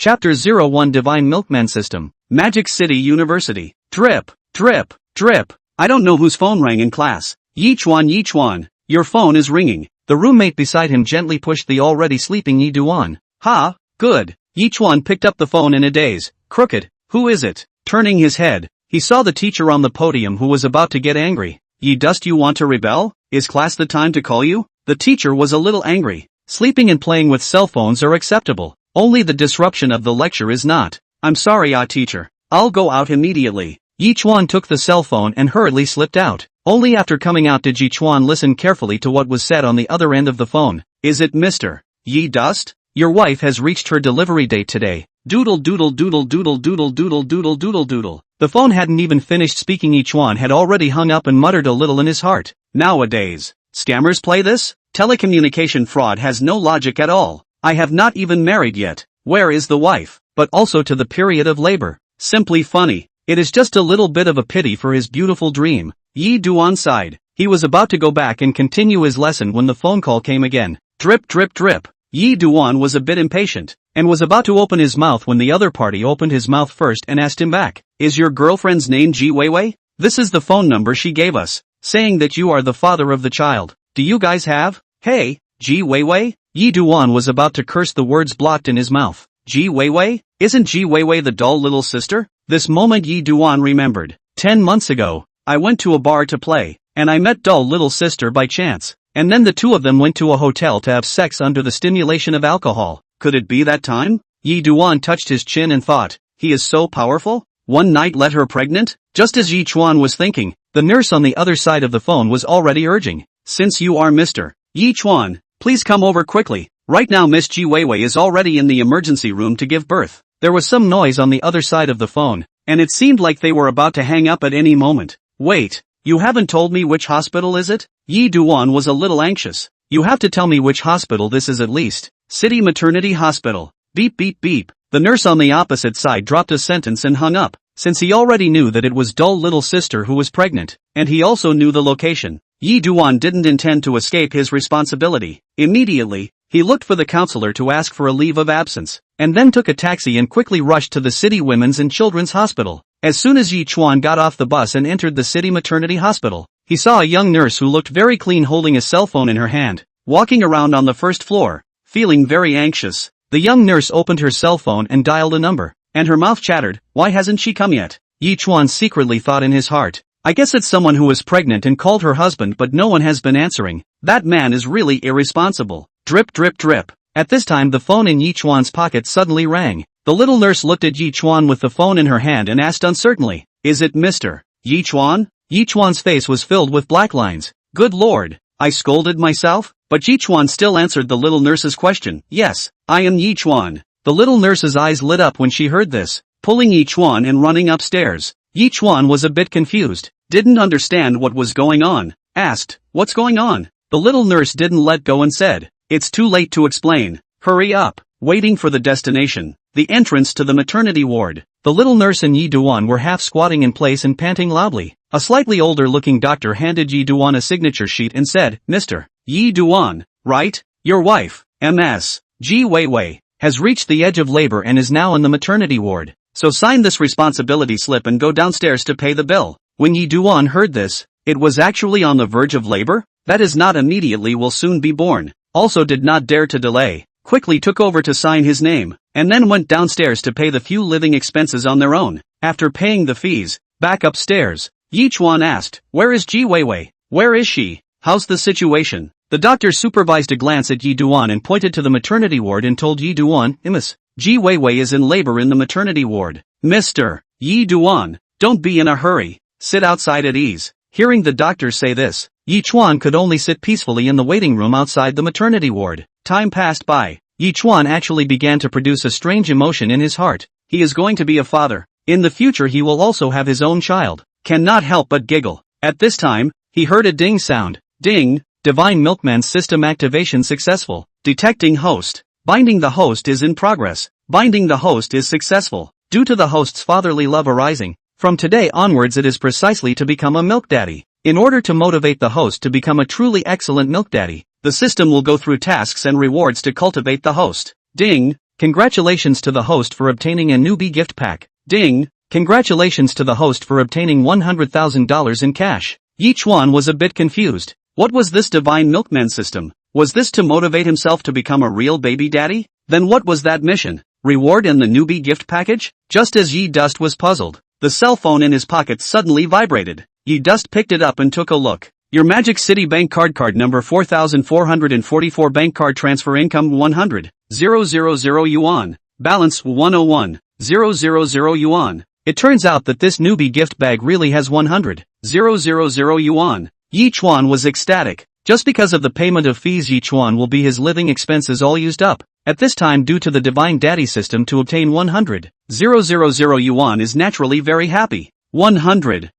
Chapter 01 Divine Milkman System. Magic City University. Drip, drip, drip. I don't know whose phone rang in class. Yichuan, your phone is ringing. The roommate beside him gently pushed the already sleeping Yi Duan. Ha, good. Yichuan picked up the phone in a daze. Crooked, who is it? Turning his head, he saw the teacher on the podium who was about to get angry. Yi, dost you want to rebel? Is class the time to call you? The teacher was a little angry. Sleeping and playing with cell phones are acceptable. Only the disruption of the lecture is not. I'm sorry, teacher. I'll go out immediately. Yichuan took the cell phone and hurriedly slipped out. Only after coming out did Yichuan listen carefully to what was said on the other end of the phone. Is it Mr. Yi Dust? Your wife has reached her delivery date today. Doodle doodle doodle doodle doodle doodle doodle doodle doodle. The phone hadn't even finished speaking. Yichuan had already hung up and muttered a little in his heart. Nowadays, scammers play this? Telecommunication fraud has no logic at all. I have not even married yet. Where is the wife? But also to the period of labor. Simply funny. It is just a little bit of a pity for his beautiful dream. Yi Duan sighed. He was about to go back and continue his lesson when the phone call came again. Drip drip drip. Yi Duan was a bit impatient, and was about to open his mouth when the other party opened his mouth first and asked him back. Is your girlfriend's name Ji Weiwei? This is the phone number she gave us, saying that you are the father of the child. Do you guys have? Hey, Ji Weiwei? Yi Duan was about to curse, the words blocked in his mouth. Ji Weiwei? Isn't Ji Weiwei the dull little sister? This moment Yi Duan remembered. 10 months ago, I went to a bar to play, and I met dull little sister by chance. And then the two of them went to a hotel to have sex under the stimulation of alcohol. Could it be that time? Yi Duan touched his chin and thought, he is so powerful? One night let her pregnant? Just as Yichuan was thinking, the nurse on the other side of the phone was already urging. Since you are Mr. Yichuan, please come over quickly. Right now Miss Ji Weiwei is already in the emergency room to give birth. There was some noise on the other side of the phone, and it seemed like they were about to hang up at any moment. Wait, you haven't told me which hospital is it? Yi Duan was a little anxious. You have to tell me which hospital this is at least. City Maternity Hospital. Beep beep beep. The nurse on the opposite side dropped a sentence and hung up, since he already knew that it was dull little sister who was pregnant, and he also knew the location. Yi Duan didn't intend to escape his responsibility. Immediately, he looked for the counselor to ask for a leave of absence, and then took a taxi and quickly rushed to the City Women's and Children's Hospital. As soon as Yichuan got off the bus and entered the City Maternity Hospital, he saw a young nurse who looked very clean holding a cell phone in her hand, walking around on the first floor, feeling very anxious. The young nurse opened her cell phone and dialed a number, and her mouth chattered. Why hasn't she come yet? Yichuan secretly thought in his heart. I guess it's someone who is pregnant and called her husband, but no one has been answering. That man is really irresponsible. Drip drip drip. At this time the phone in Yichuan's pocket suddenly rang. The little nurse looked at Yichuan with the phone in her hand and asked uncertainly, is it Mr. Yichuan? Yichuan's face was filled with black lines. Good lord, I scolded myself? But Yichuan still answered the little nurse's question. Yes, I am Yichuan. The little nurse's eyes lit up when she heard this, pulling Yichuan and running upstairs. Yichuan was a bit confused, didn't understand what was going on, asked, what's going on? The little nurse didn't let go and said, it's too late to explain. Hurry up. Waiting for the destination, the entrance to the maternity ward. The little nurse and Yi Duan were half squatting in place and panting loudly. A slightly older-looking doctor handed Yi Duan a signature sheet and said, Mr. Yi Duan, right? Your wife, Ms. Ji Weiwei, has reached the edge of labor and is now in the maternity ward. So sign this responsibility slip and go downstairs to pay the bill. When Yi Duan heard this, it was actually on the verge of labor? That is not immediately, will soon be born. Also did not dare to delay. Quickly took over to sign his name, and then went downstairs to pay the few living expenses on their own. After paying the fees, back upstairs, Yichuan asked, where is Ji Weiwei? Where is she? How's the situation? The doctor supervised a glance at Yi Duan and pointed to the maternity ward and told Yi Duan, Ms. Ji Weiwei is in labor in the maternity ward. Mr. Yi Duan, don't be in a hurry, sit outside at ease. Hearing the doctor say this, Yichuan could only sit peacefully in the waiting room outside the maternity ward. Time passed by. Yichuan actually began to produce a strange emotion in his heart. He is going to be a father. In the future he will also have his own child. Cannot help but giggle. At this time, he heard a ding sound. Ding, Divine Milkman system activation successful. Detecting host. Binding the host is in progress. Binding the host is successful. Due to the host's fatherly love arising, from today onwards it is precisely to become a milk daddy. In order to motivate the host to become a truly excellent milk daddy, the system will go through tasks and rewards to cultivate the host. Ding, Congratulations to the host for obtaining a newbie gift pack. Ding! Congratulations to the host for obtaining $100,000 in cash. Yichuan was a bit confused. What was this divine milkman system? Was this to motivate himself to become a real baby daddy? Then what was that mission? Reward and the newbie gift package? Just as Yi Dust was puzzled, the cell phone in his pocket suddenly vibrated. Yi Dust picked it up and took a look. Your Magic City Bank card number 4444 bank card transfer income 100,000 yuan. Balance 101,000 yuan. It turns out that this newbie gift bag really has 100,000 yuan. Yichuan was ecstatic. Just because of the payment of fees, Yichuan will be his living expenses all used up. At this time, due to the divine daddy system, to obtain 100,000 yuan is naturally very happy. 100,000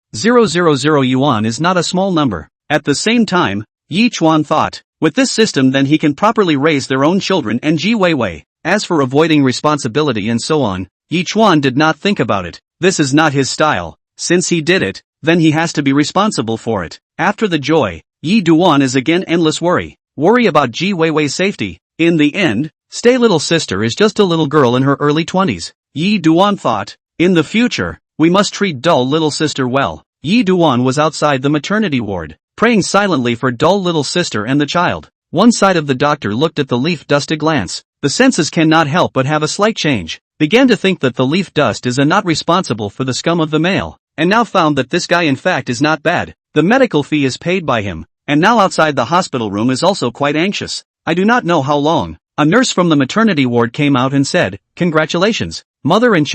yuan is not a small number. At the same time, Yichuan thought, with this system then he can properly raise their own children and Ji Weiwei. As for avoiding responsibility and so on, Yichuan did not think about it. This is not his style. Since he did it, then he has to be responsible for it. After the joy, Yi Duan is again endless worry. Worry about Ji Weiwei's safety. In the end, Stay little sister is just a little girl in her early 20s. Yi Duan thought, in the future, we must treat dull little sister well. Yi Duan was outside the maternity ward, praying silently for dull little sister and the child. One side of the doctor looked at the leaf dust a glance. The senses cannot help but have a slight change. Began to think that the leaf dust is not responsible for the scum of the male, and now found that this guy in fact is not bad. The medical fee is paid by him, and now outside the hospital room is also quite anxious. I do not know how long. A nurse from the maternity ward came out and said, congratulations, mother and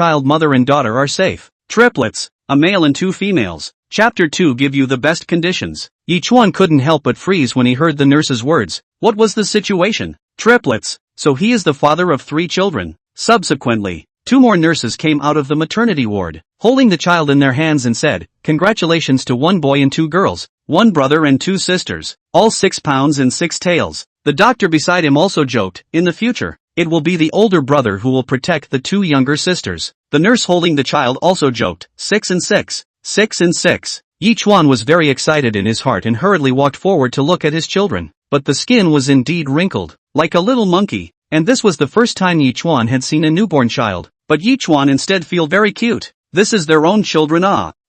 daughter are safe. Triplets, a male and 2 females. Chapter 2 give you the best conditions. Each one couldn't help but freeze when he heard the nurse's words. What was the situation? Triplets, so he is the father of 3 children. Subsequently, 2 more nurses came out of the maternity ward, holding the child in their hands and said, congratulations to 1 boy and 2 girls, 1 brother and 2 sisters, all 6 pounds and 6 tails. The doctor beside him also joked, in the future, it will be the older brother who will protect the 2 younger sisters. The nurse holding the child also joked, 6 and 6, 6 and 6. Yichuan was very excited in his heart and hurriedly walked forward to look at his children, but the skin was indeed wrinkled, like a little monkey, and this was the first time Yichuan had seen a newborn child, but Yichuan instead feel very cute. This is their own children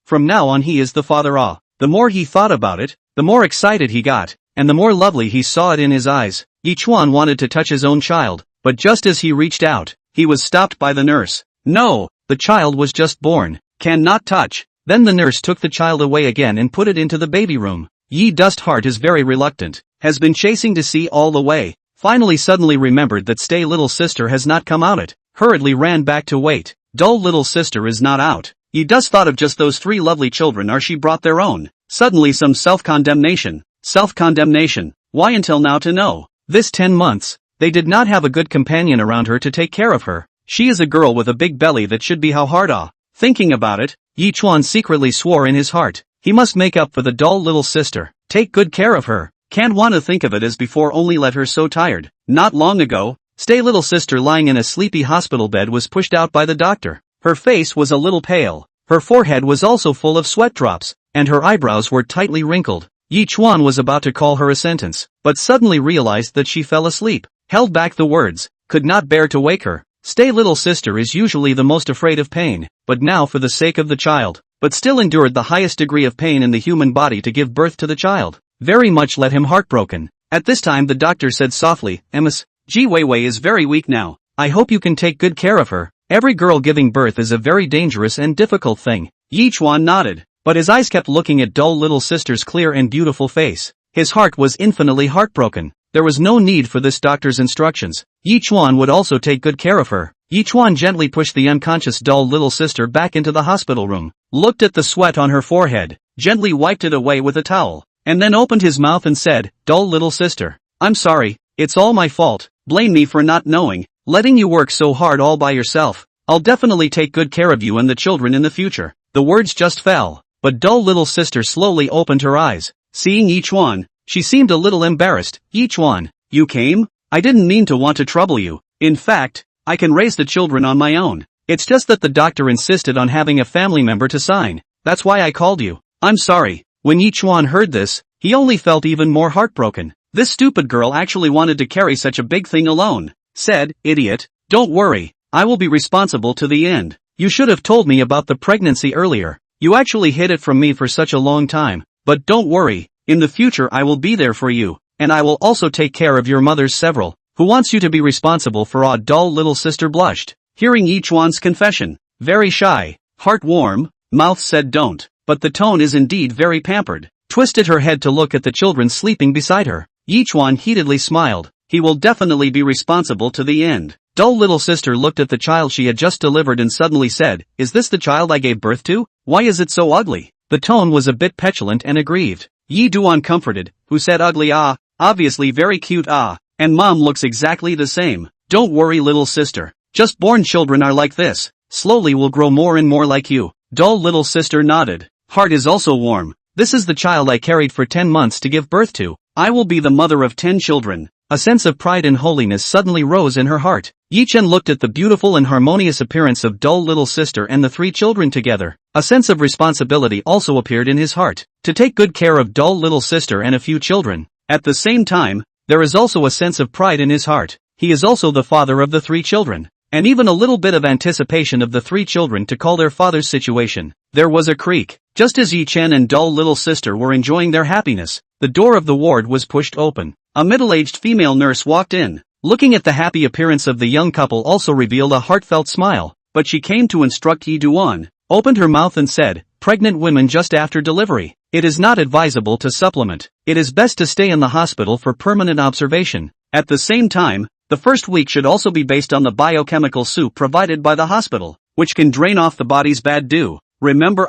from now on he is the father The more he thought about it, the more excited he got, and the more lovely he saw it in his eyes. Yichuan wanted to touch his own child, but just as he reached out, he was stopped by the nurse. No, the child was just born, cannot touch. Then the nurse took the child away again and put it into the baby room. Yi Dust Heart is very reluctant, has been chasing to see all the way, finally suddenly remembered that stay little sister has not come out it, hurriedly ran back to wait. Dull little sister is not out. Yi Dust thought of just those 3 lovely children she brought their own. Suddenly some self-condemnation. Self-condemnation. Why until now to know? This 10 months, they did not have a good companion around her to take care of her. She is a girl with a big belly that should be how hard Thinking about it, Yichuan secretly swore in his heart, he must make up for the dull little sister, take good care of her. Can't want to think of it as before, only let her so tired. Not long ago, stay little sister lying in a sleepy hospital bed was pushed out by the doctor. Her face was a little pale, her forehead was also full of sweat drops, and her eyebrows were tightly wrinkled. Yichuan was about to call her a sentence, but suddenly realized that she fell asleep, held back the words, could not bear to wake her. Stay little sister is usually the most afraid of pain, but now for the sake of the child, but still endured the highest degree of pain in the human body to give birth to the child. Very much let him heartbroken. At this time the doctor said softly, Ms. Ji Weiwei is very weak now. I hope you can take good care of her. Every girl giving birth is a very dangerous and difficult thing. Yichuan nodded, but his eyes kept looking at dull little sister's clear and beautiful face. His heart was infinitely heartbroken. There was no need for this doctor's instructions. Yichuan would also take good care of her. Yichuan gently pushed the unconscious dull little sister back into the hospital room, looked at the sweat on her forehead, gently wiped it away with a towel, and then opened his mouth and said, dull little sister, I'm sorry, it's all my fault, blame me for not knowing, letting you work so hard all by yourself. I'll definitely take good care of you and the children in the future. The words just fell, but dull little sister slowly opened her eyes. Seeing Yichuan, she seemed a little embarrassed. Yichuan, you came? I didn't mean to want to trouble you. In fact, I can raise the children on my own. It's just that the doctor insisted on having a family member to sign. That's why I called you. I'm sorry. When Yichuan heard this, he only felt even more heartbroken. This stupid girl actually wanted to carry such a big thing alone. Said, idiot, Don't worry, I will be responsible to the end. You should have told me about the pregnancy earlier. You actually hid it from me for such a long time. But don't worry, in the future I will be there for you, and I will also take care of your mother's several. Who wants you to be responsible for a dull little sister blushed, hearing Yichuan's confession. Very shy, heart warm, mouth said don't, but the tone is indeed very pampered. Twisted her head to look at the children sleeping beside her. Yichuan heatedly smiled. He will definitely be responsible to the end. Dull little sister looked at the child she had just delivered and suddenly said, "Is this the child I gave birth to? Why is it so ugly?" The tone was a bit petulant and aggrieved. Yi Duan comforted, "Who said ugly? Ah, obviously very cute. Ah, and mom looks exactly the same. Don't worry little sister. Just born children are like this. Slowly will grow more and more like you." Dull little sister nodded. Heart is also warm. This is the child I carried for 10 months to give birth to. I will be the mother of 10 children. A sense of pride and holiness suddenly rose in her heart. Yi Chen looked at the beautiful and harmonious appearance of dull little sister and the 3 children together. A sense of responsibility also appeared in his heart, to take good care of dull little sister and a few children. At the same time, there is also a sense of pride in his heart. He is also the father of the 3 children. And even a little bit of anticipation of the 3 children to call their father's situation. There was a creak. Just as Yi Chen and dull little sister were enjoying their happiness, the door of the ward was pushed open. A middle-aged female nurse walked in. Looking at the happy appearance of the young couple also revealed a heartfelt smile, but she came to instruct Yi Duan, opened her mouth and said, "Pregnant women just after delivery. It is not advisable to supplement. It is best to stay in the hospital for permanent observation. At the same time, the first week should also be based on the biochemical soup provided by the hospital, which can drain off the body's bad dew. Remember,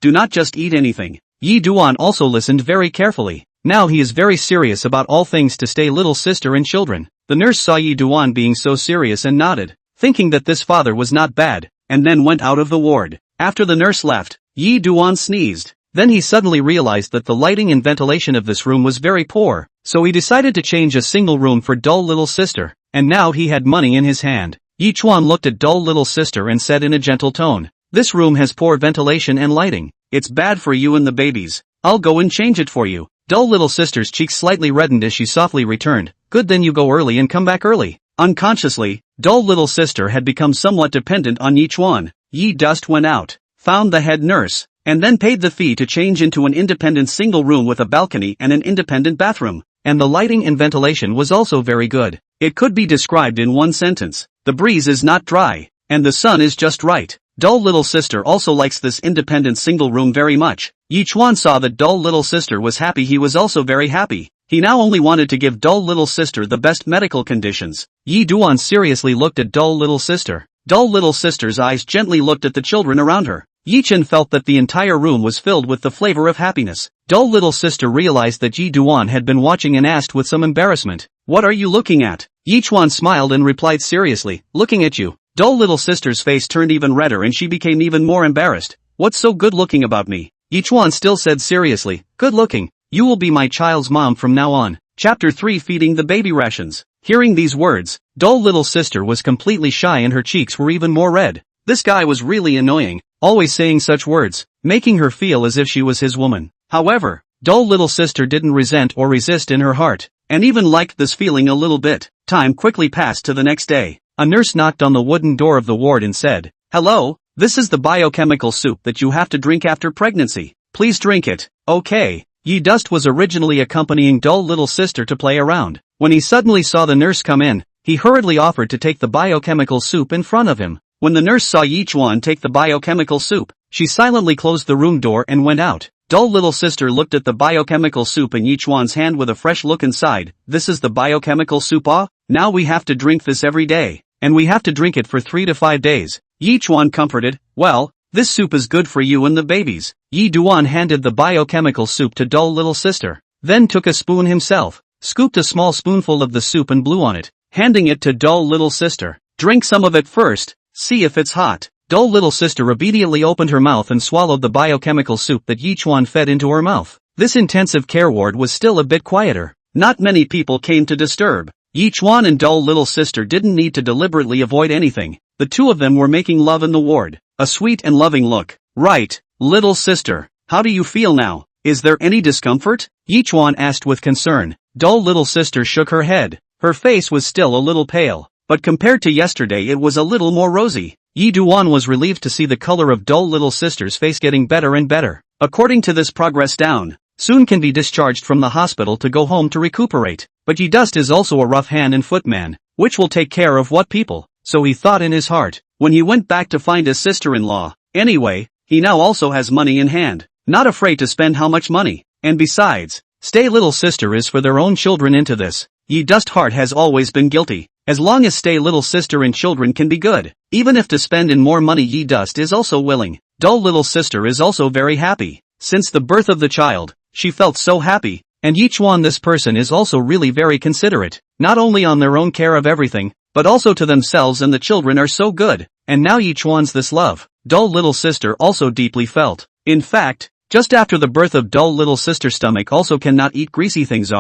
do not just eat anything." Yi Duan also listened very carefully. Now he is very serious about all things to stay little sister and children. The nurse saw Yi Duan being so serious and nodded, thinking that this father was not bad, and then went out of the ward. After the nurse left, Yi Duan sneezed. Then he suddenly realized that the lighting and ventilation of this room was very poor, so he decided to change a single room for dull little sister, and now he had money in his hand. Yichuan looked at dull little sister and said in a gentle tone, "This room has poor ventilation and lighting. It's bad for you and the babies. I'll go and change it for you." Dull little sister's cheeks slightly reddened as she softly returned, "Good, then you go early and come back early." Unconsciously, dull little sister had become somewhat dependent on Yichuan. Yi Dust went out, found the head nurse, and then paid the fee to change into an independent single room with a balcony and an independent bathroom. And the lighting and ventilation was also very good. It could be described in one sentence: the breeze is not dry, and the sun is just right. Dull little sister also likes this independent single room very much. Yichuan saw that dull little sister was happy. He was also very happy. He now only wanted to give dull little sister the best medical conditions. Yi Duan seriously looked at dull little sister. Dull little sister's eyes gently looked at the children around her. Yi Chen felt that the entire room was filled with the flavor of happiness. Dull little sister realized that Yi Duan had been watching and asked with some embarrassment, "What are you looking at?" Yichuan smiled and replied seriously, "Looking at you." Dull little sister's face turned even redder and she became even more embarrassed. "What's so good looking about me?" Yichuan still said seriously, "Good looking. You will be my child's mom from now on." Chapter 3: Feeding the Baby Rations. Hearing these words, dull little sister was completely shy and her cheeks were even more red. This guy was really annoying, always saying such words, making her feel as if she was his woman. However, dull little sister didn't resent or resist in her heart, and even liked this feeling a little bit. Time quickly passed to the next day. A nurse knocked on the wooden door of the ward and said, "Hello, this is the biochemical soup that you have to drink after pregnancy. Please drink it." Okay. Yi Dust was originally accompanying dull little sister to play around. When he suddenly saw the nurse come in, he hurriedly offered to take the biochemical soup in front of him. When the nurse saw Yichuan take the biochemical soup, she silently closed the room door and went out. Dull little sister looked at the biochemical soup in Yichuan's hand with a fresh look and sighed. "This is the biochemical soup, ah? Now we have to drink this every day. And we have to drink it for 3 to 5 days. Yichuan comforted, "Well, this soup is good for you and the babies." Yi Duan handed the biochemical soup to dull little sister, then took a spoon himself, scooped a small spoonful of the soup and blew on it, handing it to dull little sister. "Drink some of it first, see if it's hot." Dull little sister immediately opened her mouth and swallowed the biochemical soup that Yichuan fed into her mouth. This intensive care ward was still a bit quieter. Not many people came to disturb. Yichuan and dull little sister didn't need to deliberately avoid anything. The two of them were making love in the ward. A sweet and loving look. "Right, little sister, how do you feel now? Is there any discomfort?" Yichuan asked with concern. Dull little sister shook her head. Her face was still a little pale, but compared to yesterday it was a little more rosy. Yi Duan was relieved to see the color of dull little sister's face getting better and better. According to this progress down, soon can be discharged from the hospital to go home to recuperate. But Yi Dust is also a rough hand and foot man, which will take care of what people, so he thought in his heart, when he went back to find his sister-in-law. Anyway, he now also has money in hand, not afraid to spend how much money, and besides, stay little sister is for their own children into this. Yi Dust heart has always been guilty, as long as stay little sister and children can be good, even if to spend in more money Yi Dust is also willing. Dull little sister is also very happy, since the birth of the child, she felt so happy, and each one this person is also really very considerate, not only on their own care of everything, but also to themselves and the children are so good, and now each one's this love. Dull little sister also deeply felt. In fact, just after the birth of dull little sister stomach also cannot eat greasy things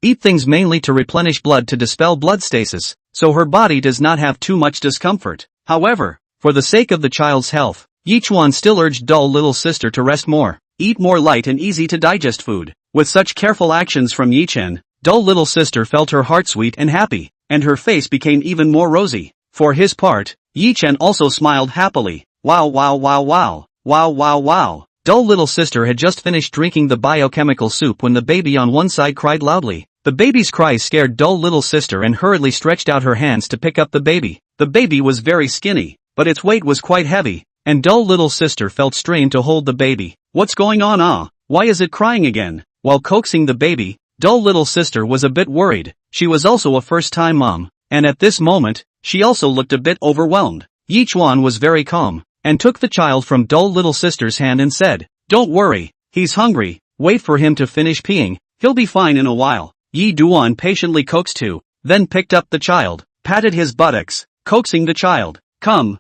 eat things mainly to replenish blood to dispel blood stasis, so her body does not have too much discomfort. However, for the sake of the child's health, each one still urged dull little sister to rest more, eat more light and easy to digest food. With such careful actions from Yi Chen, dull little sister felt her heart sweet and happy, and her face became even more rosy. For his part, Yi Chen also smiled happily. Wow wow wow wow, wow wow wow. Dull little sister had just finished drinking the biochemical soup when the baby on one side cried loudly. The baby's cries scared dull little sister and hurriedly stretched out her hands to pick up the baby. The baby was very skinny, but its weight was quite heavy, and dull little sister felt strained to hold the baby. What's going on? Why is it crying again? While coaxing the baby, dull little sister was a bit worried. She was also a first-time mom, and at this moment, she also looked a bit overwhelmed. Yi Chuan was very calm, and took the child from dull little sister's hand and said, "Don't worry, he's hungry, wait for him to finish peeing, he'll be fine in a while." Yi Duan patiently coaxed too, then picked up the child, patted his buttocks, coaxing the child. Come,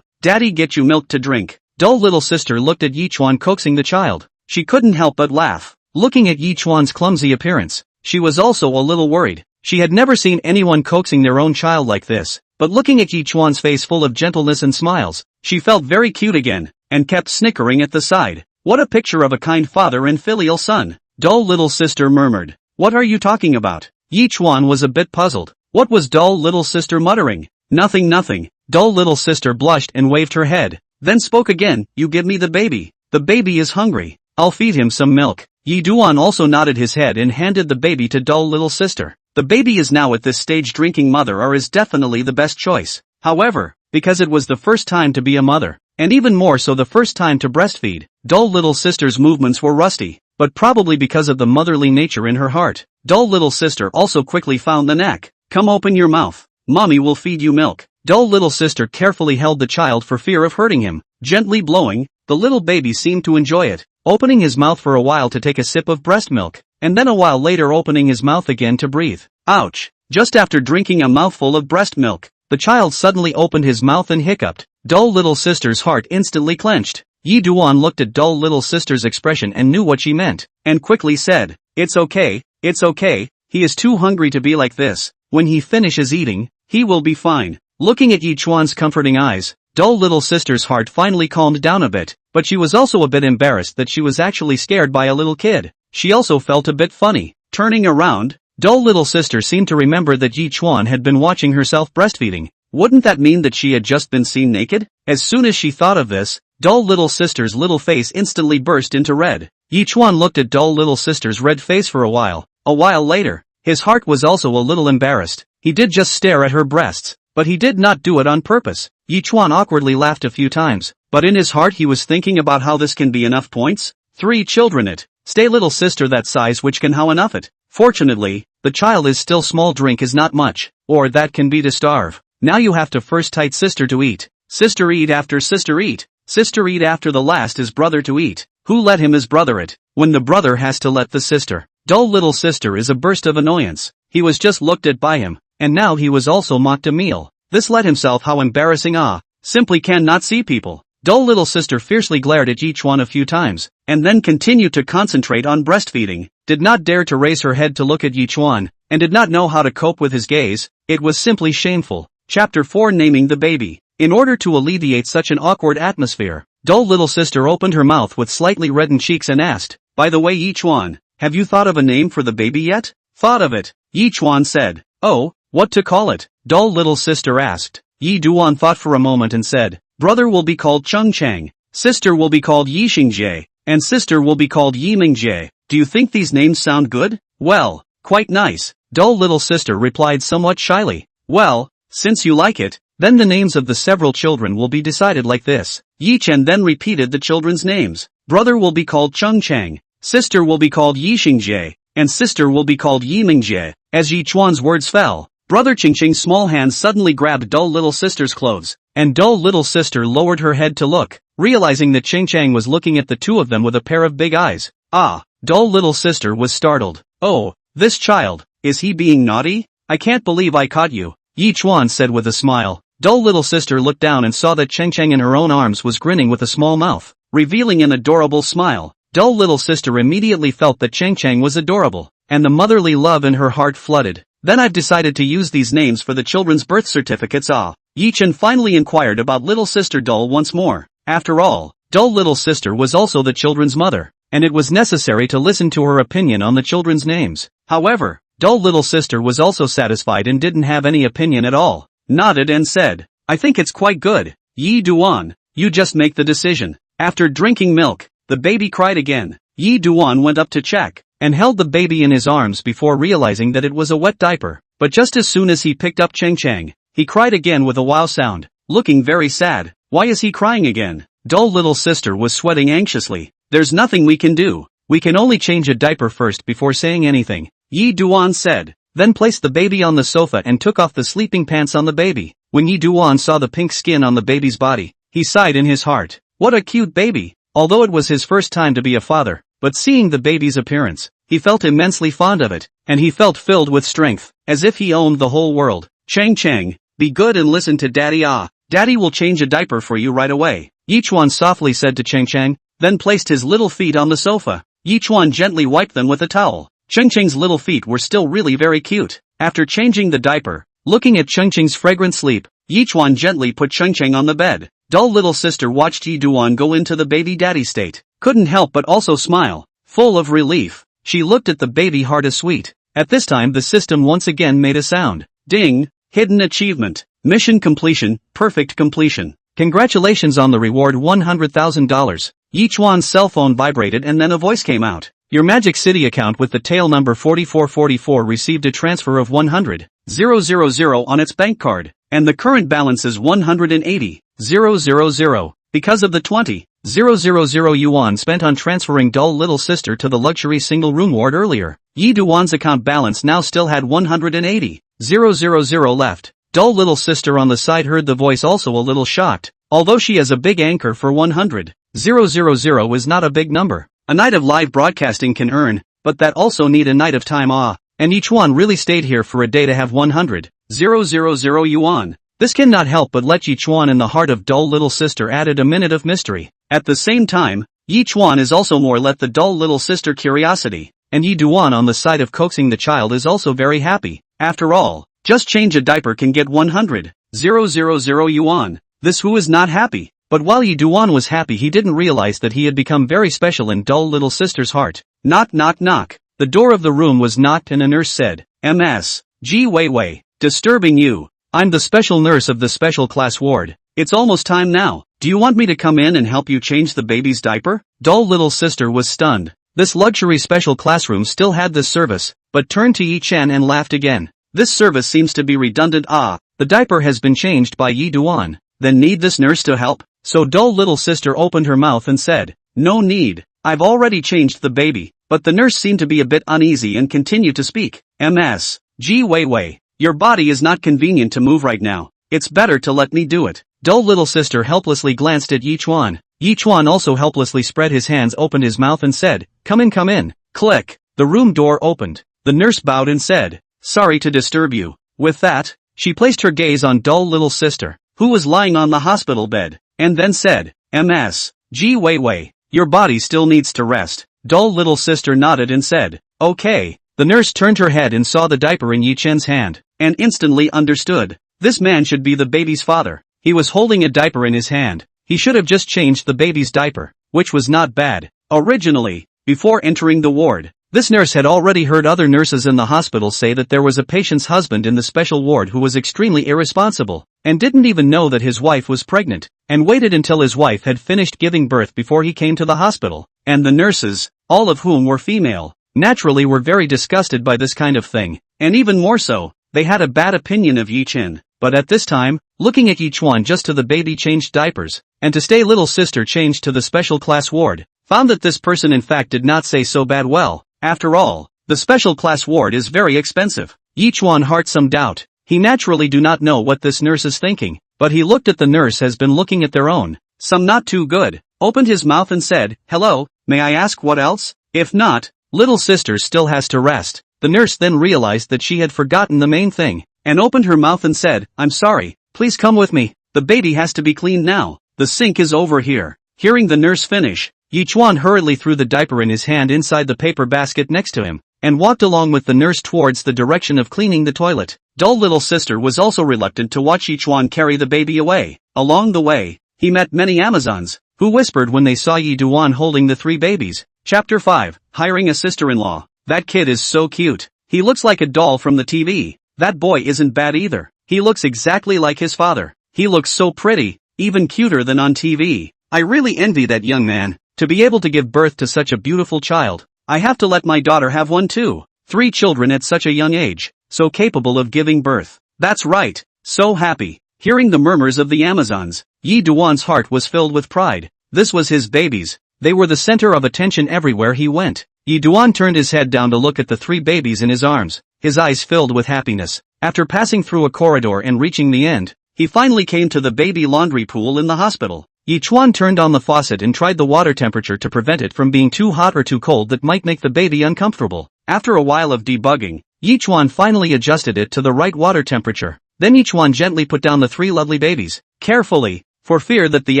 daddy get you milk to drink." Dull little sister looked at Yi Chuan coaxing the child. She couldn't help but laugh. Looking at Yi Chuan's clumsy appearance, she was also a little worried. She had never seen anyone coaxing their own child like this, but looking at Yi Chuan's face full of gentleness and smiles, she felt very cute again, and kept snickering at the side. What a picture of a kind father and filial son. Dull little sister murmured. "What are you talking about?" Yi Chuan was a bit puzzled. What was dull little sister muttering? Nothing. Dull little sister blushed and waved her head, then spoke again. "You give me the baby. The baby is hungry. I'll feed him some milk." Yi Duan also nodded his head and handed the baby to dull little sister. The baby is now at this stage drinking mother or is definitely the best choice. However, because it was the first time to be a mother, and even more so the first time to breastfeed, dull little sister's movements were rusty, but probably because of the motherly nature in her heart. Dull little sister also quickly found the knack. "Come open your mouth. Mommy will feed you milk." Dull little sister carefully held the child for fear of hurting him, gently blowing. The little baby seemed to enjoy it, opening his mouth for a while to take a sip of breast milk, and then a while later opening his mouth again to breathe. Ouch! Just after drinking a mouthful of breast milk, the child suddenly opened his mouth and hiccuped. Dull little sister's heart instantly clenched. Yi Duan looked at dull little sister's expression and knew what she meant, and quickly said, it's okay, he is too hungry to be like this. When he finishes eating, he will be fine." Looking at Yi Chuan's comforting eyes, dull little sister's heart finally calmed down a bit, but she was also a bit embarrassed that she was actually scared by a little kid. She also felt a bit funny. Turning around, dull little sister seemed to remember that Yi Chuan had been watching herself breastfeeding. Wouldn't that mean that she had just been seen naked? As soon as she thought of this, dull little sister's little face instantly burst into red. Yi Chuan looked at dull little sister's red face for a while. A while later, his heart was also a little embarrassed. He did just stare at her breasts, but he did not do it on purpose. Yi Chuan awkwardly laughed a few times, but in his heart he was thinking about how this can be enough points. 3 children it. Stay little sister that size which can how enough it. Fortunately, the child is still small, drink is not much, or that can be to starve. Now you have to first tight sister to eat. Sister eat after sister eat. Sister eat after the last is brother to eat. Who let him his brother it, when the brother has to let the sister. Dull little sister is a burst of annoyance. He was just looked at by him, and now he was also mocked a meal. This let himself how embarrassing simply cannot see people. Dull little sister fiercely glared at Yi Chuan a few times, and then continued to concentrate on breastfeeding, did not dare to raise her head to look at Yi Chuan, and did not know how to cope with his gaze. It was simply shameful. Chapter 4 Naming the Baby. In order to alleviate such an awkward atmosphere, dull little sister opened her mouth with slightly reddened cheeks and asked, "By the way Yi Chuan, have you thought of a name for the baby yet?" "Thought of it," Yi Chuan said. "Oh, What to call it? Dull little sister asked. Yi Duan thought for a moment and said, brother will be called Cheng Chang, sister will be called Yi Xingjie, and sister will be called Yi Mingjie. Do you think these names sound good? Well, quite nice, dull little sister replied somewhat shyly. Well, since you like it, then the names of the several children will be decided like this. Yi Chen then repeated the children's names. Brother will be called Cheng Chang, sister will be called Yi Xingjie, and sister will be called Yi Mingjie. As Yi Chuan's words fell, Brother Qingqing's small hand suddenly grabbed dull little sister's clothes, and dull little sister lowered her head to look, realizing that Qingqing was looking at the two of them with a pair of big eyes. Ah, dull little sister was startled. Oh, this child, is he being naughty? I can't believe I caught you, Yi Chuan said with a smile. Dull little sister looked down and saw that Qingqing in her own arms was grinning with a small mouth, revealing an adorable smile. Dull little sister immediately felt that Qingqing was adorable, and the motherly love in her heart flooded. Then I've decided to use these names for the children's birth certificates. Yi Chen finally inquired about little sister Dull once more. After all, dull little sister was also the children's mother, and it was necessary to listen to her opinion on the children's names. However, dull little sister was also satisfied and didn't have any opinion at all, nodded and said, I think it's quite good. Yi Duan, you just make the decision. After drinking milk, the baby cried again. Yi Duan went up to check, and held the baby in his arms before realizing that it was a wet diaper. But just as soon as he picked up Qingqing, he cried again with a wow sound, looking very sad. Why is he crying again? Dull little sister was sweating anxiously. There's nothing we can do. We can only change a diaper first before saying anything, Yi Duan said, then placed the baby on the sofa and took off the sleeping pants on the baby. When Yi Duan saw the pink skin on the baby's body, he sighed in his heart. What a cute baby! Although it was his first time to be a father, but seeing the baby's appearance, he felt immensely fond of it, and he felt filled with strength, as if he owned the whole world. Qingqing, be good and listen to daddy. Daddy will change a diaper for you right away, Yi Chuan softly said to Qingqing, then placed his little feet on the sofa. Yi Chuan gently wiped them with a towel. Qingqing's little feet were still really very cute. After changing the diaper, looking at Qingqing's fragrant sleep, Yi Chuan gently put Qingqing on the bed. Dull little sister watched Yi Duan go into the baby daddy state, couldn't help but also smile, full of relief. She looked at the baby hard as sweet. At this time the system once again made a sound. Ding! Hidden achievement. Mission completion, perfect completion. Congratulations on the reward $100,000. Yi Chuan's cell phone vibrated and then a voice came out. Your Magic City account with the tail number 4444 received a transfer of 100,000 on its bank card, and the current balance is 180,000 because of the 20,000 yuan spent on transferring dull little sister to the luxury single room ward earlier. Yi Duan's account balance now still had 180,000 left. Dull little sister on the side heard the voice, also a little shocked. Although she has a big anchor for 100,000 is not a big number. A night of live broadcasting can earn, but that also need a night of time. And each one really stayed here for a day to have 100,000 yuan. This cannot help but let Yi Chuan in the heart of dull little sister added a minute of mystery. At the same time, Yi Chuan is also more let the dull little sister curiosity, and Yi Duan on the side of coaxing the child is also very happy. After all, just change a diaper can get 100,000 yuan. This who is not happy? But while Yi Duan was happy, he didn't realize that he had become very special in dull little sister's heart. Knock knock knock. The door of the room was knocked and a nurse said, Ms. Ji Weiwei, disturbing you. I'm the special nurse of the special class ward. It's almost time now. Do you want me to come in and help you change the baby's diaper? Dull little sister was stunned. This luxury special classroom still had this service, but turned to Yi Chen and laughed again. This service seems to be redundant. The diaper has been changed by Yi Duan. Then need this nurse to help? So dull little sister opened her mouth and said, no need. I've already changed the baby. But the nurse seemed to be a bit uneasy and continued to speak. Ms. Ji Weiwei, your body is not convenient to move right now. It's better to let me do it. Dull little sister helplessly glanced at Yi Chuan. Yi Chuan also helplessly spread his hands, opened his mouth and said, come in, come in. Click. The room door opened. The nurse bowed and said, sorry to disturb you. With that, she placed her gaze on dull little sister, who was lying on the hospital bed, and then said, Ms. Ji Weiwei, your body still needs to rest. Dull little sister nodded and said, okay. The nurse turned her head and saw the diaper in Yi Chen's hand, and instantly understood. This man should be the baby's father. He was holding a diaper in his hand. He should have just changed the baby's diaper, which was not bad. Originally, before entering the ward, This nurse had already heard other nurses in the hospital say that there was a patient's husband in the special ward who was extremely irresponsible, and didn't even know that his wife was pregnant, and waited until his wife had finished giving birth before he came to the hospital. And the nurses, all of whom were female, naturally were very disgusted by this kind of thing, and even more so, they had a bad opinion of Yi Chen. But at this time, looking at Yi Chuan just to the baby changed diapers, and to stay little sister changed to the special class ward, found that this person in fact did not say so bad well. After all, the special class ward is very expensive. Yi Chuan heart some doubt. He naturally do not know what this nurse is thinking, but he looked at the nurse has been looking at their own, some not too good, opened his mouth and said, "Hello, may I ask what else? If not, little sister still has to rest." The nurse then realized that she had forgotten the main thing, and opened her mouth and said, "I'm sorry, please come with me, the baby has to be cleaned now, the sink is over here." Hearing the nurse finish, Yi Chuan hurriedly threw the diaper in his hand inside the paper basket next to him, and walked along with the nurse towards the direction of cleaning the toilet. Dull little sister was also reluctant to watch Yi Chuan carry the baby away. Along the way, he met many Amazons, who whispered when they saw Yi Duan holding the 3 babies. Chapter 5, Hiring a Sister-in-Law. That kid is so cute. He looks like a doll from the TV. That boy isn't bad either. He looks exactly like his father. He looks so pretty, even cuter than on TV. I really envy that young man, to be able to give birth to such a beautiful child. I have to let my daughter have one too. 3 children at such a young age, so capable of giving birth. That's right, so happy. Hearing the murmurs of the Amazons, Yi Duan's heart was filled with pride. This was his babies. They were the center of attention everywhere he went. Yi Duan turned his head down to look at the 3 babies in his arms, his eyes filled with happiness. After passing through a corridor and reaching the end, he finally came to the baby laundry pool in the hospital. Yi Chuan turned on the faucet and tried the water temperature to prevent it from being too hot or too cold that might make the baby uncomfortable. After a while of debugging, Yi Chuan finally adjusted it to the right water temperature. Then Yi Chuan gently put down the 3 lovely babies, carefully, for fear that the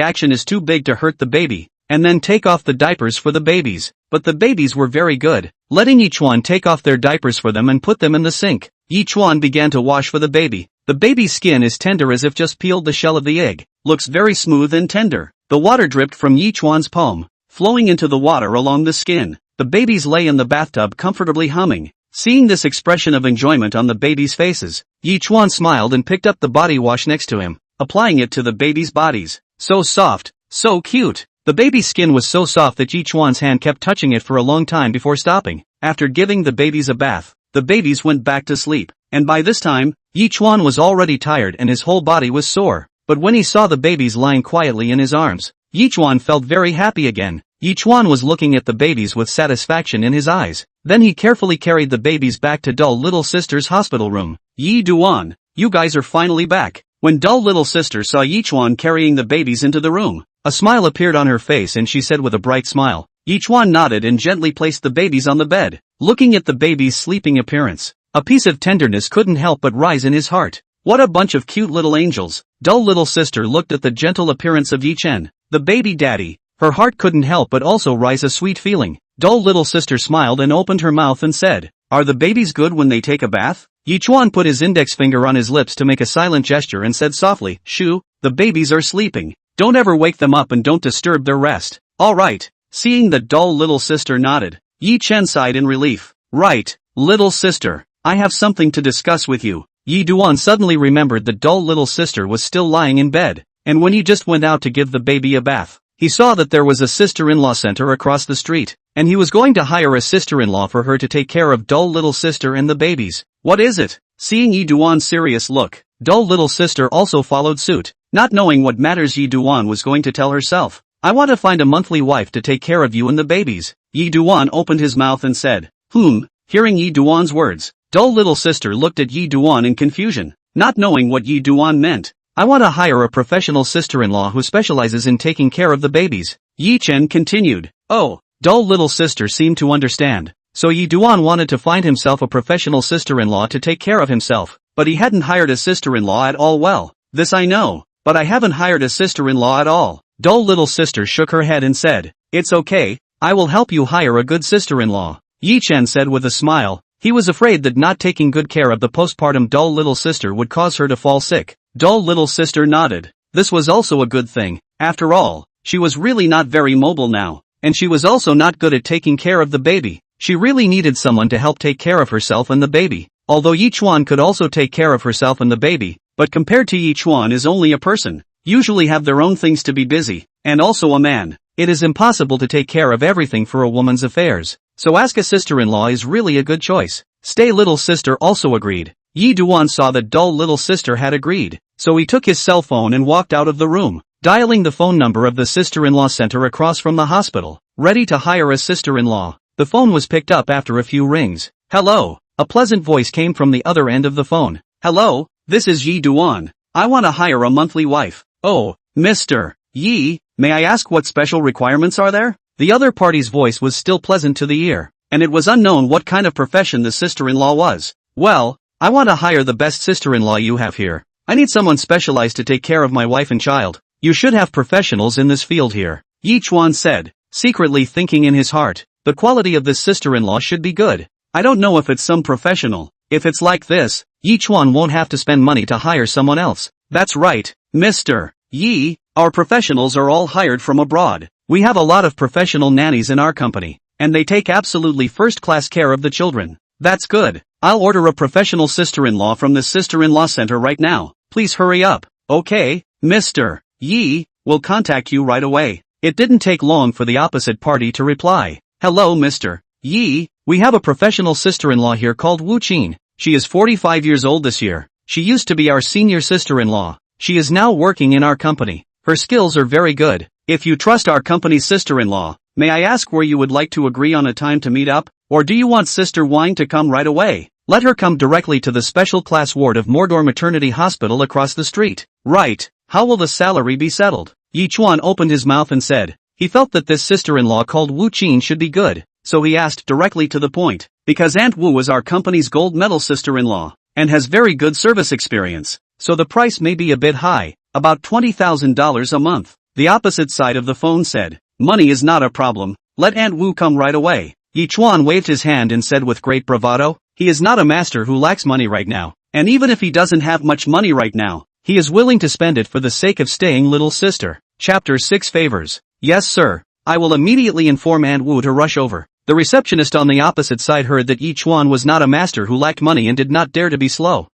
action is too big to hurt the baby, and then take off the diapers for the babies. But the babies were very good, letting Yi Chuan take off their diapers for them and put them in the sink. Yi Chuan began to wash for the baby. The baby's skin is tender as if just peeled the shell of the egg, looks very smooth and tender. The water dripped from Yi Chuan's palm, flowing into the water along the skin. The babies lay in the bathtub comfortably humming. Seeing this expression of enjoyment on the babies' faces, Yi Chuan smiled and picked up the body wash next to him, applying it to the babies' bodies. So soft, so cute. The baby's skin was so soft that Yi Chuan's hand kept touching it for a long time before stopping. After giving the babies a bath, the babies went back to sleep, and by this time, Yi Chuan was already tired and his whole body was sore. But when he saw the babies lying quietly in his arms, Yi Chuan felt very happy again. Yi Chuan was looking at the babies with satisfaction in his eyes. Then he carefully carried the babies back to Dull Little Sister's hospital room. "Yi Duan, you guys are finally back." When Dull Little Sister saw Yi Chuan carrying the babies into the room, a smile appeared on her face and she said with a bright smile. Yi Chuan nodded and gently placed the babies on the bed. Looking at the babies' sleeping appearance, a piece of tenderness couldn't help but rise in his heart. What a bunch of cute little angels. Dull Little Sister looked at the gentle appearance of Yi Chen, the baby daddy. Her heart couldn't help but also rise a sweet feeling. Dull Little Sister smiled and opened her mouth and said, "Are the babies good when they take a bath?" Yi Chuan put his index finger on his lips to make a silent gesture and said softly, "Shoo, the babies are sleeping. Don't ever wake them up and don't disturb their rest." "All right." Seeing that Dull Little Sister nodded, Yi Chen sighed in relief. "Right, little sister. I have something to discuss with you." Yi Duan suddenly remembered that Dull Little Sister was still lying in bed, and when he just went out to give the baby a bath, he saw that there was a sister-in-law center across the street, and he was going to hire a sister-in-law for her to take care of Dull Little Sister and the babies. "What is it?" Seeing Yi Duan's serious look, Dull Little Sister also followed suit. Not knowing what matters Yi Duan was going to tell herself, "I want to find a monthly wife to take care of you and the babies." Yi Duan opened his mouth and said, Hearing Yi Duan's words, Dull Little Sister looked at Yi Duan in confusion, not knowing what Yi Duan meant. "I want to hire a professional sister-in-law who specializes in taking care of the babies." Yi Chen continued. "Oh." Dull Little Sister seemed to understand. So Yi Duan wanted to find himself a professional sister-in-law to take care of himself, but he hadn't hired a sister-in-law at all. "Well, this I know, but I haven't hired a sister-in-law at all." Dull Little Sister shook her head and said, "It's okay, I will help you hire a good sister-in-law." Yi Chen said with a smile. He was afraid that not taking good care of the postpartum Dull Little Sister would cause her to fall sick. Dull Little Sister nodded. This was also a good thing. After all, she was really not very mobile now, and she was also not good at taking care of the baby. She really needed someone to help take care of herself and the baby. Although Yichuan could also take care of herself and the baby, but compared to Yichuan is only a person, usually have their own things to be busy, and also a man. It is impossible to take care of everything for a woman's affairs, so ask a sister-in-law is really a good choice. Stay little sister also agreed. Yi Duan saw that dull little sister had agreed, so he took his cell phone and walked out of the room, dialing the phone number of the sister-in-law center across from the hospital, ready to hire a sister-in-law. The phone was picked up after a few rings. Hello, a pleasant voice came from the other end of the phone. Hello, this is Yi Duan. I want to hire a monthly wife. Oh, Mr. Yi, may I ask what special requirements are there? The other party's voice was still pleasant to the ear, and it was unknown what kind of profession the sister-in-law was. Well, I want to hire the best sister-in-law you have here. I need someone specialized to take care of my wife and child. You should have professionals in this field here, Yi Chuan said, secretly thinking in his heart, the quality of this sister-in-law should be good. I don't know if it's some professional. If it's like this, Yi Chuan won't have to spend money to hire someone else. That's right, Mr. Yi, our professionals are all hired from abroad. We have a lot of professional nannies in our company, and they take absolutely first-class care of the children. That's good. I'll order a professional sister-in-law from the sister-in-law center right now. Please hurry up. Okay, Mr. Yi, we'll contact you right away. It didn't take long for the opposite party to reply. Hello Mr. Yi, we have a professional sister-in-law here called Wu Qin. She is 45 years old this year. She used to be our senior sister-in-law. She is now working in our company. Her skills are very good. If you trust our company's sister-in-law, may I ask where you would like to agree on a time to meet up? Or do you want Sister Wang to come right away? Let her come directly to the special class ward of Mordor Maternity Hospital across the street. Right. How will the salary be settled? Yi Chuan opened his mouth and said, he felt that this sister-in-law called Wu Qin should be good, so he asked directly to the point, because Aunt Wu is our company's gold medal sister-in-law, and has very good service experience, so the price may be a bit high, about $20,000 a month. The opposite side of the phone said, money is not a problem, let Aunt Wu come right away. Yi Chuan waved his hand and said with great bravado, he is not a master who lacks money right now, and even if he doesn't have much money right now, he is willing to spend it for the sake of staying little sister. Chapter 6 Favors. Yes sir, I will immediately inform Aunt Wu to rush over. The receptionist on the opposite side heard that Yi Chuan was not a master who lacked money and did not dare to be slow.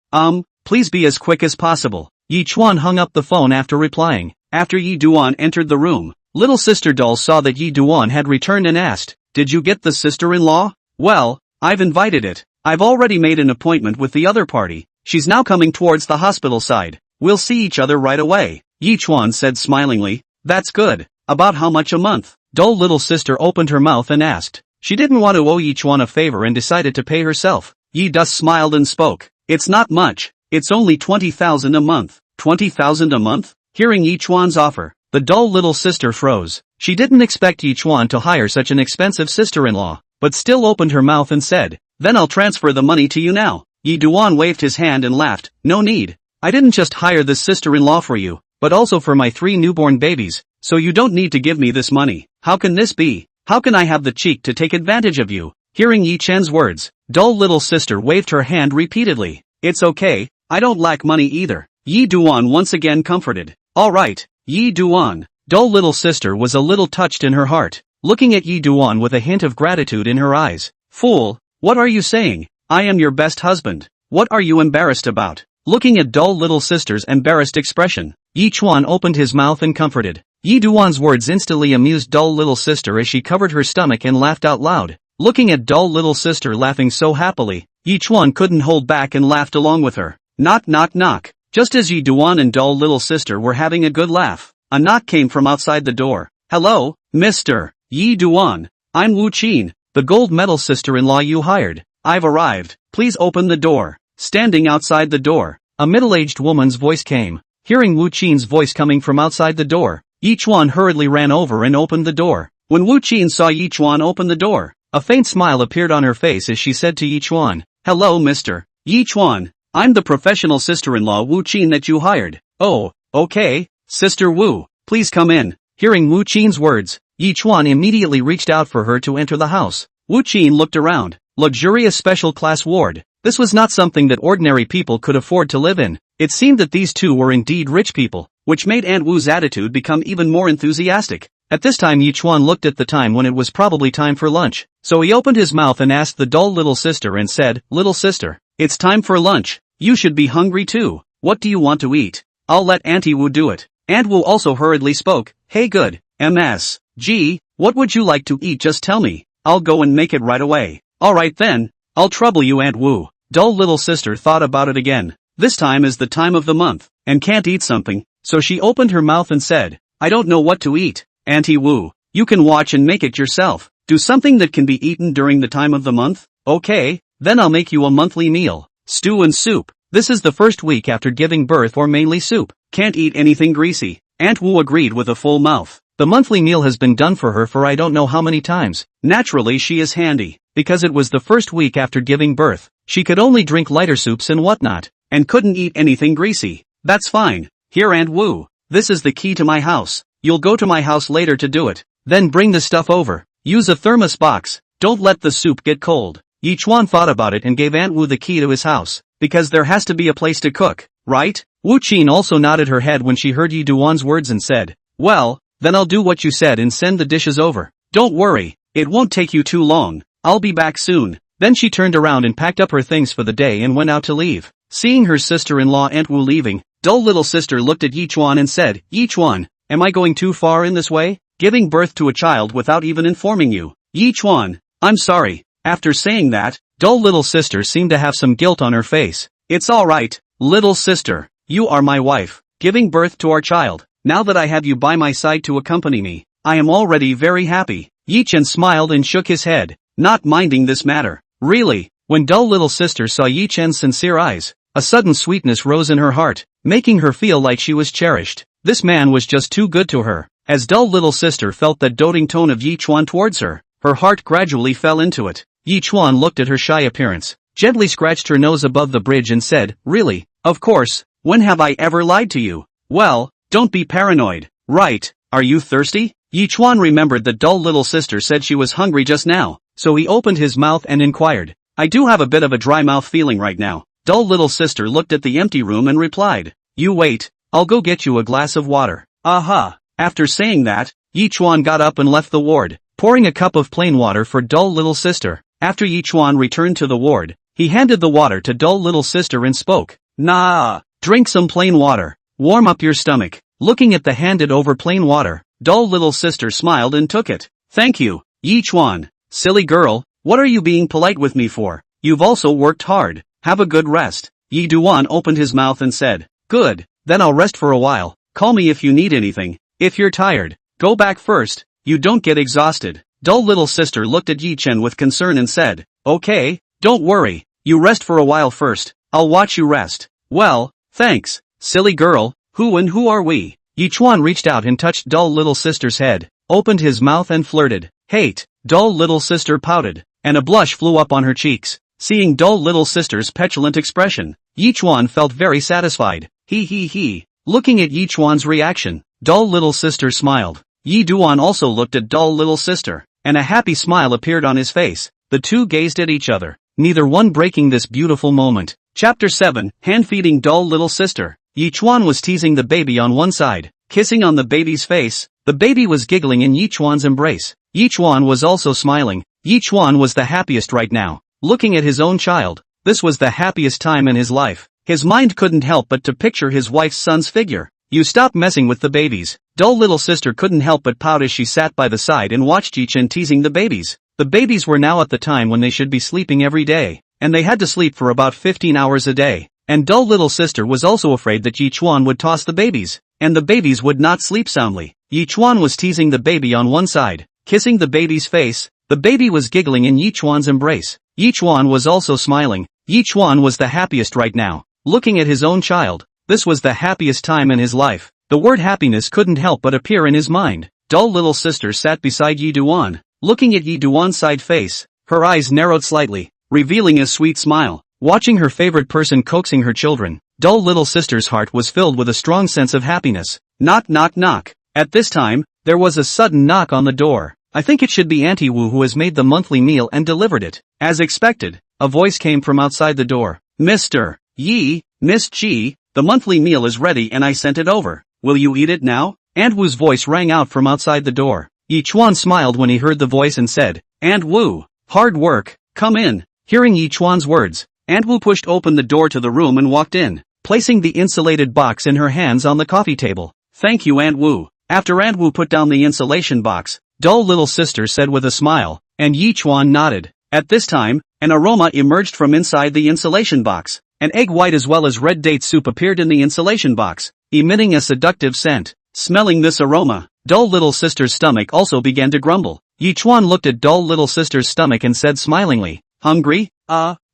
Please be as quick as possible. Yi Chuan hung up the phone after replying. After Yi Duan entered the room, little sister doll saw that Yi Duan had returned and asked, did you get the sister-in-law? Well, I've invited it. I've already made an appointment with the other party. She's now coming towards the hospital side. We'll see each other right away. Yi Chuan said smilingly. That's good. About how much a month? Dull little sister opened her mouth and asked. She didn't want to owe Yi Chuan a favor and decided to pay herself. Yi Dus smiled and spoke. It's not much. It's only 20,000 a month. 20,000 a month? Hearing Yi Chuan's offer, the dull little sister froze. She didn't expect Yi Chuan to hire such an expensive sister-in-law, but still opened her mouth and said, then I'll transfer the money to you now. Yi Duan waved his hand and laughed. No need. I didn't just hire this sister-in-law for you, but also for my 3 newborn babies, so you don't need to give me this money. How can this be? How can I have the cheek to take advantage of you? Hearing Yi Chen's words, dull little sister waved her hand repeatedly. It's okay, I don't lack money either. Yi Duan once again comforted. Alright, Yi Duan. Dull little sister was a little touched in her heart, looking at Yi Duan with a hint of gratitude in her eyes. Fool, what are you saying? I am your best husband. What are you embarrassed about? Looking at dull little sister's embarrassed expression, Yi Chuan opened his mouth and comforted. Yi Duan's words instantly amused dull little sister as she covered her stomach and laughed out loud. Looking at dull little sister laughing so happily, Yi Chuan couldn't hold back and laughed along with her. Knock knock knock. Just as Yi Duan and dull little sister were having a good laugh, a knock came from outside the door. Hello, Mr. Yi Duan. I'm Wu Qin, the gold medal sister-in-law you hired. I've arrived. Please open the door. Standing outside the door, a middle-aged woman's voice came. Hearing Wu Qin's voice coming from outside the door, Yi Chuan hurriedly ran over and opened the door. When Wu Qin saw Yi Chuan open the door, a faint smile appeared on her face as she said to Yi Chuan, hello Mr. Yi Chuan, I'm the professional sister-in-law Wu Qin that you hired. Oh, okay, Sister Wu, please come in. Hearing Wu Qin's words, Yi Chuan immediately reached out for her to enter the house. Wu Qin looked around. Luxurious special class ward. This was not something that ordinary people could afford to live in. It seemed that these two were indeed rich people, which made Aunt Wu's attitude become even more enthusiastic. At this time Yi Chuan looked at the time when it was probably time for lunch. So he opened his mouth and asked the dull little sister and said, "Little sister, it's time for lunch. You should be hungry too. What do you want to eat? I'll let Auntie Wu do it." Aunt Wu also hurriedly spoke, "Hey good, MSG, what would you like to eat? Just tell me. I'll go and make it right away." "Alright then, I'll trouble you Aunt Wu." Dull little sister thought about it again. This time is the time of the month, and can't eat something, so she opened her mouth and said, "I don't know what to eat. Auntie Wu, you can watch and make it yourself. Do something that can be eaten during the time of the month? Okay, then I'll make you a monthly meal. Stew and soup. This is the first week after giving birth, or mainly soup. Can't eat anything greasy." Aunt Wu agreed with a full mouth. The monthly meal has been done for her for I don't know how many times. Naturally she is handy, because it was the first week after giving birth. She could only drink lighter soups and whatnot, and couldn't eat anything greasy. "That's fine. Here Aunt Wu, this is the key to my house. You'll go to my house later to do it. Then bring the stuff over. Use a thermos box. Don't let the soup get cold." Yi Chuan thought about it and gave Aunt Wu the key to his house, because there has to be a place to cook, right? Wu Qin also nodded her head when she heard Yi Duan's words and said, "Well, then I'll do what you said and send the dishes over. Don't worry, it won't take you too long. I'll be back soon." Then she turned around and packed up her things for the day and went out to leave. Seeing her sister-in-law Aunt Wu leaving, dull little sister looked at Yi Chuan and said, "Yi Chuan, am I going too far in this way? Giving birth to a child without even informing you?" "Yi Chuan, I'm sorry." After saying that, dull little sister seemed to have some guilt on her face. "It's alright, little sister. You are my wife, giving birth to our child. Now that I have you by my side to accompany me, I am already very happy." Yi Chen smiled and shook his head, not minding this matter. Really, when dull little sister saw Yi Chen's sincere eyes, a sudden sweetness rose in her heart, making her feel like she was cherished. This man was just too good to her. As dull little sister felt that doting tone of Yi Chuan towards her, her heart gradually fell into it. Yi Chuan looked at her shy appearance, gently scratched her nose above the bridge and said, "Really? Of course, when have I ever lied to you? Well, don't be paranoid, right? Are you thirsty?" Yi Chuan remembered that dull little sister said she was hungry just now, so he opened his mouth and inquired, "I do have a bit of a dry mouth feeling right now." Dull little sister looked at the empty room and replied, "You wait, I'll go get you a glass of water." "Aha." After saying that, Yi Chuan got up and left the ward, pouring a cup of plain water for dull little sister. After Yi Chuan returned to the ward, he handed the water to dull little sister and spoke, "Nah, drink some plain water. Warm up your stomach." Looking at the handed over plain water, dull little sister smiled and took it. "Thank you, Yi Chuan." "Silly girl, what are you being polite with me for? You've also worked hard. Have a good rest." Yi Duan opened his mouth and said, "Good, then I'll rest for a while. Call me if you need anything. If you're tired, go back first. You don't get exhausted." Dull little sister looked at Yi Chen with concern and said, "Okay, don't worry. You rest for a while first. I'll watch you rest." "Well, thanks, silly girl. Who are we?" Yi Chuan reached out and touched dull little sister's head, opened his mouth and flirted. "Hate." Dull little sister pouted, and a blush flew up on her cheeks. Seeing dull little sister's petulant expression, Yi Chuan felt very satisfied. He. Looking at Yi Chuan's reaction, dull little sister smiled. Yi Duan also looked at dull little sister, and a happy smile appeared on his face. The two gazed at each other, neither one breaking this beautiful moment. Chapter 7, Hand-feeding dull little sister. Yi Chuan was teasing the baby on one side, kissing on the baby's face. The baby was giggling in Yi Chuan's embrace. Yi Chuan was also smiling. Yi Chuan was the happiest right now. Looking at his own child, this was the happiest time in his life. His mind couldn't help but to picture his wife's son's figure. "You stop messing with the babies." Dull little sister couldn't help but pout as she sat by the side and watched Yi Chen teasing the babies. The babies were now at the time when they should be sleeping every day, and they had to sleep for about 15 hours a day. And dull little sister was also afraid that Yi Chuan would toss the babies, and the babies would not sleep soundly. Yi Chuan was teasing the baby on one side, kissing the baby's face. The baby was giggling in Yi Chuan's embrace. Yi Chuan was also smiling. Yi Chuan was the happiest right now. Looking at his own child, this was the happiest time in his life. The word happiness couldn't help but appear in his mind. Dull little sister sat beside Yi Duan, looking at Yi Duan's side face. Her eyes narrowed slightly, revealing a sweet smile. Watching her favorite person coaxing her children, dull little sister's heart was filled with a strong sense of happiness. Knock knock knock. At this time, there was a sudden knock on the door. "I think it should be Auntie Wu who has made the monthly meal and delivered it." As expected, a voice came from outside the door. "Mr. Yi, Miss Chi, the monthly meal is ready and I sent it over. Will you eat it now?" Aunt Wu's voice rang out from outside the door. Yi Chuan smiled when he heard the voice and said, Aunt Wu, hard work, come in. Hearing Yi Chuan's words, Aunt Wu pushed open the door to the room and walked in, placing the insulated box in her hands on the coffee table. Thank you, Aunt Wu. After Aunt Wu put down the insulation box, dull little sister said with a smile, and Yi Chuan nodded. At this time, an aroma emerged from inside the insulation box. An egg white as well as red date soup appeared in the insulation box, emitting a seductive scent. Smelling this aroma, dull little sister's stomach also began to grumble. Yi Chuan looked at dull little sister's stomach and said smilingly, Hungry?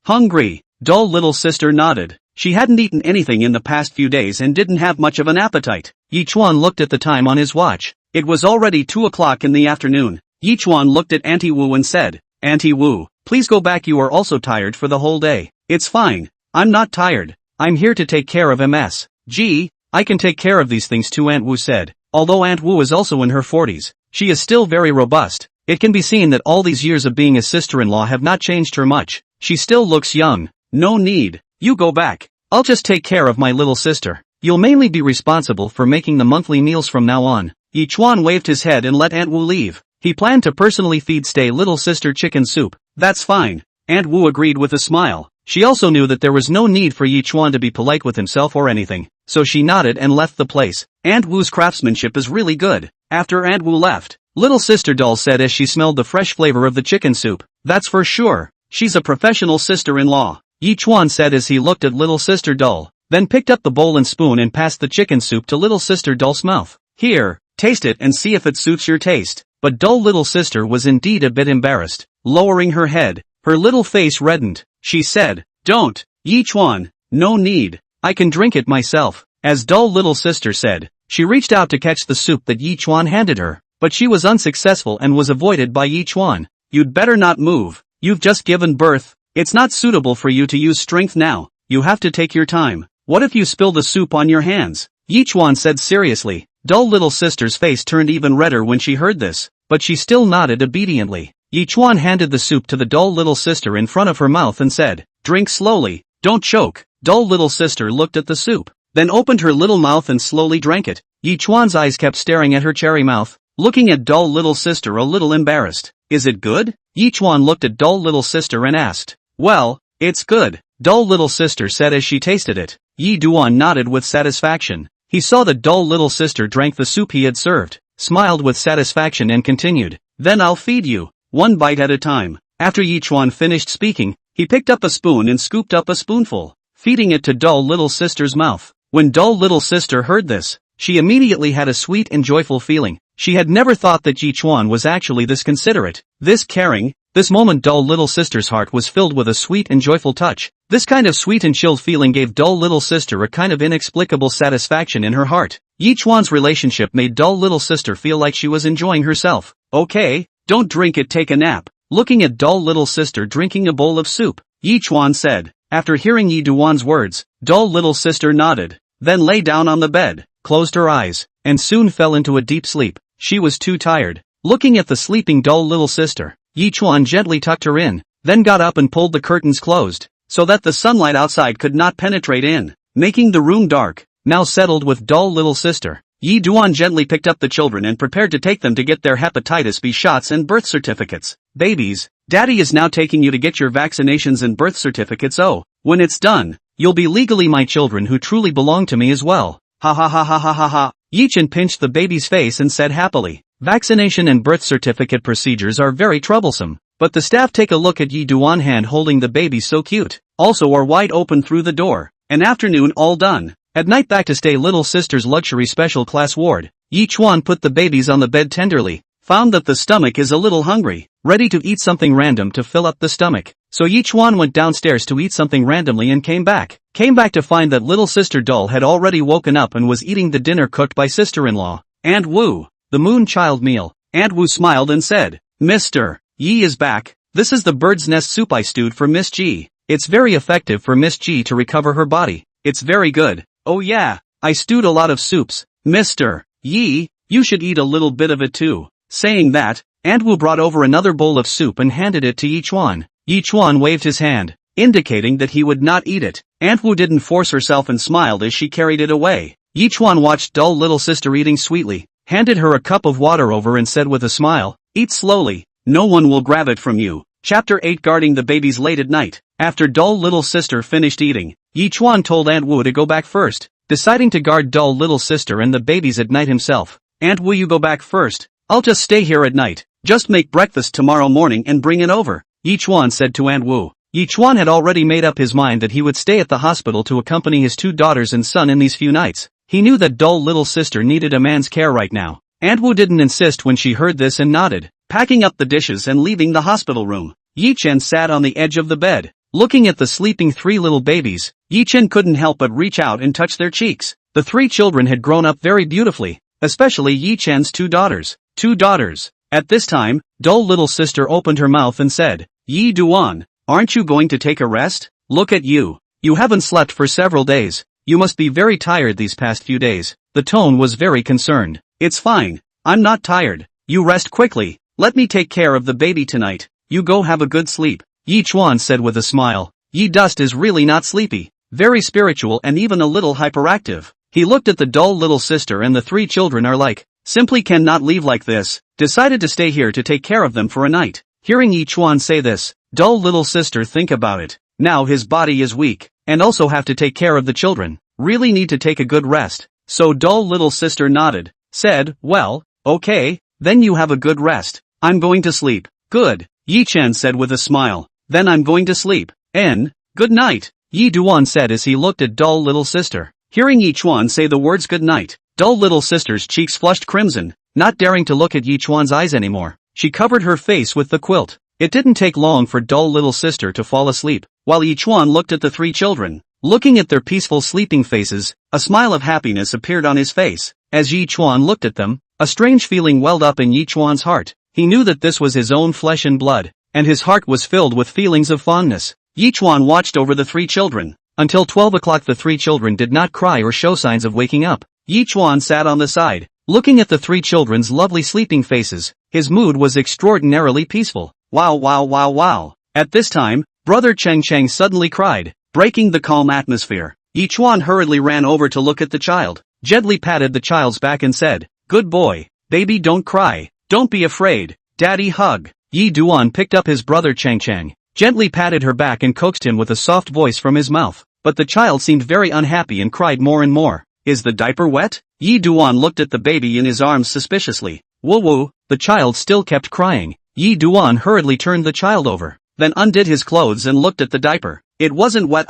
Hungry. Dull little sister nodded. She hadn't eaten anything in the past few days and didn't have much of an appetite. Yi Chuan looked at the time on his watch. It was already 2 o'clock in the afternoon. Yi Chuan looked at Auntie Wu and said, Auntie Wu, please go back, you are also tired for the whole day. It's fine. I'm not tired. I'm here to take care of MS. Gee, I can take care of these things too, Aunt Wu said. Although Aunt Wu is also in her 40s, she is still very robust. It can be seen that all these years of being a sister-in-law have not changed her much. She still looks young. No need. You go back. I'll just take care of my little sister. You'll mainly be responsible for making the monthly meals from now on. Yi Chuan waved his head and let Aunt Wu leave. He planned to personally feed stay little sister chicken soup. That's fine. Aunt Wu agreed with a smile. She also knew that there was no need for Yi Chuan to be polite with himself or anything, so she nodded and left the place. Aunt Wu's craftsmanship is really good. After Aunt Wu left, little sister doll said as she smelled the fresh flavor of the chicken soup, that's for sure. She's a professional sister-in-law. Yi Chuan said as he looked at little sister doll, then picked up the bowl and spoon and passed the chicken soup to little sister doll's mouth. Here, taste it and see if it suits your taste. But dull little sister was indeed a bit embarrassed. Lowering her head, her little face reddened. She said, Don't, Yi Chuan, no need. I can drink it myself. As dull little sister said, she reached out to catch the soup that Yi Chuan handed her, but she was unsuccessful and was avoided by Yi Chuan. You'd better not move. You've just given birth. It's not suitable for you to use strength now. You have to take your time. What if you spill the soup on your hands? Yi Chuan said seriously. Dull little sister's face turned even redder when she heard this, but she still nodded obediently. Yi Chuan handed the soup to the dull little sister in front of her mouth and said, Drink slowly, don't choke. Dull little sister looked at the soup, then opened her little mouth and slowly drank it. Yi Chuan's eyes kept staring at her cherry mouth, looking at dull little sister a little embarrassed. Is it good? Yi Chuan looked at dull little sister and asked. Well, it's good, dull little sister said as she tasted it. Yi Duan nodded with satisfaction. He saw that dull little sister drank the soup he had served, smiled with satisfaction and continued, Then I'll feed you, one bite at a time. After Yi Chuan finished speaking, he picked up a spoon and scooped up a spoonful, feeding it to dull little sister's mouth. When dull little sister heard this, she immediately had a sweet and joyful feeling. She had never thought that Yi Chuan was actually this considerate, this caring. This moment dull little sister's heart was filled with a sweet and joyful touch. This kind of sweet and chilled feeling gave dull little sister a kind of inexplicable satisfaction in her heart. Yi Chuan's relationship made dull little sister feel like she was enjoying herself. Okay, don't drink it, take a nap. Looking at dull little sister drinking a bowl of soup, Yi Chuan said. After hearing Yi Duan's words, dull little sister nodded, then lay down on the bed, closed her eyes, and soon fell into a deep sleep. She was too tired. Looking at the sleeping dull little sister, Yi Chuan gently tucked her in, then got up and pulled the curtains closed, so that the sunlight outside could not penetrate in, making the room dark. Now settled with dull little sister, Yi Duan gently picked up the children and prepared to take them to get their hepatitis B shots and birth certificates. Babies, Daddy is now taking you to get your vaccinations and birth certificates. Oh, when it's done, you'll be legally my children who truly belong to me as well. Ha ha ha ha ha ha ha. Yi Chen pinched the baby's face and said happily, Vaccination and birth certificate procedures are very troublesome, but the staff take a look at Yi Duan hand holding the baby so cute, also are wide open through the door. An afternoon all done. At night back to stay little sister's luxury special class ward. Yi Chuan put the babies on the bed tenderly, found that the stomach is a little hungry, ready to eat something random to fill up the stomach. So Yi Chuan went downstairs to eat something randomly and came back to find that little sister doll had already woken up and was eating the dinner cooked by sister-in-law, Aunt Wu. The moon child meal. Aunt Wu smiled and said, Mr. Yi is back. This is the bird's nest soup I stewed for Miss G. It's very effective for Miss G to recover her body. It's very good. Oh yeah, I stewed a lot of soups. Mr. Yi, you should eat a little bit of it too. Saying that, Aunt Wu brought over another bowl of soup and handed it to Yi Chuan. Yi Chuan waved his hand, indicating that he would not eat it. Aunt Wu didn't force herself and smiled as she carried it away. Yi Chuan watched dull little sister eating sweetly, handed her a cup of water over and said with a smile, "Eat slowly, no one will grab it from you." Chapter 8 Guarding the babies late at night. After dull little sister finished eating, Yi Chuan told Aunt Wu to go back first, deciding to guard dull little sister and the babies at night himself. "Aunt Wu, you go back first, I'll just stay here at night. Just make breakfast tomorrow morning and bring it over," Yi Chuan said to Aunt Wu. Yi Chuan had already made up his mind that he would stay at the hospital to accompany his 2 daughters and son in these few nights. He knew that dull little sister needed a man's care right now. Aunt Wu didn't insist when she heard this and nodded, packing up the dishes and leaving the hospital room. Yi Chen sat on the edge of the bed, looking at the sleeping 3 little babies. Yi Chen couldn't help but reach out and touch their cheeks. The 3 children had grown up very beautifully, especially Yi Chen's 2 daughters. 2 daughters. At this time, dull little sister opened her mouth and said, "Yi Duan, aren't you going to take a rest? Look at you. You haven't slept for several days. You must be very tired these past few days." The tone was very concerned. "It's fine. I'm not tired. You rest quickly. Let me take care of the baby tonight. You go have a good sleep," Yi Chuan said with a smile. Yi Dust is really not sleepy, very spiritual and even a little hyperactive. He looked at the dull little sister and the 3 children are like, simply cannot leave like this, decided to stay here to take care of them for a night. Hearing Yi Chuan say this, dull little sister think about it. Now his body is weak, and also have to take care of the children, really need to take a good rest. So dull little sister nodded, said, "Well, okay, then you have a good rest. I'm going to sleep." "Good," Yi Chen said with a smile. "Then I'm going to sleep. And, good night," Yi Duan said as he looked at dull little sister. Hearing Yi Chuan say the words good night, dull little sister's cheeks flushed crimson, not daring to look at Yi Chuan's eyes anymore. She covered her face with the quilt. It didn't take long for dull little sister to fall asleep, while Yi Chuan looked at the 3 children. Looking at their peaceful sleeping faces, a smile of happiness appeared on his face. As Yi Chuan looked at them, a strange feeling welled up in Yi Chuan's heart. He knew that this was his own flesh and blood, and his heart was filled with feelings of fondness. Yi Chuan watched over the 3 children. Until 12 o'clock the 3 children did not cry or show signs of waking up. Yi Chuan sat on the side, looking at the 3 children's lovely sleeping faces. His mood was extraordinarily peaceful. Wow wow wow wow. At this time, brother Cheng Cheng suddenly cried, breaking the calm atmosphere. Yi Chuan hurriedly ran over to look at the child, gently patted the child's back and said, "Good boy, baby, don't cry, don't be afraid, daddy hug." Yi Duan picked up his brother Cheng Cheng, gently patted her back and coaxed him with a soft voice from his mouth. But the child seemed very unhappy and cried more and more. "Is the diaper wet?" Yi Duan looked at the baby in his arms suspiciously. "Woo woo." The child still kept crying. Yi Duan hurriedly turned the child over, then undid his clothes and looked at the diaper. It wasn't wet,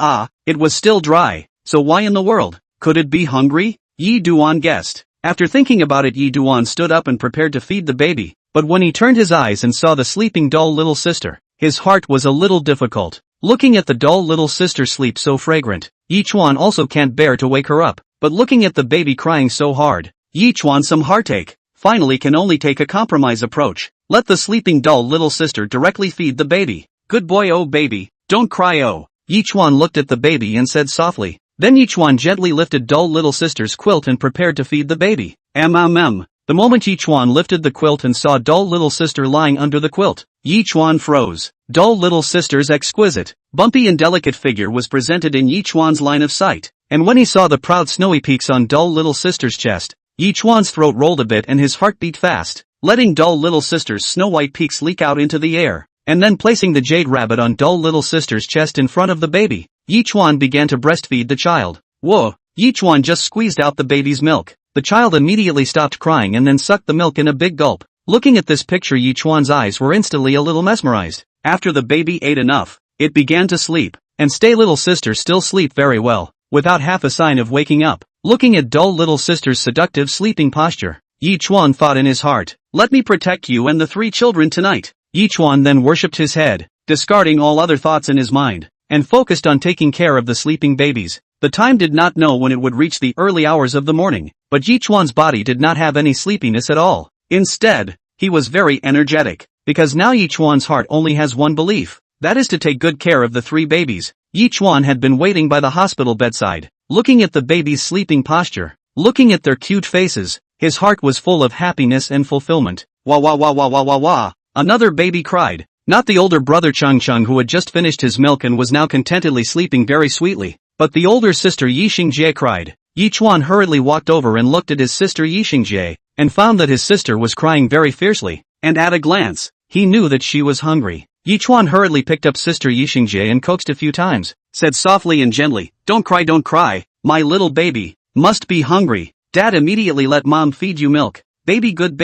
it was still dry. So why in the world? Could it be hungry? Yi Duan guessed. After thinking about it, Yi Duan stood up and prepared to feed the baby. But when he turned his eyes and saw the sleeping dull little sister, his heart was a little difficult. Looking at the dull little sister sleep so fragrant, Yi Chuan also can't bear to wake her up. But looking at the baby crying so hard, Yi Chuan some heartache. Finally can only take a compromise approach. Let the sleeping dull little sister directly feed the baby. "Good boy, oh baby, don't cry, oh." Yi Chuan looked at the baby and said softly. Then Yi Chuan gently lifted dull little sister's quilt and prepared to feed the baby. The moment Yi Chuan lifted the quilt and saw dull little sister lying under the quilt, Yi Chuan froze. Dull little sister's exquisite, bumpy and delicate figure was presented in Yi Chuan's line of sight, and when he saw the proud snowy peaks on dull little sister's chest, Yi Chuan's throat rolled a bit and his heart beat fast, letting dull little sister's snow-white peaks leak out into the air, and then placing the jade rabbit on dull little sister's chest in front of the baby, Yi Chuan began to breastfeed the child. Whoa! Yi Chuan just squeezed out the baby's milk. The child immediately stopped crying and then sucked the milk in a big gulp. Looking at this picture, Yi Chuan's eyes were instantly a little mesmerized. After the baby ate enough, it began to sleep, and stay little sister still sleep very well, without half a sign of waking up. Looking at dull little sister's seductive sleeping posture, Yi Chuan thought in his heart, "Let me protect you and the 3 children tonight." Yi Chuan then worshipped his head, discarding all other thoughts in his mind, and focused on taking care of the sleeping babies. The time did not know when it would reach the early hours of the morning, but Yi Chuan's body did not have any sleepiness at all. Instead, he was very energetic, because now Yi Chuan's heart only has one belief, that is to take good care of the 3 babies. Yi Chuan had been waiting by the hospital bedside, looking at the babies' sleeping posture, looking at their cute faces. His heart was full of happiness and fulfillment. Wah wah wah wah wah wah wah. Another baby cried. Not the older brother Cheng Cheng, who had just finished his milk and was now contentedly sleeping very sweetly, but the older sister Yi Xingjie cried. Yi Chuan hurriedly walked over and looked at his sister Yi Xingjie, and found that his sister was crying very fiercely, and at a glance, he knew that she was hungry. Yichuan hurriedly picked up sister Yixingjie and coaxed a few times, said softly and gently, don't cry, my little baby, must be hungry. Dad immediately let mom feed you milk. Baby good.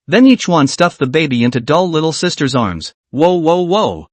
Then Yichuan stuffed the baby into dull little sister's arms. Whoa.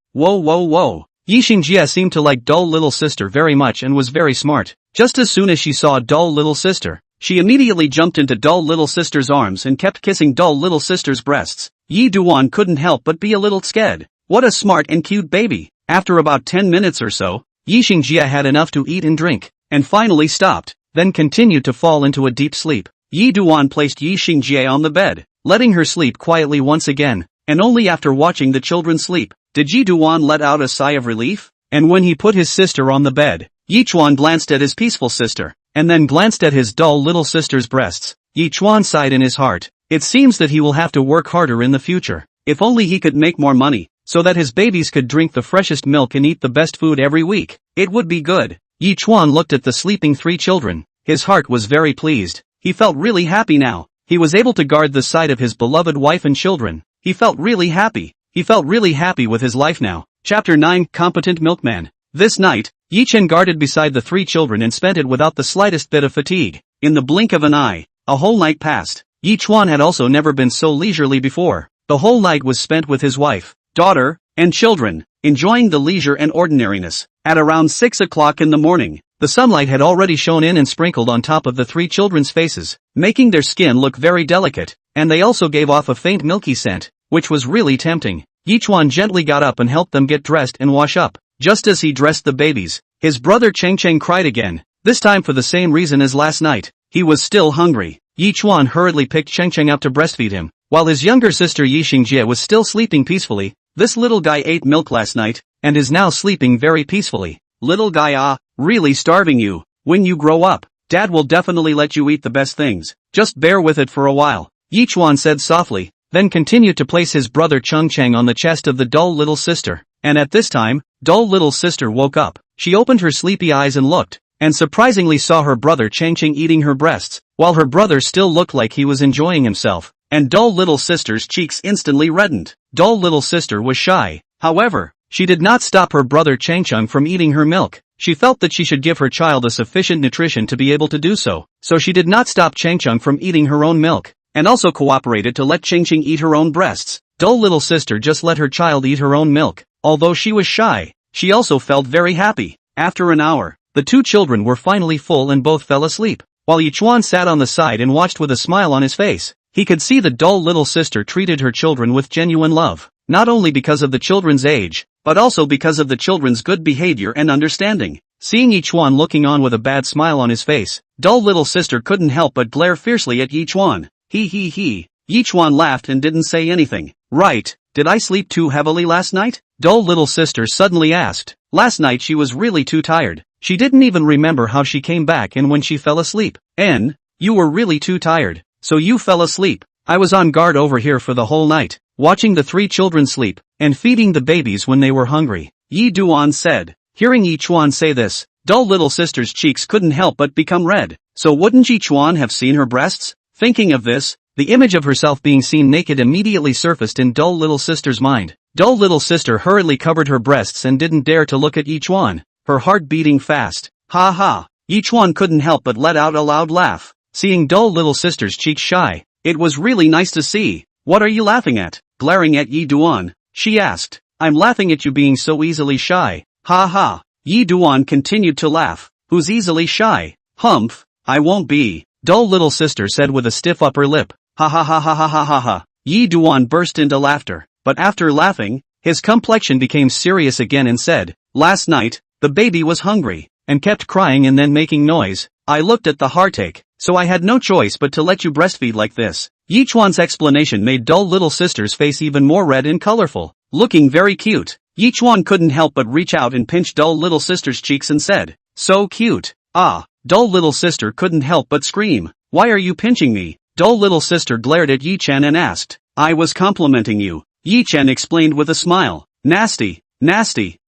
Yixingjie seemed to like dull little sister very much and was very smart. Just as soon as she saw dull little sister, she immediately jumped into dull little sister's arms and kept kissing dull little sister's breasts. Yi Duan couldn't help but be a little scared. What a smart and cute baby. After about 10 minutes or so, Yixingjie had enough to eat and drink, and finally stopped, then continued to fall into a deep sleep. Yi Duan placed Yixingjie on the bed, letting her sleep quietly once again, and only after watching the children sleep, did Yi Duan let out a sigh of relief. And when he put his sister on the bed, Yichuan glanced at his peaceful sister, and then glanced at his dull little sister's breasts. Yichuan sighed in his heart. It seems that he will have to work harder in the future. If only he could make more money, so that his babies could drink the freshest milk and eat the best food every week. It would be good. Yichuan looked at the sleeping 3 children. His heart was very pleased. He felt really happy now. He was able to guard the sight of his beloved wife and children. He felt really happy. He felt really happy with his life now. Chapter 9, Competent Milkman. This night, Chen guarded beside the 3 children and spent it without the slightest bit of fatigue. In the blink of an eye, a whole night passed. Yichuan had also never been so leisurely before. The whole night was spent with his wife, daughter, and children, enjoying the leisure and ordinariness. At around 6 o'clock in the morning, the sunlight had already shone in and sprinkled on top of the 3 children's faces, making their skin look very delicate, and they also gave off a faint milky scent, which was really tempting. Yichuan gently got up and helped them get dressed and wash up. Just as he dressed the babies, his brother Cheng cried again, this time for the same reason as last night. He was still hungry. Yichuan hurriedly picked Cheng up to breastfeed him, while his younger sister Yixingjie was still sleeping peacefully. This little guy ate milk last night, and is now sleeping very peacefully. Little guy, really starving you. When you grow up, Dad will definitely let you eat the best things. Just bear with it for a while. Yichuan said softly, then continued to place his brother Cheng on the chest of the dull little sister. And at this time, dull little sister woke up. She opened her sleepy eyes and looked, and surprisingly saw her brother Cheng eating her breasts, while her brother still looked like he was enjoying himself, and dull little sister's cheeks instantly reddened. Dull little sister was shy. However, she did not stop her brother Cheng from eating her milk. She felt that she should give her child a sufficient nutrition to be able to do so, so she did not stop Cheng from eating her own milk, and also cooperated to let Cheng eat her own breasts. Dull little sister just let her child eat her own milk. Although she was shy, she also felt very happy. After an hour, the 2 children were finally full and both fell asleep, while Yichuan sat on the side and watched with a smile on his face. He could see the dull little sister treated her children with genuine love, not only because of the children's age, but also because of the children's good behavior and understanding. Seeing Yichuan looking on with a bad smile on his face, dull little sister couldn't help but glare fiercely at Yichuan. He. Yichuan laughed and didn't say anything. Right, did I sleep too heavily last night? Dull little sister suddenly asked. Last night she was really too tired. She didn't even remember how she came back and when she fell asleep. You were really too tired, so you fell asleep. I was on guard over here for the whole night, watching the 3 children sleep, and feeding the babies when they were hungry. Yi Duan said. Hearing Yichuan say this, dull little sister's cheeks couldn't help but become red. So wouldn't Yichuan have seen her breasts? Thinking of this, the image of herself being seen naked immediately surfaced in dull little sister's mind. Dull little sister hurriedly covered her breasts and didn't dare to look at Yichuan, her heart beating fast. Ha ha. Yichuan couldn't help but let out a loud laugh. Seeing dull little sister's cheeks shy, it was really nice to see. What are you laughing at? Glaring at Yi Duan, she asked. I'm laughing at you being so easily shy. Ha ha. Yi Duan continued to laugh. Who's easily shy? Humph, I won't be. Dull little sister said with a stiff upper lip. Ha ha ha ha ha ha ha ha. Yi Duan burst into laughter, but after laughing, his complexion became serious again and said, last night, the baby was hungry, and kept crying and then making noise. I looked at the heartache, so I had no choice but to let you breastfeed like this. Yichuan's explanation made dull little sister's face even more red and colorful, looking very cute. Yichuan couldn't help but reach out and pinch dull little sister's cheeks and said, so cute. Ah, dull little sister couldn't help but scream. Why are you pinching me? Dull little sister glared at Yi-Chen and asked. I was complimenting you. Yi-Chen explained with a smile. Nasty.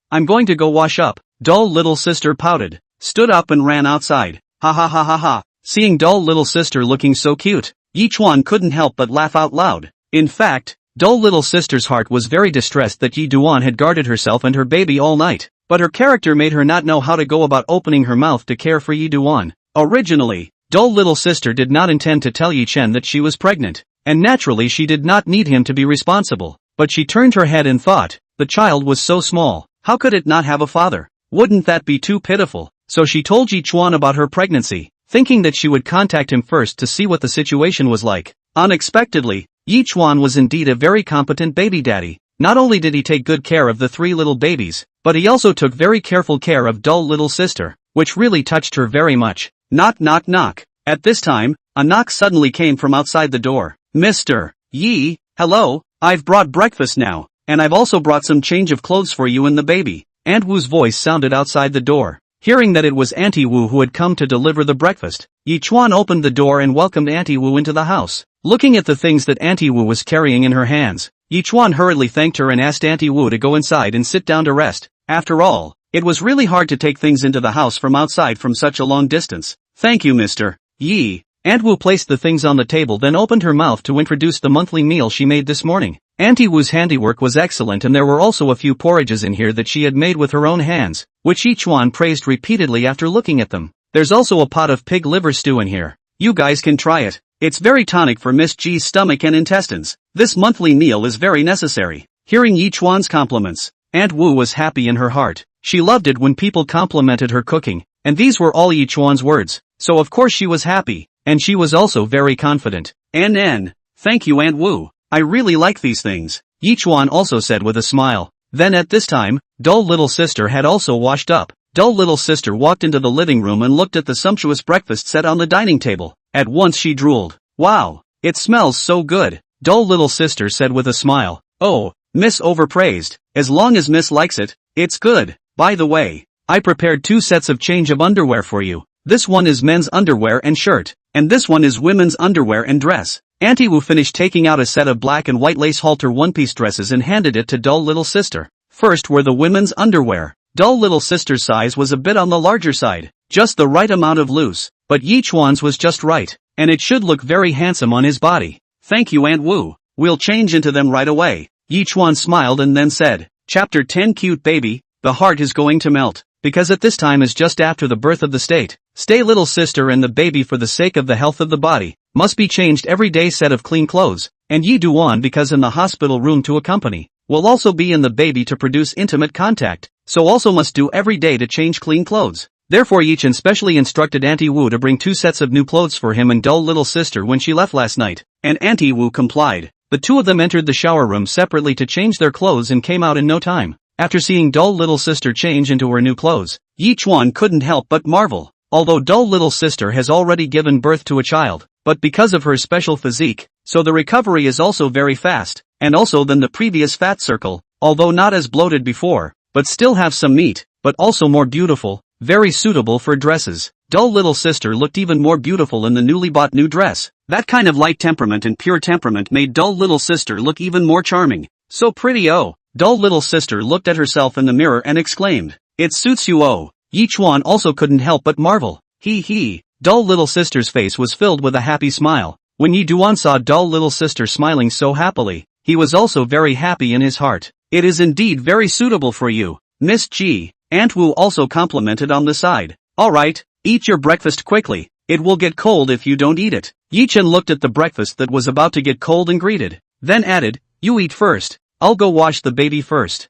I'm going to go wash up. Dull little sister pouted, stood up and ran outside. Ha ha ha ha ha. Seeing dull little sister looking so cute, Yichuan couldn't help but laugh out loud. In fact, dull little sister's heart was very distressed that Yi Duan had guarded herself and her baby all night, but her character made her not know how to go about opening her mouth to care for Yi Duan. Originally, dull little sister did not intend to tell Yi Chen that she was pregnant, and naturally she did not need him to be responsible, but she turned her head and thought, the child was so small, how could it not have a father? Wouldn't that be too pitiful? So she told Yi Chuan about her pregnancy, thinking that she would contact him first to see what the situation was like. Unexpectedly, Yi Chuan was indeed a very competent baby daddy. Not only did he take good care of the 3 little babies, but he also took very careful care of dull little sister, which really touched her very much. Knock knock knock. At this time, a knock suddenly came from outside the door. Mr. Yi, hello, I've brought breakfast now, and I've also brought some change of clothes for you and the baby. Aunt Wu's voice sounded outside the door. Hearing that it was Auntie Wu who had come to deliver the breakfast, Yi Chuan opened the door and welcomed Auntie Wu into the house. Looking at the things that Auntie Wu was carrying in her hands, Yi Chuan hurriedly thanked her and asked Auntie Wu to go inside and sit down to rest. After all, it was really hard to take things into the house from outside from such a long distance. Thank you, Mr. Yi. Aunt Wu placed the things on the table, then opened her mouth to introduce the monthly meal she made this morning. Auntie Wu's handiwork was excellent, and there were also a few porridges in here that she had made with her own hands, which Yi Chuan praised repeatedly after looking at them. There's also a pot of pig liver stew in here. You guys can try it. It's very tonic for Miss G's stomach and intestines. This monthly meal is very necessary. Hearing Yi Chuan's compliments, Aunt Wu was happy in her heart. She loved it when people complimented her cooking, and these were all Yi Chuan's words, so of course she was happy, and she was also very confident. Thank you, Aunt Wu. I really like these things, Yi Chuan also said with a smile. Then at this time, dull little sister had also washed up. Dull little sister walked into the living room and looked at the sumptuous breakfast set on the dining table. At once she drooled. Wow, it smells so good, dull little sister said with a smile. Oh, Miss overpraised. As long as Miss likes it, it's good. By the way, I prepared 2 sets of change of underwear for you. This one is men's underwear and shirt, and this one is women's underwear and dress. Auntie Wu finished taking out a set of black and white lace halter one-piece dresses and handed it to dull little sister. First were the women's underwear. Dull little sister's size was a bit on the larger side, just the right amount of loose, but Yi Chuan's was just right, and it should look very handsome on his body. Thank you, Aunt Wu. We'll change into them right away. Yi Chuan smiled and then said, Chapter 10 Cute baby, the heart is going to melt, because at this time is just after the birth of the state. Stay little sister and the baby for the sake of the health of the body, must be changed every day set of clean clothes, and Yi Duan because in the hospital room to accompany, will also be in the baby to produce intimate contact, so also must do every day to change clean clothes. Therefore Yi Chen specially instructed Auntie Wu to bring 2 sets of new clothes for him and dull little sister when she left last night, and Auntie Wu complied. The 2 of them entered the shower room separately to change their clothes and came out in no time. After seeing dull little sister change into her new clothes, Yi Chuan couldn't help but marvel. Although dull little sister has already given birth to a child, but because of her special physique, so the recovery is also very fast, and also than the previous fat circle, although not as bloated before, but still have some meat, but also more beautiful, very suitable for dresses. Dull little sister looked even more beautiful in the newly bought new dress. That kind of light temperament and pure temperament made dull little sister look even more charming. So pretty. Oh, dull little sister looked at herself in the mirror and exclaimed, it suits you. Oh. Yi Chuan also couldn't help but marvel. He. Dull little sister's face was filled with a happy smile. When Yi Duan saw dull little sister smiling so happily, he was also very happy in his heart. It is indeed very suitable for you, Miss G. Aunt Wu also complimented on the side. Alright, eat your breakfast quickly, it will get cold if you don't eat it. Yi Chen looked at the breakfast that was about to get cold and greeted, then added, you eat first, I'll go wash the baby first.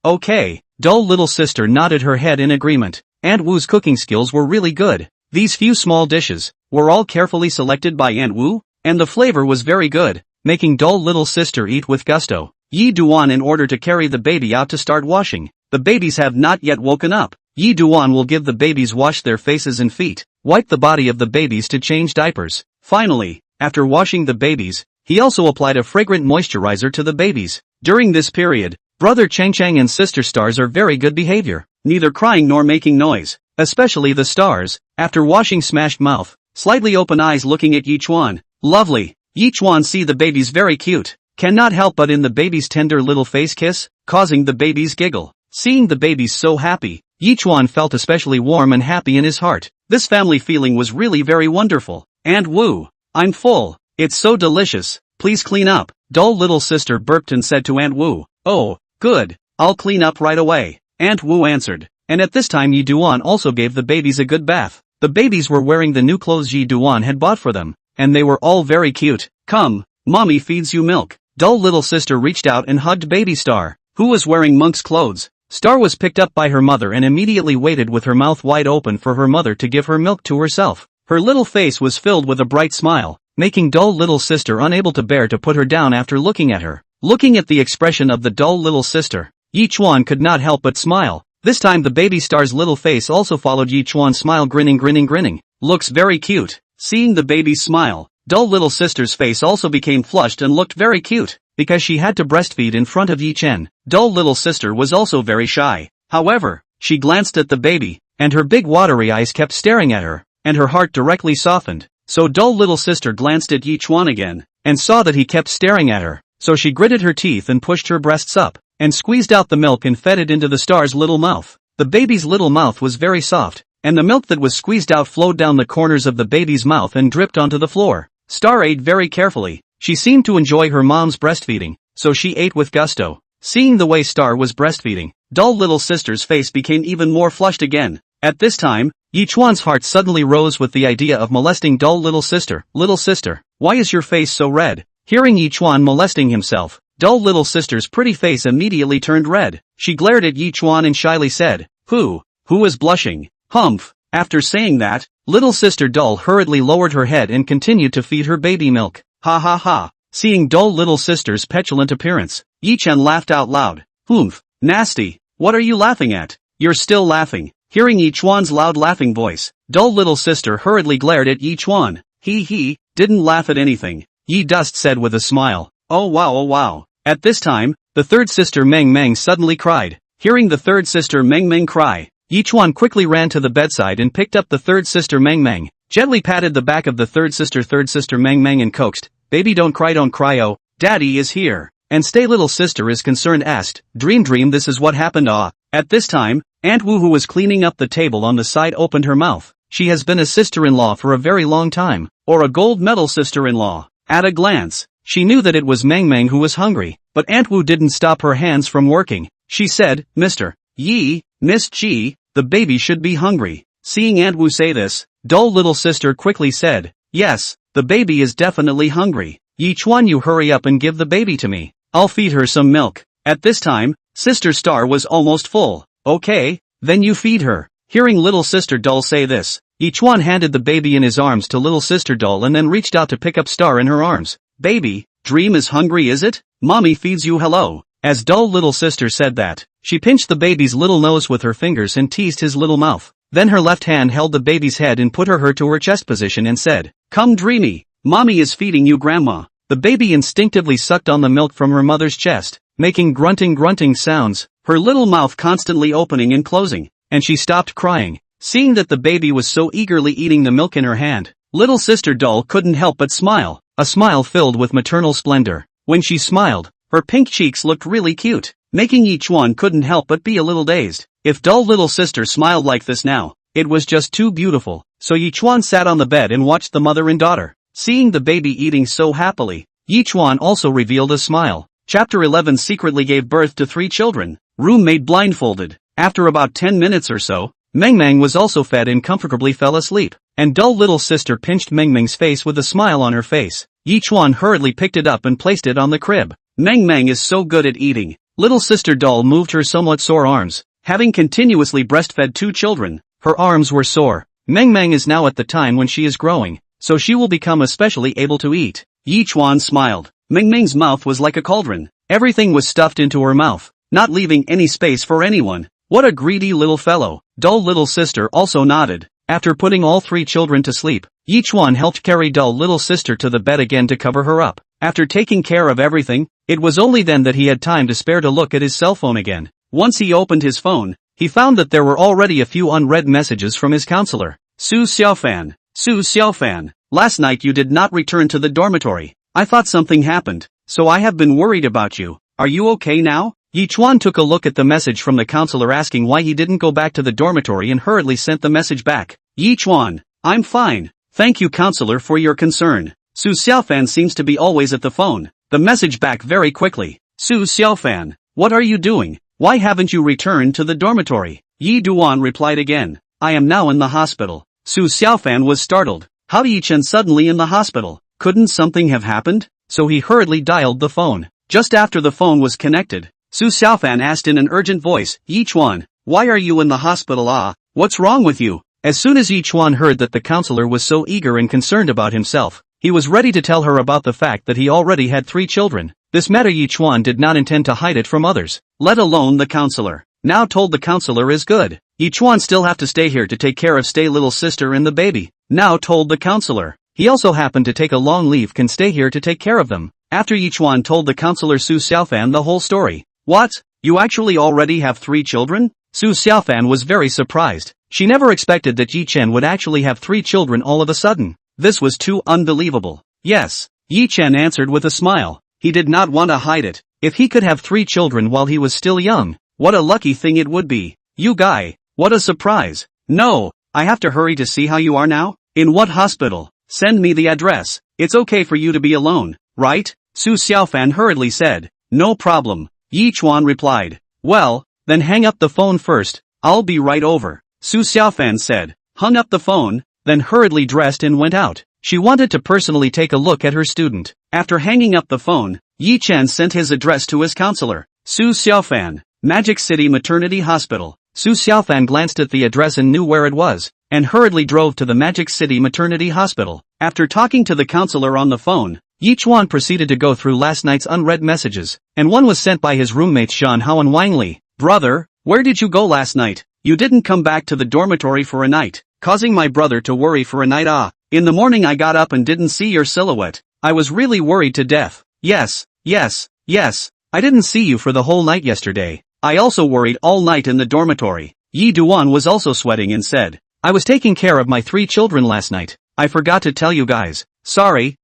Okay. Dull little sister nodded her head in agreement. Aunt Wu's cooking skills were really good. These few small dishes were all carefully selected by Aunt Wu, and the flavor was very good, making dull little sister eat with gusto. Yi Duan in order to carry the baby out to start washing. The babies have not yet woken up. Yi Duan will give the babies wash their faces and feet, wipe the body of the babies to change diapers. Finally, after washing the babies, he also applied a fragrant moisturizer to the babies. During this period, Brother Chang and Sister Stars are very good behavior, neither crying nor making noise, especially the Stars, after washing smashed mouth, slightly open eyes looking at Yi Chuan. Lovely. Yi Chuan see the babies very cute, cannot help but in the baby's tender little face kiss, causing the babies giggle. Seeing the babies so happy, Yi Chuan felt especially warm and happy in his heart. This family feeling was really very wonderful. Aunt Wu, I'm full. It's so delicious, please clean up. Dull little sister burped and said to Aunt Wu, oh, good, I'll clean up right away. Aunt Wu answered. And at this time Yi Duan also gave the babies a good bath. The babies were wearing the new clothes Yi Duan had bought for them, and they were all very cute. Come, mommy feeds you milk. Dull little sister reached out and hugged baby Star, who was wearing monk's clothes. Star was picked up by her mother and immediately waited with her mouth wide open for her mother to give her milk to herself. Her little face was filled with a bright smile, making dull little sister unable to bear to put her down after looking at her. Looking at the expression of the dull little sister, Yi Chuan could not help but smile. This time the baby Star's little face also followed Yi Chuan's smile, grinning. Looks very cute. Seeing the baby's smile, dull little sister's face also became flushed and looked very cute. Because she had to breastfeed in front of Yi Chen, dull little sister was also very shy. However, she glanced at the baby, and her big watery eyes kept staring at her, and her heart directly softened. So dull little sister glanced at Yi Chuan again, and saw that he kept staring at her. So she gritted her teeth and pushed her breasts up, and squeezed out the milk and fed it into the Star's little mouth. The baby's little mouth was very soft, and the milk that was squeezed out flowed down the corners of the baby's mouth and dripped onto the floor. Star ate very carefully. She seemed to enjoy her mom's breastfeeding, so she ate with gusto. Seeing the way Star was breastfeeding, dull little sister's face became even more flushed again. At this time, Yi Chuan's heart suddenly rose with the idea of molesting dull little sister. Little sister, why is your face so red? Hearing Yi Chuan molesting himself, dull little sister's pretty face immediately turned red. She glared at Yi Chuan and shyly said, Who is blushing? Humph. After saying that, little sister Dull hurriedly lowered her head and continued to feed her baby milk. Ha ha ha. Seeing dull little sister's petulant appearance, Yi Chen laughed out loud. Humph, nasty. What are you laughing at? You're still laughing. Hearing Yi Chuan's loud laughing voice, dull little sister hurriedly glared at Yi Chuan. He, didn't laugh at anything. Yi Dust said with a smile. Oh wow. At this time, the third sister Meng suddenly cried. Hearing the third sister Meng cry, Yi Chuan quickly ran to the bedside and picked up the third sister Meng, gently patted the back of the third sister Meng and coaxed, Baby don't cry oh, daddy is here. And stay little sister is concerned asked, Dream this is what happened At this time, Aunt Wu who was cleaning up the table on the side opened her mouth. She has been a sister-in-law for a very long time, or a gold medal sister-in-law. At a glance, she knew that it was Meng who was hungry, but Aunt Wu didn't stop her hands from working. She said, Mr. Yi, Miss Chi, the baby should be hungry. Seeing Aunt Wu say this, dull little sister quickly said, Yes, the baby is definitely hungry. Yi Chuan, you hurry up and give the baby to me. I'll feed her some milk. At this time, Sister Star was almost full. Okay, then you feed her. Hearing little sister Dull say this, Yi Chuan handed the baby in his arms to little sister Dull and then reached out to pick up Star in her arms. Baby, Dream is hungry is it? Mommy feeds you hello. As dull little sister said that, she pinched the baby's little nose with her fingers and teased his little mouth. Then her left hand held the baby's head and put her to her chest position and said, Come Dreamy, mommy is feeding you grandma. The baby instinctively sucked on the milk from her mother's chest, making grunting sounds, her little mouth constantly opening and closing, and she stopped crying. Seeing that the baby was so eagerly eating the milk in her hand, little sister Dull couldn't help but smile, a smile filled with maternal splendor. When she smiled, her pink cheeks looked really cute, making each one couldn't help but be a little dazed. If dull little sister smiled like this now, it was just too beautiful. So Yi Chuan sat on the bed and watched the mother and daughter. Seeing the baby eating so happily, Yi Chuan also revealed a smile. Chapter 11 secretly gave birth to 3 children. Roommate blindfolded. After about 10 minutes or so, Meng was also fed and comfortably fell asleep. And dull little sister pinched Meng's face with a smile on her face. Yi Chuan hurriedly picked it up and placed it on the crib. Meng is so good at eating. Little sister Dull moved her somewhat sore arms. Having continuously breastfed 2 children, her arms were sore. Meng is now at the time when she is growing, so she will become especially able to eat. Yi Chuan smiled. Meng's mouth was like a cauldron. Everything was stuffed into her mouth, not leaving any space for anyone. What a greedy little fellow. Dull little sister also nodded. After putting all 3 children to sleep, Yi Chuan helped carry dull little sister to the bed again to cover her up. After taking care of everything, it was only then that he had time to spare to look at his cell phone again. Once he opened his phone, he found that there were already a few unread messages from his counselor. Su Xiaofan, last night you did not return to the dormitory. I thought something happened, so I have been worried about you. Are you okay now? Yi Chuan took a look at the message from the counselor asking why he didn't go back to the dormitory and hurriedly sent the message back. Yi Chuan, I'm fine. Thank you counselor for your concern. Su Xiaofan seems to be always at the phone. The message back very quickly. Su Xiaofan, what are you doing? Why haven't you returned to the dormitory? Yi Duan replied again. I am now in the hospital. Su Xiaofan was startled. How Yi Chen suddenly in the hospital? Couldn't something have happened? So he hurriedly dialed the phone. Just after the phone was connected, Su Xiaofan asked in an urgent voice, Yi Chuan, why are you in the hospital? What's wrong with you? As soon as Yi Chuan heard that the counselor was so eager and concerned about himself, he was ready to tell her about the fact that he already had 3 children. This matter Yi Chuan did not intend to hide it from others, let alone the counselor. Now told the counselor is good. Yi Chuan still have to stay here to take care of stay little sister and the baby. Now told the counselor. He also happened to take a long leave can stay here to take care of them. After Yi Chuan told the counselor Su Xiaofan the whole story. What? You actually already have 3 children? Su Xiaofan was very surprised. She never expected that Yi Chen would actually have 3 children all of a sudden. This was too unbelievable. Yes. Yi Chen answered with a smile. He did not want to hide it. If he could have 3 children while he was still young, what a lucky thing it would be. You guy, what a surprise. No, I have to hurry to see how you are now. In what hospital? Send me the address. It's okay for you to be alone, right? Su Xiaofan hurriedly said. No problem. Yi Chuan replied. Well, then hang up the phone first. I'll be right over. Su Xiaofan said. Hung up the phone, then hurriedly dressed and went out. She wanted to personally take a look at her student. After hanging up the phone, Yi Chen sent his address to his counselor. Su Xiaofan, Magic City Maternity Hospital. Su Xiaofan glanced at the address and knew where it was, and hurriedly drove to the Magic City Maternity Hospital. After talking to the counselor on the phone, Yi Chuan proceeded to go through last night's unread messages, and one was sent by his roommates Zhan Hao and Wang Li. Brother, where did you go last night? You didn't come back to the dormitory for a night, causing my brother to worry for a night. In the morning I got up and didn't see your silhouette. I was really worried to death. Yes. I didn't see you for the whole night yesterday. I also worried all night in the dormitory. Yi Duan was also sweating and said, I was taking care of my 3 children last night. I forgot to tell you guys. Sorry.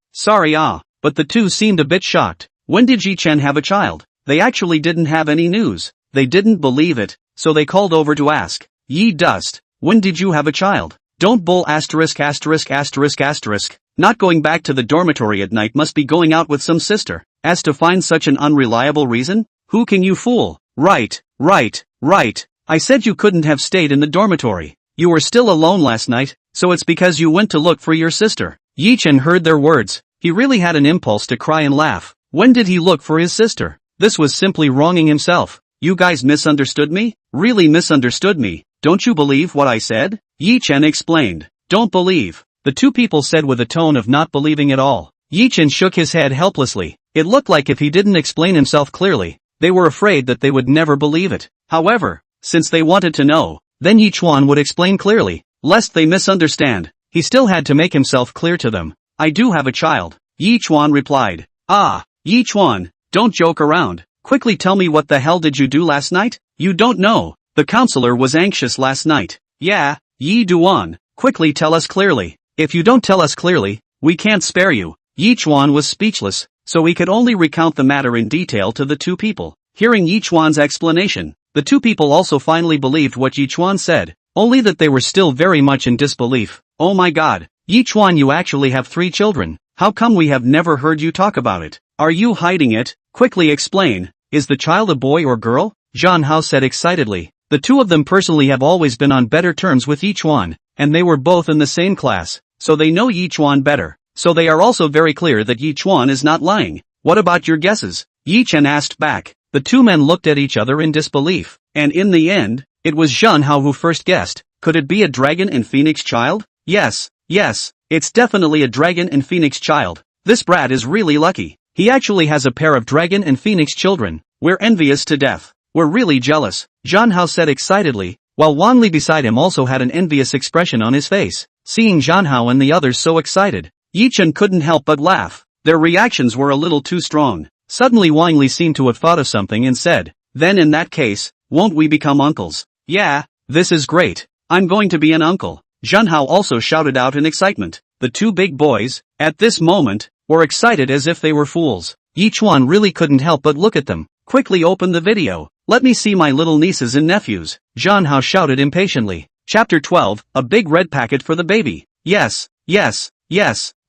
But the two seemed a bit shocked. When did Yi Chen have a child? They actually didn't have any news. They didn't believe it, so they called over to ask. Yi Dust, when did you have a child? Don't bull ********. Not going back to the dormitory at night must be going out with some sister. As to find such an unreliable reason? Who can you fool? Right. I said you couldn't have stayed in the dormitory. You were still alone last night, so it's because you went to look for your sister. Yi Chen heard their words. He really had an impulse to cry and laugh. When did he look for his sister? This was simply wronging himself. You guys misunderstood me? Really misunderstood me. Don't you believe what I said? Yi Chen explained. Don't believe. The two people said with a tone of not believing at all. Yi Chen shook his head helplessly. It looked like if he didn't explain himself clearly, they were afraid that they would never believe it. However, since they wanted to know, then Yi Chuan would explain clearly, lest they misunderstand. He still had to make himself clear to them. I do have a child. Yi Chuan replied. Yi Chuan, don't joke around. Quickly tell me what the hell did you do last night? You don't know. The counselor was anxious last night. Yeah, Yi Duan, quickly tell us clearly. If you don't tell us clearly, we can't spare you. Yi Chuan was speechless, so he could only recount the matter in detail to the two people. Hearing Yi Chuan's explanation, the two people also finally believed what Yi Chuan said, only that they were still very much in disbelief. Oh my god, Yi Chuan, you actually have 3 children. How come we have never heard you talk about it? Are you hiding it? Quickly explain. Is the child a boy or girl? Zhan Hao said excitedly. The two of them personally have always been on better terms with Yi Chuan, and they were both in the same class, so they know Yi Chuan better. So they are also very clear that Yi Chuan is not lying. What about your guesses? Yi Chen asked back. The two men looked at each other in disbelief, and in the end, it was Zhan Hao who first guessed. Could it be a dragon and phoenix child? Yes, it's definitely a dragon and phoenix child. This brat is really lucky. He actually has a pair of dragon and phoenix children. We're envious to death. We're really jealous, Zhan Hao said excitedly, while Wang Li beside him also had an envious expression on his face. Seeing Zhan Hao and the others so excited, Yi Chen couldn't help but laugh. Their reactions were a little too strong. Suddenly Wang Li seemed to have thought of something and said, then in that case, won't we become uncles? Yeah, this is great. I'm going to be an uncle. Zhan Hao also shouted out in excitement. The two big boys, at this moment, were excited as if they were fools. Yi Chuan really couldn't help but look at them. Quickly open the video. Let me see my little nieces and nephews. Zhan Hao shouted impatiently. Chapter 12, a big red packet for the baby. Yes,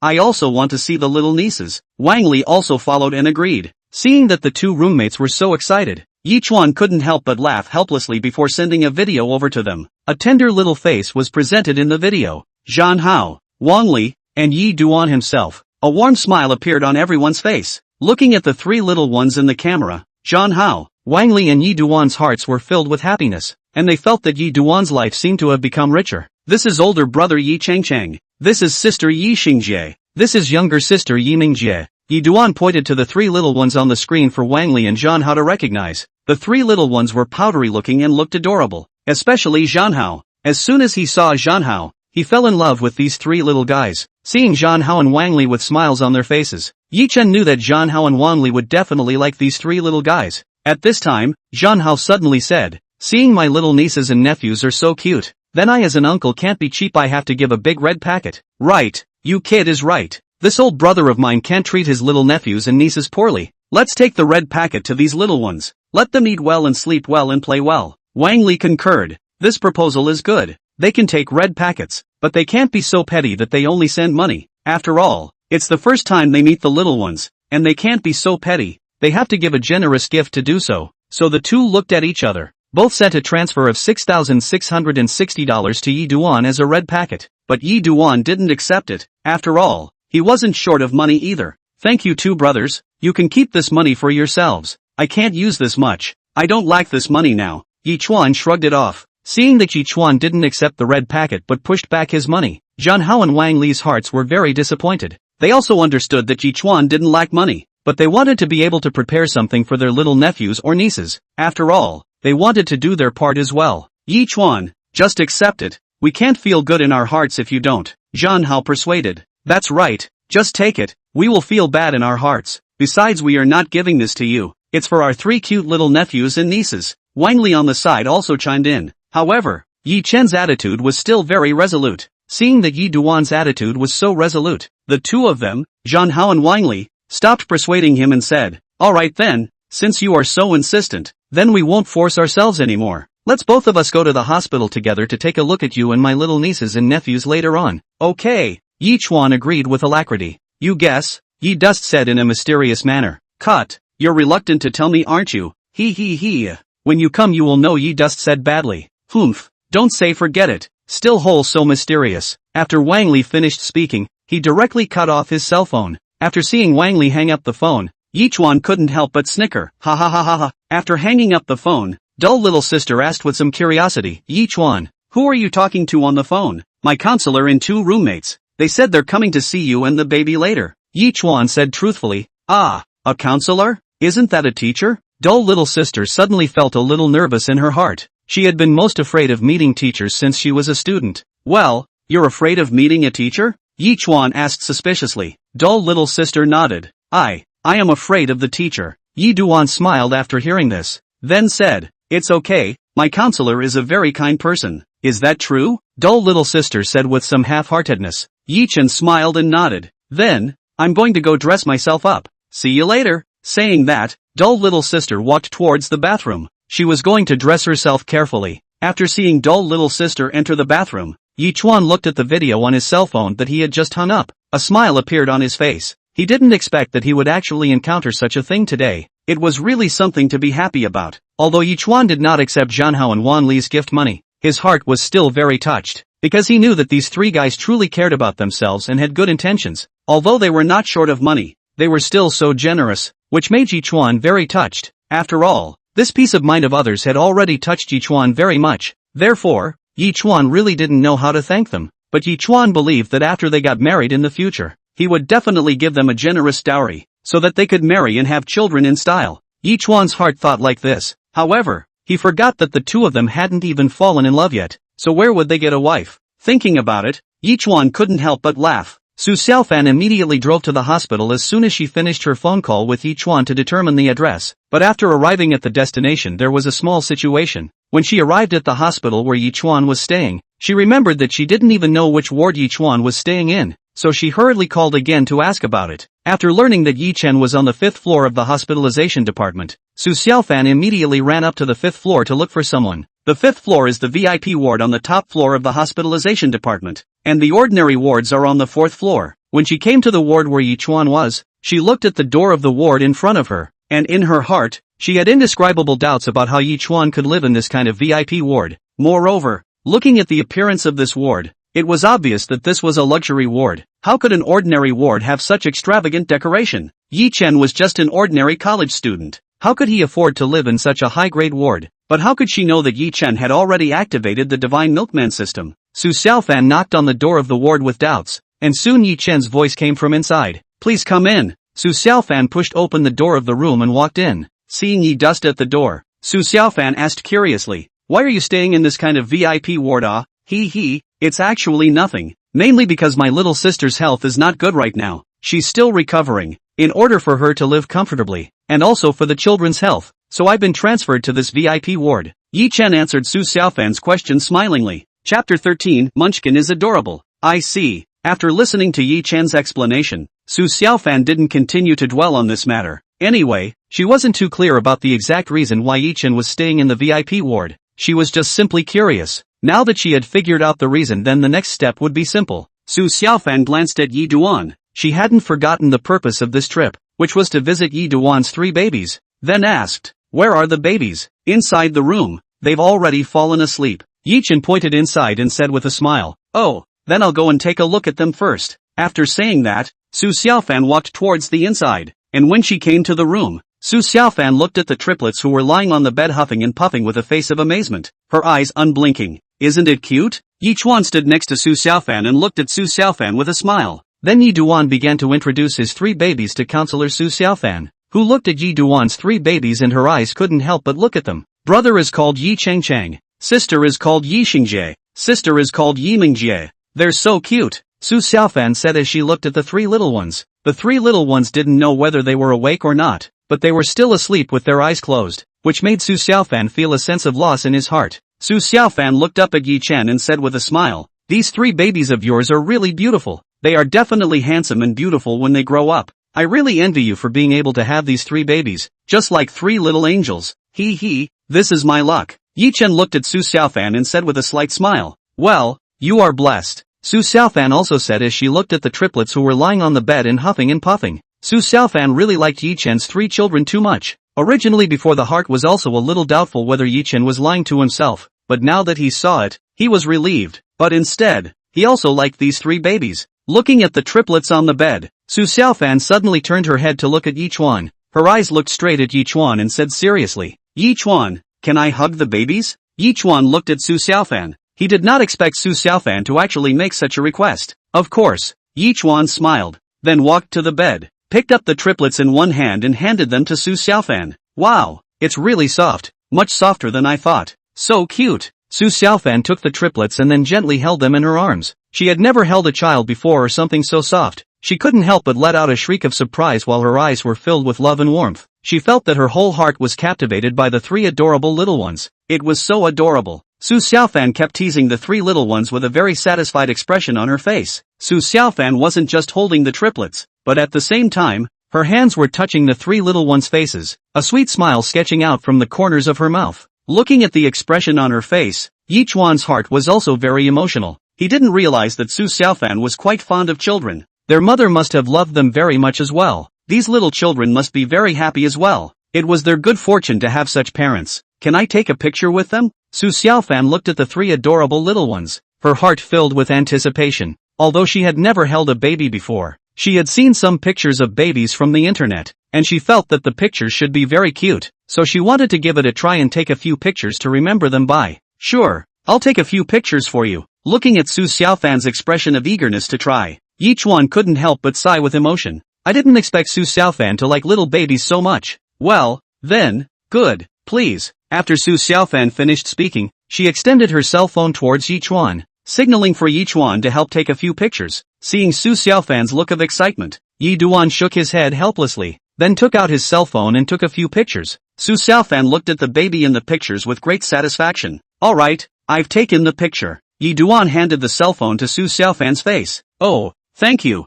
I also want to see the little nieces. Wang Li also followed and agreed. Seeing that the two roommates were so excited, Yi Chuan couldn't help but laugh helplessly before sending a video over to them. A tender little face was presented in the video. Zhan Hao, Wang Li, and Yi Duan himself. A warm smile appeared on everyone's face. Looking at the three little ones in the camera, Zhan Hao, Wang Li and Yi Duan's hearts were filled with happiness, and they felt that Yi Duan's life seemed to have become richer. This is older brother Yi Chengcheng. This is sister Yi Xingjie. This is younger sister Yi Mingjie. Yi Duan pointed to the three little ones on the screen for Wang Li and Zhan Hao to recognize. The three little ones were powdery looking and looked adorable, especially Zhan Hao. As soon as he saw Zhan Hao, he fell in love with these three little guys. Seeing Zhan Hao and Wang Li with smiles on their faces, Yi Chen knew that Zhan Hao and Wang Li would definitely like these three little guys. At this time, Zhan Hao suddenly said, "Seeing my little nieces and nephews are so cute, then I as an uncle can't be cheap, I have to give a big red packet." Right, you kid is right. This old brother of mine can't treat his little nephews and nieces poorly. Let's take the red packet to these little ones. Let them eat well and sleep well and play well. Wang Li concurred. This proposal is good. They can take red packets, but they can't be so petty that they only send money. After all, it's the first time they meet the little ones, and they can't be so petty. They have to give a generous gift to do so. So the two looked at each other. Both sent a transfer of $6,660 to Yi Duan as a red packet, but Yi Duan didn't accept it. After all, he wasn't short of money either. "Thank you two brothers, you can keep this money for yourselves. I can't use this much. I don't like this money now." Yi Chuan shrugged it off. Seeing that Yi Chuan didn't accept the red packet but pushed back his money, Zhan Hao and Wang Li's hearts were very disappointed. They also understood that Yi Chuan didn't lack money, but they wanted to be able to prepare something for their little nephews or nieces. After all, they wanted to do their part as well. "Yi Chuan, just accept it. We can't feel good in our hearts if you don't," Zhan Hao persuaded. "That's right, just take it. We will feel bad in our hearts. Besides, we are not giving this to you. It's for our three cute little nephews and nieces." Wang Li on the side also chimed in. However, Yi Chen's attitude was still very resolute. Seeing that Yi Duan's attitude was so resolute, the two of them, Zhan Hao and Wang Li, stopped persuading him and said, "Alright then, since you are so insistent, then we won't force ourselves anymore. Let's both of us go to the hospital together to take a look at you and my little nieces and nephews later on." "Okay," Yi Chuan agreed with alacrity. "You guess," Yi Dust said in a mysterious manner. "Cut, you're reluctant to tell me, aren't you? He. When you come you will know," Yi Dust said badly. "Humph, don't say forget it, still whole so mysterious." After Wang Li finished speaking, he directly cut off his cell phone. After seeing Wang Li hang up the phone, Yi Chuan couldn't help but snicker. Ha ha ha ha ha. After hanging up the phone, dull little sister asked with some curiosity, "Yi Chuan, who are you talking to on the phone?" "My counselor and two roommates. They said they're coming to see you and the baby later," Yi Chuan said truthfully. "Ah, a counselor? Isn't that a teacher?" Dull little sister suddenly felt a little nervous in her heart. She had been most afraid of meeting teachers since she was a student. "Well, you're afraid of meeting a teacher?" Yi Chuan asked suspiciously. Dull little sister nodded. I am afraid of the teacher." Yi Duan smiled after hearing this, then said, "It's okay, my counselor is a very kind person." "Is that true?" Dull little sister said with some half-heartedness. Yi Chen smiled and nodded. "Then, I'm going to go dress myself up. See you later." Saying that, dull little sister walked towards the bathroom. She was going to dress herself carefully. After seeing dull little sister enter the bathroom, Yi Chuan looked at the video on his cell phone that he had just hung up. A smile appeared on his face. He didn't expect that he would actually encounter such a thing today. It was really something to be happy about. Although Yi Chuan did not accept Zhan Hao and Wang Li's gift money, his heart was still very touched, because he knew that these three guys truly cared about themselves and had good intentions. Although they were not short of money, they were still so generous, which made Yi Chuan very touched. After all, this peace of mind of others had already touched Yi Chuan very much. Therefore, Yi Chuan really didn't know how to thank them. But Yi Chuan believed that after they got married in the future, he would definitely give them a generous dowry, so that they could marry and have children in style. Yi Chuan's heart thought like this. However, he forgot that the two of them hadn't even fallen in love yet, so where would they get a wife? Thinking about it, Yi Chuan couldn't help but laugh. Su Xiaofan immediately drove to the hospital as soon as she finished her phone call with Yi Chuan to determine the address. But after arriving at the destination there was a small situation. When she arrived at the hospital where Yi Chuan was staying, she remembered that she didn't even know which ward Yi Chuan was staying in, so she hurriedly called again to ask about it. After learning that Yi Chen was on the 5th floor of the hospitalization department, Su Xiaofan immediately ran up to the 5th floor to look for someone. The 5th floor is the VIP ward on the top floor of the hospitalization department, and the ordinary wards are on the 4th floor. When she came to the ward where Yi Chuan was, she looked at the door of the ward in front of her, and in her heart, she had indescribable doubts about how Yi Chuan could live in this kind of VIP ward. Moreover, looking at the appearance of this ward, it was obvious that this was a luxury ward. How could an ordinary ward have such extravagant decoration? Yi Chen was just an ordinary college student. How could he afford to live in such a high-grade ward? But how could she know that Yi Chen had already activated the divine milkman system? Su Xiaofan knocked on the door of the ward with doubts, and soon Yi Chen's voice came from inside. Please come in. Su Xiaofan pushed open the door of the room and walked in. Seeing Yi Dust at the door, Su Xiaofan asked curiously, why are you staying in this kind of VIP ward? It's actually nothing. Mainly because my little sister's health is not good right now. She's still recovering. In order for her to live comfortably, and also for the children's health, so I've been transferred to this VIP ward. Yi Chen answered Su Xiaofan's question smilingly. Chapter 13, Munchkin is adorable. I see. After listening to Yi Chen's explanation, Su Xiaofan didn't continue to dwell on this matter. Anyway, she wasn't too clear about the exact reason why Yi Chen was staying in the VIP ward. She was just simply curious. Now that she had figured out the reason, then the next step would be simple. Su Xiaofan glanced at Yi Duan. She hadn't forgotten the purpose of this trip, which was to visit Yi Duan's 3 babies. Then asked, where are the babies? Inside the room. They've already fallen asleep. Yi Chen pointed inside and said with a smile, oh, then I'll go and take a look at them first. After saying that, Su Xiaofan walked towards the inside, and when she came to the room, Su Xiaofan looked at the triplets who were lying on the bed huffing and puffing with a face of amazement, her eyes unblinking. Isn't it cute? Yi Chuan stood next to Su Xiaofan and looked at Su Xiaofan with a smile. Then Yi Duan began to introduce his 3 babies to Counselor Su Xiaofan, who looked at Yi Duan's 3 babies and her eyes couldn't help but look at them. Brother is called Yi Chengcheng. Sister is called Yi Xingjie. Sister is called Yi Mingjie. They're so cute, Su Xiaofan said as she looked at the 3 little ones. The 3 little ones didn't know whether they were awake or not, but they were still asleep with their eyes closed, which made Su Xiaofan feel a sense of loss in his heart. Su Xiaofan looked up at Yi Chen and said with a smile, these 3 babies of yours are really beautiful. They are definitely handsome and beautiful when they grow up. I really envy you for being able to have these 3 babies, just like 3 little angels. This is my luck. Yi Chen looked at Su Xiaofan and said with a slight smile, well, you are blessed. Su Xiaofan also said as she looked at the triplets who were lying on the bed and huffing and puffing. Su Xiaofan really liked Yi Chen's 3 children too much. Originally before the heart was also a little doubtful whether Yi Chen was lying to himself, but now that he saw it, he was relieved. But instead, he also liked these 3 babies. Looking at the triplets on the bed, Su Xiaofan suddenly turned her head to look at Yi Chuan. Her eyes looked straight at Yi Chuan and said seriously, Yi Chuan, can I hug the babies? Yi Chuan looked at Su Xiaofan. He did not expect Su Xiaofan to actually make such a request. Of course, Yi Chuan smiled, then walked to the bed, picked up the triplets in one hand and handed them to Su Xiaofan. Wow, it's really soft, much softer than I thought. So cute. Su Xiaofan took the triplets and then gently held them in her arms. She had never held a child before or something so soft. She couldn't help but let out a shriek of surprise while her eyes were filled with love and warmth. She felt that her whole heart was captivated by the 3 adorable little ones. It was so adorable. Su Xiaofan kept teasing the 3 little ones with a very satisfied expression on her face. Su Xiaofan wasn't just holding the triplets, but at the same time, her hands were touching the 3 little ones' faces, a sweet smile sketching out from the corners of her mouth. Looking at the expression on her face, Yi Chuan's heart was also very emotional. He didn't realize that Su Xiaofan was quite fond of children. Their mother must have loved them very much as well. These little children must be very happy as well. It was their good fortune to have such parents. Can I take a picture with them? Su Xiaofan looked at the 3 adorable little ones, her heart filled with anticipation. Although she had never held a baby before, she had seen some pictures of babies from the internet, and she felt that the pictures should be very cute, so she wanted to give it a try and take a few pictures to remember them by. Sure, I'll take a few pictures for you. Looking at Su Xiaofan's expression of eagerness to try, Yi Chuan couldn't help but sigh with emotion. I didn't expect Su Xiaofan to like little babies so much. Well, then, good, please. After Su Xiaofan finished speaking, she extended her cell phone towards Yi Chuan, signaling for Yi Chuan to help take a few pictures. Seeing Su Xiaofan's look of excitement, Yi Duan shook his head helplessly, then took out his cell phone and took a few pictures. Su Xiaofan looked at the baby in the pictures with great satisfaction. Alright, I've taken the picture. Yi Duan handed the cell phone to Su Xiaofan's face. Oh, thank you,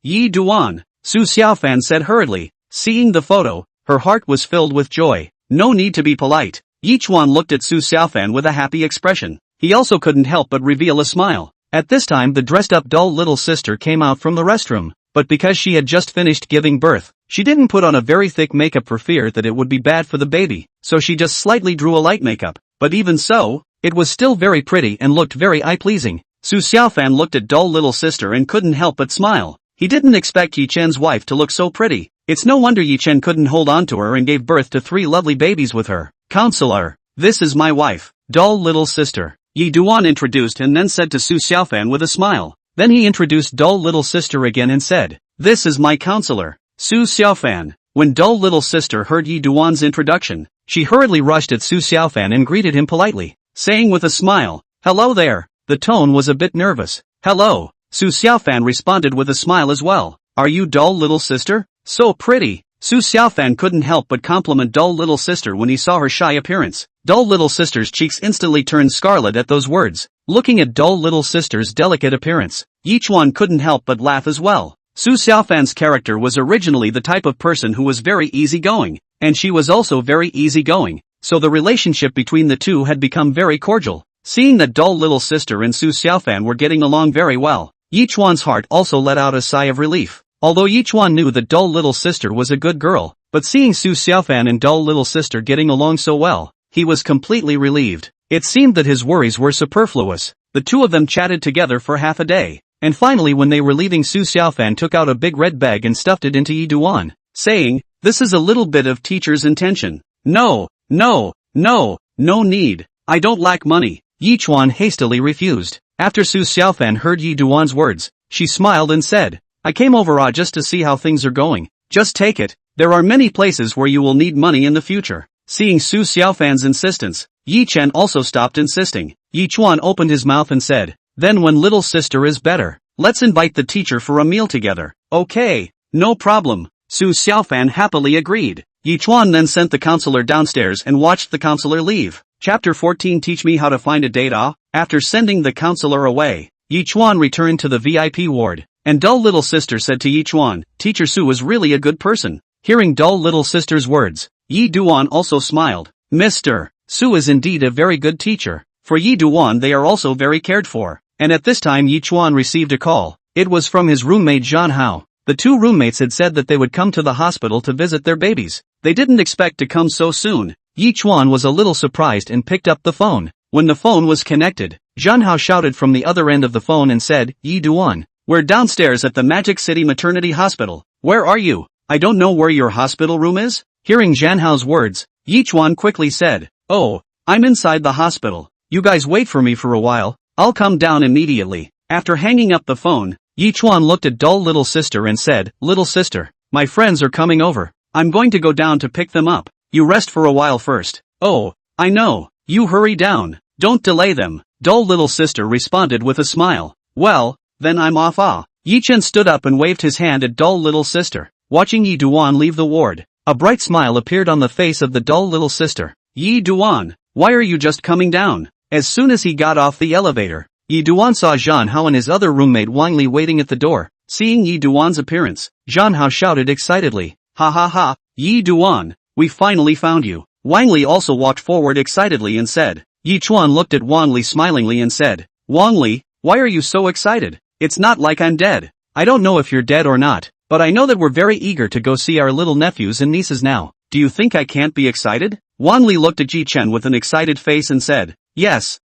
Yi Duan, Su Xiaofan said hurriedly. Seeing the photo, her heart was filled with joy. No need to be polite. Yi Chuan looked at Su Xiaofan with a happy expression. He also couldn't help but reveal a smile. At this time the dressed-up dull little sister came out from the restroom, but because she had just finished giving birth, she didn't put on a very thick makeup for fear that it would be bad for the baby, so she just slightly drew a light makeup, but even so, it was still very pretty and looked very eye-pleasing. Su Xiaofan looked at dull little sister and couldn't help but smile. He didn't expect Yi Chen's wife to look so pretty. It's no wonder Yi Chen couldn't hold on to her and gave birth to 3 lovely babies with her. Counselor, this is my wife, dull little sister. Yi Duan introduced and then said to Su Xiaofan with a smile. Then he introduced dull little sister again and said, this is my counselor, Su Xiaofan. When dull little sister heard Yi Duan's introduction, she hurriedly rushed at Su Xiaofan and greeted him politely, saying with a smile, hello there. The tone was a bit nervous. Hello, Su Xiaofan responded with a smile as well. Are you dull little sister? So pretty. Su Xiaofan couldn't help but compliment dull little sister when he saw her shy appearance. Dull little sister's cheeks instantly turned scarlet at those words. Looking at dull little sister's delicate appearance, Yi Chuan couldn't help but laugh as well. Su Xiaofan's character was originally the type of person who was very easygoing, and she was also very easygoing, so the relationship between the two had become very cordial. Seeing that dull little sister and Su Xiaofan were getting along very well, Yi Chuan's heart also let out a sigh of relief. Although Yi Chuan knew that dull little sister was a good girl, but seeing Su Xiaofan and dull little sister getting along so well, he was completely relieved. It seemed that his worries were superfluous. The two of them chatted together for half a day, and finally when they were leaving Su Xiaofan took out a big red bag and stuffed it into Yi Duan, saying, this is a little bit of teacher's intention. No need. I don't lack money. Yi Chuan hastily refused. After Su Xiaofan heard Yi Duan's words, she smiled and said, I came over just to see how things are going. Just take it. There are many places where you will need money in the future. Seeing Su Xiaofan's insistence, Yi Chen also stopped insisting. Yi Chuan opened his mouth and said, then when little sister is better, let's invite the teacher for a meal together. Okay, no problem. Su Xiaofan happily agreed. Yi Chuan then sent the counselor downstairs and watched the counselor leave. Chapter 14 Teach me how to find a date. After sending the counselor away, Yi Chuan returned to the VIP ward, and dull little sister said to Yi Chuan, Teacher Su is really a good person. Hearing dull little sister's words, Yi Duan also smiled. Mr. Su is indeed a very good teacher. For Yi Duan they are also very cared for. And at this time Yi Chuan received a call. It was from his roommate Zhan Hao. The two roommates had said that they would come to the hospital to visit their babies. They didn't expect to come so soon. Yi Chuan was a little surprised and picked up the phone. When the phone was connected, Zhan Hao shouted from the other end of the phone and said, Yi Duan, we're downstairs at the Magic City Maternity Hospital. Where are you? I don't know where your hospital room is. Hearing Zhan Hao's words, Yi Chuan quickly said, oh, I'm inside the hospital. You guys wait for me for a while. I'll come down immediately. After hanging up the phone, Yi Chuan looked at dull little sister and said, little sister, my friends are coming over. I'm going to go down to pick them up. You rest for a while first. Oh, I know. You hurry down. Don't delay them. Dull little sister responded with a smile. Well, then I'm off. Yi Chen stood up and waved his hand at dull little sister. Watching Yi Duan leave the ward, a bright smile appeared on the face of the dull little sister. Yi Duan, why are you just coming down? As soon as he got off the elevator, Yi Duan saw Zhan Hao and his other roommate Wang Li waiting at the door. Seeing Yi Duan's appearance, Zhan Hao shouted excitedly, ha ha ha, Yi Duan, we finally found you. Wang Li also walked forward excitedly and said. Yi Chuan looked at Wang Li smilingly and said, Wang Li, why are you so excited? It's not like I'm dead. I don't know if you're dead or not, but I know that we're very eager to go see our little nephews and nieces now. Do you think I can't be excited? Wang Li looked at Yi Chen with an excited face and said, yes,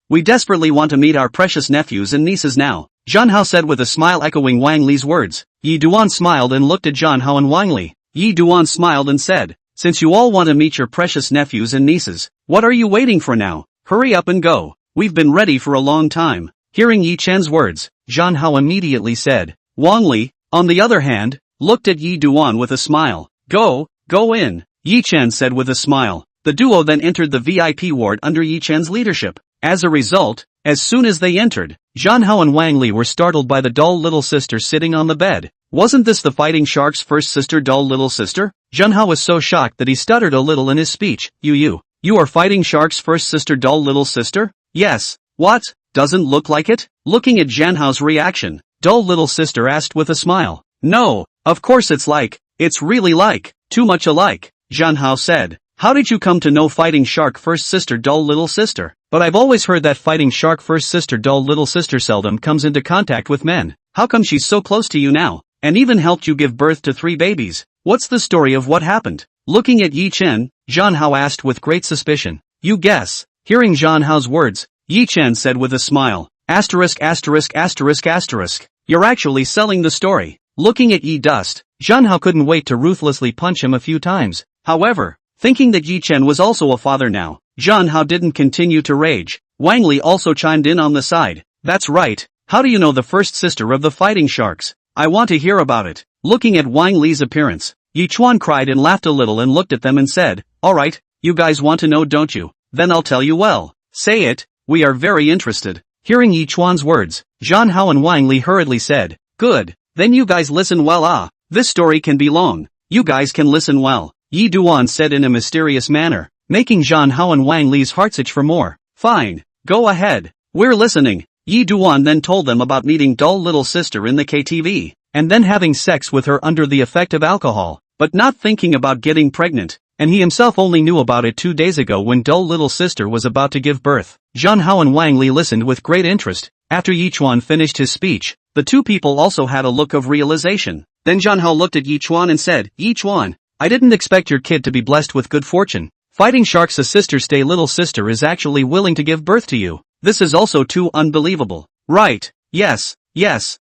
we desperately want to meet our precious nephews and nieces now. Zhan Hao said with a smile echoing Wang Li's words. Yi Duan smiled and looked at Zhan Hao and Wang Li. Yi Duan smiled and said, since you all want to meet your precious nephews and nieces, what are you waiting for now? Hurry up and go. We've been ready for a long time. Hearing Yi Chen's words, Zhan Hao immediately said. Wang Li, on the other hand, looked at Yi Duan with a smile. Go in. Yi Chen said with a smile. The duo then entered the VIP ward under Yi Chen's leadership. As a result, as soon as they entered, Zhan Hao and Wang Li were startled by the dull little sister sitting on the bed. Wasn't this the fighting shark's first sister, dull little sister? Zhan Hao was so shocked that he stuttered a little in his speech. You are fighting shark's first sister, dull little sister? Yes. What? Doesn't look like it? Looking at Zhan Hao's reaction, dull little sister asked with a smile. No, of course it's really like, too much alike, Zhan Hao said. How did you come to know fighting shark first sister dull little sister? But I've always heard that fighting shark first sister dull little sister seldom comes into contact with men. How come she's so close to you now, and even helped you give birth to 3 babies? What's the story of what happened? Looking at Yi Chen, Zhan Hao asked with great suspicion. You guess. Hearing Zhan Hao's words, Yi Chen said with a smile, asterisk asterisk asterisk asterisk. You're actually selling the story. Looking at Yi Dust, Zhan Hao couldn't wait to ruthlessly punch him a few times. However, thinking that Yi Chen was also a father now, Zhan Hao didn't continue to rage. Wang Li also chimed in on the side. That's right. How do you know the first sister of the fighting sharks? I want to hear about it. Looking at Wang Li's appearance, Yi Chuan cried and laughed a little and looked at them and said, alright, you guys want to know, don't you? Then I'll tell you. Well, say it, we are very interested. Hearing Yi Chuan's words, Zhan Hao and Wang Li hurriedly said, good, then you guys listen well. This story can be long. You guys can listen well, Yi Duan said in a mysterious manner, making Zhan Hao and Wang Li's hearts itch for more. Fine, go ahead, we're listening. Yi Duan then told them about meeting dull little sister in the KTV, and then having sex with her under the effect of alcohol, but not thinking about getting pregnant, and he himself only knew about it 2 days ago when dull little sister was about to give birth. Zhan Hao and Wang Li listened with great interest. After Yi Chuan finished his speech, the two people also had a look of realization. Then Zhan Hao looked at Yi Chuan and said, Yi Chuan, I didn't expect your kid to be blessed with good fortune. Fighting sharks a sister stay little sister is actually willing to give birth to you. This is also too unbelievable. Right, yes,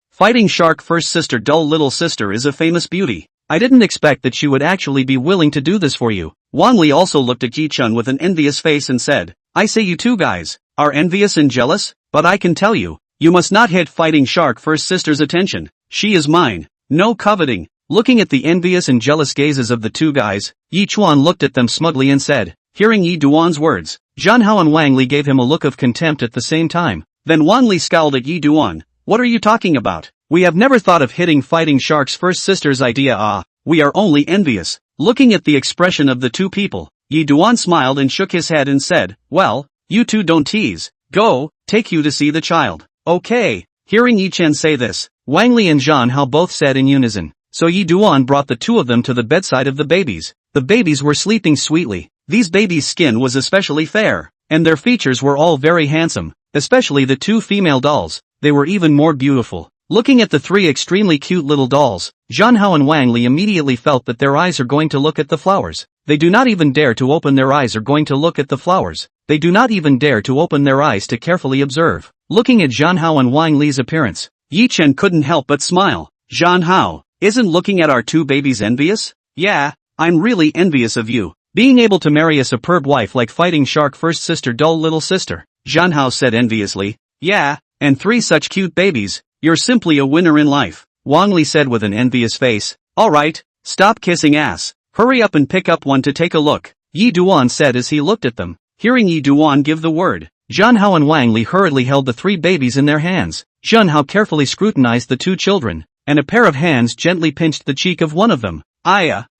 fighting shark first sister dull little sister is a famous beauty. I didn't expect that she would actually be willing to do this for you. Wang Li also looked at Yi Chun with an envious face and said, I say you two guys are envious and jealous, but I can tell you, you must not hit fighting shark first sister's attention. She is mine. No coveting. Looking at the envious and jealous gazes of the two guys, Yi Chuan looked at them smugly and said, hearing Yi Duan's words, Zhan Hao and Wang Li gave him a look of contempt at the same time. Then Wang Li scowled at Yi Duan. What are you talking about? We have never thought of hitting fighting shark's first sister's idea. We are only envious. Looking at the expression of the two people, Yi Duan smiled and shook his head and said, well, you two don't tease. Go, take you to see the child. Okay. Hearing Yi Chen say this, Wang Li and Zhan Hao both said in unison. So Yi Duan brought the two of them to the bedside of the babies. The babies were sleeping sweetly. These babies' skin was especially fair, and their features were all very handsome, especially the 2 female dolls. They were even more beautiful. Looking at the 3 extremely cute little dolls, Zhan Hao and Wang Li immediately felt that their eyes are going to look at the flowers. They do not even dare to open their eyes are going to look at the flowers. They do not even dare to open their eyes to carefully observe. Looking at Zhan Hao and Wang Li's appearance, Yi Chen couldn't help but smile. Zhan Hao, isn't looking at our 2 babies envious? Yeah, I'm really envious of you. Being able to marry a superb wife like fighting shark first sister dull little sister, Zhan Hao said enviously. Yeah, and 3 such cute babies, you're simply a winner in life, Wang Li said with an envious face. Alright, stop kissing ass. Hurry up and pick up one to take a look, Yi Duan said as he looked at them. Hearing Yi Duan give the word, Zhan Hao and Wang Li hurriedly held the 3 babies in their hands. Zhan Hao carefully scrutinized the 2 children, and a pair of hands gently pinched the cheek of one of them.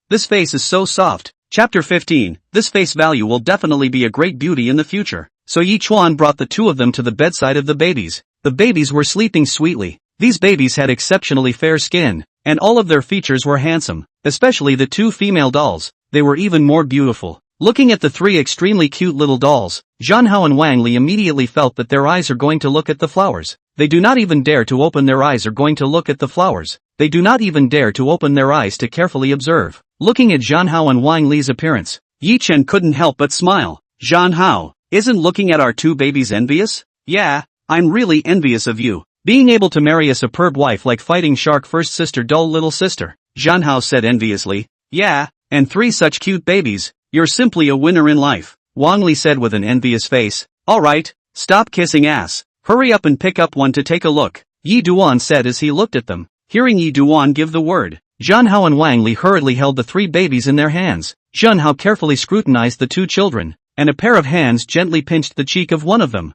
This face is so soft. Chapter 15, this face value will definitely be a great beauty in the future. So Yi Chuan brought the 2 of them to the bedside of the babies. The babies were sleeping sweetly. These babies had exceptionally fair skin, and all of their features were handsome, especially the 2 female dolls. They were even more beautiful. Looking at the 3 extremely cute little dolls, Zhan Hao and Wang Li immediately felt that their eyes are going to look at the flowers. They do not even dare to open their eyes are going to look at the flowers. They do not even dare to open their eyes to carefully observe. Looking at Zhan Hao and Wang Li's appearance, Yi Chen couldn't help but smile. Zhan Hao, isn't looking at our 2 babies envious? Yeah, I'm really envious of you. Being able to marry a superb wife like fighting shark first sister dull little sister, Zhan Hao said enviously. Yeah, and 3 such cute babies, you're simply a winner in life, Wang Li said with an envious face. Alright, stop kissing ass. Hurry up and pick up one to take a look, Yi Duan said as he looked at them. Hearing Yi Duan give the word, Zhan Hao and Wang Li hurriedly held the 3 babies in their hands. Zhan Hao carefully scrutinized the 2 children, and a pair of hands gently pinched the cheek of one of them.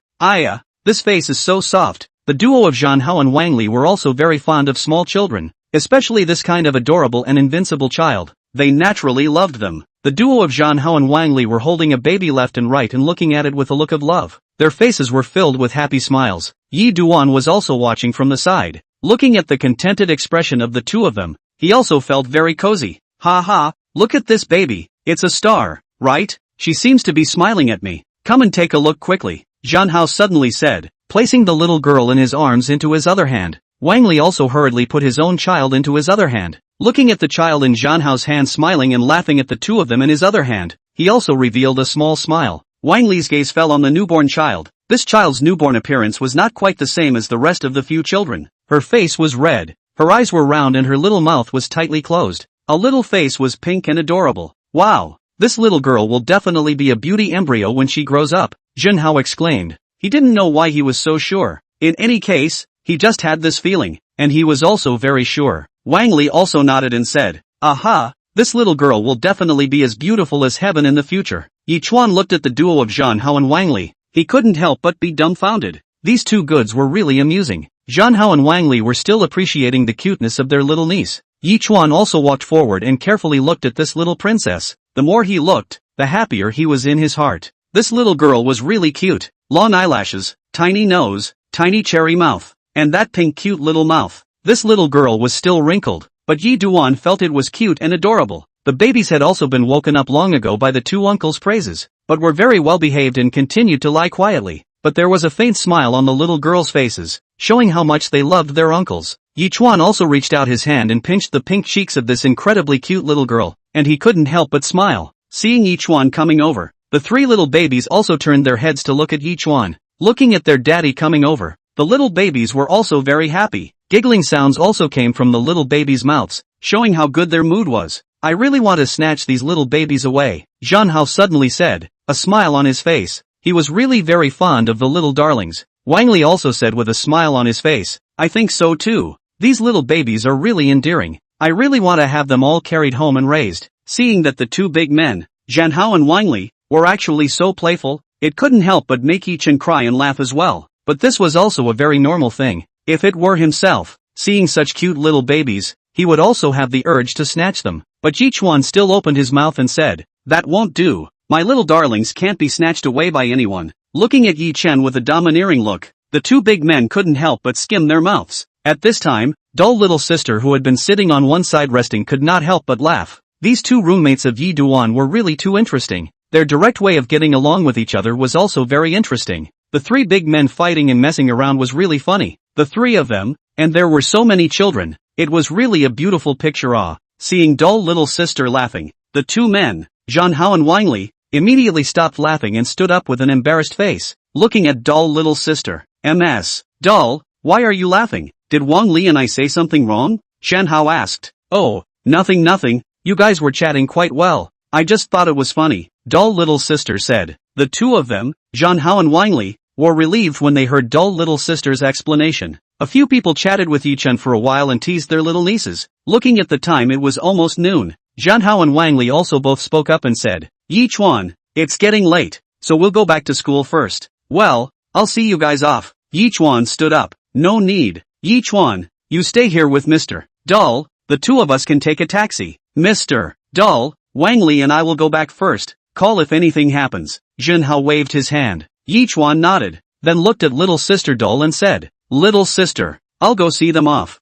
This face is so soft. The duo of Zhan Hao and Wang Li were also very fond of small children, especially this kind of adorable and invincible child. They naturally loved them. The duo of Zhan Hao and Wang Li were holding a baby left and right and looking at it with a look of love. Their faces were filled with happy smiles. Yi Duan was also watching from the side. Looking at the contented expression of the 2 of them, he also felt very cozy. Ha ha, look at this baby, it's a star. right? She seems to be smiling at me. Come and take a look quickly, Zhan Hao suddenly said, placing the little girl in his arms into his other hand. Wang Li also hurriedly put his own child into his other hand. Looking at the child in Zhan Hao's hand smiling and laughing at the two of them in his other hand, he also revealed a small smile. Wang Li's gaze fell on the newborn child. This child's newborn appearance was not quite the same as the rest of the few children. Her face was red, her eyes were round and her little mouth was tightly closed. A little face was pink and adorable. Wow! This little girl will definitely be a beauty embryo when she grows up, Zhan Hao exclaimed. He didn't know why he was so sure. In any case, he just had this feeling, and he was also very sure. Wang Li also nodded and said, aha, this little girl will definitely be as beautiful as heaven in the future. Yi Chuan looked at the duo of Zhan Hao and Wang Li. He couldn't help but be dumbfounded. These two goods were really amusing. Zhan Hao and Wang Li were still appreciating the cuteness of their little niece. Yi Chuan also walked forward and carefully looked at this little princess. The more he looked, the happier he was in his heart. This little girl was really cute. Long eyelashes, tiny nose, tiny cherry mouth, and that pink cute little mouth. This little girl was still wrinkled, but Yi Duan felt it was cute and adorable. The babies had also been woken up long ago by the two uncles' praises, but were very well behaved and continued to lie quietly. But there was a faint smile on the little girls' faces, showing how much they loved their uncles. Yi Chuan also reached out his hand and pinched the pink cheeks of this incredibly cute little girl, and he couldn't help but smile. Seeing Yi Chuan coming over, the three little babies also turned their heads to look at Yi Chuan. Looking at their daddy coming over, the little babies were also very happy. Giggling sounds also came from the little babies' mouths, showing how good their mood was. I really want to snatch these little babies away, Zhan Hao suddenly said, a smile on his face. He was really very fond of the little darlings. Wang Li also said with a smile on his face, I think so too. These little babies are really endearing. I really want to have them all carried home and raised. Seeing that the two big men, Zhan Hao and Wang Li, were actually so playful, it couldn't help but make Yi Chen cry and laugh as well. But this was also a very normal thing. If it were himself, seeing such cute little babies, he would also have the urge to snatch them. But Yi Chuan still opened his mouth and said, that won't do. My little darlings can't be snatched away by anyone. Looking at Yi Chen with a domineering look, the two big men couldn't help but skim their mouths. At this time, dull little sister who had been sitting on one side resting could not help but laugh. These two roommates of Yi Duan were really too interesting. Their direct way of getting along with each other was also very interesting. The three big men fighting and messing around was really funny. The three of them, and there were so many children. It was really a beautiful picture. Seeing dull little sister laughing, the two men, Zhan Hao and Wang Li, immediately stopped laughing and stood up with an embarrassed face, looking at dull little sister. Ms. Dull, why are you laughing? Did Wang Li and I say something wrong? Zhan Hao asked. Oh, nothing, you guys were chatting quite well. I just thought it was funny, dull little sister said. The two of them, Zhan Hao and Wang Li, were relieved when they heard dull little sister's explanation. A few people chatted with Yi Chen for a while and teased their little nieces. Looking at the time, it was almost noon. Zhan Hao and Wang Li also both spoke up and said, Yi Chuan, it's getting late, so we'll go back to school first. Well, I'll see you guys off. Yi Chuan stood up. No need. Yi Chuan, you stay here with Mr. Dull, the two of us can take a taxi. Mr. Dull, Wang Li and I will go back first. Call if anything happens. Zhan Hao waved his hand. Yi Chuan nodded, then looked at little sister Dull and said, Little sister, I'll go see them off.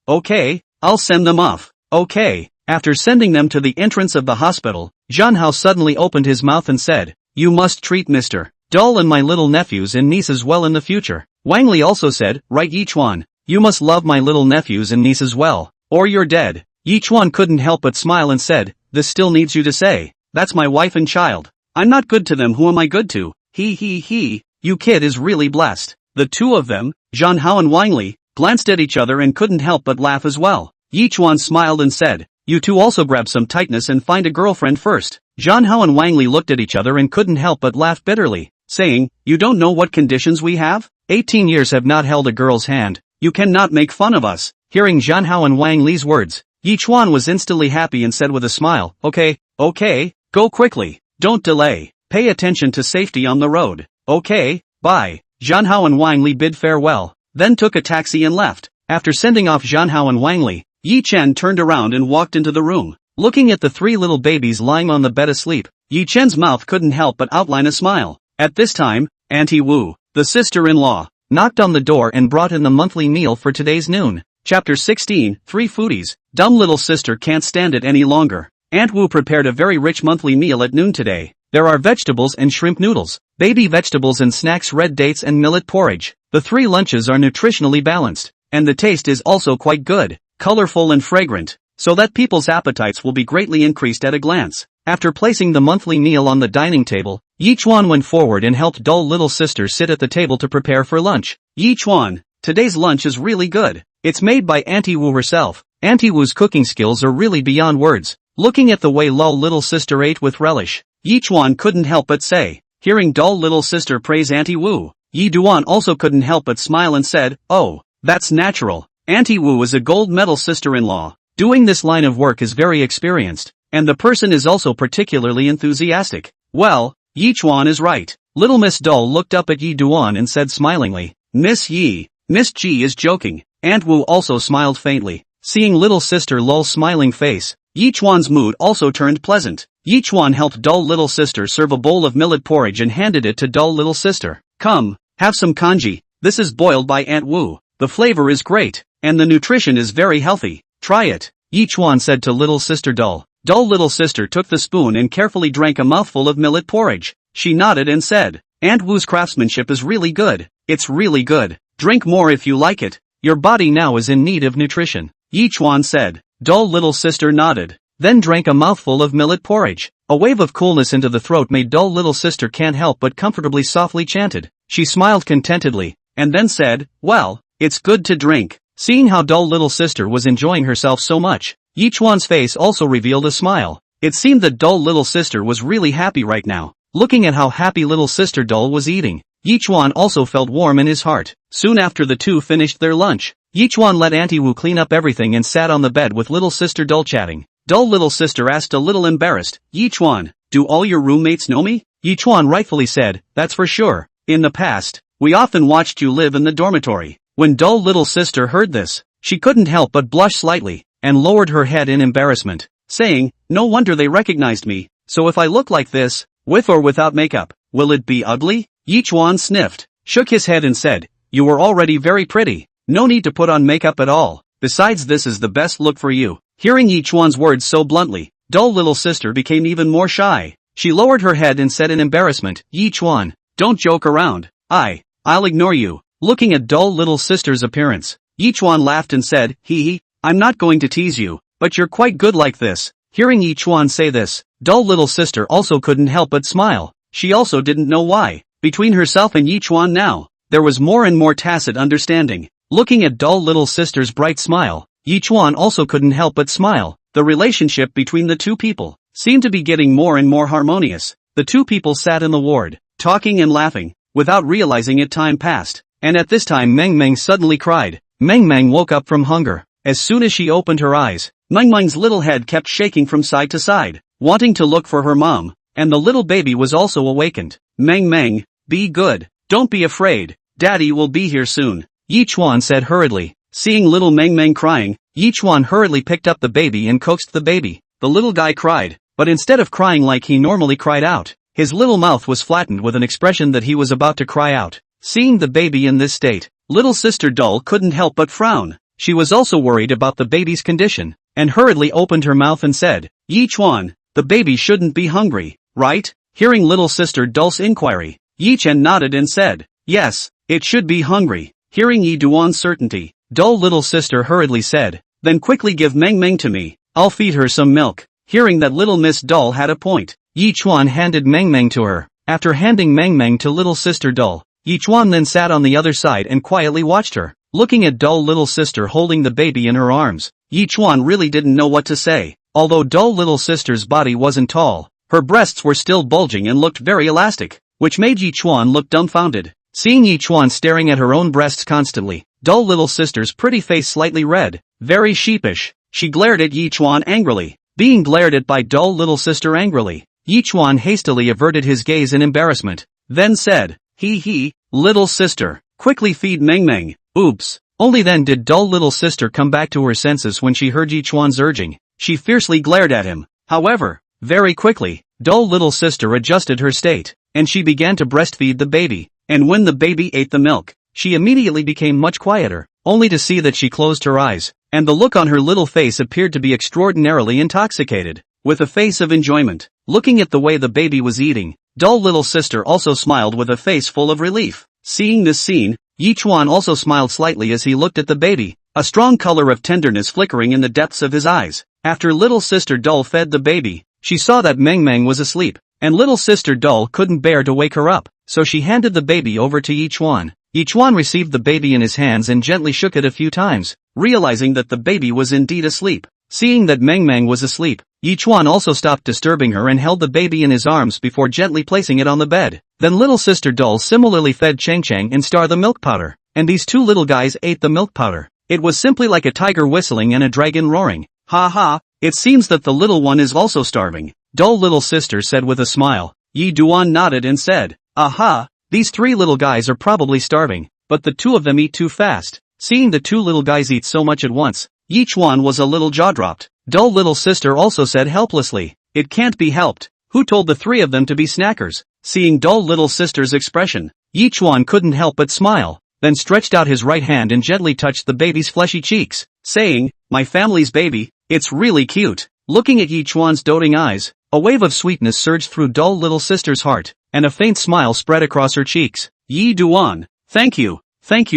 Okay, I'll send them off. Okay. After sending them to the entrance of the hospital, Zhan Hao suddenly opened his mouth and said, You must treat Mr. Dull and my little nephews and nieces well in the future. Wang Li also said, Right Yi Chuan, you must love my little nephews and nieces well, or you're dead. Yi Chuan couldn't help but smile and said, This still needs you to say. That's my wife and child. I'm not good to them, who am I good to? He, you kid is really blessed. The two of them, Zhan Hao and Wang Li, glanced at each other and couldn't help but laugh as well. Yi Chuan smiled and said, You two also grab some tightness and find a girlfriend first. Zhan Hao and Wang Li looked at each other and couldn't help but laugh bitterly, saying, You don't know what conditions we have? 18 years have not held a girl's hand. You cannot make fun of us. Hearing Zhan Hao and Wang Li's words, Yi Chuan was instantly happy and said with a smile, Okay, go quickly. Don't delay. Pay attention to safety on the road. Okay, bye. Zhan Hao and Wang Li bid farewell, then took a taxi and left. After sending off Zhan Hao and Wang Li, Yi Chen turned around and walked into the room. Looking at the three little babies lying on the bed asleep, Yi Chen's mouth couldn't help but outline a smile. At this time, Auntie Wu, the sister-in-law, knocked on the door and brought in the monthly meal for today's noon. Chapter 16, Three Foodies. Dumb little sister can't stand it any longer. Aunt Wu prepared a very rich monthly meal at noon today. There are vegetables and shrimp noodles, baby vegetables and snacks, red dates and millet porridge. The 3 lunches are nutritionally balanced, and the taste is also quite good, colorful and fragrant, so that people's appetites will be greatly increased at a glance. After placing the monthly meal on the dining table, Yi Chuan went forward and helped dull little sister sit at the table to prepare for lunch. Yi Chuan, today's lunch is really good. It's made by Auntie Wu herself. Auntie Wu's cooking skills are really beyond words. Looking at the way dull little sister ate with relish, Yi Chuan couldn't help but say. Hearing dull little sister praise Auntie Wu, Yi Duan also couldn't help but smile and said, "Oh, that's natural. Auntie Wu is a gold medal sister-in-law. Doing this line of work is very experienced, and the person is also particularly enthusiastic." Well, Yi Chuan is right. Little Miss Dull looked up at Yi Duan and said smilingly, "Miss Yi, Miss Ji is joking." Aunt Wu also smiled faintly. Seeing little sister Lul's smiling face, Yi Chuan's mood also turned pleasant. Yi Chuan helped dull little sister serve a bowl of millet porridge and handed it to dull little sister. "Come, have some congee. This is boiled by Aunt Wu. The flavor is great, and the nutrition is very healthy. Try it," Yi Chuan said to little sister Dull. Dull little sister took the spoon and carefully drank a mouthful of millet porridge. She nodded and said, "Aunt Wu's craftsmanship is really good. It's really good. Drink more if you like it. Your body now is in need of nutrition," Yi Chuan said. Dull little sister nodded, then drank a mouthful of millet porridge. A wave of coolness into the throat made dull little sister can't help but comfortably softly chanted. She smiled contentedly, and then said, "Well, it's good to drink." Seeing how dull little sister was enjoying herself so much, Yi Chuan's face also revealed a smile. It seemed that dull little sister was really happy right now. Looking at how happy little sister Dull was eating, Yi Chuan also felt warm in his heart. Soon after the two finished their lunch, Yi Chuan let Auntie Wu clean up everything and sat on the bed with little sister Dull chatting. Dull little sister asked a little embarrassed, "Yi Chuan, do all your roommates know me?" Yi Chuan rightfully said, "That's for sure. In the past, we often watched you live in the dormitory." When dull little sister heard this, she couldn't help but blush slightly, and lowered her head in embarrassment, saying, "No wonder they recognized me. So if I look like this, with or without makeup, will it be ugly?" Yi Chuan sniffed, shook his head and said, "You are already very pretty. No need to put on makeup at all. Besides, this is the best look for you." Hearing Yi Chuan's words so bluntly, dull little sister became even more shy. She lowered her head and said in embarrassment, "Yi Chuan, don't joke around. I'll ignore you." Looking at dull little sister's appearance, Yi Chuan laughed and said, "Hee, I'm not going to tease you, but you're quite good like this." Hearing Yi Chuan say this, dull little sister also couldn't help but smile. She also didn't know why. Between herself and Yi Chuan now, there was more and more tacit understanding. Looking at dull little sister's bright smile, Yi Chuan also couldn't help but smile. The relationship between the two people seemed to be getting more and more harmonious. The two people sat in the ward, talking and laughing. Without realizing it, time passed. And at this time Meng Meng suddenly cried. Meng Meng woke up from hunger. As soon as she opened her eyes, Meng Meng's little head kept shaking from side to side, wanting to look for her mom, and the little baby was also awakened. "Meng Meng, be good. Don't be afraid. Daddy will be here soon," Yi Chuan said hurriedly. Seeing little Meng Meng crying, Yi Chuan hurriedly picked up the baby and coaxed the baby. The little guy cried, but instead of crying like he normally cried out, his little mouth was flattened with an expression that he was about to cry out. Seeing the baby in this state, little sister Dull couldn't help but frown. She was also worried about the baby's condition, and hurriedly opened her mouth and said, "Yi Chuan, the baby shouldn't be hungry, right?" Hearing little sister Dull's inquiry, Yi Chen nodded and said, "Yes, it should be hungry." Hearing Yi Duan's certainty, Dull little sister hurriedly said, "Then quickly give Meng Meng to me. I'll feed her some milk." Hearing that little Miss Dull had a point, Yi Chuan handed Meng Meng to her. After handing Meng Meng to little sister Dull, Yi Chuan then sat on the other side and quietly watched her. Looking at dull little sister holding the baby in her arms, Yi Chuan really didn't know what to say. Although dull little sister's body wasn't tall, her breasts were still bulging and looked very elastic, which made Yi Chuan look dumbfounded. Seeing Yi Chuan staring at her own breasts constantly, dull little sister's pretty face slightly red, very sheepish, she glared at Yi Chuan angrily. Being glared at by dull little sister angrily, Yi Chuan hastily averted his gaze in embarrassment, then said, "Hee, little sister, quickly feed Meng Meng." Oops. Only then did dull little sister come back to her senses when she heard Yi Chuan's urging. She fiercely glared at him. However, very quickly, dull little sister adjusted her state, and she began to breastfeed the baby. And when the baby ate the milk, she immediately became much quieter, only to see that she closed her eyes, and the look on her little face appeared to be extraordinarily intoxicated. with a face of enjoyment. Looking at the way the baby was eating, dull little sister also smiled with a face full of relief. Seeing this scene, Yichuan also smiled slightly as he looked at the baby, a strong color of tenderness flickering in the depths of his eyes. After little sister Dull fed the baby, she saw that Meng was asleep, and little sister Dull couldn't bear to wake her up, so she handed the baby over to Yichuan. Yichuan received the baby in his hands and gently shook it a few times, realizing that the baby was indeed asleep. Seeing that Meng was asleep, Yichuan also stopped disturbing her and held the baby in his arms before gently placing it on the bed. Then little sister Dull similarly fed Chang and Star the milk powder, and these two little guys ate the milk powder. It was simply like a tiger whistling and a dragon roaring. Ha ha, it seems that the little one is also starving, Dull little sister said with a smile. Yi Duan nodded and said, aha, these three little guys are probably starving, but the two of them eat too fast. Seeing the two little guys eat so much at once, Yichuan was a little jaw-dropped. Dull little sister also said helplessly, it can't be helped, who told the three of them to be snackers? Seeing dull little sister's expression, Yichuan couldn't help but smile, then stretched out his right hand and gently touched the baby's fleshy cheeks, saying, my family's baby, it's really cute. Looking at Yichuan's doting eyes, a wave of sweetness surged through dull little sister's heart, and a faint smile spread across her cheeks. Yi Duan, thank you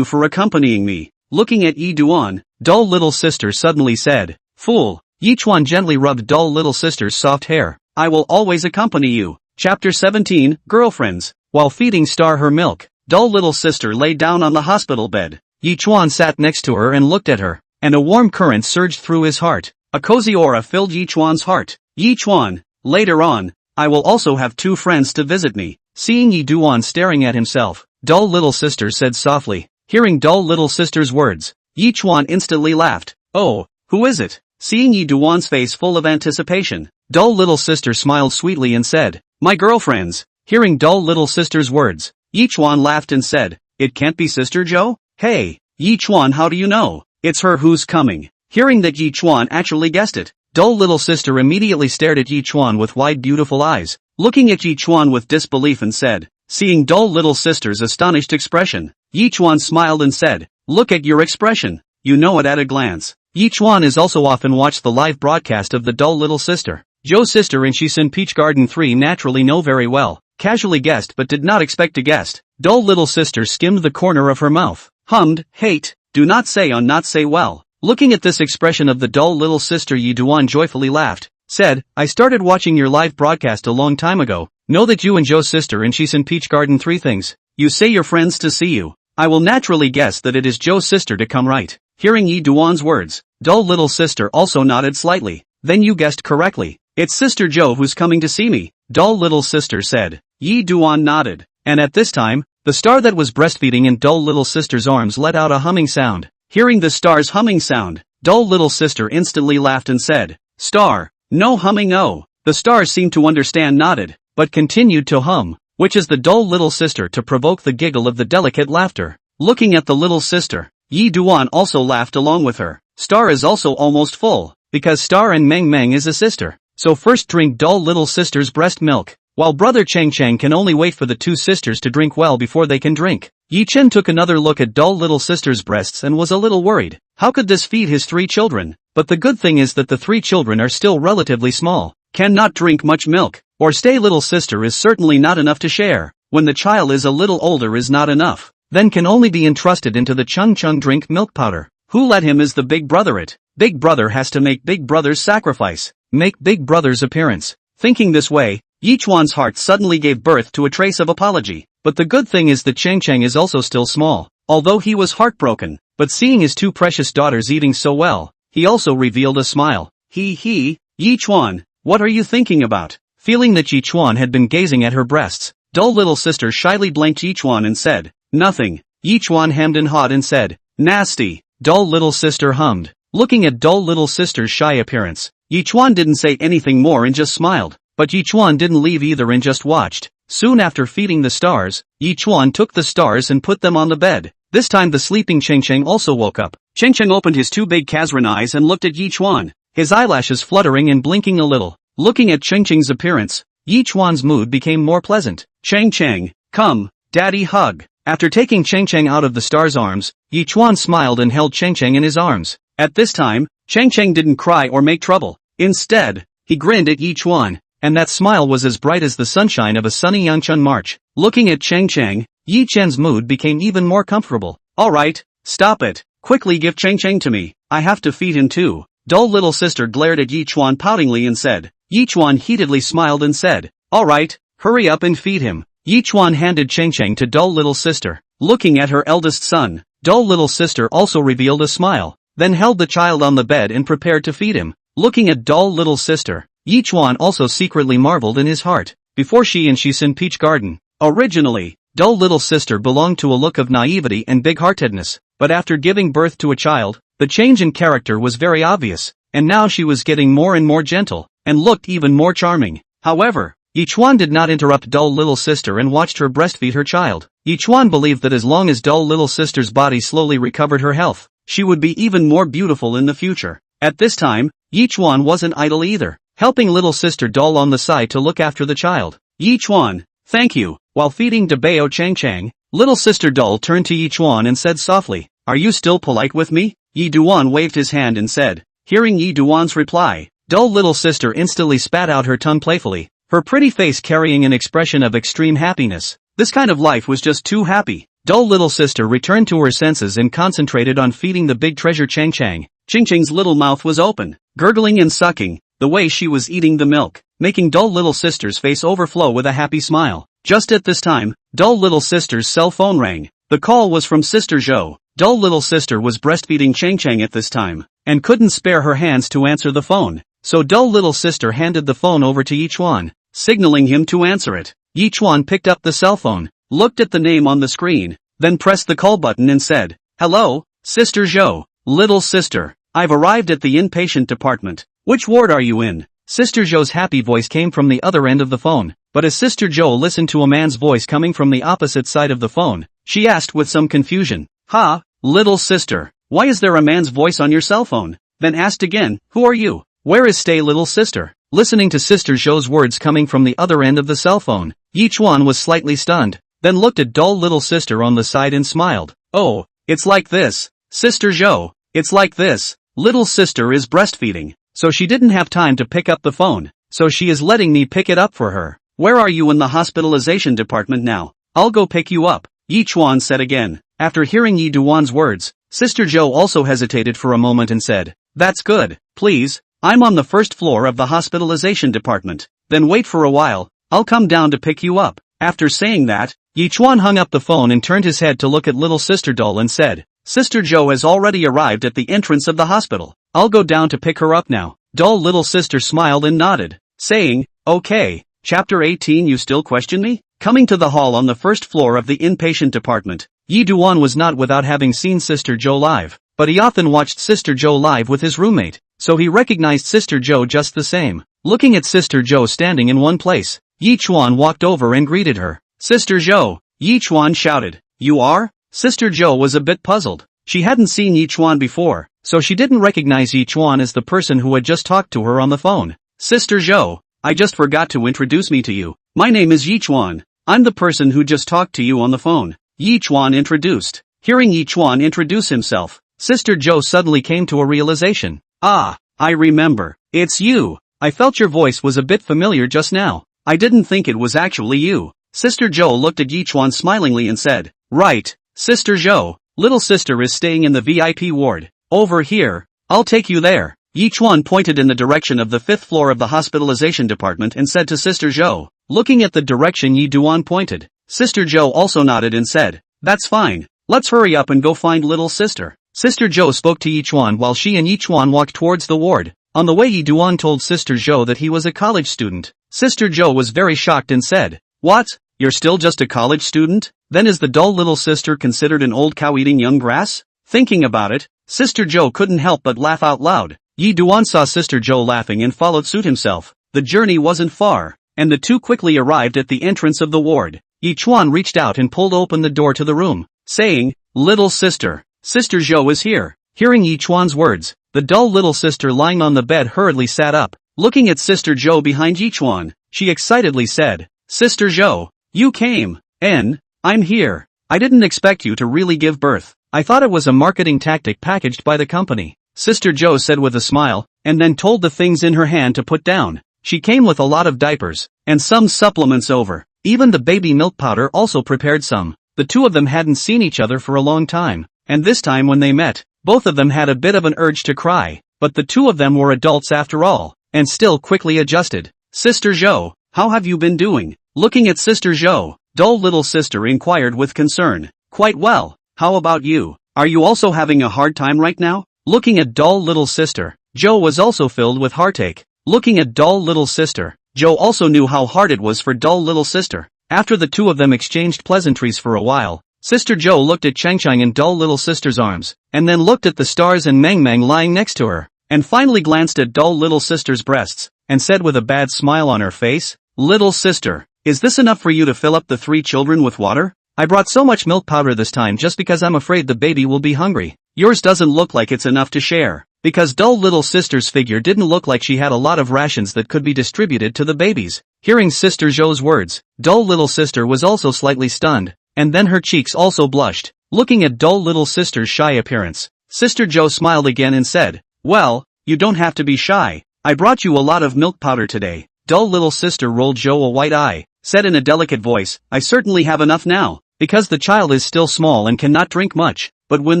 for accompanying me. Looking at Yi Duan, dull little sister suddenly said, fool. Yichuan gently rubbed dull little sister's soft hair. I will always accompany you. Chapter 17, Girlfriends. While feeding Star her milk, dull little sister lay down on the hospital bed. Yichuan sat next to her and looked at her, and a warm current surged through his heart. A cozy aura filled Yichuan's heart. Yichuan, later on, I will also have two friends to visit me. Seeing Yi Duan staring at himself, dull little sister said softly. Hearing dull little sister's words, Yichuan instantly laughed. Oh, who is it? Seeing Yi Duan's face full of anticipation, dull little sister smiled sweetly and said, my girlfriends. Hearing dull little sister's words, Yichuan laughed and said, it can't be Sister Zhou? Hey, Yichuan, how do you know? It's her who's coming. Hearing that Yichuan actually guessed it, dull little sister immediately stared at Yichuan with wide beautiful eyes, looking at Yichuan with disbelief and said, seeing dull little sister's astonished expression, Yichuan smiled and said, look at your expression, you know it at a glance. Yichuan is also often watched the live broadcast of the dull little sister. Zhou's sister and Shisun Peach Garden 3 naturally know very well, casually guessed but did not expect to guess. Dull little sister skimmed the corner of her mouth, hummed, hate, do not say on not say well. Looking at this expression of the dull little sister, Yi Duan joyfully laughed, said, I started watching your live broadcast a long time ago, know that you and Zhou's sister and Shisun Peach Garden 3 things. You say your friends to see you. I will naturally guess that it is Zhou's sister to come, right? Hearing Yi Duan's words, dull little sister also nodded slightly. Then you guessed correctly. It's Sister Zhou who's coming to see me, dull little sister said. Yi Duan nodded. And at this time, the star that was breastfeeding in dull little sister's arms let out a humming sound. Hearing the star's humming sound, dull little sister instantly laughed and said, Star, no humming oh. The star seemed to understand, nodded, but continued to hum, which is the dull little sister to provoke the giggle of the delicate laughter. Looking at the little sister, Yi Duan also laughed along with her. Star is also almost full, because Star and Meng is a sister. So first drink dull little sister's breast milk, while brother Chang can only wait for the two sisters to drink well before they can drink. Yi Chen took another look at dull little sister's breasts and was a little worried. How could this feed his three children? But the good thing is that the three children are still relatively small, cannot drink much milk, or stay little sister is certainly not enough to share. When the child is a little older is not enough, then can only be entrusted into the chung drink milk powder. Who let him is the big brother it. Big brother has to make big brother's sacrifice, make big brother's appearance. Thinking this way, Yichuan's heart suddenly gave birth to a trace of apology. But the good thing is that Chang is also still small, although he was heartbroken, but seeing his two precious daughters eating so well, he also revealed a smile. Yichuan, what are you thinking about? Feeling that Yichuan had been gazing at her breasts, dull little sister shyly blinked Yichuan and said, nothing. Yichuan hemmed and hawed and said, nasty. Dull little sister hummed. Looking at dull little sister's shy appearance, Yichuan didn't say anything more and just smiled, but Yichuan didn't leave either and just watched. Soon after feeding the stars, Yichuan took the stars and put them on the bed. This time the sleeping Cheng also woke up. Cheng opened his two big Kazran eyes and looked at Yichuan, his eyelashes fluttering and blinking a little. Looking at Cheng's appearance, Yichuan's mood became more pleasant. Cheng, come, daddy hug. After taking Cheng out of the star's arms, Yichuan smiled and held Cheng in his arms. At this time, Cheng didn't cry or make trouble. Instead, He grinned at Yichuan, and that smile was as bright as the sunshine of a sunny Yangchun March. Looking at Cheng, Yi Chen's mood became even more comfortable. Alright, stop it. Quickly give Cheng to me. I have to feed him too. Dull little sister glared at Yichuan poutingly and said. Yichuan heatedly smiled and said, alright, hurry up and feed him. Yichuan handed Cheng to dull little sister. Looking at her eldest son, dull little sister also revealed a smile, then held the child on the bed and prepared to feed him. Looking at dull little sister, Yichuan also secretly marveled in his heart. Before she and Shisun Peach Garden. Originally, dull little sister belonged to a look of naivety and big-heartedness, but after giving birth to a child, the change in character was very obvious, and now she was getting more and more gentle, and looked even more charming. However, Yichuan did not interrupt dull little sister and watched her breastfeed her child. Yichuan believed that as long as dull little sister's body slowly recovered her health, she would be even more beautiful in the future. At this time, Yichuan wasn't idle either, helping little sister Dull on the side to look after the child. Yichuan, thank you. While feeding Dabao Cheng, little sister Dull turned to Yichuan and said softly, are you still polite with me? Yi Duan waved his hand and said. Hearing Yi Duan's reply, dull little sister instantly spat out her tongue playfully, her pretty face carrying an expression of extreme happiness. This kind of life was just too happy. Dull little sister returned to her senses and concentrated on feeding the big treasure Cheng. Cheng's little mouth was open, gurgling and sucking, the way she was eating the milk, making dull little sister's face overflow with a happy smile. Just at this time, dull little sister's cell phone rang. The call was from Sister Zhou. Dull little sister was breastfeeding Cheng at this time, and couldn't spare her hands to answer the phone, so dull little sister handed the phone over to Yichuan, signaling him to answer it. Yichuan picked up the cell phone, looked at the name on the screen, then pressed the call button and said, hello, Sister Zhou, little sister, I've arrived at the inpatient department. Which ward are you in? Sister Zhou's happy voice came from the other end of the phone, but as Sister Zhou listened to a man's voice coming from the opposite side of the phone, she asked with some confusion, ha, little sister, why is there a man's voice on your cell phone? Then asked again, who are you? Where is stay little sister? Listening to Sister Zhou's words coming from the other end of the cell phone, Yichuan was slightly stunned, then looked at dull little sister on the side and smiled. Oh, it's like this, Sister Zhou, it's like this, little sister is breastfeeding, so she didn't have time to pick up the phone, so she is letting me pick it up for her. Where are you in the hospitalization department now? I'll go pick you up, Yichuan said again. After hearing Yi Duan's words, Sister Zhou also hesitated for a moment and said, that's good, please, I'm on the first floor of the hospitalization department, then wait for a while, I'll come down to pick you up. After saying that, Yichuan hung up the phone and turned his head to look at little sister Dull and said, Sister Zhou has already arrived at the entrance of the hospital, I'll go down to pick her up now. Dull little sister smiled and nodded, saying, okay. Chapter 18. You still question me? Coming to the hall on the first floor of the inpatient department, Yi Duan was not without having seen Sister Zhou live, but he often watched Sister Zhou live with his roommate, so he recognized Sister Zhou just the same. Looking at Sister Zhou standing in one place, Yichuan walked over and greeted her. Sister Zhou, Yichuan shouted. You are? Sister Zhou was a bit puzzled. She hadn't seen Yichuan before, so she didn't recognize Yichuan as the person who had just talked to her on the phone. Sister Zhou, I just forgot to introduce me to you. My name is Yichuan. I'm the person who just talked to you on the phone. Yichuan introduced. Hearing Yichuan introduce himself, Sister Zhou suddenly came to a realization. Ah, I remember. It's you. I felt your voice was a bit familiar just now. I didn't think it was actually you. Sister Zhou looked at Yichuan smilingly and said, right, Sister Zhou, little sister is staying in the VIP ward. Over here, I'll take you there. Yichuan pointed in the direction of the 5th floor of the hospitalization department and said to Sister Zhou, looking at the direction Yi Duan pointed. Sister Zhou also nodded and said, that's fine, let's hurry up and go find little sister. Sister Zhou spoke to Yichuan while she and Yichuan walked towards the ward. On the way Yi Duan told Sister Zhou that he was a college student. Sister Zhou was very shocked and said, what? You're still just a college student? Then is the dull little sister considered an old cow eating young grass? Thinking about it, Sister Zhou couldn't help but laugh out loud. Yi Duan saw Sister Zhou laughing and followed suit himself. The journey wasn't far, and the two quickly arrived at the entrance of the ward. Yichuan reached out and pulled open the door to the room, saying, little sister, Sister Zhou is here. Hearing Yichuan's words, the dull little sister lying on the bed hurriedly sat up. Looking at Sister Zhou behind Yichuan, she excitedly said, Sister Zhou, you came. I'm here. I didn't expect you to really give birth. I thought it was a marketing tactic packaged by the company. Sister Zhou said with a smile, and then told the things in her hand to put down. She came with a lot of diapers, and some supplements over. Even the baby milk powder also prepared some. The two of them hadn't seen each other for a long time, and this time when they met, both of them had a bit of an urge to cry, but the two of them were adults after all, and still quickly adjusted. Sister Zhou, how have you been doing? Looking at Sister Zhou, dull little sister inquired with concern. Quite well, how about you? Are you also having a hard time right now? Looking at dull little sister, Zhou was also filled with heartache. Looking at dull little sister, Zhou also knew how hard it was for dull little sister. After the two of them exchanged pleasantries for a while, Sister Zhou looked at Changchang in dull little sister's arms, and then looked at the stars and Meng Meng lying next to her, and finally glanced at dull little sister's breasts, and said with a bad smile on her face, "Little sister, is this enough for you to fill up the 3 children with water? I brought so much milk powder this time just because I'm afraid the baby will be hungry. Yours doesn't look like it's enough to share." Because dull little sister's figure didn't look like she had a lot of rations that could be distributed to the babies. Hearing Sister Zhou's words, dull little sister was also slightly stunned, and then her cheeks also blushed. Looking at dull little sister's shy appearance, Sister Zhou smiled again and said, "Well, you don't have to be shy. I brought you a lot of milk powder today." Dull little sister rolled Zhou a white eye, said in a delicate voice, "I certainly have enough now, because the child is still small and cannot drink much, but when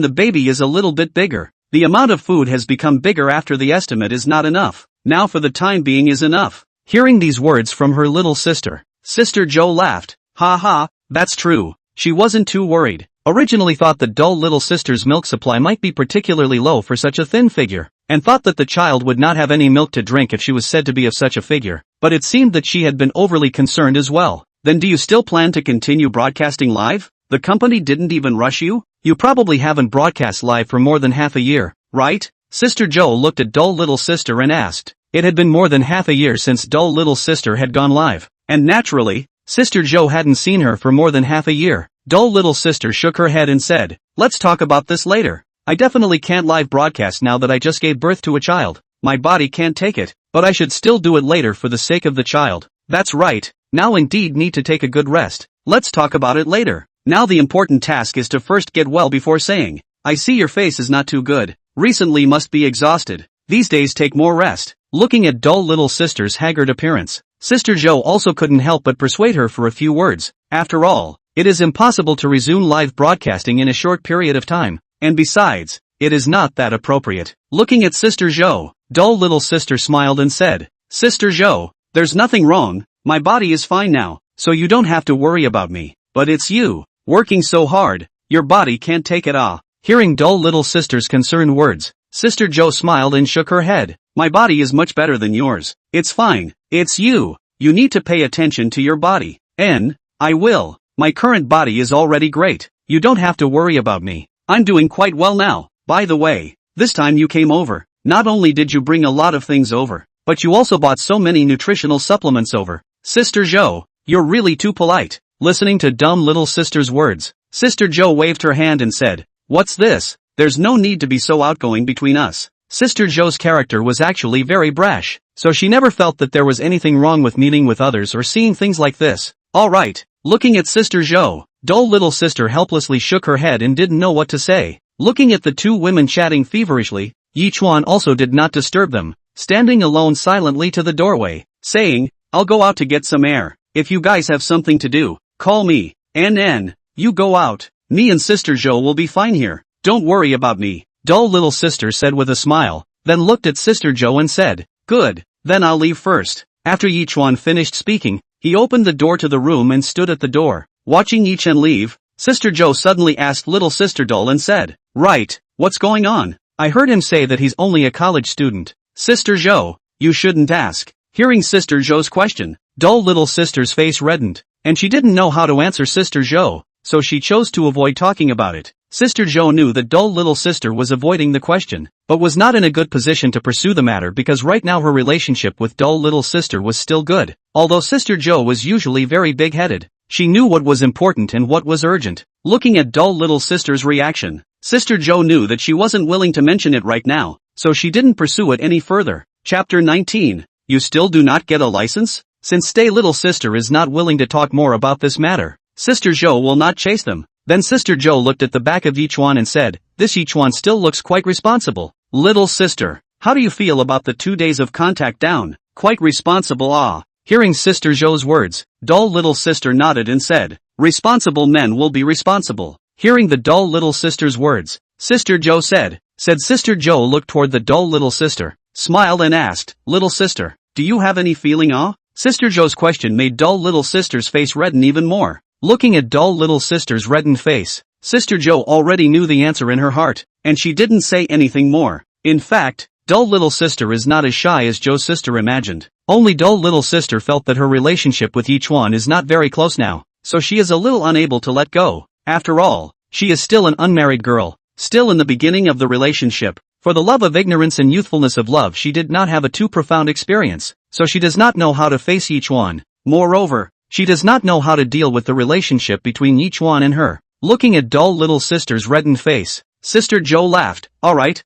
the baby is a little bit bigger, the amount of food has become bigger after the estimate is not enough. Now for the time being is enough." Hearing these words from her little sister, Sister Zhou laughed. "Ha ha, that's true." She wasn't too worried. Originally thought that dull little sister's milk supply might be particularly low for such a thin figure, and thought that the child would not have any milk to drink if she was said to be of such a figure, but it seemed that she had been overly concerned as well. "Then do you still plan to continue broadcasting live? The company didn't even rush you? You probably haven't broadcast live for more than half a year, right?" Sister Zhou looked at dull little sister and asked. It had been more than half a year since dull little sister had gone live, and naturally, Sister Zhou hadn't seen her for more than half a year. Dull little sister shook her head and said, "Let's talk about this later. I definitely can't live broadcast now that I just gave birth to a child. My body can't take it, but I should still do it later for the sake of the child." "That's right, now indeed need to take a good rest. Let's talk about it later. Now the important task is to first get well before saying. I see your face is not too good. Recently must be exhausted. These days take more rest." Looking at dull little sister's haggard appearance, Sister Zhou also couldn't help but persuade her for a few words. After all, it is impossible to resume live broadcasting in a short period of time, and besides, it is not that appropriate. Looking at Sister Zhou, dull little sister smiled and said, "Sister Zhou, there's nothing wrong, my body is fine now, so you don't have to worry about me. But it's you, working so hard, your body can't take it ah." Hearing dull little sister's concerned words, Sister Zhou smiled and shook her head. "My body is much better than yours. It's fine. It's you. You need to pay attention to your body." "And I will. My current body is already great. You don't have to worry about me. I'm doing quite well now. By the way, this time you came over, not only did you bring a lot of things over, but you also bought so many nutritional supplements over." "Sister Zhou, you're really too polite." Listening to dumb little sister's words, Sister Zhou waved her hand and said, "What's this? There's no need to be so outgoing between us." Sister Zhou's character was actually very brash, so she never felt that there was anything wrong with meeting with others or seeing things like this. "Alright." Looking at Sister Zhou, dull little sister helplessly shook her head and didn't know what to say. Looking at the two women chatting feverishly, Yi Chuan also did not disturb them, standing alone silently to the doorway, saying, "I'll go out to get some air. If you guys have something to do, call me. And you go out. Me and Sister Zhou will be fine here. Don't worry about me." Dull little sister said with a smile, then looked at Sister Zhou and said, "Good, then I'll leave first." After Yi Chuan finished speaking, he opened the door to the room and stood at the door. Watching Yi Chen leave, Sister Zhou suddenly asked little Sister Dull and said, "Right, what's going on? I heard him say that he's only a college student." "Sister Zhou, you shouldn't ask." Hearing Sister Zhou's question, dull little sister's face reddened, and she didn't know how to answer Sister Zhou, so she chose to avoid talking about it. Sister Zhou knew that dull little sister was avoiding the question, but was not in a good position to pursue the matter because right now her relationship with dull little sister was still good. Although Sister Zhou was usually very big-headed, she knew what was important and what was urgent. Looking at dull little sister's reaction, Sister Zhou knew that she wasn't willing to mention it right now, so she didn't pursue it any further. Chapter 19. You still do not get a license? Since Stay Little Sister is not willing to talk more about this matter, Sister Zhou will not chase them. Then Sister Zhou looked at the back of Yi Chuan and said, "This Yi Chuan still looks quite responsible." "Little sister, How do you feel about the 2 days of contact down? Quite responsible, ah. Hearing Sister Zhou's words, dull little sister nodded and said, responsible men will be responsible. Hearing the dull little sister's words, Sister Zhou said. Sister Zhou looked toward the dull little sister, smiled and asked, little sister, do you have any feeling, ah? Sister Zhou's question made dull little sister's face redden even more. Looking at dull little sister's reddened face, Sister Zhou already knew the answer in her heart, and she didn't say anything more. In fact, dull little sister is not as shy as Zhou's sister imagined. Only dull little sister felt that her relationship with Yichuan is not very close now, so she is a little unable to let go. After all, she is still an unmarried girl, still in the beginning of the relationship. For the love of ignorance and youthfulness of love, she did not have a too profound experience, so she does not know how to face Yichuan. Moreover, she does not know how to deal with the relationship between Yichuan and her. Looking at dull little sister's reddened face, Sister Zhou laughed. Alright,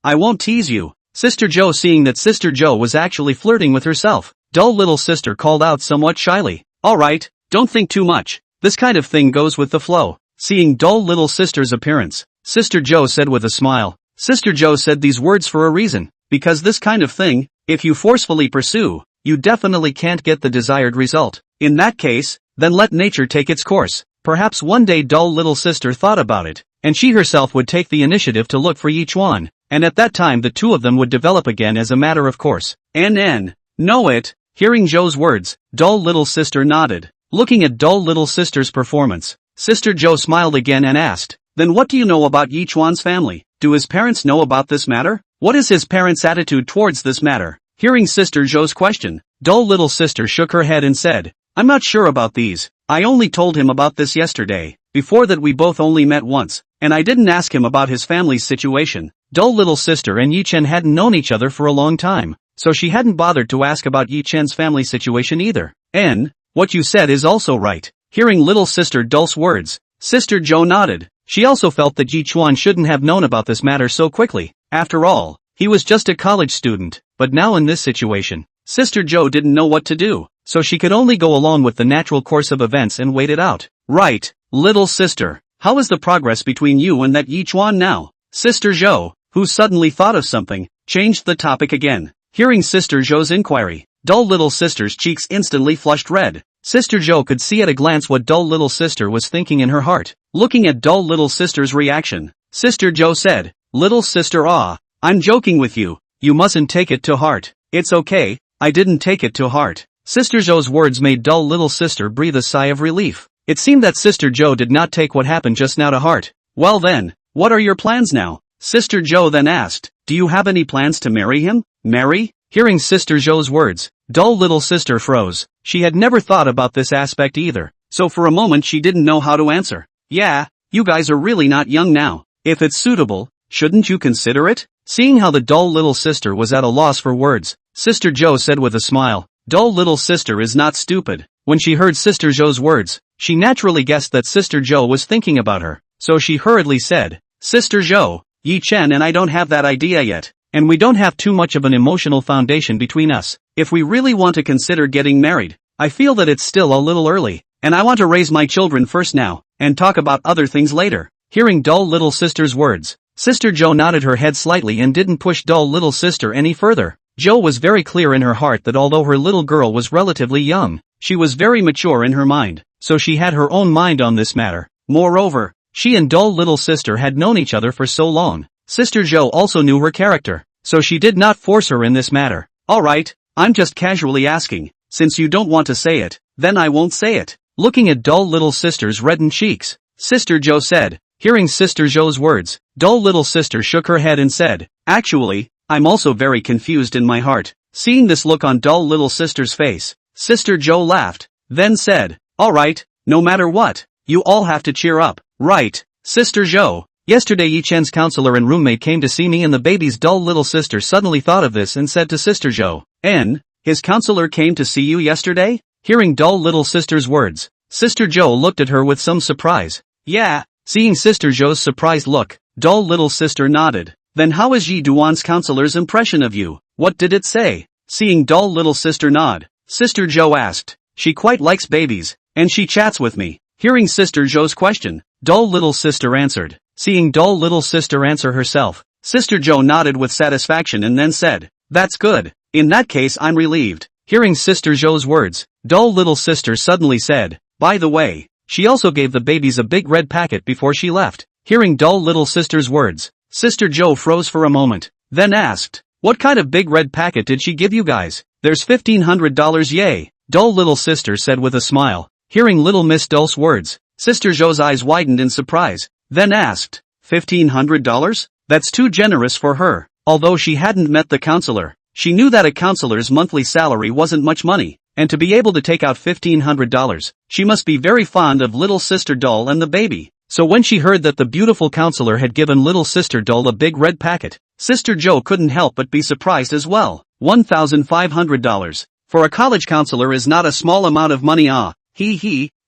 I won't tease you. Sister Zhou, seeing that Sister Zhou was actually flirting with herself, dull little sister called out somewhat shyly. Alright, don't think too much. This kind of thing goes with the flow. Seeing dull little sister's appearance, Sister Zhou said with a smile. Sister Zhou said these words for a reason, because this kind of thing, if you forcefully pursue, you definitely can't get the desired result. In that case, then let nature take its course. Perhaps one day dull little sister thought about it, and she herself would take the initiative to look for Yichuan, and at that time the two of them would develop again as a matter of course. Know it. Hearing Zhou's words, dull little sister nodded. Looking at dull little sister's performance, Sister Zhou smiled again and asked, then what do you know about Yichuan's family? Do his parents know about this matter? What is his parents' attitude towards this matter? Hearing Sister Zhou's question, dull little sister shook her head and said, I'm not sure about these. I only told him about this yesterday. Before that we both only met once, and I didn't ask him about his family's situation. Dull little sister and Yi Chen hadn't known each other for a long time, so she hadn't bothered to ask about Yi Chen's family situation either. And what you said is also right. Hearing little sister Dul's words, Sister Zhou nodded. She also felt that Yichuan shouldn't have known about this matter so quickly. After all, he was just a college student, but now in this situation, Sister Zhou didn't know what to do, so she could only go along with the natural course of events and wait it out. Right, little sister, how is the progress between you and that Yichuan now? Sister Zhou, who suddenly thought of something, changed the topic again. Hearing Sister Zhou's inquiry, dull little sister's cheeks instantly flushed red. Sister Zhou could see at a glance what dull little sister was thinking in her heart. Looking at dull little sister's reaction, Sister Zhou said, little sister, I'm joking with you. You mustn't take it to heart. It's okay, I didn't take it to heart. Sister Zhou's words made dull little sister breathe a sigh of relief. It seemed that Sister Zhou did not take what happened just now to heart. Well then, what are your plans now? Sister Zhou then asked, do you have any plans to marry him? Marry? Hearing Sister Zhou's words, dull little sister froze. She had never thought about this aspect either, so for a moment she didn't know how to answer. Yeah, you guys are really not young now. If it's suitable, shouldn't you consider it? Seeing how the dull little sister was at a loss for words, Sister Zhou said with a smile, dull little sister is not stupid. When she heard Sister Zhou's words, she naturally guessed that Sister Zhou was thinking about her, so she hurriedly said, Sister Zhou, Yi Chen and I don't have that idea yet, and we don't have too much of an emotional foundation between us. If we really want to consider getting married, I feel that it's still a little early, and I want to raise my children first now, and talk about other things later. Hearing dull little sister's words, Sister Zhou nodded her head slightly and didn't push dull little sister any further. Zhou was very clear in her heart that although her little girl was relatively young, she was very mature in her mind, so she had her own mind on this matter. Moreover, she and dull little sister had known each other for so long. Sister Zhou also knew her character, so she did not force her in this matter. Alright, I'm just casually asking. Since you don't want to say it, then I won't say it. Looking at dull little sister's reddened cheeks, Sister Zhou said. Hearing Sister Zhou's words, dull little sister shook her head and said, actually, I'm also very confused in my heart. Seeing this look on dull little sister's face, Sister Zhou laughed, then said, alright, no matter what, you all have to cheer up. Right, Sister Zhou. Yesterday Yi Chen's counselor and roommate came to see me and the baby's dull little sister suddenly thought of this and said to Sister Zhou, his counselor came to see you yesterday? Hearing dull little sister's words, Sister Zhou looked at her with some surprise. Yeah. Seeing Sister Zhou's surprised look, dull little sister nodded. Then how is Yi Duan's counselor's impression of you? What did it say? Seeing dull little sister nod, Sister Zhou asked, she quite likes babies, and she chats with me. Hearing Sister Zhou's question, dull little sister answered. Seeing dull little sister answer herself, Sister Joe nodded with satisfaction and then said, "That's good. In that case I'm relieved." Hearing Sister Joe's words, dull little sister suddenly said, "By the way, she also gave the babies a big red packet before she left." Hearing dull little sister's words, Sister Joe froze for a moment, then asked, "What kind of big red packet did she give you guys?" "There's $1,500 yay," dull little sister said with a smile. Hearing little Miss Dull's words, Sister Joe's eyes widened in surprise, then asked, $1,500? That's too generous for her. Although she hadn't met the counselor, she knew that a counselor's monthly salary wasn't much money, and to be able to take out $1,500, she must be very fond of little Sister Dull and the baby. So when she heard that the beautiful counselor had given little Sister Dull a big red packet, Sister Joe couldn't help but be surprised as well. $1,500. For a college counselor is not a small amount of money.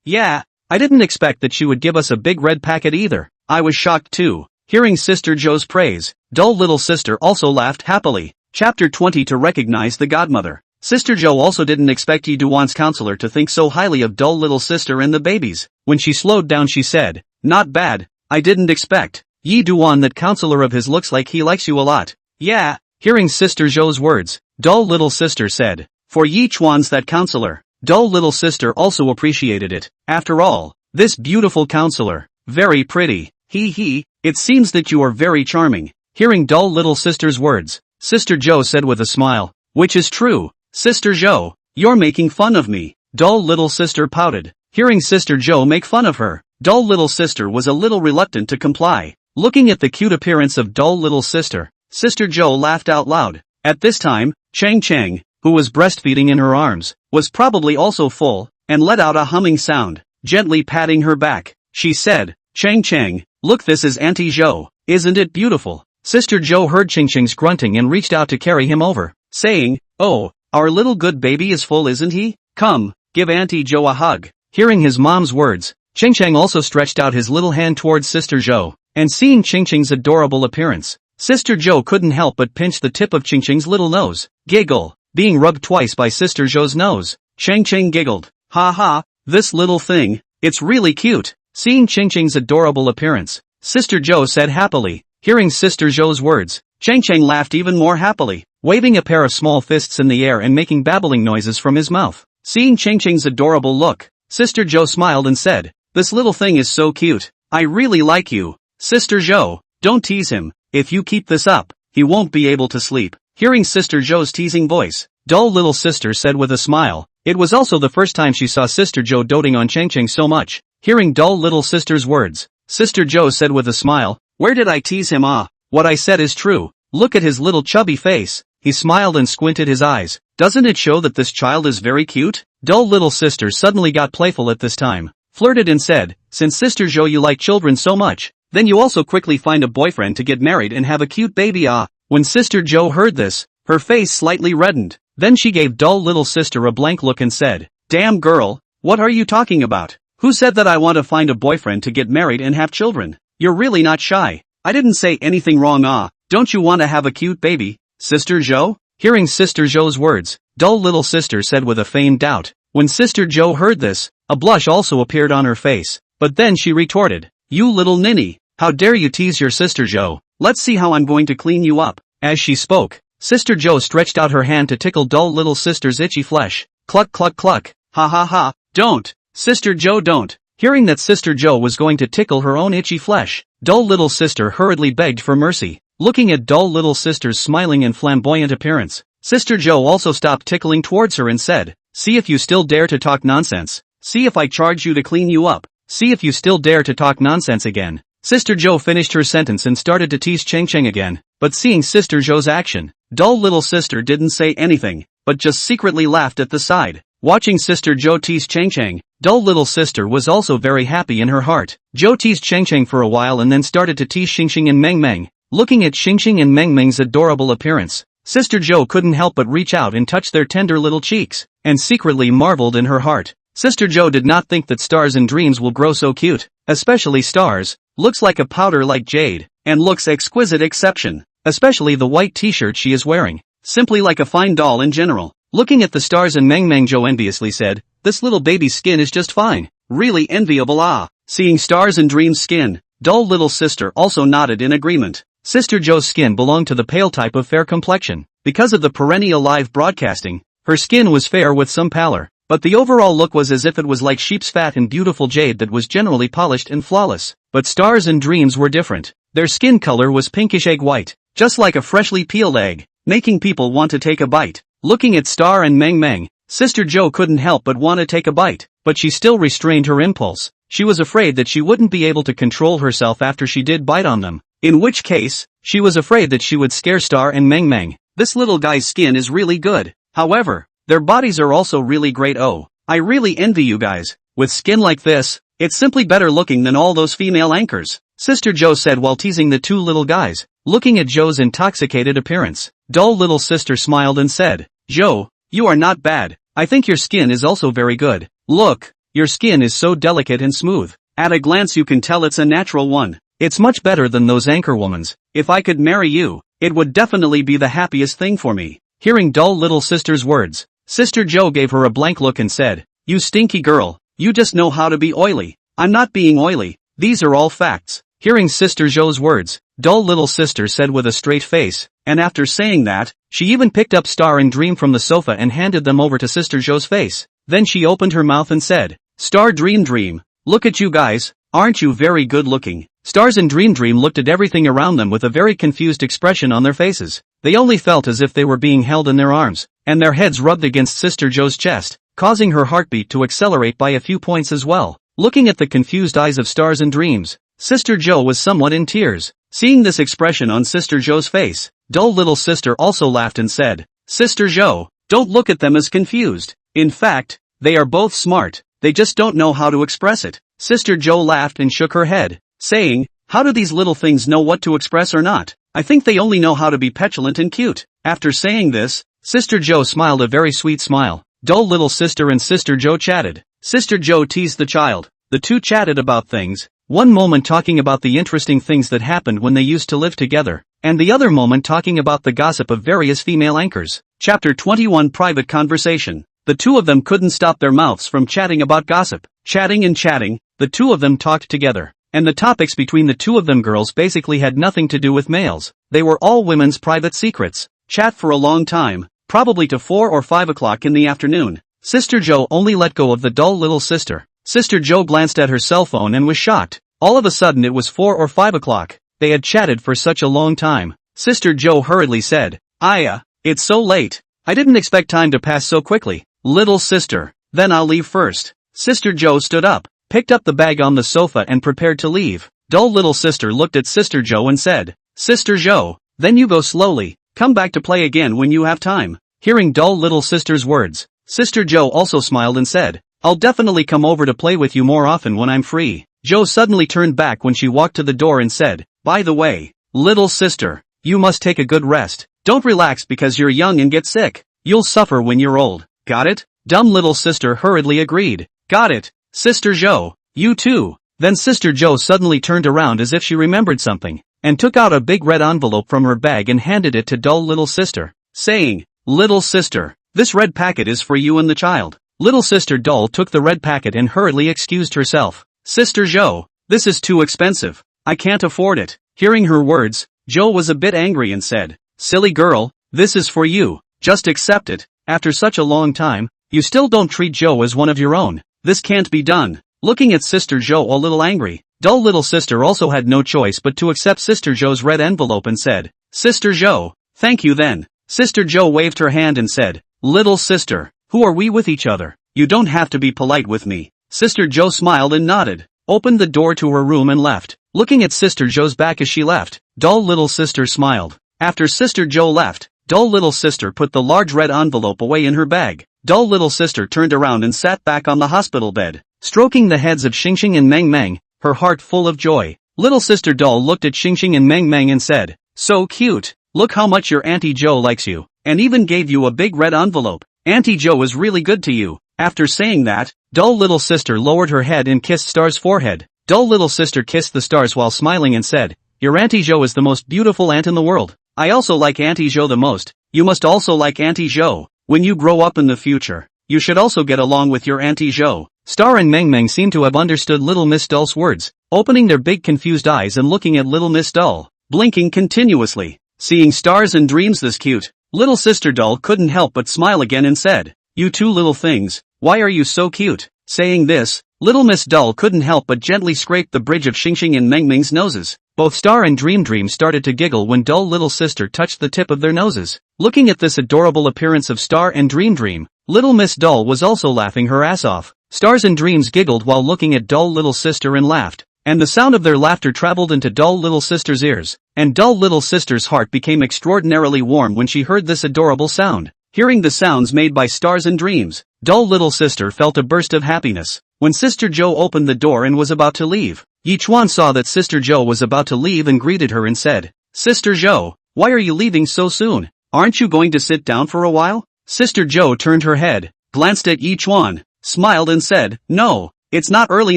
Yeah, I didn't expect that she would give us a big red packet either. I was shocked too. Hearing Sister Joe's praise, dull little sister also laughed happily. Chapter 20 To Recognize the Godmother. Sister Joe also didn't expect Yi Duan's counselor to think so highly of dull little sister and the babies. When she slowed down she said, "Not bad, I didn't expect. Yi Duan that counselor of his looks like he likes you a lot." "Yeah." Hearing Sister Joe's words, dull little sister said, "For Yi Chuan's that counselor." Dull little sister also appreciated it. After all, this beautiful counselor, very pretty. It seems that you are very charming. Hearing dull little sister's words, Sister Joe said with a smile, "Which is true, Sister Joe, you're making fun of me." Dull little sister pouted. Hearing Sister Joe make fun of her, dull little sister was a little reluctant to comply. Looking at the cute appearance of dull little sister, Sister Joe laughed out loud. At this time, Cheng, who was breastfeeding in her arms, was probably also full, and let out a humming sound. Gently patting her back, she said, Cheng, look, this is Auntie Joe, isn't it beautiful?" Sister Joe heard Cheng's grunting and reached out to carry him over, saying, "Oh, our little good baby is full, isn't he? Come, give Auntie Joe a hug." Hearing his mom's words, Cheng also stretched out his little hand towards Sister Joe, and seeing Cheng's adorable appearance, Sister Joe couldn't help but pinch the tip of Cheng's little nose. Giggle. Being rubbed twice by Sister Joe's nose, Cheng giggled. "Ha, this little thing, it's really cute." Seeing Cheng's adorable appearance, Sister Joe said happily. Hearing Sister Joe's words, Cheng laughed even more happily, waving a pair of small fists in the air and making babbling noises from his mouth. Seeing Cheng's adorable look, Sister Joe smiled and said, "This little thing is so cute. I really like you. Sister Joe, don't tease him. If you keep this up, he won't be able to sleep." Hearing Sister Joe's teasing voice, dull little sister said with a smile. It was also the first time she saw Sister Joe doting on Cheng so much. Hearing dull little sister's words, Sister Joe said with a smile, "Where did I tease him? What I said is true. Look at his little chubby face." He smiled and squinted his eyes. "Doesn't it show that this child is very cute?" Dull little sister suddenly got playful at this time, flirted and said, "Since Sister Joe you like children so much, then you also quickly find a boyfriend to get married and have a cute baby." When Sister Joe heard this, her face slightly reddened. Then she gave dull little sister a blank look and said, "Damn girl, what are you talking about? Who said that I want to find a boyfriend to get married and have children? You're really not shy. I didn't say anything wrong. Don't you want to have a cute baby, Sister Joe?" Hearing Sister Joe's words, dull little sister said with a feigned doubt. When Sister Joe heard this, a blush also appeared on her face, but then she retorted, "You little ninny, how dare you tease your Sister Joe? Let's see how I'm going to clean you up." As she spoke, Sister Joe stretched out her hand to tickle dull little sister's itchy flesh. Cluck cluck cluck. Ha, don't, Sister Joe, don't. Hearing that Sister Joe was going to tickle her own itchy flesh, dull little sister hurriedly begged for mercy. Looking at dull little sister's smiling and flamboyant appearance, Sister Joe also stopped tickling towards her and said, "See if you still dare to talk nonsense. See if I charge you to clean you up. See if you still dare to talk nonsense again." Sister Joe finished her sentence and started to tease Cheng again, but seeing Sister Joe's action, dull little sister didn't say anything, but just secretly laughed at the side. Watching Sister Joe tease Cheng, dull little sister was also very happy in her heart. Joe teased Cheng for a while and then started to tease Xingxing and Meng. Looking at Xingxing and Meng's adorable appearance, Sister Joe couldn't help but reach out and touch their tender little cheeks, and secretly marveled in her heart. Sister Joe did not think that stars and dreams will grow so cute, especially stars. Looks like a powder like jade, and looks exquisite exception, especially the white t-shirt she is wearing. Simply like a fine doll in general. Looking at the stars and Meng, Joe enviously said, "This little baby's skin is just fine. Really enviable." Seeing stars and dreams skin, dull little sister also nodded in agreement. Sister Joe's skin belonged to the pale type of fair complexion. Because of the perennial live broadcasting, her skin was fair with some pallor, but the overall look was as if it was like sheep's fat and beautiful jade that was generally polished and flawless. But Stars and Dreams were different. Their skin color was pinkish egg white, just like a freshly peeled egg, making people want to take a bite. Looking at Star and Meng Meng, Sister Joe couldn't help but want to take a bite, but she still restrained her impulse. She was afraid that she wouldn't be able to control herself after she did bite on them, in which case, she was afraid that she would scare Star and Meng Meng. This little guy's skin is really good. However, their bodies are also really great. Oh, I really envy you guys. With skin like this, it's simply better looking than all those female anchors, Sister Joe said while teasing the two little guys. Looking at Joe's intoxicated appearance, dull little sister smiled and said, "Joe, you are not bad. I think your skin is also very good. Look, your skin is so delicate and smooth. At a glance you can tell it's a natural one. It's much better than those anchor women's. If I could marry you, it would definitely be the happiest thing for me." Hearing dull little sister's words, Sister Joe gave her a blank look and said, "You stinky girl, you just know how to be oily." "I'm not being oily, these are all facts." Hearing Sister Joe's words, dull little sister said with a straight face, and after saying that, she even picked up Star and Dream from the sofa and handed them over to Sister Joe's face. Then she opened her mouth and said, "Star Dream, look at you guys, aren't you very good looking?" Stars and Dream looked at everything around them with a very confused expression on their faces. They only felt as if they were being held in their arms, and their heads rubbed against Sister Joe's chest, causing her heartbeat to accelerate by a few points as well. Looking at the confused eyes of Stars and Dreams, Sister Joe was somewhat in tears. Seeing this expression on Sister Joe's face, dull little sister also laughed and said, "Sister Joe, don't look at them as confused. In fact, they are both smart, they just don't know how to express it." Sister Joe laughed and shook her head, saying, "How do these little things know what to express or not? I think they only know how to be petulant and cute." After saying this, Sister Joe smiled a very sweet smile. Dull little sister and Sister Joe chatted. Sister Joe teased the child. The two chatted about things, one moment talking about the interesting things that happened when they used to live together, and the other moment talking about the gossip of various female anchors. Chapter 21 Private Conversation. The two of them couldn't stop their mouths from chatting about gossip. Chatting and chatting, the two of them talked together. And the topics between the two of them girls basically had nothing to do with males. They were all women's private secrets. Chat for a long time, probably to 4 or 5 o'clock in the afternoon. Sister Joe only let go of the dull little sister. Sister Joe glanced at her cell phone and was shocked. All of a sudden it was 4 or 5 o'clock. They had chatted for such a long time. Sister Joe hurriedly said, It's so late. I didn't expect time to pass so quickly." "Little sister, then I'll leave first." Sister Joe stood up, picked up the bag on the sofa and prepared to leave. Dull little sister looked at Sister Joe and said, "Sister Joe, then you go slowly, come back to play again when you have time." Hearing dull little sister's words, Sister Joe also smiled and said, "I'll definitely come over to play with you more often when I'm free." Joe suddenly turned back when she walked to the door and said, "By the way, little sister, you must take a good rest. Don't relax because you're young and get sick. You'll suffer when you're old. Got it?" Dumb little sister hurriedly agreed. "Got it, Sister Joe, you too." Then Sister Joe suddenly turned around as if she remembered something, and took out a big red envelope from her bag and handed it to dull little sister, saying, "Little sister, this red packet is for you and the child." Little sister Dull took the red packet and hurriedly excused herself. "Sister Joe, this is too expensive. I can't afford it." Hearing her words, Joe was a bit angry and said, "Silly girl, this is for you, just accept it. After such a long time, you still don't treat Joe as one of your own. This can't be done." Looking at Sister Joe a little angry, dull little sister also had no choice but to accept Sister Joe's red envelope and said, "Sister Joe, thank you then." Sister Joe waved her hand and said, "Little sister, who are we with each other? You don't have to be polite with me." Sister Joe smiled and nodded, opened the door to her room and left. Looking at Sister Joe's back as she left, dull little sister smiled. After Sister Joe left, dull little sister put the large red envelope away in her bag. Dull little sister turned around and sat back on the hospital bed, stroking the heads of Xingxing and Meng Meng, her heart full of joy. Little sister Dull looked at Xingxing and Meng Meng and said, "So cute. Look how much your Auntie Joe likes you, and even gave you a big red envelope. Auntie Joe is really good to you." After saying that, dull little sister lowered her head and kissed Star's forehead. Dull little sister kissed the stars while smiling and said, "Your Auntie Joe is the most beautiful aunt in the world. I also like Auntie Joe the most. You must also like Auntie Joe. When you grow up in the future, you should also get along with your Auntie Joe." Star and Meng Meng seemed to have understood Little Miss Dull's words, opening their big confused eyes and looking at Little Miss Dull. blinking continuously. Seeing stars and dreams this cute, little sister doll couldn't help but smile again and said, "You two little things, why are you so cute?" Saying this, little Miss Doll couldn't help but gently scrape the bridge of Xingxing and Mengmeng's noses. Both Star and Dream started to giggle when Doll little sister touched the tip of their noses. Looking at this adorable appearance of Star and Dream, little Miss Doll was also laughing her ass off. Stars and Dreams giggled while looking at Doll little sister and laughed. And the sound of their laughter traveled into Doll little sister's ears, and Doll little sister's heart became extraordinarily warm when she heard this adorable sound. Hearing the sounds made by Stars and Dreams, Doll little sister felt a burst of happiness. When Sister Joe opened the door and was about to leave, Yichuan saw that Sister Joe was about to leave and greeted her and said, "Sister Joe, why are you leaving so soon? Aren't you going to sit down for a while?" Sister Joe turned her head, glanced at Yichuan, smiled and said, "No, it's not early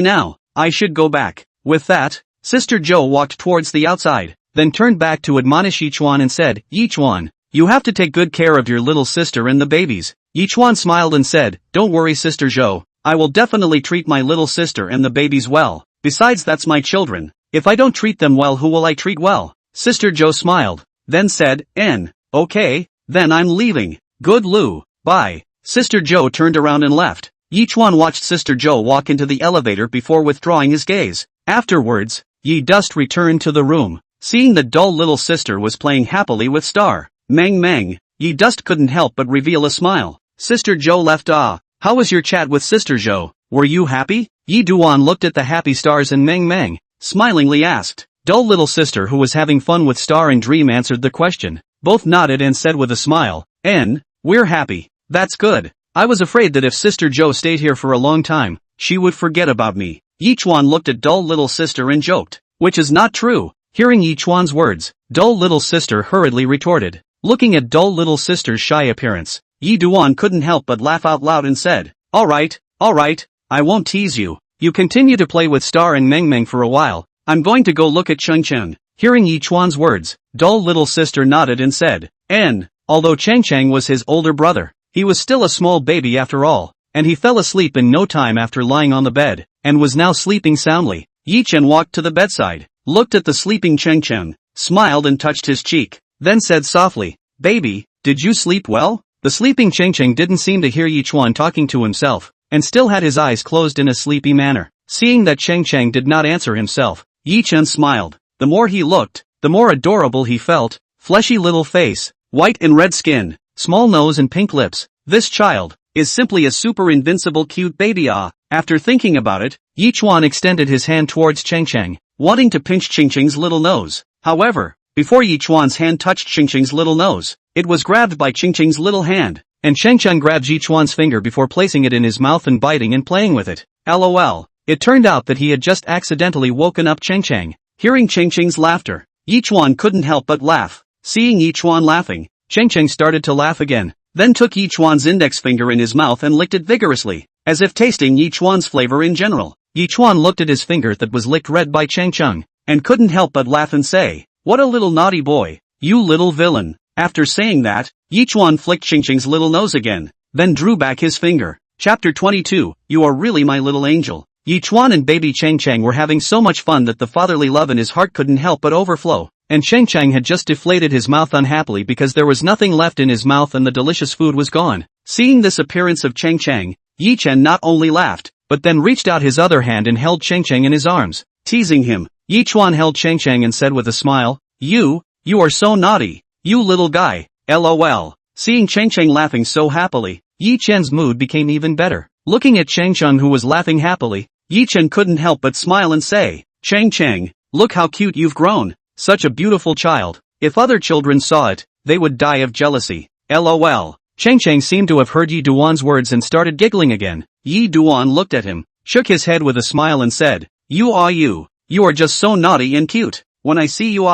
now, I should go back." With that, Sister Joe walked towards the outside, then turned back to admonish Yichuan and said, "Yichuan, you have to take good care of your little sister and the babies." Yichuan smiled and said, "Don't worry Sister Joe, I will definitely treat my little sister and the babies well, besides that's my children. If I don't treat them well, who will I treat well?" Sister Joe smiled, then said, "Okay, then I'm leaving. Good Lu, bye." Sister Joe turned around and left. Yichuan watched Sister Joe walk into the elevator before withdrawing his gaze. Afterwards, Yi Dust returned to the room. Seeing that Doll little sister was playing happily with Star, Meng, Yi Dust couldn't help but reveal a smile. Sister Joe left. How was your chat with Sister Joe? Were you happy? Yi Duan looked at the happy Stars and Meng, smilingly asked. Doll little sister who was having fun with Star and Dream answered the question. Both nodded and said with a smile, "We're happy. That's good. I was afraid that if Sister Joe stayed here for a long time, she would forget about me." Yichuan looked at Doll little sister and joked, "Which is not true." Hearing Yichuan's words, Doll little sister hurriedly retorted. Looking at Doll little sister's shy appearance, Yi Duan couldn't help but laugh out loud and said, all right, I won't tease you. You continue to play with Star and Meng for a while, I'm going to go look at Chen." Hearing Yichuan's words, Doll little sister nodded and said, although Chen was his older brother, he was still a small baby after all, and he fell asleep in no time after lying on the bed, and was now sleeping soundly. Yi Chen walked to the bedside, looked at the sleeping Chen, smiled and touched his cheek, then said softly, "Baby, did you sleep well?" The sleeping Chen didn't seem to hear Yichuan talking to himself, and still had his eyes closed in a sleepy manner. Seeing that Chen did not answer himself, Yi Chen smiled. The more he looked, the more adorable he felt. Fleshy little face, white and red skin, small nose and pink lips. This child is simply a super invincible cute baby. After thinking about it, Yichuan extended his hand towards Chen, wanting to pinch Ching's little nose. However, before Yichuan's hand touched Ching's little nose, it was grabbed by Ching's little hand, and Chen grabbed Yichuan's finger before placing it in his mouth and biting and playing with it. LOL. It turned out that he had just accidentally woken up Chen. Hearing Ching's laughter, Yichuan couldn't help but laugh. Seeing Yichuan laughing, Chen started to laugh again, then took Yichuan's index finger in his mouth and licked it vigorously, as if tasting Yichuan's flavor in general. Yichuan looked at his finger that was licked red by Chen, and couldn't help but laugh and say, "What a little naughty boy, you little villain." After saying that, Yichuan flicked Ching's little nose again, then drew back his finger. Chapter 22, You Are Really My Little Angel. Yichuan and baby Chen were having so much fun that the fatherly love in his heart couldn't help but overflow, and Chen had just deflated his mouth unhappily because there was nothing left in his mouth and the delicious food was gone. Seeing this appearance of Chen, Yi Chen not only laughed, but then reached out his other hand and held Chen in his arms. Teasing him, Yichuan held Chen and said with a smile, You are so naughty, you little guy, LOL. Seeing Chen laughing so happily, Yi Chen's mood became even better. Looking at Chen who was laughing happily, Yi Chen couldn't help but smile and say, Chen, look how cute you've grown, such a beautiful child. If other children saw it, they would die of jealousy, LOL. Chen seemed to have heard Yi Duan's words and started giggling again. Yi Duan looked at him, shook his head with a smile and said, You are just so naughty and cute. When I see you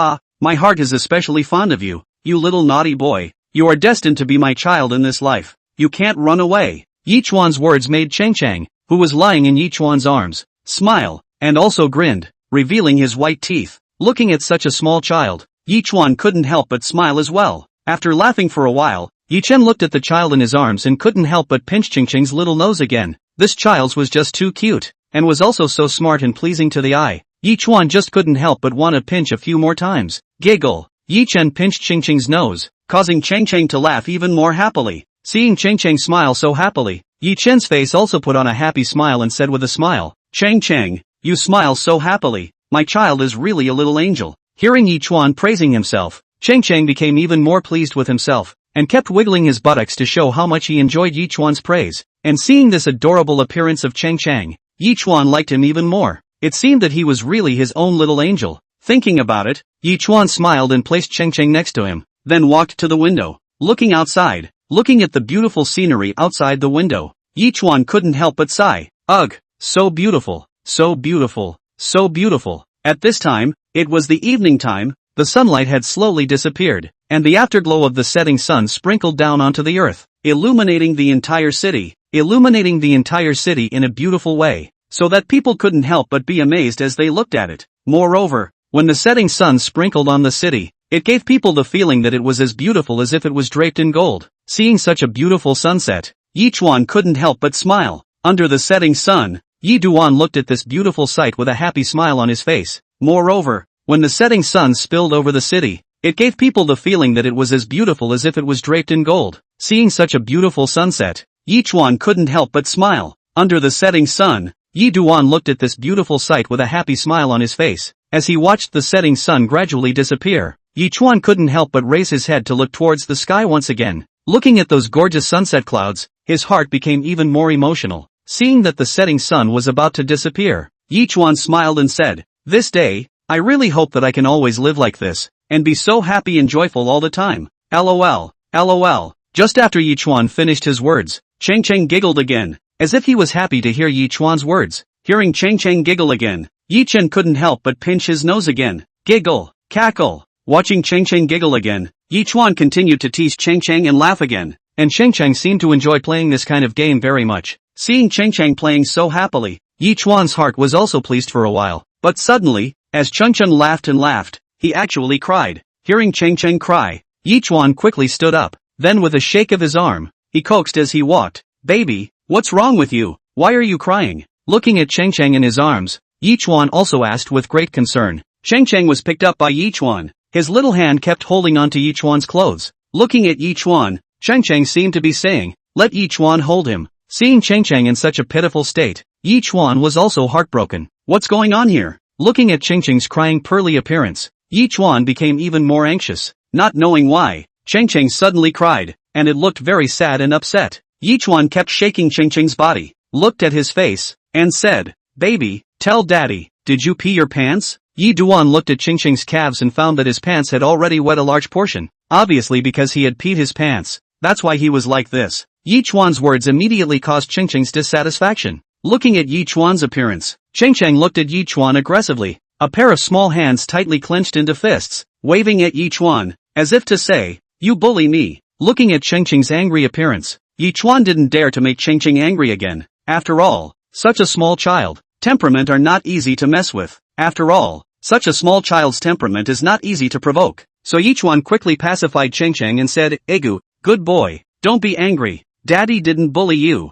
my heart is especially fond of you, you little naughty boy. You are destined to be my child in this life. You can't run away. Yichuan's words made Chen, who was lying in Yichuan's arms, smile, and also grinned, revealing his white teeth. Looking at such a small child, Yichuan couldn't help but smile as well. After laughing for a while, Yi Chen looked at the child in his arms and couldn't help but pinch Ching's little nose again. This child was just too cute, and was also so smart and pleasing to the eye. Yi Chuan just couldn't help but want to pinch a few more times. Giggle. Yi Chen pinched Ching Ching's nose, causing Ching Ching to laugh even more happily. Seeing Ching Ching smile so happily, Yi Chen's face also put on a happy smile and said with a smile, Ching Ching, you smile so happily, my child is really a little angel. Hearing Yi Chuan praising himself, Ching Ching became even more pleased with himself, and kept wiggling his buttocks to show how much he enjoyed Yi Chuan's praise. And seeing this adorable appearance of Ching Ching, Yi Chuan liked him even more. It seemed that he was really his own little angel. Thinking about it, Yi Chuan smiled and placed Ching Ching next to him, then walked to the window. Looking outside, looking at the beautiful scenery outside the window, Yi Chuan couldn't help but sigh. Ugh, so beautiful, so beautiful, so beautiful. At this time, it was the evening time, the sunlight had slowly disappeared, and the afterglow of the setting sun sprinkled down onto the earth, illuminating the entire city in a beautiful way, so that people couldn't help but be amazed as they looked at it. Moreover, when the setting sun sprinkled on the city, it gave people the feeling that it was as beautiful as if it was draped in gold. Seeing such a beautiful sunset, Yi Chuan couldn't help but smile. Under the setting sun, Yi Duan looked at this beautiful sight with a happy smile on his face. Moreover, when the setting sun spilled over the city, it gave people the feeling that it was as beautiful as if it was draped in gold. Seeing such a beautiful sunset, Yi Chuan couldn't help but smile. Under the setting sun, Yi Duan looked at this beautiful sight with a happy smile on his face. As he watched the setting sun gradually disappear, Yi Chuan couldn't help but raise his head to look towards the sky once again. Looking at those gorgeous sunset clouds, his heart became even more emotional. Seeing that the setting sun was about to disappear, Yi Chuan smiled and said, "This day, I really hope that I can always live like this, and be so happy and joyful all the time. LOL, LOL." Just after Yi Chuan finished his words, Ching Ching giggled again, as if he was happy to hear Yi Chuan's words. Hearing Ching Ching giggle again, Yi Chen couldn't help but pinch his nose again. Giggle, cackle. Watching Ching Ching giggle again, Yi Chuan continued to tease Ching Ching and laugh again, and Ching Ching seemed to enjoy playing this kind of game very much. Seeing Ching Ching playing so happily, Yi Chuan's heart was also pleased for a while, but suddenly, as Ching Ching laughed and laughed, he actually cried. Hearing Ching Ching cry, Yi Chuan quickly stood up, then with a shake of his arm, he coaxed as he walked, "Baby, what's wrong with you? Why are you crying?" Looking at Ching Ching in his arms, Yi Chuan also asked with great concern. Ching Ching was picked up by Yi Chuan. His little hand kept holding onto Yi Chuan's clothes. Looking at Yi Chuan, Ching Ching seemed to be saying, "Let Yi Chuan hold him." Seeing Ching Ching in such a pitiful state, Yi Chuan was also heartbroken. What's going on here? Looking at Ching Ching's crying pearly appearance, Yi Chuan became even more anxious. Not knowing why, Ching Ching suddenly cried, and it looked very sad and upset. Yi Chuan kept shaking Ching Ching's body, looked at his face, and said, "Baby, tell daddy, did you pee your pants?" Yi Duan looked at Ching Ching's calves and found that his pants had already wet a large portion, obviously because he had peed his pants. That's why he was like this. Yi Chuan's words immediately caused Ching Ching's dissatisfaction. Looking at Yi Chuan's appearance, Ching Ching looked at Yi Chuan aggressively, a pair of small hands tightly clenched into fists, waving at Yi Chuan, as if to say, "You bully me." Looking at Ching Ching's angry appearance, Yi Chuan didn't dare to make Ching Ching angry again. After all, such a small child, temperament are not easy to mess with. After all, such a small child's temperament is not easy to provoke. So Yi Chuan quickly pacified Ching Ching and said, "Egu, good boy, don't be angry. Daddy didn't bully you,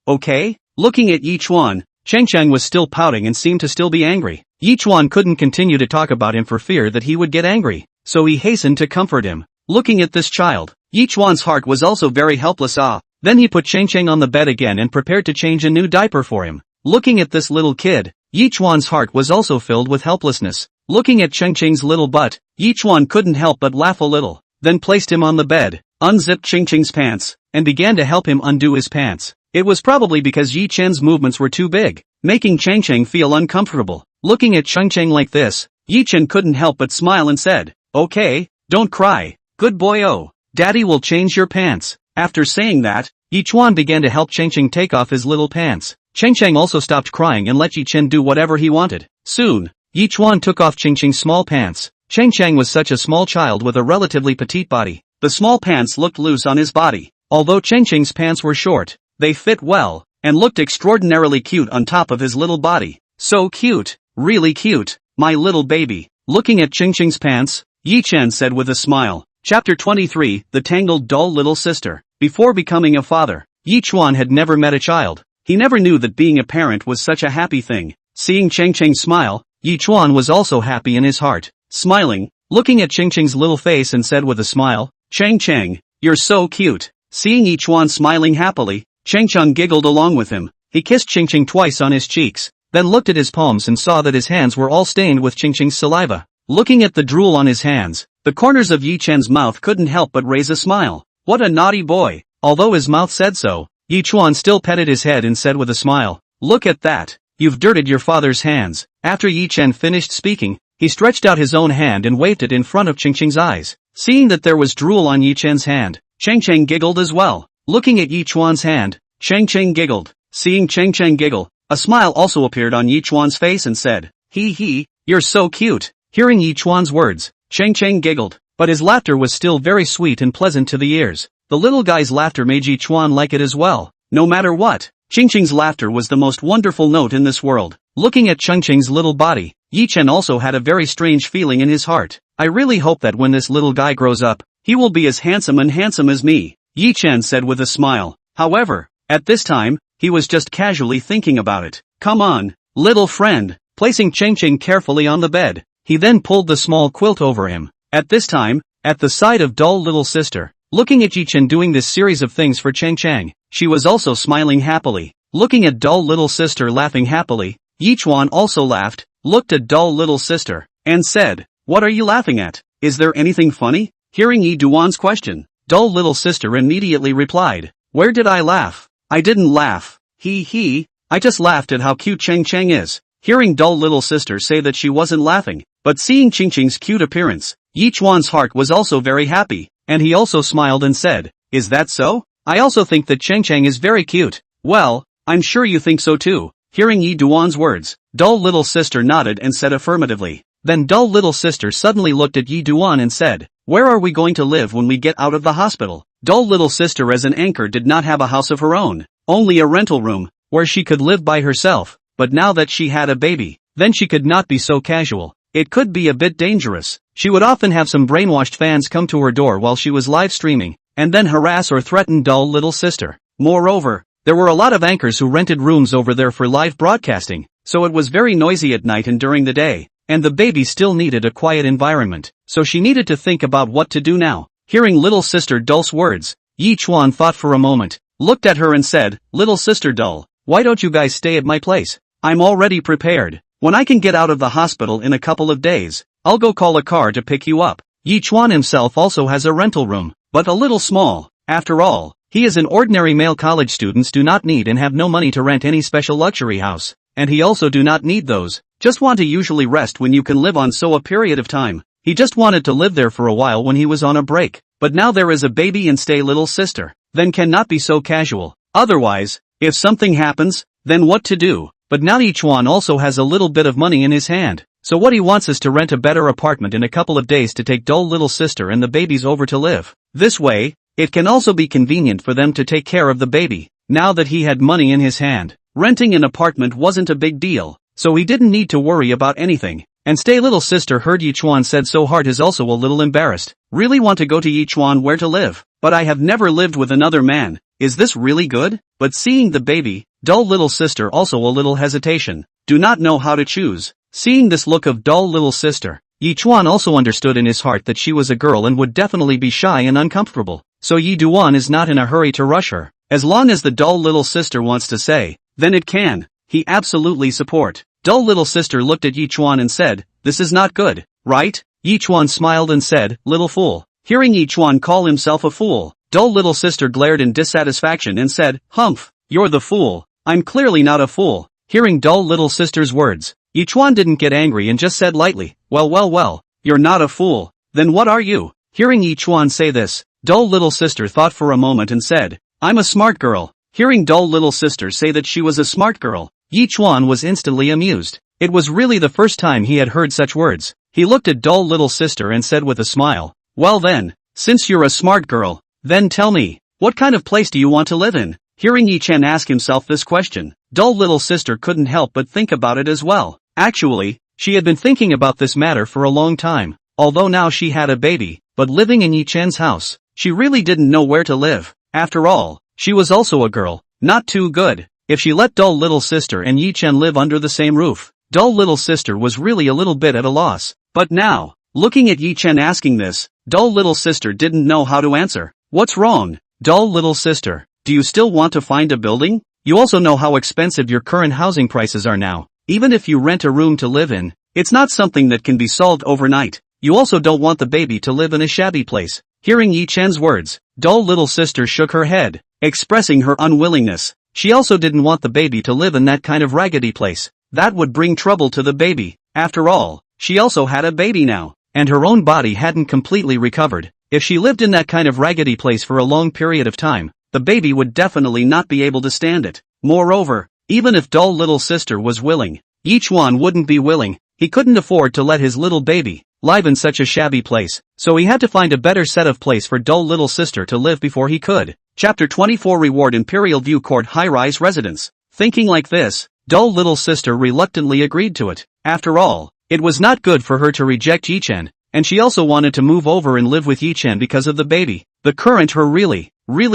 okay?" Looking at Yi Chuan, Ching Ching was still pouting and seemed to still be angry. Yi Chuan couldn't continue to talk about him for fear that he would get angry, so he hastened to comfort him. Looking at this child, Yi Chuan's heart was also very helpless. Then he put Ching Ching on the bed again and prepared to change a new diaper for him. Looking at this little kid, Yi Chuan's heart was also filled with helplessness. Looking at Ching Ching's little butt, Yi Chuan couldn't help but laugh a little, then placed him on the bed, unzipped Ching Ching's pants, and began to help him undo his pants. It was probably because Yi Chen's movements were too big, making Ching Ching feel uncomfortable. Looking at Ching Ching like this, Yi Chen couldn't help but smile and said, "Okay, don't cry, good boy. Oh, Daddy will change your pants." After saying that, Yi Chuan began to help Ching Ching take off his little pants. Ching Ching also stopped crying and let Yi Chen do whatever he wanted. Soon, Yi Chuan took off Ching Ching's small pants. Ching Ching was such a small child with a relatively petite body. The small pants looked loose on his body. Although Ching Ching's pants were short, they fit well, and looked extraordinarily cute on top of his little body. So cute, really cute, my little baby. Looking at Ching Ching's pants, Yi Chen said with a smile. Chapter 23, The Tangled Dull Little Sister. Before becoming a father, Yi Chuan had never met a child. He never knew that being a parent was such a happy thing. Seeing Cheng Cheng smile, Yi Chuan was also happy in his heart. Smiling, looking at Cheng Cheng's little face and said with a smile, "Cheng Cheng, you're so cute." Seeing Yi Chuan smiling happily, Cheng Cheng giggled along with him. He kissed Cheng Cheng twice on his cheeks, then looked at his palms and saw that his hands were all stained with Cheng Cheng's saliva. Looking at the drool on his hands, the corners of Yi Chen's mouth couldn't help but raise a smile. What a naughty boy. Although his mouth said so, Yi Chuan still petted his head and said with a smile, "Look at that. You've dirtied your father's hands." After Yi Chen finished speaking, he stretched out his own hand and waved it in front of Cheng Cheng's eyes. Seeing that there was drool on Yi Chen's hand, Cheng Cheng giggled as well. Looking at Yi Chuan's hand, Cheng Cheng giggled. Seeing Cheng Cheng giggle, a smile also appeared on Yi Chuan's face and said, "Hee, you're so cute." Hearing Yi Chuan's words, Cheng Cheng giggled, but his laughter was still very sweet and pleasant to the ears. The little guy's laughter made Yi Chuan like it as well. No matter what, Cheng Cheng's laughter was the most wonderful note in this world. Looking at Cheng Cheng's little body, Yi Chen also had a very strange feeling in his heart. I really hope that when this little guy grows up, he will be as handsome as me, Yi Chen said with a smile. However, at this time, he was just casually thinking about it. Come on, little friend. Placing Cheng Cheng carefully on the bed, he then pulled the small quilt over him. At this time, at the side of dull little sister, looking at Yi Chen doing this series of things for Cheng Cheng, she was also smiling happily. Looking at dull little sister laughing happily, Yi Chuan also laughed, looked at dull little sister, and said, "What are you laughing at? Is there anything funny?" Hearing Yi Duan's question, dull little sister immediately replied, "Where did I laugh? I didn't laugh. I just laughed at how cute Cheng Cheng is." Hearing dull little sister say that she wasn't laughing, but seeing Cheng Cheng's cute appearance, Yi Chuan's heart was also very happy, and he also smiled and said, "Is that so? I also think that Cheng Cheng is very cute." "Well, I'm sure you think so too." Hearing Yi Duan's words, dull little sister nodded and said affirmatively. Then dull little sister suddenly looked at Yi Duan and said, "Where are we going to live when we get out of the hospital?" Dull little sister as an anchor did not have a house of her own, only a rental room, where she could live by herself, but now that she had a baby, then she could not be so casual. It could be a bit dangerous. She would often have some brainwashed fans come to her door while she was live streaming, and then harass or threaten dull little sister. Moreover, there were a lot of anchors who rented rooms over there for live broadcasting, so it was very noisy at night and during the day, and the baby still needed a quiet environment, so she needed to think about what to do now. Hearing little sister Dull's words, Yi Chuan thought for a moment, looked at her and said, "Little sister Dull, why don't you guys stay at my place? I'm already prepared. When I can get out of the hospital in a couple of days, I'll go call a car to pick you up." Yi Chuan himself also has a rental room, but a little small. After all, he is an ordinary male. College students do not need and have no money to rent any special luxury house, and he also do not need those. Just want to usually rest when you can live on so a period of time. He just wanted to live there for a while when he was on a break, but now there is a baby and stay little sister, then cannot be so casual. Otherwise, if something happens, then what to do? But now Yi Chuan also has a little bit of money in his hand, so what he wants is to rent a better apartment in a couple of days to take dull little sister and the babies over to live. This way, it can also be convenient for them to take care of the baby. Now that he had money in his hand, renting an apartment wasn't a big deal, so he didn't need to worry about anything. And stay little sister heard Yi Chuan said so heart is also a little embarrassed. Really want to go to Yi Chuan where to live, but I have never lived with another man. Is this really good? But seeing the baby, dull little sister also a little hesitation, do not know how to choose. Seeing this look of dull little sister, Yi Chuan also understood in his heart that she was a girl and would definitely be shy and uncomfortable, so Yi Duan is not in a hurry to rush her. As long as the dull little sister wants to say, then it can. He absolutely support. Dull little sister looked at Yi Chuan and said, "This is not good, right?" Yi Chuan smiled and said, "Little fool." Hearing Yi Chuan call himself a fool, dull little sister glared in dissatisfaction and said, "Humph, you're the fool. I'm clearly not a fool." Hearing dull little sister's words, Yi Chuan didn't get angry and just said lightly, well, you're not a fool. Then what are you?" Hearing Yi Chuan say this, dull little sister thought for a moment and said, "I'm a smart girl." Hearing dull little sister say that she was a smart girl, Yi Chuan was instantly amused. It was really the first time he had heard such words. He looked at dull little sister and said with a smile, "Well then, since you're a smart girl, then tell me, what kind of place do you want to live in?" Hearing Yi Chen ask himself this question, dull little sister couldn't help but think about it as well. Actually, she had been thinking about this matter for a long time, although now she had a baby, but living in Yi Chen's house, she really didn't know where to live. After all, she was also a girl, not too good. if she let dull little sister and Yi Chen live under the same roof. Dull little sister was really a little bit at a loss. But now, looking at Yi Chen asking this, dull little sister didn't know how to answer. What's wrong? Dull little sister, do you still want to find a building? You also know how expensive your current housing prices are now. Even if you rent a room to live in, it's not something that can be solved overnight. You also don't want the baby to live in a shabby place. Hearing Yi Chen's words, dull little sister shook her head, expressing her unwillingness. She also didn't want the baby to live in that kind of raggedy place. That would bring trouble to the baby. After all, she also had a baby now, and her own body hadn't completely recovered. If she lived in that kind of raggedy place for a long period of time, the baby would definitely not be able to stand it. Moreover, even if dull little sister was willing, Yi Chuan wouldn't be willing. He couldn't afford to let his little baby live in such a shabby place, so he had to find a better set of place for dull little sister to live before he could. Chapter 24 Reward Imperial View Court High-Rise Residence. Thinking like this, dull little sister reluctantly agreed to it. After all, it was not good for her to reject Yi Chen, and she also wanted to move over and live with Yi Chen because of the baby. The current her really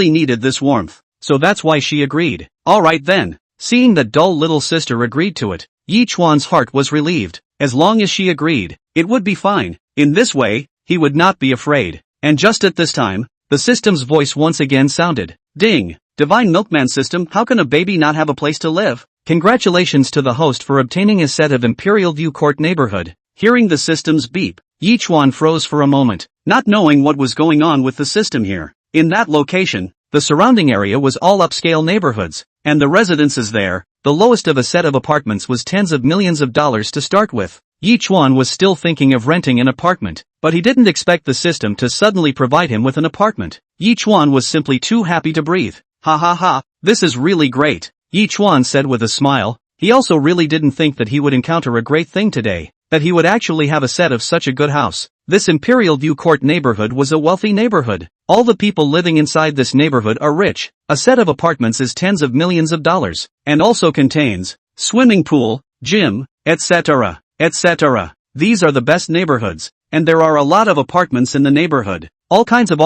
needed this warmth, so that's why she agreed. Alright then. Seeing that dull little sister agreed to it, Yi Chuan's heart was relieved. As long as she agreed, it would be fine. In this way, he would not be afraid. And just at this time, the system's voice once again sounded. Ding! Divine Milkman System, how can a baby not have a place to live? Congratulations to the host for obtaining a set of Imperial View Court neighborhood. Hearing the system's beep, Yi Chuan froze for a moment, not knowing what was going on with the system here. In that location, the surrounding area was all upscale neighborhoods, and the residences there, the lowest of a set of apartments was tens of millions of dollars to start with. Yi Chuan was still thinking of renting an apartment, but he didn't expect the system to suddenly provide him with an apartment. Yi Chuan was simply too happy to breathe. Ha ha ha, this is really great, Yi Chuan said with a smile. He also really didn't think that he would encounter a great thing today, that he would actually have a set of such a good house. This Imperial View Court neighborhood was a wealthy neighborhood. All the people living inside this neighborhood are rich. A set of apartments is tens of millions of dollars, and also contains swimming pool, gym, etc., etc. These are the best neighborhoods, and there are a lot of apartments in the neighborhood. All kinds of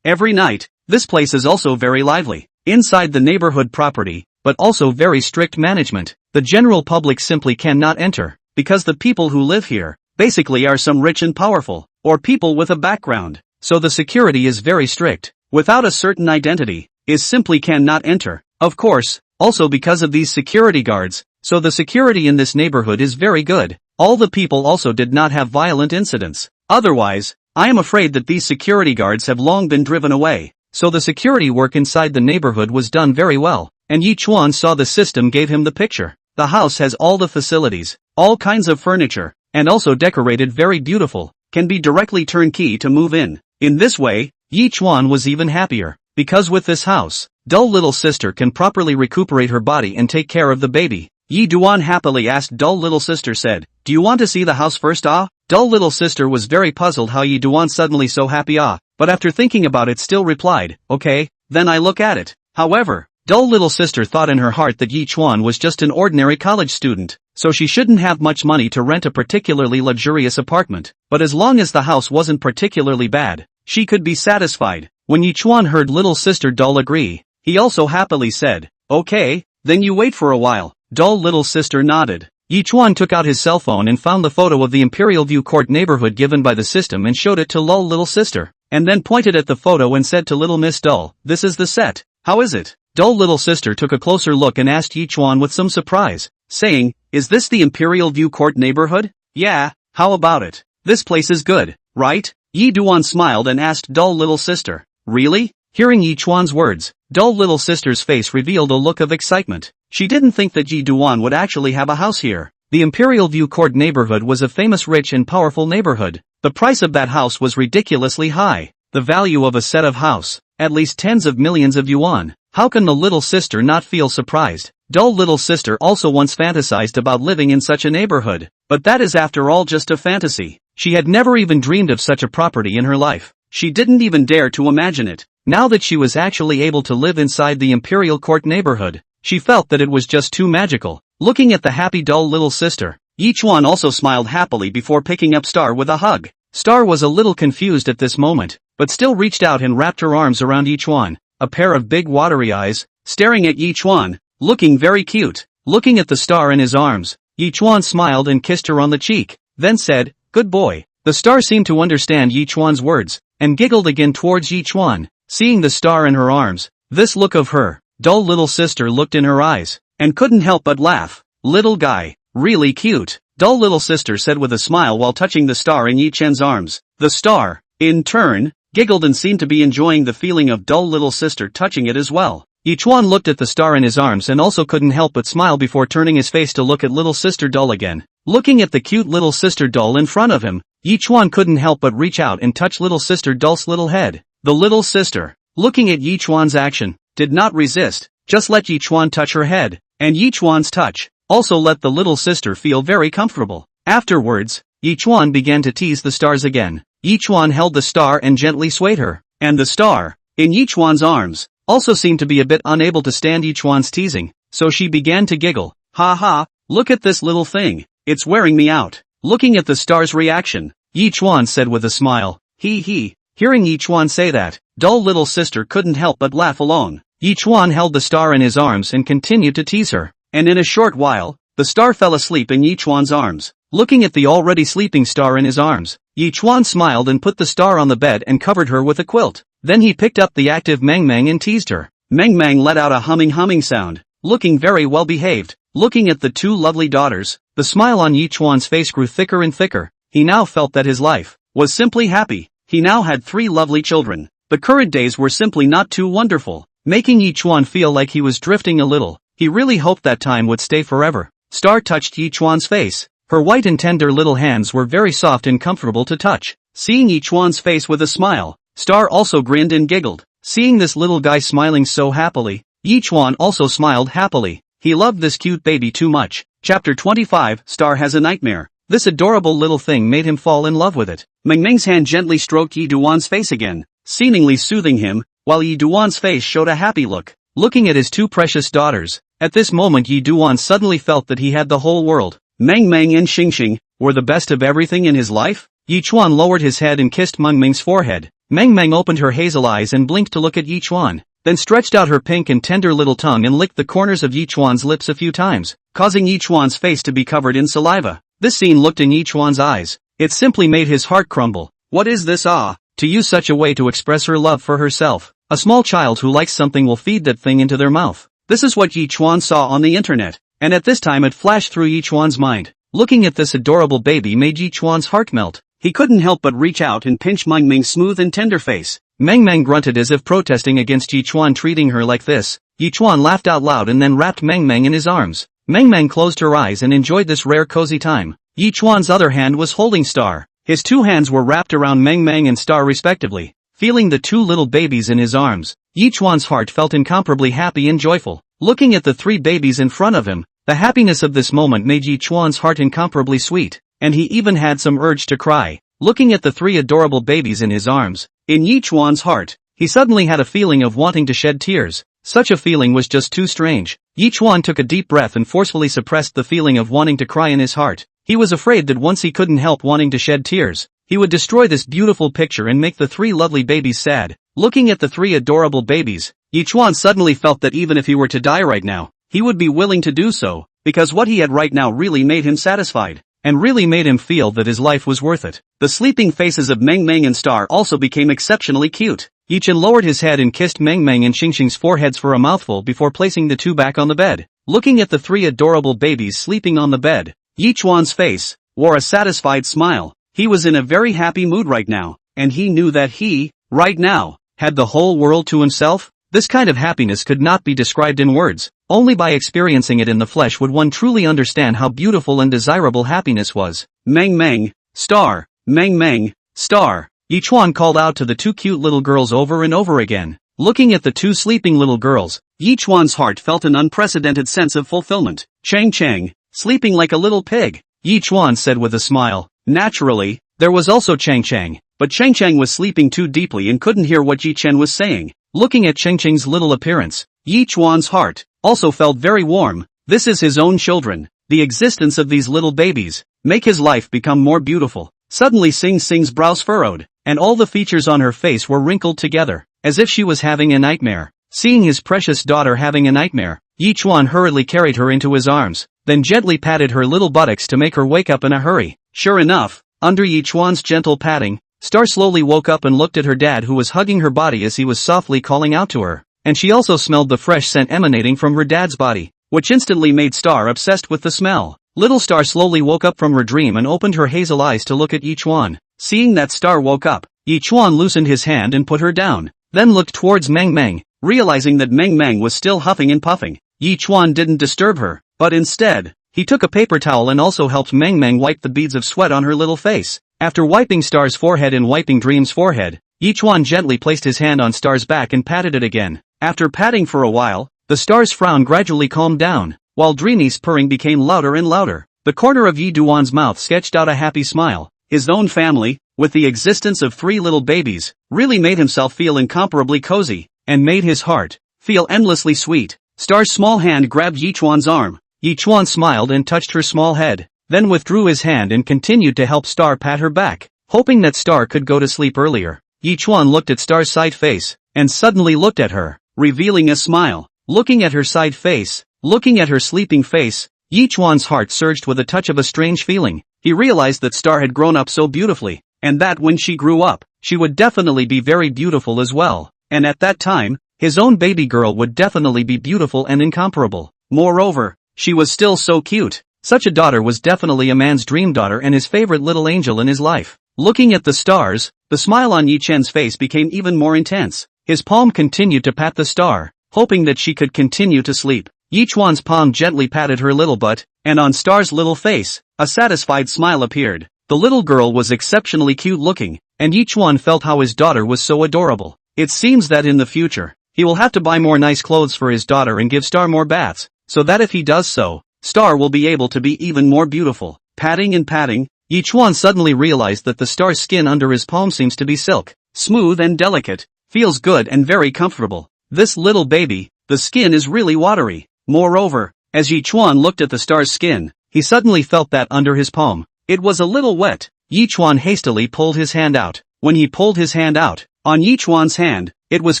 Every night, this place is also very lively. Inside the neighborhood property, but also very strict management. The general public simply cannot enter, because the people who live here, basically are some rich and powerful, or people with a background. So the security is very strict. Without a certain identity, is simply cannot enter. Of course, also because of these security guards, so the security in this neighborhood is very good. All the people also did not have violent incidents. Otherwise, I am afraid that these security guards have long been driven away. So the security work inside the neighborhood was done very well, and Yi Chuan saw the system gave him the picture. The house has all the facilities, all kinds of furniture, and also decorated very beautiful, can be directly turnkey to move in. In this way, Yi Chuan was even happier, because with this house, dull little sister can properly recuperate her body and take care of the baby. Yi Duan happily asked dull little sister said, do you want to see the house first ah? Dull little sister was very puzzled how Yi Duan suddenly so happy ah, but after thinking about it still replied, okay, then I look at it. However, dull little sister thought in her heart that Yi Chuan was just an ordinary college student, so she shouldn't have much money to rent a particularly luxurious apartment, but as long as the house wasn't particularly bad, she could be satisfied. When Yi Chuan heard little sister Dull agree, he also happily said, okay, then you wait for a while. Dull little sister nodded. Yi Chuan took out his cell phone and found the photo of the Imperial View Court neighborhood given by the system and showed it to Lull little sister, and then pointed at the photo and said to little Miss Dull, this is the set, how is it? Dull little sister took a closer look and asked Yi Chuan with some surprise, saying, is this the Imperial View Court neighborhood? Yeah, how about it? This place is good, right? Yi Duan smiled and asked dull little sister, really? Hearing Yi Chuan's words, dull little sister's face revealed a look of excitement. She didn't think that Yi Duan would actually have a house here. The Imperial View Court neighborhood was a famous rich and powerful neighborhood. The price of that house was ridiculously high. The value of a set of house, at least tens of millions of yuan. How can the little sister not feel surprised? Dull little sister also once fantasized about living in such a neighborhood. But that is after all just a fantasy. She had never even dreamed of such a property in her life. She didn't even dare to imagine it. Now that she was actually able to live inside the Imperial Court neighborhood, she felt that it was just too magical. Looking at the happy dull little sister, Yi Chuan also smiled happily before picking up Star with a hug. Star was a little confused at this moment, but still reached out and wrapped her arms around Yichuan, a pair of big watery eyes, staring at Yichuan, looking very cute. Looking at the star in his arms, Yichuan smiled and kissed her on the cheek, then said, "Good boy." The star seemed to understand Yichuan's words, and giggled again towards Yichuan, seeing the star in her arms. This look of her dull little sister looked in her eyes, and couldn't help but laugh. "Little guy, really cute," dull little sister said with a smile while touching the star in Yi-Chen's arms. The star, in turn, giggled and seemed to be enjoying the feeling of dull little sister touching it as well. Yichuan looked at the star in his arms and also couldn't help but smile before turning his face to look at little sister doll again. Looking at the cute little sister doll in front of him, Yichuan couldn't help but reach out and touch little sister doll's little head. The little sister, looking at Yichuan's action, did not resist, just let Yichuan touch her head, and Yichuan's touch also let the little sister feel very comfortable. Afterwards, Yichuan began to tease the stars again. Yichuan held the star and gently swayed her, and the star, in Yichuan's arms, also seemed to be a bit unable to stand Yichuan's teasing, so she began to giggle. "Ha ha, look at this little thing, it's wearing me out." Looking at the star's reaction, Yichuan said with a smile, "Hee hee." Hearing Yichuan say that, dull little sister couldn't help but laugh along. Yichuan held the star in his arms and continued to tease her, and in a short while, the star fell asleep in Yichuan's arms. Looking at the already sleeping star in his arms, Yichuan smiled and put the star on the bed and covered her with a quilt. Then he picked up the active Meng Meng and teased her. Meng Meng let out a humming sound, looking very well behaved. Looking at the two lovely daughters, the smile on Yichuan's face grew thicker and thicker. He now felt that his life was simply happy. He now had 3 lovely children. The current days were simply not too wonderful, making Yichuan feel like he was drifting a little. He really hoped that time would stay forever. Star touched Yichuan's face. Her white and tender little hands were very soft and comfortable to touch. Seeing Yichuan's face with a smile, Star also grinned and giggled. Seeing this little guy smiling so happily, Yichuan also smiled happily. He loved this cute baby too much. Chapter 25, Star has a nightmare. This adorable little thing made him fall in love with it. Meng Meng's hand gently stroked Yi Duan's face again, seemingly soothing him, while Yi Duan's face showed a happy look. Looking at his 2 precious daughters, at this moment Yi Duan suddenly felt that he had the whole world. Meng Meng and Xingxing were the best of everything in his life. Yichuan lowered his head and kissed Meng Meng's forehead. Meng Meng opened her hazel eyes and blinked to look at Yichuan, then stretched out her pink and tender little tongue and licked the corners of Yichuan's lips a few times, causing Yichuan's face to be covered in saliva. This scene looked in Yichuan's eyes. It simply made his heart crumble. What is this? To use such a way to express her love for herself. A small child who likes something will feed that thing into their mouth. This is what Yichuan saw on the internet, and at this time it flashed through Yichuan's mind. Looking at this adorable baby made Yichuan's heart melt. He couldn't help but reach out and pinch Meng Meng's smooth and tender face. Meng Meng grunted as if protesting against Yichuan treating her like this. Yichuan laughed out loud and then wrapped Meng Meng in his arms. Meng Meng closed her eyes and enjoyed this rare cozy time. Yichuan's other hand was holding Star. His 2 hands were wrapped around Meng Meng and Star respectively. Feeling the 2 little babies in his arms, Yichuan's heart felt incomparably happy and joyful. Looking at the 3 babies in front of him, the happiness of this moment made Yichuan's heart incomparably sweet, and he even had some urge to cry. Looking at the 3 adorable babies in his arms, in Yichuan's heart, he suddenly had a feeling of wanting to shed tears. Such a feeling was just too strange. Yichuan took a deep breath and forcefully suppressed the feeling of wanting to cry in his heart. He was afraid that once he couldn't help wanting to shed tears, he would destroy this beautiful picture and make the 3 lovely babies sad. Looking at the 3 adorable babies, Yichuan suddenly felt that even if he were to die right now, he would be willing to do so, because what he had right now really made him satisfied, and really made him feel that his life was worth it. The sleeping faces of Meng Meng and Star also became exceptionally cute. Yichen lowered his head and kissed Meng Meng and Xingxing's foreheads for a mouthful before placing the 2 back on the bed. Looking at the 3 adorable babies sleeping on the bed, Yichuan's face wore a satisfied smile. He was in a very happy mood right now, and he knew that he, right now, had the whole world to himself. This kind of happiness could not be described in words. Only by experiencing it in the flesh would one truly understand how beautiful and desirable happiness was. Meng Meng, Star, Meng Meng, Star. Yichuan called out to the 2 cute little girls over and over again. Looking at the 2 sleeping little girls, Yichuan's heart felt an unprecedented sense of fulfillment. Chang, sleeping like a little pig, Yichuan said with a smile. Naturally, there was also Chang, but Chang was sleeping too deeply and couldn't hear what Yi-Chen was saying. Looking at Chang's little appearance, Yichuan's heart also felt very warm. This is his own children. The existence of these little babies make his life become more beautiful. Suddenly Xing's brows furrowed, and all the features on her face were wrinkled together, as if she was having a nightmare. Seeing his precious daughter having a nightmare, Yichuan hurriedly carried her into his arms, then gently patted her little buttocks to make her wake up in a hurry. Sure enough, under Yichuan's gentle patting, Star slowly woke up and looked at her dad, who was hugging her body as he was softly calling out to her, and she also smelled the fresh scent emanating from her dad's body, which instantly made Star obsessed with the smell. Little Star slowly woke up from her dream and opened her hazel eyes to look at Yichuan. Seeing that Star woke up, Yichuan loosened his hand and put her down, then looked towards Meng Meng, realizing that Meng Meng was still huffing and puffing. Yichuan didn't disturb her, but instead, he took a paper towel and also helped Meng Meng wipe the beads of sweat on her little face. After wiping Star's forehead and wiping Dream's forehead, Yichuan gently placed his hand on Star's back and patted it again. After patting for a while, the Star's frown gradually calmed down, while Dreamy's purring became louder and louder. The corner of Yi Duan's mouth sketched out a happy smile. His own family, with the existence of 3 little babies, really made himself feel incomparably cozy, and made his heart feel endlessly sweet. Star's small hand grabbed Yichuan's arm. Yichuan smiled and touched her small head, then withdrew his hand and continued to help Star pat her back, hoping that Star could go to sleep earlier. Yichuan looked at Star's side face, and suddenly looked at her, revealing a smile. Looking at her side face, looking at her sleeping face, Yichuan's heart surged with a touch of a strange feeling. He realized that Star had grown up so beautifully, and that when she grew up, she would definitely be very beautiful as well, and at that time, his own baby girl would definitely be beautiful and incomparable. Moreover, she was still so cute. Such a daughter was definitely a man's dream daughter and his favorite little angel in his life. Looking at the stars, the smile on Yi Chen's face became even more intense. His palm continued to pat the star, hoping that she could continue to sleep. Yichuan's palm gently patted her little butt, and on Star's little face, a satisfied smile appeared. The little girl was exceptionally cute looking, and Yichuan felt how his daughter was so adorable. It seems that in the future, he will have to buy more nice clothes for his daughter and give Star more baths, so that if he does so, Star will be able to be even more beautiful. Patting and patting, Yichuan suddenly realized that the Star's skin under his palm seems to be silk, smooth and delicate, feels good and very comfortable. This little baby, the skin is really watery. Moreover, as Yichuan looked at the Star's skin, he suddenly felt that under his palm, it was a little wet. Yichuan hastily pulled his hand out. When he pulled his hand out, on Yichuan's hand, it was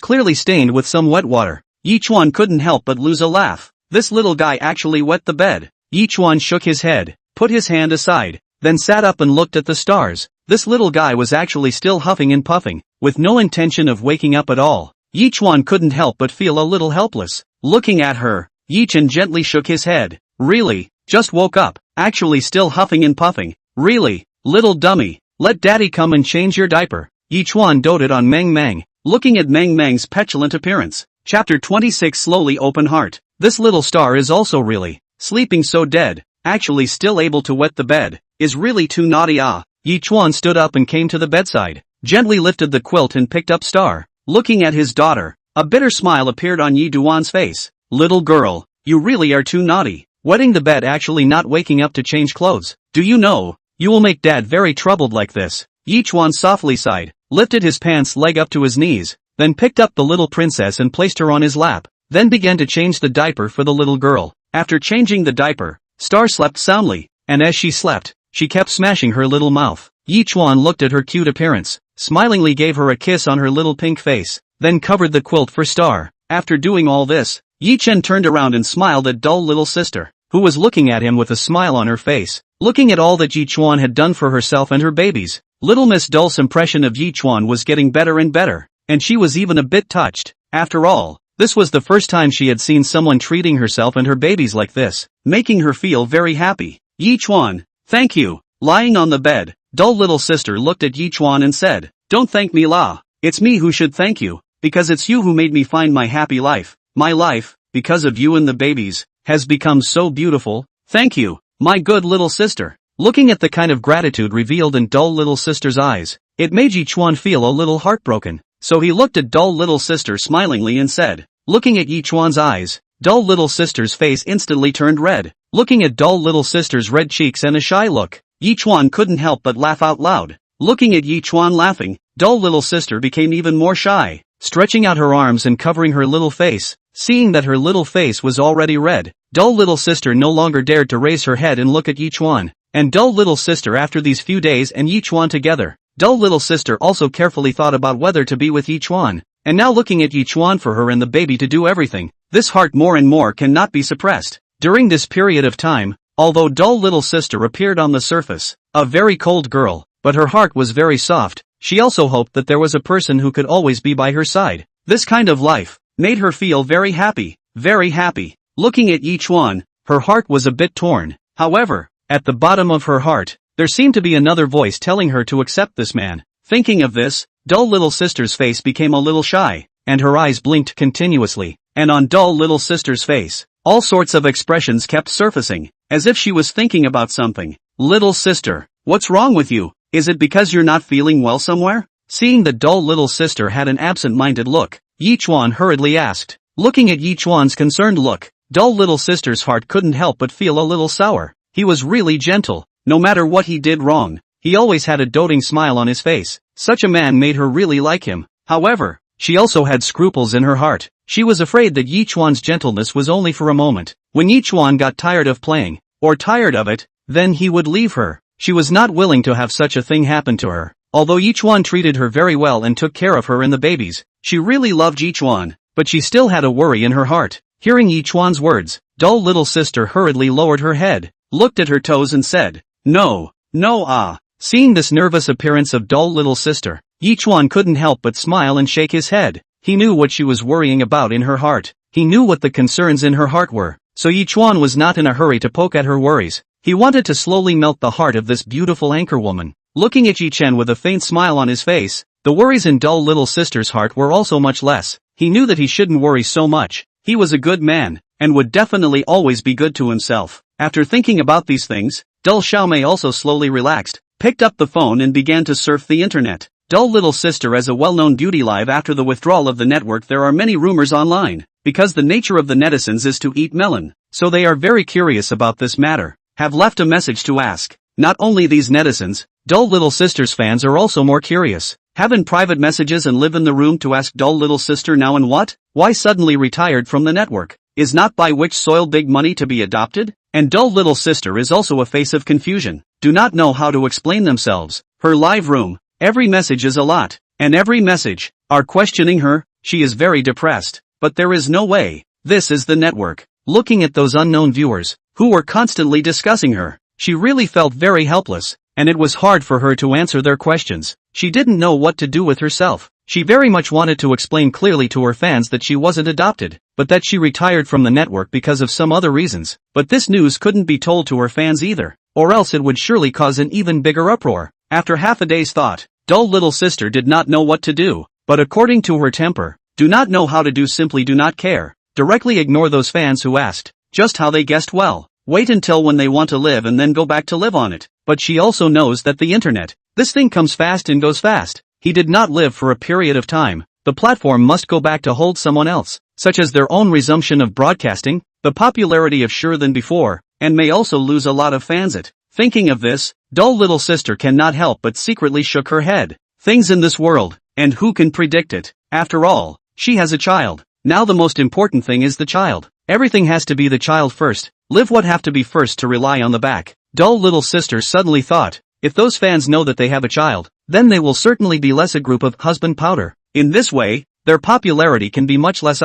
clearly stained with some wet water. Yichuan couldn't help but lose a laugh. This little guy actually wet the bed. Yichuan shook his head, put his hand aside, then sat up and looked at the stars. This little guy was actually still huffing and puffing, with no intention of waking up at all. Yichuan couldn't help but feel a little helpless. Looking at her, Yichen gently shook his head. Really? Just woke up, actually still huffing and puffing. Really? Little dummy, let daddy come and change your diaper. Yichuan doted on Meng Meng, looking at Meng Meng's petulant appearance. Chapter 26 Slowly Open Heart. This little star is also really sleeping so dead, actually still able to wet the bed, is really too naughty. Yichuan stood up and came to the bedside, gently lifted the quilt and picked up Star. Looking at his daughter, a bitter smile appeared on Yi Duan's face. Little girl, you really are too naughty, wetting the bed actually not waking up to change clothes. Do you know, you will make dad very troubled like this. Yichuan softly sighed, lifted his pants leg up to his knees, then picked up the little princess and placed her on his lap, then began to change the diaper for the little girl. After changing the diaper, Star slept soundly, and as she slept, she kept smashing her little mouth. Yichuan looked at her cute appearance, smilingly gave her a kiss on her little pink face, then covered the quilt for Star. After doing all this, Yi Chen turned around and smiled at dull little sister, who was looking at him with a smile on her face. Looking at all that Yichuan had done for herself and her babies, little Miss Dull's impression of Yichuan was getting better and better, and she was even a bit touched. After all, this was the first time she had seen someone treating herself and her babies like this, making her feel very happy. Yichuan, thank you. Lying on the bed, dull little sister looked at Yichuan and said, don't thank me la. It's me who should thank you, because it's you who made me find my happy life. My life, because of you and the babies, has become so beautiful. Thank you, my good little sister. Looking at the kind of gratitude revealed in dull little sister's eyes, it made Yichuan feel a little heartbroken. So he looked at dull little sister smilingly and said, looking at Yichuan's eyes, dull little sister's face instantly turned red. Looking at dull little sister's red cheeks and a shy look, Yichuan couldn't help but laugh out loud. Looking at Yichuan laughing, dull little sister became even more shy, stretching out her arms and covering her little face. Seeing that her little face was already red, dull little sister no longer dared to raise her head and look at Yichuan. And dull little sister, after these few days and Yichuan together, dull little sister also carefully thought about whether to be with Yichuan, and now looking at Yichuan for her and the baby to do everything, this heart more and more cannot be suppressed. During this period of time, although dull little sister appeared on the surface, a very cold girl, but her heart was very soft, she also hoped that there was a person who could always be by her side. This kind of life made her feel very happy, very happy. Looking at Yichuan, her heart was a bit torn. However, at the bottom of her heart, there seemed to be another voice telling her to accept this man. Thinking of this, dull little sister's face became a little shy, and her eyes blinked continuously, and on dull little sister's face, all sorts of expressions kept surfacing, as if she was thinking about something. Little sister, what's wrong with you? Is it because you're not feeling well somewhere? Seeing that dull little sister had an absent-minded look, Yichuan hurriedly asked. Looking at Yichuan's concerned look, dull little sister's heart couldn't help but feel a little sour. He was really gentle. No matter what he did wrong, he always had a doting smile on his face. Such a man made her really like him. However, she also had scruples in her heart. She was afraid that Yichuan's gentleness was only for a moment. When Yichuan got tired of playing, or tired of it, then he would leave her. She was not willing to have such a thing happen to her. Although Yichuan treated her very well and took care of her and the babies, she really loved Yichuan, but she still had a worry in her heart. Hearing Yichuan's words, dull little sister hurriedly lowered her head, looked at her toes and said, "No, no. Seeing this nervous appearance of dull little sister, Yichuan couldn't help but smile and shake his head. He knew what she was worrying about in her heart. He knew what the concerns in her heart were, so Yichuan was not in a hurry to poke at her worries. He wanted to slowly melt the heart of this beautiful anchor woman. Looking at Chen with a faint smile on his face, the worries in dull little sister's heart were also much less. He knew that he shouldn't worry so much. He was a good man, and would definitely always be good to himself. After thinking about these things, Dai Xiaomei also slowly relaxed, picked up the phone and began to surf the internet. Dull little sister as a well-known beauty live after the withdrawal of the network, there are many rumors online, because the nature of the netizens is to eat melon, so they are very curious about this matter, have left a message to ask. Not only these netizens, dull little sister's fans are also more curious, have in private messages and live in the room to ask dull little sister now and what? Why suddenly retired from the network? Is not by which soil big money to be adopted? And dull little sister is also a face of confusion, do not know how to explain themselves. Her live room, every message is a lot, and every message, are questioning her. She is very depressed, but there is no way. This is the network. Looking at those unknown viewers, who were constantly discussing her, she really felt very helpless, and it was hard for her to answer their questions. She didn't know what to do with herself. She very much wanted to explain clearly to her fans that she wasn't adopted, but that she retired from the network because of some other reasons. But this news couldn't be told to her fans either, or else it would surely cause an even bigger uproar. After half a day's thought, dull little sister did not know what to do, but according to her temper, do not know how to do, simply do not care. Directly ignore those fans who asked just how they guessed well. Wait until when they want to live and then go back to live on it. But she also knows that the internet, this thing comes fast and goes fast. He did not live for a period of time. The platform must go back to hold someone else, such as their own resumption of broadcasting, the popularity of sure than before, and may also lose a lot of fans it. Thinking of this, dull little sister cannot help but secretly shook her head. Things in this world, and who can predict it? After all, she has a child. Now the most important thing is the child. Everything has to be the child first. Live what have to be first to rely on the back. Dull little sister suddenly thought, if those fans know that they have a child, then they will certainly be less a group of husband powder. In this way, their popularity can be much less.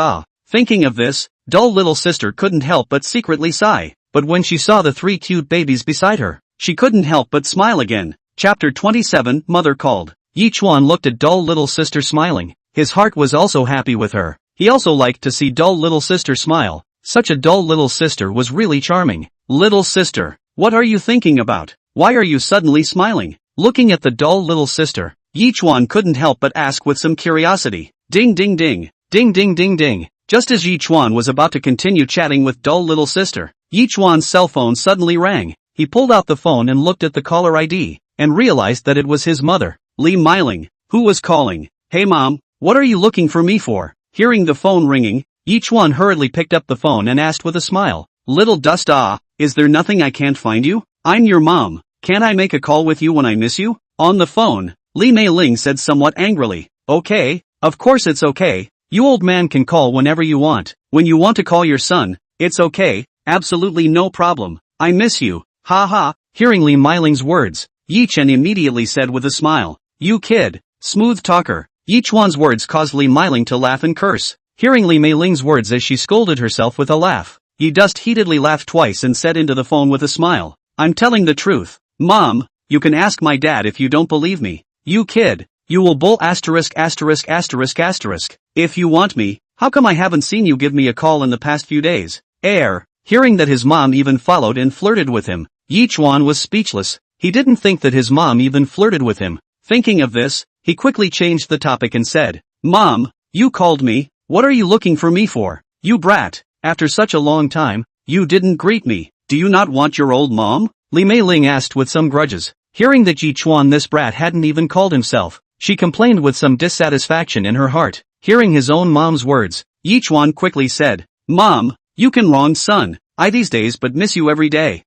Thinking of this, dull little sister couldn't help but secretly sigh. But when she saw the 3 cute babies beside her, she couldn't help but smile again. Chapter 27, Mother Called. Yichuan looked at dull little sister smiling. His heart was also happy with her. He also liked to see dull little sister smile. Such a dull little sister was really charming. Little sister, what are you thinking about? Why are you suddenly smiling? Looking at the dull little sister, Yichuan couldn't help but ask with some curiosity. Ding ding ding, ding ding ding ding. Just as Yichuan was about to continue chatting with dull little sister, Yichuan's cell phone suddenly rang. He pulled out the phone and looked at the caller ID, and realized that it was his mother, Li Meiling, who was calling. Hey mom, what are you looking for me for? Hearing the phone ringing, Yichuan hurriedly picked up the phone and asked with a smile. Little dust, is there nothing I can't find you? I'm your mom. Can't I make a call with you when I miss you? On the phone, Li Meiling said somewhat angrily. Okay, of course it's okay. You old man can call whenever you want. When you want to call your son, it's okay, absolutely no problem. I miss you. Ha ha. Hearing Li Meiling's words, Chen immediately said with a smile. you kid, smooth talker. Yi Chuan's words caused Li Meiling to laugh and curse. Hearing Li Meiling's words as she scolded herself with a laugh, Yi Dust heatedly laughed twice and said into the phone with a smile, I'm telling the truth. Mom, you can ask my dad if you don't believe me. You kid, you will bull asterisk. If you want me, how come I haven't seen you give me a call in the past few days? Hearing that his mom even followed and flirted with him, Yi Chuan was speechless. He didn't think that his mom even flirted with him. Thinking of this, he quickly changed the topic and said, Mom, you called me, what are you looking for me for? You brat, after such a long time, you didn't greet me. Do you not want your old mom? Li Meiling asked with some grudges. Hearing that Yi Chuan this brat hadn't even called himself, she complained with some dissatisfaction in her heart. Hearing his own mom's words, Yi Chuan quickly said, Mom, you can wrong son. I these days but miss you every day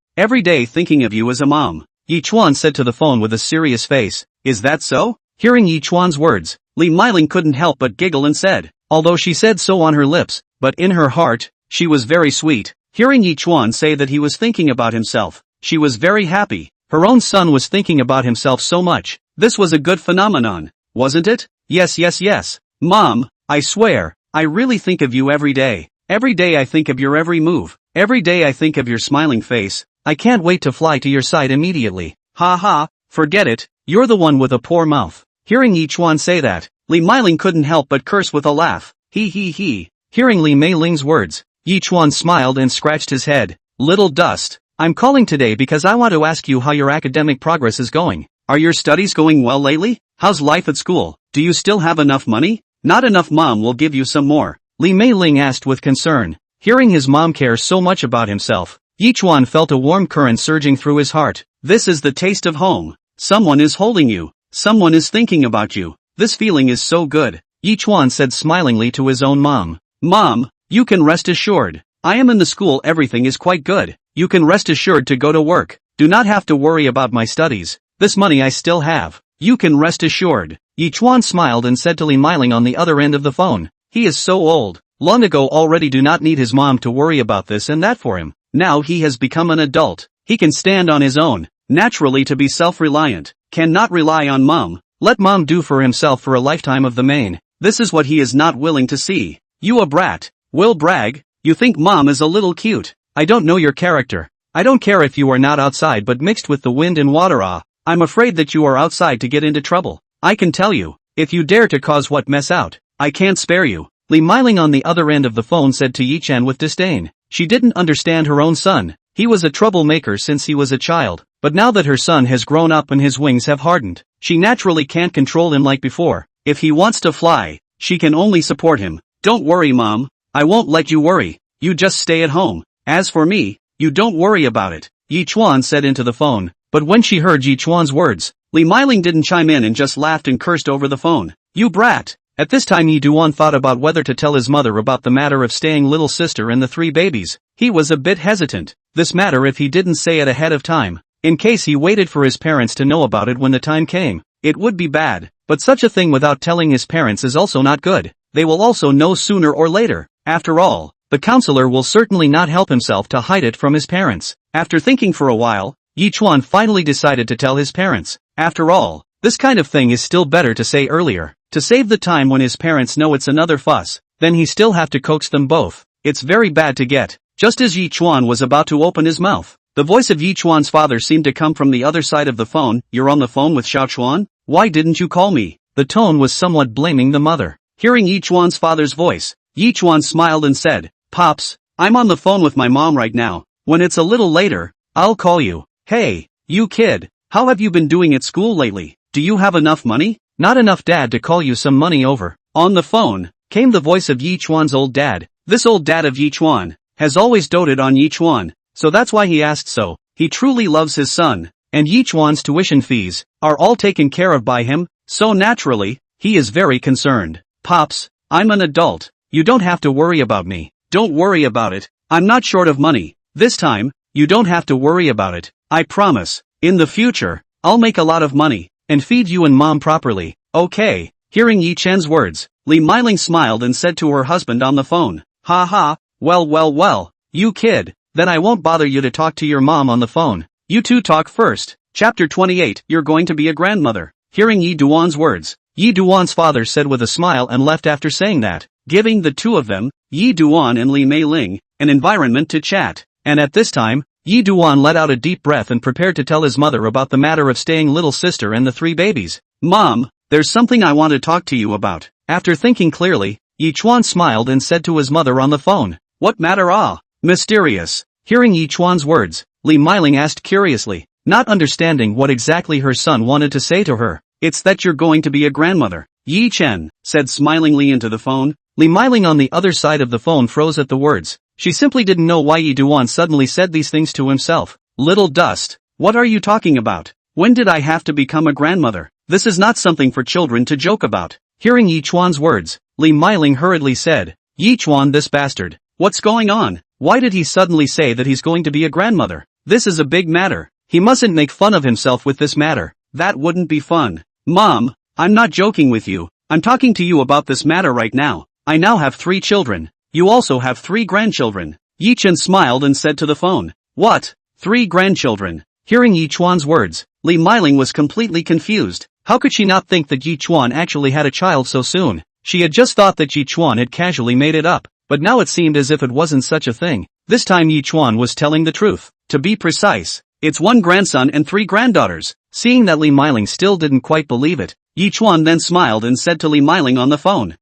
thinking of you as a mom. Yi Chuan said to the phone with a serious face, is that so? Hearing Yi Chuan's words, Li Meiling couldn't help but giggle and said, although she said so on her lips, but in her heart, she was very sweet. Hearing Yi Chuan say that he was thinking about himself, she was very happy. Her own son was thinking about himself so much. This was a good phenomenon, wasn't it? Yes. Mom, I swear, I really think of you every day. Every day I think of your every move. Every day I think of your smiling face. I can't wait to fly to your side immediately. Ha ha, forget it, you're the one with a poor mouth. Hearing Yi Chuan say that, Li Meiling couldn't help but curse with a laugh. He. Hearing Li Meiling's words, Yi Chuan smiled and scratched his head. Little Dust, I'm calling today because I want to ask you how your academic progress is going. Are your studies going well lately? How's life at school? Do you still have enough money? Not enough. Mom will give you some more. Li Meiling asked with concern. Hearing his mom care so much about himself, Yi Chuan felt a warm current surging through his heart. This is the taste of home. Someone is holding you. Someone is thinking about you. This feeling is so good. Yi Chuan said smilingly to his own mom. Mom, you can rest assured. I am in the school, everything is quite good. You can rest assured to go to work. Do not have to worry about my studies. This money I still have. You can rest assured. Yi Chuan smiled and said to Li Meiling on the other end of the phone. He is so old. Long ago already do not need his mom to worry about this and that for him. Now he has become an adult. He can stand on his own. Naturally to be self-reliant. Cannot rely on mom. Let mom do for himself for a lifetime of the main. This is what he is not willing to see. You a brat. Will brag. You think mom is a little cute. I don't know your character. I don't care if you are not outside but mixed with the wind and water. I'm afraid that you are outside to get into trouble. I can tell you. If you dare to cause what mess out, I can't spare you. Li Meiling on the other end of the phone said to Yi Chen with disdain. She didn't understand her own son. He was a troublemaker since he was a child, but now that her son has grown up and his wings have hardened, she naturally can't control him like before. If he wants to fly, she can only support him. Don't worry, Mom. I won't let you worry. You just stay at home. As for me, you don't worry about it, Yi Chuan said into the phone. But when she heard Yi Chuan's words, Li Meiling didn't chime in and just laughed and cursed over the phone. You brat! At this time Yi Duan thought about whether to tell his mother about the matter of staying little sister and the 3 babies. He was a bit hesitant. This matter if he didn't say it ahead of time. In case he waited for his parents to know about it when the time came. It would be bad. But such a thing without telling his parents is also not good. They will also know sooner or later. After all, the counselor will certainly not help himself to hide it from his parents. After thinking for a while, Yi Chuan finally decided to tell his parents. After all, this kind of thing is still better to say earlier. To save the time when his parents know it's another fuss, then he still have to coax them both. It's very bad to get. Just as Yi Chuan was about to open his mouth, the voice of Yi Chuan's father seemed to come from the other side of the phone. You're on the phone with Xiao Chuan? Why didn't you call me? The tone was somewhat blaming the mother. Hearing Yi Chuan's father's voice, Yi Chuan smiled and said, Pops, I'm on the phone with my mom right now. When it's a little later, I'll call you. Hey, you kid, how have you been doing at school lately? Do you have enough money? Not enough, Dad, to call you some money over. On the phone, came the voice of Yi Chuan's old dad. This old dad of Yi Chuan has always doted on Yi Chuan, so that's why he asked so. He truly loves his son, and Yi Chuan's tuition fees are all taken care of by him, so naturally, he is very concerned. Pops, I'm an adult. You don't have to worry about me. Don't worry about it. I'm not short of money. This time, you don't have to worry about it. I promise. In the future, I'll make a lot of money and feed you and mom properly. Okay. Hearing Yi Chen's words, Li Meiling smiled and said to her husband on the phone, Ha ha, well, you kid, then I won't bother you to talk to your mom on the phone. You two talk first. Chapter 28, You're going to be a grandmother. Hearing Yi Duan's words, Yi Duan's father said with a smile and left after saying that, giving the two of them, Yi Duan and Li Meiling, an environment to chat. And at this time, Yi Duan let out a deep breath and prepared to tell his mother about the matter of staying little sister and the three babies. Mom, there's something I want to talk to you about. After thinking clearly, Yi Chuan smiled and said to his mother on the phone, what matter? Ah, mysterious. Hearing Yi Chuan's words, Li Meiling asked curiously, not understanding what exactly her son wanted to say to her. It's that you're going to be a grandmother. Yi Chen said smilingly into the phone. Li Meiling on the other side of the phone froze at the words. She simply didn't know why Yi Duan suddenly said these things to himself. Little dust. What are you talking about? When did I have to become a grandmother? This is not something for children to joke about. Hearing Yi Chuan's words, Li Meiling hurriedly said, Yi Chuan, this bastard. What's going on? Why did he suddenly say that he's going to be a grandmother? This is a big matter. He mustn't make fun of himself with this matter. That wouldn't be fun. Mom, I'm not joking with you. I'm talking to you about this matter right now. I now have 3 children. You also have 3 grandchildren. Yi Chen smiled and said to the phone, what? 3 grandchildren? Hearing Yi Chuan's words, Li Meiling was completely confused. How could she not think that Yi Chuan actually had a child so soon? She had just thought that Yi Chuan had casually made it up, but now it seemed as if it wasn't such a thing. This time Yi Chuan was telling the truth. To be precise, it's 1 grandson and 3 granddaughters. Seeing that Li Meiling still didn't quite believe it, Yi Chuan then smiled and said to Li Meiling on the phone,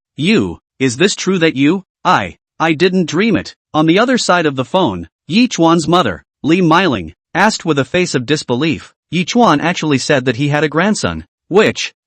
is this true that you? I didn't dream it. On the other side of the phone, Yi Chuan's mother, Li Meiling, asked with a face of disbelief. Yi Chuan actually said that he had a grandson.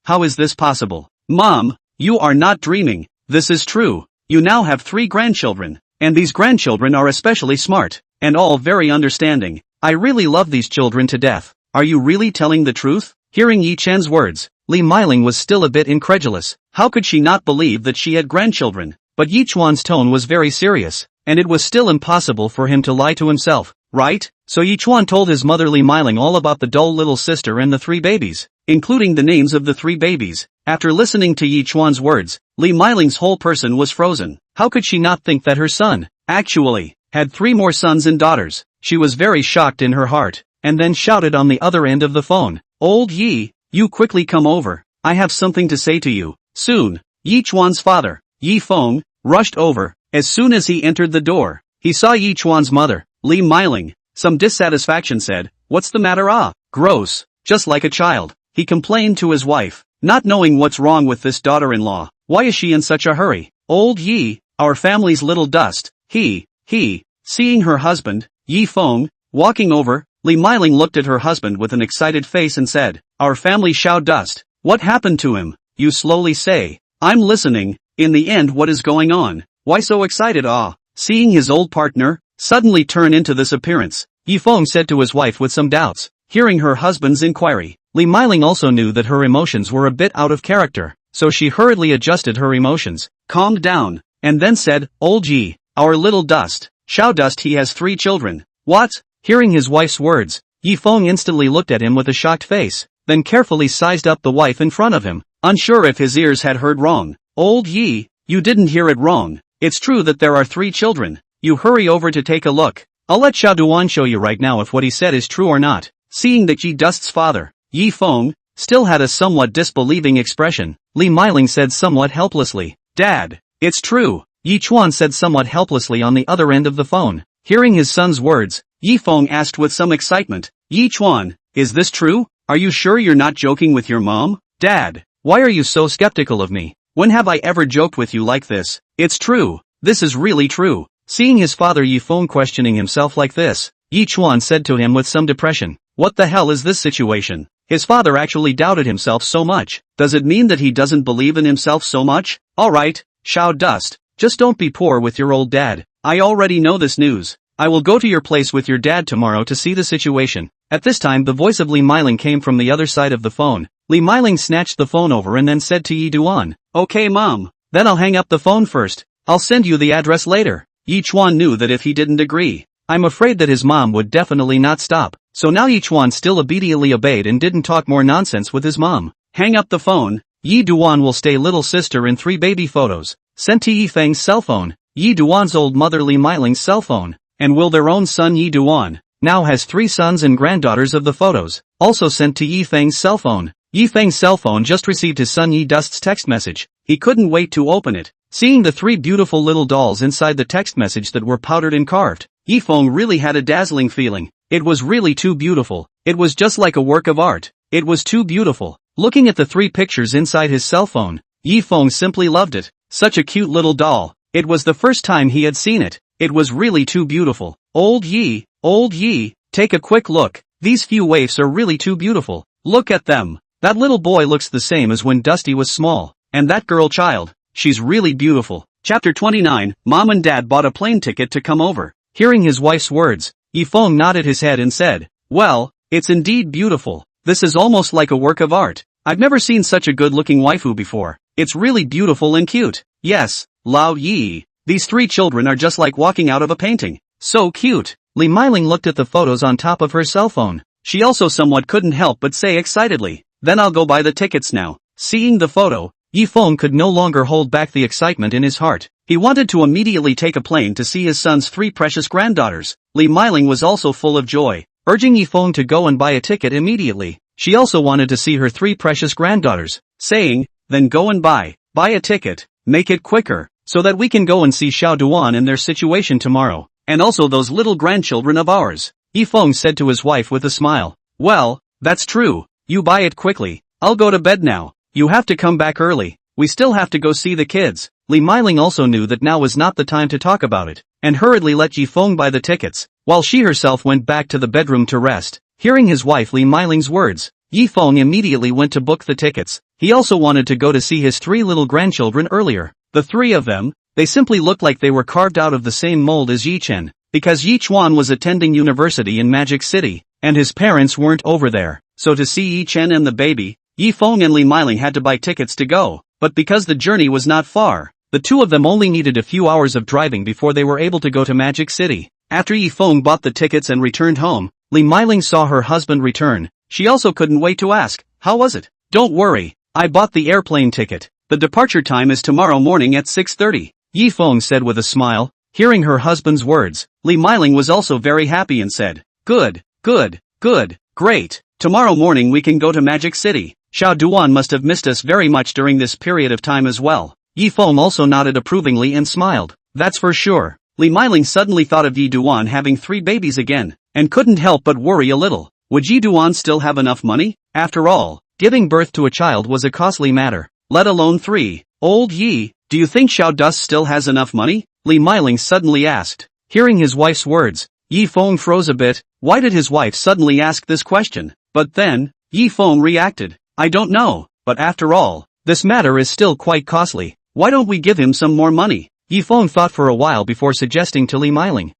How is this possible? Mom, you are not dreaming. This is true. You now have 3 grandchildren. And these grandchildren are especially smart. And all very understanding. I really love these children to death. Are you really telling the truth? Hearing Yi Chen's words, Li Meiling was still a bit incredulous. How could she not believe that she had grandchildren? But Yi Chuan's tone was very serious, and it was still impossible for him to lie to himself, right? So Yi Chuan told his mother Li Meiling all about the dull little sister and the 3 babies, including the names of the 3 babies. After listening to Yi Chuan's words, Li Meiling's whole person was frozen. How could she not think that her son, actually, had 3 more sons and daughters? She was very shocked in her heart, and then shouted on the other end of the phone, Old Yi, you quickly come over. I have something to say to you. Soon, Yi Chuan's father, Yi Feng, rushed over. As soon as he entered the door, he saw Yi Chuan's mother, Li Meiling. Some dissatisfaction said, what's the matter? Ah, gross, just like a child. He complained to his wife, not knowing what's wrong with this daughter-in-law. Why is she in such a hurry? Old Yi, our family's little dust. Seeing her husband, Yi Feng, walking over, Li Meiling looked at her husband with an excited face and said, our family Xiao dust. What happened to him? You slowly say. I'm listening. In the end, what is going on? Why so excited? Ah, seeing his old partner suddenly turn into this appearance, Yi Feng said to his wife with some doubts. Hearing her husband's inquiry, Li Meiling also knew that her emotions were a bit out of character, so she hurriedly adjusted her emotions, calmed down, and then said, Old Yi, our little dust, Xiao dust, he has 3 children. What? Hearing his wife's words, Yi Feng instantly looked at him with a shocked face, then carefully sized up the wife in front of him, unsure if his ears had heard wrong. Old Yi, you didn't hear it wrong. It's true that there are 3 children. You hurry over to take a look. I'll let Xiao Duan show you right now if what he said is true or not. Seeing that Yi Dust's father, Yi Feng, still had a somewhat disbelieving expression, Li Meiling said somewhat helplessly, Dad, it's true. Yi Chuan said somewhat helplessly on the other end of the phone. Hearing his son's words, Yi Feng asked with some excitement, Yi Chuan, is this true? Are you sure you're not joking with your mom? Dad, why are you so skeptical of me? When have I ever joked with you like this? It's true. This is really true. Seeing his father Yi Feng questioning himself like this, Yi Chuan said to him with some depression, what the hell is this situation? His father actually doubted himself so much. Does it mean that he doesn't believe in himself so much? Alright, Xiao Dust, just don't be poor with your old dad. I already know this news. I will go to your place with your dad tomorrow to see the situation. At this time the voice of Li Meiling came from the other side of the phone. Li Meiling snatched the phone over and then said to Yi Duan, okay mom, then I'll hang up the phone first. I'll send you the address later. Yi Chuan knew that if he didn't agree, I'm afraid that his mom would definitely not stop. So now Yi Chuan still obediently obeyed and didn't talk more nonsense with his mom. Hang up the phone. Yi Duan will stay little sister in 3 baby photos. Sent to Yi Feng's cell phone, Yi Duan's old mother Li Meiling's cell phone, and will their own son Yi Duan now has 3 sons and granddaughters of the photos, also sent to Yi Feng's cell phone. Yifeng's cell phone just received his son Yi Dust's text message. He couldn't wait to open it. Seeing the 3 beautiful little dolls inside the text message that were powdered and carved, Yifeng really had a dazzling feeling. It was really too beautiful. It was just like a work of art. It was too beautiful. Looking at the 3 pictures inside his cell phone, Yifeng simply loved it. Such a cute little doll. It was the first time he had seen it. It was really too beautiful. Old Yi, take a quick look. These few waifs are really too beautiful. Look at them. That little boy looks the same as when Dusty was small. And that girl child, she's really beautiful. Chapter 29, Mom and Dad bought a plane ticket to come over. Hearing his wife's words, Yifeng nodded his head and said, well, it's indeed beautiful. This is almost like a work of art. I've never seen such a good-looking waifu before. It's really beautiful and cute. Yes, Lao Yi. These 3 children are just like walking out of a painting. So cute. Li Meiling looked at the photos on top of her cell phone. She also somewhat couldn't help but say excitedly, then I'll go buy the tickets now. Seeing the photo, Yifeng could no longer hold back the excitement in his heart. He wanted to immediately take a plane to see his son's 3 precious granddaughters. Li Meiling was also full of joy, urging Yifeng to go and buy a ticket immediately. She also wanted to see her 3 precious granddaughters, saying, then go and buy a ticket, make it quicker, so that we can go and see Xiao Duan and their situation tomorrow, and also those little grandchildren of ours. Yifeng said to his wife with a smile, well, that's true, you buy it quickly, I'll go to bed now, you have to come back early, we still have to go see the kids. Li Meiling also knew that now was not the time to talk about it, and hurriedly let Yifeng buy the tickets, while she herself went back to the bedroom to rest. Hearing his wife Li Meiling's words, Yifeng immediately went to book the tickets. He also wanted to go to see his 3 little grandchildren earlier. The 3 of them, they simply looked like they were carved out of the same mold as Yi Chen, because Yi Chuan was attending university in Magic City, and his parents weren't over there. So to see Yi Chen and the baby, Yifeng and Li Meiling had to buy tickets to go. But because the journey was not far, the 2 of them only needed a few hours of driving before they were able to go to Magic City. After Yifeng bought the tickets and returned home, Li Meiling saw her husband return. She also couldn't wait to ask, how was it? Don't worry, I bought the airplane ticket. The departure time is tomorrow morning at 6:30, Yifeng said with a smile. Hearing her husband's words, Li Meiling was also very happy and said, good, great. Tomorrow morning we can go to Magic City. Xiao Duan must have missed us very much during this period of time as well. Yifeng also nodded approvingly and smiled. That's for sure. Li Meiling suddenly thought of Yi Duan having 3 babies again, and couldn't help but worry a little. Would Yi Duan still have enough money? After all, giving birth to a child was a costly matter, let alone 3. Old Yi, do you think Xiao Dust still has enough money? Li Meiling suddenly asked. Hearing his wife's words, Yifeng froze a bit. Why did his wife suddenly ask this question? But then, Yifeng reacted. I don't know, but after all, this matter is still quite costly. Why don't we give him some more money? Yifeng thought for a while before suggesting to Li Meiling.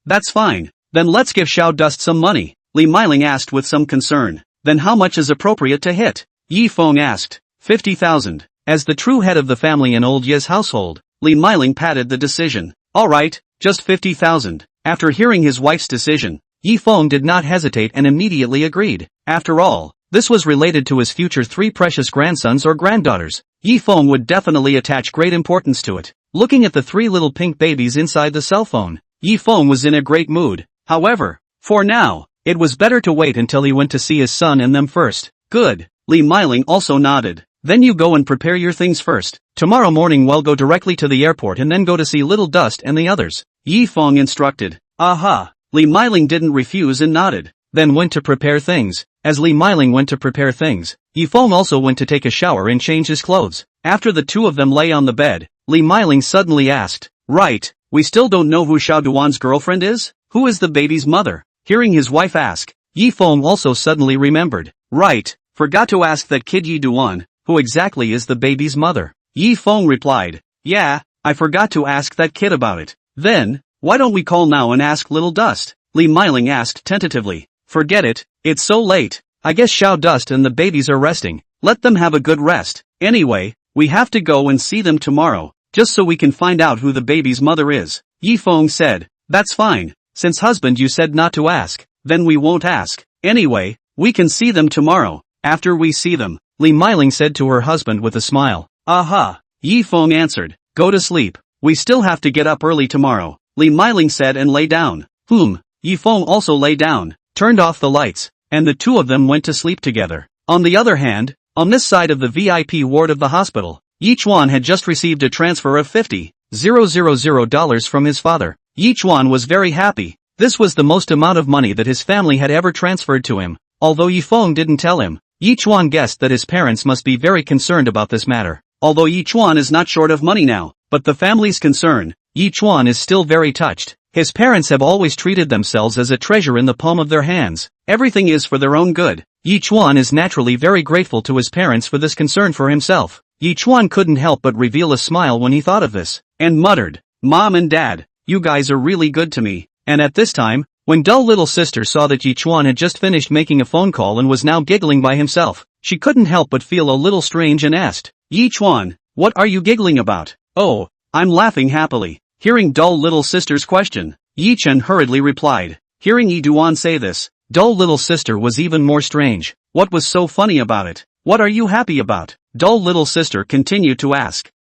That's fine. Then let's give Xiao Dust some money. Li Meiling asked with some concern. Then how much is appropriate to hit? Yifeng asked. 50,000. As the true head of the family in old Ye's household, Li Meiling patted the decision. Alright, just 50,000. After hearing his wife's decision, Yifeng did not hesitate and immediately agreed. After all, this was related to his future 3 precious grandsons or granddaughters. Yifeng would definitely attach great importance to it. Looking at the 3 little pink babies inside the cell phone, Yifeng was in a great mood. However, for now, it was better to wait until he went to see his son and them first. Good. Li Meiling also nodded. Then you go and prepare your things first. Tomorrow morning we'll go directly to the airport and then go to see Little Dust and the others. Yifeng instructed. Aha. Li Meiling didn't refuse and nodded. Then went to prepare things. As Li Meiling went to prepare things, Yifeng also went to take a shower and change his clothes. After the 2 of them lay on the bed, Li Meiling suddenly asked, right, we still don't know who Xiao Duan's girlfriend is? Who is the baby's mother? Hearing his wife ask, Yifeng also suddenly remembered. Right, forgot to ask that kid Yi Duan, who exactly is the baby's mother? Yifeng replied, yeah, I forgot to ask that kid about it. Then, why don't we call now and ask Little Dust? Li Meiling asked tentatively. Forget it, it's so late. I guess Xiao Dust and the babies are resting. Let them have a good rest. Anyway, we have to go and see them tomorrow, just so we can find out who the baby's mother is. Yifeng said, that's fine. Since husband you said not to ask, then we won't ask. Anyway, we can see them tomorrow. After we see them, Li Meiling said to her husband with a smile. Aha. Yifeng answered. Go to sleep. We still have to get up early tomorrow. Li Meiling said and lay down. Yifeng also lay down, turned off the lights, and the 2 of them went to sleep together. On the other hand, on this side of the VIP ward of the hospital, Yi Chuan had just received a transfer of $50,000 from his father. Yi Chuan was very happy. This was the most amount of money that his family had ever transferred to him. Although Yi Feng didn't tell him, Yi Chuan guessed that his parents must be very concerned about this matter. Although Yi Chuan is not short of money now, but the family's concern, Yi Chuan is still very touched. His parents have always treated themselves as a treasure in the palm of their hands. Everything is for their own good. Yi Chuan is naturally very grateful to his parents for this concern for himself. Yi Chuan couldn't help but reveal a smile when he thought of this, and muttered, "Mom and Dad, you guys are really good to me." And at this time, when dull little sister saw that Yi Chuan had just finished making a phone call and was now giggling by himself, she couldn't help but feel a little strange and asked, "Yi Chuan, what are you giggling about?" "Oh, I'm laughing happily." Hearing dull little sister's question, Yi Chen hurriedly replied. Hearing Yi Duan say this, dull little sister was even more strange. What was so funny about it? "What are you happy about?" Dull little sister continued to ask.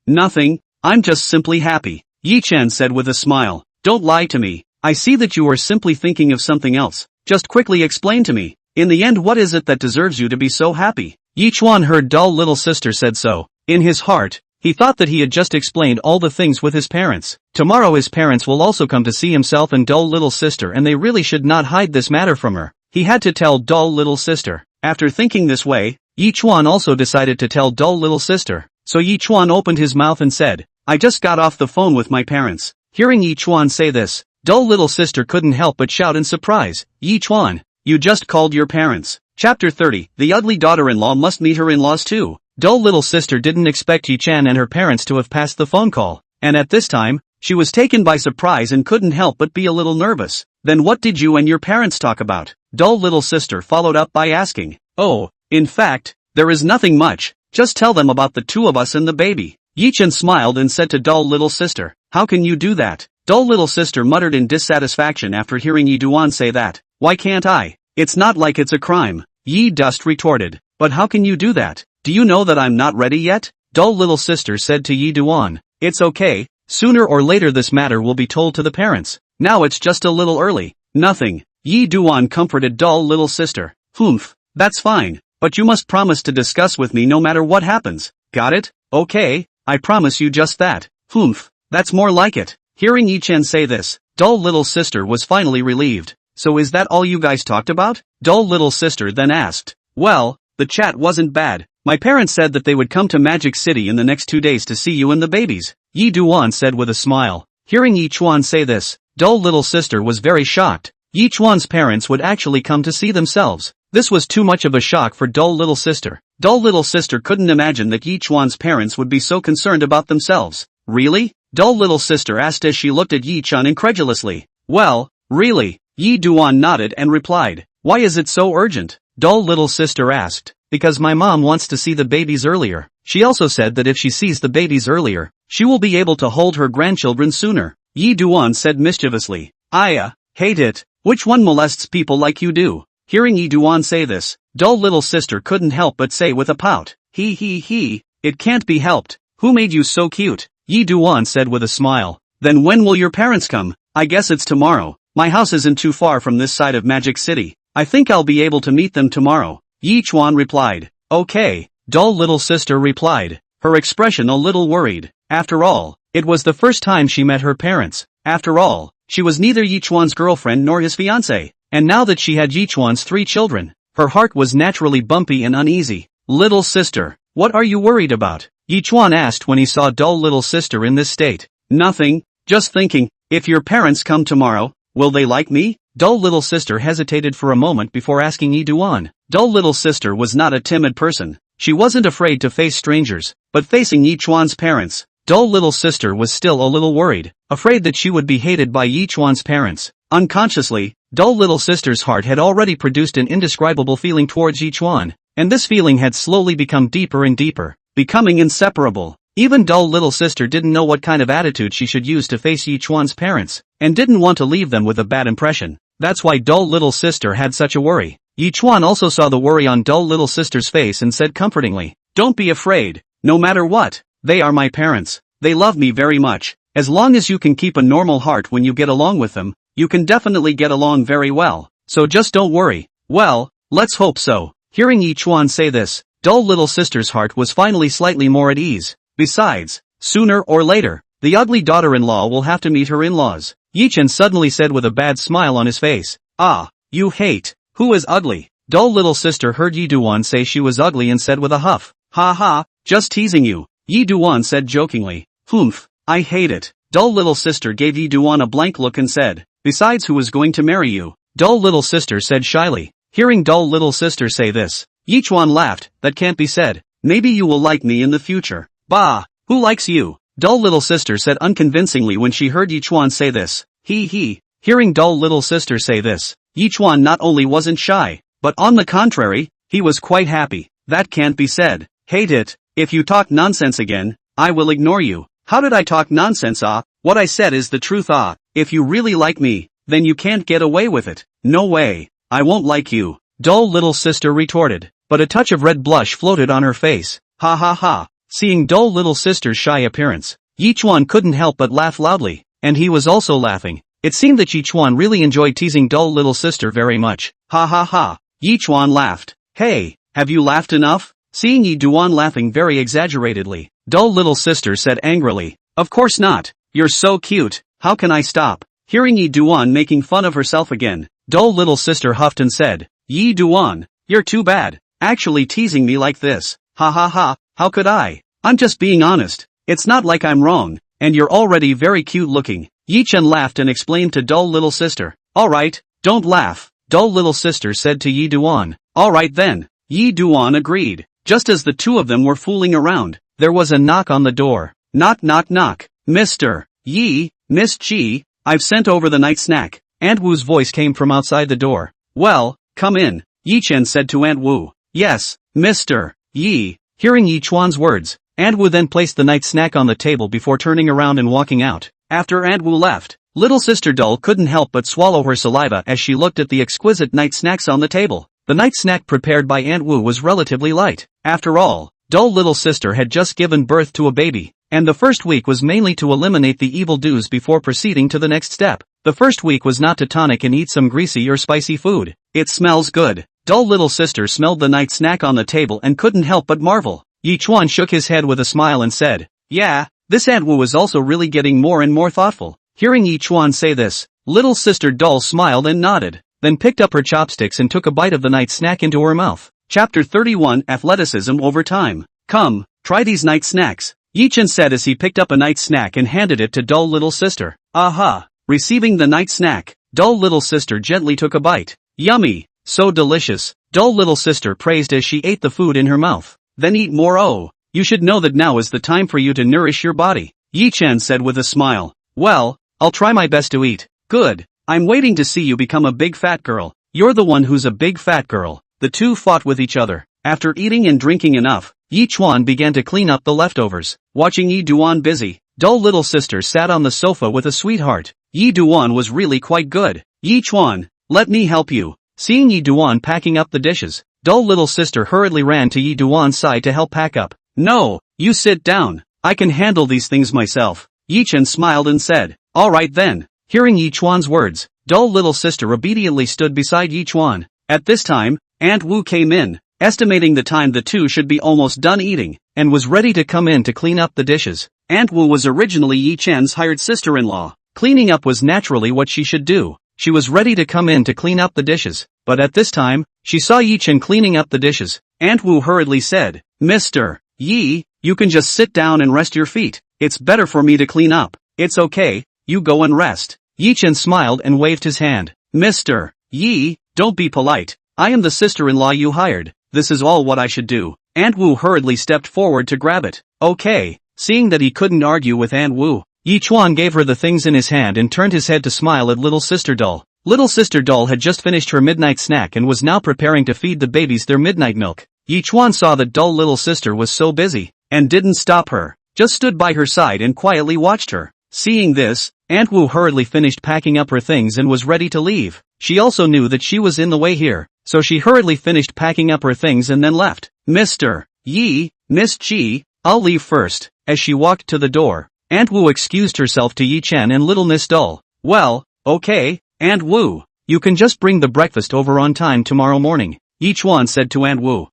Nothing, I'm just simply happy," Yi Chen said with a smile. "Don't lie to me. I see that you are simply thinking of something else. Just quickly explain to me. In the end, what is it that deserves you to be so happy?" Yi Chuan heard dull little sister said so. In his heart, he thought that he had just explained all the things with his parents. Tomorrow his parents will also come to see himself and dull little sister, and they really should not hide this matter from her. He had to tell dull little sister. After thinking this way, Yi Chuan also decided to tell dull little sister. So Yi Chuan opened his mouth and said, "I just got off the phone with my parents." Hearing Yi Chuan say this, dull little sister couldn't help but shout in surprise, "Yi Chuan, you just called your parents?" Chapter 30, The ugly daughter-in-law must meet her in-laws too. Dull little sister didn't expect Yi Chen and her parents to have passed the phone call, and at this time, she was taken by surprise and couldn't help but be a little nervous. "Then what did you and your parents talk about?" Dull little sister followed up by asking. "Oh, in fact, there is nothing much. Just tell them about the two of us and the baby." Yi Chen smiled and said to dull little sister, "How can you do that?" Dull little sister muttered in dissatisfaction after hearing Yi Duan say that. "Why can't I? It's not like it's a crime," Yi Dust retorted. "But how can you do that? Do you know that I'm not ready yet?" Dull little sister said to Yi Duan. "It's okay, sooner or later this matter will be told to the parents. Now it's just a little early." "Nothing," Yi Duan comforted dull little sister. "Humph, that's fine, but you must promise to discuss with me no matter what happens. Got it? Okay, I promise you just that." "Humph, that's more like it." Hearing Yi Chen say this, dull little sister was finally relieved. "So is that all you guys talked about?" Dull little sister then asked. "Well, the chat wasn't bad. My parents said that they would come to Magic City in the next 2 days to see you and the babies," Yi Duan said with a smile. Hearing Yi Chuan say this, dull little sister was very shocked. Yi Chuan's parents would actually come to see themselves. This was too much of a shock for dull little sister. Dull little sister couldn't imagine that Yi Chuan's parents would be so concerned about themselves. "Really?" Dull little sister asked as she looked at Yi Chuan incredulously. "Well, really," Yi Duan nodded and replied. "Why is it so urgent?" Dull little sister asked. "Because my mom wants to see the babies earlier. She also said that if she sees the babies earlier, she will be able to hold her grandchildren sooner," Yi Duan said mischievously. "I hate it. Which one molests people like you do?" Hearing Yi Duan say this, dull little sister couldn't help but say with a pout. It can't be helped. Who made you so cute?" Yi Duan said with a smile. "Then when will your parents come?" "I guess it's tomorrow. My house isn't too far from this side of Magic City. I think I'll be able to meet them tomorrow," Yi Chuan replied. "Okay," dull little sister replied, her expression a little worried. After all, it was the first time she met her parents. After all, she was neither Yi Chuan's girlfriend nor his fiancé, and now that she had Yi Chuan's 3 children, her heart was naturally bumpy and uneasy. "Little sister, what are you worried about?" Yi Chuan asked when he saw dull little sister in this state. "Nothing, just thinking, if your parents come tomorrow, will they like me?" Dull little sister hesitated for a moment before asking Yi Duan. Dull little sister was not a timid person. She wasn't afraid to face strangers, but facing Yi Chuan's parents, dull little sister was still a little worried, afraid that she would be hated by Yi Chuan's parents. Unconsciously, dull little sister's heart had already produced an indescribable feeling towards Yi Chuan, and this feeling had slowly become deeper and deeper, becoming inseparable. Even dull little sister didn't know what kind of attitude she should use to face Yi Chuan's parents, and didn't want to leave them with a bad impression. That's why dull little sister had such a worry. Yi Chuan also saw the worry on dull little sister's face and said comfortingly, "Don't be afraid, no matter what, they are my parents. They love me very much. As long as you can keep a normal heart when you get along with them, you can definitely get along very well. So just don't worry." "Well, let's hope so." Hearing Yi Chuan say this, dull little sister's heart was finally slightly more at ease. Besides, sooner or later, the ugly daughter-in-law will have to meet her in-laws. Yi Chen suddenly said with a bad smile on his face. Ah, you hate. Who is ugly? Dull little sister heard Yi Duan say she was ugly and said with a huff. Ha ha, just teasing you. Yi Duan said jokingly. Humph, I hate it. Dull little sister gave Yi Duan a blank look and said, besides, who is going to marry you? Dull little sister said shyly. Hearing dull little sister say this, Yi Chuan laughed. That can't be said. Maybe you will like me in the future. Bah, who likes you? Dull little sister said unconvincingly when she heard Yi Chuan say this. He. Hearing dull little sister say this, Yi Chuan not only wasn't shy, but on the contrary, he was quite happy. That can't be said. Hate it. If you talk nonsense again, I will ignore you. How did I talk nonsense? What I said is the truth. If you really like me, then you can't get away with it. No way. I won't like you. Dull little sister retorted, but a touch of red blush floated on her face. Ha ha ha. Seeing dull little sister's shy appearance, Yi Chuan couldn't help but laugh loudly, and he was also laughing. It seemed that Yi Chuan really enjoyed teasing dull little sister very much. Ha ha ha. Yi Chuan laughed. Hey, have you laughed enough? Seeing Yi Duan laughing very exaggeratedly, dull little sister said angrily. Of course not. You're so cute. How can I stop? Hearing Yi Duan making fun of herself again, dull little sister huffed and said, Yi Duan, you're too bad. Actually teasing me like this. Ha ha ha, how could I? I'm just being honest. It's not like I'm wrong, and you're already very cute looking. Yi Chen laughed and explained to dull little sister. Alright, don't laugh, dull little sister said to Yi Duan. Alright then. Yi Duan agreed. Just as the two of them were fooling around, there was a knock on the door. Knock knock knock. Mr. Yi, Miss Chi, I've sent over the night snack. Aunt Wu's voice came from outside the door. Well, come in, Yi Chen said to Aunt Wu. Yes, Mr. Yi. Hearing Yi Chuan's words, Aunt Wu then placed the night snack on the table before turning around and walking out. After Aunt Wu left, little sister Dull couldn't help but swallow her saliva as she looked at the exquisite night snacks on the table. The night snack prepared by Aunt Wu was relatively light. After all, Dull little sister had just given birth to a baby, and the first week was mainly to eliminate the evil do's before proceeding to the next step. The first week was not to tonic and eat some greasy or spicy food. It smells good. Dull little sister smelled the night snack on the table and couldn't help but marvel. Yi Chuan shook his head with a smile and said, yeah, this Aunt Wu is also really getting more and more thoughtful. Hearing Yi Chuan say this, little sister Dull smiled and nodded, then picked up her chopsticks and took a bite of the night snack into her mouth. Chapter 31 Athleticism over Time. Come, try these night snacks, Yi Chen said as he picked up a night snack and handed it to Dull little sister. Aha! Receiving the night snack, Dull little sister gently took a bite. Yummy! So delicious, Dull little sister praised as she ate the food in her mouth. Then eat more. Oh, you should know that now is the time for you to nourish your body, Yi Chen said with a smile. Well, I'll try my best to eat. Good. I'm waiting to see you become a big fat girl. You're the one who's a big fat girl. The two fought with each other. After eating and drinking enough, Yi Chuan began to clean up the leftovers. Watching Yi Duan busy, Dull little sister sat on the sofa with a sweetheart. Yi Duan was really quite good. Yi Chuan, let me help you. Seeing Yi Duan packing up the dishes, Dull little sister hurriedly ran to Yi Duan's side to help pack up. No, you sit down. I can handle these things myself. Yi Chen smiled and said, alright then. Hearing Yi Chuan's words, Dull little sister obediently stood beside Yi Chuan. At this time, Aunt Wu came in, estimating the time the two should be almost done eating, and was ready to come in to clean up the dishes. Aunt Wu was originally Yi Chen's hired sister-in-law. Cleaning up was naturally what she should do. She was ready to come in to clean up the dishes, but at this time, she saw Yi Chen cleaning up the dishes. Aunt Wu hurriedly said, Mr. Yi, you can just sit down and rest your feet. It's better for me to clean up. It's okay, you go and rest. Yi Chen smiled and waved his hand. Mr. Yi, don't be polite. I am the sister-in-law you hired. This is all what I should do. Aunt Wu hurriedly stepped forward to grab it. Okay. Seeing that he couldn't argue with Aunt Wu, Yi Chuan gave her the things in his hand and turned his head to smile at little sister Dull. Little sister Dull had just finished her midnight snack and was now preparing to feed the babies their midnight milk. Yi Chuan saw that Dull little sister was so busy, and didn't stop her, just stood by her side and quietly watched her. Seeing this, Aunt Wu hurriedly finished packing up her things and was ready to leave. She also knew that she was in the way here, so she hurriedly finished packing up her things and then left. Mr. Yi, Miss Chi, I'll leave first. As she walked to the door, Aunt Wu excused herself to Yi Chen and little Miss Dull. Well, okay, Aunt Wu, you can just bring the breakfast over on time tomorrow morning. Yichuan said to Aunt Wu.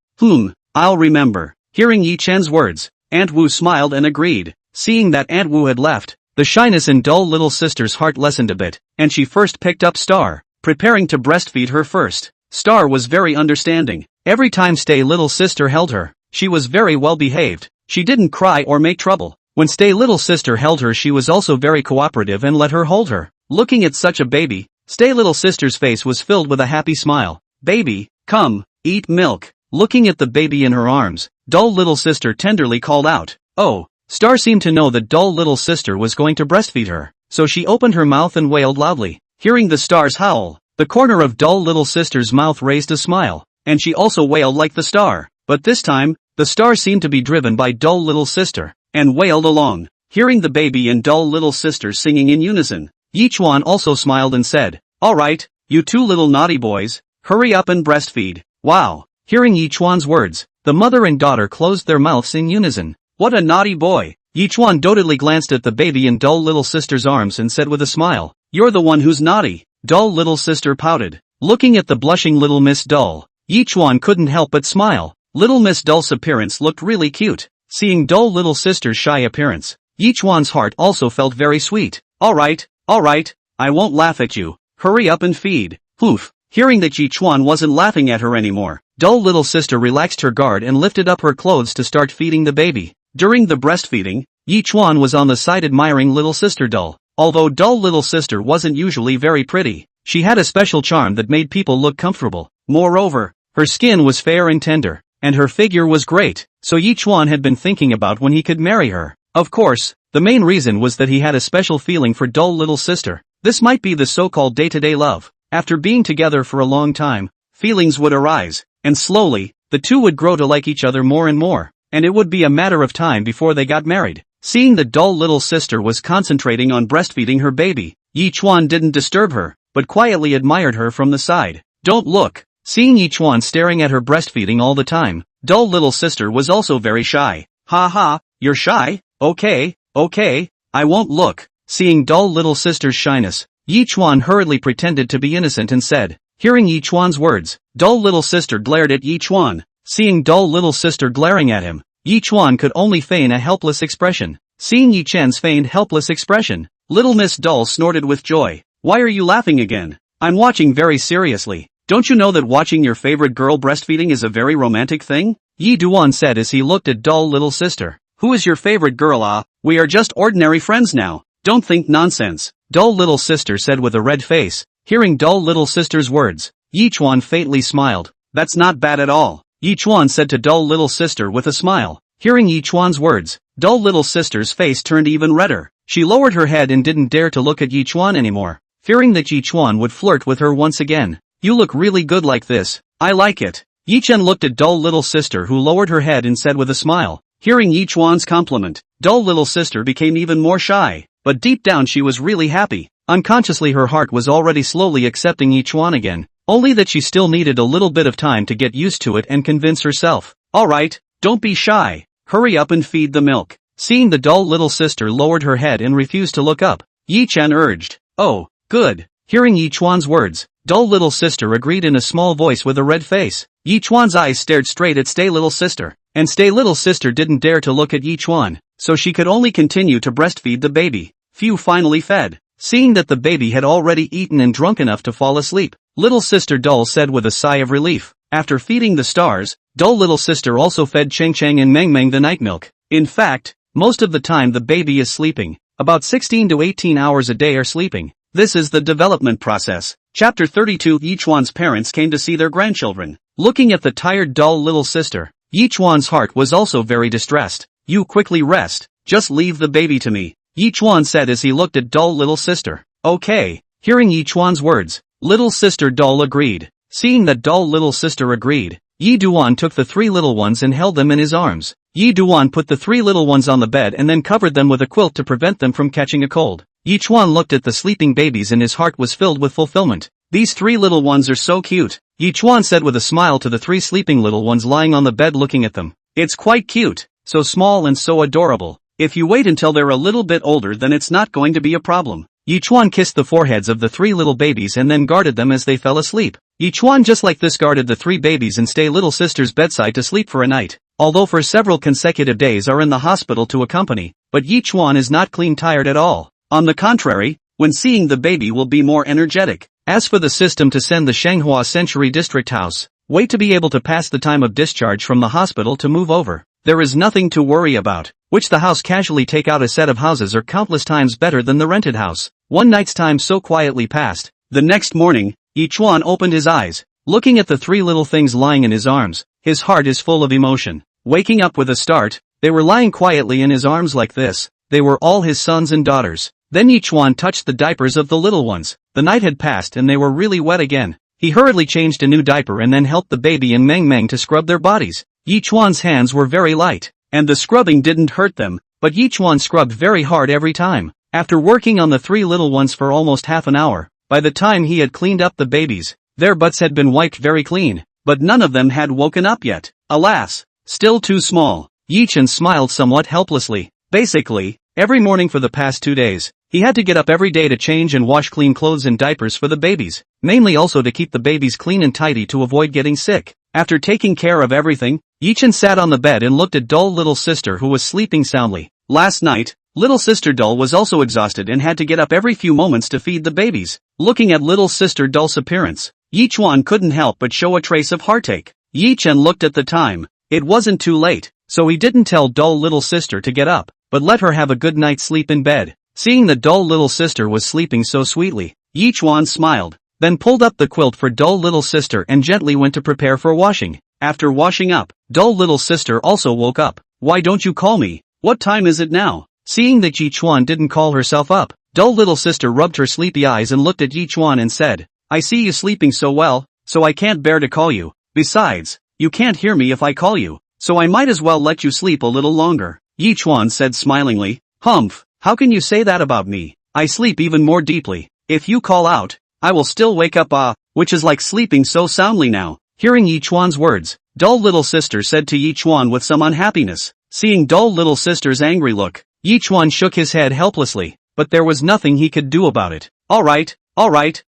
I'll remember. Hearing Yi Chen's words, Aunt Wu smiled and agreed. Seeing that Aunt Wu had left, the shyness in dull little sister's heart lessened a bit, and she first picked up Star, preparing to breastfeed her first. Star was very understanding. Every time Stay little sister held her, she was very well behaved. She didn't cry or make trouble. When Stay little sister held her, she was also very cooperative and let her hold her. Looking at such a baby, Stay little sister's face was filled with a happy smile. Baby, come, eat milk. Looking at the baby in her arms, dull little sister tenderly called out. Oh, Star seemed to know that dull little sister was going to breastfeed her, so she opened her mouth and wailed loudly. Hearing the Star's howl, the corner of dull little sister's mouth raised a smile, and she also wailed like the Star. But this time, the Star seemed to be driven by dull little sister, and wailed along. Hearing the baby and dull little sister singing in unison, Yichuan also smiled and said, Alright, you two little naughty boys, hurry up and breastfeed. Wow. Hearing Yichuan's words, the mother and daughter closed their mouths in unison. What a naughty boy. Yichuan dotably glanced at the baby in dull little sister's arms and said with a smile, You're the one who's naughty. Dull little sister pouted. Looking at the blushing little Miss Dull, Yichuan couldn't help but smile. Little Miss Dull's appearance looked really cute. Seeing dull little sister's shy appearance, Yichuan's heart also felt very sweet. Alright, I won't laugh at you. Hurry up and feed. Poof. Hearing that Yichuan wasn't laughing at her anymore, dull little sister relaxed her guard and lifted up her clothes to start feeding the baby. During the breastfeeding, Yichuan was on the side admiring little sister Dull. Although dull little sister wasn't usually very pretty, she had a special charm that made people look comfortable. Moreover, her skin was fair and tender, and her figure was great, so Yichuan had been thinking about when he could marry her. Of course, the main reason was that he had a special feeling for dull little sister. This might be the so-called day-to-day love. After being together for a long time, feelings would arise, and slowly, the two would grow to like each other more and more, and it would be a matter of time before they got married. Seeing that dull little sister was concentrating on breastfeeding her baby, Yichuan didn't disturb her, but quietly admired her from the side. Don't look. Seeing Yichuan staring at her breastfeeding all the time, dull little sister was also very shy. Ha, you're shy? Okay, I won't look. Seeing dull little sister's shyness, Yichuan hurriedly pretended to be innocent and said. Hearing Yichuan's words, dull little sister glared at Yichuan. Seeing dull little sister glaring at him, Yichuan could only feign a helpless expression. Seeing Yi Chen's feigned helpless expression, little Miss Dull snorted with joy. Why are you laughing again? I'm watching very seriously. Don't you know that watching your favorite girl breastfeeding is a very romantic thing? Yi Duan said as he looked at dull little sister. Who is your favorite girl? We are just ordinary friends now. Don't think nonsense. Dull little sister said with a red face. Hearing dull little sister's words, Yichuan faintly smiled. That's not bad at all. Yichuan said to dull little sister with a smile. Hearing Yichuan's words, dull little sister's face turned even redder. She lowered her head and didn't dare to look at Yichuan anymore, fearing that Yichuan would flirt with her once again. You look really good like this. I like it. Yi Chen looked at dull little sister who lowered her head and said with a smile. Hearing Yichuan's compliment, dull little sister became even more shy, but deep down she was really happy. Unconsciously her heart was already slowly accepting Yichuan again, only that she still needed a little bit of time to get used to it and convince herself. Alright, don't be shy. Hurry up and feed the milk. Seeing the dull little sister lowered her head and refused to look up, Yi Chen urged. Oh, good. Hearing Yichuan's words, dull little sister agreed in a small voice with a red face. Yichuan's eyes stared straight at Stay little sister, and Stay little sister didn't dare to look at Yichuan, so she could only continue to breastfeed the baby. Few finally fed. Seeing that the baby had already eaten and drunk enough to fall asleep, little sister Dull said with a sigh of relief. After feeding the stars, dull little sister also fed Cheng Cheng and Meng Meng the night milk. In fact, most of the time the baby is sleeping. About 16 to 18 hours a day are sleeping. This is the development process. Chapter 32. Yichuan's parents came to see their grandchildren. Looking at the tired dull little sister, Yichuan's heart was also very distressed. You quickly rest. Just leave the baby to me, Yichuan said as he looked at dull little sister. Okay. Hearing Yichuan's words, little sister Dull agreed. Seeing that dull little sister agreed, Yi Duan took the three little ones and held them in his arms. Yi Duan put the three little ones on the bed and then covered them with a quilt to prevent them from catching a cold. Yichuan looked at the sleeping babies and his heart was filled with fulfillment. These three little ones are so cute, Yichuan said with a smile to the three sleeping little ones lying on the bed looking at them. It's quite cute, so small and so adorable. If you wait until they're a little bit older then it's not going to be a problem. Yichuan kissed the foreheads of the three little babies and then guarded them as they fell asleep. Yichuan just like this guarded the 3 babies and stay little sister's bedside to sleep for a night, although for several consecutive days are in the hospital to accompany, but Yichuan is not clean tired at all. On the contrary, when seeing the baby will be more energetic. As for the system to send the Shanghua Century District House, wait to be able to pass the time of discharge from the hospital to move over. There is nothing to worry about, which the house casually take out a set of houses are countless times better than the rented house. One night's time so quietly passed. The next morning, Yichuan opened his eyes, looking at the 3 little things lying in his arms. His heart is full of emotion. Waking up with a start, they were lying quietly in his arms like this. They were all his sons and daughters. Then Yichuan touched the diapers of the little ones. The night had passed and they were really wet again. He hurriedly changed a new diaper and then helped the baby and Meng to scrub their bodies. Yichuan's hands were very light, and the scrubbing didn't hurt them, but Yichuan scrubbed very hard every time. After working on the 3 little ones for almost half an hour, by the time he had cleaned up the babies, their butts had been wiped very clean, but none of them had woken up yet. Alas, still too small. Yichen smiled somewhat helplessly. Basically, every morning for the past 2 days, he had to get up every day to change and wash clean clothes and diapers for the babies, mainly also to keep the babies clean and tidy to avoid getting sick. After taking care of everything, Yichen sat on the bed and looked at dull little sister who was sleeping soundly. Last night, little sister Dull was also exhausted and had to get up every few moments to feed the babies. Looking at little sister Dull's appearance, Yichuan couldn't help but show a trace of heartache. Yichen looked at the time. It wasn't too late, so he didn't tell dull little sister to get up, but let her have a good night's sleep in bed. Seeing the dull little sister was sleeping so sweetly, Yichuan smiled, then pulled up the quilt for dull little sister and gently went to prepare for washing. After washing up, dull little sister also woke up. Why don't you call me? What time is it now? Seeing that Yichuan didn't call herself up, dull little sister rubbed her sleepy eyes and looked at Yichuan and said, I see you sleeping so well, so I can't bear to call you. Besides, you can't hear me if I call you, so I might as well let you sleep a little longer. Yichuan said smilingly, Humph, how can you say that about me? I sleep even more deeply. If you call out, I will still wake up which is like sleeping so soundly now. Hearing Yichuan's words, dull little sister said to Yichuan with some unhappiness. Seeing dull little sister's angry look, Yichuan shook his head helplessly, but there was nothing he could do about it. Alright,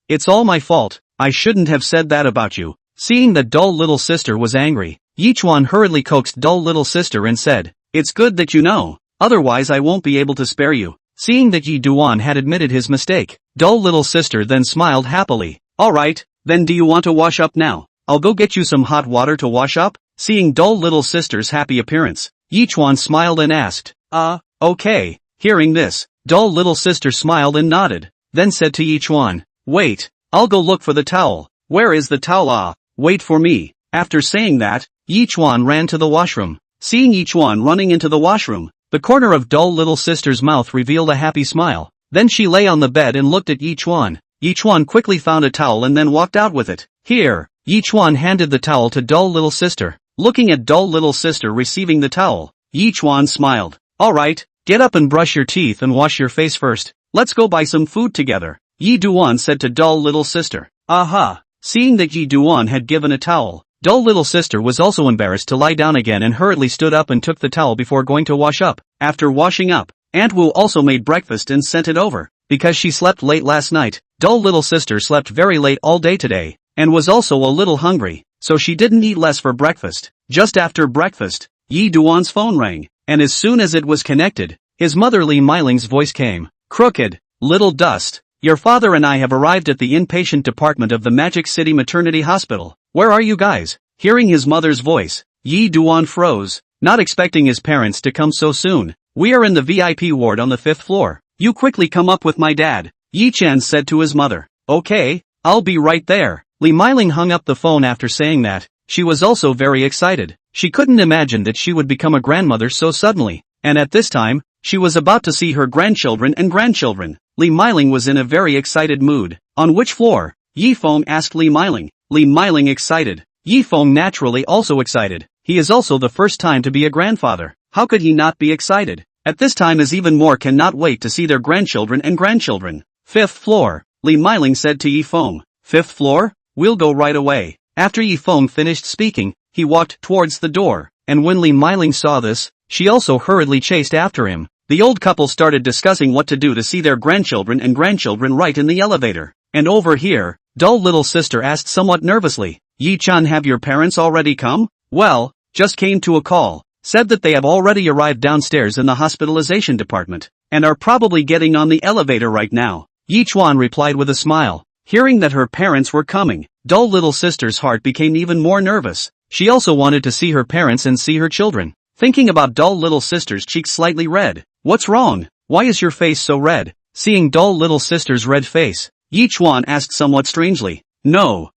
it's all my fault, I shouldn't have said that about you. Seeing that dull little sister was angry, Yichuan hurriedly coaxed dull little sister and said, It's good that you know, otherwise I won't be able to spare you. Seeing that Yi Duan had admitted his mistake, dull little sister then smiled happily. Alright, then do you want to wash up now? I'll go get you some hot water to wash up? Seeing dull little sister's happy appearance, Yichuan smiled and asked, okay. Hearing this, dull little sister smiled and nodded, then said to Yichuan, wait, I'll go look for the towel. Where is the towel? Wait for me. After saying that, Yichuan ran to the washroom. Seeing Yichuan running into the washroom, the corner of dull little sister's mouth revealed a happy smile. Then she lay on the bed and looked at Yichuan. Yichuan quickly found a towel and then walked out with it. Here, Yichuan handed the towel to dull little sister. Looking at dull little sister receiving the towel, Yichuan smiled. Alright, get up and brush your teeth and wash your face first. Let's go buy some food together. Yi Duan said to dull little sister. Aha! Seeing that Yi Duan had given a towel, dull little sister was also embarrassed to lie down again and hurriedly stood up and took the towel before going to wash up. After washing up, Aunt Wu also made breakfast and sent it over. Because she slept late last night, dull little sister slept very late all day today, and was also a little hungry, so she didn't eat less for breakfast. Just after breakfast, Yi Duan's phone rang, and as soon as it was connected, his mother Li Meiling's voice came. Crooked, little dust, your father and I have arrived at the inpatient department of the Magic City Maternity Hospital. Where are you guys? Hearing his mother's voice, Yi Duan froze, not expecting his parents to come so soon. We are in the VIP ward on the 5th floor. You quickly come up with my dad, Yi Chen said to his mother. Okay, I'll be right there. Li Meiling hung up the phone after saying that. She was also very excited. She couldn't imagine that she would become a grandmother so suddenly, and at this time, she was about to see her grandchildren and grandchildren. Li Meiling was in a very excited mood. On which floor? Yi Feng asked Li Meiling. Li Meiling excited. Yi Feng naturally also excited. He is also the first time to be a grandfather. How could he not be excited? At this time as even more cannot wait to see their grandchildren and grandchildren. 5th floor, Li Meiling said to Yi Feng. 5th floor? We'll go right away. After Yi Feng finished speaking, he walked towards the door, and when Li Meiling saw this, she also hurriedly chased after him. The old couple started discussing what to do to see their grandchildren and grandchildren right in the elevator. And over here, Dull little sister asked somewhat nervously. Yi-chan, have your parents already come? Well, just came to a call. Said that they have already arrived downstairs in the hospitalization department, and are probably getting on the elevator right now. Yi-chuan replied with a smile. Hearing that her parents were coming, dull little sister's heart became even more nervous. She also wanted to see her parents and see her children. Thinking about dull little sister's cheeks slightly red. What's wrong? Why is your face so red? Seeing dull little sister's red face, Yi-chuan asked somewhat strangely. No.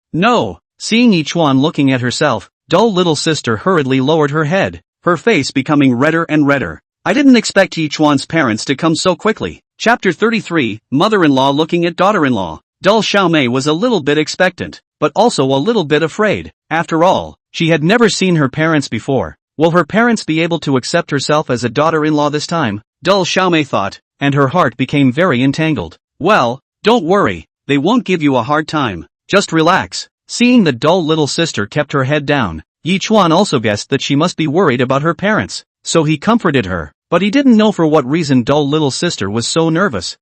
Seeing Yi-chuan looking at herself, dull little sister hurriedly lowered her head, her face becoming redder and redder. I didn't expect Yi-chuan's parents to come so quickly. Chapter 33, Mother-in-law looking at daughter-in-law. Dai Xiaomei was a little bit expectant, but also a little bit afraid. After all, she had never seen her parents before. Will her parents be able to accept herself as a daughter-in-law this time? Dai Xiaomei thought, and her heart became very entangled. Well, don't worry, they won't give you a hard time. Just relax. Seeing that dull little sister kept her head down, Yi-chuan also guessed that she must be worried about her parents, so he comforted her, but he didn't know for what reason dull little sister was so nervous.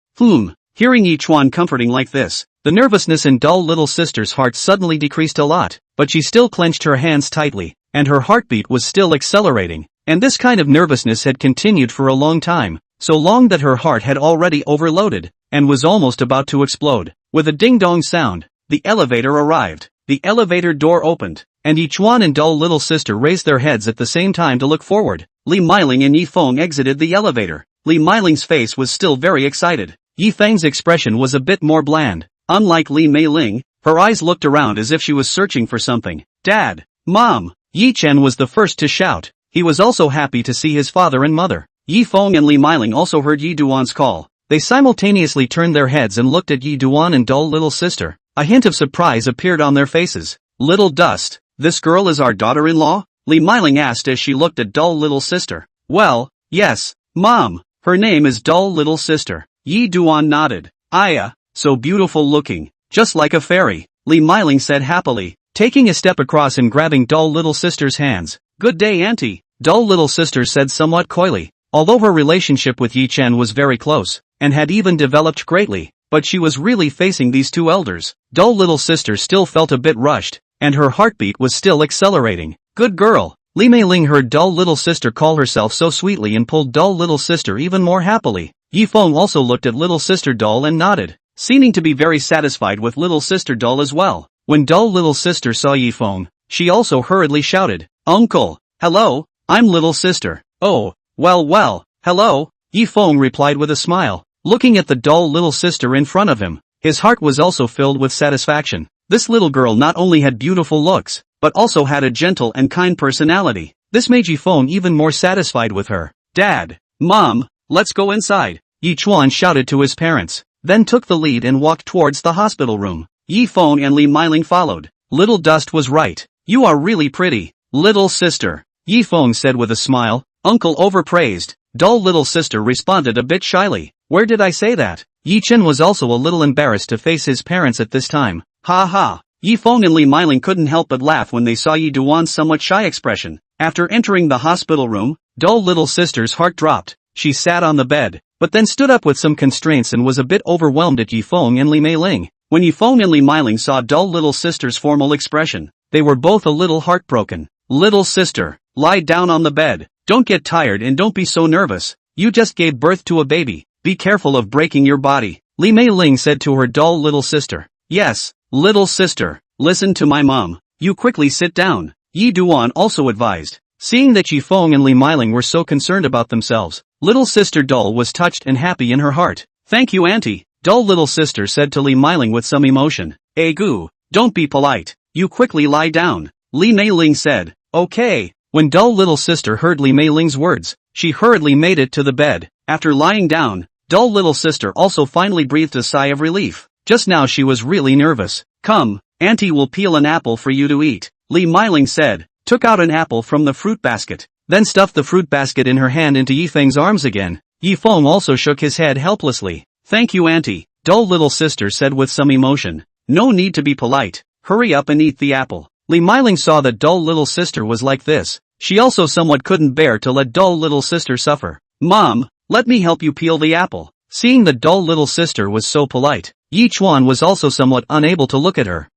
Hearing Yi-chuan comforting like this, the nervousness in dull little sister's heart suddenly decreased a lot, but she still clenched her hands tightly, and her heartbeat was still accelerating, and this kind of nervousness had continued for a long time, so long that her heart had already overloaded, and was almost about to explode. With a ding-dong sound, the elevator arrived. The elevator door opened, and Yi-chuan and dull little sister raised their heads at the same time to look forward. Li Meiling and Yi Feng exited the elevator. Li Meiling's face was still very excited. Yi Feng's expression was a bit more bland. Unlike Li Meiling, her eyes looked around as if she was searching for something. Dad! Mom! Yi Chen was the first to shout. He was also happy to see his father and mother. Yi Feng and Li Meiling also heard Yi Duan's call. They simultaneously turned their heads and looked at Yi Duan and dull little sister. A hint of surprise appeared on their faces. Little Dust, this girl is our daughter-in-law? Li Meiling asked as she looked at dull little sister. Well, yes, Mom. Her name is dull little sister. Yi Duan nodded. Aya, so beautiful looking, just like a fairy, Li Meiling said happily, taking a step across and grabbing dull little sister's hands. Good day, Auntie, dull little sister said somewhat coyly. Although her relationship with Yi Chen was very close, and had even developed greatly, but she was really facing these two elders. Dull little sister still felt a bit rushed, and her heartbeat was still accelerating. Good girl. Li Meiling heard dull little sister call herself so sweetly and pulled dull little sister even more happily. Yi Feng also looked at little sister dull and nodded, seeming to be very satisfied with little sister dull as well. When dull little sister saw Yi Feng, she also hurriedly shouted, Uncle! Hello, I'm little sister. Oh, well, hello, Yi Feng replied with a smile, looking at the dull little sister in front of him. His heart was also filled with satisfaction. This little girl not only had beautiful looks, but also had a gentle and kind personality. This made Yi Feng even more satisfied with her. Dad! Mom! Let's go inside! Yi Chuan shouted to his parents, then took the lead and walked towards the hospital room. Yi Feng and Li Meiling followed. Little Dust was right. You are really pretty, little sister, Yi Feng said with a smile. Uncle overpraised. Dull little sister responded a bit shyly. Where did I say that? Yi Chen was also a little embarrassed to face his parents at this time. Ha ha. Yi Feng and Li Meiling couldn't help but laugh when they saw Yi Duan's somewhat shy expression. After entering the hospital room, dull little sister's heart dropped. She sat on the bed, but then stood up with some constraints and was a bit overwhelmed at Yi Feng and Li Meiling. When Yi Feng and Li Meiling saw dull little sister's formal expression, they were both a little heartbroken. Little sister, lie down on the bed. Don't get tired and don't be so nervous. You just gave birth to a baby. Be careful of breaking your body, Li Meiling said to her dull little sister. Yes, little sister, listen to my mom. You quickly sit down, Yi Duan also advised. Seeing that Yi Feng and Li Meiling were so concerned about themselves, little sister Dull was touched and happy in her heart. Thank you, Auntie, dull little sister said to Li Meiling with some emotion. Gu, don't be polite. You quickly lie down, Li Meiling said. Okay. When dull little sister heard Li Meiling's words, she hurriedly made it to the bed. After lying down, dull little sister also finally breathed a sigh of relief. Just now she was really nervous. Come, Auntie will peel an apple for you to eat, Li Meiling said, took out an apple from the fruit basket, then stuffed the fruit basket in her hand into Yi Feng's arms again. Yi Feng also shook his head helplessly. Thank you, Auntie, dull little sister said with some emotion. No need to be polite. Hurry up and eat the apple. Li Meiling saw that dull little sister was like this. She also somewhat couldn't bear to let dull little sister suffer. Mom, let me help you peel the apple. Seeing that dull little sister was so polite, Yi Chuan was also somewhat unable to look at her.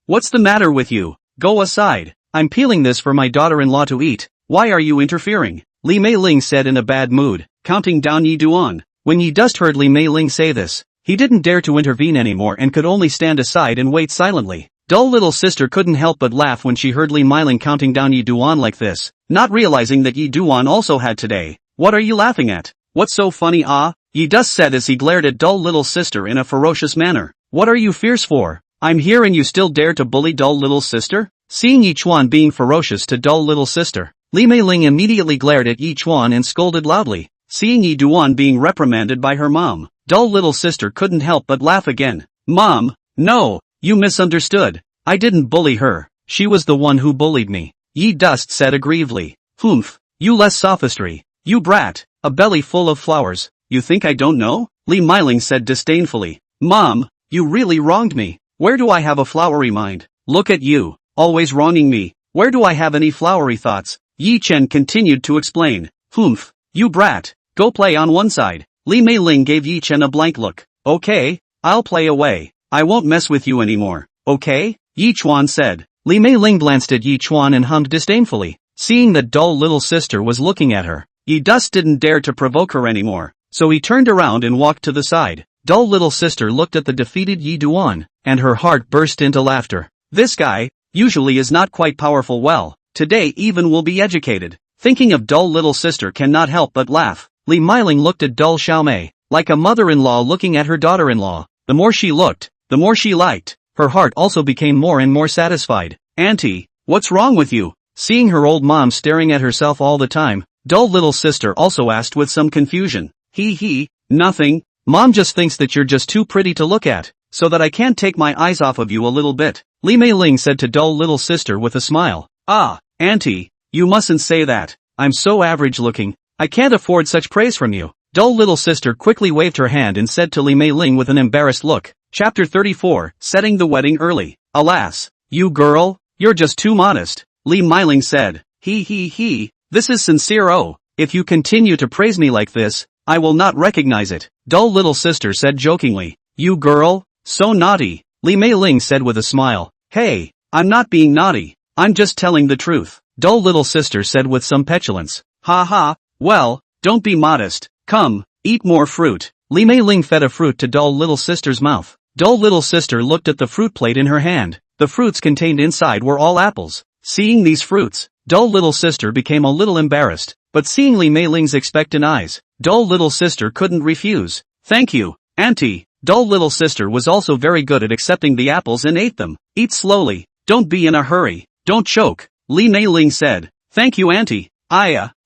What's the matter with you? Go aside. I'm peeling this for my daughter-in-law to eat. Why are you interfering? Li Meiling said in a bad mood, counting down Yi Duan. When Yi Dust heard Li Meiling say this, he didn't dare to intervene anymore and could only stand aside and wait silently. Dull little sister couldn't help but laugh when she heard Li Meiling counting down Yi Duan like this, not realizing that Yi Duan also had today. What are you laughing at? What's so funny, ah? Yi Dust said as he glared at dull little sister in a ferocious manner. What are you fierce for? I'm here and you still dare to bully dull little sister? Seeing Yi Chuan being ferocious to dull little sister, Li Meiling immediately glared at Yi Chuan and scolded loudly. Seeing Yi Duan being reprimanded by her mom, dull little sister couldn't help but laugh again. Mom, no, you misunderstood. I didn't bully her, she was the one who bullied me. Yi Dust said aggrievedly. Humph, you less sophistry. You brat, a belly full of flowers, you think I don't know? Li Meiling said disdainfully. Mom, you really wronged me. Where do I have a flowery mind? Look at you, always wronging me. Where do I have any flowery thoughts? Yi Chen continued to explain. Humph, you brat, go play on one side. Li Meiling gave Yi Chen a blank look. Okay, I'll play away. I won't mess with you anymore, okay? Yi Chuan said. Li Meiling glanced at Yi Chuan and hummed disdainfully. Seeing that dull little sister was looking at her, Yi Dust didn't dare to provoke her anymore, so he turned around and walked to the side. Dull little sister looked at the defeated Yi Duan, and her heart burst into laughter. This guy, usually is not quite powerful well, today even will be educated. Thinking of dull little sister cannot help but laugh. Li Meiling looked at Dai Xiaomei, like a mother-in-law looking at her daughter-in-law. The more she looked, the more she liked. Her heart also became more and more satisfied. Auntie, what's wrong with you? Seeing her old mom staring at herself all the time, dull little sister also asked with some confusion. Nothing. Mom just thinks that you're just too pretty to look at, so that I can't take my eyes off of you a little bit. Li Meiling said to dull little sister with a smile. Ah, auntie, you mustn't say that. I'm so average looking, I can't afford such praise from you. Dull little sister quickly waved her hand and said to Li Meiling with an embarrassed look. Chapter 34, Setting the Wedding Early. Alas, you girl, you're just too modest. Li Meiling said. This is sincere. Oh, if you continue to praise me like this, I will not recognize it. Dull little sister said jokingly. You girl, so naughty. Li Meiling said with a smile. Hey, I'm not being naughty, I'm just telling the truth. Dull little sister said with some petulance. Well, don't be modest. Come, eat more fruit. Li Meiling fed a fruit to dull little sister's mouth. Dull little sister looked at the fruit plate in her hand. The fruits contained inside were all apples. Seeing these fruits, dull little sister became a little embarrassed, but seeing Li Meiling's expectant eyes, dull little sister couldn't refuse. Thank you, auntie. Dull little sister was also very good at accepting the apples and ate them. Eat slowly, don't be in a hurry, don't choke, Li Meiling said. Thank you, auntie.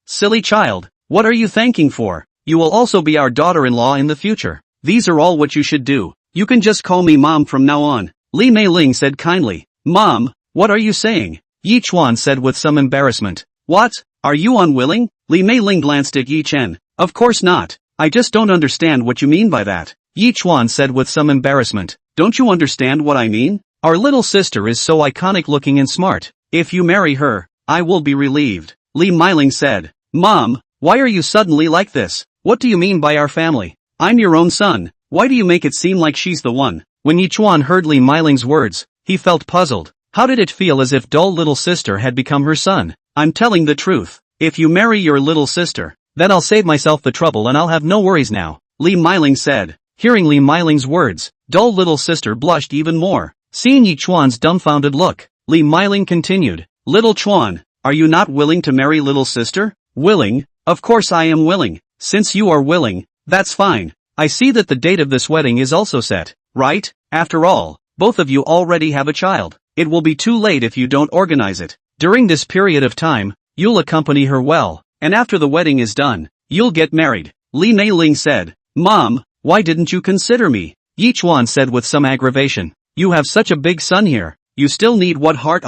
Silly child, what are you thanking for? You will also be our daughter-in-law in the future. These are all what you should do. You can just call me mom from now on. Li Meiling said kindly. Mom, what are you saying? Yi Chuan said with some embarrassment. What? Are you unwilling? Li Meiling glanced at Yi Chen. Of course not. I just don't understand what you mean by that. Yi Chuan said with some embarrassment. Don't you understand what I mean? Our little sister is so iconic looking and smart. If you marry her, I will be relieved. Li Meiling said. Mom, why are you suddenly like this? What do you mean by our family? I'm your own son. Why do you make it seem like she's the one? When Yi Chuan heard Li Meiling's words, he felt puzzled. How did it feel as if dull little sister had become her son? I'm telling the truth. If you marry your little sister, then I'll save myself the trouble and I'll have no worries now, Li Meiling said. Hearing Li Meiling's words, dull little sister blushed even more. Seeing Yi Chuan's dumbfounded look, Li Meiling continued. Little Chuan, are you not willing to marry little sister? Willing? Of course I am willing. Since you are willing, that's fine. I see that the date of this wedding is also set, right? After all, both of you already have a child. It will be too late if you don't organize it. During this period of time, you'll accompany her well, and after the wedding is done, you'll get married. Li Meiling said. Mom, why didn't you consider me? Yi Chuan said with some aggravation. You have such a big son here. You still need what heart?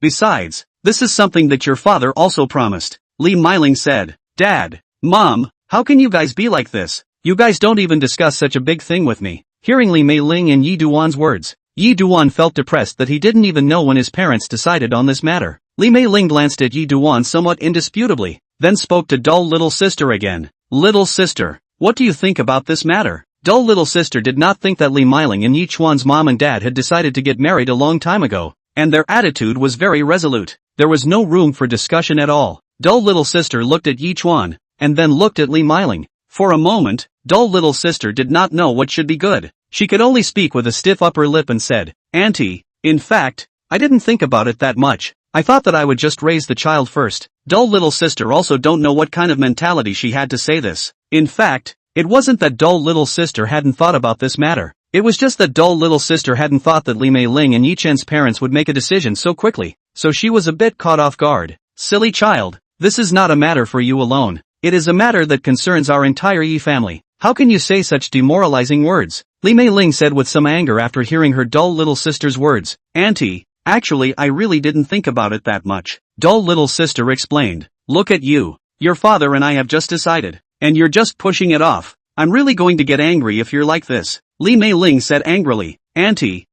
Besides, this is something that your father also promised. Li Meiling said. Dad, Mom, how can you guys be like this? You guys don't even discuss such a big thing with me. Hearing Li Meiling and Yi Duan's words, Yi Duan felt depressed that he didn't even know when his parents decided on this matter. Li Meiling glanced at Yi Duan somewhat indisputably, then spoke to dull little sister again. Little sister, what do you think about this matter? Dull little sister did not think that Li Meiling and Yi Chuan's mom and dad had decided to get married a long time ago, and their attitude was very resolute. There was no room for discussion at all. Dull little sister looked at Yi Chuan, and then looked at Li Meiling. For a moment, dull little sister did not know what should be good. She could only speak with a stiff upper lip and said, "Auntie, in fact, I didn't think about it that much. I thought that I would just raise the child first." Dull little sister also don't know what kind of mentality she had to say this. In fact, it wasn't that dull little sister hadn't thought about this matter. It was just that dull little sister hadn't thought that Li Meiling and Yi Chen's parents would make a decision so quickly, so she was a bit caught off guard. "Silly child, this is not a matter for you alone. It is a matter that concerns our entire Yi family. How can you say such demoralizing words?" Li Meiling said with some anger after hearing her dull little sister's words. "Auntie, actually I really didn't think about it that much," dull little sister explained. "Look at you. Your father and I have just decided, and you're just pushing it off. I'm really going to get angry if you're like this." Li Meiling said angrily. "Auntie,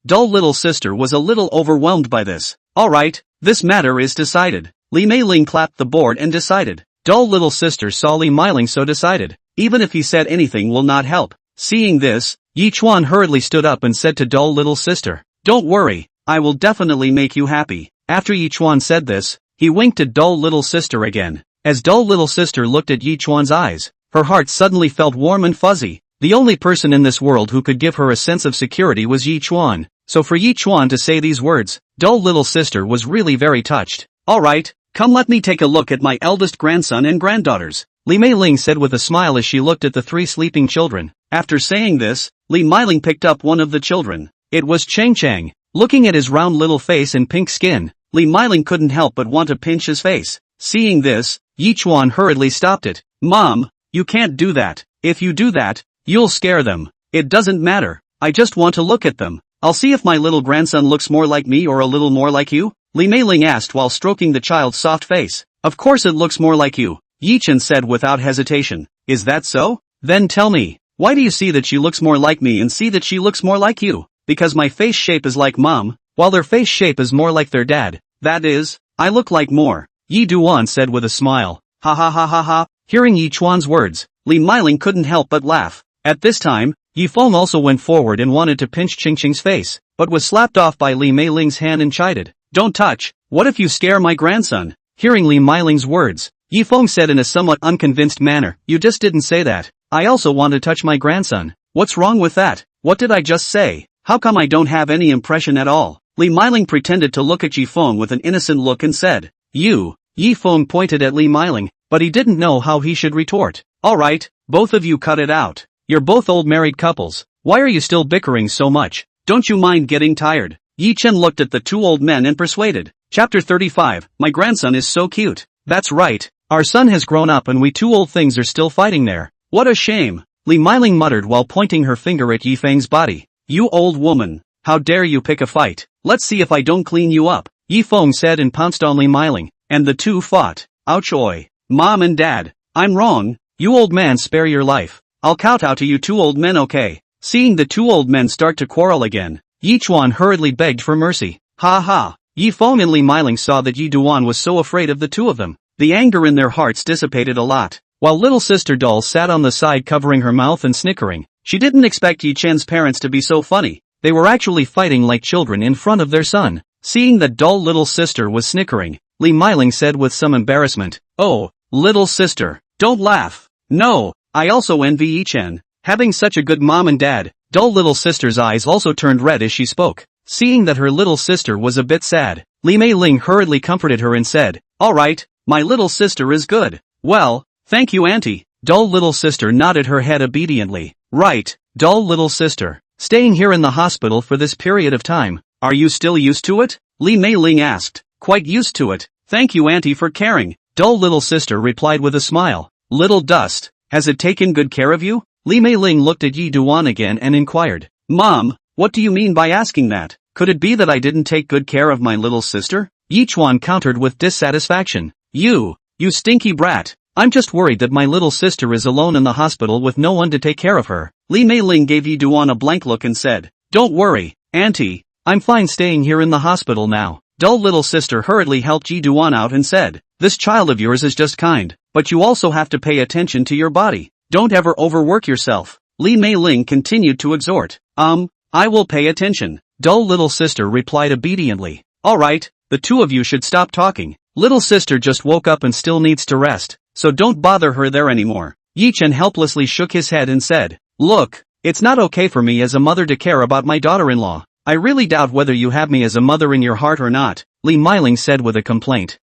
dull little sister was a little overwhelmed by this. "Alright, this matter is decided." Li Meiling clapped the board and decided. Dull little sister saw Li Meiling so decided. Even if he said anything will not help. Seeing this, Yi Chuan hurriedly stood up and said to dull little sister, "Don't worry, I will definitely make you happy." After Yi Chuan said this, he winked at dull little sister again. As dull little sister looked at Yi Chuan's eyes, her heart suddenly felt warm and fuzzy. The only person in this world who could give her a sense of security was Yi Chuan. So for Yi Chuan to say these words, dull little sister was really very touched. "Alright, come let me take a look at my eldest grandson and granddaughters," Li Meiling said with a smile as she looked at the 3 sleeping children. After saying this, Li Meiling picked up one of the children. It was Cheng Cheng. Looking at his round little face and pink skin, Li Meiling couldn't help but want to pinch his face. Seeing this, Yi Chuan hurriedly stopped it. "Mom, you can't do that. If you do that, you'll scare them." "It doesn't matter. I just want to look at them. I'll see if my little grandson looks more like me or a little more like you," Li Meiling asked while stroking the child's soft face. "Of course it looks more like you," Yi Chen said without hesitation. "Is that so? Then tell me, why do you see that she looks more like me and see that she looks more like you?" "Because my face shape is like mom, while their face shape is more like their dad. That is, I look like more," Yi Duan said with a smile. "Ha ha ha ha ha." Hearing Yi Chuan's words, Li Meiling couldn't help but laugh. At this time, Yi Feng also went forward and wanted to pinch Cheng Cheng's face, but was slapped off by Li Meiling's hand and chided. "Don't touch. What if you scare my grandson?" Hearing Li Meiling's words, Yi Feng said in a somewhat unconvinced manner, "You just didn't say that. I also want to touch my grandson. What's wrong with that? What did I just say? How come I don't have any impression at all?" Li Meiling pretended to look at Yi Feng with an innocent look and said, "You." Yi Feng pointed at Li Meiling, but he didn't know how he should retort. "Alright, both of you cut it out. You're both old married couples. Why are you still bickering so much? Don't you mind getting tired?" Yi Chen looked at the 2 old men and persuaded. Chapter 35, My grandson is so cute. "That's right. Our son has grown up and we 2 old things are still fighting there. What a shame," Li Meiling muttered while pointing her finger at Yi Feng's body. "You old woman. How dare you pick a fight? Let's see if I don't clean you up," Yi Feng said and pounced on Li Meiling, and the 2 fought. "Ouch oi. Mom and Dad, I'm wrong. You old man, spare your life. I'll kowtow to you 2 old men, okay?" Seeing the 2 old men start to quarrel again, Yi Chuan hurriedly begged for mercy. Ha ha. Yi Feng and Li Meiling saw that Yi Duan was so afraid of the 2 of them. The anger in their hearts dissipated a lot. While little sister doll sat on the side covering her mouth and snickering. She didn't expect Yi Chen's parents to be so funny. They were actually fighting like children in front of their son. Seeing that dull little sister was snickering, Li Meiling said with some embarrassment, "Oh, little sister, don't laugh. No, I also envy Yi Chen. Having such a good mom and dad." Dull little sister's eyes also turned red as she spoke. Seeing that her little sister was a bit sad, Li Meiling hurriedly comforted her and said, "Alright, my little sister is good." "Well, thank you auntie." Dull little sister nodded her head obediently. "Right, dull little sister. Staying here in the hospital for this period of time, are you still used to it?" Li Meiling asked. "Quite used to it. Thank you auntie for caring," dull little sister replied with a smile. "Little dust, has it taken good care of you?" Li Meiling looked at Yi Duan again and inquired. "Mom, what do you mean by asking that? Could it be that I didn't take good care of my little sister?" Yi Chuan countered with dissatisfaction. You stinky brat. I'm just worried that my little sister is alone in the hospital with no one to take care of her." Li Meiling gave Yi Duan a blank look and said, "Don't worry, auntie. I'm fine staying here in the hospital now." Dull little sister hurriedly helped Yi Duan out and said, "This child of yours is just kind, but you also have to pay attention to your body. Don't ever overwork yourself." Li Meiling continued to exhort. I will pay attention. Dull little sister replied obediently. Alright, the two of you should stop talking. Little sister just woke up and still needs to rest, so don't bother her there anymore. Chen helplessly shook his head and said, Look, it's not okay for me as a mother to care about my daughter-in-law. I really doubt whether you have me as a mother in your heart or not, Li Meiling said with a complaint.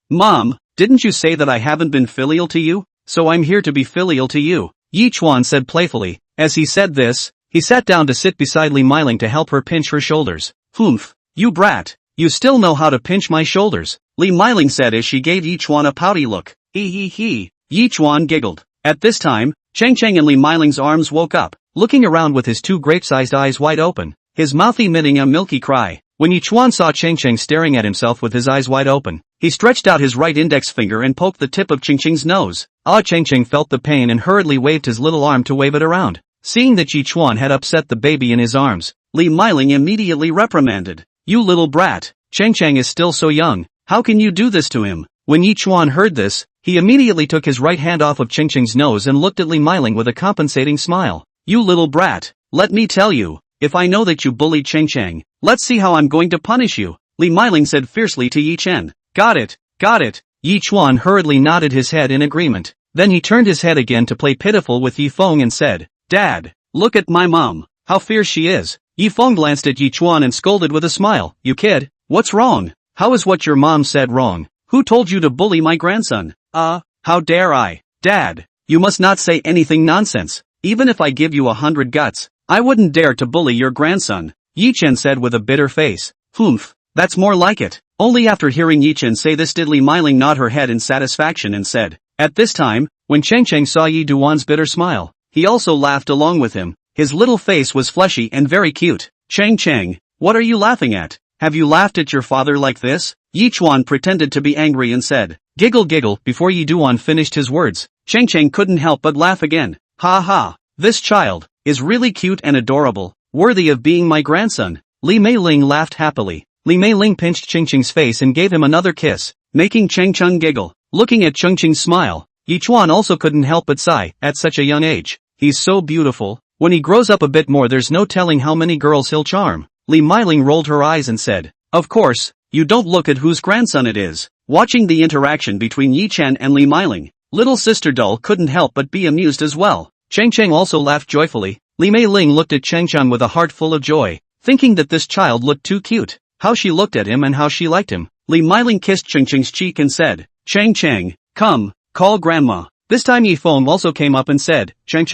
Mom, didn't you say that I haven't been filial to you? So I'm here to be filial to you, Yi Chuan said playfully. As he said this, he sat down to sit beside Li Meiling to help her pinch her shoulders. Humph, you brat, you still know how to pinch my shoulders, Li Meiling said as she gave Yi Chuan a pouty look. Yi Chuan giggled. At this time, Cheng and Li Meiling's arms woke up, looking around with his two grape-sized eyes wide open, his mouth emitting a milky cry. When Yi Chuan saw Cheng staring at himself with his eyes wide open, he stretched out his right index finger and poked the tip of Cheng's nose. Cheng felt the pain and hurriedly waved his little arm to wave it around. Seeing that Yi Chuan had upset the baby in his arms, Li Meiling immediately reprimanded. You little brat, Cheng is still so young, how can you do this to him? When Yi Chuan heard this, he immediately took his right hand off of Cheng's nose and looked at Li Meiling with a compensating smile. You little brat, let me tell you, if I know that you bullied Cheng, let's see how I'm going to punish you, Li Meiling said fiercely to Yi Chen. Got it. Yi Chuan hurriedly nodded his head in agreement. Then he turned his head again to play pitiful with Yi Feng and said, Dad, look at my mom, how fierce she is. Yi Feng glanced at Yi Chuan and scolded with a smile. You kid, what's wrong? How is what your mom said wrong? Who told you to bully my grandson? How dare I? Dad, you must not say anything nonsense. Even if I give you 100 guts, I wouldn't dare to bully your grandson, Yi Chen said with a bitter face. Humph, that's more like it. Only after hearing Yi Chen say this did Li Meiling nod her head in satisfaction and said. At this time, when Cheng saw Yi Duan's bitter smile, he also laughed along with him. His little face was fleshy and very cute. Cheng, what are you laughing at? Have you laughed at your father like this? Yi Chuan pretended to be angry and said. Giggle before Yi Duan finished his words. Cheng couldn't help but laugh again. Ha, this child is really cute and adorable, worthy of being my grandson. Li Meiling laughed happily. Li Meiling pinched Cheng's face and gave him another kiss, making Cheng giggle. Looking at Cheng's smile, Yi Chuan also couldn't help but sigh. At such a young age, he's so beautiful. When he grows up a bit more, there's no telling how many girls he'll charm. Li Meiling rolled her eyes and said, Of course, you don't look at whose grandson it is. Watching the interaction between Yi Chen and Li Meiling, little sister Dull couldn't help but be amused as well. Cheng also laughed joyfully. Li Meiling looked at Cheng with a heart full of joy, thinking that this child looked too cute. How she looked at him and how she liked him. Li Meiling kissed Cheng's cheek and said, Cheng, come, call grandma. This time Yi Feng also came up and said, Cheng,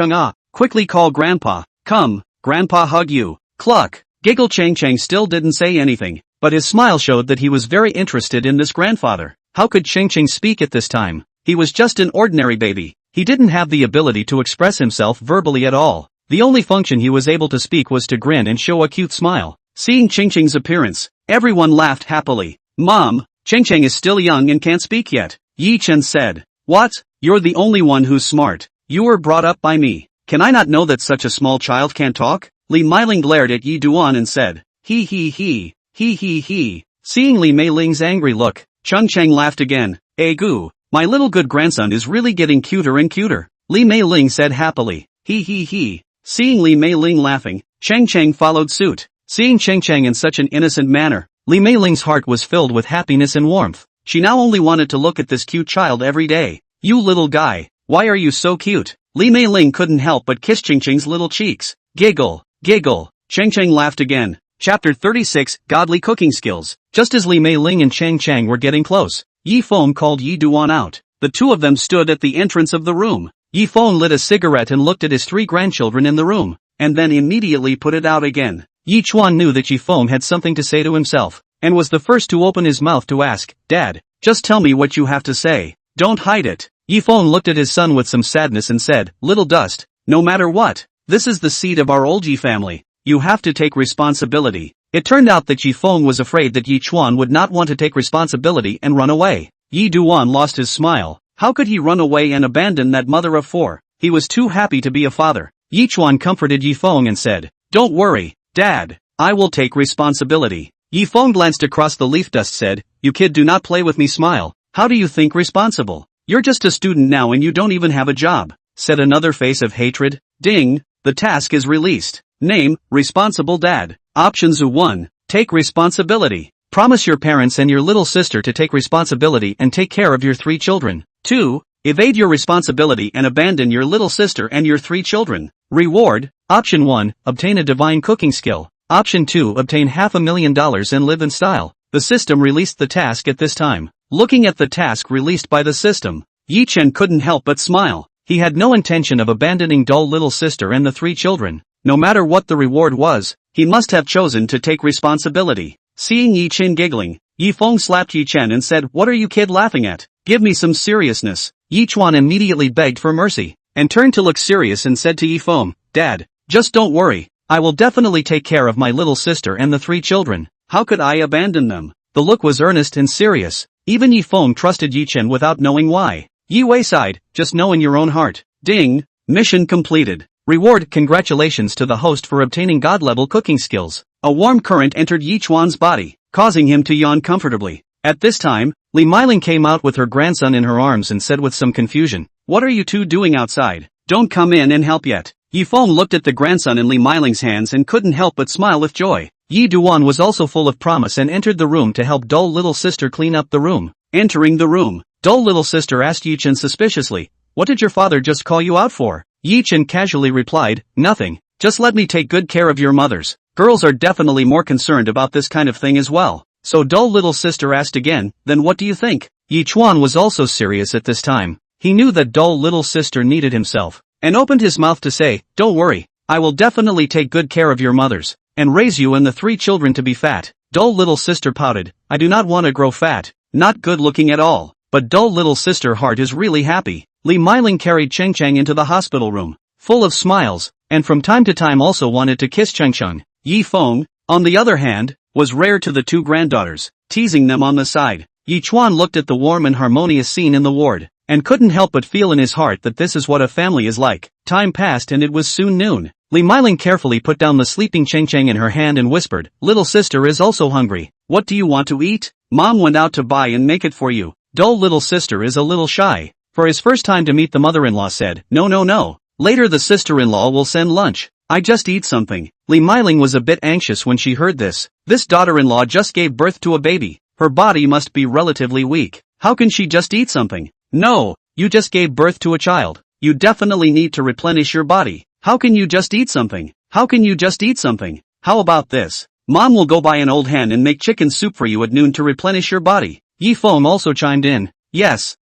quickly call grandpa. Come, grandpa hug you. Cluck. Giggle. Cheng still didn't say anything, but his smile showed that he was very interested in this grandfather. How could Cheng speak at this time? He was just an ordinary baby. He didn't have the ability to express himself verbally at all. The only function he was able to speak was to grin and show a cute smile. Seeing Cheng's appearance, everyone laughed happily. Mom, Cheng is still young and can't speak yet, Yi Chen said. What? You're the only one who's smart. You were brought up by me. Can I not know that such a small child can't talk? Li Meiling glared at Yi Duan and said. He. Seeing Li Meiling's angry look, Cheng laughed again. Goo, my little good grandson is really getting cuter and cuter, Li Meiling said happily. He. Seeing Li Meiling laughing, Cheng followed suit. Seeing Cheng in such an innocent manner, Li Meiling's heart was filled with happiness and warmth. She now only wanted to look at this cute child every day. You little guy, why are you so cute? Li Meiling couldn't help but kiss Cheng's little cheeks. Giggle. Cheng laughed again. Chapter 36, Godly Cooking Skills. Just as Li Meiling and Cheng were getting close, Yi Feng called Yi Duan out. The two of them stood at the entrance of the room. Yi Feng lit a cigarette and looked at his 3 grandchildren in the room, and then immediately put it out again. Yi Chuan knew that Yi Feng had something to say to himself, and was the first to open his mouth to ask, Dad, just tell me what you have to say. Don't hide it. Yi Feng looked at his son with some sadness and said, Little Dust, no matter what, this is the seed of our old Yi family. You have to take responsibility. It turned out that Yi Feng was afraid that Yi Chuan would not want to take responsibility and run away. Yi Duan lost his smile. How could he run away and abandon that mother of 4? He was too happy to be a father. Yi Chuan comforted Yi Feng and said, Don't worry, Dad, I will take responsibility. Yi Feng glanced across the leaf dust said, You kid, do not play with me. Smile. How do you think responsible? You're just a student now and you don't even have a job, said another face of hatred. Ding, the task is released. Name, responsible dad. Options 1. Take responsibility. Promise your parents and your little sister to take responsibility and take care of your 3 children. 2. Evade your responsibility and abandon your little sister and your 3 children. Reward. Option 1. Obtain a divine cooking skill. Option 2. Obtain $500,000 and live in style. The system released the task at this time. Looking at the task released by the system, Chen couldn't help but smile. He had no intention of abandoning dull little sister and the 3 children. No matter what the reward was, he must have chosen to take responsibility. Seeing Chen giggling, Feng slapped Chen and said, "What are you kid laughing at? Give me some seriousness." Chen immediately begged for mercy, and turned to look serious and said to Feng, "Dad, just don't worry. I will definitely take care of my little sister and the 3 children. How could I abandon them?" The look was earnest and serious. Even Feng trusted Chen without knowing why. Wei sighed, "Just know in your own heart." Ding! Mission completed. Reward. Congratulations to the host for obtaining god-level cooking skills. A warm current entered Yichuan's body, causing him to yawn comfortably. At this time, Li Meiling came out with her grandson in her arms and said with some confusion, "What are you two doing outside? Don't come in and help yet." Yifeng looked at the grandson in Li Meiling's hands and couldn't help but smile with joy. Yi Duan was also full of promise and entered the room to help dull little sister clean up the room. Entering the room, dull little sister asked Yichen suspiciously, "What did your father just call you out for?" Yichen casually replied, "Nothing, just let me take good care of your mothers. Girls are definitely more concerned about this kind of thing as well." So dull little sister asked again, "Then what do you think?" Yichuan was also serious at this time. He knew that dull little sister needed himself, and opened his mouth to say, "Don't worry, I will definitely take good care of your mothers, and raise you and the 3 children to be fat." Dull little sister pouted, "I do not want to grow fat, not good looking at all." But dull little sister heart is really happy. Li Meiling carried Cheng Cheng into the hospital room, full of smiles, and from time to time also wanted to kiss Cheng Cheng. Yi Feng, on the other hand, was rare to the 2 granddaughters, teasing them on the side. Yichuan looked at the warm and harmonious scene in the ward, and couldn't help but feel in his heart that this is what a family is like. Time passed and it was soon noon. Li Meiling carefully put down the sleeping Cheng Cheng in her hand and whispered, "Little sister is also hungry. What do you want to eat? Mom went out to buy and make it for you." Dull little sister is a little shy. For his first time to meet the mother-in-law said, No. Later the sister-in-law will send lunch. I just eat something." Li Meiling was a bit anxious when she heard this. This daughter-in-law just gave birth to a baby. Her body must be relatively weak. How can she just eat something? No, you just gave birth to a child. You definitely need to replenish your body. How can you just eat something? How can you just eat something? How about this? Mom will go buy an old hen and make chicken soup for you at noon to replenish your body. Yi Feng also chimed in. Yes,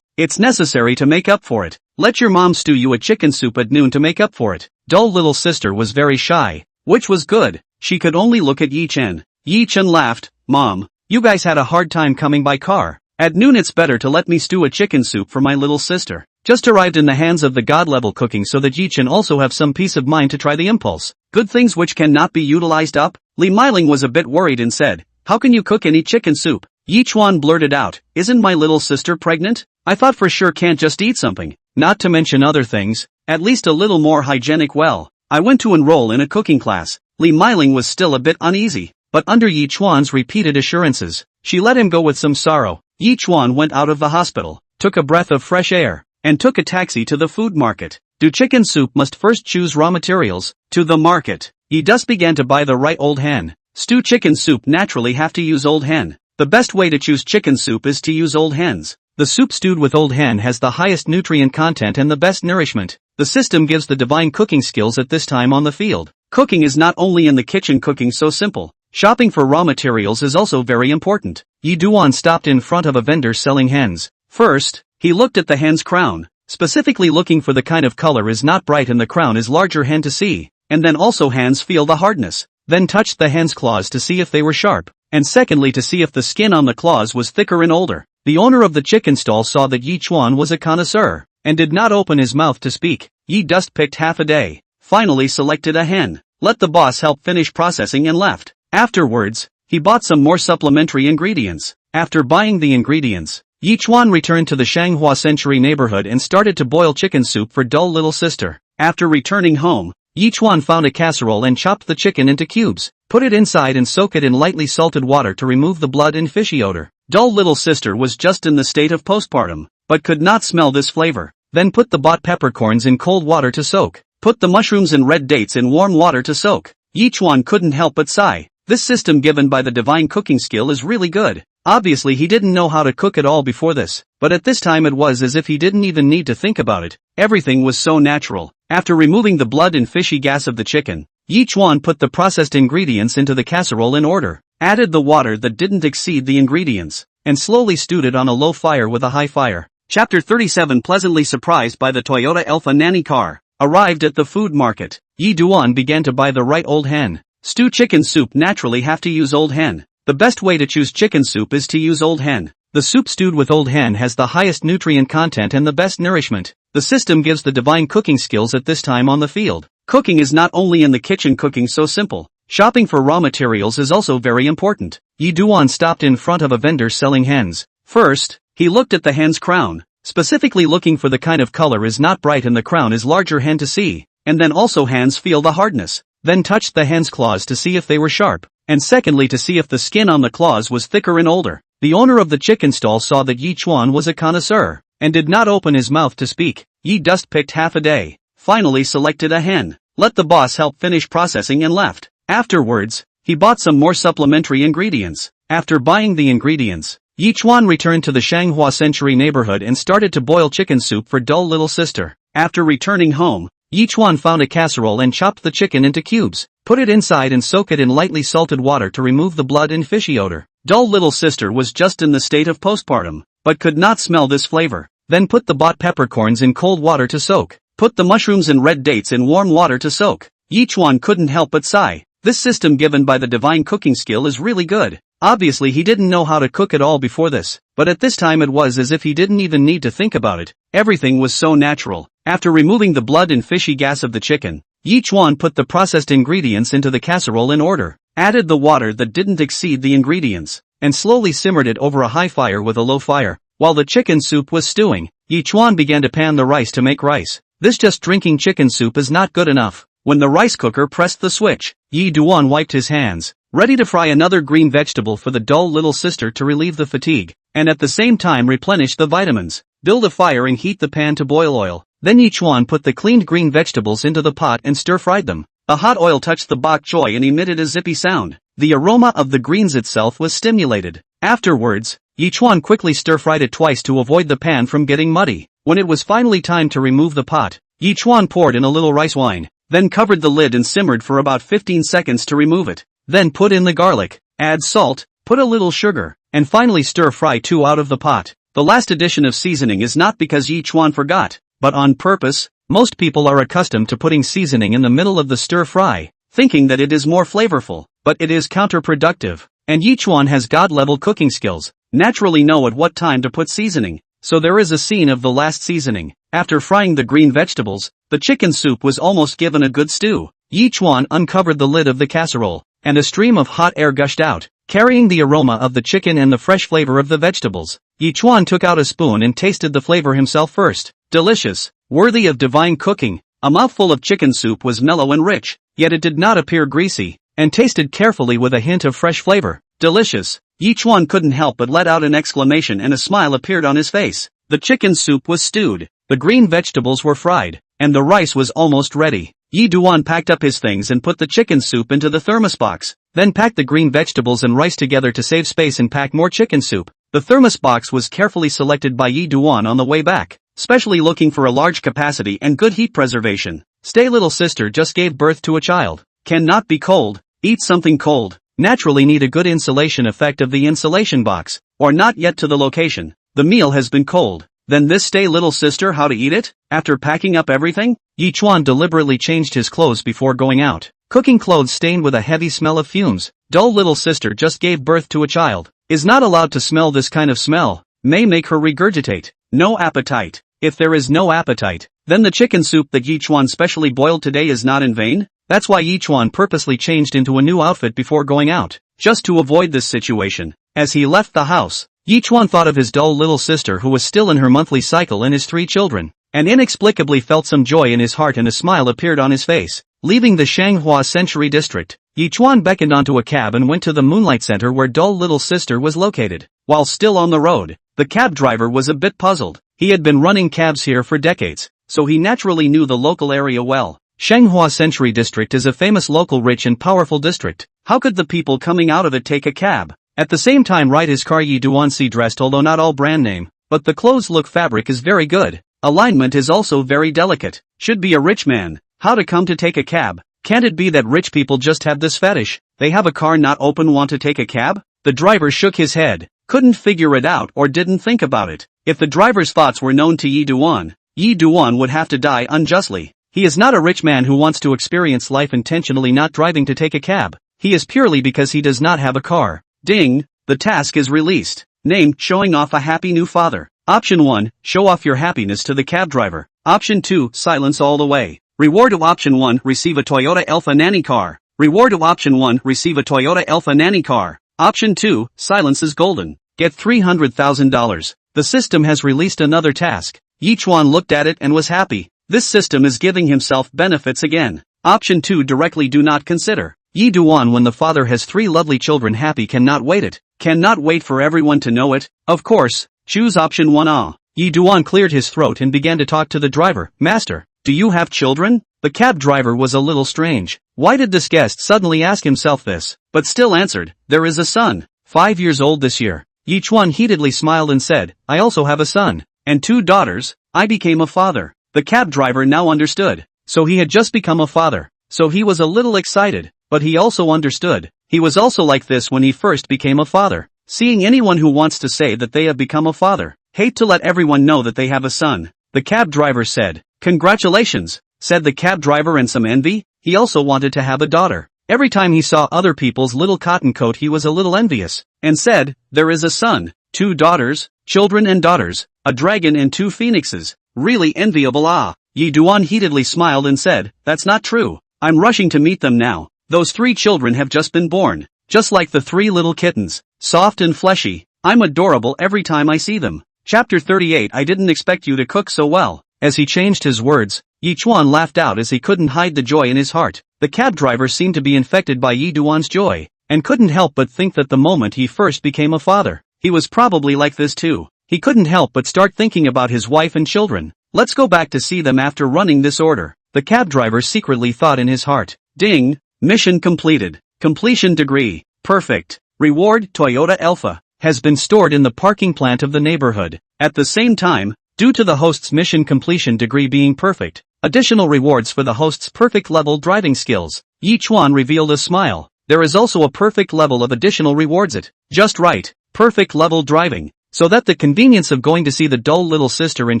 it's necessary to make up for it. Let your mom stew you a chicken soup at noon to make up for it. Dull little sister was very shy, which was good. She could only look at Yi Chen. Yi Chen laughed, "Mom, you guys had a hard time coming by car. At noon it's better to let me stew a chicken soup for my little sister." Just arrived in the hands of the god-level cooking so that Yi Chen also have some peace of mind to try the impulse. Good things which cannot be utilized up? Li Meiling was a bit worried and said, "How can you cook and eat chicken soup?" Yichuan blurted out, "Isn't my little sister pregnant? I thought for sure can't just eat something. Not to mention other things, at least a little more hygienic. Well, I went to enroll in a cooking class." Li Meiling was still a bit uneasy, but under Yichuan's repeated assurances, she let him go with some sorrow. Yichuan went out of the hospital, took a breath of fresh air, and took a taxi to the food market. To chicken soup must first choose raw materials. To the market, he just began to buy the right old hen. Stew chicken soup naturally have to use old hen. The best way to choose chicken soup is to use old hens. The soup stewed with old hen has the highest nutrient content and the best nourishment. The system gives the divine cooking skills at this time on the field. Cooking is not only in the kitchen, cooking so simple. Shopping for raw materials is also very important. Yi Duan stopped in front of a vendor selling hens. First, he looked at the hen's crown, specifically looking for the kind of color is not bright and the crown is larger hen to see, and then also hands feel the hardness. Then touched the hen's claws to see if they were sharp, and secondly to see if the skin on the claws was thicker and older. The owner of the chicken stall saw that Yichuan was a connoisseur, and did not open his mouth to speak. Yi just picked half a day, finally selected a hen, let the boss help finish processing and left. Afterwards, he bought some more supplementary ingredients. After buying the ingredients, Yichuan returned to the Shanghua Century neighborhood and started to boil chicken soup for dull little sister. After returning home, Yichuan found a casserole and chopped the chicken into cubes, put it inside and soak it in lightly salted water to remove the blood and fishy odor. Dull little sister was just in the state of postpartum, but could not smell this flavor. Then put the bought peppercorns in cold water to soak. Put the mushrooms and red dates in warm water to soak. Yichuan couldn't help but sigh. This system given by the divine cooking skill is really good. Obviously he didn't know how to cook at all before this, but at this time it was as if he didn't even need to think about it. Everything was so natural. After removing the blood and fishy gas of the chicken, Yichuan put the processed ingredients into the casserole in order, added the water that didn't exceed the ingredients, and slowly stewed it on a low fire with a high fire. Chapter 37 Pleasantly surprised by the Toyota Alpha Nanny car. Arrived at the food market, Yi Duan began to buy the right old hen. Stew chicken soup naturally have to use old hen. The best way to choose chicken soup is to use old hen. The soup stewed with old hen has the highest nutrient content and the best nourishment. The system gives the divine cooking skills at this time on the field. Cooking is not only in the kitchen, cooking so simple. Shopping for raw materials is also very important. Yi Duan stopped in front of a vendor selling hens. First, he looked at the hen's crown, specifically looking for the kind of color is not bright and the crown is larger hen to see, and then also hands feel the hardness. Then touched the hen's claws to see if they were sharp, and secondly to see if the skin on the claws was thicker and older. The owner of the chicken stall saw that Yichuan was a connoisseur, and did not open his mouth to speak. Yi just picked half a day, finally selected a hen, let the boss help finish processing and left. Afterwards, he bought some more supplementary ingredients. After buying the ingredients, Yichuan returned to the Shanghua Century neighborhood and started to boil chicken soup for dull little sister. After returning home, Yichuan found a casserole and chopped the chicken into cubes, put it inside and soak it in lightly salted water to remove the blood and fishy odor. Dull little sister was just in the state of postpartum, but could not smell this flavor. Then put the bought peppercorns in cold water to soak. Put the mushrooms and red dates in warm water to soak. Yichuan couldn't help but sigh. This system given by the divine cooking skill is really good. Obviously he didn't know how to cook at all before this, but at this time it was as if he didn't even need to think about it. Everything was so natural. After removing the blood and fishy gas of the chicken, Yichuan put the processed ingredients into the casserole in order, added the water that didn't exceed the ingredients, and slowly simmered it over a high fire with a low fire. While the chicken soup was stewing, Yichuan began to pan the rice to make rice. This just drinking chicken soup is not good enough. When the rice cooker pressed the switch, Yi Duan wiped his hands, ready to fry another green vegetable for the dull little sister to relieve the fatigue, and at the same time replenish the vitamins. Build a fire and heat the pan to boil oil. Then Yichuan put the cleaned green vegetables into the pot and stir-fried them. The hot oil touched the bok choy and emitted a zippy sound. The aroma of the greens itself was stimulated. Afterwards, Yichuan quickly stir-fried it twice to avoid the pan from getting muddy. When it was finally time to remove the pot, Yichuan poured in a little rice wine, then covered the lid and simmered for about 15 seconds to remove it. Then put in the garlic, add salt, put a little sugar, and finally stir-fry 2 out of the pot. The last addition of seasoning is not because Yichuan forgot, but on purpose. Most people are accustomed to putting seasoning in the middle of the stir-fry, thinking that it is more flavorful, but it is counterproductive. And Yichuan has god-level cooking skills, naturally know at what time to put seasoning. So there is a scene of the last seasoning. After frying the green vegetables, the chicken soup was almost given a good stew. Yichuan uncovered the lid of the casserole, and a stream of hot air gushed out, carrying the aroma of the chicken and the fresh flavor of the vegetables. Yichuan took out a spoon and tasted the flavor himself first. Delicious, worthy of divine cooking. A mouthful of chicken soup was mellow and rich, yet it did not appear greasy, and tasted carefully with a hint of fresh flavor. Delicious. Yichuan couldn't help but let out an exclamation and a smile appeared on his face. The chicken soup was stewed, the green vegetables were fried, and the rice was almost ready. Yi Duan packed up his things and put the chicken soup into the thermos box, then packed the green vegetables and rice together to save space and pack more chicken soup. The thermos box was carefully selected by Yi Duan on the way back, specially looking for a large capacity and good heat preservation. Stay little sister just gave birth to a child. Cannot be cold, eat something cold. Naturally need a good insulation effect of the insulation box, or not yet to the location. The meal has been cold. Then this stay little sister how to eat it? After packing up everything, Yichuan deliberately changed his clothes before going out. Cooking clothes stained with a heavy smell of fumes. Dull little sister just gave birth to a child. Is not allowed to smell this kind of smell. May make her regurgitate. No appetite. If there is no appetite, then the chicken soup that Yichuan specially boiled today is not in vain? That's why Yichuan purposely changed into a new outfit before going out, just to avoid this situation. As he left the house, Yichuan thought of his dull little sister who was still in her monthly cycle and his 3 children, and inexplicably felt some joy in his heart and a smile appeared on his face. Leaving the Shanghua Century district, Yichuan beckoned onto a cab and went to the Moonlight Center where dull little sister was located. While still on the road, the cab driver was a bit puzzled. He had been running cabs here for decades, so he naturally knew the local area well. Shanghua Century District is a famous local rich and powerful district. How could the people coming out of it take a cab? At the same time ride his car? Yi Duan dressed, although not all brand name, but the clothes look fabric is very good. Alignment is also very delicate. Should be a rich man. How to come to take a cab? Can't it be that rich people just have this fetish? They have a car not open, want to take a cab? The driver shook his head. Couldn't figure it out or didn't think about it. If the driver's thoughts were known to Yi Duan would have to die unjustly. He is not a rich man who wants to experience life intentionally not driving to take a cab. He is purely because he does not have a car. Ding! The task is released. Name, showing off a happy new father. Option 1, show off your happiness to the cab driver. Option 2, silence all the way. Reward to Option 1, receive a Toyota Alpha Nanny car. Reward to Option 1, receive a Toyota Alpha Nanny car. Option 2, silence is golden. Get $300,000. The system has released another task. Yi Chuan looked at it and was happy. This system is giving himself benefits again. Option 2, directly do not consider. Yi Duan, when the father has 3 lovely children, happy, cannot wait it. Cannot wait for everyone to know it. Of course, choose Option 1. Yi Duan cleared his throat and began to talk to the driver. Master, do you have children? The cab driver was a little strange. Why did this guest suddenly ask himself this? But still answered, there is a son. 5 years old this year. Yi Chuan heatedly smiled and said, I also have a son. And 2 daughters. I became a father. The cab driver now understood. So he had just become a father. So he was a little excited, but he also understood. He was also like this when he first became a father. Seeing anyone who wants to say that they have become a father. Hate to let everyone know that they have a son. The cab driver said, congratulations, said the cab driver, and some envy. He also wanted to have a daughter. Every time he saw other people's little cotton coat he was a little envious, and said, there is a son, 2 daughters, children and daughters, a dragon and 2 phoenixes. Really enviable. Yi Duan heatedly smiled and said, that's not true. I'm rushing to meet them now. Those 3 children have just been born. Just like the 3 little kittens. Soft and fleshy. I'm adorable every time I see them. Chapter 38. I didn't expect you to cook so well. As he changed his words, Yi Chuan laughed out as he couldn't hide the joy in his heart. The cab driver seemed to be infected by Yi Duan's joy, and couldn't help but think that the moment he first became a father, he was probably like this too. He couldn't help but start thinking about his wife and children. Let's go back to see them after running this order. The cab driver secretly thought in his heart. Ding! Mission completed. Completion degree. Perfect. Reward, Toyota Alpha, has been stored in the parking plant of the neighborhood. At the same time, due to the host's mission completion degree being perfect, additional rewards for the host's perfect level driving skills. Yi Chuan revealed a smile. There is also a perfect level of additional rewards at just right. Perfect level driving. So that the convenience of going to see the dull little sister and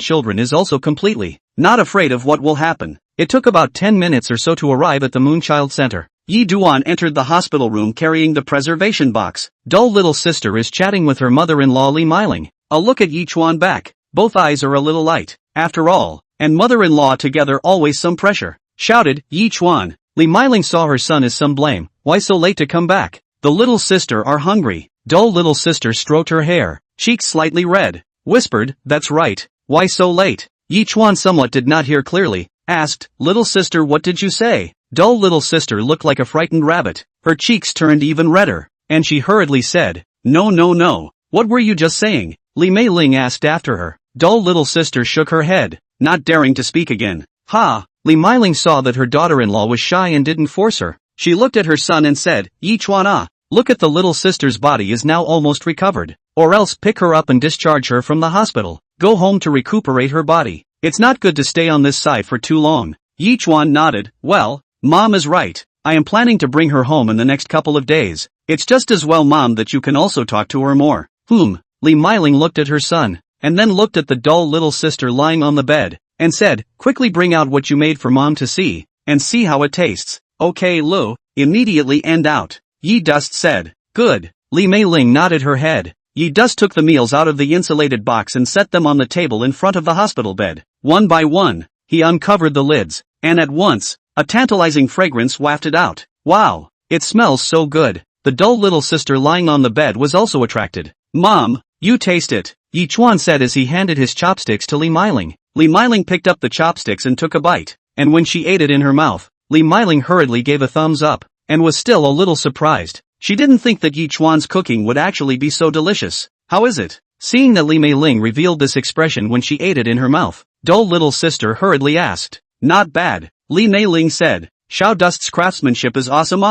children is also completely not afraid of what will happen. It took about 10 minutes or so to arrive at the Moonchild Center. Yi Duan entered the hospital room carrying the preservation box. Dull little sister is chatting with her mother-in-law Li Meiling. A look at Yi Chuan back. Both eyes are a little light. After all, and mother-in-law together always some pressure. Shouted, Yi Chuan. Li Meiling saw her son as some blame. Why so late to come back? The little sister are hungry. Dull little sister stroked her hair. Cheeks slightly red. Whispered, that's right. Why so late? Yi Chuan somewhat did not hear clearly. Asked, little sister, what did you say? Dull little sister looked like a frightened rabbit. Her cheeks turned even redder. And she hurriedly said, no. What were you just saying? Li Meiling asked after her. Dull little sister shook her head, not daring to speak again. Ha! Li Meiling saw that her daughter-in-law was shy and didn't force her. She looked at her son and said, Yi Chuan, look at the little sister's body is now almost recovered. Or else pick her up and discharge her from the hospital. Go home to recuperate her body. It's not good to stay on this side for too long. Yi Chuan nodded. Well, Mom is right. I am planning to bring her home in the next couple of days. It's just as well, Mom, that you can also talk to her more. Li Meiling looked at her son, and then looked at the dull little sister lying on the bed, and said, quickly bring out what you made for Mom to see, and see how it tastes. Okay, Lu, immediately and out. Yi Dust said. Good. Li Meiling nodded her head. Yi Dust took the meals out of the insulated box and set them on the table in front of the hospital bed. One by one, he uncovered the lids, and at once, a tantalizing fragrance wafted out. Wow, it smells so good. The dull little sister lying on the bed was also attracted. Mom, you taste it, Yi Chuan said as he handed his chopsticks to Li Meiling. Li Meiling picked up the chopsticks and took a bite, and when she ate it in her mouth, Li Meiling hurriedly gave a thumbs up, and was still a little surprised. She didn't think that Yi Chuan's cooking would actually be so delicious. How is it? Seeing that Li Meiling revealed this expression when she ate it in her mouth, dull little sister hurriedly asked. Not bad, Li Meiling said. Xiao Dust's craftsmanship is awesome.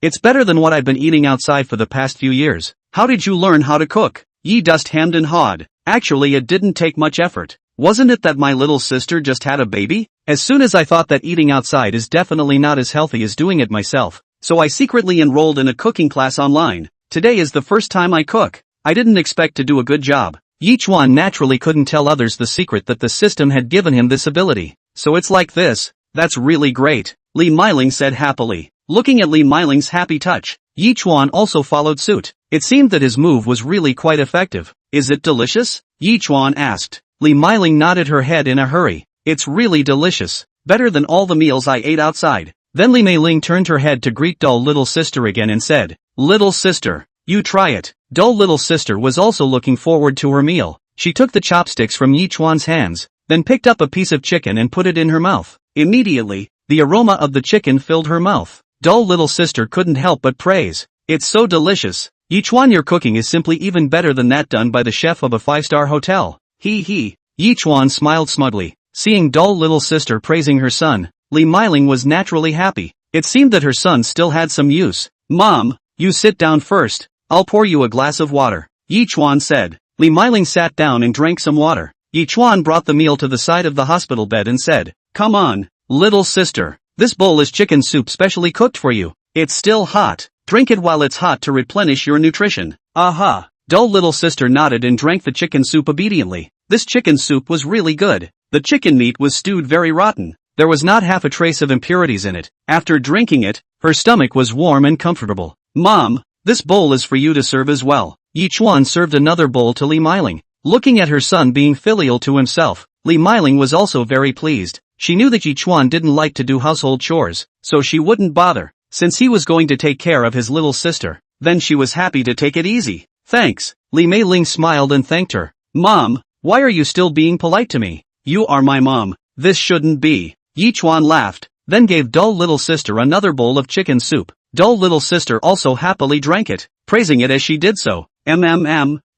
It's better than what I've been eating outside for the past few years. How did you learn how to cook? Yi Dust hemmed and hawed. Actually, it didn't take much effort. Wasn't it that my little sister just had a baby? As soon as I thought that eating outside is definitely not as healthy as doing it myself, so I secretly enrolled in a cooking class online. Today is the first time I cook. I didn't expect to do a good job. Yi Chuan naturally couldn't tell others the secret that the system had given him this ability. So it's like this. That's really great, Li Meiling said happily. Looking at Li Meiling's happy touch, Yi Chuan also followed suit. It seemed that his move was really quite effective. Is it delicious? Yi Chuan asked. Li Meiling nodded her head in a hurry. It's really delicious. Better than all the meals I ate outside. Then Li Meiling turned her head to greet dull little sister again and said, Little sister, you try it. Dull little sister was also looking forward to her meal. She took the chopsticks from Yi Chuan's hands, then picked up a piece of chicken and put it in her mouth. Immediately, the aroma of the chicken filled her mouth. Dull little sister couldn't help but praise. It's so delicious. Yi Chuan, your cooking is simply even better than that done by the chef of a 5-star hotel. He. Yi Chuan smiled smugly. Seeing dull little sister praising her son, Li Meiling was naturally happy. It seemed that her son still had some use. Mom, you sit down first. I'll pour you a glass of water, Yi Chuan said. Li Meiling sat down and drank some water. Yi Chuan brought the meal to the side of the hospital bed and said, Come on, little sister. This bowl is chicken soup specially cooked for you. It's still hot. Drink it while it's hot to replenish your nutrition. Aha. Dull little sister nodded and drank the chicken soup obediently. This chicken soup was really good. The chicken meat was stewed very rotten. There was not half a trace of impurities in it. After drinking it, her stomach was warm and comfortable. Mom, this bowl is for you to serve as well. Yi Chuan served another bowl to Li Meiling. Looking at her son being filial to himself, Li Meiling was also very pleased. She knew that Yi Chuan didn't like to do household chores, so she wouldn't bother. Since he was going to take care of his little sister, then she was happy to take it easy. Thanks. Li Meiling smiled and thanked her. Mom, why are you still being polite to me? You are my mom. This shouldn't be. Yi Chuan laughed, then gave dull little sister another bowl of chicken soup. Dull little sister also happily drank it, praising it as she did so.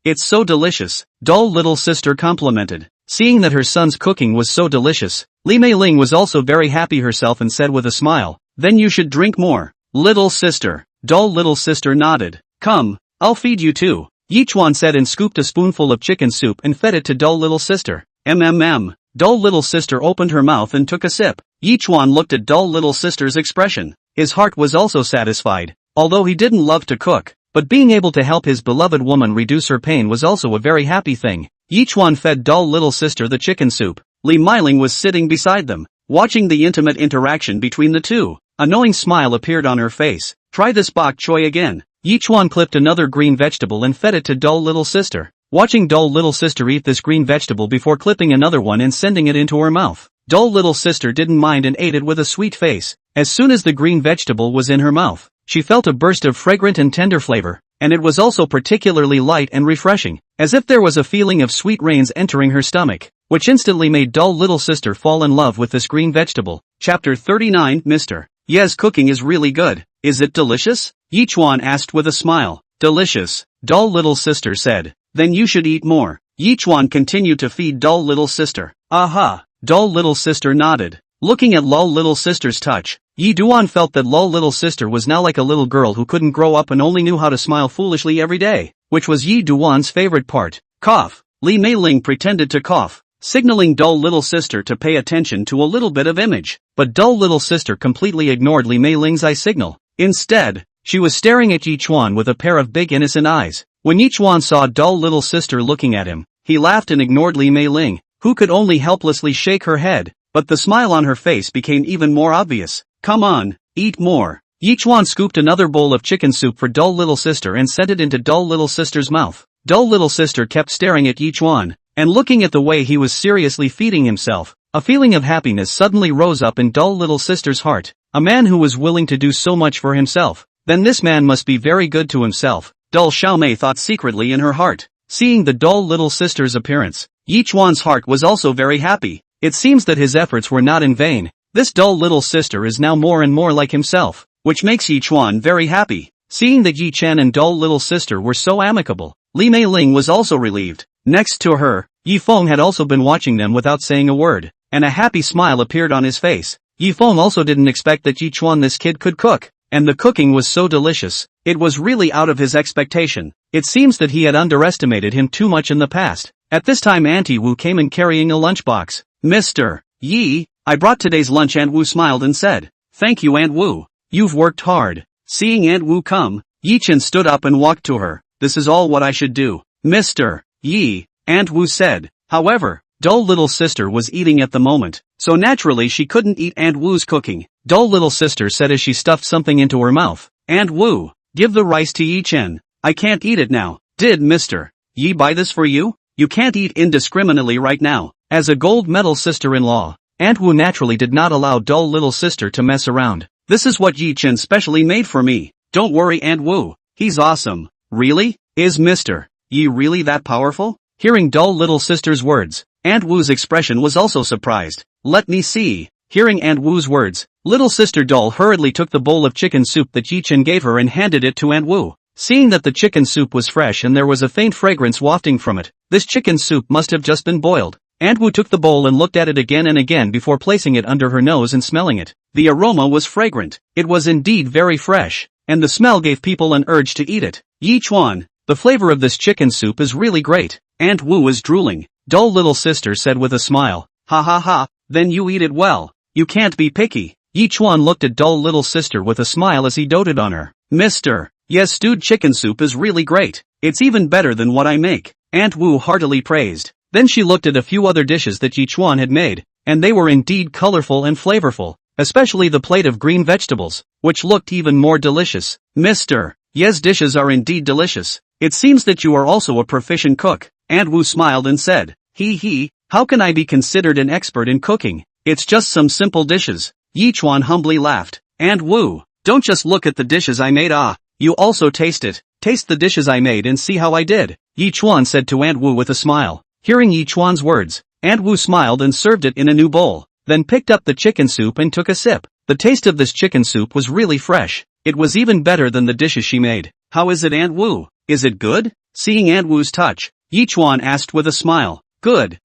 It's so delicious, dull little sister complimented. Seeing that her son's cooking was so delicious, Li Meiling was also very happy herself and said with a smile, Then you should drink more, little sister. Dull little sister nodded. Come, I'll feed you too, Yi Chuan said and scooped a spoonful of chicken soup and fed it to dull little sister. Dull little sister opened her mouth and took a sip. Yi Chuan looked at dull little sister's expression. His heart was also satisfied, although he didn't love to cook, but being able to help his beloved woman reduce her pain was also a very happy thing. Yi Chuan fed dull little sister the chicken soup. Li Meiling was sitting beside them, watching the intimate interaction between the two. A knowing smile appeared on her face. Try this bok choy again. Yi Chuan clipped another green vegetable and fed it to dull little sister. Watching dull little sister eat this green vegetable before clipping another one and sending it into her mouth, dull little sister didn't mind and ate it with a sweet face. As soon as the green vegetable was in her mouth, she felt a burst of fragrant and tender flavor, and it was also particularly light and refreshing, as if there was a feeling of sweet rains entering her stomach, which instantly made dull little sister fall in love with this green vegetable. Chapter 39 Mr. Yes, cooking is really good. Is it delicious? Yi Chuan asked with a smile. Delicious, dull little sister said. Then you should eat more. Yi Chuan continued to feed dull little sister. Aha, dull little sister nodded. Looking at lull little sister's touch, Yi Duan felt that lull little sister was now like a little girl who couldn't grow up and only knew how to smile foolishly every day, which was Yi Duan's favorite part. Cough. Li Meiling pretended to cough, signaling dull little sister to pay attention to a little bit of image, but dull little sister completely ignored Li Meiling's eye signal. Instead, she was staring at Yi Chuan with a pair of big innocent eyes. When Yi Chuan saw dull little sister looking at him, he laughed and ignored Li Meiling, who could only helplessly shake her head, but the smile on her face became even more obvious. Come on, eat more. Yi Chuan scooped another bowl of chicken soup for dull little sister and sent it into dull little sister's mouth. Dull little sister kept staring at Yi Chuan, and looking at the way he was seriously feeding himself. A feeling of happiness suddenly rose up in dull little sister's heart. A man who was willing to do so much for himself, then this man must be very good to himself, Dai Xiaomei thought secretly in her heart. Seeing the dull little sister's appearance, Yi Chuan's heart was also very happy. It seems that his efforts were not in vain. This dull little sister is now more and more like himself, which makes Yi Chuan very happy. Seeing that Yi Chen and dull little sister were so amicable, Li Meiling was also relieved. Next to her, Yifeng had also been watching them without saying a word, and a happy smile appeared on his face. Yifeng also didn't expect that Yichuan this kid could cook, and the cooking was so delicious. It was really out of his expectation. It seems that he had underestimated him too much in the past. At this time Auntie Wu came in carrying a lunchbox. Mr. Yi, I brought today's lunch. Aunt Wu smiled and said, "Thank you, Aunt Wu. You've worked hard." Seeing Aunt Wu come, Yi Chen stood up and walked to her. "This is all what I should do, Mr. Yi," Aunt Wu said. However, dull little sister was eating at the moment, so naturally she couldn't eat Aunt Wu's cooking. Dull little sister said as she stuffed something into her mouth, "Aunt Wu, give the rice to Yi Chen. I can't eat it now." "Did Mr. Yi buy this for you? You can't eat indiscriminately right now." As a gold medal sister-in-law, Aunt Wu naturally did not allow dull little sister to mess around. "This is what Yi Chen specially made for me. Don't worry, Aunt Wu. He's awesome." "Really? Is Mr. Yi really that powerful?" Hearing dull little sister's words, Aunt Wu's expression was also surprised. "Let me see." Hearing Aunt Wu's words, little sister Doll hurriedly took the bowl of chicken soup that Yi Chen gave her and handed it to Aunt Wu. Seeing that the chicken soup was fresh and there was a faint fragrance wafting from it, this chicken soup must have just been boiled. Aunt Wu took the bowl and looked at it again and again before placing it under her nose and smelling it. The aroma was fragrant. It was indeed very fresh, and the smell gave people an urge to eat it. "Yi Chuan, the flavor of this chicken soup is really great." Aunt Wu was drooling. Dull little sister said with a smile, "Ha ha ha, then you eat it well. You can't be picky." Yi Chuan looked at dull little sister with a smile as he doted on her. "Mr. Yes, stewed chicken soup is really great. It's even better than what I make," Aunt Wu heartily praised. Then she looked at a few other dishes that Yi Chuan had made, and they were indeed colorful and flavorful, especially the plate of green vegetables, which looked even more delicious. "Mr. Yes, dishes are indeed delicious. It seems that you are also a proficient cook." Aunt Wu smiled and said, He, how can I be considered an expert in cooking? It's just some simple dishes." Yi Chuan humbly laughed. "Aunt Wu, don't just look at the dishes I made, you also taste it. Taste the dishes I made and see how I did," Yi Chuan said to Aunt Wu with a smile. Hearing Yi Chuan's words, Aunt Wu smiled and served it in a new bowl, then picked up the chicken soup and took a sip. The taste of this chicken soup was really fresh. It was even better than the dishes she made. "How is it, Aunt Wu? Is it good?" Seeing Aunt Wu's touch, Yi Chuan asked with a smile. Good,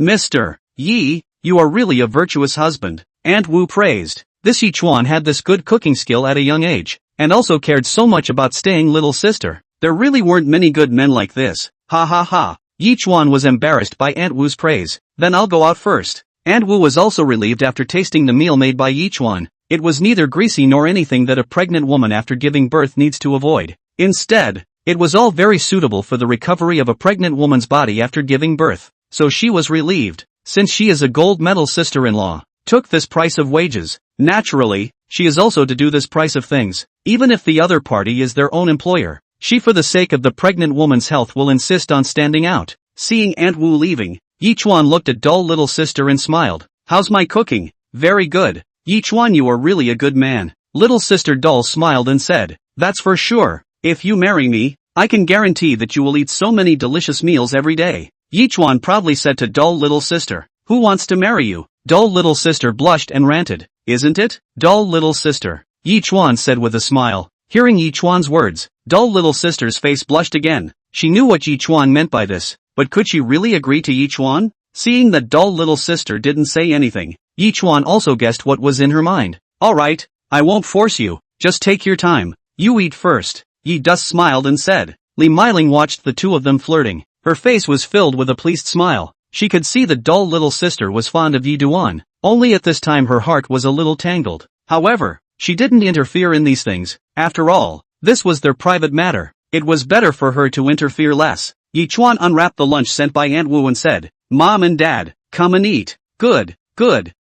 Mr. Yi, you are really a virtuous husband," Aunt Wu praised. This Yi Chuan had this good cooking skill at a young age, and also cared so much about staying little sister. There really weren't many good men like this. Ha ha ha. Yi Chuan was embarrassed by Aunt Wu's praise. "Then I'll go out first." Aunt Wu was also relieved after tasting the meal made by Yi Chuan. It was neither greasy nor anything that a pregnant woman after giving birth needs to avoid. Instead, it was all very suitable for the recovery of a pregnant woman's body after giving birth. So she was relieved, since she is a gold medal sister-in-law, took this price of wages. Naturally, she is also to do this price of things, even if the other party is their own employer. She for the sake of the pregnant woman's health will insist on standing out. Seeing Aunt Wu leaving, Yi Chuan looked at dull little sister and smiled. "How's my cooking?" "Very good. Yi Chuan, you are really a good man." Little sister Doll smiled and said, "That's for sure. If you marry me, I can guarantee that you will eat so many delicious meals every day." Yi Chuan proudly said to dull little sister, "Who wants to marry you?" Dull little sister blushed and ranted, "Isn't it, dull little sister?" Yi Chuan said with a smile. Hearing Yi Chuan's words, dull little sister's face blushed again. She knew what Yi Chuan meant by this, but could she really agree to Yi Chuan? Seeing that dull little sister didn't say anything, Yi Chuan also guessed what was in her mind. "Alright, I won't force you, just take your time. You eat first." Yi Dus smiled and said. Li Meiling watched the two of them flirting. Her face was filled with a pleased smile. She could see that dull little sister was fond of Yi Duan, only at this time her heart was a little tangled. However, she didn't interfere in these things. After all, this was their private matter. It was better for her to interfere less. Yi Chuan unwrapped the lunch sent by Aunt Wu and said, "Mom and Dad, come and eat." Good,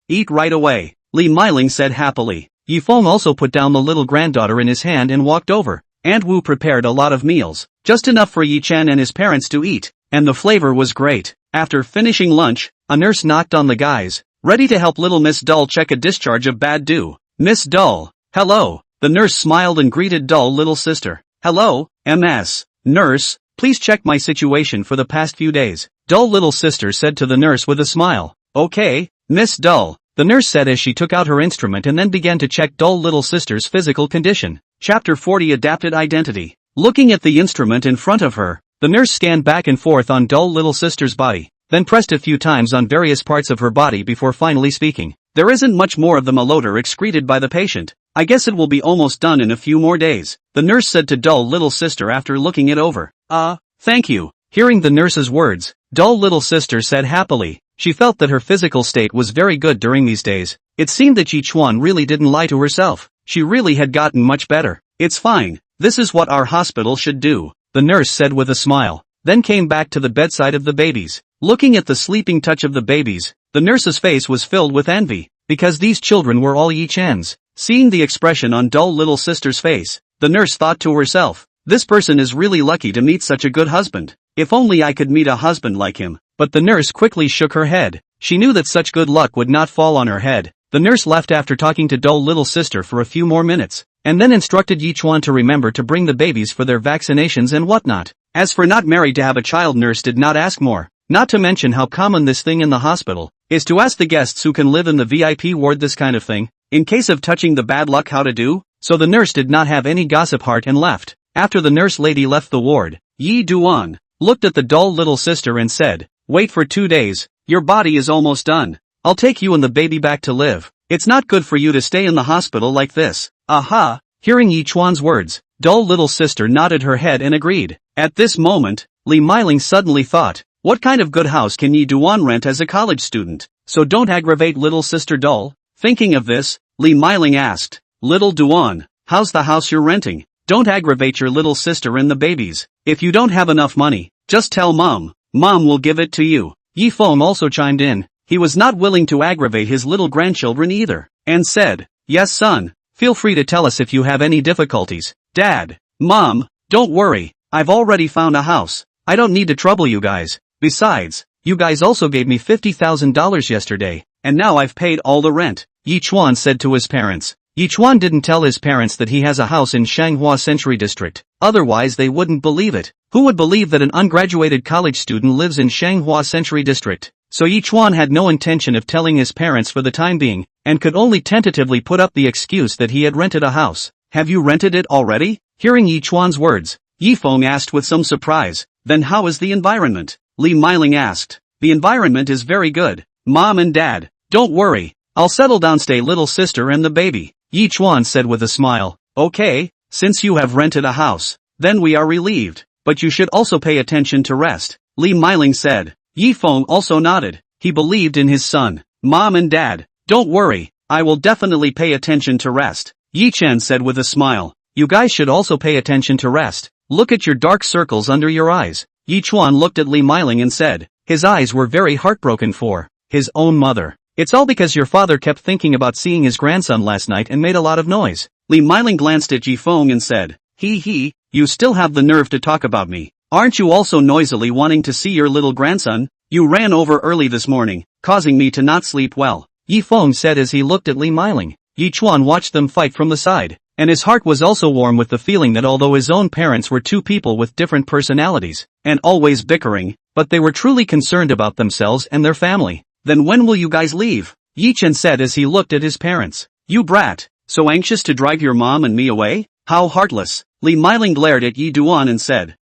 eat right away," Li Meiling said happily. Yi Feng also put down the little granddaughter in his hand and walked over. Aunt Wu prepared a lot of meals, just enough for Yi Chen and his parents to eat, and the flavor was great. After finishing lunch, a nurse knocked on the guys, ready to help little Miss Dull check a discharge of bad dew. "Miss Dull, hello." The nurse smiled and greeted dull little sister. "Hello, MS. Nurse, please check my situation for the past few days," dull little sister said to the nurse with a smile. "Okay, Miss Dull," the nurse said as she took out her instrument and then began to check dull little sister's physical condition. Chapter 40 Adapted Identity. Looking at the instrument in front of her, The nurse scanned back and forth on dull little sister's body, then pressed a few times on various parts of her body before finally speaking. There isn't much more of the malodor excreted by the patient. I guess it will be almost done in a few more days, the nurse said to dull little sister after looking it over. Thank you. Hearing the nurse's words, dull little sister said happily. She felt that her physical state was very good during these days. It seemed that Yi Chuan really didn't lie to herself. She really had gotten much better. It's fine. This is what our hospital should do, the nurse said with a smile, then came back to the bedside of the babies. Looking at the sleeping touch of the babies, the nurse's face was filled with envy, because these children were all Yi Chen's. Seeing the expression on dull little sister's face, the nurse thought to herself, this person is really lucky to meet such a good husband. If only I could meet a husband like him. But the nurse quickly shook her head. She knew that such good luck would not fall on her head. The nurse left after talking to dull little sister for a few more minutes, and then instructed Yi Chuan to remember to bring the babies for their vaccinations and whatnot. As for not married to have a child, nurse did not ask more. Not to mention how common this thing in the hospital is to ask the guests who can live in the VIP ward this kind of thing, in case of touching the bad luck how to do. So the nurse did not have any gossip heart and left. After the nurse lady left the ward, Yi Duan looked at the dull little sister and said, wait for 2 days, your body is almost done. I'll take you and the baby back to live. It's not good for you to stay in the hospital like this. Aha! Hearing Yi Chuan's words, dull little sister nodded her head and agreed. At this moment, Li Meiling suddenly thought, what kind of good house can Yi Duan rent as a college student? So don't aggravate little sister dull. Thinking of this, Li Meiling asked, little Duan, how's the house you're renting? Don't aggravate your little sister and the babies. If you don't have enough money, just tell mom. Mom will give it to you. Yi Feng also chimed in. He was not willing to aggravate his little grandchildren either, and said, yes son, feel free to tell us if you have any difficulties. Dad, Mom, don't worry, I've already found a house. I don't need to trouble you guys. Besides, you guys also gave me $50,000 yesterday, and now I've paid all the rent, Yi Chuan said to his parents. Yi Chuan didn't tell his parents that he has a house in Shanghua Century District, otherwise they wouldn't believe it. Who would believe that an ungraduated college student lives in Shanghua Century District? So Yi Chuan had no intention of telling his parents for the time being, and could only tentatively put up the excuse that he had rented a house. Have you rented it already? Hearing Yi Chuan's words, Yi Feng asked with some surprise, then how is the environment? Li Meiling asked. The environment is very good. Mom and Dad, don't worry, I'll settle down, stay little sister and the baby, Yi Chuan said with a smile. Okay, since you have rented a house, then we are relieved. But you should also pay attention to rest, Li Meiling said. Yi Feng also nodded. He believed in his son. Mom and Dad, don't worry, I will definitely pay attention to rest, Yi Chen said with a smile. You guys should also pay attention to rest. Look at your dark circles under your eyes. Yi Chuan looked at Li Meiling and said, his eyes were very heartbroken for his own mother. It's all because your father kept thinking about seeing his grandson last night and made a lot of noise. Li Meiling glanced at Yi Feng and said, he, you still have the nerve to talk about me. Aren't you also noisily wanting to see your little grandson? You ran over early this morning, causing me to not sleep well, Yi Feng said as he looked at Li Meiling. Yi Chuan watched them fight from the side, and his heart was also warm with the feeling that although his own parents were two people with different personalities, and always bickering, but they were truly concerned about themselves and their family. Then when will you guys leave? Yi Chen said as he looked at his parents. You brat, so anxious to drive your mom and me away? How heartless. Li Meiling glared at Yi Duan and said,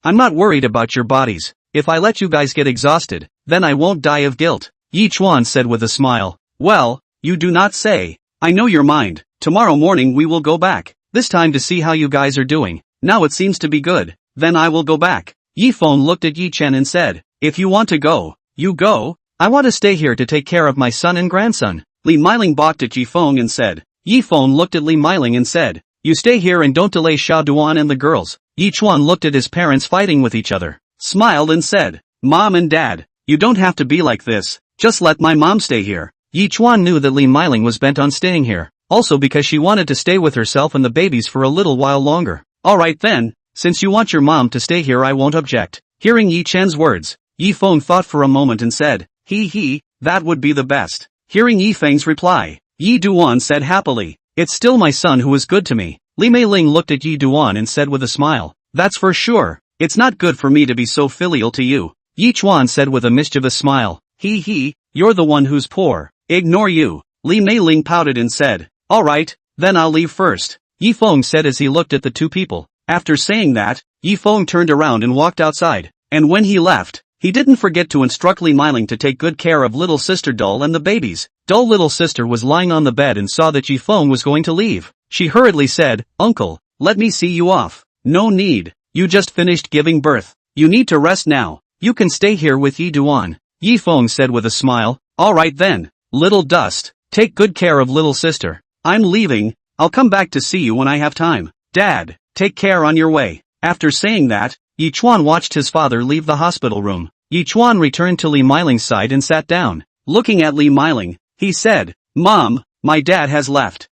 I'm not worried about your bodies. If I let you guys get exhausted, then I won't die of guilt, Yi Chuan said with a smile. Well, you do not say. I know your mind. Tomorrow morning we will go back, this time to see how you guys are doing. Now it seems to be good, then I will go back. Yi Feng looked at Yi Chen and said, if you want to go, you go. I want to stay here to take care of my son and grandson. Li Meiling balked at Yi Feng and said. Yi Feng looked at Li Meiling and said, you stay here and don't delay Sha Duan and the girls. Yi Chuan looked at his parents fighting with each other, smiled and said, Mom and Dad, you don't have to be like this, just let my mom stay here. Yi Chuan knew that Li Meiling was bent on staying here, also because she wanted to stay with herself and the babies for a little while longer. Alright then, since you want your mom to stay here I won't object. Hearing Yi Chen's words, Yi Feng thought for a moment and said, that would be the best. Hearing Yi Feng's reply, Yi Duan said happily, it's still my son who is good to me. Li Meiling looked at Yi Duan and said with a smile, that's for sure. It's not good for me to be so filial to you. Yi Chuan said with a mischievous smile, you're the one who's poor. Ignore you. Li Meiling pouted and said, alright, then I'll leave first. Yi Feng said as he looked at the two people. After saying that, Yi Feng turned around and walked outside. And when he left, he didn't forget to instruct Li Meiling to take good care of little sister Doll and the babies. Doll little sister was lying on the bed and saw that Yi Feng was going to leave. She hurriedly said, "Uncle, let me see you off." "No need. You just finished giving birth. You need to rest now. You can stay here with Yi Duan," Yi Feng said with a smile. "Alright then, little dust. Take good care of little sister. I'm leaving. I'll come back to see you when I have time. Dad, take care on your way." After saying that, Yi Chuan watched his father leave the hospital room. Yi Chuan returned to Li Meiling's side and sat down. Looking at Li Meiling, he said, "Mom, my dad has left."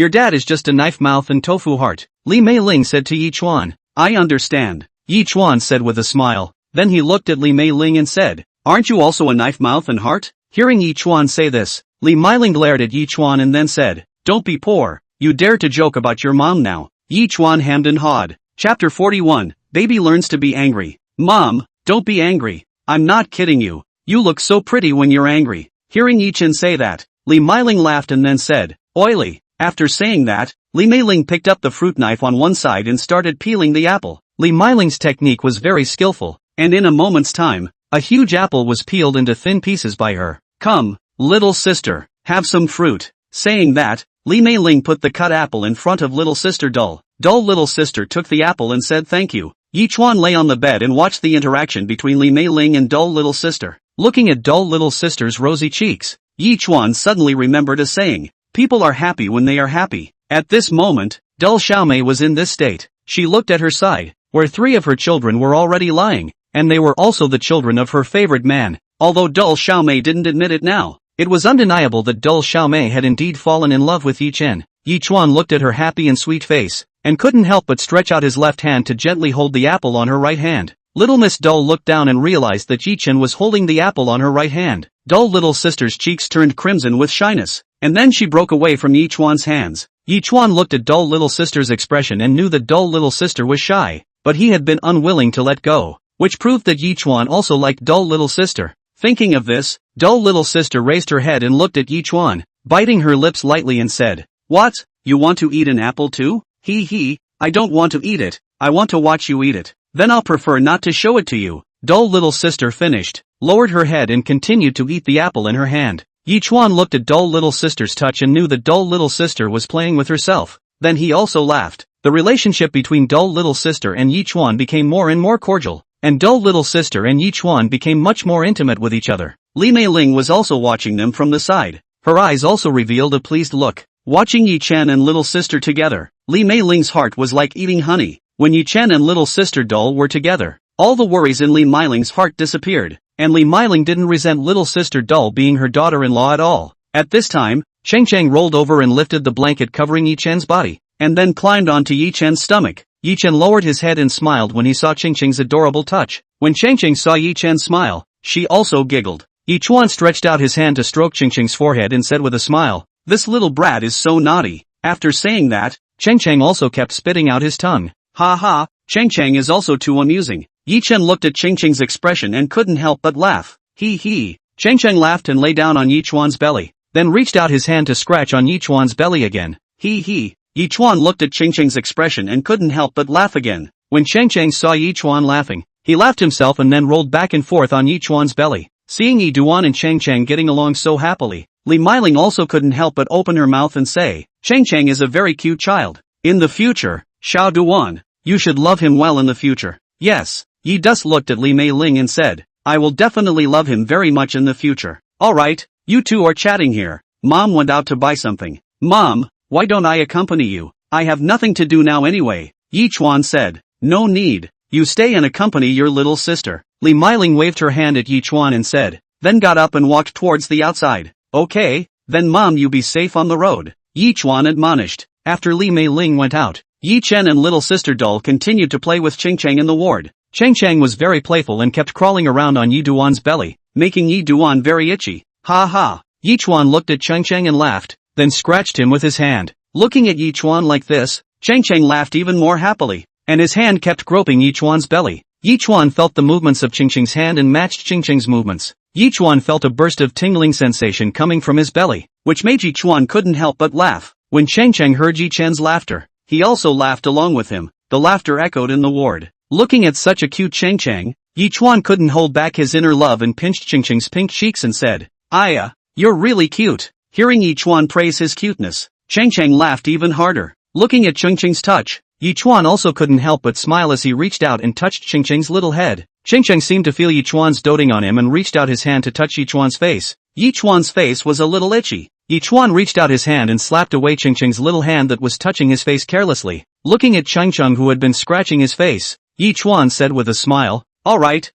Your dad is just a knife mouth and tofu heart," Li Meiling said to Yi Chuan. "I understand," Yi Chuan said with a smile. Then he looked at Li Meiling and said, "Aren't you also a knife mouth and heart?" Hearing Yi Chuan say this, Li Meiling glared at Yi Chuan and then said, "Don't be poor. You dare to joke about your mom now." Yi Chuan hemmed and hawed. Chapter 41, Baby Learns to Be Angry. "Mom, don't be angry. I'm not kidding you. You look so pretty when you're angry." Hearing Yi Chen say that, Li Meiling laughed and then said, "Oily." After saying that, Li Meiling picked up the fruit knife on one side and started peeling the apple. Li Meiling's technique was very skillful, and in a moment's time, a huge apple was peeled into thin pieces by her. "Come, little sister, have some fruit." Saying that, Li Meiling put the cut apple in front of little sister Doll. Doll little sister took the apple and said thank you. Yi Chuan lay on the bed and watched the interaction between Li Meiling and Doll little sister. Looking at Doll little sister's rosy cheeks, Yi Chuan suddenly remembered a saying, "People are happy when they are happy." At this moment, Dai Xiaomei was in this state. She looked at her side, where 3 of her children were already lying, and they were also the children of her favorite man. Although Dai Xiaomei didn't admit it now, it was undeniable that Dai Xiaomei had indeed fallen in love with Yi Chen. Yi Chuan looked at her happy and sweet face, and couldn't help but stretch out his left hand to gently hold the apple on her right hand. Little Miss Doll looked down and realized that Yi Chen was holding the apple on her right hand. Doll little sister's cheeks turned crimson with shyness, and then she broke away from Yi Chuan's hands. Yi Chuan looked at Doll little sister's expression and knew that Doll little sister was shy, but he had been unwilling to let go, which proved that Yi Chuan also liked Doll little sister. Thinking of this, Doll little sister raised her head and looked at Yi Chuan, biting her lips lightly and said, "What, you want to eat an apple too?" He, "I don't want to eat it, I want to watch you eat it. Then I'll prefer not to show it to you." Doll little sister finished, lowered her head and continued to eat the apple in her hand. Yi Chuan looked at Doll little sister's touch and knew that Doll little sister was playing with herself. Then he also laughed. The relationship between Doll little sister and Yi Chuan became more and more cordial, and Doll little sister and Yi Chuan became much more intimate with each other. Li Meiling was also watching them from the side. Her eyes also revealed a pleased look. Watching Yi Chen and little sister together, Li Meiling's heart was like eating honey. When Yi Chen and little sister Doll were together, all the worries in Li Meiling's heart disappeared, and Li Meiling didn't resent little sister Doll being her daughter-in-law at all. At this time, Cheng rolled over and lifted the blanket covering Yi Chen's body, and then climbed onto Yi Chen's stomach. Yi Chen lowered his head and smiled when he saw Cheng's adorable touch. When Cheng saw Yi Chen smile, she also giggled. Yi Chuan stretched out his hand to stroke Cheng's forehead and said with a smile, "This little brat is so naughty." After saying that, Cheng also kept spitting out his tongue. "Ha ha, Cheng is also too amusing." Yi Chen looked at Cheng's expression and couldn't help but laugh. He. Cheng laughed and lay down on Yi Chuan's belly, then reached out his hand to scratch on Yi Chuan's belly again. He. Yi Chuan looked at Cheng's expression and couldn't help but laugh again. When Cheng saw Yi Chuan laughing, he laughed himself and then rolled back and forth on Yi Chuan's belly. Seeing Yi Duan and Cheng getting along so happily, Li Meiling also couldn't help but open her mouth and say, "Cheng is a very cute child. In the future, Xiao Duan, you should love him well in the future." Yes, Yi Dus looked at Li Meiling and said, "I will definitely love him very much in the future." "Alright, you two are chatting here. Mom went out to buy something." "Mom, why don't I accompany you? I have nothing to do now anyway," Yi Chuan said. "No need, you stay and accompany your little sister." Li Meiling waved her hand at Yi Chuan and said, then got up and walked towards the outside. "Okay, then Mom, you be safe on the road," Yi Chuan admonished. After Li Meiling went out, Yi Chen and little sister Doll continued to play with Cheng in the ward. Cheng was very playful and kept crawling around on Yi Duan's belly, making Yi Duan very itchy. Ha ha. Yi Chuan looked at Cheng and laughed, then scratched him with his hand. Looking at Yi Chuan like this, Cheng laughed even more happily, and his hand kept groping Yi Chuan's belly. Yi Chuan felt the movements of Cheng's hand and matched Cheng's movements. Yi Chuan felt a burst of tingling sensation coming from his belly, which made Yi Chuan couldn't help but laugh. When Cheng heard Yi Chen's laughter, he also laughed along with him. The laughter echoed in the ward. Looking at such a cute Cheng Cheng, Yi Chuan couldn't hold back his inner love and pinched Cheng Cheng's pink cheeks and said, "Aya, you're really cute." Hearing Yi Chuan praise his cuteness, Cheng Cheng laughed even harder. Looking at Cheng Cheng's touch, Yi Chuan also couldn't help but smile as he reached out and touched Cheng Cheng's little head. Cheng Cheng seemed to feel Yi Chuan's doting on him and reached out his hand to touch Yi Chuan's face. Yi Chuan's face was a little itchy. Yi Chuan reached out his hand and slapped away Cheng Cheng's little hand that was touching his face carelessly. Looking at Cheng Cheng who had been scratching his face, Yi Chuan said with a smile, alright,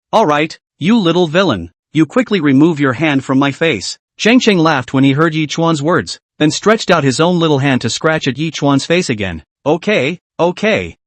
you little villain. You quickly remove your hand from my face." Cheng Cheng laughed when he heard Yi Chuan's words, then stretched out his own little hand to scratch at Yi Chuan's face again. Okay.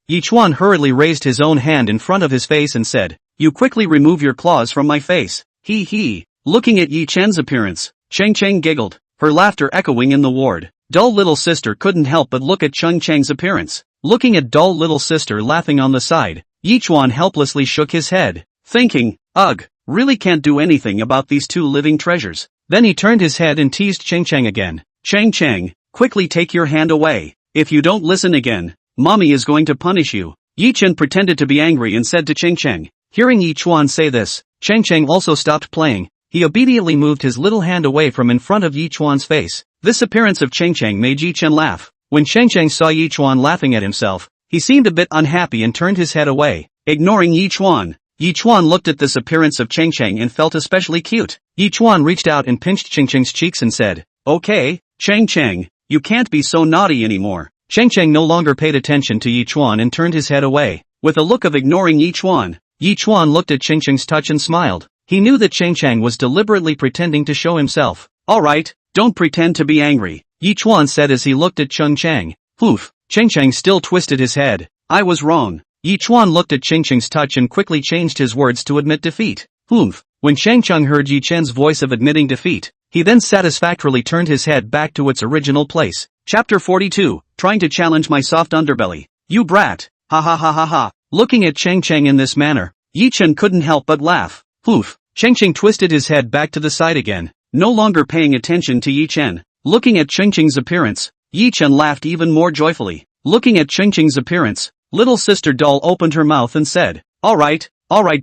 Yi Chuan hurriedly raised his own hand in front of his face and said, "You quickly remove your claws from my face." He. Looking at Yi Chen's appearance, Cheng Cheng giggled, her laughter echoing in the ward. Dull little sister couldn't help but look at Cheng Cheng's appearance. Looking at dull little sister laughing on the side, Yi Chuan helplessly shook his head, thinking, ugh, really can't do anything about these two living treasures. Then he turned his head and teased Cheng Cheng again. "Cheng Cheng, quickly take your hand away. If you don't listen again, mommy is going to punish you." Yi Chen pretended to be angry and said to Cheng Cheng. Hearing Yi Chuan say this, Cheng Cheng also stopped playing. He obediently moved his little hand away from in front of Yi Chuan's face. This appearance of Cheng Cheng made Yi Chen laugh. When Cheng Cheng saw Yi Chuan laughing at himself, he seemed a bit unhappy and turned his head away, ignoring Yi Chuan. Yi Chuan looked at this appearance of Cheng Cheng and felt especially cute. Yi Chuan reached out and pinched Cheng Cheng's cheeks and said, "Okay, Cheng Cheng, you can't be so naughty anymore." Cheng Cheng no longer paid attention to Yi Chuan and turned his head away. With a look of ignoring Yi Chuan looked at Cheng Cheng's touch and smiled. He knew that Cheng Cheng was deliberately pretending to show himself. "Alright, don't pretend to be angry," Yi Chuan said as he looked at Cheng Cheng. Poof, Cheng Cheng still twisted his head. "I was wrong." Yi Chuan looked at Cheng Cheng's touch and quickly changed his words to admit defeat. Poof. When Cheng Cheng heard Yi Chen's voice of admitting defeat, he then satisfactorily turned his head back to its original place. Chapter 42, Trying to Challenge My Soft Underbelly. "You brat. Ha ha ha ha ha." Looking at Cheng Cheng in this manner, Yi Chen couldn't help but laugh. Poof. Cheng Cheng twisted his head back to the side again, no longer paying attention to Yi Chen. Looking at Cheng Cheng's appearance, Yi Chen laughed even more joyfully. Looking at Cheng Cheng's appearance, little sister doll opened her mouth and said, Alright,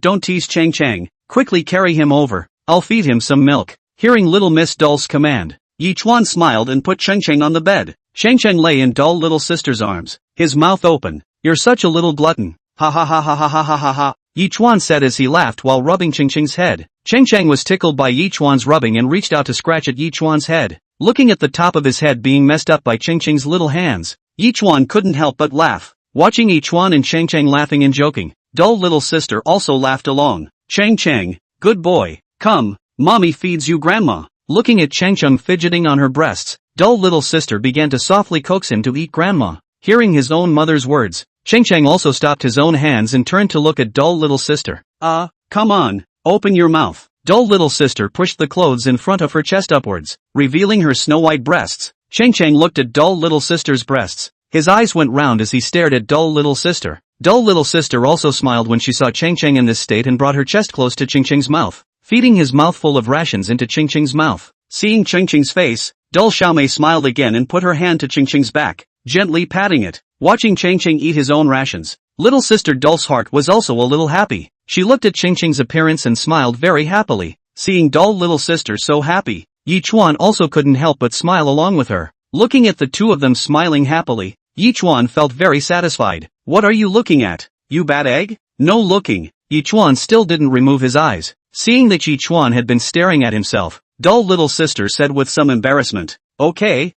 don't tease Cheng Cheng, quickly carry him over, I'll feed him some milk." Hearing little Miss Doll's command, Yi Chuan smiled and put Cheng Cheng on the bed. Cheng Cheng lay in doll little sister's arms, his mouth open. "You're such a little glutton. Ha ha ha ha ha ha ha ha ha," Yi Chuan said as he laughed while rubbing Cheng Cheng's head. Cheng Cheng was tickled by Yi Chuan's rubbing and reached out to scratch at Yi Chuan's head. Looking at the top of his head being messed up by Cheng Cheng's little hands, Yi Chuan couldn't help but laugh. Watching Yi Chuan and Cheng Cheng laughing and joking, dull little sister also laughed along. "Cheng Cheng, good boy, come, mommy feeds you grandma." Looking at Cheng Cheng fidgeting on her breasts, dull little sister began to softly coax him to eat grandma. Hearing his own mother's words, Cheng Cheng also stopped his own hands and turned to look at dull little sister. Come on, open your mouth." Dull little sister pushed the clothes in front of her chest upwards, revealing her snow-white breasts. Cheng Cheng looked at dull little sister's breasts. His eyes went round as he stared at dull little sister. Dull little sister also smiled when she saw Cheng Cheng in this state and brought her chest close to Cheng Cheng's mouth, feeding his mouth full of rations into Cheng Cheng's mouth. Seeing Cheng Cheng's face, Dull Xiaomei smiled again and put her hand to Cheng Cheng's back, gently patting it. Watching Cheng Cheng eat his own rations, little sister Dull's heart was also a little happy. She looked at Cheng Cheng's appearance and smiled very happily. Seeing dull little sister so happy, Yi Chuan also couldn't help but smile along with her. Looking at the two of them smiling happily, Yi Chuan felt very satisfied. "What are you looking at, you bad egg?" "No looking." Yi Chuan still didn't remove his eyes. Seeing that Yi Chuan had been staring at himself, dull little sister said with some embarrassment, Okay,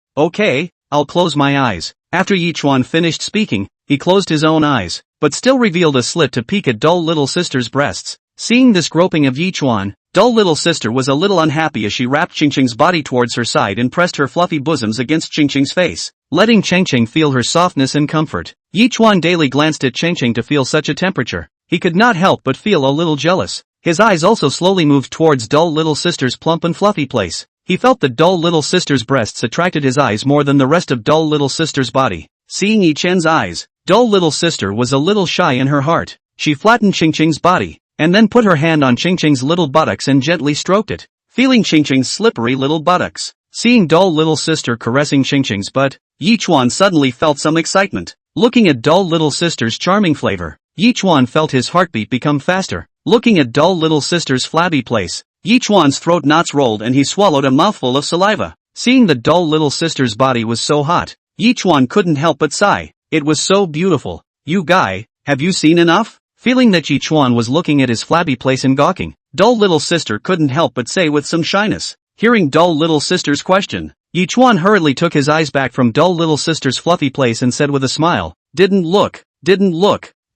I'll close my eyes." After Yi Chuan finished speaking, he closed his own eyes, but still revealed a slit to peek at dull little sister's breasts. Seeing this groping of Yi Chuan, dull little sister was a little unhappy as she wrapped Cheng Cheng's body towards her side and pressed her fluffy bosoms against Cheng Cheng's face, letting Cheng Cheng feel her softness and comfort. Yi Chuan daily glanced at Cheng Cheng to feel such a temperature. He could not help but feel a little jealous. His eyes also slowly moved towards dull little sister's plump and fluffy place. He felt that dull little sister's breasts attracted his eyes more than the rest of dull little sister's body. Seeing Yi Chen's eyes, dull little sister was a little shy in her heart. She flattened Cheng Cheng's body, and then put her hand on Cheng Cheng's little buttocks and gently stroked it, feeling Cheng Cheng's slippery little buttocks. Seeing dull little sister caressing Cheng Cheng's butt, Yi Chuan suddenly felt some excitement. Looking at dull little sister's charming flavor, Yichuan felt his heartbeat become faster. Looking at dull little sister's flabby place, Yichuan's throat knots rolled and he swallowed a mouthful of saliva. Seeing the dull little sister's body was so hot, Yichuan couldn't help but sigh. It was so beautiful. You guy, have you seen enough? Feeling that Yichuan was looking at his flabby place and gawking, dull little sister couldn't help but say with some shyness. Hearing dull little sister's question, Yichuan hurriedly took his eyes back from dull little sister's fluffy place and said with a smile, Didn't look.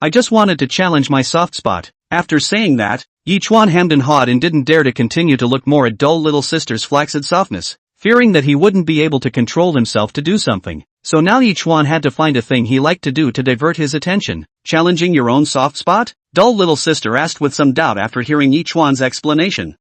I just wanted to challenge my soft spot. After saying that, Yichuan hemmed and hawed and didn't dare to continue to look more at dull little sister's flaccid softness, fearing that he wouldn't be able to control himself to do something. So now Yichuan had to find a thing he liked to do to divert his attention. Challenging your own soft spot? Dull little sister asked with some doubt after hearing Yichuan's explanation.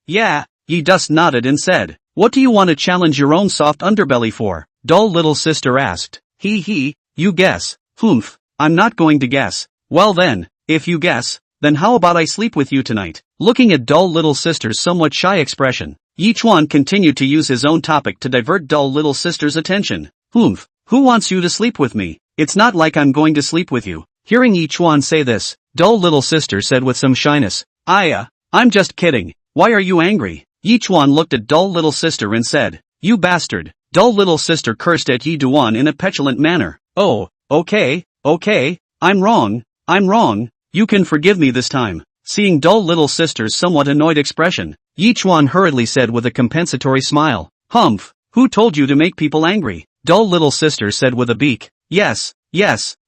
Yeah, Yi just nodded and said, What do you want to challenge your own soft underbelly for? Dull little sister asked. You guess. Humph, I'm not going to guess. Well then, if you guess, then how about I sleep with you tonight? Looking at dull little sister's somewhat shy expression, Yichuan continued to use his own topic to divert dull little sister's attention. Humph, who wants you to sleep with me? It's not like I'm going to sleep with you. Hearing Yichuan say this, dull little sister said with some shyness, I'm just kidding. Why are you angry? Yichuan looked at dull little sister and said, You bastard. Dull little sister cursed at Yi Duan in a petulant manner. Oh, okay, I'm wrong. You can forgive me this time. Seeing dull little sister's somewhat annoyed expression, Yichuan hurriedly said with a compensatory smile, Humph, who told you to make people angry? Dull little sister said with a beak. Yes,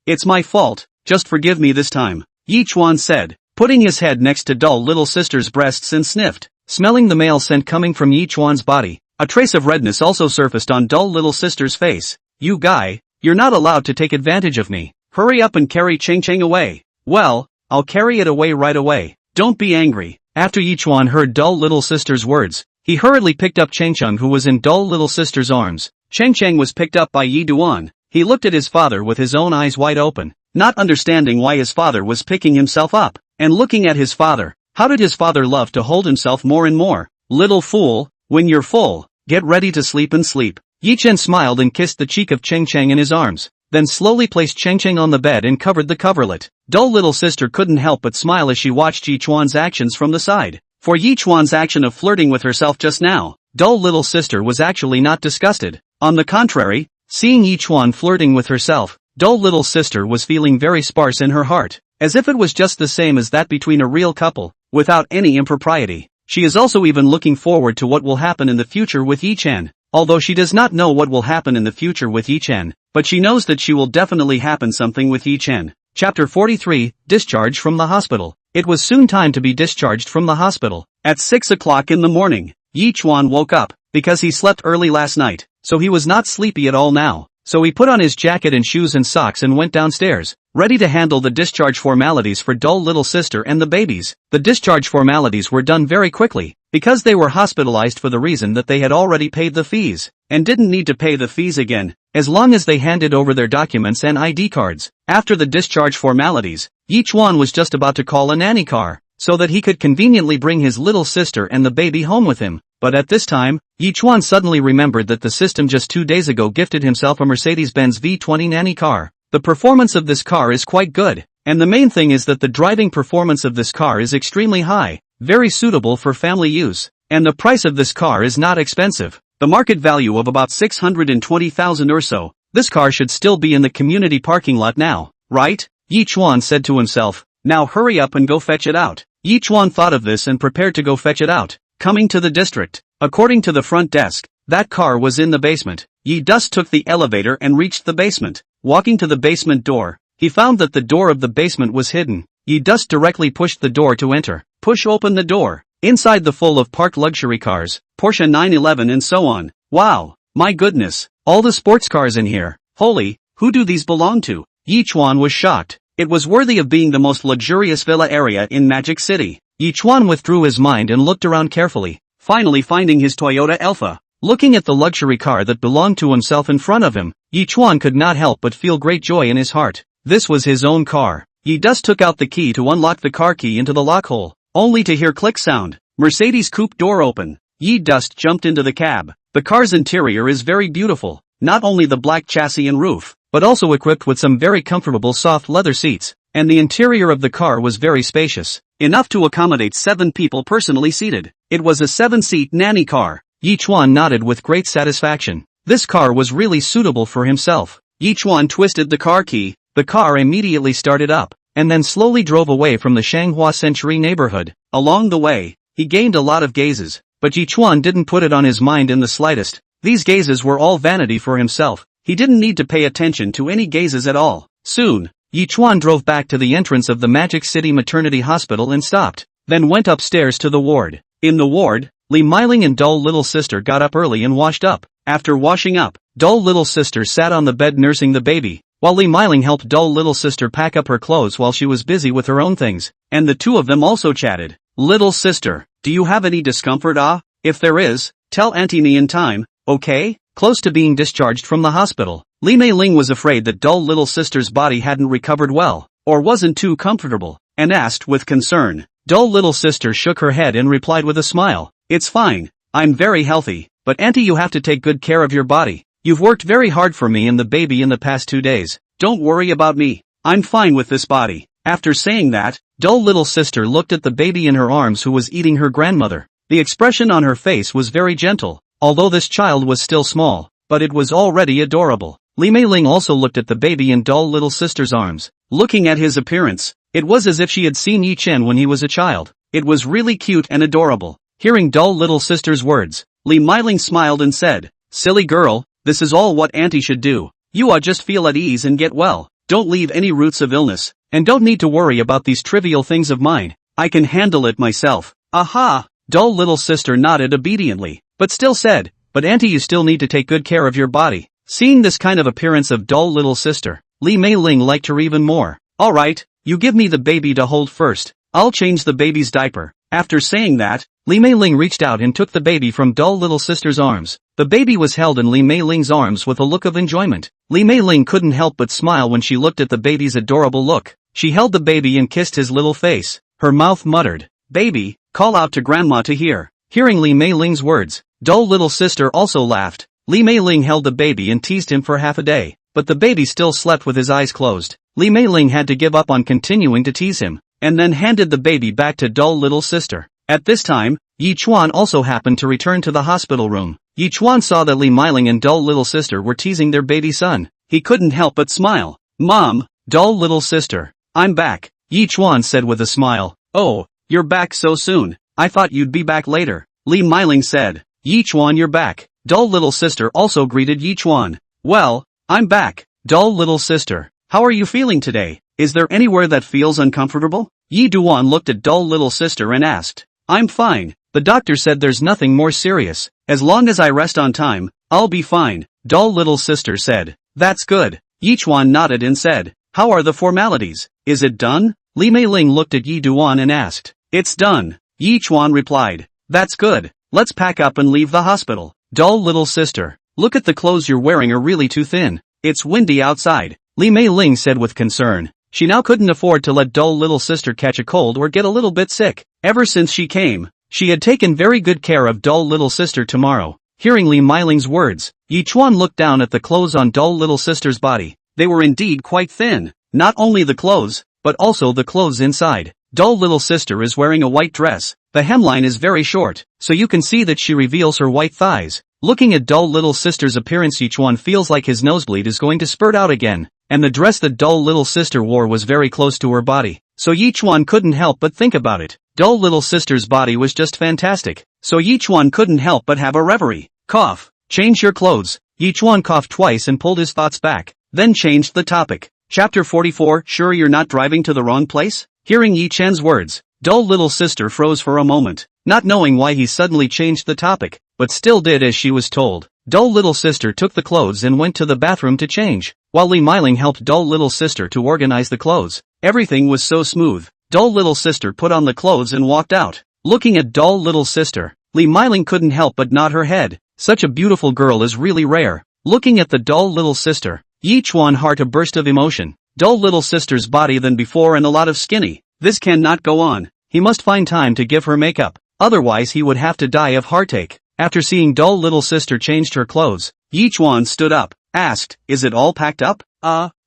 it's my fault, just forgive me this time. Yichuan said, putting his head next to dull little sister's breasts and sniffed. Smelling the male scent coming from Yichuan's body, a trace of redness also surfaced on dull little sister's face. You guy, you're not allowed to take advantage of me. Hurry up and carry Cheng away. Well, I'll carry it away right away. Don't be angry. After Yichuan heard dull little sister's words, he hurriedly picked up Cheng who was in dull little sister's arms. Cheng was picked up by Yi Duan. He looked at his father with his own eyes wide open, not understanding why his father was picking himself up, and looking at his father. How did his father love to hold himself more and more? Little fool, when you're full, get ready to sleep and sleep. Yi Chen smiled and kissed the cheek of Cheng in his arms, then slowly placed Cheng on the bed and covered the coverlet. Dull little sister couldn't help but smile as she watched Yichuan's actions from the side. For Yichuan's action of flirting with herself just now, dull little sister was actually not disgusted. On the contrary, seeing Yichuan flirting with herself, dull little sister was feeling very sparse in her heart, as if it was just the same as that between a real couple, without any impropriety. She is also even looking forward to what will happen in the future with Yi Chen. Although she does not know what will happen in the future with Yi Chen, but she knows that she will definitely happen something with Yi Chen. Chapter 43, Discharge from the Hospital. It was soon time to be discharged from the hospital. At 6 o'clock in the morning, Yichuan woke up, because he slept early last night, so he was not sleepy at all now. So he put on his jacket and shoes and socks and went downstairs, ready to handle the discharge formalities for dull little sister and the babies. The discharge formalities were done very quickly, because they were hospitalized for the reason that they had already paid the fees, and didn't need to pay the fees again, as long as they handed over their documents and ID cards. After the discharge formalities, Yichuan was just about to call a nanny car, so that he could conveniently bring his little sister and the baby home with him. But at this time, Yichuan suddenly remembered that the system just 2 days ago gifted himself a Mercedes-Benz V20 nanny car. The performance of this car is quite good, and the main thing is that the driving performance of this car is extremely high, very suitable for family use, and the price of this car is not expensive. The market value of about 620,000 or so. This car should still be in the community parking lot now, right? Yichuan said to himself. Now hurry up and go fetch it out. Yichuan thought of this and prepared to go fetch it out. Coming to the district, according to the front desk, that car was in the basement. Yi just took the elevator and reached the basement. Walking to the basement door, he found that the door of the basement was hidden. Yi just directly pushed the door to enter. Push open the door. Inside the full of parked luxury cars, Porsche 911 and so on. Wow, my goodness, all the sports cars in here. Holy, who do these belong to? Yichuan was shocked. It was worthy of being the most luxurious villa area in Magic City. Yichuan withdrew his mind and looked around carefully, finally finding his Toyota Alpha. Looking at the luxury car that belonged to himself in front of him, Yichuan could not help but feel great joy in his heart. This was his own car. Yi just took out the key to unlock the car key into the lock hole, only to hear click sound. Mercedes coupe door open. Yi just jumped into the cab. The car's interior is very beautiful. Not only the black chassis and roof, but also equipped with some very comfortable soft leather seats, and the interior of the car was very spacious, enough to accommodate 7 people personally seated. It was a 7-seat nanny car. Yichuan nodded with great satisfaction. This car was really suitable for himself. Yichuan twisted the car key, the car immediately started up, and then slowly drove away from the Shanghua Century neighborhood. Along the way, he gained a lot of gazes, but Yichuan didn't put it on his mind in the slightest. These gazes were all vanity for himself. He didn't need to pay attention to any gazes at all. Soon, Yichuan drove back to the entrance of the Magic City Maternity Hospital and stopped, then went upstairs to the ward. In the ward, Li Meiling and Dull Little Sister got up early and washed up. After washing up, Dull Little Sister sat on the bed nursing the baby, while Li Meiling helped Dull Little Sister pack up her clothes while she was busy with her own things, and the two of them also chatted. Little sister, do you have any discomfort? If there is, tell Auntie Ni in time, okay? Close to being discharged from the hospital, Li Meiling was afraid that Dull Little Sister's body hadn't recovered well, or wasn't too comfortable, and asked with concern. Dull Little Sister shook her head and replied with a smile, it's fine, I'm very healthy, but Auntie, you have to take good care of your body. You've worked very hard for me and the baby in the past 2 days. Don't worry about me. I'm fine with this body. After saying that, Dull Little Sister looked at the baby in her arms who was eating her grandmother. The expression on her face was very gentle, although this child was still small, but it was already adorable. Li Meiling also looked at the baby in Dull Little Sister's arms. Looking at his appearance, it was as if she had seen Yi Chen when he was a child. It was really cute and adorable. Hearing Dull Little Sister's words, Li Meiling smiled and said, silly girl, this is all what Auntie should do. You ought just feel at ease and get well. Don't leave any roots of illness, and don't need to worry about these trivial things of mine. I can handle it myself. Aha! Dull Little Sister nodded obediently, but still said, but Auntie, you still need to take good care of your body. Seeing this kind of appearance of Dull Little Sister, Li Meiling liked her even more. Alright, you give me the baby to hold first. I'll change the baby's diaper. After saying that, Li Meiling reached out and took the baby from Dull Little Sister's arms. The baby was held in Li Meiling's arms with a look of enjoyment. Li Meiling couldn't help but smile when she looked at the baby's adorable look. She held the baby and kissed his little face. Her mouth muttered, baby, call out to grandma to hear. Hearing Li Meiling's words, Dull Little Sister also laughed. Li Meiling held the baby and teased him for half a day, but the baby still slept with his eyes closed. Li Meiling had to give up on continuing to tease him, and then handed the baby back to Dull Little Sister. At this time, Yichuan also happened to return to the hospital room. Yichuan saw that Li Meiling and Dull Little Sister were teasing their baby son. He couldn't help but smile. Mom, Dull Little Sister, I'm back, Yichuan said with a smile. Oh, you're back so soon. I thought you'd be back later, Li Meiling said. Yichuan, you're back. Dull Little Sister also greeted Yichuan. Well, I'm back. Dull Little Sister, how are you feeling today? Is there anywhere that feels uncomfortable? Yi Duan looked at Dull Little Sister and asked. I'm fine. The doctor said there's nothing more serious. As long as I rest on time, I'll be fine, Dull Little Sister said. That's good. Yichuan nodded and said, how are the formalities? Is it done? Li Meiling looked at Yi Duan and asked. It's done, Yichuan replied. That's good. Let's pack up and leave the hospital. Dull Little Sister, look at the clothes you're wearing are really too thin. It's windy outside, Li Meiling said with concern. She now couldn't afford to let Dull Little Sister catch a cold or get a little bit sick. Ever since she came, she had taken very good care of Dull Little Sister. Tomorrow. Hearing Li Meiling's words, Yichuan looked down at the clothes on Dull Little Sister's body. They were indeed quite thin. Not only the clothes, but also the clothes inside. Dull Little Sister is wearing a white dress. The hemline is very short, so you can see that she reveals her white thighs. Looking at Dull Little Sister's appearance, Yichuan feels like his nosebleed is going to spurt out again. And the dress that Dull Little Sister wore was very close to her body, so Yichuan couldn't help but think about it. Dull Little Sister's body was just fantastic, so Yichuan couldn't help but have a reverie. Cough. Change your clothes. Yichuan coughed twice and pulled his thoughts back, then changed the topic. Chapter 44. Sure you're not driving to the wrong place? Hearing Yi Chen's words, Dull Little Sister froze for a moment, not knowing why he suddenly changed the topic, but still did as she was told. Dull Little Sister took the clothes and went to the bathroom to change, while Li Meiling helped Dull Little Sister to organize the clothes. Everything was so smooth. Dull Little Sister put on the clothes and walked out. Looking at Dull Little Sister, Li Meiling couldn't help but nod her head. Such a beautiful girl is really rare. Looking at the Dull Little Sister, Yichuan heart a burst of emotion. Dull Little Sister's body than before and a lot of skinny. This cannot go on. He must find time to give her makeup. Otherwise he would have to die of heartache. After seeing Dull Little Sister changed her clothes, Yichuan stood up. asked, is it all packed up?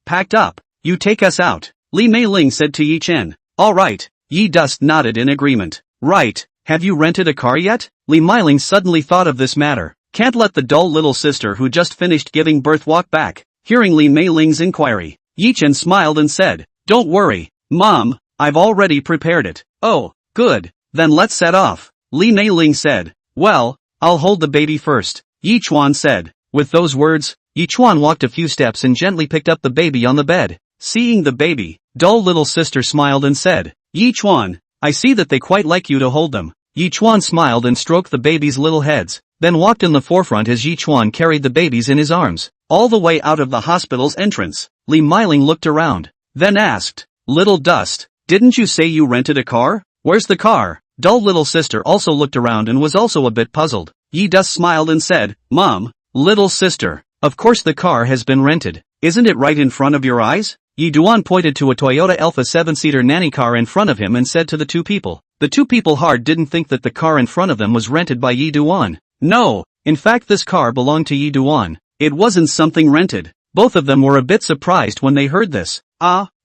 Packed up. You take us out, Li Meiling said to Yi Chen. Alright, Yi Dust nodded in agreement. Right, have you rented a car yet? Li Meiling suddenly thought of this matter. Can't let the dull little sister who just finished giving birth walk back. Hearing Li Meiling's inquiry, Yi Chen smiled and said, don't worry, Mom, I've already prepared it. Oh, good, then let's set off, Li Meiling said. Well, I'll hold the baby first, Yi Chuan said. With those words, Yi Chuan walked a few steps and gently picked up the baby on the bed. Seeing the baby, dull little sister smiled and said, Yi Chuan, I see that they quite like you to hold them. Yi Chuan smiled and stroked the baby's little heads, then walked in the forefront as Yi Chuan carried the babies in his arms. All the way out of the hospital's entrance, Li Meiling looked around, then asked, Little Dust, didn't you say you rented a car? Where's the car? Dull little sister also looked around and was also a bit puzzled. Yi Dust smiled and said, Mom, little sister, of course the car has been rented. Isn't it right in front of your eyes? Yi Duan pointed to a Toyota Alpha 7-seater nanny car in front of him and said to the two people. The two people hard didn't think that the car in front of them was rented by Yi Duan. No, in fact this car belonged to Yi Duan. It wasn't something rented. Both of them were a bit surprised when they heard this.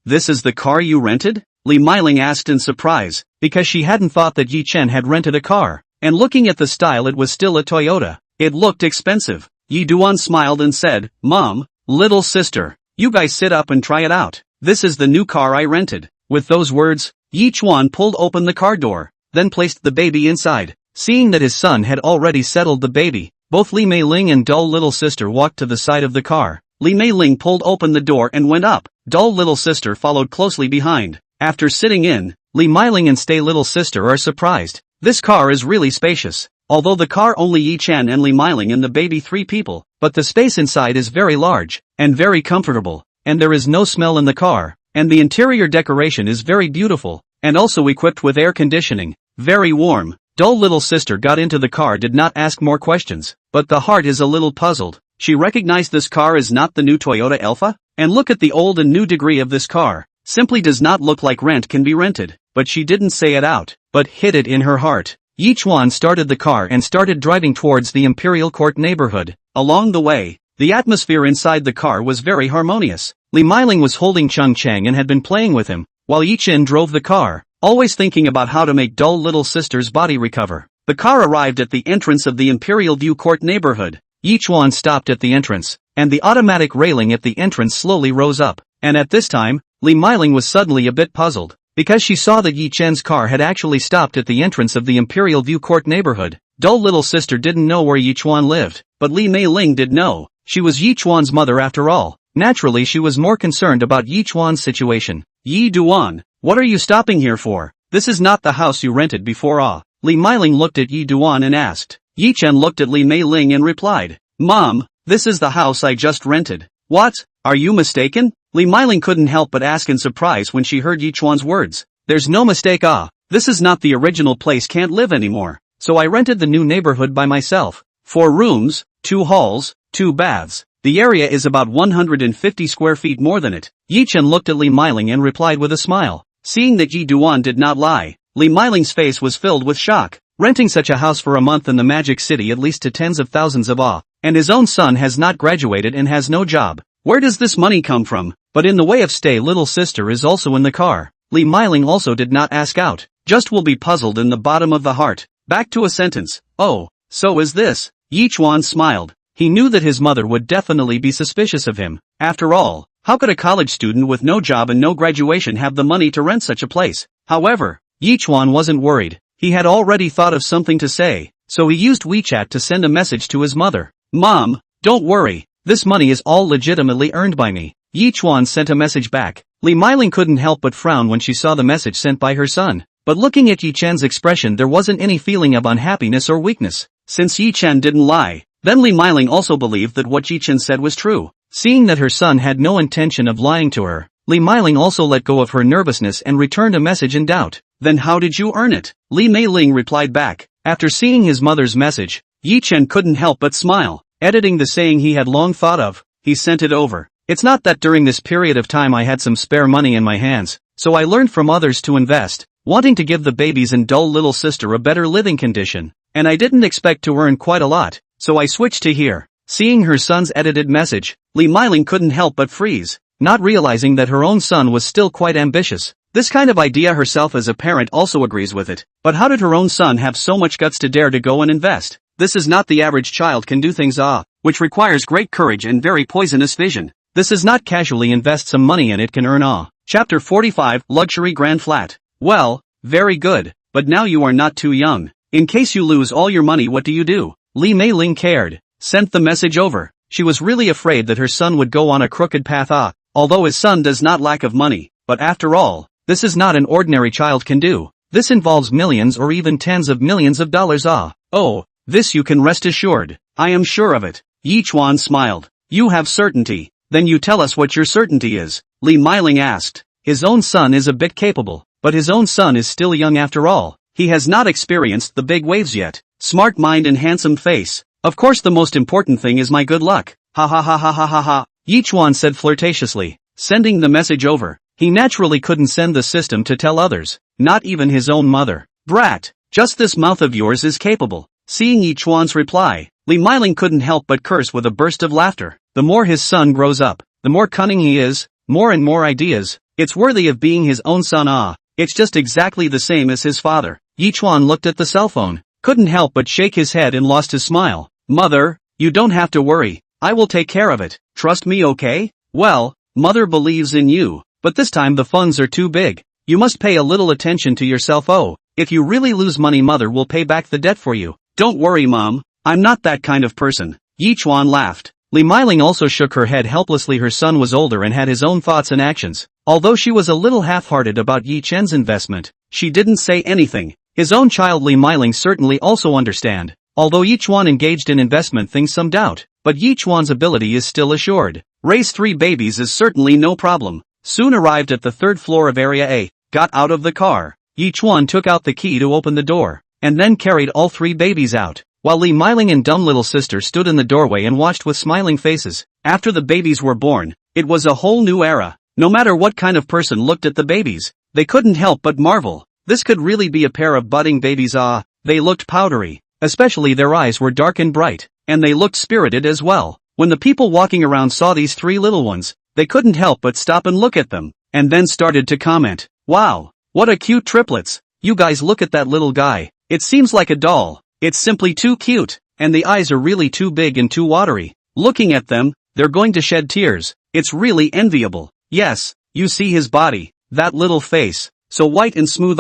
This is the car you rented? Li Meiling asked in surprise, because she hadn't thought that Yi Chen had rented a car. And looking at the style, it was still a Toyota. It looked expensive. Yi Duan smiled and said, Mom, little sister, you guys sit up and try it out. This is the new car I rented. With those words, Yi Chuan pulled open the car door, then placed the baby inside. Seeing that his son had already settled the baby, both Li Meiling and dull little sister walked to the side of the car. Li Meiling pulled open the door and went up. Dull little sister followed closely behind. After sitting in, Li Meiling and stay little sister are surprised. This car is really spacious. Although the car only Yi Chen and Li Meiling and the baby 3 people, but the space inside is very large, and very comfortable, and there is no smell in the car, and the interior decoration is very beautiful, and also equipped with air conditioning, very warm. Dull little sister got into the car, did not ask more questions, but the heart is a little puzzled. She recognized this car is not the new Toyota Alpha, and look at the old and new degree of this car, simply does not look like rent can be rented, but she didn't say it out, but hid it in her heart. Yi Chuan started the car and started driving towards the Imperial Court neighborhood. Along the way, the atmosphere inside the car was very harmonious. Li Meiling was holding Chung Chang and had been playing with him, while Yi Chen drove the car, always thinking about how to make dull little sister's body recover. The car arrived at the entrance of the Imperial View Court neighborhood. Yi Chuan stopped at the entrance, and the automatic railing at the entrance slowly rose up, and at this time, Li Meiling was suddenly a bit puzzled, because she saw that Yi Chen's car had actually stopped at the entrance of the Imperial View Court neighborhood. Dull little sister didn't know where Yi Chuan lived, but Li Meiling did know. She was Yi Chuan's mother after all. Naturally she was more concerned about Yi Chuan's situation. Yi Duan, what are you stopping here for? This is not the house you rented before. Li Meiling looked at Yi Duan and asked. Yi Chen looked at Li Meiling and replied, Mom, this is the house I just rented. What? Are you mistaken? Li Meiling couldn't help but ask in surprise when she heard Yi Chuan's words. There's no mistake. This is not the original place, can't live anymore. So I rented the new neighborhood by myself. 4 rooms, 2 halls, 2 baths. The area is about 150 square feet more than it. Yi Chen looked at Li Meiling and replied with a smile. Seeing that Yi Duan did not lie, Li Meiling's face was filled with shock. Renting such a house for a month in the Magic City at least to tens of thousands of and his own son has not graduated and has no job. Where does this money come from? But in the way of stay, little sister is also in the car. Li Meiling also did not ask out, just will be puzzled in the bottom of the heart. Back to a sentence. Oh, so is this? Yi Chuan smiled. He knew that his mother would definitely be suspicious of him. After all, how could a college student with no job and no graduation have the money to rent such a place? However, Yi Chuan wasn't worried. He had already thought of something to say, so he used WeChat to send a message to his mother. Mom, don't worry, this money is all legitimately earned by me. Yi Chuan sent a message back. Li Meiling couldn't help but frown when she saw the message sent by her son. But looking at Yi Chen's expression, there wasn't any feeling of unhappiness or weakness. Since Yi Chen didn't lie, then Li Meiling also believed that what Yi Chen said was true. Seeing that her son had no intention of lying to her, Li Meiling also let go of her nervousness and returned a message in doubt. Then how did you earn it? Li Meiling replied back. After seeing his mother's message, Yi Chen couldn't help but smile. Editing the saying he had long thought of, he sent it over. It's not that during this period of time I had some spare money in my hands, so I learned from others to invest, wanting to give the babies and dull little sister a better living condition, and I didn't expect to earn quite a lot, so I switched to here. Seeing her son's edited message, Li Meiling couldn't help but freeze, not realizing that her own son was still quite ambitious. This kind of idea herself as a parent also agrees with it, but how did her own son have so much guts to dare to go and invest? This is not the average child can do things which requires great courage and very poisonous vision. This is not casually invest some money and it can earn Chapter 45, Luxury Grand Flat. Well, very good, but now you are not too young. In case you lose all your money, what do? Li Meiling cared. Sent the message over. She was really afraid that her son would go on a crooked path although his son does not lack of money, but after all, this is not an ordinary child can do. This involves millions or even tens of millions of dollars Oh, this you can rest assured. I am sure of it. Yi Chuan smiled. You have certainty. Then you tell us what your certainty is, Li Meiling asked. His own son is a bit capable, but his own son is still young after all. He has not experienced the big waves yet. Smart mind and handsome face. Of course the most important thing is my good luck. Ha ha ha ha ha ha ha. Yi Chuan said flirtatiously, sending the message over. He naturally couldn't send the system to tell others, not even his own mother. Brat, just this mouth of yours is capable. Seeing Yi Chuan's reply, Li Meiling couldn't help but curse with a burst of laughter. The more his son grows up, the more cunning he is, more and more ideas. It's worthy of being his own son. It's just exactly the same as his father. Yi Chuan looked at the cell phone, couldn't help but shake his head and lost his smile. Mother, you don't have to worry. I will take care of it. Trust me, okay? Well, mother believes in you. But this time the funds are too big. You must pay a little attention to yourself. If you really lose money, mother will pay back the debt for you. Don't worry, mom. I'm not that kind of person. Yi Chuan laughed. Li Meiling also shook her head helplessly. Her son was older and had his own thoughts and actions. Although she was a little half-hearted about Yi Chen's investment, she didn't say anything. His own child Li Meiling certainly also understand. Although Yi Chuan engaged in investment things some doubt, but Yi Chuan's ability is still assured. Raise 3 babies is certainly no problem. Soon arrived at the 3rd floor of Area A, got out of the car. Yi Chuan took out the key to open the door, and then carried all 3 babies out, while Li Meiling and dumb little sister stood in the doorway and watched with smiling faces. After the babies were born, it was a whole new era. No matter what kind of person looked at the babies, they couldn't help but marvel. This could really be a pair of budding babies. They looked powdery, especially their eyes were dark and bright, and they looked spirited as well. When the people walking around saw these 3 little ones, they couldn't help but stop and look at them, and then started to comment. Wow, what a cute triplets. You guys look at that little guy. It seems like a doll. It's simply too cute, and the eyes are really too big and too watery. Looking at them, they're going to shed tears. It's really enviable. Yes, you see his body, that little face, so white and smooth.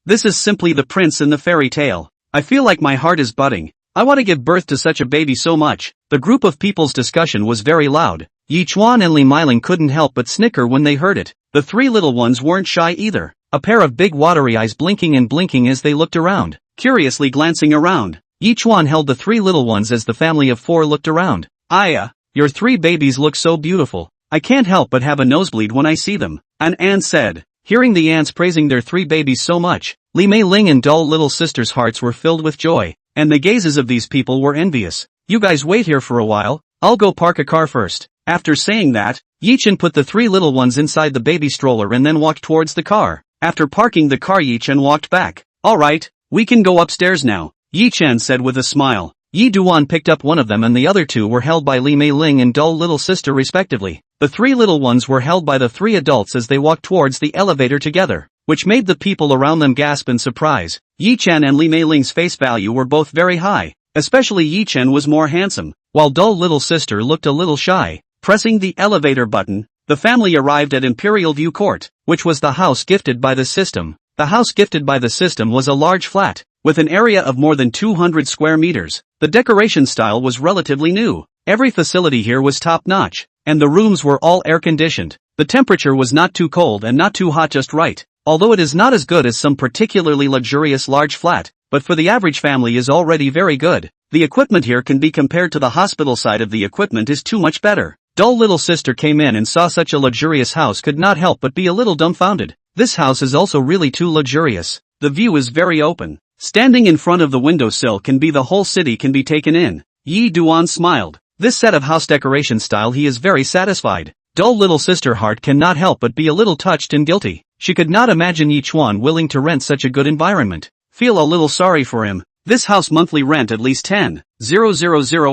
This is simply the prince in the fairy tale. I feel like my heart is budding. I want to give birth to such a baby so much. The group of people's discussion was very loud. Yi Chuan and Li Meiling couldn't help but snicker when they heard it. The 3 little ones weren't shy either. A pair of big watery eyes blinking and blinking as they looked around, curiously glancing around. Yi Chuan held the 3 little ones as the family of 4 looked around. Aya, your 3 babies look so beautiful. I can't help but have a nosebleed when I see them, an ant said. Hearing the ants praising their 3 babies so much, Li Meiling and dull little sister's hearts were filled with joy, and the gazes of these people were envious. You guys wait here for a while, I'll go park a car first. After saying that, Yi Chen put the 3 little ones inside the baby stroller and then walked towards the car. After parking the car, Yi Chen walked back. Alright, we can go upstairs now, Yi Chen said with a smile. Yi Duan picked up one of them and the other 2 were held by Li Meiling and dull little sister respectively. The 3 little ones were held by the 3 adults as they walked towards the elevator together, which made the people around them gasp in surprise. Yi Chen and Li Meiling's face value were both very high, especially Yi Chen was more handsome, while dull little sister looked a little shy. Pressing the elevator button, the family arrived at Imperial View Court, which was the house gifted by the system. The house gifted by the system was a large flat, with an area of more than 200 square meters. The decoration style was relatively new. Every facility here was top-notch, and the rooms were all air-conditioned. The temperature was not too cold and not too hot, just right. Although it is not as good as some particularly luxurious large flat, but for the average family is already very good. The equipment here can be compared to the hospital side of the equipment is too much better. Dull little sister came in and saw such a luxurious house, could not help but be a little dumbfounded. This house is also really too luxurious. The view is very open. Standing in front of the windowsill can be the whole city can be taken in. Yi Duan smiled. This set of house decoration style he is very satisfied. Dull little sister heart cannot help but be a little touched and guilty. She could not imagine Yi Chuan willing to rent such a good environment. Feel a little sorry for him. This house monthly rent at least 10,000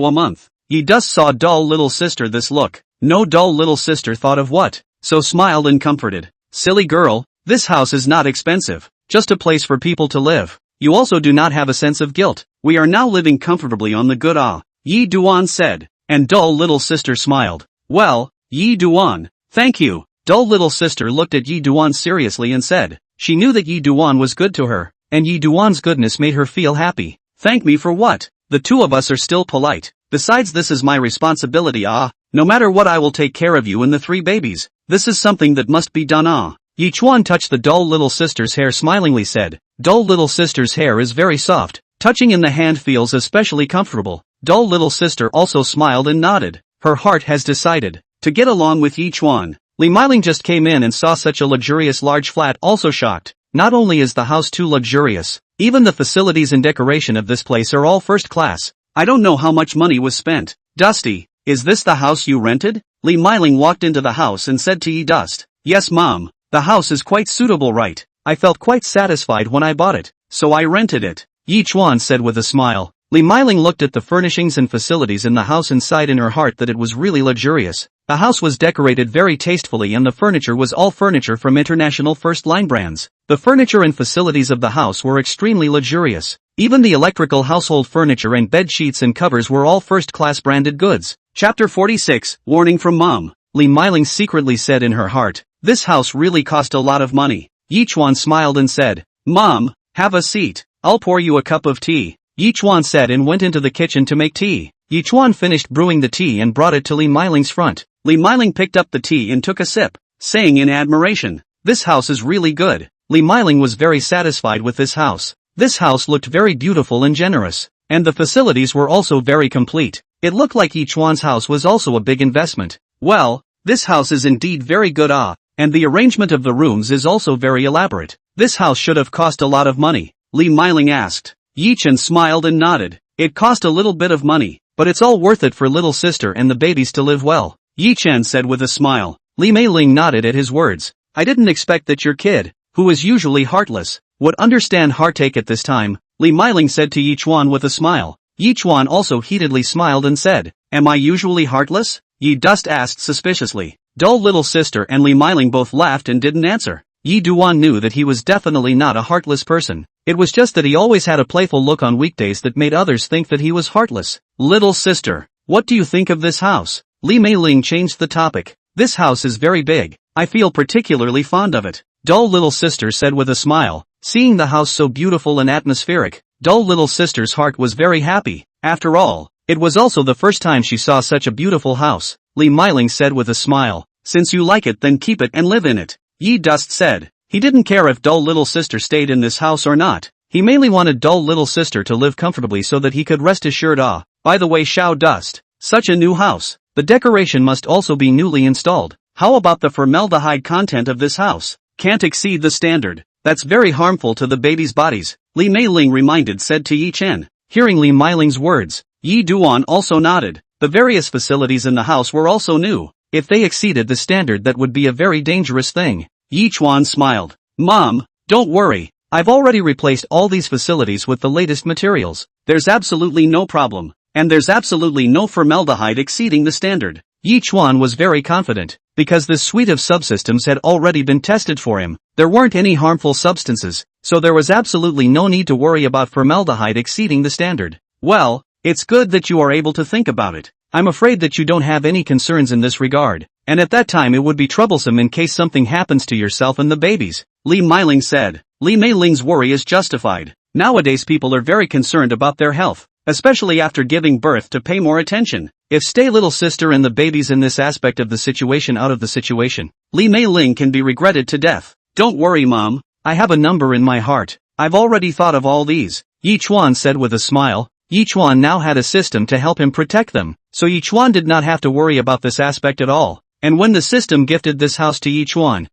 a month. Ye dust saw dull little sister this look. No dull little sister thought of what, so smiled and comforted. Silly girl, this house is not expensive, just a place for people to live. You also do not have a sense of guilt. We are now living comfortably on the good Yi Duan said. And dull little sister smiled. Well, Yi Duan, thank you. Dull little sister looked at Yi Duan seriously and said. She knew that Yi Duan was good to her, and Yi Duan's goodness made her feel happy. Thank me for what? The two of us are still polite. Besides, this is my responsibility. No matter what, I will take care of you and the 3 babies. This is something that must be done. Yi Chuan touched the dull little sister's hair, smilingly said. Dull little sister's hair is very soft. Touching in the hand feels especially comfortable. Dull little sister also smiled and nodded. Her heart has decided to get along with Yi Chuan. Li Meiling just came in and saw such a luxurious large flat, also shocked. Not only is the house too luxurious, even the facilities and decoration of this place are all first class. I don't know how much money was spent. Dusty, is this the house you rented? Li Meiling walked into the house and said to Yi Dust. Yes mom, the house is quite suitable, right? I felt quite satisfied when I bought it, so I rented it. Yi Chuan said with a smile. Li Meiling looked at the furnishings and facilities in the house and sighed in her heart that it was really luxurious. The house was decorated very tastefully and the furniture was all furniture from international first-line brands. The furniture and facilities of the house were extremely luxurious. Even the electrical household furniture and bed sheets and covers were all first-class branded goods. Chapter 46, Warning from Mom. Li Meiling secretly said in her heart, this house really cost a lot of money. Yi Chuan smiled and said, Mom, have a seat. I'll pour you a cup of tea. Yi Chuan said and went into the kitchen to make tea. Yi Chuan finished brewing the tea and brought it to Li Meiling's front. Li Meiling picked up the tea and took a sip, saying in admiration, this house is really good. Li Meiling was very satisfied with this house. This house looked very beautiful and generous, and the facilities were also very complete. It looked like Yi Chuan's house was also a big investment. Well, this house is indeed very good, and the arrangement of the rooms is also very elaborate. This house should have cost a lot of money. Li Meiling asked. Yi Chen smiled and nodded. It cost a little bit of money, but it's all worth it for little sister and the babies to live well. Yi Chen said with a smile. Li Meiling nodded at his words. I didn't expect that your kid, who is usually heartless, would understand heartache at this time, Li Meiling said to Yi Chuan with a smile. Yi Chuan also heatedly smiled and said, am I usually heartless? Yi Dust asked suspiciously. Dull little sister and Li Meiling both laughed and didn't answer. Yi Duan knew that he was definitely not a heartless person. It was just that he always had a playful look on weekdays that made others think that he was heartless. Little sister, what do you think of this house? Li Meiling changed the topic. This house is very big. I feel particularly fond of it. Dull little sister said with a smile. Seeing the house so beautiful and atmospheric, dull little sister's heart was very happy. After all, it was also the first time she saw such a beautiful house. Li Meiling said with a smile. Since you like it, then keep it and live in it. Yi Dust said. He didn't care if dull little sister stayed in this house or not. He mainly wanted dull little sister to live comfortably so that he could rest assured. By the way, Xiao Dust, such a new house. The decoration must also be newly installed. How about the formaldehyde content of this house? Can't exceed the standard. That's very harmful to the baby's bodies. Li Meiling reminded said to Yi Chen. Hearing Li Meiling's words, Yi Duan also nodded. The various facilities in the house were also new. If they exceeded the standard, that would be a very dangerous thing. Yi Chuan smiled. Mom, don't worry. I've already replaced all these facilities with the latest materials. There's absolutely no problem. And there's absolutely no formaldehyde exceeding the standard. Yi Chuan was very confident, because this suite of subsystems had already been tested for him. There weren't any harmful substances, so there was absolutely no need to worry about formaldehyde exceeding the standard. Well, it's good that you are able to think about it. I'm afraid that you don't have any concerns in this regard, and at that time it would be troublesome in case something happens to yourself and the babies, Li Meiling said. Li Meiling's worry is justified. Nowadays people are very concerned about their health, especially after giving birth, to pay more attention. If stay little sister and the babies in this aspect of the situation out of the situation, Li Meiling can be regretted to death. Don't worry mom, I have a number in my heart. I've already thought of all these, Yi Chuan said with a smile. Yi Chuan now had a system to help him protect them, so Yi Chuan did not have to worry about this aspect at all. And when the system gifted this house to Yi Chuan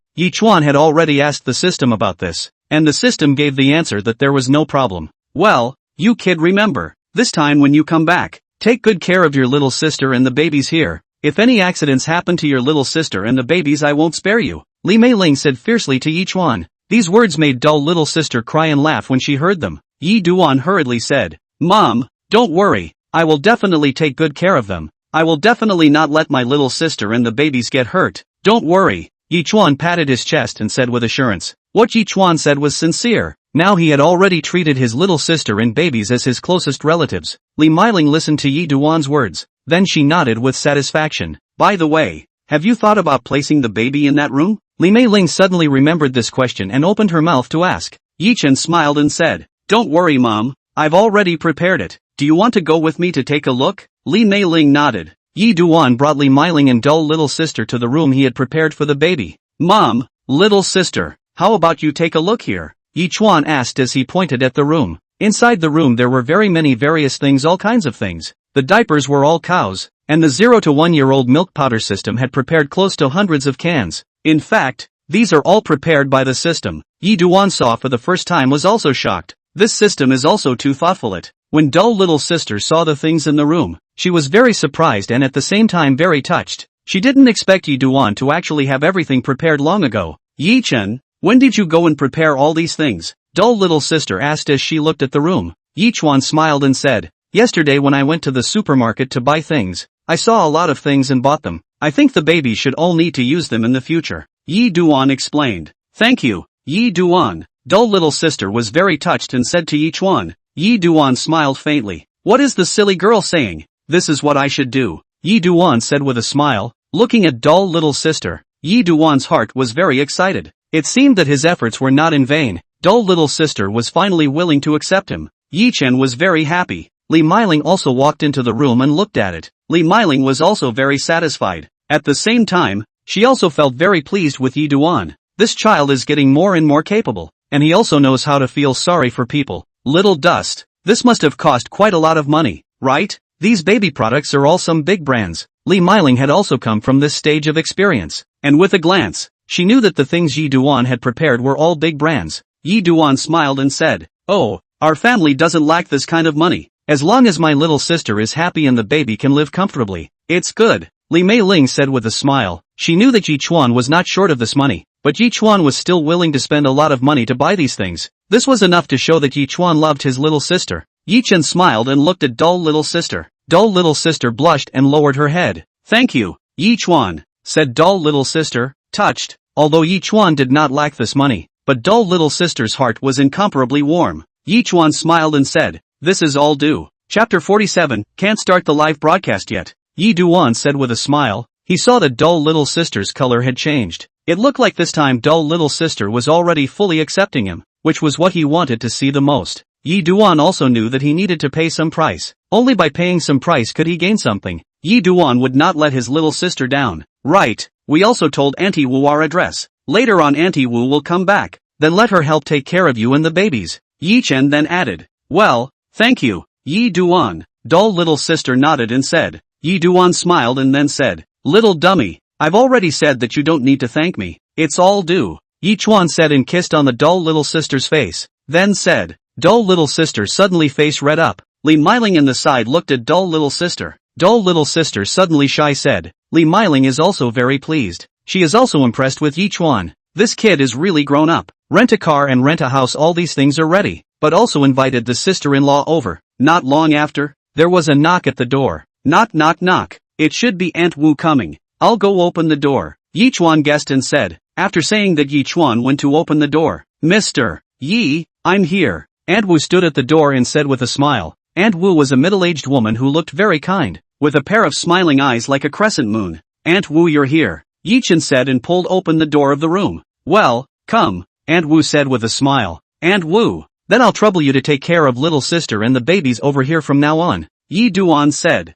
had already asked the system about this, and the system gave the answer that there was no problem. Well, you kid, remember, this time when you come back, take good care of your little sister and the babies here. If any accidents happen to your little sister and the babies, I won't spare you, Li Meiling said fiercely to Yi Chuan. These words made dull little sister cry and laugh when she heard them. Yi Duan hurriedly said, Mom, don't worry, I will definitely take good care of them. I will definitely not let my little sister and the babies get hurt. Don't worry. Yi Chuan patted his chest and said with assurance. What Yi Chuan said was sincere. Now he had already treated his little sister and babies as his closest relatives. Li Meiling listened to Yi Duan's words. Then she nodded with satisfaction. By the way, have you thought about placing the baby in that room? Li Meiling suddenly remembered this question and opened her mouth to ask. Yi Chen smiled and said, Don't worry, Mom. I've already prepared it. Do you want to go with me to take a look? Li Meiling nodded. Yi Duan brought Li Meiling and dull little sister to the room he had prepared for the baby. Mom, little sister, how about you take a look here? Yi Chuan asked as he pointed at the room. Inside the room there were very many various things, all kinds of things. The diapers were all cows, and the 0 to 1 year old milk powder system had prepared close to hundreds of cans. In fact, these are all prepared by the system. Yi Duan saw for the first time was also shocked. This system is also too thoughtful. When dull little sister saw the things in the room, she was very surprised and at the same time very touched. She didn't expect Yi Duan to actually have everything prepared long ago. Yi Chen, when did you go and prepare all these things? Dull little sister asked as she looked at the room. Yi Chuan smiled and said, Yesterday when I went to the supermarket to buy things, I saw a lot of things and bought them. I think the babies should all need to use them in the future. Yi Duan explained. Thank you, Yi Duan. Dull little sister was very touched and said to Yi Chuan. Yi Duan smiled faintly. What is the silly girl saying? This is what I should do. Yi Duan said with a smile, looking at dull little sister. Yi Duan's heart was very excited. It seemed that his efforts were not in vain. Dull little sister was finally willing to accept him. Yi Chen was very happy. Li Meiling also walked into the room and looked at it. Li Meiling was also very satisfied. At the same time, she also felt very pleased with Yi Duan. This child is getting more and more capable, and he also knows how to feel sorry for people. Little dust. This must have cost quite a lot of money, right? These baby products are all some big brands. Li Meiling had also come from this stage of experience, and with a glance, she knew that the things Yi Duan had prepared were all big brands. Yi Duan smiled and said, Oh, our family doesn't lack this kind of money. As long as my little sister is happy and the baby can live comfortably, it's good. Li Meiling said with a smile. She knew that Yi Chuan was not short of this money, but Yi Chuan was still willing to spend a lot of money to buy these things. This was enough to show that Yi Chuan loved his little sister. Yi Chen smiled and looked at dull little sister. Dull little sister blushed and lowered her head. Thank you, Yi Chuan, said dull little sister, touched. Although Yi Chuan did not lack this money, but dull little sister's heart was incomparably warm. Yi Chuan smiled and said, This is all due. Chapter 47, Can't start the live broadcast yet. Yi Duan said with a smile. He saw that dull little sister's color had changed. It looked like this time dull little sister was already fully accepting him, which was what he wanted to see the most. Yi Duan also knew that he needed to pay some price. Only by paying some price could he gain something. Yi Duan would not let his little sister down. Right, we also told Auntie Wu our address. Later on Auntie Wu will come back. Then let her help take care of you and the babies. Yi Chen then added. Well, thank you, Yi Duan. Dull little sister nodded and said. Yi Duan smiled and then said, Little dummy, I've already said that you don't need to thank me. It's all due. Yi Chuan said and kissed on the dull little sister's face. Then said. Dull little sister suddenly face red up. Li Meiling in the side looked at dull little sister. Dull little sister suddenly shy said. Li Meiling is also very pleased. She is also impressed with Yi Chuan. This kid is really grown up. Rent a car and rent a house, all these things are ready. But also invited the sister-in-law over. Not long after, there was a knock at the door. Knock knock knock. It should be Aunt Wu coming. I'll go open the door. Yi Chuan guessed and said. After saying that, Yi Chuan went to open the door. Mr. Yi, I'm here. Aunt Wu stood at the door and said with a smile. Aunt Wu was a middle-aged woman who looked very kind, with a pair of smiling eyes like a crescent moon. Aunt Wu, you're here, Yi Chen said and pulled open the door of the room. Well, come, Aunt Wu said with a smile. Aunt Wu, then I'll trouble you to take care of little sister and the babies over here from now on. Yi Duan said.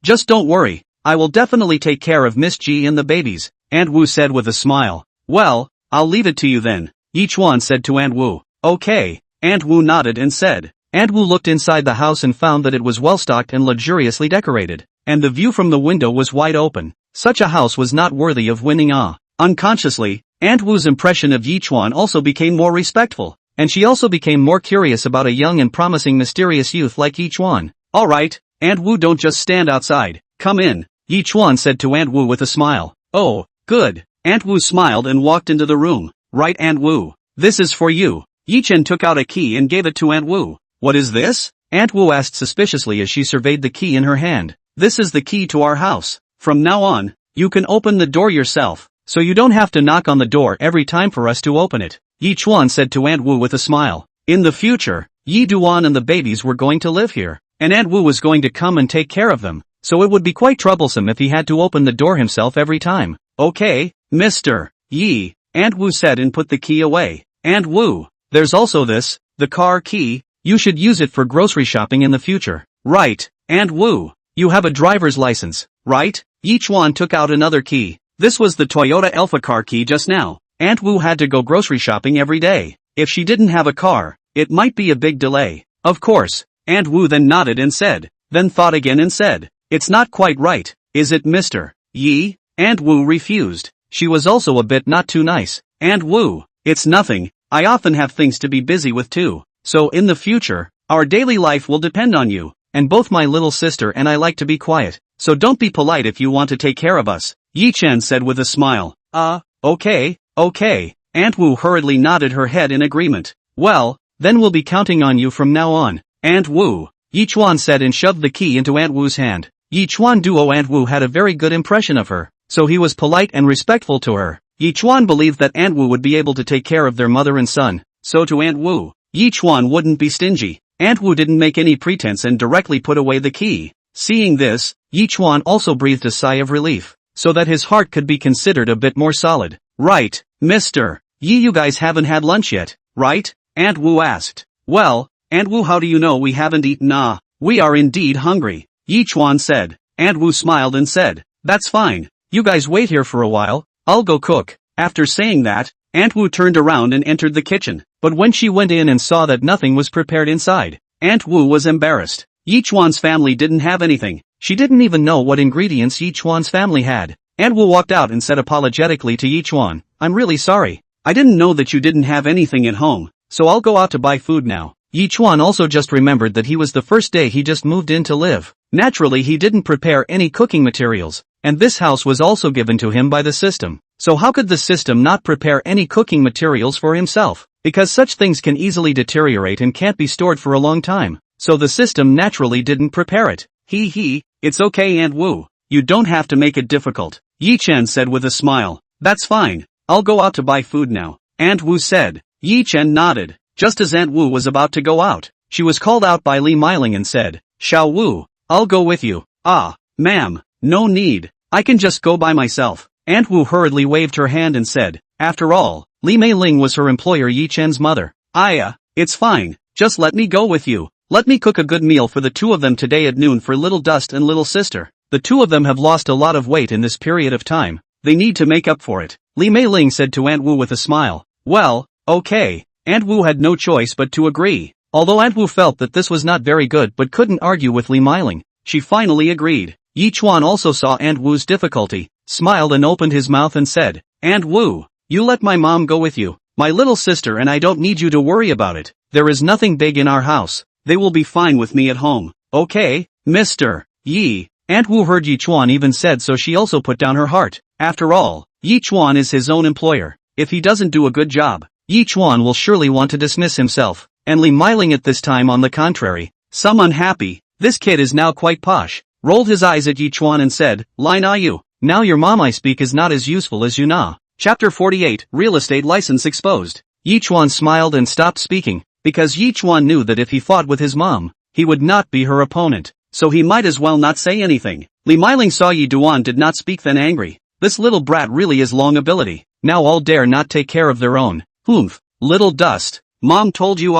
Just don't worry, I will definitely take care of Miss Ji and the babies, Aunt Wu said with a smile. Well, I'll leave it to you then, Yi Chuan said to Aunt Wu. Okay, Aunt Wu nodded and said. Aunt Wu looked inside the house and found that it was well-stocked and luxuriously decorated, and the view from the window was wide open. Such a house was not worthy of winning awe. Unconsciously, Aunt Wu's impression of Yi Chuan also became more respectful, and she also became more curious about a young and promising mysterious youth like Yi Chuan. Alright, Aunt Wu, don't just stand outside, come in, Yi Chuan said to Aunt Wu with a smile. Oh, good. Aunt Wu smiled and walked into the room. Right, Aunt Wu, this is for you. Yi Chen took out a key and gave it to Aunt Wu. What is this? Aunt Wu asked suspiciously as she surveyed the key in her hand. This is the key to our house. From now on, you can open the door yourself, so you don't have to knock on the door every time for us to open it, Yi Chuan said to Aunt Wu with a smile. In the future, Yi Duan and the babies were going to live here, and Aunt Wu was going to come and take care of them, so it would be quite troublesome if he had to open the door himself every time. Okay, Mr. Yi, Aunt Wu said and put the key away. Aunt Wu, there's also this, the car key, you should use it for grocery shopping in the future. Right, Aunt Wu, you have a driver's license, right? Yi Chuan took out another key. This was the Toyota Alpha car key just now. Aunt Wu had to go grocery shopping every day. If she didn't have a car, it might be a big delay. Of course, Aunt Wu then nodded and said, then thought again and said, it's not quite right, is it Mr. Yi? Aunt Wu refused. She was also a bit not too nice. Aunt Wu, it's nothing, I often have things to be busy with too. So in the future, our daily life will depend on you, and both my little sister and I like to be quiet, so don't be polite if you want to take care of us, Yi Chen said with a smile. Okay. Aunt Wu hurriedly nodded her head in agreement. Well, then we'll be counting on you from now on, Aunt Wu, Yi Chuan said and shoved the key into Aunt Wu's hand. Yi Chuan duo Aunt Wu had a very good impression of her, so he was polite and respectful to her. Yi Chuan believed that Aunt Wu would be able to take care of their mother and son, so to Aunt Wu, Yi Chuan wouldn't be stingy. Aunt Wu didn't make any pretense and directly put away the key. Seeing this, Yi Chuan also breathed a sigh of relief, so that his heart could be considered a bit more solid. Right, Mr. Yi, you guys haven't had lunch yet, right? Aunt Wu asked. Well, Aunt Wu, how do you know we haven't eaten? We are indeed hungry, Yi Chuan said. Aunt Wu smiled and said, that's fine, you guys wait here for a while, I'll go cook. After saying that, Aunt Wu turned around and entered the kitchen, but when she went in and saw that nothing was prepared inside, Aunt Wu was embarrassed. Yi Chuan's family didn't have anything. She didn't even know what ingredients Yi Chuan's family had. Aunt Wu walked out and said apologetically to Yi Chuan, I'm really sorry. I didn't know that you didn't have anything at home, so I'll go out to buy food now. Yi Chuan also just remembered that he was the first day he just moved in to live. Naturally he didn't prepare any cooking materials, and this house was also given to him by the system. So how could the system not prepare any cooking materials for himself? Because such things can easily deteriorate and can't be stored for a long time. So the system naturally didn't prepare it. It's okay Aunt Wu, you don't have to make it difficult, Yi Chen said with a smile. That's fine, I'll go out to buy food now, Aunt Wu said. Yi Chen nodded. Just as Aunt Wu was about to go out, she was called out by Li Meiling and said, Xiao Wu, I'll go with you. Ma'am, no need, I can just go by myself. Aunt Wu hurriedly waved her hand and said, after all, Li Meiling was her employer Yi Chen's mother. It's fine, just let me go with you. Let me cook a good meal for the two of them today at noon for little Dust and little sister. The two of them have lost a lot of weight in this period of time. They need to make up for it, Li Meiling said to Aunt Wu with a smile. Well, okay. Aunt Wu had no choice but to agree. Although Aunt Wu felt that this was not very good but couldn't argue with Li Meiling, she finally agreed. Yi Chuan also saw Aunt Wu's difficulty, smiled and opened his mouth and said, Aunt Wu, you let my mom go with you. My little sister and I don't need you to worry about it. There is nothing big in our house. They will be fine with me at home. Okay, Mr. Yi. Aunt Wu heard Yi Chuan even said so she also put down her heart. After all, Yi Chuan is his own employer. If he doesn't do a good job, Yi Chuan will surely want to dismiss himself. And Li Meiling at this time on the contrary, some unhappy, this kid is now quite posh, rolled his eyes at Yi Chuan and said, Line you, now your mom I speak is not as useful as you na. Chapter 48, Real Estate License Exposed. Yi Chuan smiled and stopped speaking, because Yi Chuan knew that if he fought with his mom, he would not be her opponent, so he might as well not say anything. Li Meiling saw Yi Duan did not speak then angry. This little brat really is long ability, now all dare not take care of their own. Humph, little Dust, mom told you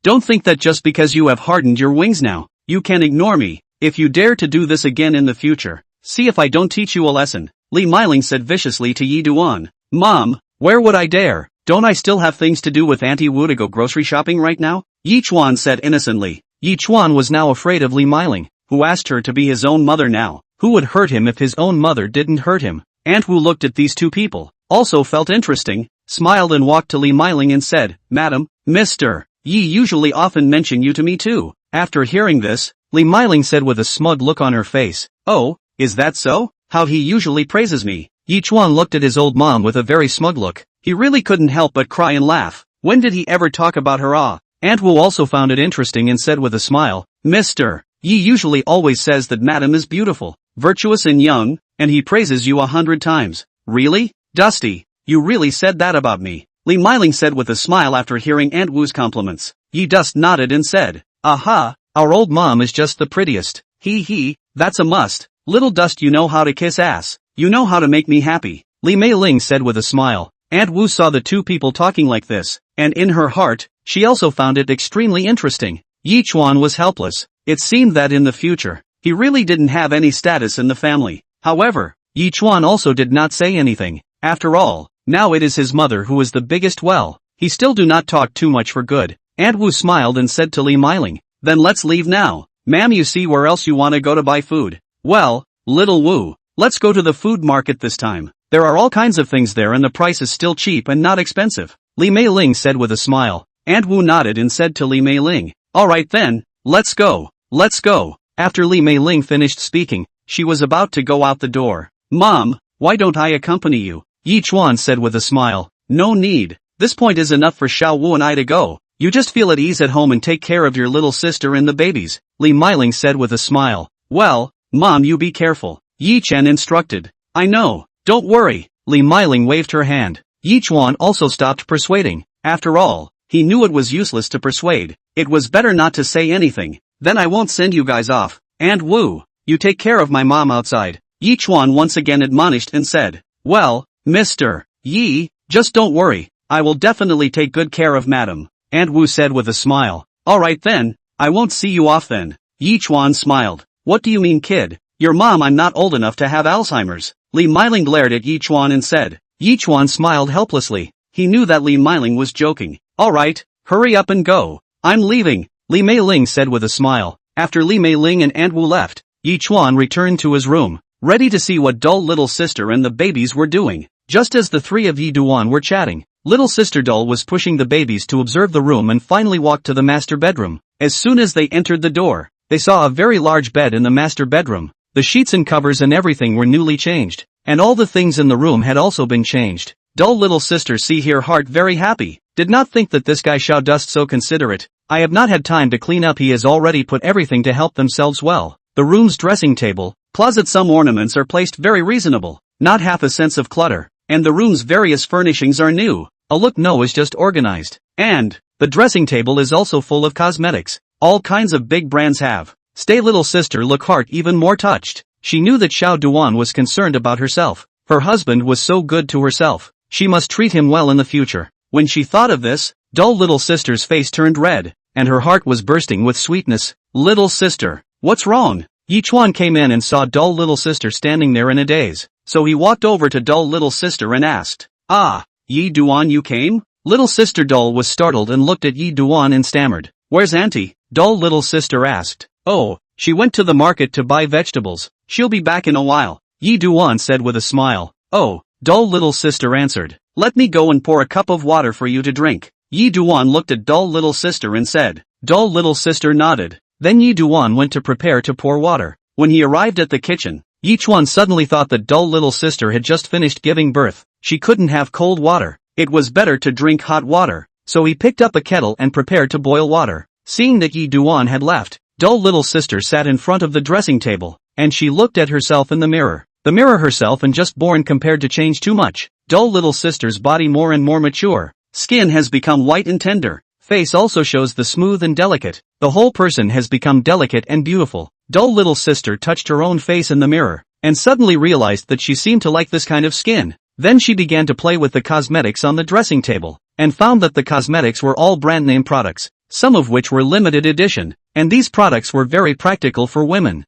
don't think that just because you have hardened your wings now, you can ignore me. If you dare to do this again in the future, see if I don't teach you a lesson, Li Meiling said viciously to Yi Duan. Mom, where would I dare? Don't I still have things to do with Auntie Wu to go grocery shopping right now? Yi Chuan said innocently. Yi Chuan was now afraid of Li Meiling, who asked her to be his own mother now. Who would hurt him if his own mother didn't hurt him? Aunt Wu looked at these two people, also felt interesting, smiled and walked to Li Meiling and said, Madam, Mr. Yi usually often mention you to me too. After hearing this, Li Meiling said with a smug look on her face, Oh, is that so? How he usually praises me. Yi Chuan looked at his old mom with a very smug look. He really couldn't help but cry and laugh. When did he ever talk about her? Aunt Wu also found it interesting and said with a smile, Mr. Yi usually always says that Madam is beautiful, virtuous and young, and he praises you 100 times. Really? Dusty, you really said that about me? Li Meiling said with a smile after hearing Aunt Wu's compliments. Yi Dust nodded and said, aha, our old mom is just the prettiest. He, that's a must. Little Dust, you know how to kiss ass. You know how to make me happy. Li Meiling said with a smile. Aunt Wu saw the two people talking like this, and in her heart, she also found it extremely interesting. Yi Chuan was helpless. It seemed that in the future, he really didn't have any status in the family. However, Yi Chuan also did not say anything. After all, now it is his mother who is the biggest. Well, he still do not talk too much for good. Aunt Wu smiled and said to Li Meiling, then let's leave now. Ma'am, you see where else you want to go to buy food? Well, little Wu, let's go to the food market this time. There are all kinds of things there and the price is still cheap and not expensive. Li Meiling said with a smile. Aunt Wu nodded and said to Li Meiling, alright then, let's go. Let's go. After Li Meiling finished speaking, she was about to go out the door. Mom, why don't I accompany you? Yi Chuan said with a smile. No need. This point is enough for Xiao Wu and I to go. You just feel at ease at home and take care of your little sister and the babies. Li Meiling said with a smile. Well, Mom, you be careful. Yi Chen instructed. I know. Don't worry. Li Meiling waved her hand. Yi Chuan also stopped persuading. After all, he knew it was useless to persuade. It was better not to say anything. Then I won't send you guys off. And Wu, you take care of my mom outside. Yi Chuan once again admonished and said, well, Mr. Yi, just don't worry. I will definitely take good care of Madam. And Wu said with a smile. Alright then, I won't see you off then. Yi Chuan smiled. What do you mean, kid? Your mom, I'm not old enough to have Alzheimer's. Li Meiling glared at Yi Chuan and said. Yi Chuan smiled helplessly. He knew that Li Meiling was joking. Alright, hurry up and go. I'm leaving, Li Meiling said with a smile. After Li Meiling and Aunt Wu left, Yi Chuan returned to his room, ready to see what Dull little sister and the babies were doing. Just as the three of Yi Duan were chatting, little sister Dull was pushing the babies to observe the room and finally walked to the master bedroom. As soon as they entered the door, they saw a very large bed in the master bedroom. The sheets and covers and everything were newly changed, and all the things in the room had also been changed. Dull little sister see her heart very happy, did not think that this guy Xiao Dust so considerate. I have not had time to clean up, he has already put everything to help themselves well. The room's dressing table, closet, some ornaments are placed very reasonable, not half a sense of clutter, and the room's various furnishings are new. A look no is just organized, and the dressing table is also full of cosmetics. All kinds of big brands have. Stay little sister look heart even more touched. She knew that Xiao Duan was concerned about herself. Her husband was so good to herself. She must treat him well in the future. When she thought of this, Dull little sister's face turned red, and her heart was bursting with sweetness. Little sister, what's wrong? Yi Chuan came in and saw Dull little sister standing there in a daze. So he walked over to Dull little sister and asked, ah, Yi Duan, you came? Little sister Dull was startled and looked at Yi Duan and stammered. Where's auntie? Dull little sister asked. Oh, she went to the market to buy vegetables. She'll be back in a while, Yi Duan said with a smile. Oh, Dull little sister answered. Let me go and pour a cup of water for you to drink. Yi Duan looked at Dull little sister and said. Dull little sister nodded. Then Yi Duan went to prepare to pour water. When he arrived at the kitchen, Yi Chuan suddenly thought that Dull little sister had just finished giving birth. She couldn't have cold water. It was better to drink hot water. So he picked up a kettle and prepared to boil water. Seeing that Yi Duan had left, Dull little sister sat in front of the dressing table, and she looked at herself in the mirror. The mirror herself and just born compared to change too much. Dull little sister's body more and more mature. Skin has become white and tender. Face also shows the smooth and delicate. The whole person has become delicate and beautiful. Dull little sister touched her own face in the mirror, and suddenly realized that she seemed to like this kind of skin. Then she began to play with the cosmetics on the dressing table, and found that the cosmetics were all brand name products, some of which were limited edition, and these products were very practical for women.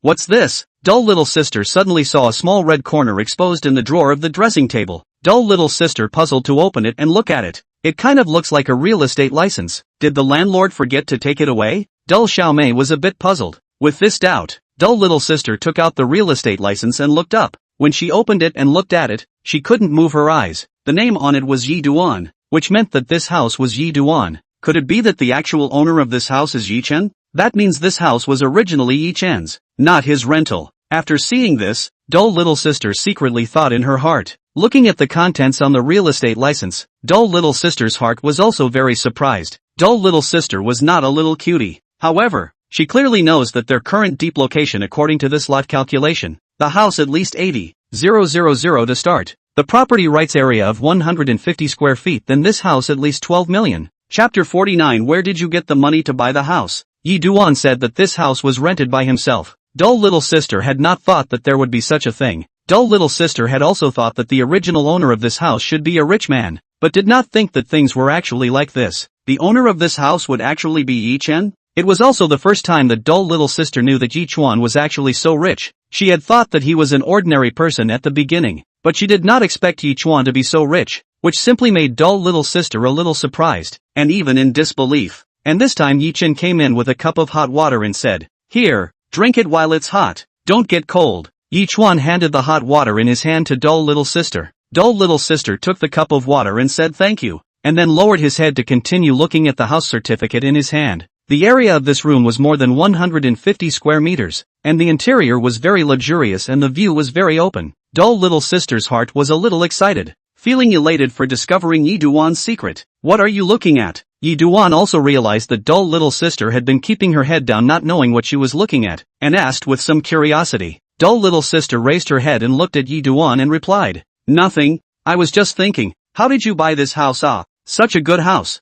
What's this? Dull little sister suddenly saw a small red corner exposed in the drawer of the dressing table. Dull little sister puzzled to open it and look at it. It kind of looks like a real estate license. Did the landlord forget to take it away? Dai Xiaomei was a bit puzzled. With this doubt, Dull little sister took out the real estate license and looked up. When she opened it and looked at it, she couldn't move her eyes. The name on it was Yi Duan, which meant that this house was Yi Duan. Could it be that the actual owner of this house is Yi Chen? That means this house was originally Yi Chen's, not his rental. After seeing this, Dull little sister secretly thought in her heart. Looking at the contents on the real estate license, Dull little sister's heart was also very surprised. Dull little sister was not a little cutie. However, she clearly knows that their current deep location according to this lot calculation, the house at least 80,000 to start. The property rights area of 150 square feet, then this house at least 12 million. Chapter 49. Where did you get the money to buy the house? Yi Duan said that this house was rented by himself. Dull little sister had not thought that there would be such a thing. Dull little sister had also thought that the original owner of this house should be a rich man, but did not think that things were actually like this. The owner of this house would actually be Yi Chen? It was also the first time that dull little sister knew that Yi Chuan was actually so rich. She had thought that he was an ordinary person at the beginning, but she did not expect Yi Chuan to be so rich, which simply made dull little sister a little surprised, and even in disbelief. And this time Yi Chen came in with a cup of hot water and said, "Here, drink it while it's hot. Don't get cold." Yi Chuan handed the hot water in his hand to dull little sister. Dull little sister took the cup of water and said thank you, and then lowered his head to continue looking at the house certificate in his hand. The area of this room was more than 150 square meters, and the interior was very luxurious and the view was very open. Dull little sister's heart was a little excited, feeling elated for discovering Yi Duan's secret. "What are you looking at?" Yi Duan also realized that dull little sister had been keeping her head down, not knowing what she was looking at, and asked with some curiosity. Dull little sister raised her head and looked at Yi Duan and replied, "Nothing, I was just thinking, how did you buy this house? Such a good house.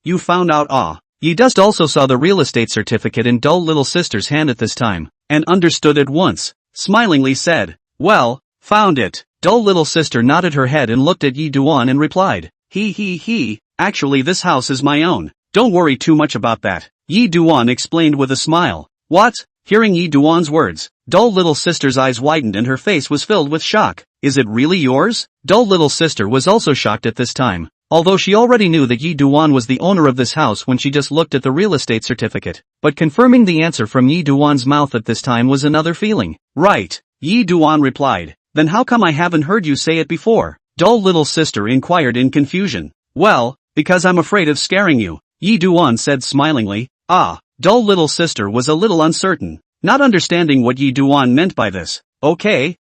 You found out. Yi Dust also saw the real estate certificate in dull little sister's hand at this time, and understood at once, smilingly said, "Well, found it." Dull little sister nodded her head and looked at Yi Duan and replied, He, actually this house is my own. Don't worry too much about that." Yi Duan explained with a smile. "What?" Hearing Yi Duan's words, dull little sister's eyes widened and her face was filled with shock. "Is it really yours?" Dull little sister was also shocked at this time, although she already knew that Yi Duan was the owner of this house when she just looked at the real estate certificate. But confirming the answer from Yi Duan's mouth at this time was another feeling. "Right," Yi Duan replied. "Then how come I haven't heard you say it before?" Dull little sister inquired in confusion. "Well, because I'm afraid of scaring you," Yi Duan said smilingly. Dull little sister was a little uncertain, not understanding what Yi Duan meant by this. Okay,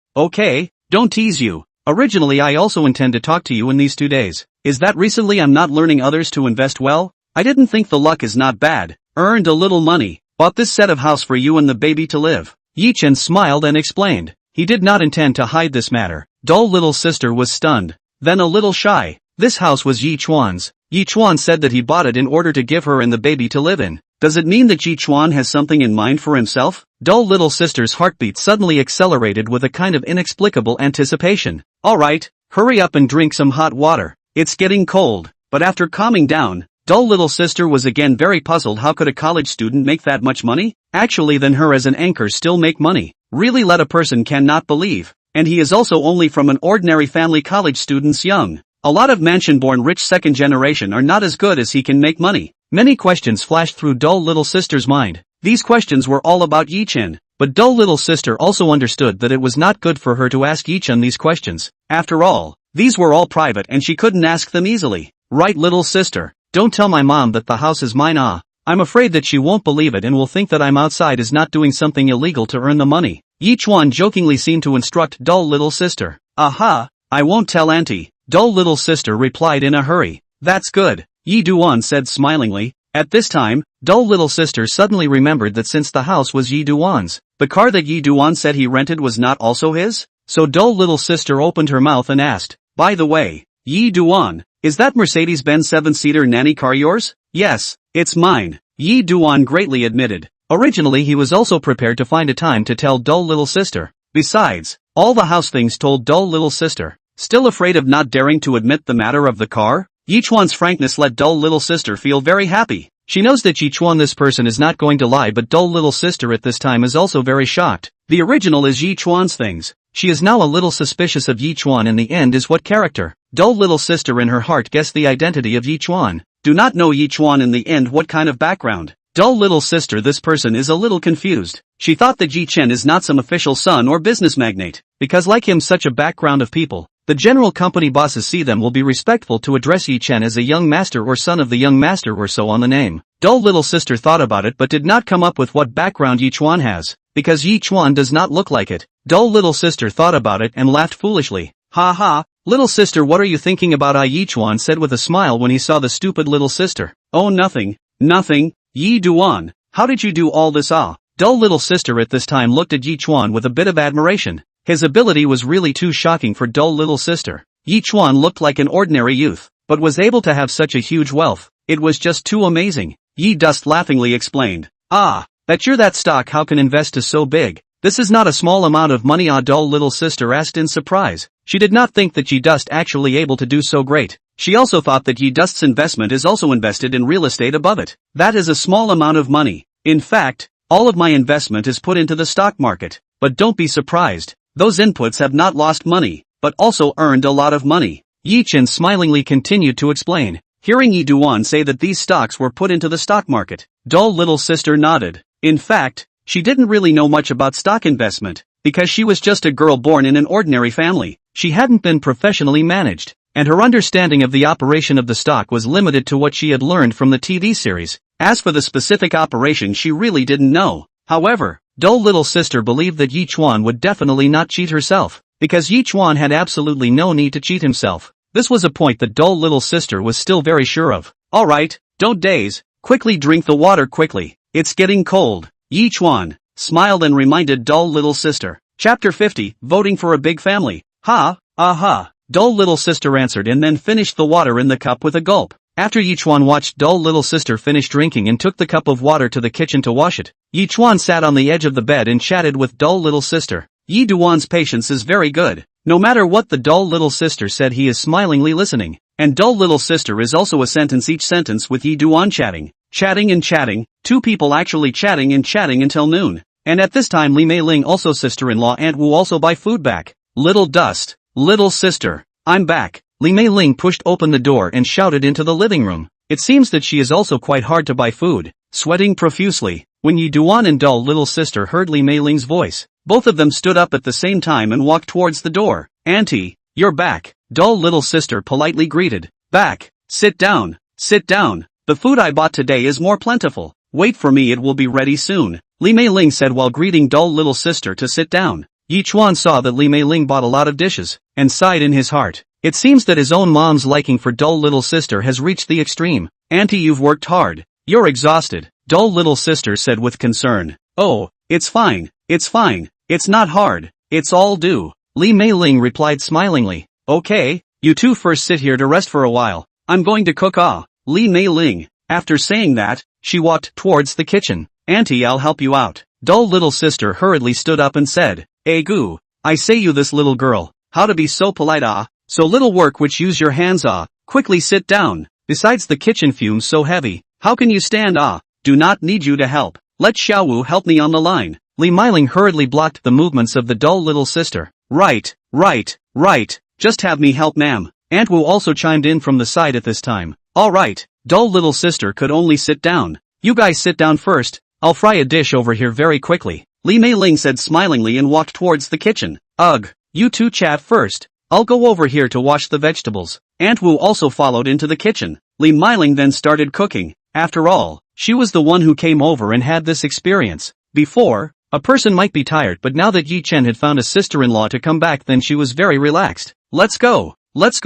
don't tease you. Originally I also intend to talk to you in these 2 days. Is that recently I'm not learning others to invest well? I didn't think the luck is not bad. Earned a little money, bought this set of house for you and the baby to live." Yi Chen smiled and explained. He did not intend to hide this matter. Dull little sister was stunned, then a little shy. This house was Yi Chuan's. Yi Chuan said that he bought it in order to give her and the baby to live in. Does it mean that Yi Chuan has something in mind for himself? Dull little sister's heartbeat suddenly accelerated with a kind of inexplicable anticipation. "Alright, hurry up and drink some hot water. It's getting cold." But after calming down, dull little sister was again very puzzled. How could a college student make that much money? Actually then her as an anchor still make money. Really let a person cannot believe. And he is also only from an ordinary family, college students young. A lot of mansion-born rich second generation are not as good as he can make money. Many questions flashed through dull little sister's mind. These questions were all about Yi Chen, but dull little sister also understood that it was not good for her to ask Yi Chen these questions. After all, these were all private and she couldn't ask them easily. "Right, little sister, don't tell my mom that the house is mine. I'm afraid that she won't believe it and will think that I'm outside is not doing something illegal to earn the money." Yi Chuan jokingly seemed to instruct dull little sister. I won't tell auntie," dull little sister replied in a hurry. "That's good," Yi Duan said smilingly. At this time, dull little sister suddenly remembered that since the house was Yi Duan's, the car that Yi Duan said he rented was not also his? So dull little sister opened her mouth and asked, "By the way, Yi Duan, is that Mercedes-Benz 7-seater nanny car yours?" "Yes, it's mine," Yi Duan greatly admitted. Originally he was also prepared to find a time to tell dull little sister. Besides, all the house things told dull little sister. Still afraid of not daring to admit the matter of the car? Yi Chuan's frankness let dull little sister feel very happy. She knows that Yi Chuan this person is not going to lie, but dull little sister at this time is also very shocked. The original is Yi Chuan's things. She is now a little suspicious of Yi Chuan in the end is what character. Dull little sister in her heart guessed the identity of Yi Chuan. Do not know Yi Chuan in the end what kind of background. Dull little sister this person is a little confused. She thought that Yi Chen is not some official son or business magnate, because like him such a background of people. The general company bosses see them will be respectful to address Yi Chen as a young master or son of the young master or so on the name. Dull little sister thought about it but did not come up with what background Yi Chuan has, because Yi Chuan does not look like it. Dull little sister thought about it and laughed foolishly. "Ha, little sister, what are you thinking about?" Yi Chuan said with a smile when he saw the stupid little sister. "Oh, nothing, Yi Duan, How did you do all this? Dull little sister at this time looked at Yi Chuan with a bit of admiration. His ability was really too shocking for dull little sister. Yi Chuan looked like an ordinary youth, but was able to have such a huge wealth. It was just too amazing. Yi Dust laughingly explained. That you're that stock how can invest is so big. This is not a small amount of money. Dull little sister asked in surprise. She did not think that Yi Dust actually able to do so great. She also thought that Yi Dust's investment is also invested in real estate above it. That is a small amount of money. In fact, all of my investment is put into the stock market. But don't be surprised. Those inputs have not lost money, but also earned a lot of money. Yi Chen smilingly continued to explain. Hearing Yi Duan say that these stocks were put into the stock market, dull little sister nodded. In fact, she didn't really know much about stock investment, because she was just a girl born in an ordinary family. She hadn't been professionally managed, and her understanding of the operation of the stock was limited to what she had learned from the TV series. As for the specific operation, she really didn't know. However, dull little sister believed that Yi Chuan would definitely not cheat herself, because Yi Chuan had absolutely no need to cheat himself. This was a point that dull little sister was still very sure of. Alright, don't daze, quickly drink the water quickly, it's getting cold. Yi Chuan smiled and reminded dull little sister. Chapter 50, Voting for a Big Family. Dull little sister answered and then finished the water in the cup with a gulp. After Yi Chuan watched dull little sister finish drinking and took the cup of water to the kitchen to wash it, Yi Chuan sat on the edge of the bed and chatted with dull little sister. Yi Duan's patience is very good. No matter what the dull little sister said, he is smilingly listening. And dull little sister is also a sentence each sentence with Yi Duan chatting. Chatting and chatting, two people actually chatting and chatting until noon. And at this time Li Mei Ling, also sister-in-law, Aunt Wu, also buy food back. Little Dust, little sister, I'm back. Li Mei Ling pushed open the door and shouted into the living room. It seems that she is also quite hard to buy food, sweating profusely. When Yi Duan and dull little sister heard Li Mei Ling's voice, both of them stood up at the same time and walked towards the door. Auntie, you're back, dull little sister politely greeted. Back, sit down, sit down. The food I bought today is more plentiful. Wait for me, it will be ready soon. Li Mei Ling said while greeting dull little sister to sit down. Yi Chuan saw that Li Mei Ling bought a lot of dishes, and sighed in his heart. It seems that his own mom's liking for dull little sister has reached the extreme. Auntie, you've worked hard. You're exhausted, dull little sister said with concern. Oh, it's fine, it's fine. It's not hard. It's all due. Li Mei Ling replied smilingly. Okay, you two first sit here to rest for a while. I'm going to cook. Li Mei Ling. After saying that, she walked towards the kitchen. Auntie, I'll help you out. Dull little sister hurriedly stood up and said. Goo. I say you this little girl, how to be so polite. So little work which use your hands. Quickly sit down. Besides the kitchen fumes so heavy, how can you stand? Do not need you to help. Let Xiaowu help me on the line. Li Mei Ling hurriedly blocked the movements of the dull little sister. Right. Just have me help, ma'am. Aunt Wu also chimed in from the side at this time. Alright, dull little sister could only sit down. You guys sit down first, I'll fry a dish over here very quickly. Li Mei Ling said smilingly and walked towards the kitchen. Ugh, you two chat first. I'll go over here to wash the vegetables. Aunt Wu also followed into the kitchen. Li Mei Ling then started cooking. After all, she was the one who came over and had this experience. Before, a person might be tired, but now that Yi Chen had found a sister-in-law to come back, then she was very relaxed. Let's go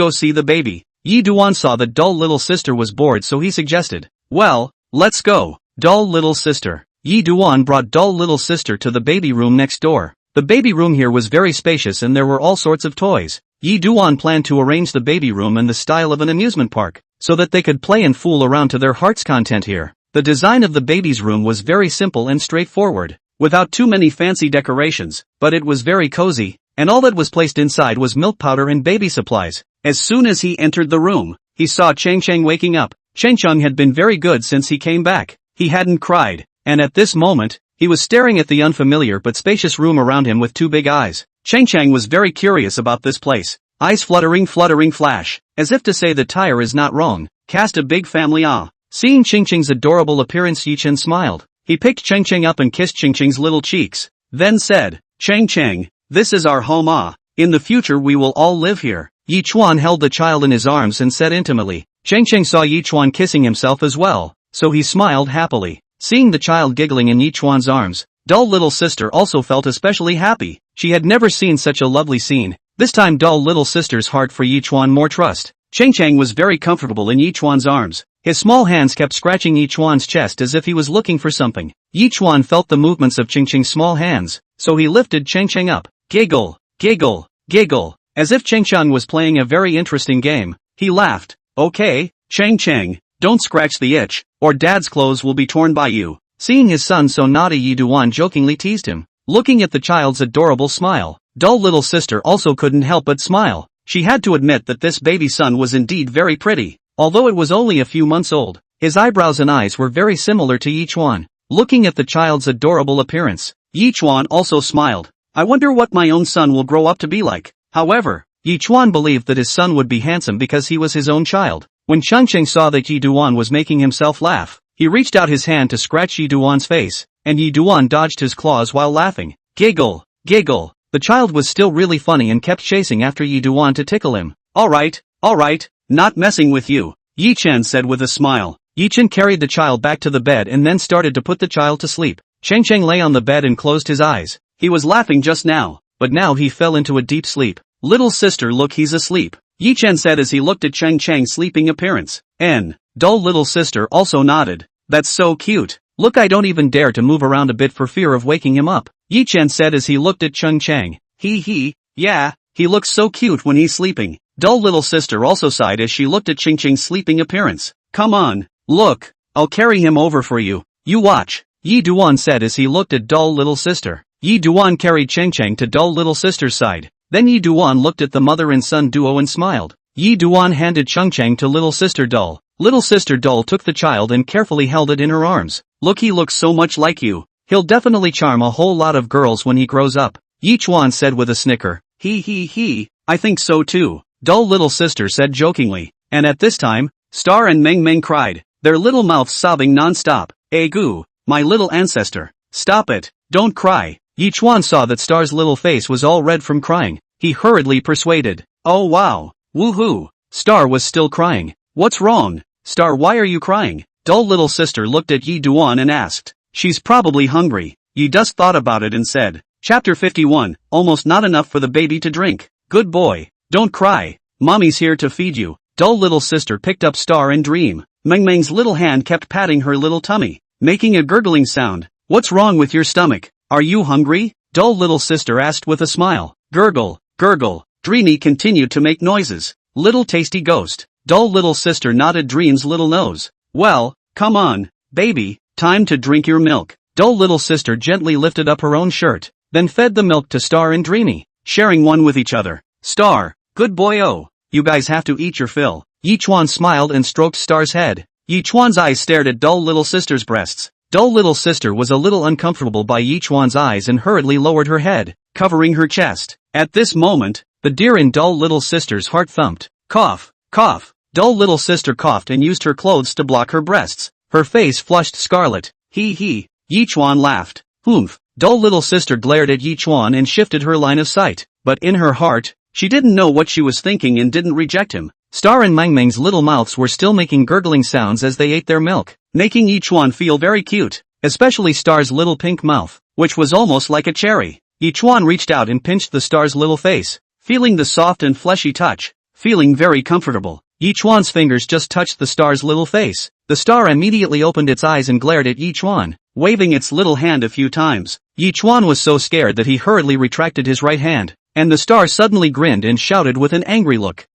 see the baby. Yi Duan saw that dull little sister was bored, so he suggested. Well, let's go. Dull little sister. Yi Duan brought dull little sister to the baby room next door. The baby room here was very spacious and there were all sorts of toys. Yi Duan planned to arrange the baby room in the style of an amusement park, so that they could play and fool around to their heart's content here. The design of the baby's room was very simple and straightforward, without too many fancy decorations, but it was very cozy, and all that was placed inside was milk powder and baby supplies. As soon as he entered the room, he saw Cheng Cheng waking up. Cheng Cheng had been very good since he came back. He hadn't cried, and at this moment, he was staring at the unfamiliar but spacious room around him with two big eyes. Cheng Cheng was very curious about this place. Eyes fluttering flash, as if to say the tire is not wrong. Cast a big family. Seeing Cheng Cheng's adorable appearance, Yi Chen smiled. He picked Cheng Cheng up and kissed Cheng Cheng's little cheeks, then said, Cheng Cheng, this is our home. In the future we will all live here. Yi Chuan held the child in his arms and said intimately. Cheng Cheng saw Yi Chuan kissing himself as well, so he smiled happily. Seeing the child giggling in Yi Chuan's arms, dull little sister also felt especially happy. She had never seen such a lovely scene. This time dull little sister's heart for Yi Chuan more trust. Cheng Cheng was very comfortable in Yi Chuan's arms. His small hands kept scratching Yi Chuan's chest as if he was looking for something. Yi Chuan felt the movements of Cheng's small hands, so he lifted Cheng up. Giggle, giggle, giggle. As if Cheng was playing a very interesting game, he laughed. Okay, Cheng, don't scratch the itch, or dad's clothes will be torn by you. Seeing his son so naughty, Yi Duan jokingly teased him. Looking at the child's adorable smile, dull little sister also couldn't help but smile. She had to admit that this baby son was indeed very pretty. Although it was only a few months old, his eyebrows and eyes were very similar to Yi Chuan. Looking at the child's adorable appearance, Yi Chuan also smiled. I wonder what my own son will grow up to be like. However, Yi Chuan believed that his son would be handsome because he was his own child. When Cheng saw that Yi Duan was making himself laugh, he reached out his hand to scratch Yi Duan's face, and Yi Duan dodged his claws while laughing. Giggle, giggle. The child was still really funny and kept chasing after Yi Duan to tickle him. Alright, not messing with you, Yi Chen said with a smile. Yi Chen carried the child back to the bed and then started to put the child to sleep. Cheng lay on the bed and closed his eyes. He was laughing just now, but now he fell into a deep sleep. Little sister, look, he's asleep, Yi Chen said as he looked at Cheng's sleeping appearance. Dull little sister also nodded. That's so cute. Look, I don't even dare to move around a bit for fear of waking him up, Yi Chen said as he looked at Cheng. Yeah, he looks so cute when he's sleeping. Dull little sister also sighed as she looked at Cheng's sleeping appearance. Come on, look, I'll carry him over for you. You watch, Yi Duan said as he looked at dull little sister. Yi Duan carried Cheng to dull little sister's side. Then Yi Duan looked at the mother and son duo and smiled. Yi Duan handed Cheng to little sister Dull. Little sister Dull took the child and carefully held it in her arms. Look, he looks so much like you. He'll definitely charm a whole lot of girls when he grows up, Yi Chuan said with a snicker. I think so too, dull little sister said jokingly. And at this time, Star and Meng cried, their little mouths sobbing non-stop. Goo, my little ancestor. Stop it, don't cry. Yi Chuan saw that Star's little face was all red from crying. He hurriedly persuaded. Oh wow, woohoo. Star was still crying. What's wrong, Star, why are you crying? Dull little sister looked at Yi Duan and asked. She's probably hungry. Yi just thought about it and said. Chapter 51, almost not enough for the baby to drink. Good boy, don't cry. Mommy's here to feed you. Dull little sister picked up Star and Dream. Meng's little hand kept patting her little tummy, making a gurgling sound. What's wrong with your stomach? Are you hungry? Dull little sister asked with a smile. Gurgle, gurgle. Dreamy continued to make noises. Little tasty ghost. Dull little sister nodded Dream's little nose. Well, come on, baby, time to drink your milk. Dull little sister gently lifted up her own shirt, then fed the milk to Star and Dreamy, sharing one with each other. Star, good boy, oh, you guys have to eat your fill. Yi Chuan smiled and stroked Star's head. Yi Chuan's eyes stared at dull little sister's breasts. Dull little sister was a little uncomfortable by Yi Chuan's eyes and hurriedly lowered her head, covering her chest. At this moment, the deer in dull little sister's heart thumped. Cough, cough. Dull little sister coughed and used her clothes to block her breasts. Her face flushed scarlet. Yi Chuan laughed. Humph. Dull little sister glared at Yi Chuan and shifted her line of sight. But in her heart, she didn't know what she was thinking and didn't reject him. Star and Meng's little mouths were still making gurgling sounds as they ate their milk, making Yi Chuan feel very cute, especially Star's little pink mouth, which was almost like a cherry. Yi Chuan reached out and pinched the Star's little face, feeling the soft and fleshy touch, feeling very comfortable. Yi Chuan's fingers just touched the Star's little face. The Star immediately opened its eyes and glared at Yi Chuan, waving its little hand a few times. Yi Chuan was so scared that he hurriedly retracted his right hand, and the Star suddenly grinned and shouted with an angry look.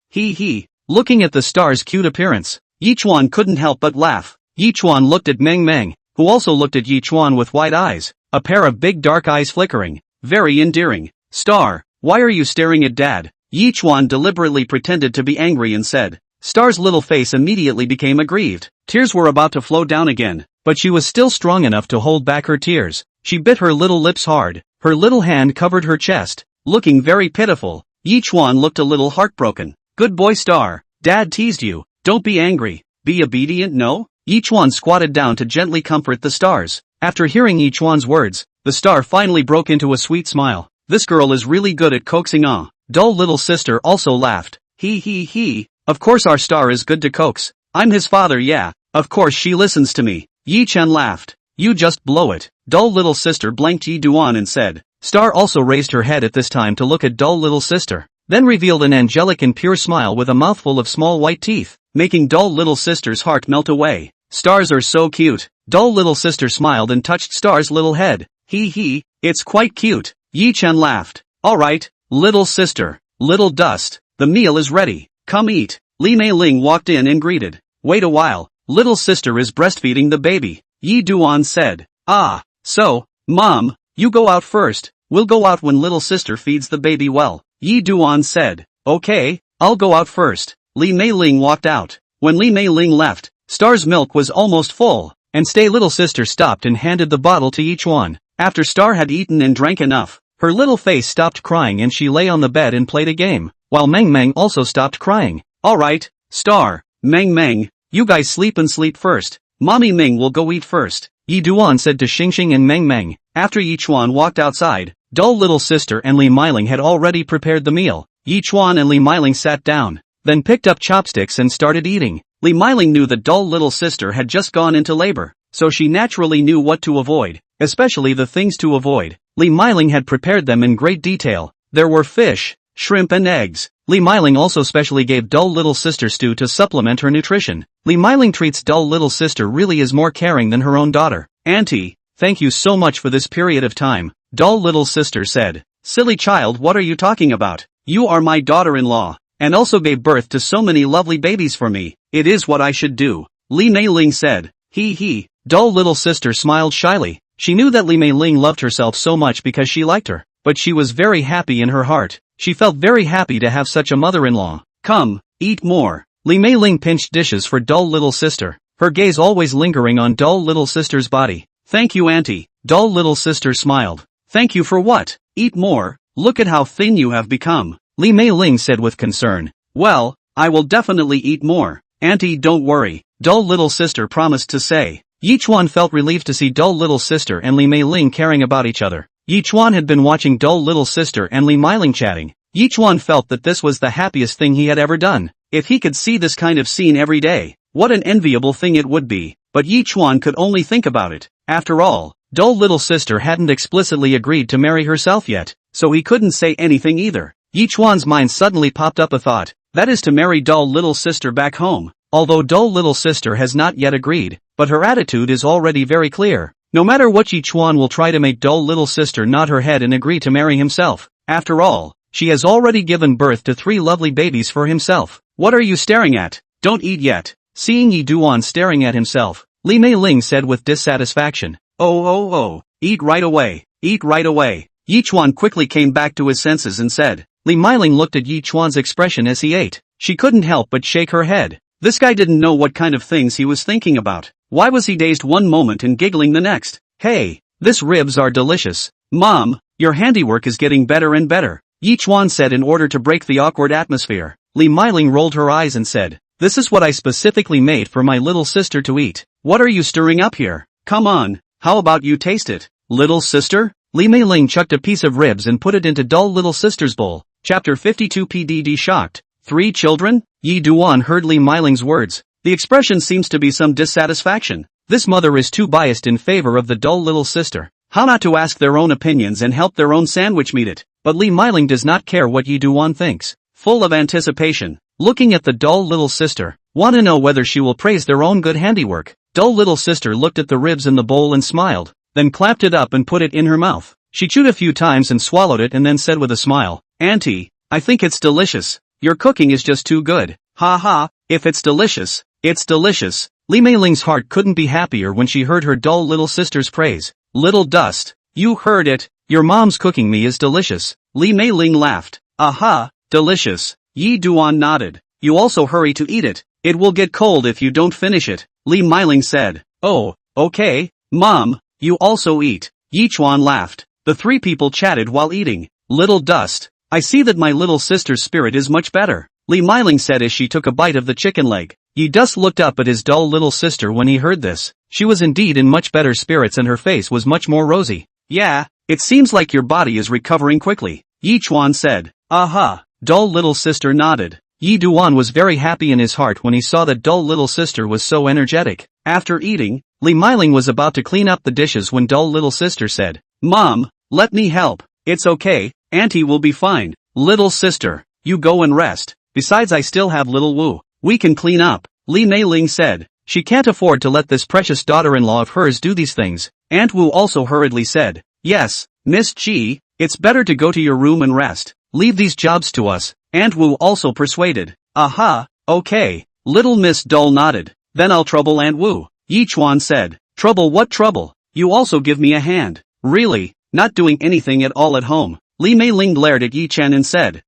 Looking at the Star's cute appearance, Yi Chuan couldn't help but laugh. Yi Chuan looked at Meng, who also looked at Yi Chuan with wide eyes, a pair of big dark eyes flickering. Very endearing. Star, why are you staring at Dad? Yi Chuan deliberately pretended to be angry and said. Star's little face immediately became aggrieved. Tears were about to flow down again, but she was still strong enough to hold back her tears. She bit her little lips hard. Her little hand covered her chest, looking very pitiful. Yi Chuan looked a little heartbroken. Good boy Star, Dad teased you. Don't be angry. Be obedient, no? Yi Chuan squatted down to gently comfort the Stars. After hearing Yi Chuan's words, the Star finally broke into a sweet smile. This girl is really good at coaxing. Dull little sister also laughed. Of course our Star is good to coax. I'm his father, yeah. Of course she listens to me. Yi Chen laughed. You just blow it. Dull little sister blinked Yi Duan and said. Star also raised her head at this time to look at dull little sister, then revealed an angelic and pure smile with a mouthful of small white teeth. making dull little sister's heart melt away. Stars are so cute. Dull little sister smiled and touched Star's little head. Hee, it's quite cute. Yi Chen laughed. Alright, little sister, little dust, the meal is ready. Come eat. Li Mei Ling walked in and greeted. Wait a while, little sister is breastfeeding the baby. Yi Duan said. Ah, so, Mom, you go out first. We'll go out when little sister feeds the baby well. Yi Duan said. Okay, I'll go out first. Li Mei Ling walked out. When Li Mei Ling left, Star's milk was almost full, and little sister stopped and handed the bottle to each one. After Star had eaten and drank enough, her little face stopped crying and she lay on the bed and played a game, while Meng also stopped crying. Alright, Star, Meng, you guys sleep first. Mommy Ming will go eat first, Yi Duan said to Xingxing and Meng. After Yi Chuan walked outside, dull little sister and Li Meiling had already prepared the meal. Yi Chuan and Li Meiling sat down, then picked up chopsticks and started eating. Li Meiling knew that dull little sister had just gone into labor, so she naturally knew what to avoid, especially the things to avoid. Li Meiling had prepared them in great detail. There were fish, shrimp and eggs. Li Meiling also specially gave dull little sister stew to supplement her nutrition. Li Meiling treats dull little sister really as more caring than her own daughter. Auntie, thank you so much for this period of time, dull little sister said. Silly child, what are you talking about? You are my daughter-in-law, and also gave birth to so many lovely babies for me. It is what I should do, Li Mei Ling said. Hee, dull little sister smiled shyly. She knew that Li Mei Ling loved herself so much because she liked her, but she was very happy in her heart. She felt very happy to have such a mother-in-law. Come, eat more. Li Mei Ling pinched dishes for dull little sister, her gaze always lingering on dull little sister's body. Thank you, Auntie. Dull little sister smiled. Thank you for what? Eat more. Look at how thin you have become, Li Mei Ling said with concern. Well, I will definitely eat more. Auntie, don't worry, dull little sister promised to say. Yi Chuan felt relieved to see dull little sister and Li Mei Ling caring about each other. Yi Chuan had been watching dull little sister and Li Mei Ling chatting. Yi Chuan felt that this was the happiest thing he had ever done. If he could see this kind of scene every day, what an enviable thing it would be. But Yi Chuan could only think about it. After all, dull little sister hadn't explicitly agreed to marry herself yet, so he couldn't say anything either. Yi Chuan's mind suddenly popped up a thought, that is to marry dull little sister back home. Although dull little sister has not yet agreed, but her attitude is already very clear. No matter what, Yi Chuan will try to make dull little sister nod her head and agree to marry himself. After all, she has already given birth to 3 lovely babies for himself. What are you staring at? Don't eat yet. Seeing Yi Duan staring at himself, Li Mei Ling said with dissatisfaction. Oh, eat right away, eat right away. Yi Chuan quickly came back to his senses and said. Li Mei Ling looked at Yi Chuan's expression as he ate. She couldn't help but shake her head. This guy didn't know what kind of things he was thinking about. Why was he dazed one moment and giggling the next? Hey, this ribs are delicious. Mom, your handiwork is getting better and better, Yi Chuan said in order to break the awkward atmosphere. Li Mei Ling rolled her eyes and said, this is what I specifically made for my little sister to eat. What are you stirring up here? Come on, how about you taste it? Little sister? Li Mei Ling chucked a piece of ribs and put it into dull little sister's bowl. Chapter 52 PDD shocked. 3 children? Yi Duan heard Li Mei Ling's words. The expression seems to be some dissatisfaction. This mother is too biased in favor of the dull little sister. How not to ask their own opinions and help their own sandwich meet it. But Li Mei Ling does not care what Yi Duan thinks. Full of anticipation, looking at the dull little sister, want to know whether she will praise their own good handiwork. Dull little sister looked at the ribs in the bowl and smiled, then clapped it up and put it in her mouth. She chewed a few times and swallowed it and then said with a smile, Auntie, I think it's delicious. Your cooking is just too good. Ha, if it's delicious, it's delicious. Li Mei Ling's heart couldn't be happier when she heard her dull little sister's praise. Little dust, you heard it, your mom's cooking me is delicious. Li Mei Ling laughed. Aha, delicious. Yi Duan nodded. You also hurry to eat it. It will get cold if you don't finish it, Li Mei Ling said. Oh, okay, Mom, you also eat. Yi Chuan laughed. The 3 people chatted while eating. Little dust, I see that my little sister's spirit is much better, Li Mei Ling said as she took a bite of the chicken leg. Yi Dust looked up at his dull little sister when he heard this. She was indeed in much better spirits and her face was much more rosy. Yeah, it seems like your body is recovering quickly, Yi Chuan said. Aha, dull little sister nodded. Yi Duan was very happy in his heart when he saw that dull little sister was so energetic. After eating, Li Mei Ling was about to clean up the dishes when dull little sister said, Mom, let me help. It's okay, Auntie will be fine. Little sister, you go and rest. Besides, I still have little Wu. We can clean up, Li Meiling said. She can't afford to let this precious daughter-in-law of hers do these things. Aunt Wu also hurriedly said, yes, Miss Chi, it's better to go to your room and rest. Leave these jobs to us. Aunt Wu also persuaded. Aha, okay. Little Miss Doll nodded. Then I'll trouble Aunt Wu. Yi Chuan said. Trouble what trouble? You also give me a hand. Really, not doing anything at all at home. Li Meiling glared at Yi Chen and said.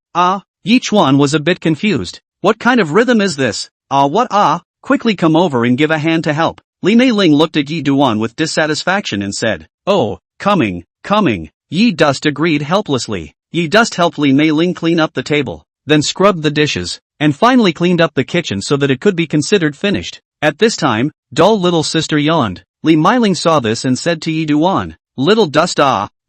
Yi Chuan was a bit confused. What kind of rhythm is this? What? Quickly come over and give a hand to help. Li Meiling looked at Yi Duan with dissatisfaction and said. Oh, coming. Yi Dust agreed helplessly. Yi Dust helped Li Meiling clean up the table, then scrubbed the dishes, and finally cleaned up the kitchen so that it could be considered finished. At this time, dull little sister yawned. Li Meiling saw this and said to Yi Duan. Little Dust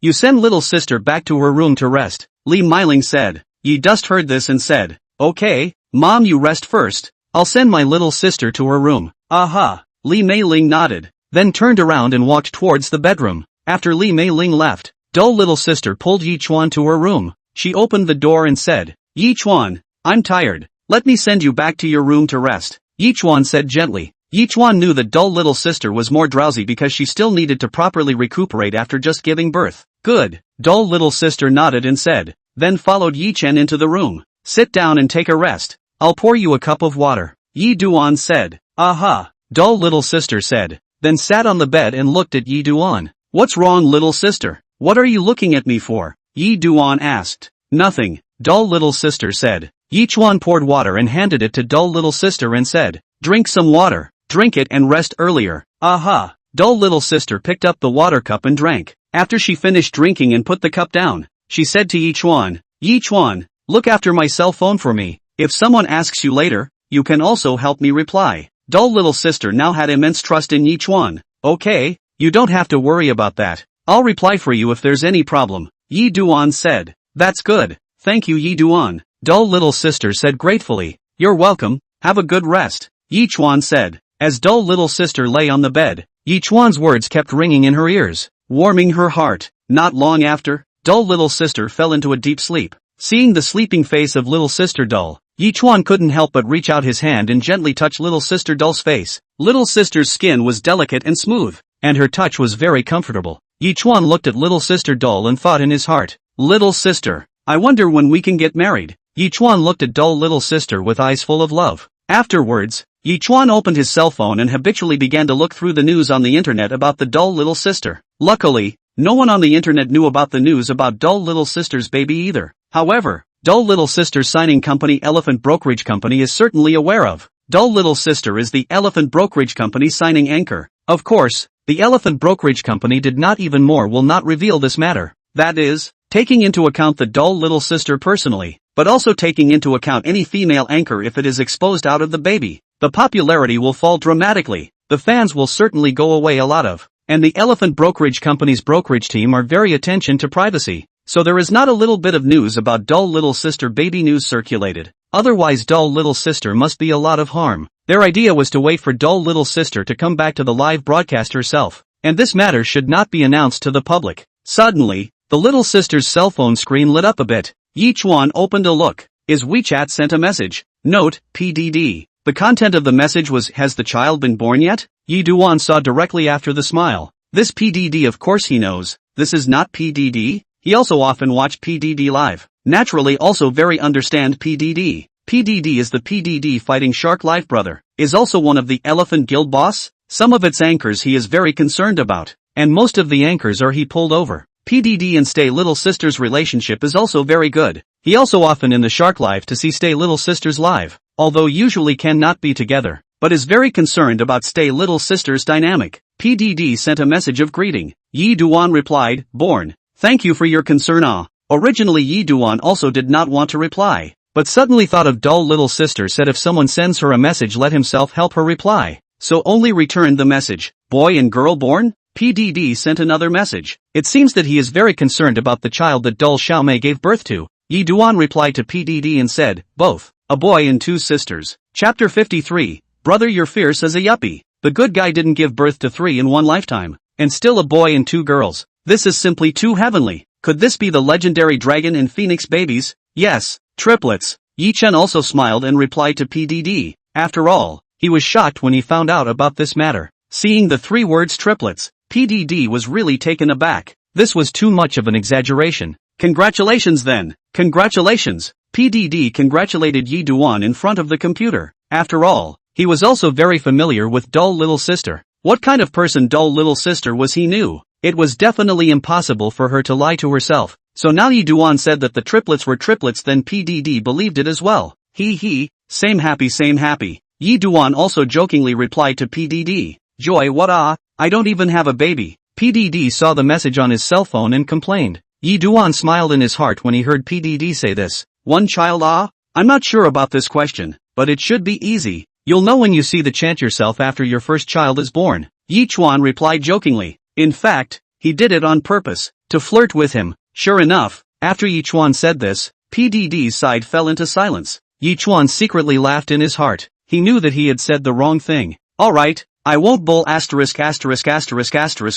you send little sister back to her room to rest, Li Meiling said. Yi Dust heard this and said. Okay, Mom you rest first. I'll send my little sister to her room. Aha. Li Meiling nodded, then turned around and walked towards the bedroom. After Li Meiling left, dull little sister pulled Yi Chuan to her room. She opened the door and said, Yi Chuan, I'm tired. Let me send you back to your room to rest. Yi Chuan said gently. Yi Chuan knew that dull little sister was more drowsy because she still needed to properly recuperate after just giving birth. Good. Dull little sister nodded and said, then followed Yi Chen into the room. Sit down and take a rest. I'll pour you a cup of water. Yi Duan said. Aha. Dull little sister said, then sat on the bed and looked at Yi Duan. What's wrong little sister? What are you looking at me for? Yi Duan asked. Nothing, dull little sister said. Yi Chuan poured water and handed it to dull little sister and said, drink some water, drink it and rest earlier. Aha. Dull little sister picked up the water cup and drank. After she finished drinking and put the cup down, she said to Yi Chuan, look after my cell phone for me. If someone asks you later, you can also help me reply. Dull little sister now had immense trust in Yi Chuan. Okay, you don't have to worry about that. I'll reply for you if there's any problem. Yi Duan said. That's good. Thank you Yi Duan. Dull little sister said gratefully. You're welcome, have a good rest. Yi Chuan said. As dull little sister lay on the bed, Yi Chuan's words kept ringing in her ears, warming her heart. Not long after, dull little sister fell into a deep sleep. Seeing the sleeping face of little sister Dull, Yi Chuan couldn't help but reach out his hand and gently touch little sister Dull's face. Little sister's skin was delicate and smooth, and her touch was very comfortable. Yi Chuan looked at little sister Dull and thought in his heart, little sister, I wonder when we can get married. Yi Chuan looked at dull little sister with eyes full of love. Afterwards, Yi Chuan opened his cell phone and habitually began to look through the news on the internet about the dull little sister. Luckily, no one on the internet knew about the news about dull little sister's baby either. However, dull little sister's signing company Elephant Brokerage Company is certainly aware of. Dull little sister is the Elephant Brokerage Company signing anchor. Of course, the Elephant Brokerage Company did not even more will not reveal this matter. That is, taking into account the dull little sister personally, but also taking into account any female anchor if it is exposed out of the baby. The popularity will fall dramatically, the fans will certainly go away a lot of, and the Elephant Brokerage Company's brokerage team are very attention to privacy. So there is not a little bit of news about dull little sister baby news circulated. Otherwise dull little sister must be a lot of harm. Their idea was to wait for dull little sister to come back to the live broadcast herself, and this matter should not be announced to the public. Suddenly, the little sister's cell phone screen lit up a bit. Yi Chuan opened a look. His WeChat sent a message. Note, PDD. The content of the message was, has the child been born yet? Yi Duan saw directly after the smile. This PDD of course he knows. This is not PDD? He also often watch PDD live. Naturally also very understand PDD. PDD is the PDD Fighting Shark live brother. Is also one of the Elephant Guild boss. Some of its anchors he is very concerned about. And most of the anchors are he pulled over. PDD and Stay Little Sister's relationship is also very good. He also often in the Shark live to see Stay Little Sister's live. Although usually cannot be together. But is very concerned about Stay Little Sister's dynamic. PDD sent a message of greeting. Yi Duan replied, born. Thank you for your concern Originally Yi Duan also did not want to reply, but suddenly thought of dull little sister said if someone sends her a message let himself help her reply, so only returned the message, boy and girl born? PDD sent another message. It seems that he is very concerned about the child that Dai Xiaomei gave birth to. Yi Duan replied to PDD and said, both, a boy and two sisters. Chapter 53, Brother you're fierce as a yuppie. The good guy didn't give birth to 3 in one lifetime, and still a boy and 2 girls. This is simply too heavenly. Could this be the legendary dragon and phoenix babies? Yes, triplets. Yi Chen also smiled and replied to PDD. After all, he was shocked when he found out about this matter. Seeing the 3 words triplets, PDD was really taken aback. This was too much of an exaggeration. Congratulations then. Congratulations. PDD congratulated Yi Duan in front of the computer. After all, he was also very familiar with dull little sister. What kind of person dull little sister was he knew? It was definitely impossible for her to lie to herself. So now Yi Duan said that the triplets were triplets, then PDD believed it as well. He, same happy same happy. Yi Duan also jokingly replied to PDD. Joy, what I don't even have a baby. PDD saw the message on his cell phone and complained. Yi Duan smiled in his heart when he heard PDD say this. One child I'm not sure about this question, but it should be easy. You'll know when you see the chant yourself after your first child is born. Yi Chuan replied jokingly. In fact, he did it on purpose, to flirt with him. Sure enough, after Yi Chuan said this, PDD's side fell into silence. Yi Chuan secretly laughed in his heart. He knew that he had said the wrong thing. Alright, I won't bowl asterisk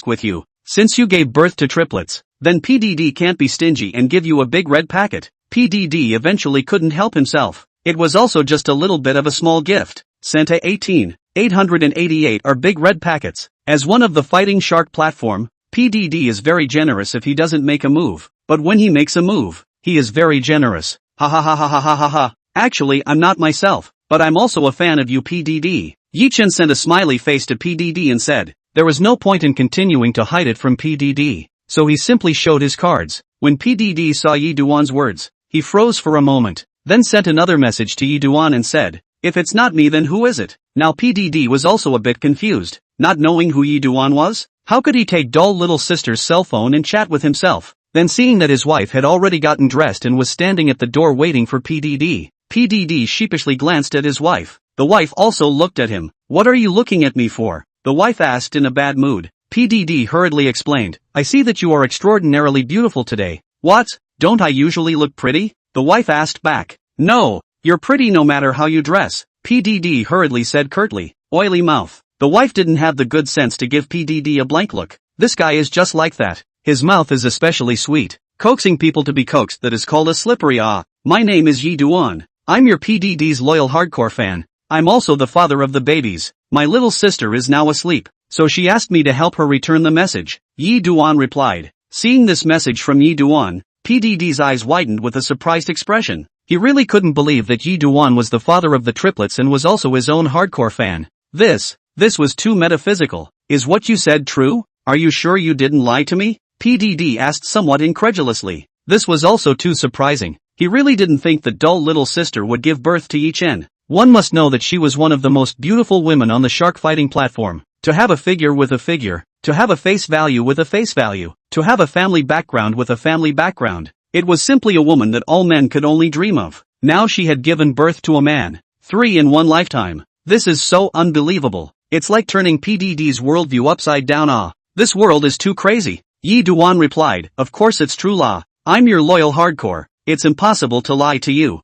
with you. Since you gave birth to triplets, then PDD can't be stingy and give you a big red packet. PDD eventually couldn't help himself. It was also just a little bit of a small gift. Santa 18,888 are big red packets. As one of the Fighting Shark platform, PDD is very generous if he doesn't make a move. But when he makes a move, he is very generous. Ha ha ha ha ha ha ha ha. Actually, I'm not myself, but I'm also a fan of you PDD. Yi Chen sent a smiley face to PDD and said, there was no point in continuing to hide it from PDD, so he simply showed his cards. When PDD saw Yi Duan's words, he froze for a moment, then sent another message to Yi Duan and said, if it's not me then who is it? Now PDD was also a bit confused, not knowing who Yi Duan was. How could he take dull little sister's cell phone and chat with himself? Then seeing that his wife had already gotten dressed and was standing at the door waiting for PDD, PDD sheepishly glanced at his wife. The wife also looked at him. What are you looking at me for? The wife asked in a bad mood. PDD hurriedly explained, I see that you are extraordinarily beautiful today. What? Don't I usually look pretty? The wife asked back. No, you're pretty no matter how you dress. PDD hurriedly said curtly. Oily mouth. The wife didn't have the good sense to give PDD a blank look. This guy is just like that. His mouth is especially sweet. Coaxing people to be coaxed, that is called a slippery My name is Yi Duan. I'm your PDD's loyal hardcore fan. I'm also the father of the babies. My little sister is now asleep, so she asked me to help her return the message. Yi Duan replied. Seeing this message from Yi Duan, PDD's eyes widened with a surprised expression. He really couldn't believe that Yi Duan was the father of the triplets and was also his own hardcore fan. This was too metaphysical. Is what you said true? Are you sure you didn't lie to me? PDD asked somewhat incredulously. This was also too surprising. He really didn't think that dull little sister would give birth to Yi Chen. One must know that she was one of the most beautiful women on the shark fighting platform. To have a figure with a figure, to have a face value with a face value, to have a family background with a family background. It was simply a woman that all men could only dream of. Now she had given birth to a man. 3 in one lifetime. This is so unbelievable. It's like turning PDD's worldview upside down. This world is too crazy. Yi Duan replied, of course it's true la. I'm your loyal hardcore. It's impossible to lie to you.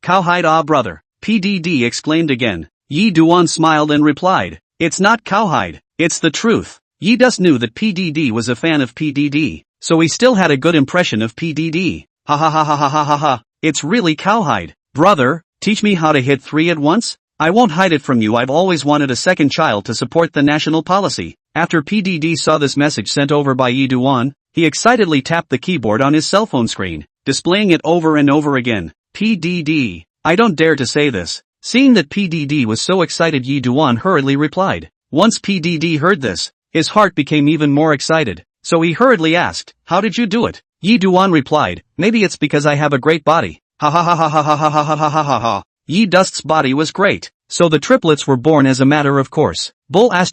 Cowhide brother. PDD exclaimed again. Yi Duan smiled and replied, it's not cowhide, it's the truth. Yi just knew that PDD was a fan of PDD, so he still had a good impression of PDD. Ha ha ha ha ha ha ha ha. It's really cowhide. Brother, teach me how to hit 3 at once? I won't hide it from you, I've always wanted a second child to support the national policy. After PDD saw this message sent over by Yi Duan, he excitedly tapped the keyboard on his cell phone screen, displaying it over and over again. PDD. I don't dare to say this. Seeing that PDD was so excited, Yi Duan hurriedly replied. Once PDD heard this, his heart became even more excited, so he hurriedly asked, how did you do it? Yi Duan replied, maybe it's because I have a great body. Ha ha ha ha ha ha ha ha ha ha ha ha. Yi Dust's body was great, so the triplets were born as a matter of course. Bull How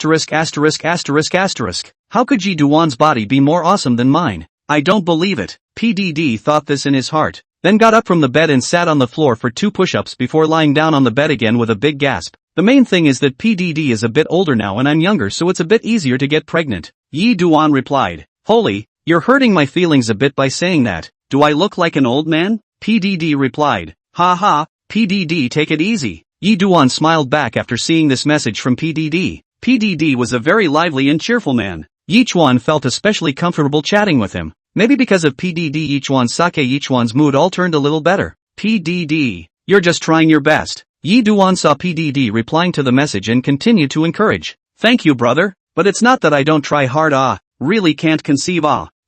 could Yi Duan's body be more awesome than mine? I don't believe it. PDD thought this in his heart, then got up from the bed and sat on the floor for 2 push-ups before lying down on the bed again with a big gasp. The main thing is that PDD is a bit older now and I'm younger, so it's a bit easier to get pregnant. Yi Duan replied, holy, you're hurting my feelings a bit by saying that. Do I look like an old man? PDD replied, ha ha, PDD take it easy. Yi Duan smiled back after seeing this message from PDD. PDD was a very lively and cheerful man. Yi Chuan felt especially comfortable chatting with him. Maybe because of PDD Yi Chuan's mood all turned a little better. PDD. you're just trying your best. Yi Duan saw PDD replying to the message and continued to encourage. Thank you brother, but it's not that I don't try hard really can't conceive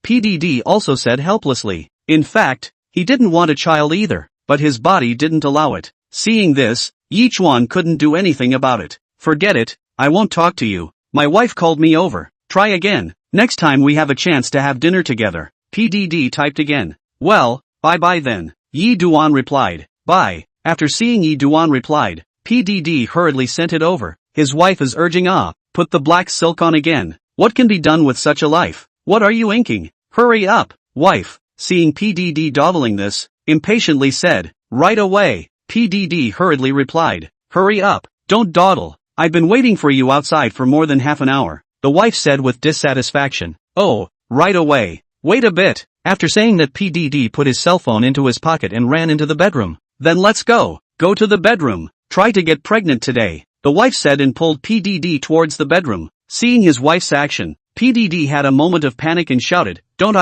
PDD also said helplessly. In fact, he didn't want a child either, but his body didn't allow it. Seeing this, Yi Chuan couldn't do anything about it. Forget it, I won't talk to you. My wife called me over. Try again. Next time we have a chance to have dinner together. PDD typed again. Well, bye-bye then. Yi Duan replied. Bye. After seeing Yi Duan replied, PDD hurriedly sent it over. His wife is urging put the black silk on again. What can be done with such a life? What are you inking? Hurry up, wife. Seeing PDD dawdling this, impatiently said, right away. PDD hurriedly replied. Hurry up, don't dawdle. I've been waiting for you outside for more than half an hour. The wife said with dissatisfaction. Oh, right away. Wait a bit. After saying that PDD put his cell phone into his pocket and ran into the bedroom. Then let's go. Go to the bedroom. Try to get pregnant today. The wife said and pulled PDD towards the bedroom. Seeing his wife's action, PDD had a moment of panic and shouted, don't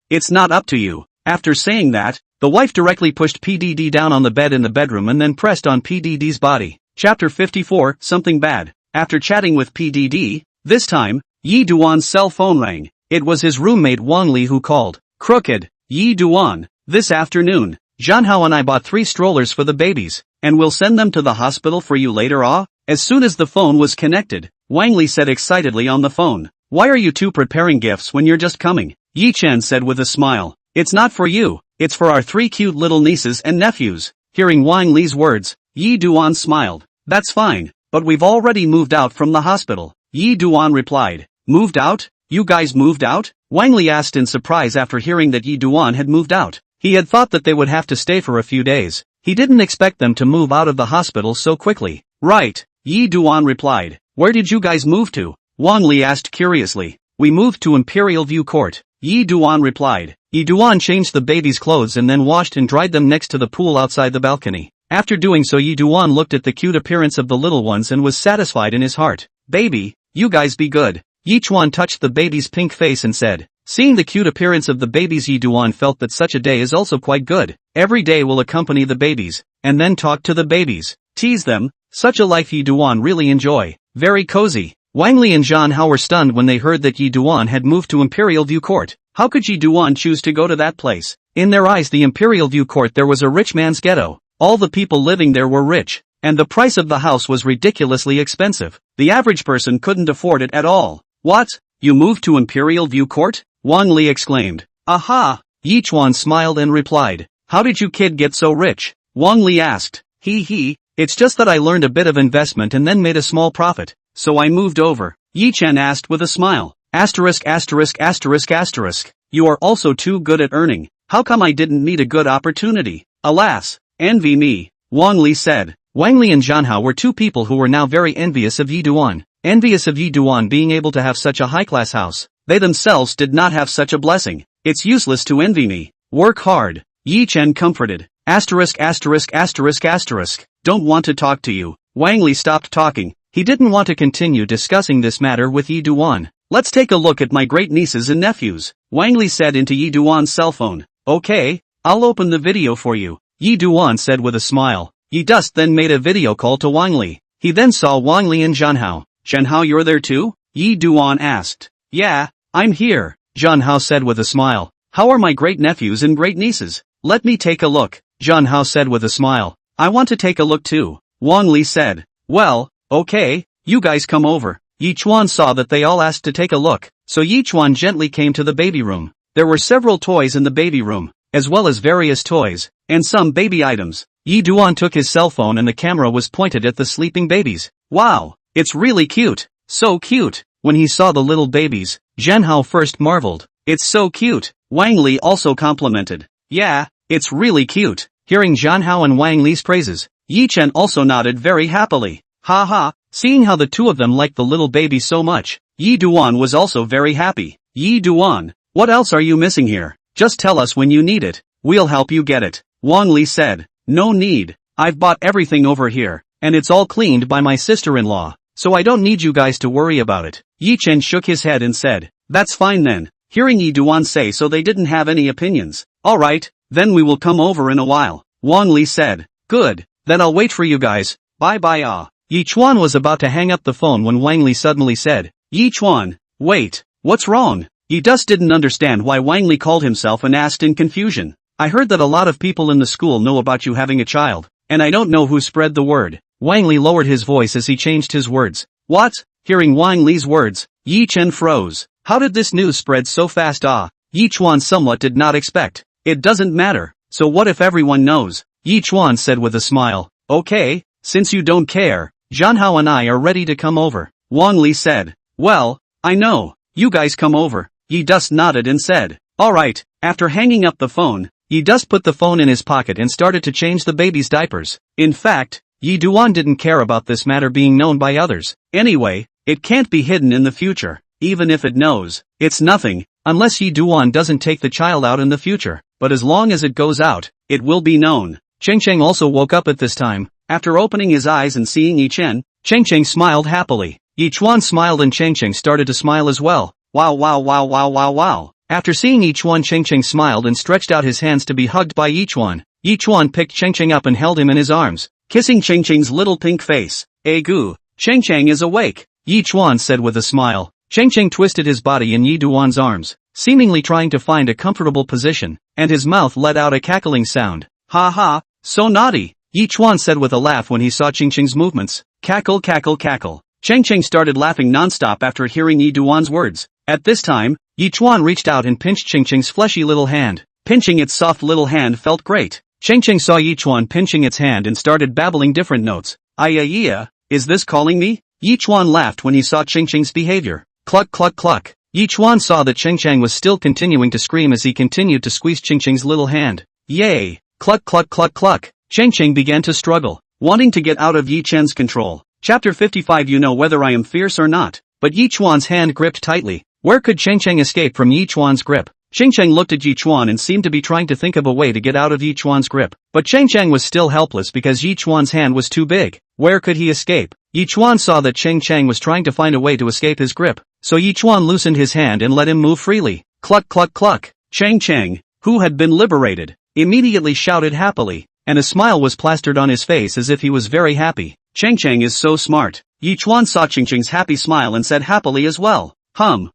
it's not up to you. After saying that, the wife directly pushed PDD down on the bed in the bedroom and then pressed on PDD's body. Chapter 54, Something Bad. After chatting with PDD, this time, Yi Duan's cell phone rang. It was his roommate Wang Li who called. Crooked, Yi Duan, this afternoon, Zhanhao and I bought 3 strollers for the babies, and we'll send them to the hospital for you later As soon as the phone was connected, Wang Li said excitedly on the phone. Why are you two preparing gifts when you're just coming? Yi Chen said with a smile. It's not for you, it's for our 3 cute little nieces and nephews. Hearing Wang Li's words, Yi Duan smiled. That's fine, but we've already moved out from the hospital. Yi Duan replied. Moved out? You guys moved out? Wang Li asked in surprise after hearing that Yi Duan had moved out. He had thought that they would have to stay for a few days. He didn't expect them to move out of the hospital so quickly. Right, Yi Duan replied. Where did you guys move to? Wang Li asked curiously. We moved to Imperial View Court. Yi Duan replied. Yi Duan changed the baby's clothes and then washed and dried them next to the pool outside the balcony. After doing so, Yi Duan looked at the cute appearance of the little ones and was satisfied in his heart. Baby, you guys be good. Yi Chuan touched the baby's pink face and said. Seeing the cute appearance of the babies, Yi Duan felt that such a day is also quite good. Every day will accompany the babies, and then talk to the babies, tease them. Such a life Yi Duan really enjoy. Very cozy. Wang Li and Zhanhao were stunned when they heard that Yi Duan had moved to Imperial View Court. How could Yi Duan choose to go to that place? In their eyes, the Imperial View Court there was a rich man's ghetto. All the people living there were rich, and the price of the house was ridiculously expensive. The average person couldn't afford it at all. What? You moved to Imperial View Court? Wang Li exclaimed. Aha! Yi Chuan smiled and replied. How did you kid get so rich? Wang Li asked. It's just that I learned a bit of investment and then made a small profit, so I moved over. Yi Chen asked with a smile. Asterisk. You are also too good at earning. How come I didn't meet a good opportunity? Alas, envy me, Wang Li said. Wang Li and Zhanhao were 2 people who were now very envious of Yi Duan. Envious of Yi Duan being able to have such a high-class house. They themselves did not have such a blessing. It's useless to envy me. Work hard. Yi Chen comforted. Asterisk. Don't want to talk to you. Wang Li stopped talking. He didn't want to continue discussing this matter with Yi Duan. Let's take a look at my great nieces and nephews, Wang Li said into Yi Duan's cell phone. Okay, I'll open the video for you, Yi Duan said with a smile. Yi Dust then made a video call to Wang Li. He then saw Wang Li and Zhanhao. Zhanhao, you're there too? Yi Duan asked. Yeah, I'm here, Zhanhao said with a smile. How are my great nephews and great nieces? Let me take a look, Zhanhao said with a smile. I want to take a look too, Wang Li said. Well, okay, you guys come over. Yi Chuan saw that they all asked to take a look, so Yi Chuan gently came to the baby room. There were several toys in the baby room, as well as various toys, and some baby items. Yi Duan took his cell phone and the camera was pointed at the sleeping babies. Wow, it's really cute. So cute. When he saw the little babies, Zhanhao first marveled. It's so cute. Wang Li also complimented. Yeah, it's really cute. Hearing Zhanhao and Wang Li's praises, Yi Chen also nodded very happily. Ha. Seeing how the 2 of them liked the little baby so much, Yi Duan was also very happy. Yi Duan, what else are you missing here? Just tell us when you need it. We'll help you get it. Wang Li said. No need. I've bought everything over here, and it's all cleaned by my sister-in-law, so I don't need you guys to worry about it. Yi Chen shook his head and said. That's fine then. Hearing Yi Duan say so, they didn't have any opinions. Alright, then we will come over in a while, Wang Li said. Good, then I'll wait for you guys, bye bye ah. Yi Chuan was about to hang up the phone when Wang Li suddenly said, Yi Chuan, wait, what's wrong? Yi just didn't understand why Wang Li called himself and asked in confusion. I heard that a lot of people in the school know about you having a child, and I don't know who spread the word. Wang Li lowered his voice as he changed his words. What? Hearing Wang Li's words, Yi Chen froze. How did this news spread so fast ah? Yi Chuan somewhat did not expect. It doesn't matter, so what if everyone knows? Yi Chuan said with a smile. Okay, since you don't care, Zhanhao and I are ready to come over. Wang Li said. Well, I know, you guys come over. Yi Dus nodded and said. Alright, after hanging up the phone, Yi Dus put the phone in his pocket and started to change the baby's diapers. In fact, Yi Duan didn't care about this matter being known by others. Anyway, it can't be hidden in the future. Even if it knows, it's nothing, unless Yi Duan doesn't take the child out in the future. But as long as it goes out, it will be known. Cheng Cheng also woke up at this time. After opening his eyes and seeing Yi Chen, Cheng Cheng smiled happily. Yi Chuan smiled and Cheng Cheng started to smile as well. Wow wow wow wow wow wow. After seeing Yi Chuan, Cheng Cheng smiled and stretched out his hands to be hugged by Yi Chuan. Yi Chuan picked Cheng Cheng up and held him in his arms, kissing Cheng Cheng's little pink face. Egu, Cheng Cheng is awake, Yi Chuan said with a smile. Cheng Cheng twisted his body in Yi Duan's arms, seemingly trying to find a comfortable position, and his mouth let out a cackling sound. Ha ha, so naughty, Yi Chuan said with a laugh when he saw Cheng Cheng's movements. Cackle cackle cackle. Cheng Cheng started laughing non-stop after hearing Yi Duan's words. At this time, Yi Chuan reached out and pinched Cheng Cheng's fleshy little hand. Pinching its soft little hand felt great. Cheng Cheng saw Yi Chuan pinching its hand and started babbling different notes. Iya, is this calling me? Yi Chuan laughed when he saw Cheng Cheng's behavior. Cluck cluck cluck. Yi Chuan saw that Cheng Cheng was still continuing to scream as he continued to squeeze Cheng Cheng's little hand. Yay! Cluck cluck cluck cluck. Cheng Cheng began to struggle, wanting to get out of Yi Chen's control. Chapter 55. You know whether I am fierce or not. But Yi Chuan's hand gripped tightly. Where could Cheng Cheng escape from Yi Chuan's grip? Cheng Cheng looked at Yi Chuan and seemed to be trying to think of a way to get out of Yi Chuan's grip. But Cheng Cheng was still helpless because Yi Chuan's hand was too big. Where could he escape? Yi Chuan saw that Cheng Cheng was trying to find a way to escape his grip. So Yi Chuan loosened his hand and let him move freely. Cluck cluck cluck. Cheng Cheng, who had been liberated, immediately shouted happily, and a smile was plastered on his face as if he was very happy. Cheng Cheng is so smart. Yi Chuan saw Cheng Cheng's happy smile and said happily as well. Hum.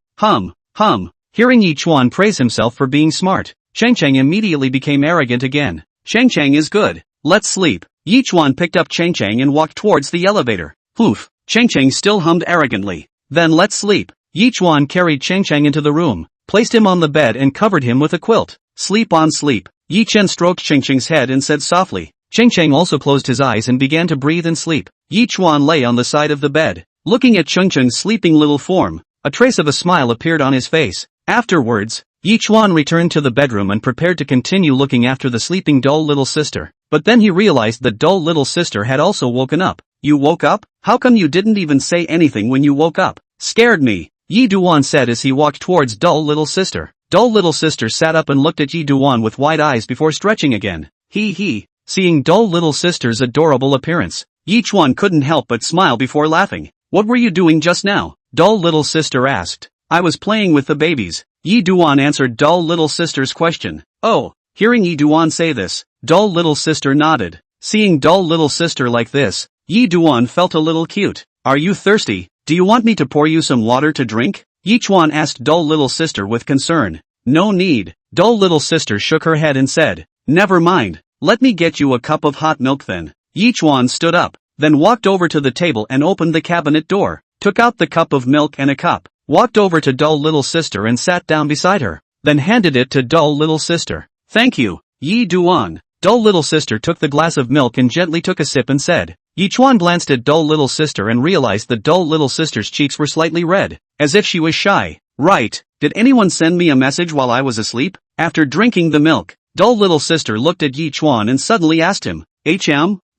Hearing Yi Chuan praise himself for being smart, Cheng Cheng immediately became arrogant again. Cheng Cheng is good. Let's sleep. Yi Chuan picked up Cheng Cheng and walked towards the elevator. Poof. Cheng Cheng still hummed arrogantly. Then let's sleep. Yi Chuan carried Cheng Cheng into the room, placed him on the bed and covered him with a quilt. Sleep on sleep. Yi Chen stroked Cheng Cheng's head and said softly. Cheng Cheng also closed his eyes and began to breathe and sleep. Yi Chuan lay on the side of the bed, looking at Cheng Cheng's sleeping little form. A trace of a smile appeared on his face. Afterwards, Yi Chuan returned to the bedroom and prepared to continue looking after the sleeping dull little sister. But then he realized that dull little sister had also woken up. You woke up? How come you didn't even say anything when you woke up? Scared me, Yi Duan said as he walked towards dull little sister. Dull little sister sat up and looked at Yi Duan with wide eyes before stretching again. He. Seeing dull little sister's adorable appearance, Yi Chuan couldn't help but smile before laughing. What were you doing just now? Dull little sister asked. I was playing with the babies. Yi Duan answered dull little sister's question. Oh, hearing Yi Duan say this, dull little sister nodded. Seeing dull little sister like this, Yi Duan felt a little cute. Are you thirsty? Do you want me to pour you some water to drink? Yi Chuan asked dull little sister with concern. No need. Dull little sister shook her head and said, never mind. Let me get you a cup of hot milk then. Yi Chuan stood up, then walked over to the table and opened the cabinet door, took out the cup of milk and a cup, walked over to dull little sister and sat down beside her, then handed it to dull little sister. Thank you, Yi Duan. Dull little sister took the glass of milk and gently took a sip and said. Yi Chuan glanced at dull little sister and realized that dull little sister's cheeks were slightly red, as if she was shy. Right, did anyone send me a message while I was asleep? After drinking the milk, dull little sister looked at Yi Chuan and suddenly asked him,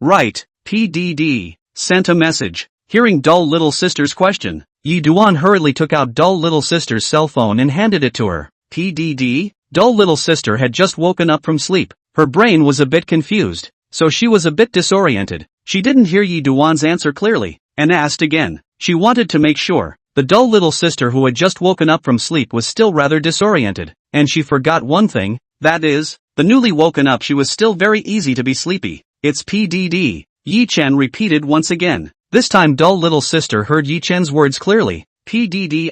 Right, PDD, sent a message. Hearing dull little sister's question, Yi Duan hurriedly took out dull little sister's cell phone and handed it to her. PDD? Dull little sister had just woken up from sleep. Her brain was a bit confused, so she was a bit disoriented. She didn't hear Yi Duan's answer clearly, and asked again. She wanted to make sure. The dull little sister who had just woken up from sleep was still rather disoriented, and she forgot one thing, that is, the newly woken up she was still very easy to be sleepy. it's PDD, Yi Chen repeated once again. This time dull little sister heard Yi Chen's words clearly. PDD,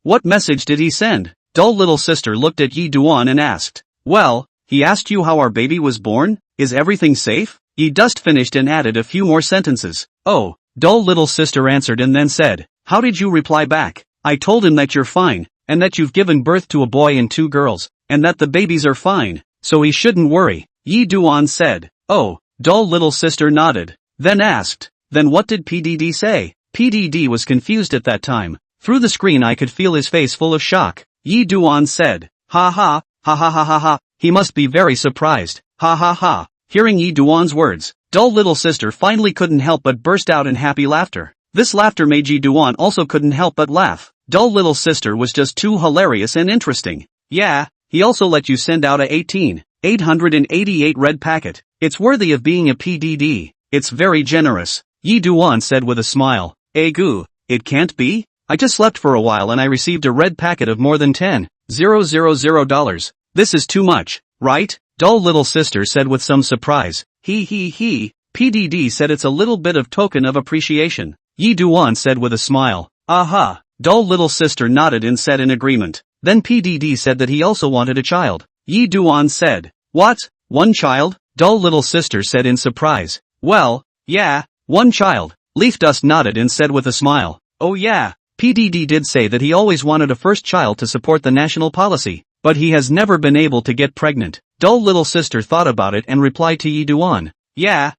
what message did he send? Dull little sister looked at Yi Duan and asked. Well, he asked you how our baby was born? Is everything safe? Yi just finished and added a few more sentences. Oh, dull little sister answered and then said, how did you reply back? I told him that you're fine, and that you've given birth to a boy and 2 girls, and that the babies are fine, so he shouldn't worry, Yi Duan said. Oh, dull little sister nodded, then asked, then what did PDD say? PDD was confused at that time. Through the screen I could feel his face full of shock. Yi Duan said, ha ha, ha ha ha ha ha, he must be very surprised, ha ha ha. Hearing Yi Duan's words, dull little sister finally couldn't help but burst out in happy laughter. This laughter made Yi Duan also couldn't help but laugh. Dull little sister was just too hilarious and interesting. Yeah, he also let you send out a 888 red packet. It's worthy of being a PDD. It's very generous, Yi Duan said with a smile. Goo, it can't be? I just slept for a while and I received a red packet of more than $10,000. This is too much, right? Dull little sister said with some surprise. He. PDD said it's a little bit of token of appreciation, Yi Duan said with a smile. Aha. Dull little sister nodded and said in agreement. Then PDD said that he also wanted a child. Yi Duan said. What? 1 child? Dull little sister said in surprise. Well, yeah, 1 child. Leaf Dust nodded and said with a smile. Oh yeah. PDD did say that he always wanted a first child to support the national policy, but he has never been able to get pregnant. Dull little sister thought about it and replied to Yi Duan. Yeah,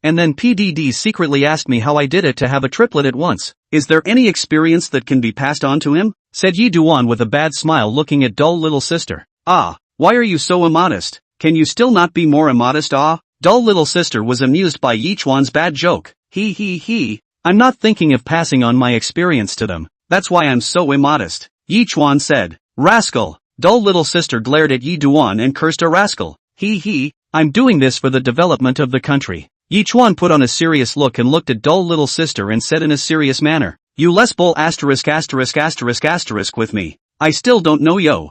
and then PDD secretly asked me how I did it to have a triplet at once. Is there any experience that can be passed on to him? Said Yi Duan with a bad smile looking at dull little sister. Why are you so immodest? Can you still not be more immodest? Dull little sister was amused by Yi Chuan's bad joke. He. I'm not thinking of passing on my experience to them. That's why I'm so immodest, Yi Chuan said. Rascal. Dull little sister glared at Yi Duan and cursed a rascal. He. I'm doing this for the development of the country. Yi Chuan put on a serious look and looked at dull little sister and said in a serious manner. You less bull **** with me. I still don't know yo.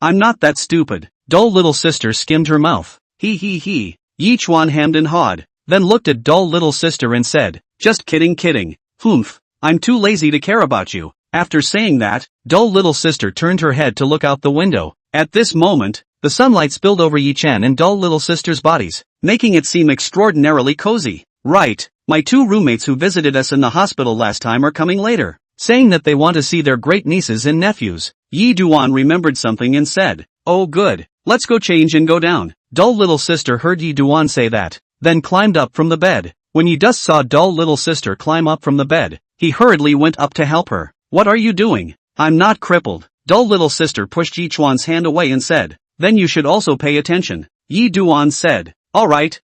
I'm not that stupid. Dull little sister skimmed her mouth. He. Yi Chuan hemmed and hawed, then looked at dull little sister and said, just kidding. Humph. I'm too lazy to care about you. After saying that, dull little sister turned her head to look out the window. At this moment, the sunlight spilled over Yi Chen and dull little sister's bodies, making it seem extraordinarily cozy. Right, my 2 roommates who visited us in the hospital last time are coming later, saying that they want to see their great nieces and nephews. Yi Duan remembered something and said, oh good, let's go change and go down. Dull little sister heard Yi Duan say that, then climbed up from the bed. When Yi just saw dull little sister climb up from the bed, he hurriedly went up to help her. What are you doing? I'm not crippled. Dull little sister pushed Yi Chuan's hand away and said, then you should also pay attention. Yi Duan said, alright,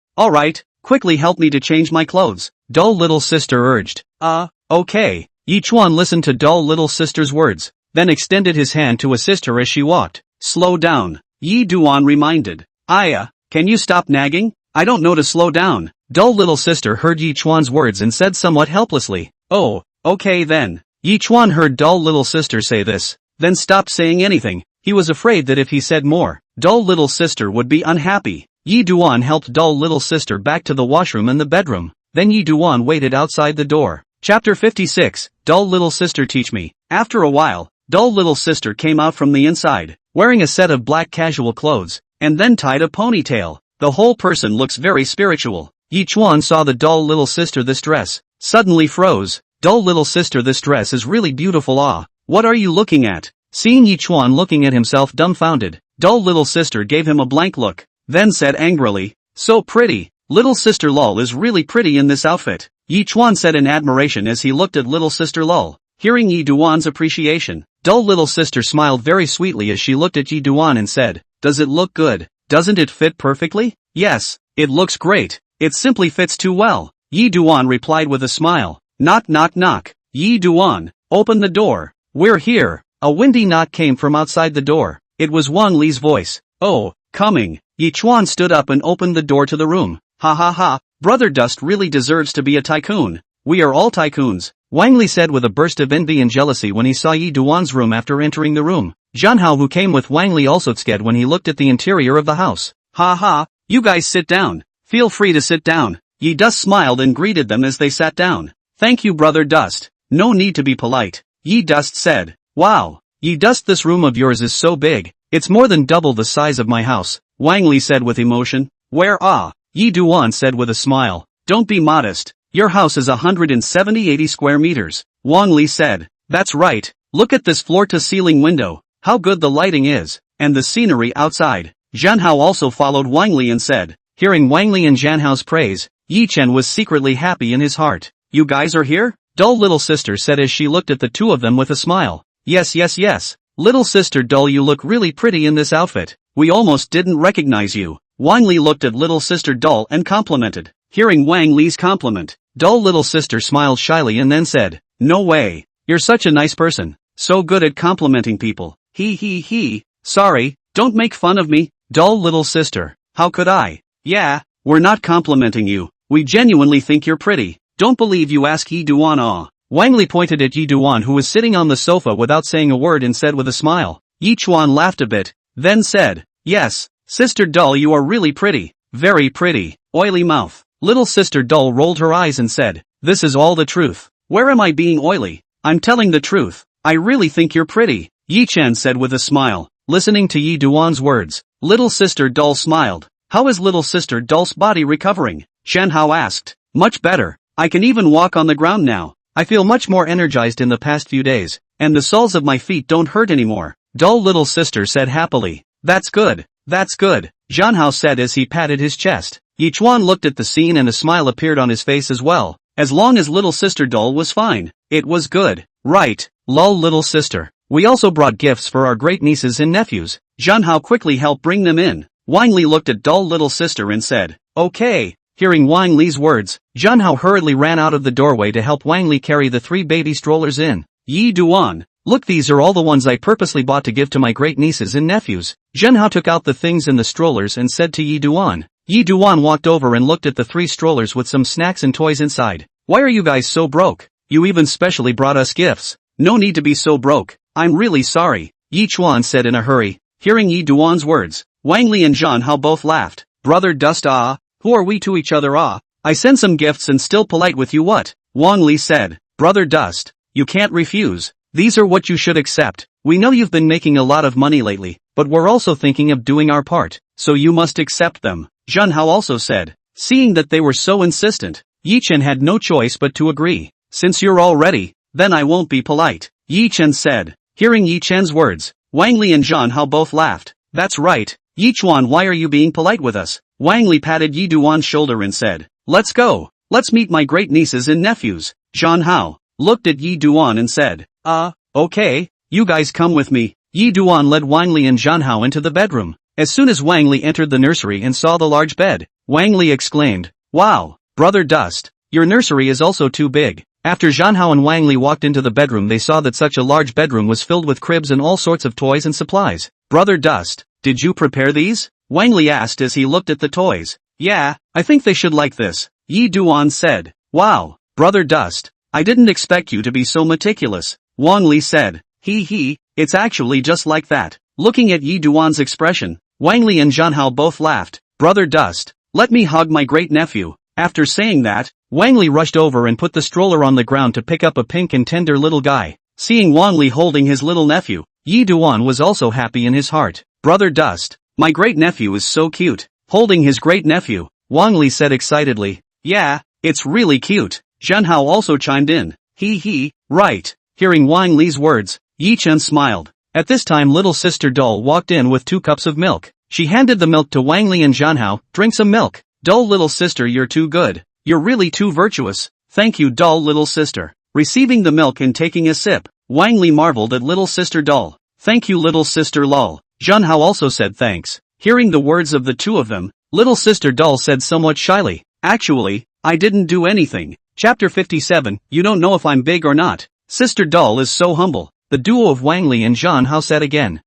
quickly help me to change my clothes. Dull little sister urged. Okay. Yi Chuan listened to dull little sister's words, then extended his hand to assist her as she walked. Slow down. Yi Duan reminded. Can you stop nagging? I don't know to slow down. Dull little sister heard Yi Chuan's words and said somewhat helplessly. Oh, okay then. Yi Chuan heard dull little sister say this, then stopped saying anything. He was afraid that if he said more, dull little sister would be unhappy. Yi Duan helped dull little sister back to the washroom and the bedroom. Then Yi Duan waited outside the door. Chapter 56, Dull little sister teach me. After a while, dull little sister came out from the inside, wearing a set of black casual clothes, and then tied a ponytail. The whole person looks very spiritual. Yi Chuan saw the dull little sister this dress, suddenly froze. Dull little sister, this dress is really beautiful. What are you looking at? Seeing Yi Chuan looking at himself dumbfounded, dull little sister gave him a blank look, then said angrily, so pretty. Little sister lol is really pretty in this outfit. Yi Chuan said in admiration as he looked at little sister lol. Hearing Yi Duan's appreciation, dull little sister smiled very sweetly as she looked at Yi Duan and said, does it look good? Doesn't it fit perfectly? Yes, it looks great. It simply fits too well. Yi Duan replied with a smile. Knock knock knock. Yi Duan, open the door. We're here. A windy knock came from outside the door. It was Wang Li's voice. Oh, coming. Yi Chuan stood up and opened the door to the room. Ha ha ha, Brother Dust really deserves to be a tycoon. We are all tycoons, Wang Li said with a burst of envy and jealousy when he saw Yi Duan's room after entering the room. Zhanhao, who came with Wang Li, also scared when he looked at the interior of the house. Ha ha, you guys sit down. Feel free to sit down. Yi Dust smiled and greeted them as they sat down. Thank you, Brother Dust. No need to be polite, Yi Dust said. Wow. Yi Dust, this room of yours is so big. It's more than double the size of my house, Wang Li said with emotion. Where Yi Duan said with a smile. Don't be modest. Your house is 170-80 square meters, Wang Li said. That's right. Look at this floor-to-ceiling window. How good the lighting is, and the scenery outside. Zhan Hao also followed Wang Li and said. Hearing Wang Li and Zhan Hao's praise, Yi Chen was secretly happy in his heart. You guys are here? Dull little sister said as she looked at the two of them with a smile. Yes. Little sister Dull, you look really pretty in this outfit. We almost didn't recognize you. Wang Li looked at little sister Dull and complimented. Hearing Wang Li's compliment, Dull little sister smiled shyly and then said, No way. You're such a nice person. So good at complimenting people. He. Sorry, don't make fun of me, Dull little sister. How could I? Yeah, we're not complimenting you. We genuinely think you're pretty. Don't believe you, ask Yi Duan. Wang Li pointed at Yi Duan, who was sitting on the sofa without saying a word, and said with a smile. Yi Chuan laughed a bit, then said, Yes, Sister Dull, you are really pretty. Very pretty. Oily mouth. Little sister Dull rolled her eyes and said, This is all the truth. Where am I being oily? I'm telling the truth. I really think you're pretty, Yi Chen said with a smile. Listening to Yi Duan's words, little sister Dull smiled. How is little sister Dull's body recovering? Zhan Hao asked. Much better. I can even walk on the ground now. I feel much more energized in the past few days, and the soles of my feet don't hurt anymore, Dull little sister said happily. That's good. Zhan Hao said as he patted his chest. Yi Chuan looked at the scene and a smile appeared on his face as well. As long as little sister Dull was fine, it was good. Right, lol little sister. We also brought gifts for our great nieces and nephews. Zhan Hao quickly helped bring them in. Wang Li looked at Dull little sister and said, Okay. Hearing Wang Li's words, Zhan Hao hurriedly ran out of the doorway to help Wang Li carry the 3 baby strollers in. Yi Duan. Look, these are all the ones I purposely bought to give to my great nieces and nephews. Zhan Hao took out the things in the strollers and said to Yi Duan. Yi Duan walked over and looked at the 3 strollers with some snacks and toys inside. Why are you guys so broke? You even specially brought us gifts. No need to be so broke. I'm really sorry, Yi Chuan said in a hurry. Hearing Yi Duan's words, Wang Li and Zhan Hao both laughed. Brother Dust, who are we to each other? I send some gifts and still polite with you, what? Wang Li said. Brother Dust, you can't refuse. These are what you should accept. We know you've been making a lot of money lately, but we're also thinking of doing our part, so you must accept them, Zhan Hao also said. Seeing that they were so insistent, Yi Chen had no choice but to agree. Since you're all ready, then I won't be polite, Yi Chen said. Hearing Yi Chen's words, Wang Li and Zhan Hao both laughed. That's right, Yi Chuan, why are you being polite with us? Wang Li patted Yi Duan's shoulder and said, Let's go. Let's meet my great nieces and nephews. Zhan Hao looked at Yi Duan and said, Okay, you guys come with me. Yi Duan led Wang Li and Zhan Hao into the bedroom. As soon as Wang Li entered the nursery and saw the large bed, Wang Li exclaimed, Wow, Brother Dust, your nursery is also too big. After Zhan Hao and Wang Li walked into the bedroom, they saw that such a large bedroom was filled with cribs and all sorts of toys and supplies. Brother Dust, did you prepare these? Wang Li asked as he looked at the toys. Yeah, I think they should like this, Yi Duan said. Wow, Brother Dust, I didn't expect you to be so meticulous, Wang Li said. It's actually just like that. Looking at Yi Duan's expression, Wang Li and Zhan Hao both laughed. Brother Dust, let me hug my great nephew. After saying that, Wang Li rushed over and put the stroller on the ground to pick up a pink and tender little guy. Seeing Wang Li holding his little nephew, Yi Duan was also happy in his heart. Brother Dust, my great nephew is so cute. Holding his great nephew, Wang Li said excitedly. Yeah, it's really cute. Zhan Hao also chimed in. Right. Hearing Wang Li's words, Yi Chen smiled. At this time little sister Dull walked in with 2 cups of milk. She handed the milk to Wang Li and Zhan Hao. Drink some milk. Dull little sister, you're too good. You're really too virtuous. Thank you, Dull little sister. Receiving the milk and taking a sip, Wang Li marveled at little sister Dull. Thank you, little sister lol. Zhan Hao also said thanks. Hearing the words of the two of them, little sister Dull said somewhat shyly, Actually, I didn't do anything. Chapter 57, You don't know if I'm big or not. Sister Dull is so humble. The duo of Wang Li and Zhan Hao said again.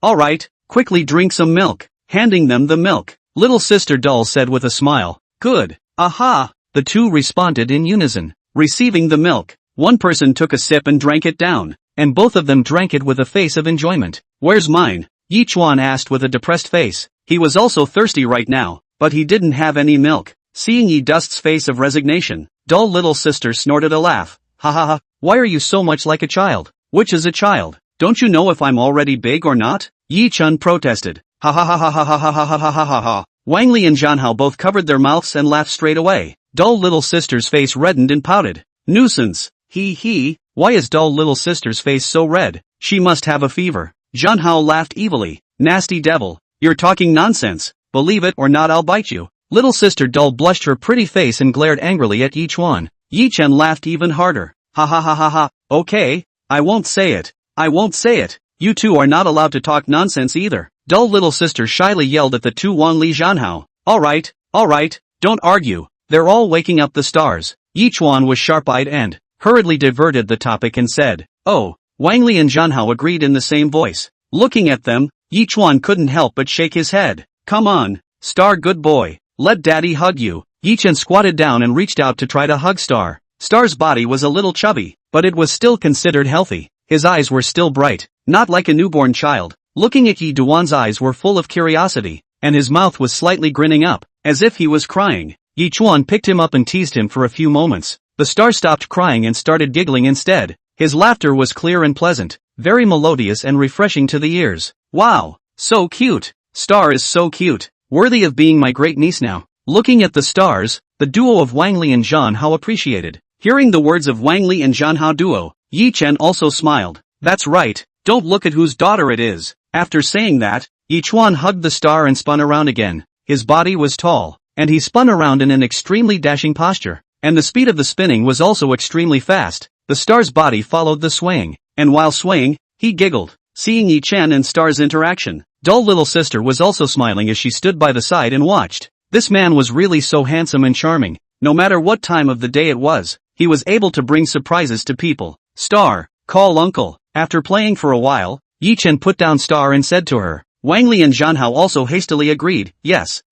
Alright, quickly drink some milk. Handing them the milk, little sister Dull said with a smile. Good. Aha! The two responded in unison. Receiving the milk, one person took a sip and drank it down, and both of them drank it with a face of enjoyment. Where's mine? Yi Chuan asked with a depressed face. He was also thirsty right now. but he didn't have any milk. Seeing Yi Dust's face of resignation, dull little sister snorted a laugh. Ha ha ha, why are you so much like a child? Which is a child? Don't you know if I'm already big or not? Yi Chun protested. Ha ha ha ha ha ha ha ha ha ha ha ha. Wang Li and Zhanhao both covered their mouths and laughed straight away. Dull little sister's face reddened and pouted. Nuisance. He. Why is dull little sister's face so red? She must have a fever. Zhanhao laughed evilly. Nasty devil. You're talking nonsense. Believe it or not, I'll bite you. Little sister Dull blushed her pretty face and glared angrily at Yi Chuan. Yi Chen laughed even harder. Ha ha ha ha ha. Okay. I won't say it. I won't say it. You two are not allowed to talk nonsense either. Dull little sister shyly yelled at the two Wang Li Zhanhao. Alright, don't argue. They're all waking up the stars. Yi Chuan was sharp-eyed and hurriedly diverted the topic and said, oh. Wang Li and Zhanhao agreed in the same voice. Looking at them, Yi Chuan couldn't help but shake his head. Come on, Star good boy. Let daddy hug you. Yi Chen squatted down and reached out to try to hug Star. Star's body was a little chubby, but it was still considered healthy. His eyes were still bright, not like a newborn child. Looking at Yi Duan's eyes were full of curiosity, and his mouth was slightly grinning up, as if he was crying. Yi Chuan picked him up and teased him for a few moments. The Star stopped crying and started giggling instead. His laughter was clear and pleasant, very melodious and refreshing to the ears. Wow, so cute. Star is so cute. Worthy of being my great niece now. Looking at the stars, the duo of Wang Li and Zhanhao appreciated. Hearing the words of Wang Li and Zhanhao duo, Yi Chen also smiled. That's right, don't look at whose daughter it is. After saying that, Yi Chuan hugged the star and spun around again. His body was tall, and he spun around in an extremely dashing posture, and the speed of the spinning was also extremely fast. The star's body followed the swaying, and while swaying, he giggled. Seeing Yi Chen and Star's interaction, Dull little sister was also smiling as she stood by the side and watched. This man was really so handsome and charming. No matter what time of the day it was, he was able to bring surprises to people. Star, call uncle. After playing for a while, Yi Chen put down Star and said to her. Wang Li and Zhanhao also hastily agreed. Yes,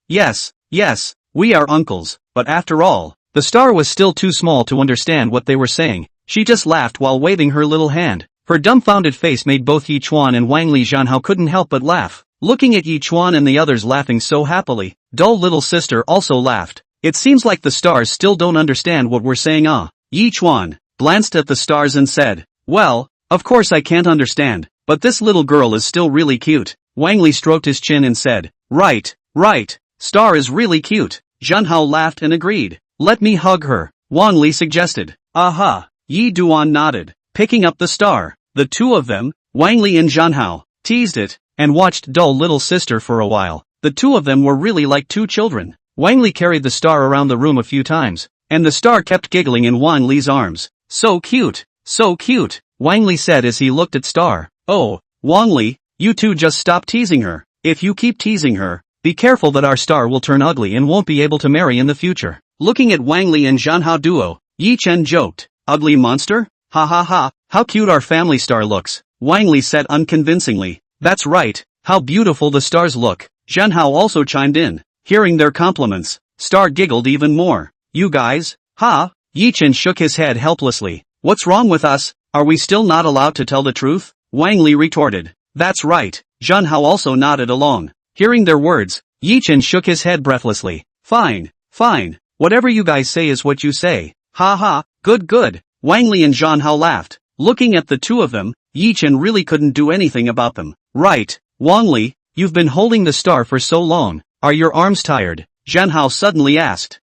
we are uncles. But after all, the star was still too small to understand what they were saying. She just laughed while waving her little hand. Her dumbfounded face made both Yi Chuan and Wang Li Zhanhao couldn't help but laugh. Looking at Yi Chuan and the others laughing so happily, Dull little sister also laughed. It seems like the stars still don't understand what we're saying. Yi Chuan glanced at the stars and said, well, of course I can't understand, but this little girl is still really cute. Wang Li stroked his chin and said, right, Star is really cute. Zhanhao laughed and agreed. Let me hug her, Wang Li suggested. Aha, Yi Duan nodded. Picking up the star, the two of them, Wang Li and Zhanhao, teased it, and watched Dull little sister for a while. The two of them were really like two children. Wang Li carried the star around the room a few times, and the star kept giggling in Wang Li's arms. So cute, Wang Li said as he looked at Star. Oh, Wang Li, you two just stop teasing her. If you keep teasing her, be careful that our star will turn ugly and won't be able to marry in the future. Looking at Wang Li and Zhanhao duo, Yi Chen joked. Ugly monster? Ha ha ha, how cute our family star looks. Wang Li said unconvincingly. That's right, how beautiful the stars look. Zhanhao also chimed in. Hearing their compliments, Star giggled even more. You guys? Ha? Yi Chen shook his head helplessly. What's wrong with us? Are we still not allowed to tell the truth? Wang Li retorted. That's right. Zhanhao also nodded along. Hearing their words, Yi Chen shook his head breathlessly. Fine. Whatever you guys say is what you say. Ha ha, good. Wang Li and Zhanhao laughed. Looking at the two of them, Yi Chen really couldn't do anything about them. Right, Wang Li, you've been holding the star for so long. Are your arms tired? Zhanhao suddenly asked.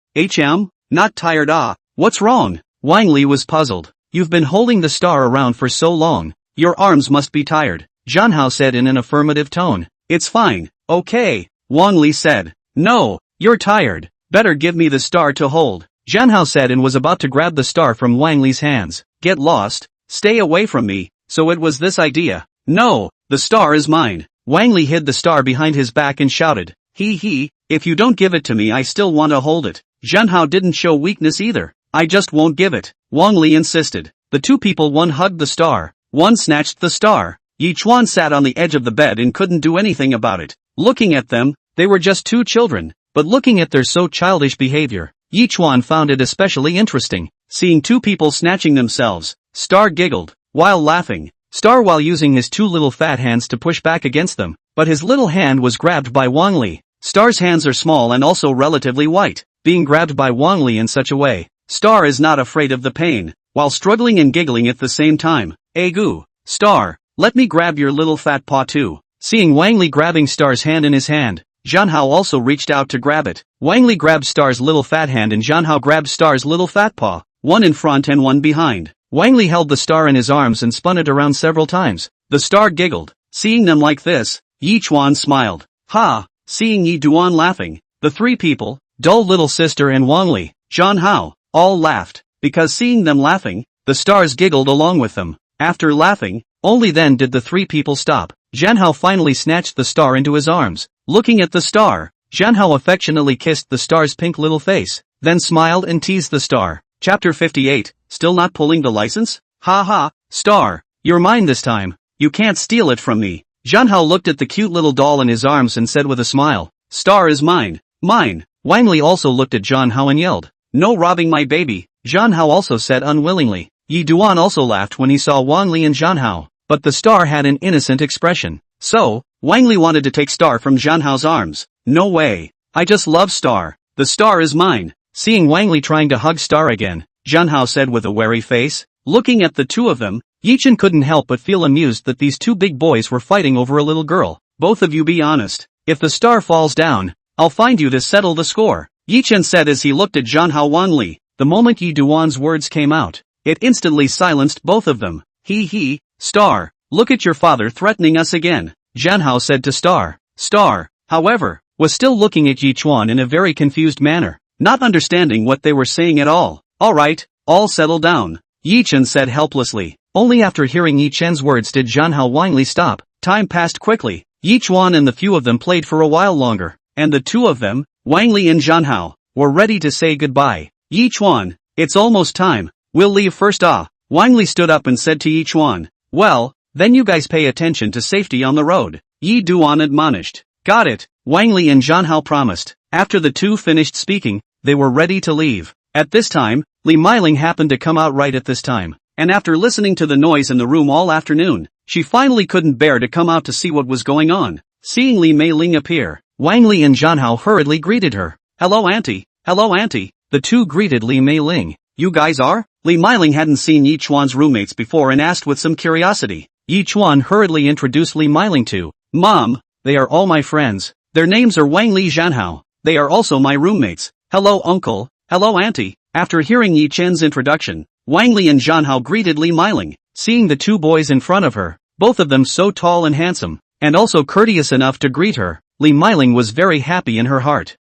Not tired. What's wrong? Wang Li was puzzled. You've been holding the star around for so long. Your arms must be tired. Zhanhao said in an affirmative tone. It's fine, okay, Wang Li said. No, you're tired. Better give me the star to hold. Zhanhao said and was about to grab the star from Wang Li's hands. Get lost. Stay away from me. So it was this idea. No, the star is mine. Wang Li hid the star behind his back and shouted. If you don't give it to me I still want to hold it. Zhanhao didn't show weakness either. I just won't give it. Wang Li insisted. The two people, one hugged the star, one snatched the star. Yi Chuan sat on the edge of the bed and couldn't do anything about it. Looking at them, they were just two children, but looking at their so childish behavior, Yi Chuan found it especially interesting. Seeing two people snatching themselves, Star giggled, while laughing. Star while using his two little fat hands to push back against them, but his little hand was grabbed by Wang Li. Star's hands are small and also relatively white, being grabbed by Wang Li in such a way. Star is not afraid of the pain, while struggling and giggling at the same time. Goo. Star, let me grab your little fat paw too. Seeing Wang Li grabbing Star's hand in his hand, Zhanhao also reached out to grab it. Wang Li grabbed Star's little fat hand and Zhanhao grabbed Star's little fat paw, one in front and one behind. Wang Li held the star in his arms and spun it around several times. The star giggled. Seeing them like this, Yi Chuan smiled. Ha! Seeing Yi Duan laughing, the three people, dull little sister and Wang Li, Zhanhao, all laughed. Because seeing them laughing, the stars giggled along with them. After laughing, only then did the three people stop. Zhanhao finally snatched the star into his arms. Looking at the star, Zhanhao affectionately kissed the star's pink little face, then smiled and teased the star. Chapter 58, Still not pulling the license? Ha ha, star, you're mine this time. You can't steal it from me. Zhanhao looked at the cute little doll in his arms and said with a smile, Star is mine. Mine. Wang Li also looked at Zhanhao and yelled, No robbing my baby. Zhanhao also said unwillingly. Yi Duan also laughed when he saw Wang Li and Zhanhao, but the star had an innocent expression. So, Wang Li wanted to take Star from Zhanhao's arms. No way. I just love Star. The star is mine. Seeing Wang Li trying to hug Star again, Zhanhao said with a wary face. Looking at the two of them, Yi Chen couldn't help but feel amused that these two big boys were fighting over a little girl. Both of you be honest. If the star falls down, I'll find you to settle the score. Yi Chen said as he looked at Zhanhao Wang Li. The moment Yi Duan's words came out, it instantly silenced both of them. He, Star, look at your father threatening us again, Zhanhao said to Star. Star, however, was still looking at Yi Chuan in a very confused manner, not understanding what they were saying at all. Alright, all settle down, Yi Chen said helplessly. Only after hearing Yi Chen's words did Zhanhao Wang Li stop. Time passed quickly. Yi Chuan and the few of them played for a while longer, and the two of them, Wang Li and Zhanhao, were ready to say goodbye. Yi Chuan, it's almost time. We'll leave first. Wang Li stood up and said to Yi Chuan. Well, then you guys pay attention to safety on the road, Yi Duan admonished. Got it, Wang Li and Zhanhao promised. After the two finished speaking, they were ready to leave. At this time, Li Meiling happened to come out right at this time, and after listening to the noise in the room all afternoon, she finally couldn't bear to come out to see what was going on. Seeing Li Meiling appear, Wang Li and Zhanhao hurriedly greeted her. Hello auntie. Hello auntie. The two greeted Li Meiling. You guys are? Li Meiling hadn't seen Yi Chuan's roommates before and asked with some curiosity. Yi Chuan hurriedly introduced Li Meiling to, Mom, they are all my friends. Their names are Wang Li Zhanhao. They are also my roommates. Hello uncle. Hello auntie. After hearing Yi Chen's introduction, Wang Li and Zhanhao greeted Li Meiling. Seeing the two boys in front of her, both of them so tall and handsome, and also courteous enough to greet her, Li Meiling was very happy in her heart.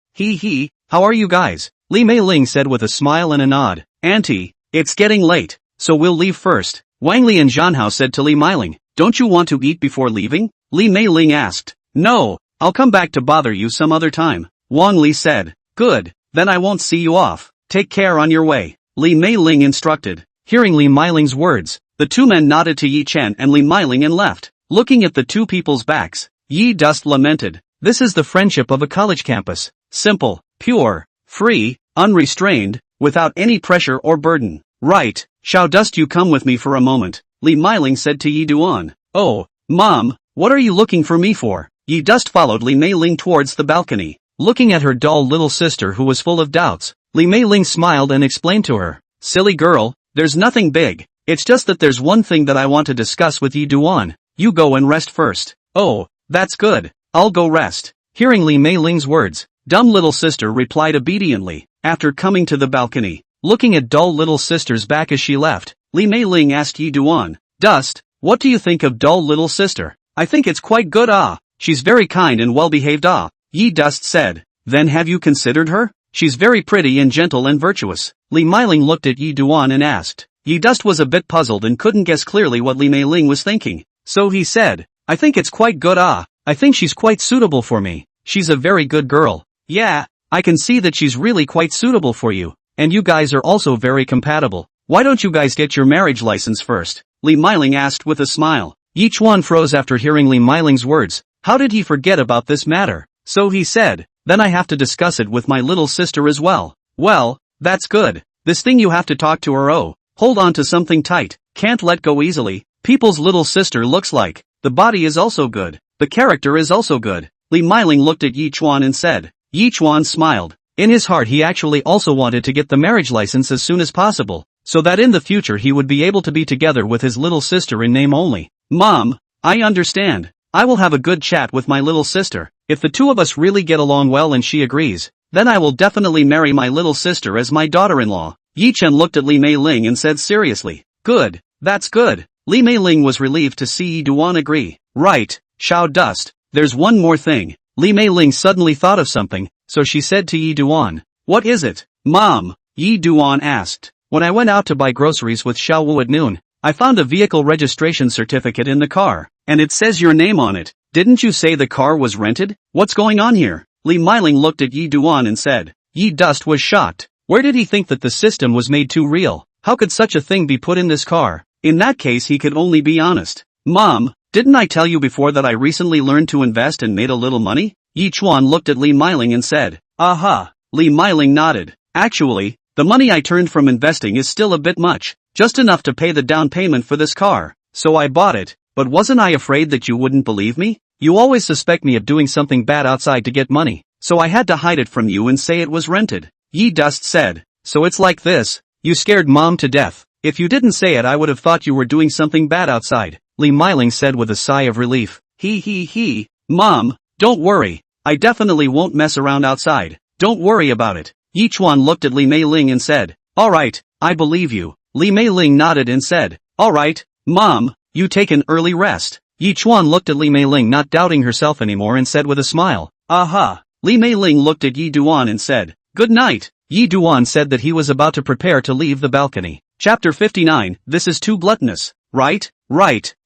How are you guys? Li Meiling said with a smile and a nod. Auntie, it's getting late, so we'll leave first. Wang Li and Zhanhao said to Li Meiling. Don't you want to eat before leaving? Li Meiling asked. No, I'll come back to bother you some other time. Wang Li said. Good, then I won't see you off. Take care on your way, Li Meiling instructed. Hearing Li Meiling's words, the two men nodded to Yi Chen and Li Meiling and left. Looking at the two people's backs, Yi Dust lamented. This is the friendship of a college campus. Simple, pure, free, unrestrained, without any pressure or burden. Right, Xiao Dust, you come with me for a moment, Li Meiling said to Yi Duan. Oh, Mom, what are you looking for me for? Yi Dust followed Li Meiling towards the balcony. Looking at her dull little sister who was full of doubts, Li Meiling smiled and explained to her. Silly girl, there's nothing big, it's just that there's one thing that I want to discuss with Yi Duan. You go and rest first. Oh, that's good, I'll go rest. Hearing Li Meiling's words, dumb little sister replied obediently. After coming to the balcony, looking at dull little sister's back as she left, Li Meiling asked Yi Duan. Dust, what do you think of dull little sister? I think it's quite good. She's very kind and well behaved. Yi Dust said. Then have you considered her? She's very pretty and gentle and virtuous. Li Meiling looked at Yi Duan and asked. Yi Dust was a bit puzzled and couldn't guess clearly what Li Meiling was thinking. So he said, I think it's quite good. I think she's quite suitable for me. She's a very good girl. Yeah, I can see that she's really quite suitable for you, and you guys are also very compatible. Why don't you guys get your marriage license first? Li Meiling asked with a smile. Yi Chuan froze after hearing Li Meiling's words. How did he forget about this matter? So he said, then I have to discuss it with my little sister as well. Well, that's good. This thing you have to talk to her. Oh, hold on to something tight. Can't let go easily. People's little sister looks like. The body is also good. The character is also good. Li Meiling looked at Yi Chuan and said. Yi Chuan smiled. In his heart he actually also wanted to get the marriage license as soon as possible, so that in the future he would be able to be together with his little sister in name only. Mom, I understand. I will have a good chat with my little sister. If the two of us really get along well and she agrees, then I will definitely marry my little sister as my daughter-in-law. Yi Chen looked at Li Meiling and said seriously. Good, that's good. Li Meiling was relieved to see Yi Duan agree. Right, Xiao Dust, there's one more thing. Li Meiling suddenly thought of something, so she said to Yi Duan. What is it? Mom, Yi Duan asked. When I went out to buy groceries with Xiao Wu at noon, I found a vehicle registration certificate in the car, and it says your name on it. Didn't you say the car was rented? What's going on here? Li Meiling looked at Yi Duan and said. Yi Dust was shocked. Where did he think that the system was made too real? How could such a thing be put in this car? In that case he could only be honest. Mom, didn't I tell you before that I recently learned to invest and made a little money? Yi Chuan looked at Li Meiling and said. Aha. Li Meiling nodded. Actually, the money I turned from investing is still a bit much, just enough to pay the down payment for this car, so I bought it, but wasn't I afraid that you wouldn't believe me? You always suspect me of doing something bad outside to get money, so I had to hide it from you and say it was rented. Yi Dust said. So it's like this, you scared Mom to death. If you didn't say it I would have thought you were doing something bad outside, Li Meiling said with a sigh of relief. He. Mom, don't worry, I definitely won't mess around outside, don't worry about it. Yi Chuan looked at Li Meiling and said. Alright, I believe you. Li Meiling nodded and said. Alright, Mom, you take an early rest. Yi Chuan looked at Li Meiling not doubting herself anymore and said with a smile. Aha. Li Meiling looked at Yi Duan and said. Good night. Yi Duan said that he was about to prepare to leave the balcony. Chapter 59, This is too gluttonous. Right.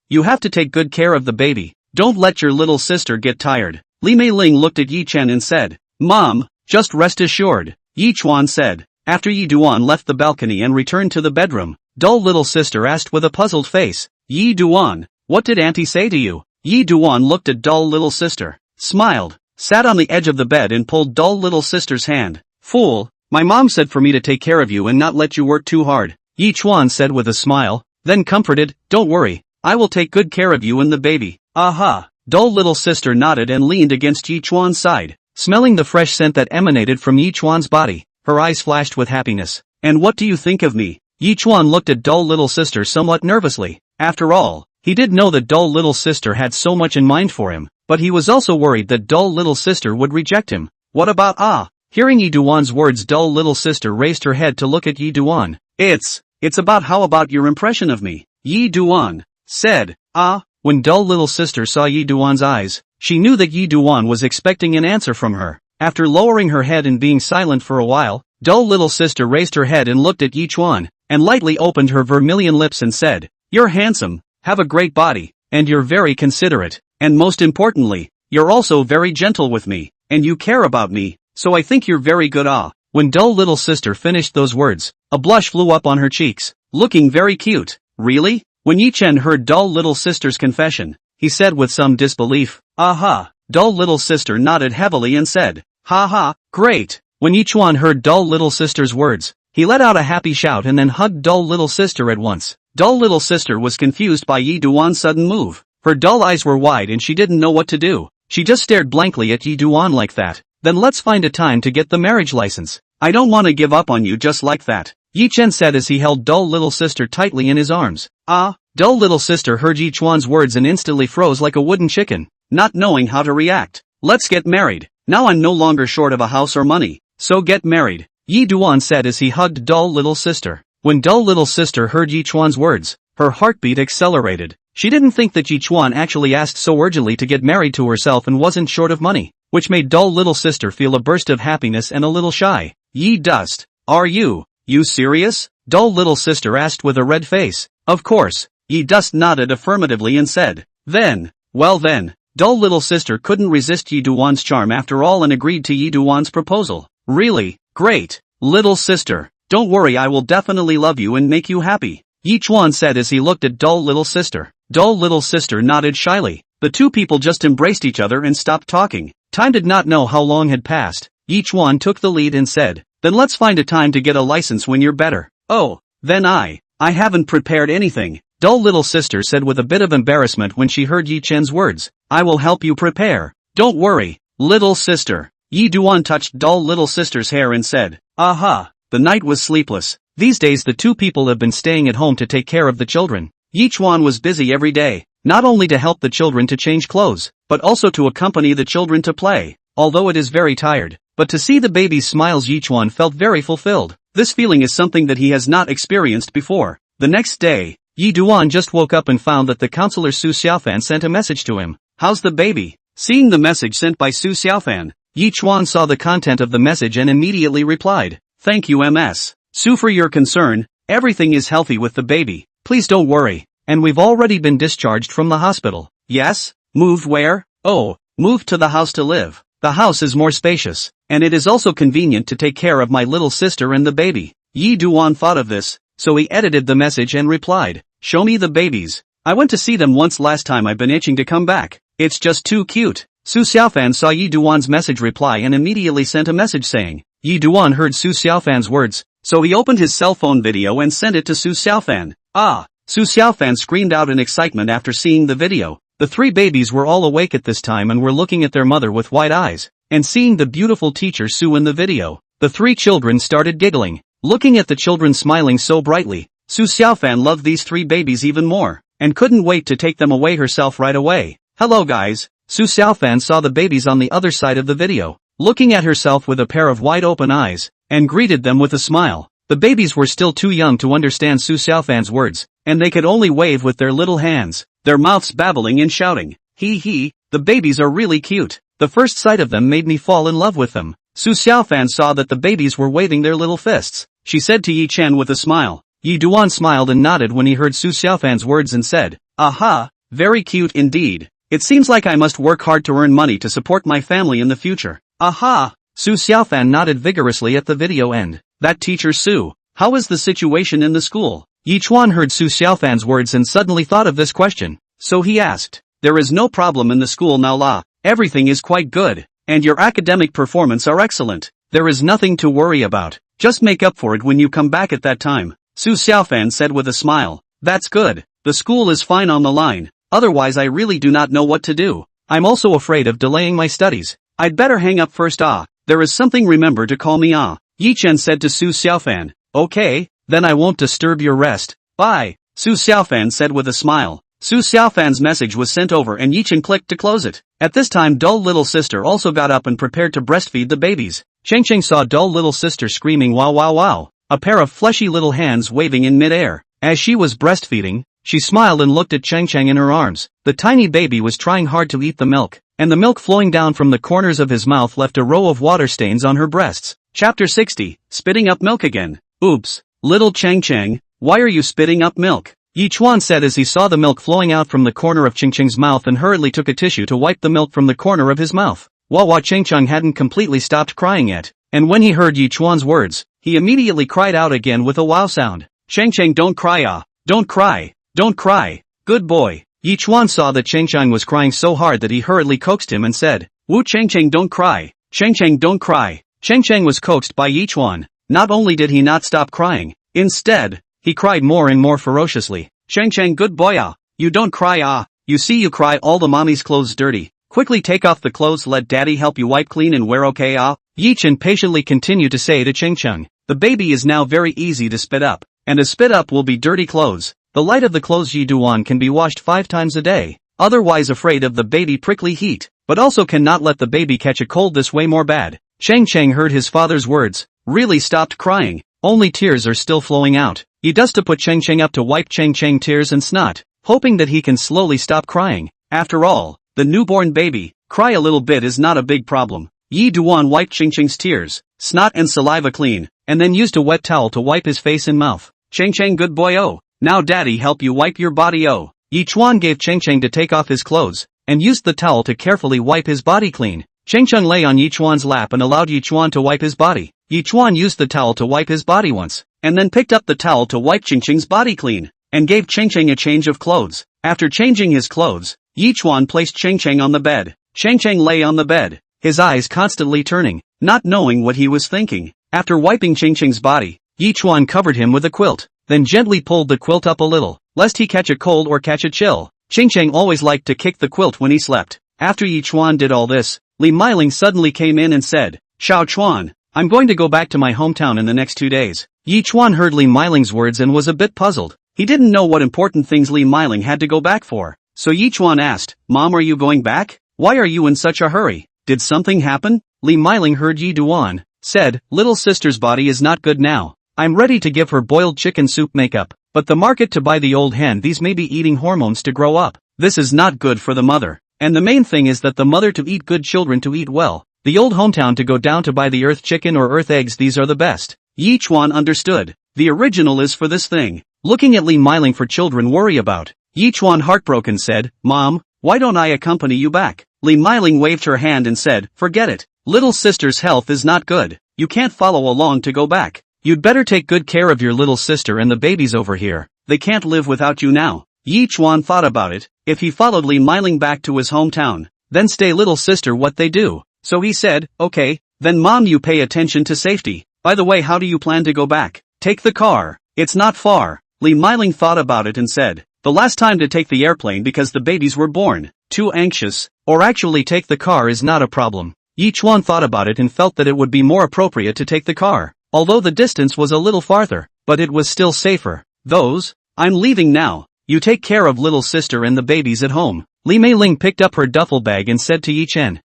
You have to take good care of the baby. Don't let your little sister get tired. Li Meiling looked at Yi Chen and said. Mom, just rest assured. Yi Chuan said. After Yi Duan left the balcony and returned to the bedroom, dull little sister asked with a puzzled face. Yi Duan, what did Auntie say to you? Yi Duan looked at dull little sister, smiled, sat on the edge of the bed and pulled dull little sister's hand. Fool, my mom said for me to take care of you and not let you work too hard. Yi Chuan said with a smile, then comforted, don't worry, I will take good care of you and the baby. Aha. Dull little sister nodded and leaned against Yi Chuan's side, smelling the fresh scent that emanated from Yi Chuan's body. Her eyes flashed with happiness. And what do you think of me? Yi Chuan looked at dull little sister somewhat nervously. After all, he did know that dull little sister had so much in mind for him, but he was also worried that dull little sister would reject him. What about Hearing Yi Duan's words, dull little sister raised her head to look at Yi Duan. It's about how about your impression of me? Yi Duan said. When dull little sister saw Yi Duan's eyes, she knew that Yi Duan was expecting an answer from her. After lowering her head and being silent for a while, dull little sister raised her head and looked at Yi Chuan, and lightly opened her vermilion lips and said, You're handsome, have a great body, and you're very considerate, and most importantly, you're also very gentle with me, and you care about me, so I think you're very good. When dull little sister finished those words, a blush flew up on her cheeks, looking very cute. Really? When Yi Chen heard dull little sister's confession, he said with some disbelief. Dull little sister nodded heavily and said, great. When Yi Chuan heard dull little sister's words, he let out a happy shout and then hugged dull little sister at once. Dull little sister was confused by Yi Duan's sudden move. Her dull eyes were wide and she didn't know what to do. She just stared blankly at Yi Duan like that. Then let's find a time to get the marriage license. I don't want to give up on you just like that, Yi Chen said as he held dull little sister tightly in his arms. Dull little sister heard Yi Chuan's words and instantly froze like a wooden chicken, not knowing how to react. Let's get married. Now I'm no longer short of a house or money, so get married, Yi Duan said as he hugged dull little sister. When dull little sister heard Yi Chuan's words, her heartbeat accelerated. She didn't think that Yi Chuan actually asked so urgently to get married to herself and wasn't short of money, which made dull little sister feel a burst of happiness and a little shy. Yi Dust, are you serious? Dull little sister asked with a red face. Of course, Yi Dust nodded affirmatively and said, well then, dull little sister couldn't resist Yi Duan's charm after all and agreed to Yi Duan's proposal. Really? Great, little sister. Don't worry, I will definitely love you and make you happy, Yi Chuan said as he looked at dull little sister. Dull little sister nodded shyly. The two people just embraced each other and stopped talking. Time did not know how long had passed. Yi Chuan took the lead and said, then let's find a time to get a license when you're better. Oh, then I haven't prepared anything, dull little sister said with a bit of embarrassment when she heard Yi Chen's words. I will help you prepare. Don't worry, little sister. Yi Duan touched dull little sister's hair and said, aha. The night was sleepless. These days the two people have been staying at home to take care of the children. Yi Chuan was busy every day, not only to help the children to change clothes, but also to accompany the children to play. Although it is very tired, but to see the baby's smiles, Yi Chuan felt very fulfilled. This feeling is something that he has not experienced before. The next day, Yi Duan just woke up and found that the counselor Su Xiaofan sent a message to him. How's the baby? Seeing the message sent by Su Xiaofan, Yi Chuan saw the content of the message and immediately replied, thank you Ms. Su for your concern. Everything is healthy with the baby. Please don't worry. And we've already been discharged from the hospital. Yes? Moved where? Oh, moved to the house to live. The house is more spacious, and it is also convenient to take care of my little sister and the baby. Yi Duan thought of this, so he edited the message and replied, show me the babies. I went to see them once last time. I've been itching to come back. It's just too cute. Su Xiaofan saw Yi Duan's message reply and immediately sent a message saying, Yi Duan heard Su Xiaofan's words, so he opened his cell phone video and sent it to Su Xiaofan. Ah! Su Xiaofan screamed out in excitement after seeing the video. The three babies were all awake at this time and were looking at their mother with wide eyes, and seeing the beautiful teacher Su in the video, the three children started giggling. Looking at the children smiling so brightly, Su Xiaofan loved these three babies even more, and couldn't wait to take them away herself right away. Hello guys. Su Xiaofan saw the babies on the other side of the video, looking at herself with a pair of wide open eyes, and greeted them with a smile. The babies were still too young to understand Su Xiaofan's words, and they could only wave with their little hands, their mouths babbling and shouting. Hee, the babies are really cute. The first sight of them made me fall in love with them. Su Xiaofan saw that the babies were waving their little fists. She said to Yi Chen with a smile. Yi Duan smiled and nodded when he heard Su Xiaofan's words and said, aha, very cute indeed. It seems like I must work hard to earn money to support my family in the future. Aha! Su Xiaofan nodded vigorously at the video end. That teacher Su, how is the situation in the school? Yi Chuan heard Su Xiaofan's words and suddenly thought of this question. So he asked, there is no problem in the school now la. Everything is quite good, and your academic performance are excellent. There is nothing to worry about. Just make up for it when you come back at that time. Su Xiaofan said with a smile. That's good. The school is fine on the line. Otherwise I really do not know what to do. I'm also afraid of delaying my studies. I'd better hang up first. There is something, remember to call me. Yi Chen said to Su Xiaofan. Okay, then I won't disturb your rest. Bye. Su Xiaofan said with a smile. Su Xiaofan's message was sent over and Yi Chen clicked to close it. At this time dull little sister also got up and prepared to breastfeed the babies. Cheng saw dull little sister screaming wow wow wow, a pair of fleshy little hands waving in mid-air. As she was breastfeeding, she smiled and looked at Cheng in her arms. The tiny baby was trying hard to eat the milk, and the milk flowing down from the corners of his mouth left a row of water stains on her breasts. Chapter 60, Spitting Up Milk Again. Oops, little Cheng, why are you spitting up milk? Yi Chuan said as he saw the milk flowing out from the corner of Cheng's mouth and hurriedly took a tissue to wipe the milk from the corner of his mouth. Cheng hadn't completely stopped crying yet, and when he heard Yi Chuan's words, he immediately cried out again with a wow sound. Cheng, don't cry don't cry, don't cry, good boy. Yi Chuan saw that Cheng was crying so hard that he hurriedly coaxed him and said, Wu Cheng don't cry, Cheng don't cry. Cheng was coaxed by Yi Chuan. Not only did he not stop crying, instead, he cried more and more ferociously. Cheng, good boy you don't cry you see you cry all the mommy's clothes dirty. Quickly take off the clothes, let daddy help you wipe clean and wear okay Yi Chen patiently continued to say to Cheng, the baby is now very easy to spit up, and to spit up will be dirty clothes. The light of the clothes Yi Duan can be washed 5 times a day, otherwise afraid of the baby prickly heat, but also cannot let the baby catch a cold this way more bad. Cheng heard his father's words, really stopped crying, only tears are still flowing out. He does to put Cheng up to wipe Cheng tears and snot, hoping that he can slowly stop crying. After all, the newborn baby, cry a little bit is not a big problem. Yi Duan wiped Cheng's tears, snot and saliva clean, and then used a wet towel to wipe his face and mouth. Cheng good boy now daddy help you wipe your body Yi Chuan gave Cheng to take off his clothes, and used the towel to carefully wipe his body clean. Cheng lay on Yi Chuan's lap and allowed Yi Chuan to wipe his body. Yi Chuan used the towel to wipe his body once, and then picked up the towel to wipe Cheng's body clean, and gave Cheng a change of clothes. After changing his clothes, Yi Chuan placed Cheng on the bed. Cheng lay on the bed, his eyes constantly turning, not knowing what he was thinking. After wiping Cheng's body, Yi Chuan covered him with a quilt, then gently pulled the quilt up a little, lest he catch a cold or catch a chill. Cheng always liked to kick the quilt when he slept. After Yi Chuan did all this, Li Meiling suddenly came in and said, Xiao Chuan, I'm going to go back to my hometown in the next 2 days. Yi Chuan heard Li Meiling's words and was a bit puzzled. He didn't know what important things Li Meiling had to go back for. So Yi Chuan asked, Mom, are you going back? Why are you in such a hurry? Did something happen? Li Meiling heard Yi Duan, said, little sister's body is not good now. I'm ready to give her boiled chicken soup makeup, but the market to buy the old hen, these may be eating hormones to grow up. This is not good for the mother. And the main thing is that the mother to eat good, children to eat well. The old hometown to go down to buy the earth chicken or earth eggs, these are the best. Yi Chuan understood. The original is for this thing. Looking at Li Meiling for children worry about. Yi Chuan heartbroken said, Mom, why don't I accompany you back? Li Meiling waved her hand and said, forget it. Little sister's health is not good. You can't follow along to go back. You'd better take good care of your little sister and the babies over here. They can't live without you now. Yi Chuan thought about it. If he followed Li Meiling back to his hometown, then stay little sister what they do. So he said, okay, then Mom, you pay attention to safety. By the way, how do you plan to go back? Take the car. It's not far. Li Meiling thought about it and said, the last time to take the airplane because the babies were born. Too anxious. Or actually take the car is not a problem. Yi Chuan thought about it and felt that it would be more appropriate to take the car. Although the distance was a little farther, but it was still safer. I'm leaving now. You take care of little sister and the babies at home. Li Meiling picked up her duffel bag and said to Yi Chen,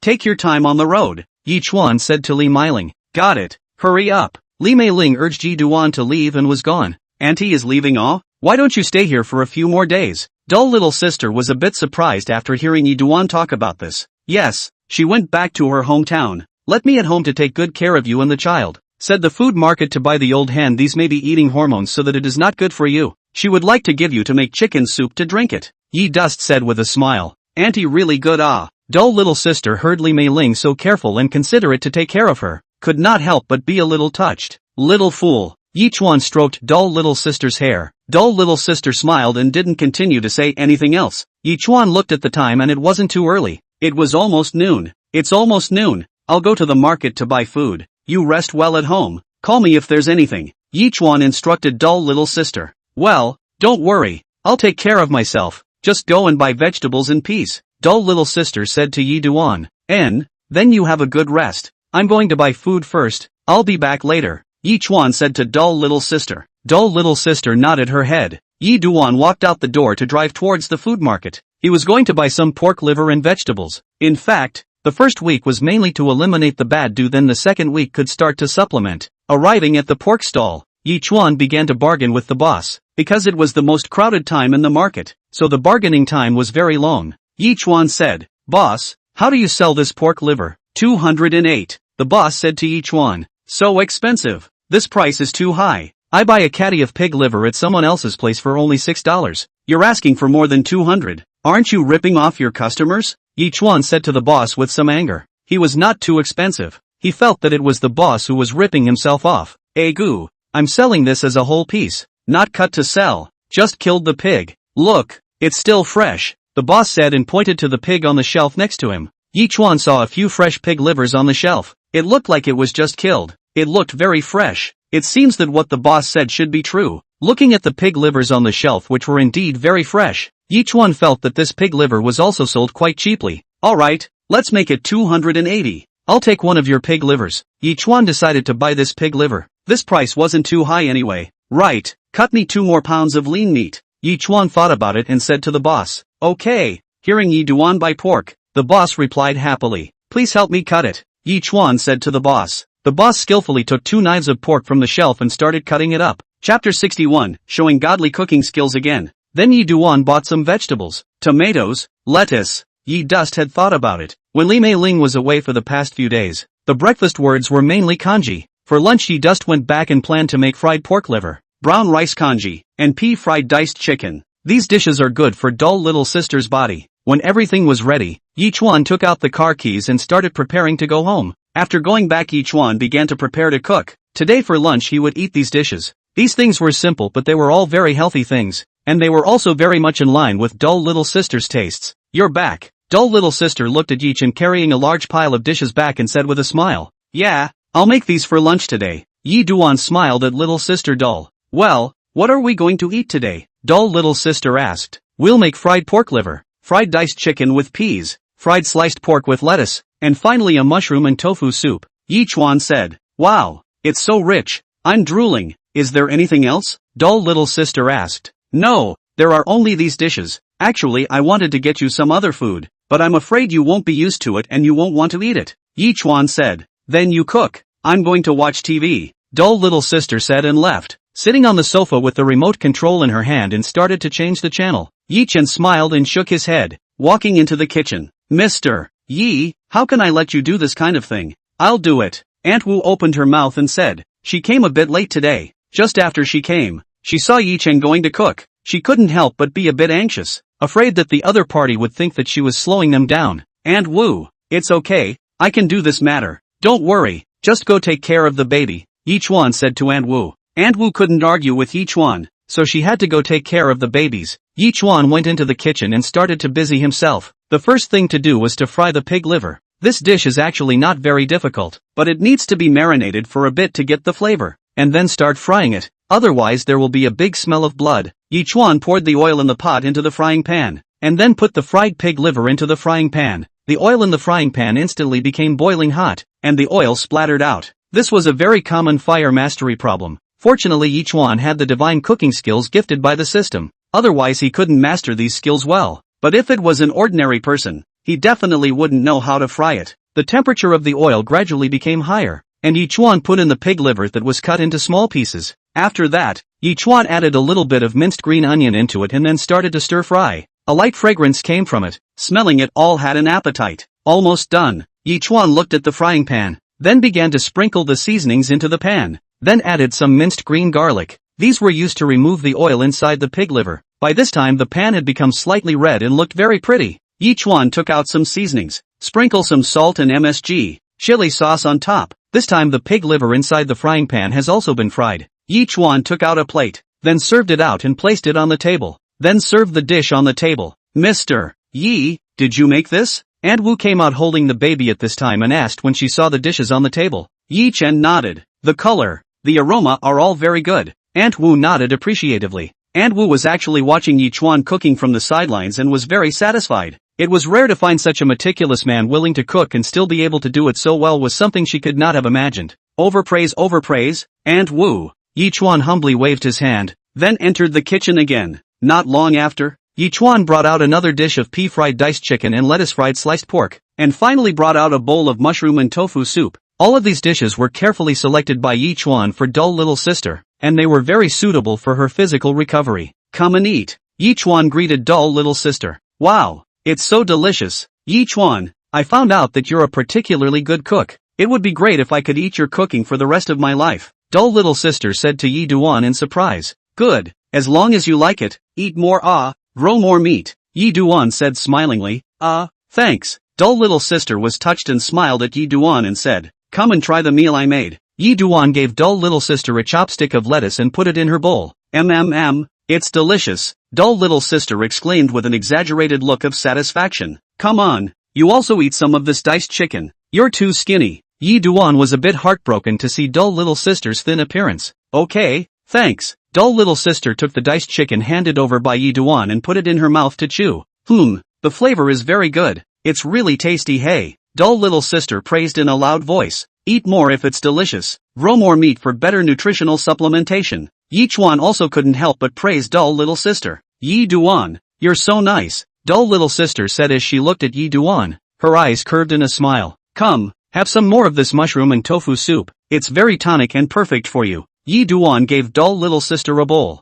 take your time on the road. Yi Chuan said to Li Meiling, got it. Hurry up. Li Meiling urged Yi Duan to leave and was gone. Auntie is leaving, oh? Why don't you stay here for a few more days? Dull little sister was a bit surprised after hearing Yi Duan talk about this. Yes, she went back to her hometown. Let me at home to take good care of you and the child. Said the food market to buy the old hen, these may be eating hormones so that it is not good for you. She would like to give you to make chicken soup to drink it. Yi Dust said with a smile. Auntie really good, ah. Dull little sister heard Li Meiling so careful and considerate to take care of her, could not help but be a little touched. Little fool. Yi Chuan stroked dull little sister's hair. Dull little sister smiled and didn't continue to say anything else. Yi Chuan looked at the time and it wasn't too early. It was almost noon. It's almost noon. I'll go to the market to buy food. You rest well at home. Call me if there's anything. Yi Chuan instructed dull little sister. Well, don't worry. I'll take care of myself. Just go and buy vegetables in peace. Dull little sister said to Yi Duan. Then you have a good rest. I'm going to buy food first. I'll be back later. Yi Chuan said to dull little sister. Dull little sister nodded her head. Yi Duan walked out the door to drive towards the food market. He was going to buy some pork liver and vegetables. In fact, the first week was mainly to eliminate the bad do, then the second week could start to supplement. Arriving at the pork stall, Yi Chuan began to bargain with the boss. Because it was the most crowded time in the market, so the bargaining time was very long. Yi Chuan said, Boss, how do you sell this pork liver? 208. The boss said to Yi Chuan. So expensive. This price is too high. I buy a caddy of pig liver at someone else's place for only $6. You're asking for more than 200. Aren't you ripping off your customers? Yi Chuan said to the boss with some anger. He was not too expensive. He felt that it was the boss who was ripping himself off. Egu. I'm selling this as a whole piece. Not cut to sell. Just killed the pig. Look, it's still fresh. The boss said and pointed to the pig on the shelf next to him. Yi Chuan saw a few fresh pig livers on the shelf. It looked like it was just killed. It looked very fresh. It seems that what the boss said should be true. Looking at the pig livers on the shelf, which were indeed very fresh, Yi Chuan felt that this pig liver was also sold quite cheaply. Alright, let's make it 280. I'll take one of your pig livers. Yi Chuan decided to buy this pig liver. This price wasn't too high anyway. Right, cut me 2 more pounds of lean meat. Yi Chuan thought about it and said to the boss. Okay. Hearing Yi Duan buy pork, the boss replied happily. Please help me cut it. Yi Chuan said to the boss. The boss skillfully took 2 knives of pork from the shelf and started cutting it up. Chapter 61, showing godly cooking skills again. Then Yi Duan bought some vegetables, tomatoes, lettuce. Yi Dust had thought about it. When Li Meiling was away for the past few days, the breakfast words were mainly kanji. For lunch Yi Dust went back and planned to make fried pork liver, brown rice kanji, and pea fried diced chicken. These dishes are good for dull little sister's body. When everything was ready, Yi Chuan took out the car keys and started preparing to go home. After going back, Yi Chuan began to prepare to cook. Today for lunch he would eat these dishes. These things were simple, but they were all very healthy things, and they were also very much in line with dull little sister's tastes. You're back. Dull little sister looked at Yi Chen carrying a large pile of dishes back and said with a smile. Yeah, I'll make these for lunch today. Yi Duan smiled at little sister Dull. Well, what are we going to eat today? Dull little sister asked. We'll make fried pork liver. fried diced chicken with peas, fried sliced pork with lettuce, and finally a mushroom and tofu soup. Yichuan said, "Wow, it's so rich. I'm drooling. Is there anything else?" Dull little sister asked. "No, there are only these dishes. Actually, I wanted to get you some other food, but I'm afraid you won't be used to it and you won't want to eat it." Yichuan said. "Then you cook. I'm going to watch TV." Dull little sister said and left, sitting on the sofa with the remote control in her hand and started to change the channel. Yi Chen smiled and shook his head, walking into the kitchen. "Mr. Yi, how can I let you do this kind of thing?" "I'll do it." Aunt Wu opened her mouth and said. She came a bit late today. Just after she came, she saw Yi Chen going to cook. She couldn't help but be a bit anxious, afraid that the other party would think that she was slowing them down. "Aunt Wu, it's okay, I can do this matter. Don't worry, just go take care of the baby," Yichuan said to Aunt Wu. Aunt Wu couldn't argue with Yichuan, so she had to go take care of the babies. Yichuan went into the kitchen and started to busy himself. The first thing to do was to fry the pig liver. This dish is actually not very difficult, but it needs to be marinated for a bit to get the flavor, and then start frying it. Otherwise there will be a big smell of blood. Yichuan poured the oil in the pot into the frying pan, and then put the fried pig liver into the frying pan. The oil in the frying pan instantly became boiling hot, and the oil splattered out. This was a very common fire mastery problem. Fortunately Yichuan had the divine cooking skills gifted by the system, otherwise he couldn't master these skills well. But if it was an ordinary person, he definitely wouldn't know how to fry it. The temperature of the oil gradually became higher, and Yichuan put in the pig liver that was cut into small pieces. After that, Yichuan added a little bit of minced green onion into it and then started to stir fry. A light fragrance came from it. Smelling it all had an appetite. Almost done. Yichuan looked at the frying pan, then began to sprinkle the seasonings into the pan, then added some minced green garlic. These were used to remove the oil inside the pig liver. By this time the pan had become slightly red and looked very pretty. Yichuan took out some seasonings, sprinkle some salt and MSG, chili sauce on top. This time the pig liver inside the frying pan has also been fried. Yichuan took out a plate, then served it out and placed it on the table. Then served the dish on the table. "Mr. Yi, did you make this?" Aunt Wu came out holding the baby at this time and asked when she saw the dishes on the table. Yi Chen nodded. "The color, the aroma are all very good." Aunt Wu nodded appreciatively. Aunt Wu was actually watching Yichuan cooking from the sidelines and was very satisfied. It was rare to find such a meticulous man willing to cook and still be able to do it so well was something she could not have imagined. Overpraise, Aunt Wu. Yichuan humbly waved his hand, then entered the kitchen again. Not long after, Yichuan brought out another dish of pea-fried diced chicken and lettuce-fried sliced pork, and finally brought out a bowl of mushroom and tofu soup. All of these dishes were carefully selected by Yichuan for dull little sister, and they were very suitable for her physical recovery. "Come and eat," Yichuan greeted dull little sister. "Wow, it's so delicious." "Yichuan, I found out that you're a particularly good cook. It would be great if I could eat your cooking for the rest of my life," dull little sister said to Yi Duan in surprise. "Good, as long as you like it, eat more grow more meat," Yi Duan said smilingly. Thanks." Dull little sister was touched and smiled at Yi Duan and said, "Come and try the meal I made." Yi Duan gave dull little sister a chopstick of lettuce and put it in her bowl. It's delicious," dull little sister exclaimed with an exaggerated look of satisfaction. "Come on, you also eat some of this diced chicken. You're too skinny." Yi Duan was a bit heartbroken to see dull little sister's thin appearance. "Okay, thanks." Dull little sister took the diced chicken handed over by Yi Duan and put it in her mouth to chew. The flavor is very good. It's really tasty, hey. Dull little sister praised in a loud voice. "Eat more if it's delicious. Grow more meat for better nutritional supplementation." Yichuan also couldn't help but praise dull little sister. "Yi Duan, you're so nice," dull little sister said as she looked at Yi Duan. Her eyes curved in a smile. "Come, have some more of this mushroom and tofu soup. It's very tonic and perfect for you." Yi Duan gave dull little sister a bowl.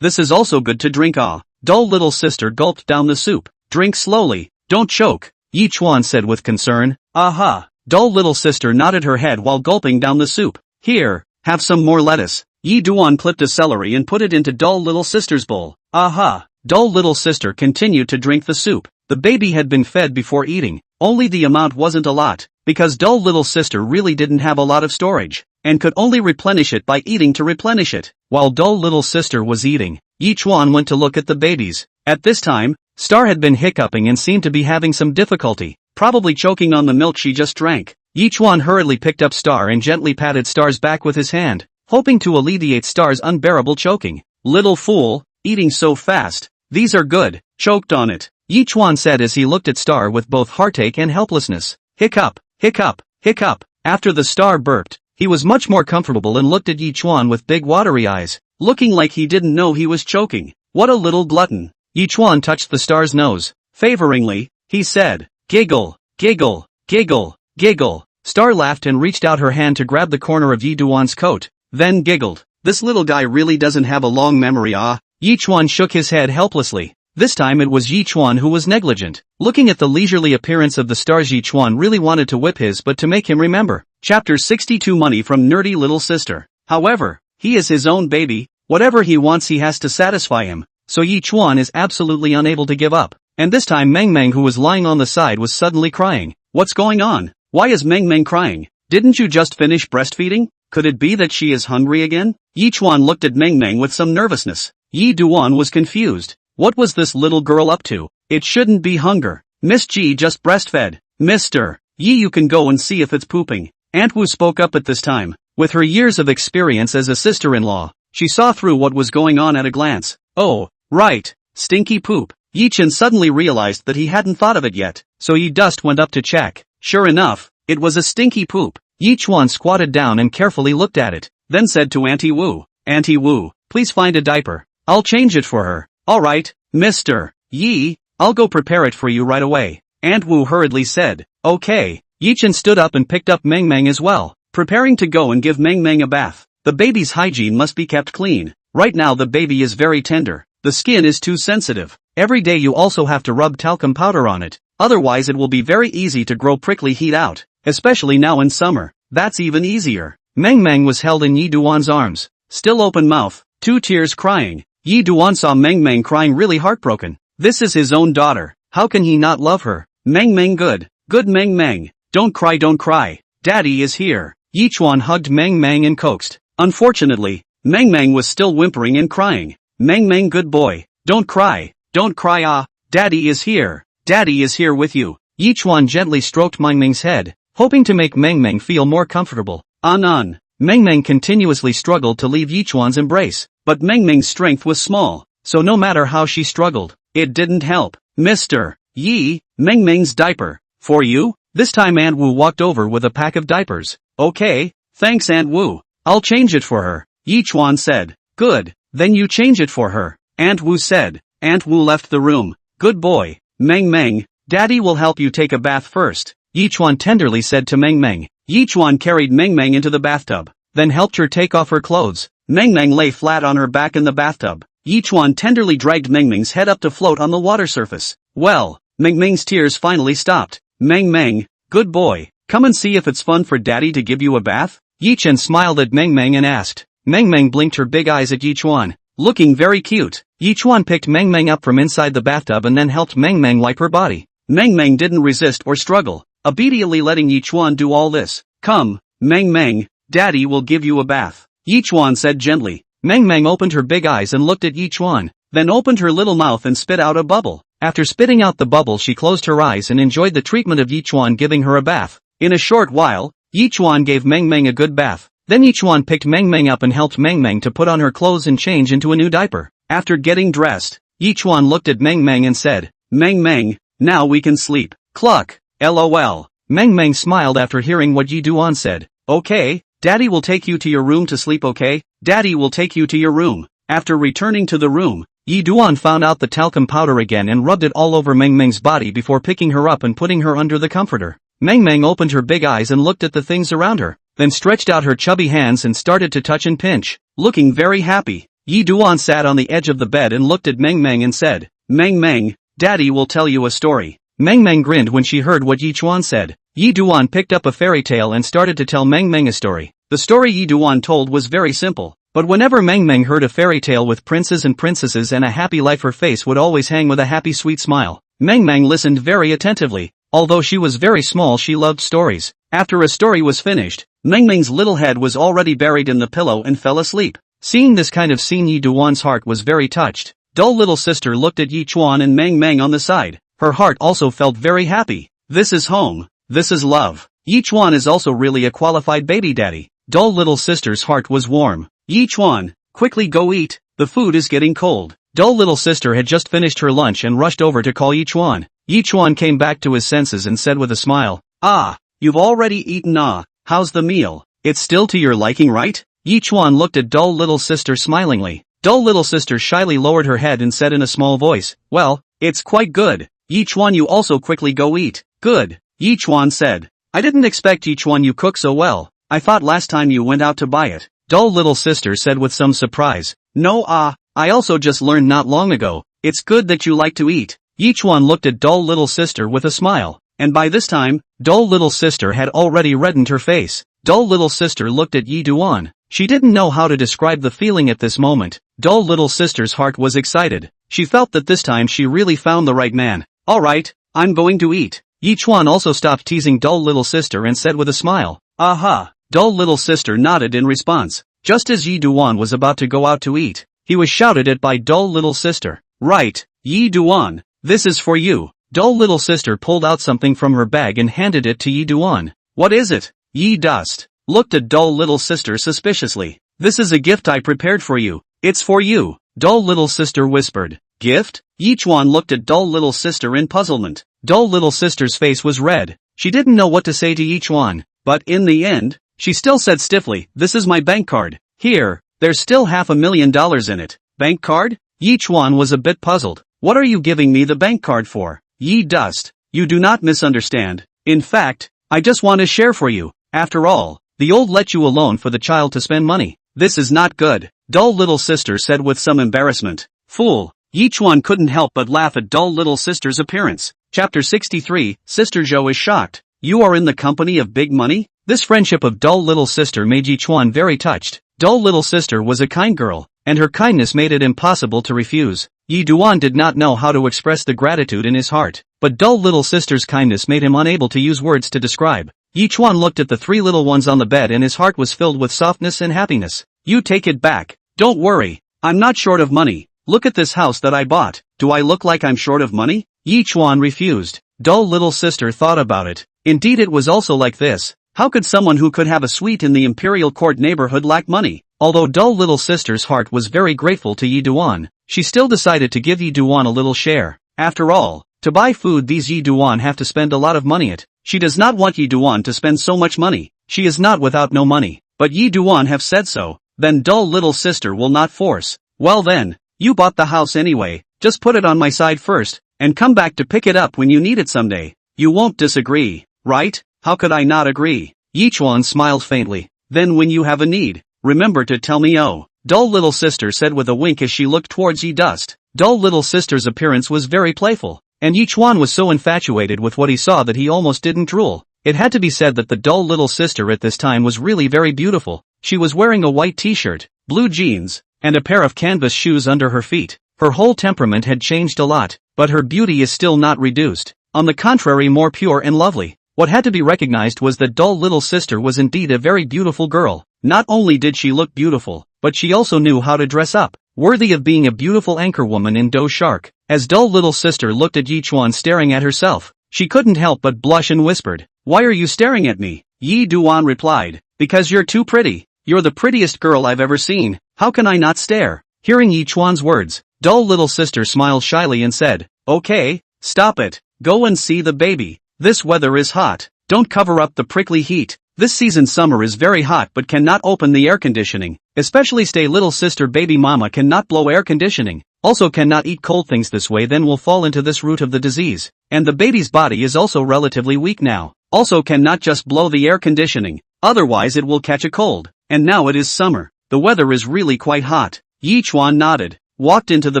This is also good to drink." Dull little sister gulped down the soup. "Drink slowly, don't choke," Yichuan said with concern. "Aha." Dull little sister nodded her head while gulping down the soup. "Here, have some more lettuce." Yi Duan clipped a celery and put it into dull little sister's bowl. "Aha." Dull little sister continued to drink the soup. The baby had been fed before eating, only the amount wasn't a lot, because dull little sister really didn't have a lot of storage, and could only replenish it by eating to replenish it. While dull little sister was eating, Yichuan went to look at the babies. At this time, Star had been hiccuping and seemed to be having some difficulty, probably choking on the milk she just drank. Yichuan hurriedly picked up Star and gently patted Star's back with his hand, hoping to alleviate Star's unbearable choking. "Little fool, eating so fast. These are good." "Choked on it," Yi Chuan said as he looked at Star with both heartache and helplessness. Hiccup, hiccup, hiccup. After the Star burped, he was much more comfortable and looked at Yi Chuan with big watery eyes, looking like he didn't know he was choking. What a little glutton. Yi Chuan touched the Star's nose. Favoringly, he said, giggle, giggle, giggle, giggle. Star laughed and reached out her hand to grab the corner of Yi Duan's coat, then giggled. This little guy really doesn't have a long memory, ah. Yi Chuan shook his head helplessly. This time it was Yi Chuan who was negligent. Looking at the leisurely appearance of the Stars, Yi Chuan really wanted to whip his butt to make him remember. Chapter 62 Money from Nerdy Little Sister. However, he is his own baby, whatever he wants he has to satisfy him, so Yi Chuan is absolutely unable to give up. And this time Meng Meng, who was lying on the side, was suddenly crying. What's going on? Why is Meng Meng crying? Didn't you just finish breastfeeding? Could it be that she is hungry again? Yi Chuan looked at Meng Meng with some nervousness. Yi Duan was confused. What was this little girl up to? It shouldn't be hunger. Miss Ji just breastfed. Mr. Yi, you can go and see if it's pooping. Aunt Wu spoke up at this time. With her years of experience as a sister-in-law, she saw through what was going on at a glance. Oh, right. Stinky poop. Yi Chen suddenly realized that he hadn't thought of it yet, so Yi Dust went up to check. Sure enough, it was a stinky poop. Yi Chuan squatted down and carefully looked at it, then said to Auntie Wu, Auntie Wu, please find a diaper. I'll change it for her. Alright, Mr. Yi, I'll go prepare it for you right away. Aunt Wu hurriedly said, okay. Yi Chen stood up and picked up Meng Meng as well, preparing to go and give Meng Meng a bath. The baby's hygiene must be kept clean. Right now the baby is very tender. The skin is too sensitive. Every day you also have to rub talcum powder on it, otherwise it will be very easy to grow prickly heat out, especially now in summer. That's even easier. Meng Meng was held in Yi Duan's arms, still open mouth, 2 tears crying. Yi Duan saw Meng Meng crying, really heartbroken. This is his own daughter. How can he not love her? Meng Meng, good Meng Meng. Don't cry. Daddy is here. Yi Chuan hugged Meng Meng and coaxed. Unfortunately, Meng Meng was still whimpering and crying. Meng Meng, good boy. Don't cry ah. Daddy is here with you. Yi Chuan gently stroked Meng Meng's head, hoping to make Meng Meng feel more comfortable. Meng Meng continuously struggled to leave Yi Chuan's embrace, but Meng Meng's strength was small, so no matter how she struggled, it didn't help. Mr. Yi, Meng Meng's diaper. For you? This time Aunt Wu walked over with a pack of diapers. Okay, thanks Aunt Wu. I'll change it for her. Yi Chuan said. Good, then you change it for her, Aunt Wu said. Aunt Wu left the room. Good boy, Meng Meng. Daddy will help you take a bath first, Yi Chuan tenderly said to Meng Meng. Yi Chuan carried Meng Meng into the bathtub, then helped her take off her clothes. Meng Meng lay flat on her back in the bathtub. Yi Chuan tenderly dragged Meng Meng's head up to float on the water surface. Well, Meng Meng's tears finally stopped. Meng Meng, good boy, come and see if it's fun for Daddy to give you a bath? Yi Chen smiled at Meng Meng and asked. Meng Meng blinked her big eyes at Yi Chuan, looking very cute. Yi Chuan picked Meng Meng up from inside the bathtub and then helped Meng Meng wipe her body. Meng Meng didn't resist or struggle, obediently letting Yi Chuan do all this. Come, Meng Meng, Daddy will give you a bath, Yi Chuan said gently. Meng Meng opened her big eyes and looked at Yi Chuan, then opened her little mouth and spit out a bubble. After spitting out the bubble, she closed her eyes and enjoyed the treatment of Yi Chuan giving her a bath. In a short while, Yi Chuan gave Meng Meng a good bath. Then Yi Chuan picked Meng Meng up and helped Meng Meng to put on her clothes and change into a new diaper. After getting dressed, Yi Chuan looked at Meng Meng and said, Meng Meng, now we can sleep. Cluck, LOL. Meng Meng smiled after hearing what Yi Duan said. Okay, Daddy will take you to your room to sleep, okay? Daddy will take you to your room. After returning to the room, Yi Duan found out the talcum powder again and rubbed it all over Meng Meng's body before picking her up and putting her under the comforter. Meng Meng opened her big eyes and looked at the things around her, then stretched out her chubby hands and started to touch and pinch, looking very happy. Yi Duan sat on the edge of the bed and looked at Meng Meng and said, Meng Meng, Daddy will tell you a story. Meng Meng grinned when she heard what Yi Chuan said. Yi Duan picked up a fairy tale and started to tell Meng Meng a story. The story Yi Duan told was very simple, but whenever Meng Meng heard a fairy tale with princes and princesses and a happy life, her face would always hang with a happy sweet smile. Meng Meng listened very attentively. Although she was very small, she loved stories. After a story was finished, Meng Meng's little head was already buried in the pillow and fell asleep. Seeing this kind of scene, Yi Duan's heart was very touched. Dull little sister looked at Yi Chuan and Meng Meng on the side. Her heart also felt very happy. This is home. This is love. Yi Chuan is also really a qualified baby daddy. Dull little sister's heart was warm. Yi Chuan, quickly go eat. The food is getting cold. Dull little sister had just finished her lunch and rushed over to call Yi Chuan. Yi Chuan came back to his senses and said with a smile, "Ah, you've already eaten ah, how's the meal? It's still to your liking, right?" Yi Chuan looked at dull little sister smilingly. Dull little sister shyly lowered her head and said in a small voice, "Well, it's quite good. Yi Chuan, you also quickly go eat." "Good," Yi Chuan said. "I didn't expect Yi Chuan you cook so well. I thought last time you went out to buy it." Dull little sister said with some surprise, "No I also just learned not long ago. It's good that you like to eat." Yi Chuan looked at dull little sister with a smile, and by this time, dull little sister had already reddened her face. Dull little sister looked at Yi Duan. She didn't know how to describe the feeling at this moment. Dull little sister's heart was excited. She felt that this time she really found the right man. "Alright, I'm going to eat." Yi Chuan also stopped teasing dull little sister and said with a smile, "Aha." Dull little sister nodded in response. Just as Yi Duan was about to go out to eat, he was shouted at by dull little sister. "Right, Yi Duan, this is for you." Dull little sister pulled out something from her bag and handed it to Yi Duan. "What is it?" Yi Dust looked at dull little sister suspiciously. "This is a gift I prepared for you. It's for you," dull little sister whispered. "Gift?" Yi Chuan looked at dull little sister in puzzlement. Dull little sister's face was red. She didn't know what to say to Yi Chuan, but in the end, she still said stiffly, "This is my bank card. Here, there's still $500,000 in it." "Bank card?" Yi Chuan was a bit puzzled. "What are you giving me the bank card for?" "Yi Dust, you do not misunderstand. In fact, I just want to share for you. After all, the old let you alone for the child to spend money. This is not good," dull little sister said with some embarrassment. "Fool." Yi Chuan couldn't help but laugh at dull little sister's appearance. Chapter 63, Sister Zhou is shocked. "You are in the company of big money?" This friendship of dull little sister made Yi Chuan very touched. Dull little sister was a kind girl, and her kindness made it impossible to refuse. Yi Duan did not know how to express the gratitude in his heart, but dull little sister's kindness made him unable to use words to describe. Yi Chuan looked at the three little ones on the bed and his heart was filled with softness and happiness. "You take it back. Don't worry. I'm not short of money. Look at this house that I bought. Do I look like I'm short of money?" Yi Chuan refused. Dull little sister thought about it. Indeed, it was also like this. How could someone who could have a suite in the imperial court neighborhood lack money? Although dull little sister's heart was very grateful to Yi Duan, she still decided to give Yi Duan a little share. After all, to buy food these Yi Duan have to spend a lot of money at. She does not want Yi Duan to spend so much money. She is not without no money, but Yi Duan have said so. Then dull little sister will not force. "Well then, you bought the house anyway, just put it on my side first, and come back to pick it up when you need it someday. You won't disagree, right?" "How could I not agree?" Yi Chuan smiled faintly. "Then when you have a need, remember to tell me." "Oh," dull little sister said with a wink as she looked towards Yi Dust. Dull little sister's appearance was very playful, and Yi Chuan was so infatuated with what he saw that he almost didn't drool. It had to be said that the dull little sister at this time was really very beautiful. She was wearing a white t-shirt, blue jeans, and a pair of canvas shoes under her feet. Her whole temperament had changed a lot, but her beauty is still not reduced. On the contrary, more pure and lovely. What had to be recognized was that dull little sister was indeed a very beautiful girl. Not only did she look beautiful, but she also knew how to dress up, worthy of being a beautiful anchorwoman in Do Shark. As dull little sister looked at Yi Chuan staring at herself, she couldn't help but blush and whispered, "Why are you staring at me?" Yi Duan replied, "Because you're too pretty. You're the prettiest girl I've ever seen. How can I not stare?" Hearing Yi Chuan's words, dull little sister smiled shyly and said, "Okay, stop it. Go and see the baby. This weather is hot. Don't cover up the prickly heat. This season summer is very hot but cannot open the air conditioning. Especially stay little sister baby mama cannot blow air conditioning. Also cannot eat cold things this way, then will fall into this root of the disease. And the baby's body is also relatively weak now. Also cannot just blow the air conditioning. Otherwise it will catch a cold. And now it is summer. The weather is really quite hot." Yi Chuan nodded, walked into the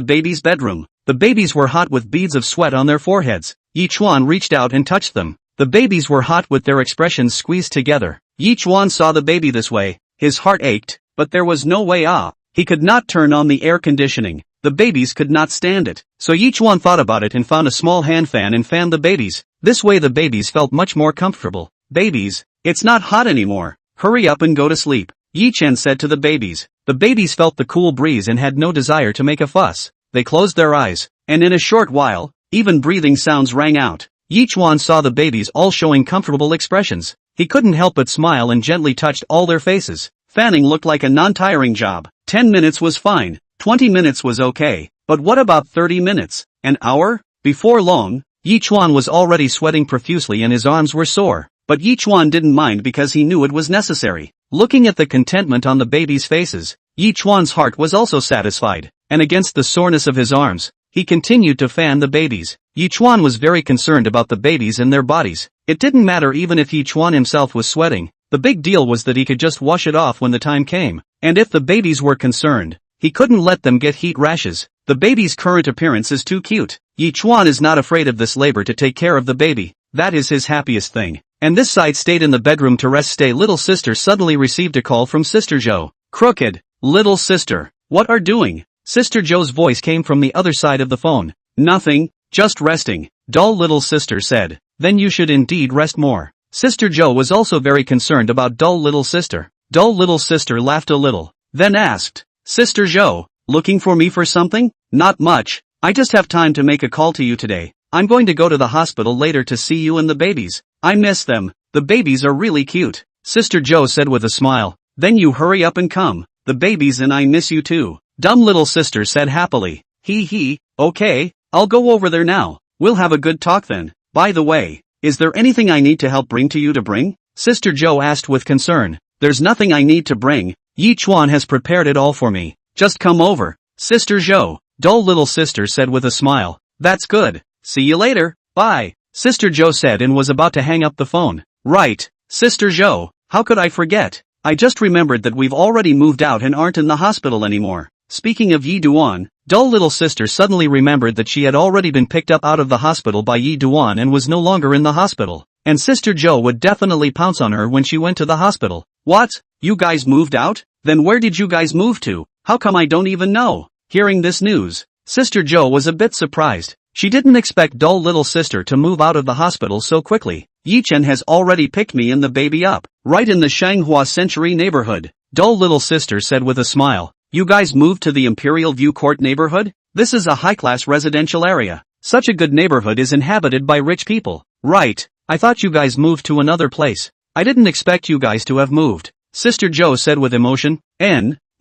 baby's bedroom. The babies were hot with beads of sweat on their foreheads. Yi Chuan reached out and touched them. The babies were hot with their expressions squeezed together. Yi Chuan saw the baby this way. His heart ached, but there was no way. He could not turn on the air conditioning. The babies could not stand it. So Yi Chuan thought about it and found a small hand fan and fanned the babies. This way the babies felt much more comfortable. "Babies, it's not hot anymore. Hurry up and go to sleep," Yi Chen said to the babies. The babies felt the cool breeze and had no desire to make a fuss. They closed their eyes, and in a short while, even breathing sounds rang out. Yi Chuan saw the babies all showing comfortable expressions. He couldn't help but smile and gently touched all their faces. Fanning looked like a non-tiring job. 10 minutes was fine, 20 minutes was okay, But what about 30 minutes? An hour? Before long, Yichuan was already sweating profusely and his arms were sore. But Yichuan didn't mind because he knew it was necessary. Looking at the contentment on the babies' faces, Yichuan's heart was also satisfied, and against the soreness of his arms, he continued to fan the babies. Yichuan was very concerned about the babies and their bodies. It didn't matter even if Yichuan himself was sweating. The big deal was that he could just wash it off when the time came. And if the babies were concerned, he couldn't let them get heat rashes. The baby's current appearance is too cute. Yichuan is not afraid of this labor to take care of the baby. That is his happiest thing. And this side stayed in the bedroom to rest. Little sister suddenly received a call from Sister Zhou. Crooked. Little sister. What are doing? Sister Zhou's voice came from the other side of the phone. Nothing, just resting. Dull little sister said. Then you should indeed rest more. Sister Zhou was also very concerned about dull little sister. Dull little sister laughed a little, then asked, Sister Zhou, looking for me for something? Not much. I just have time to make a call to you today. I'm going to go to the hospital later to see you and the babies. I miss them. The babies are really cute. Sister Zhou said with a smile. Then you hurry up and come. The babies and I miss you too. Dumb little sister said happily. Hee, okay, I'll go over there now. We'll have a good talk then. By the way, is there anything I need to help bring to you to bring? Sister Zhou asked with concern. There's nothing I need to bring. Yichuan has prepared it all for me. Just come over. Sister Zhou, dull little sister said with a smile. That's good. See you later. Bye. Sister Zhou said and was about to hang up the phone. Right. Sister Zhou, how could I forget? I just remembered that we've already moved out and aren't in the hospital anymore. Speaking of Yi Duan, dull little sister suddenly remembered that she had already been picked up out of the hospital by Yi Duan and was no longer in the hospital. And Sister Zhou would definitely pounce on her when she went to the hospital. What? You guys moved out? Then where did you guys move to? How come I don't even know? Hearing this news, Sister Zhou was a bit surprised. She didn't expect dull little sister to move out of the hospital so quickly. Yi Chen has already picked me and the baby up, right in the Shanghua Century neighborhood. Dull little sister said with a smile. You guys moved to the Imperial View Court neighborhood? This is a high-class residential area. Such a good neighborhood is inhabited by rich people. Right. I thought you guys moved to another place. I didn't expect you guys to have moved. Sister Zhou said with emotion.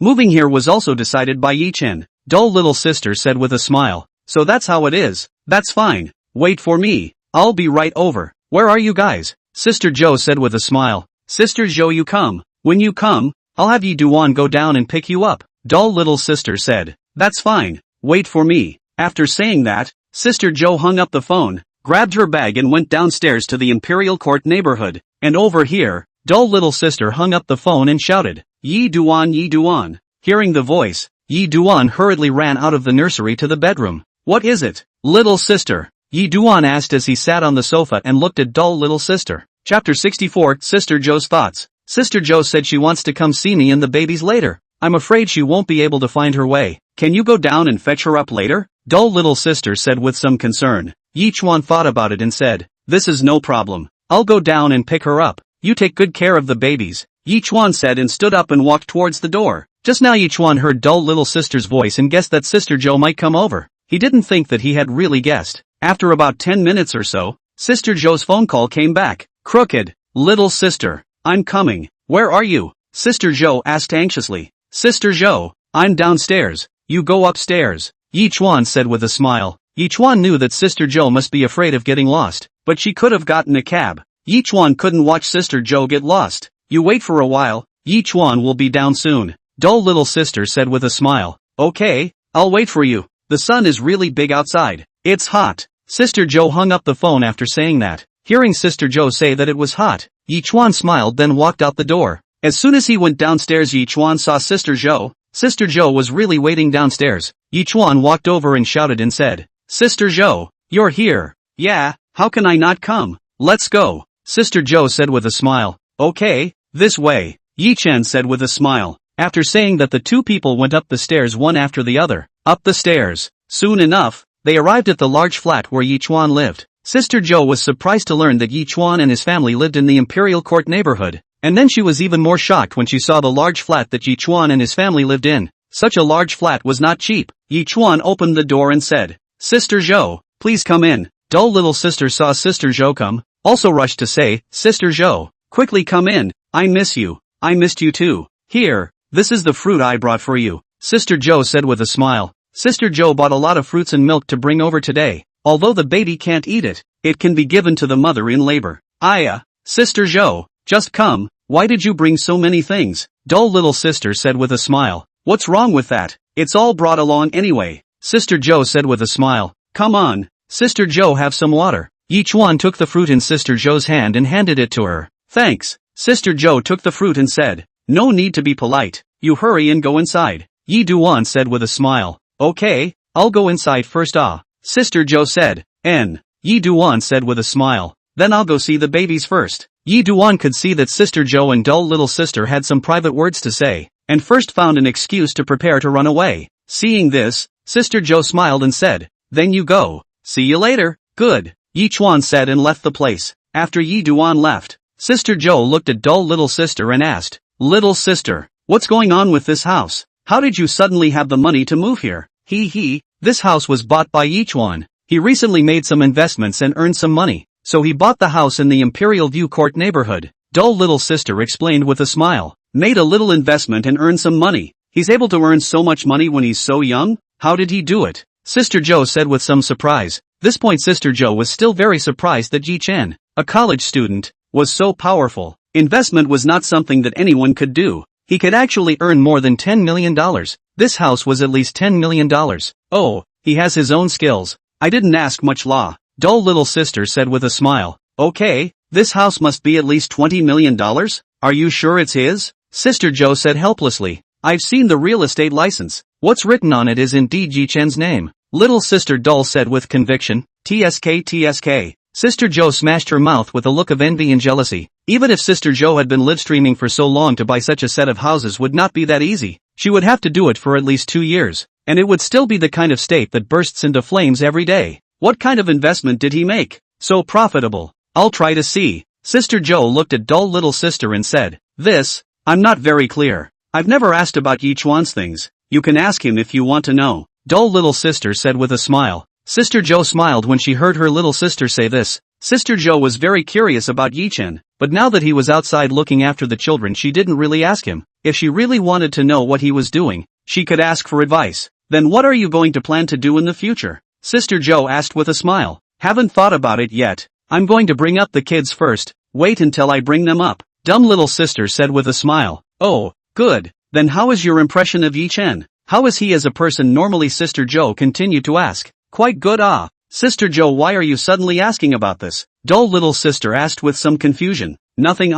Moving here was also decided by Yi Chen. Dull little sister said with a smile. So that's how it is. That's fine. Wait for me. I'll be right over. Where are you guys? Sister Zhou said with a smile. Sister Zhou, you come. When you come, I'll have Yi Duan go down and pick you up. Dull little sister said. That's fine. Wait for me. After saying that, Sister Zhou hung up the phone, grabbed her bag and went downstairs to the Imperial Court neighborhood. And over here, dull little sister hung up the phone and shouted, Yi Duan, Yi Duan. Hearing the voice, Yi Duan hurriedly ran out of the nursery to the bedroom. What is it, little sister? Yi Duan asked as he sat on the sofa and looked at dull little sister. Chapter 64, Sister Zhou's Thoughts. Sister Zhou said she wants to come see me and the babies later. I'm afraid she won't be able to find her way. Can you go down and fetch her up later? Dull little sister said with some concern. Yichuan thought about it and said, This is no problem. I'll go down and pick her up. You take good care of the babies. Yichuan said and stood up and walked towards the door. Just now Yichuan heard dull little sister's voice and guessed that Sister Zhou might come over. He didn't think that he had really guessed. After about 10 minutes or so, Sister Zhou's phone call came back. Crooked. Little sister. I'm coming. Where are you? Sister Zhou asked anxiously. Sister Zhou, I'm downstairs. You go upstairs. Yichuan said with a smile. Yichuan knew that Sister Zhou must be afraid of getting lost, but she could have gotten a cab. Yichuan couldn't watch Sister Zhou get lost. You wait for a while. Yichuan will be down soon. Dull little sister said with a smile. Okay, I'll wait for you. The sun is really big outside. It's hot. Sister Zhou hung up the phone after saying that. Hearing Sister Zhou say that it was hot, Yichuan smiled then walked out the door. As soon as he went downstairs, Yichuan saw Sister Zhou. Sister Zhou was really waiting downstairs. Yichuan walked over and shouted and said, Sister Zhou, you're here. Yeah, how can I not come? Let's go. Sister Zhou said with a smile. Okay, this way. Yi Chen said with a smile. After saying that, the two people went up the stairs one after the other. Up the stairs. Soon enough, they arrived at the large flat where Yichuan lived. Sister Zhou was surprised to learn that Yichuan and his family lived in the Imperial Court neighborhood. And then she was even more shocked when she saw the large flat that Yichuan and his family lived in. Such a large flat was not cheap. Yichuan opened the door and said, Sister Zhou, please come in. Dull little sister saw Sister Zhou come, also rushed to say, Sister Zhou, quickly come in. I miss you. I missed you too. Here, this is the fruit I brought for you. Sister Zhou said with a smile. Sister Joe bought a lot of fruits and milk to bring over today. Although the baby can't eat it, it can be given to the mother in labor. Sister Joe, just come, why did you bring so many things? Dull little sister said with a smile. What's wrong with that? It's all brought along anyway. Sister Joe said with a smile. Come on, Sister Joe, have some water. Yichuan took the fruit in Sister Joe's hand and handed it to her. Thanks. Sister Joe took the fruit and said, no need to be polite, you hurry and go inside. Yi Duan said with a smile. Okay, I'll go inside first. Sister Joe said. Yi Duan said with a smile. Then I'll go see the babies first. Yi Duan could see that Sister Joe and dull little sister had some private words to say, and first found an excuse to prepare to run away. Seeing this, Sister Joe smiled and said, then you go. See you later. Good. Yichuan said and left the place. After Yi Duan left, Sister Joe looked at dull little sister and asked, Little sister, what's going on with this house? How did you suddenly have the money to move here? This house was bought by Yichuan. He recently made some investments and earned some money, so he bought the house in the Imperial View Court neighborhood. Dull little sister explained with a smile. Made a little investment and earned some money. He's able to earn so much money when he's so young? How did he do it? Sister Joe said with some surprise. This point Sister Joe was still very surprised that Ji Chen, a college student, was so powerful. Investment was not something that anyone could do. He could actually earn more than $10 million. This house was at least $10 million. Oh, he has his own skills. I didn't ask much. Dull little sister said with a smile. Okay, this house must be at least $20 million? Are you sure it's his? Sister Joe said helplessly. I've seen the real estate license. What's written on it is indeed Ji Chen's name. Little sister Dull said with conviction. TSK. Sister Joe smashed her mouth with a look of envy and jealousy. Even if Sister Joe had been live streaming for so long, to buy such a set of houses would not be that easy. She would have to do it for at least 2 years, and it would still be the kind of state that bursts into flames every day. What kind of investment did he make? So profitable. I'll try to see. Sister Joe looked at dull little sister and said, I'm not very clear. I've never asked about Yichuan's things. You can ask him if you want to know. Dull little sister said with a smile. Sister Joe smiled when she heard her little sister say this. Sister Joe was very curious about Yi Chen, but now that he was outside looking after the children, she didn't really ask him. If she really wanted to know what he was doing, she could ask for advice. Then what are you going to plan to do in the future? Sister Joe asked with a smile. Haven't thought about it yet. I'm going to bring up the kids first. Wait until I bring them up. Dumb little sister said with a smile. Oh, good. Then how is your impression of Yi Chen? How is he as a person normally? Sister Joe continued to ask. Quite good. Sister Joe, why are you suddenly asking about this? Dull little sister asked with some confusion. Nothing.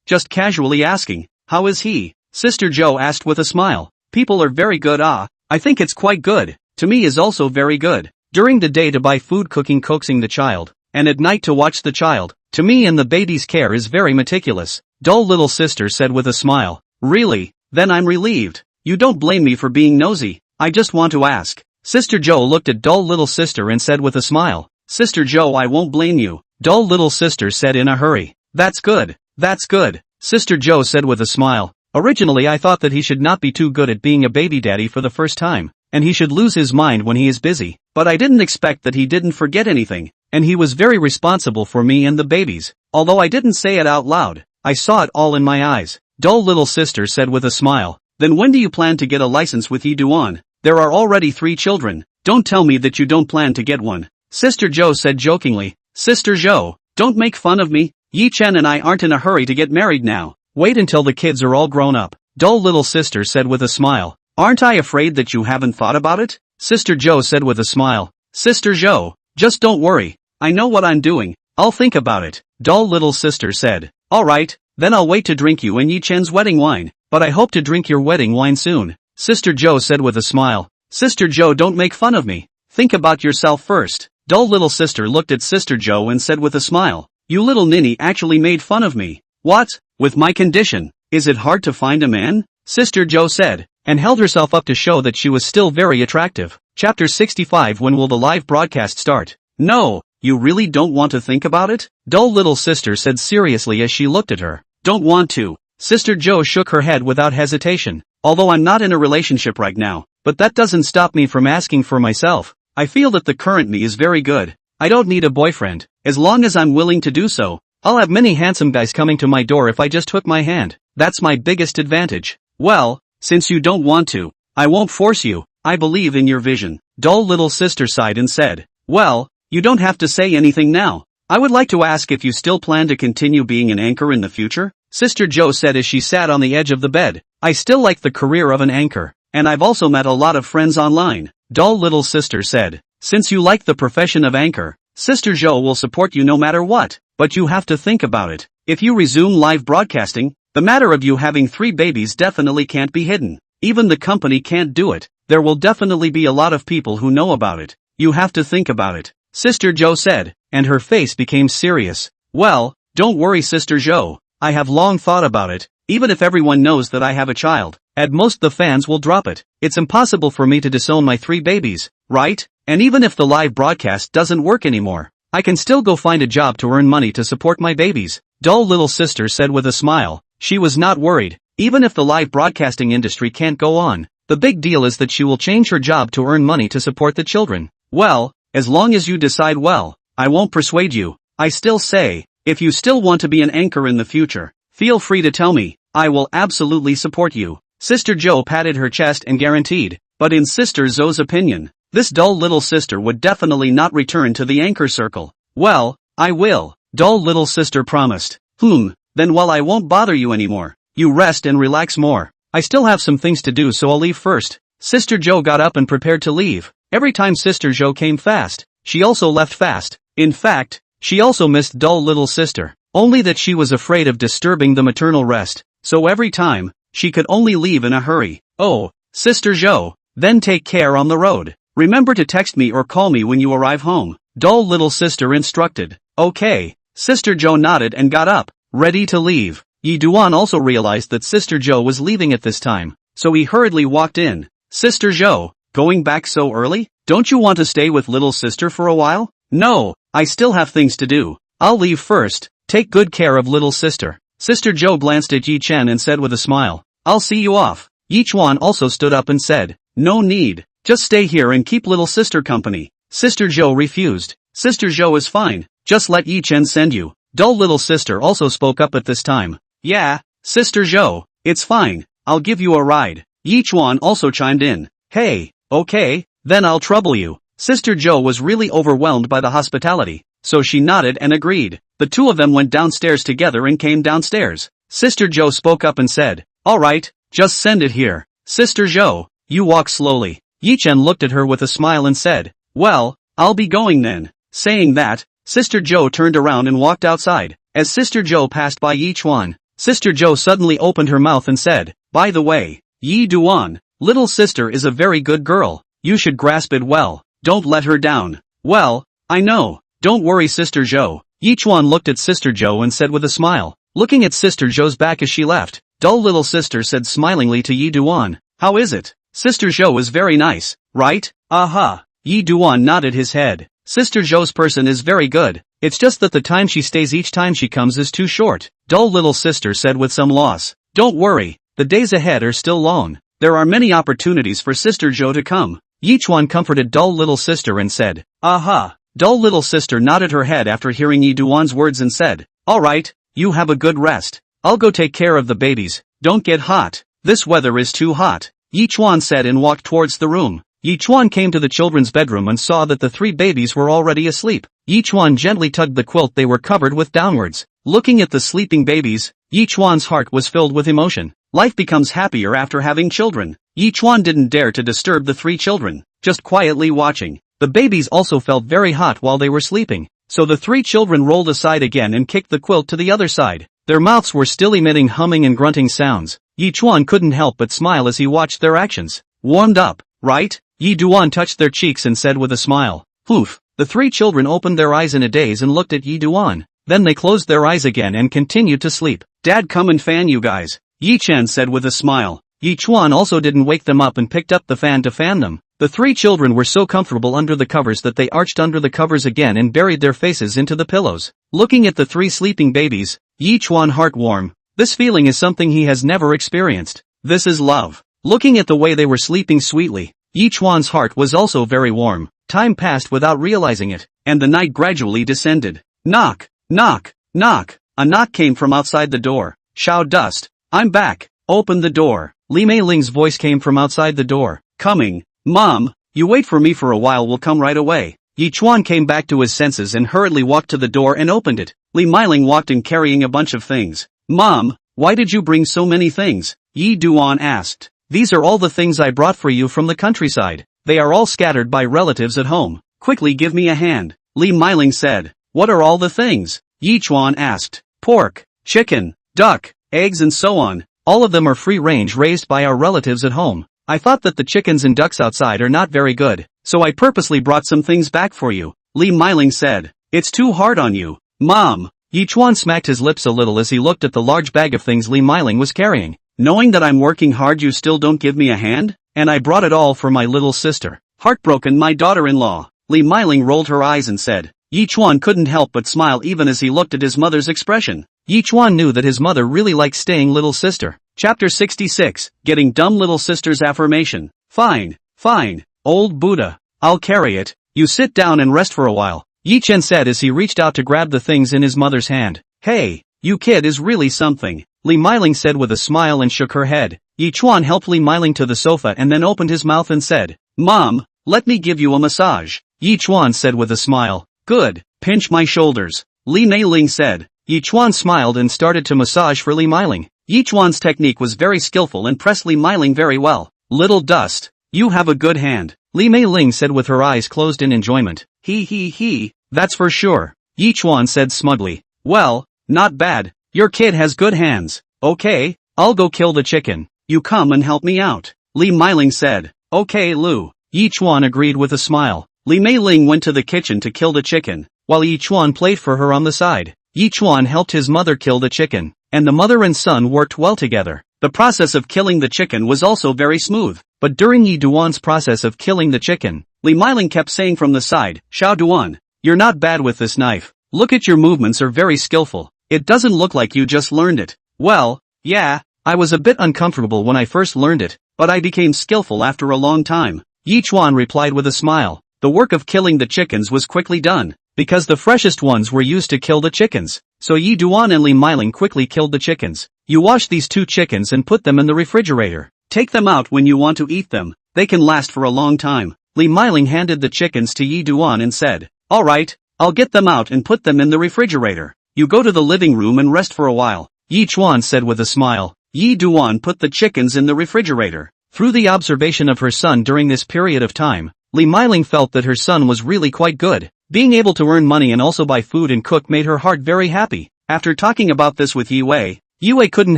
Just casually asking. How is he? Sister Joe asked with a smile. People are very good. I think it's quite good. To me is also very good. During the day to buy food, cooking, coaxing the child, and at night to watch the child. To me and the baby's care is very meticulous. Dull little sister said with a smile. Really? Then I'm relieved. You don't blame me for being nosy. I just want to ask. Sister Joe looked at dull little sister and said with a smile. Sister Joe, I won't blame you. Dull little sister said in a hurry. That's good. That's good. Sister Joe said with a smile. Originally I thought that he should not be too good at being a baby daddy for the first time, and he should lose his mind when he is busy, but I didn't expect that he didn't forget anything, and he was very responsible for me and the babies. Although I didn't say it out loud, I saw it all in my eyes. Dull little sister said with a smile. Then when do you plan to get a license with Yi Duan? There are already 3 children. Don't tell me that you don't plan to get one. Sister Joe said jokingly. Sister Joe, don't make fun of me. Yi Chen and I aren't in a hurry to get married now. Wait until the kids are all grown up. Dull little sister said with a smile. Aren't I afraid that you haven't thought about it? Sister Joe said with a smile. Sister Joe, just don't worry. I know what I'm doing. I'll think about it. Dull little sister said. Alright, then I'll wait to drink you and Yi Chen's wedding wine, but I hope to drink your wedding wine soon. Sister Joe said with a smile. Sister Joe, don't make fun of me. Think about yourself first. Dull little sister looked at Sister Joe and said with a smile. You little ninny actually made fun of me. What? With my condition? Is it hard to find a man? Sister Joe said, and held herself up to show that she was still very attractive. Chapter 65. When will the live broadcast start? No, you really don't want to think about it? Dull little sister said seriously as she looked at her. Don't want to. Sister Joe shook her head without hesitation. Although I'm not in a relationship right now, but that doesn't stop me from asking for myself. I feel that the current me is very good. I don't need a boyfriend. As long as I'm willing to do so, I'll have many handsome guys coming to my door if I just hook my hand. That's my biggest advantage. Well, since you don't want to, I won't force you. I believe in your vision. Dull little sister sighed and said, well, you don't have to say anything now. I would like to ask if you still plan to continue being an anchor in the future? Sister Joe said as she sat on the edge of the bed. I still like the career of an anchor, and I've also met a lot of friends online. Dull little sister said, since you like the profession of anchor, Sister Joe will support you no matter what, but you have to think about it. If you resume live broadcasting, the matter of you having 3 babies definitely can't be hidden. Even the company can't do it. There will definitely be a lot of people who know about it. You have to think about it, Sister Joe said, and her face became serious. Well, don't worry Sister Joe, I have long thought about it. Even if everyone knows that I have a child, at most the fans will drop it. It's impossible for me to disown my 3 babies, right? And even if the live broadcast doesn't work anymore, I can still go find a job to earn money to support my babies. Dull little sister said with a smile. She was not worried. Even if the live broadcasting industry can't go on, the big deal is that she will change her job to earn money to support the children. Well, as long as you decide well, I won't persuade you. I still say, if you still want to be an anchor in the future, feel free to tell me. I will absolutely support you. Sister Joe patted her chest and guaranteed, but in Sister Zoe's opinion, this dull little sister would definitely not return to the anchor circle. Well, I will, dull little sister promised. Then I won't bother you anymore. You rest and relax more. I still have some things to do so I'll leave first. Sister Joe got up and prepared to leave. Every time Sister Joe came fast, she also left fast. In fact, she also missed dull little sister. Only that she was afraid of disturbing the maternal rest. So every time, she could only leave in a hurry. Oh, Sister Joe, then take care on the road. Remember to text me or call me when you arrive home. Dull little sister instructed. Okay. Sister Joe nodded and got up, ready to leave. Yi Duan also realized that Sister Joe was leaving at this time, so he hurriedly walked in. Sister Joe, going back so early? Don't you want to stay with little sister for a while? No, I still have things to do. I'll leave first. Take good care of little sister. Sister Joe glanced at Yi Chen and said with a smile, I'll see you off. Yi Chuan also stood up and said, no need. Just stay here and keep little sister company. Sister Joe refused. Sister Joe is fine. Just let Yi Chen send you. Dull little sister also spoke up at this time. Yeah, Sister Joe, it's fine. I'll give you a ride. Yi Chuan also chimed in. Hey, okay, then I'll trouble you. Sister Joe was really overwhelmed by the hospitality, so she nodded and agreed. The two of them went downstairs together and came downstairs. Sister Joe spoke up and said, all right, just send it here. Sister Joe, you walk slowly. Yi Chen looked at her with a smile and said, well, I'll be going then. Saying that, Sister Joe turned around and walked outside. As Sister Joe passed by Yi Chuan, Sister Joe suddenly opened her mouth and said, by the way, Yi Duan, little sister is a very good girl. You should grasp it well. Don't let her down. Well, I know. Don't worry Sister Joe. Yi Chuan looked at Sister Joe and said with a smile, looking at Sister Joe's back as she left. Dull little sister said smilingly to Yi Duan, how is it? Sister Joe is very nice, right? Aha. Yi Duan nodded his head. Sister Joe's person is very good. It's just that the time she stays each time she comes is too short. Dull little sister said with some loss. Don't worry. The days ahead are still long. There are many opportunities for Sister Joe to come. Yi Chuan comforted dull little sister and said, aha. Dull little sister nodded her head after hearing Yi Duan's words and said, alright, you have a good rest. I'll go take care of the babies. Don't get hot. This weather is too hot. Yi Chuan said and walked towards the room. Yi Chuan came to the children's bedroom and saw that the 3 babies were already asleep. Yi Chuan gently tugged the quilt they were covered with downwards. Looking at the sleeping babies, Yi Chuan's heart was filled with emotion. Life becomes happier after having children. Yi Chuan didn't dare to disturb the 3 children, just quietly watching. The babies also felt very hot while they were sleeping, so the 3 children rolled aside again and kicked the quilt to the other side. Their mouths were still emitting humming and grunting sounds. Yi Chuan couldn't help but smile as he watched their actions. Warmed up, right? Yi Duan touched their cheeks and said with a smile, poof. The 3 children opened their eyes in a daze and looked at Yi Duan. Then they closed their eyes again and continued to sleep. Dad, come and fan you guys, Yi Chen said with a smile. Yi Chuan also didn't wake them up and picked up the fan to fan them. The 3 children were so comfortable under the covers that they arched under the covers again and buried their faces into the pillows. Looking at the 3 sleeping babies, Yi Chuan heart warm. This feeling is something he has never experienced. This is love. Looking at the way they were sleeping sweetly, Yi Chuan's heart was also very warm. Time passed without realizing it, and the night gradually descended. Knock, knock, knock. A knock came from outside the door. Shao Dust, I'm back. Open the door. Li Mei Ling's voice came from outside the door. Coming. Mom, you wait for me for a while, we'll come right away. Yi Chuan came back to his senses and hurriedly walked to the door and opened it. Li Meiling walked in carrying a bunch of things. Mom, why did you bring so many things? Yi Duan asked. These are all the things I brought for you from the countryside. They are all scattered by relatives at home. Quickly give me a hand. Li Meiling said. What are all the things? Yi Chuan asked. Pork, chicken, duck, eggs and so on. All of them are free range raised by our relatives at home. I thought that the chickens and ducks outside are not very good, so I purposely brought some things back for you. Li Meiling said. It's too hard on you. Mom. Yi Chuan smacked his lips a little as he looked at the large bag of things Li Meiling was carrying. Knowing that I'm working hard, you still don't give me a hand? And I brought it all for my little sister. Heartbroken, my daughter-in-law. Li Meiling rolled her eyes and said. Yi Chuan couldn't help but smile even as he looked at his mother's expression. Yi Chuan knew that his mother really liked staying little sister. Chapter 66, Getting Dumb Little Sister's Affirmation. Fine, fine, old Buddha. I'll carry it. You sit down and rest for a while. Yi Chen said as he reached out to grab the things in his mother's hand. Hey, you kid is really something. Li Meiling said with a smile and shook her head. Yi Chuan helped Li Meiling to the sofa and then opened his mouth and said, Mom, let me give you a massage. Yi Chuan said with a smile. Good, pinch my shoulders. Li Meiling said. Yi Chuan smiled and started to massage for Li Meiling. Yi Chuan's technique was very skillful and pressed Li Meiling very well. Little dust, you have a good hand. Li Meiling said with her eyes closed in enjoyment. He, that's for sure. Yi Chuan said smugly. Well, not bad. Your kid has good hands. Okay, I'll go kill the chicken. You come and help me out. Li Meiling said. Okay, Lu. Yi Chuan agreed with a smile. Li Meiling went to the kitchen to kill the chicken, while Yi Chuan played for her on the side. Yi Chuan helped his mother kill the chicken, and the mother and son worked well together. The process of killing the chicken was also very smooth, but during Yi Duan's process of killing the chicken, Li Meiling kept saying from the side, Xiao Duan, you're not bad with this knife. Look at your movements are very skillful. It doesn't look like you just learned it. Well, yeah, I was a bit uncomfortable when I first learned it, but I became skillful after a long time. Yi Chuan replied with a smile. The work of killing the chickens was quickly done, because the freshest ones were used to kill the chickens. So Yi Duan and Li Meiling quickly killed the chickens. You wash these 2 chickens and put them in the refrigerator. Take them out when you want to eat them. They can last for a long time. Li Meiling handed the chickens to Yi Duan and said, Alright, I'll get them out and put them in the refrigerator. You go to the living room and rest for a while. Yi Chuan said with a smile. Yi Duan put the chickens in the refrigerator. Through the observation of her son during this period of time, Li Meiling felt that her son was really quite good. Being able to earn money and also buy food and cook made her heart very happy. After talking about this with Yi Wei couldn't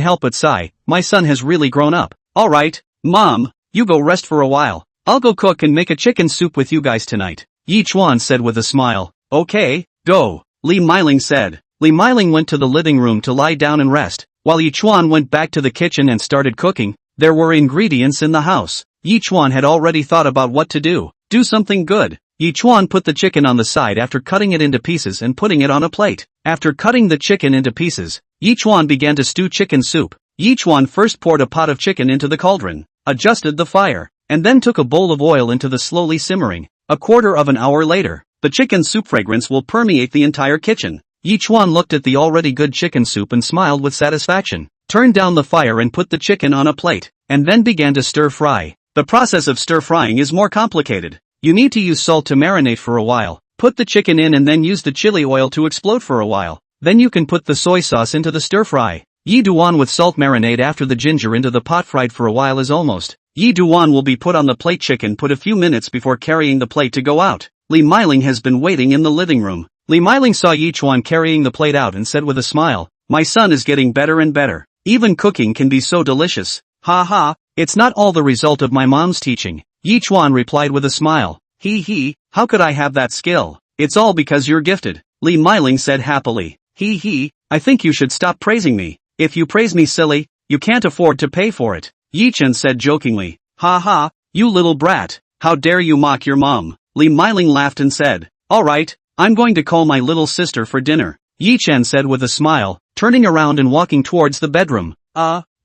help but sigh. My son has really grown up. Alright, Mom, you go rest for a while. I'll go cook and make a chicken soup with you guys tonight. Yi Chuan said with a smile. Okay, go, Li Meiling said. Li Meiling went to the living room to lie down and rest, while Yi Chuan went back to the kitchen and started cooking. There were ingredients in the house. Yi Chuan had already thought about what to do. Do something good. Yi Chuan put the chicken on the side after cutting it into pieces and putting it on a plate. After cutting the chicken into pieces, Yi Chuan began to stew chicken soup. Yi Chuan first poured a pot of chicken into the cauldron, adjusted the fire, and then took a bowl of oil into the slowly simmering. A quarter of an hour later, the chicken soup fragrance will permeate the entire kitchen. Yi Chuan looked at the already good chicken soup and smiled with satisfaction, turned down the fire and put the chicken on a plate, and then began to stir fry. The process of stir frying is more complicated. You need to use salt to marinate for a while, put the chicken in and then use the chili oil to explode for a while. Then you can put the soy sauce into the stir fry. Yi Duan with salt marinade after the ginger into the pot fried for a while is almost. Yi Duan will be put on the plate. Chicken put a few minutes before carrying the plate to go out. Li Meiling has been waiting in the living room. Li Meiling saw Yi Chuan carrying the plate out and said with a smile, My son is getting better and better. Even cooking can be so delicious. Ha ha, it's not all the result of my mom's teaching. Yi Chuan replied with a smile. How could I have that skill? It's all because you're gifted. Li Meiling said happily. I think you should stop praising me. If you praise me silly, you can't afford to pay for it. Yi Chen said jokingly. Ha ha, you little brat. How dare you mock your mom? Li Meiling laughed and said. Alright, I'm going to call my little sister for dinner. Yi Chen said with a smile, turning around and walking towards the bedroom.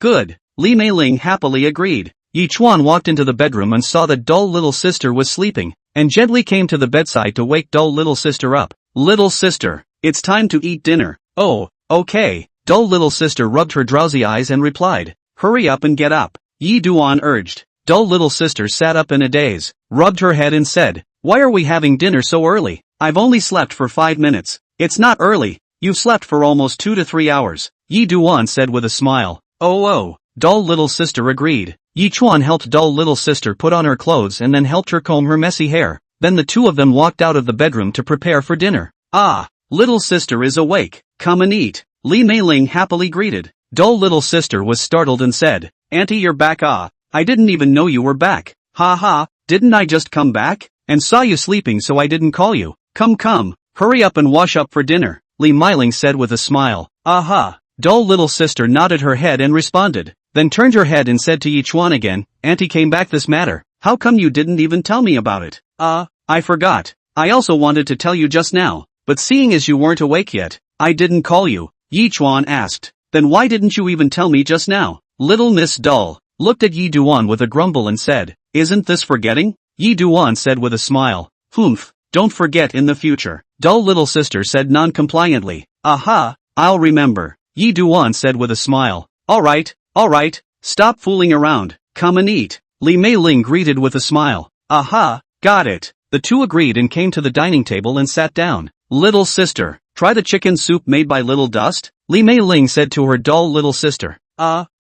Good. Li Meiling happily agreed. Yi Chuan walked into the bedroom and saw that dull little sister was sleeping, and gently came to the bedside to wake dull little sister up. Little sister, it's time to eat dinner. Oh, okay. Dull little sister rubbed her drowsy eyes and replied. Hurry up and get up. Yi Duan urged. Dull little sister sat up in a daze, rubbed her head and said, "Why are we having dinner so early? I've only slept for 5 minutes. It's not early. You've slept for almost 2 to 3 hours. Yi Duan said with a smile. Oh, dull little sister agreed. Yi Chuan helped dull little sister put on her clothes and then helped her comb her messy hair. Then the two of them walked out of the bedroom to prepare for dinner. Ah, little sister is awake. Come and eat. Li Meiling happily greeted. Dull little sister was startled and said, "Auntie, you're back. Ah, I didn't even know you were back. Ha ha, didn't I just come back? And saw you sleeping so I didn't call you. Come, hurry up and wash up for dinner," Li Meiling said with a smile. Aha. Dull little sister nodded her head and responded, then turned her head and said to Yi Chuan again, "Auntie came back this matter. How come you didn't even tell me about it?" I forgot. I also wanted to tell you just now, but seeing as you weren't awake yet, I didn't call you, Yi Chuan asked. Then why didn't you even tell me just now? Little Miss Dull looked at Yi Duan with a grumble and said, "Isn't this forgetting?" Yi Duan said with a smile, "Humph, don't forget in the future." Dull little sister said non-compliantly, "Aha, I'll remember." Yi Duan said with a smile, Alright, stop fooling around, come and eat." Li Meiling greeted with a smile. Aha, got it. The two agreed and came to the dining table and sat down. Little sister, try the chicken soup made by Little Dust, Li Meiling said to her dull little sister.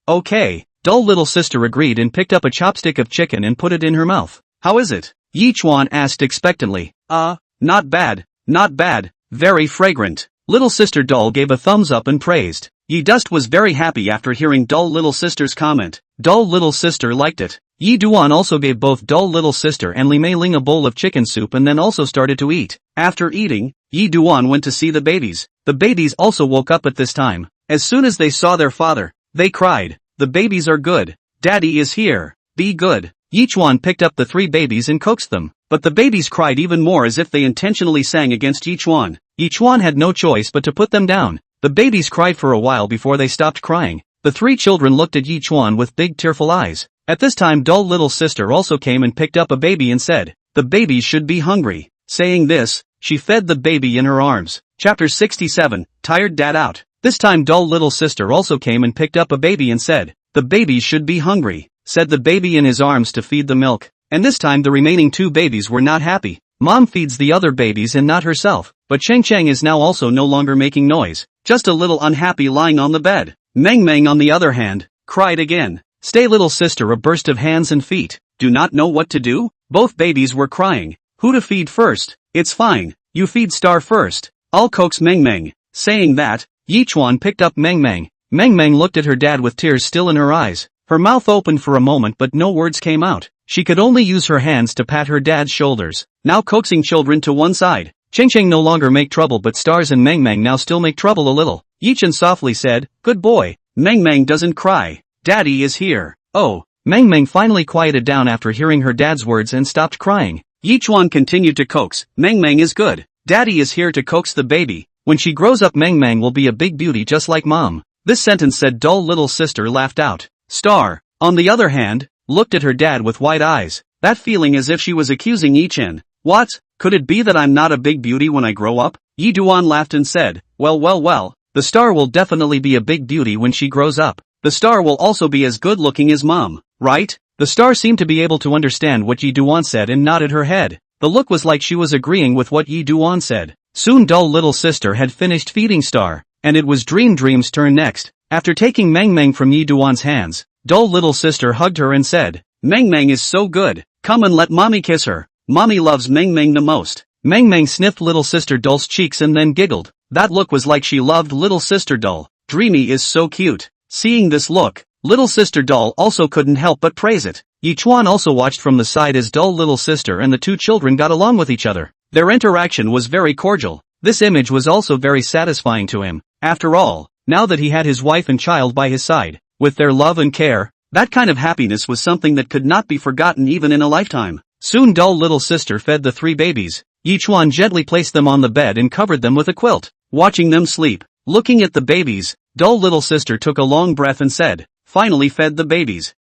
Okay. Dull little sister agreed and picked up a chopstick of chicken and put it in her mouth. How is it? Yi Chuan asked expectantly. Not bad, very fragrant. Little sister Dull gave a thumbs up and praised. Yi Dust was very happy after hearing dull little sister's comment. Dull little sister liked it. Yi Duan also gave both dull little sister and Li Meiling a bowl of chicken soup and then also started to eat. After eating, Yi Duan went to see the babies. The babies also woke up at this time. As soon as they saw their father, they cried, "The babies are good. Daddy is here. Be good." Yi Chuan picked up the 3 babies and coaxed them, but the babies cried even more as if they intentionally sang against Yi Chuan. Yi Chuan had no choice but to put them down. The babies cried for a while before they stopped crying. The 3 children looked at Yi Chuan with big tearful eyes. At this time dull little sister also came and picked up a baby and said, "The babies should be hungry." Saying this, she fed the baby in her arms. Chapter 67, Tired Dad Out. This time dull little sister also came and picked up a baby and said, "The babies should be hungry," said the baby in his arms to feed the milk. And this time the remaining 2 babies were not happy. Mom feeds the other babies and not herself, but Cheng is now also no longer making noise, just a little unhappy lying on the bed. Meng on the other hand, cried again. "Stay little sister," a burst of hands and feet. "Do not know what to do?" Both babies were crying. "Who to feed first?" "It's fine, you feed Star first. I'll coax Meng." Saying that, Yi Chuan picked up Meng. Meng looked at her dad with tears still in her eyes. Her mouth opened for a moment but no words came out. She could only use her hands to pat her dad's shoulders. Now coaxing children to one side. Cheng no longer make trouble but Stars and Meng now still make trouble a little. Yi Chen softly said, "Good boy. Meng doesn't cry. Daddy is here." Oh. Meng finally quieted down after hearing her dad's words and stopped crying. Yi Chuan continued to coax. Meng is good. Daddy is here to coax the baby. When she grows up Meng will be a big beauty just like mom. This sentence said dull little sister laughed out. Star, on the other hand, looked at her dad with wide eyes, that feeling as if she was accusing Yi Chen. "What? Could it be that I'm not a big beauty when I grow up?" Yi Duan laughed and said, Well, the star will definitely be a big beauty when she grows up. The star will also be as good looking as mom, right?" The star seemed to be able to understand what Yi Duan said and nodded her head. The look was like she was agreeing with what Yi Duan said. Soon dull little sister had finished feeding Star, and it was Dream's turn next. After taking Meng from Yi Duan's hands, dull little sister hugged her and said, Meng is so good. Come and let mommy kiss her. Mommy loves Meng the most." Meng sniffed little sister Dull's cheeks and then giggled. That look was like she loved little sister Dull. Dreamy is so cute. Seeing this look, little sister Dull also couldn't help but praise it. Yi Chuan also watched from the side as dull little sister and the 2 children got along with each other. Their interaction was very cordial. This image was also very satisfying to him. After all, now that he had his wife and child by his side, with their love and care, that kind of happiness was something that could not be forgotten even in a lifetime. Soon dull little sister fed the 3 babies. Yi Chuan gently placed them on the bed and covered them with a quilt. Watching them sleep, looking at the babies, dull little sister took a long breath and said, "Finally fed the babies.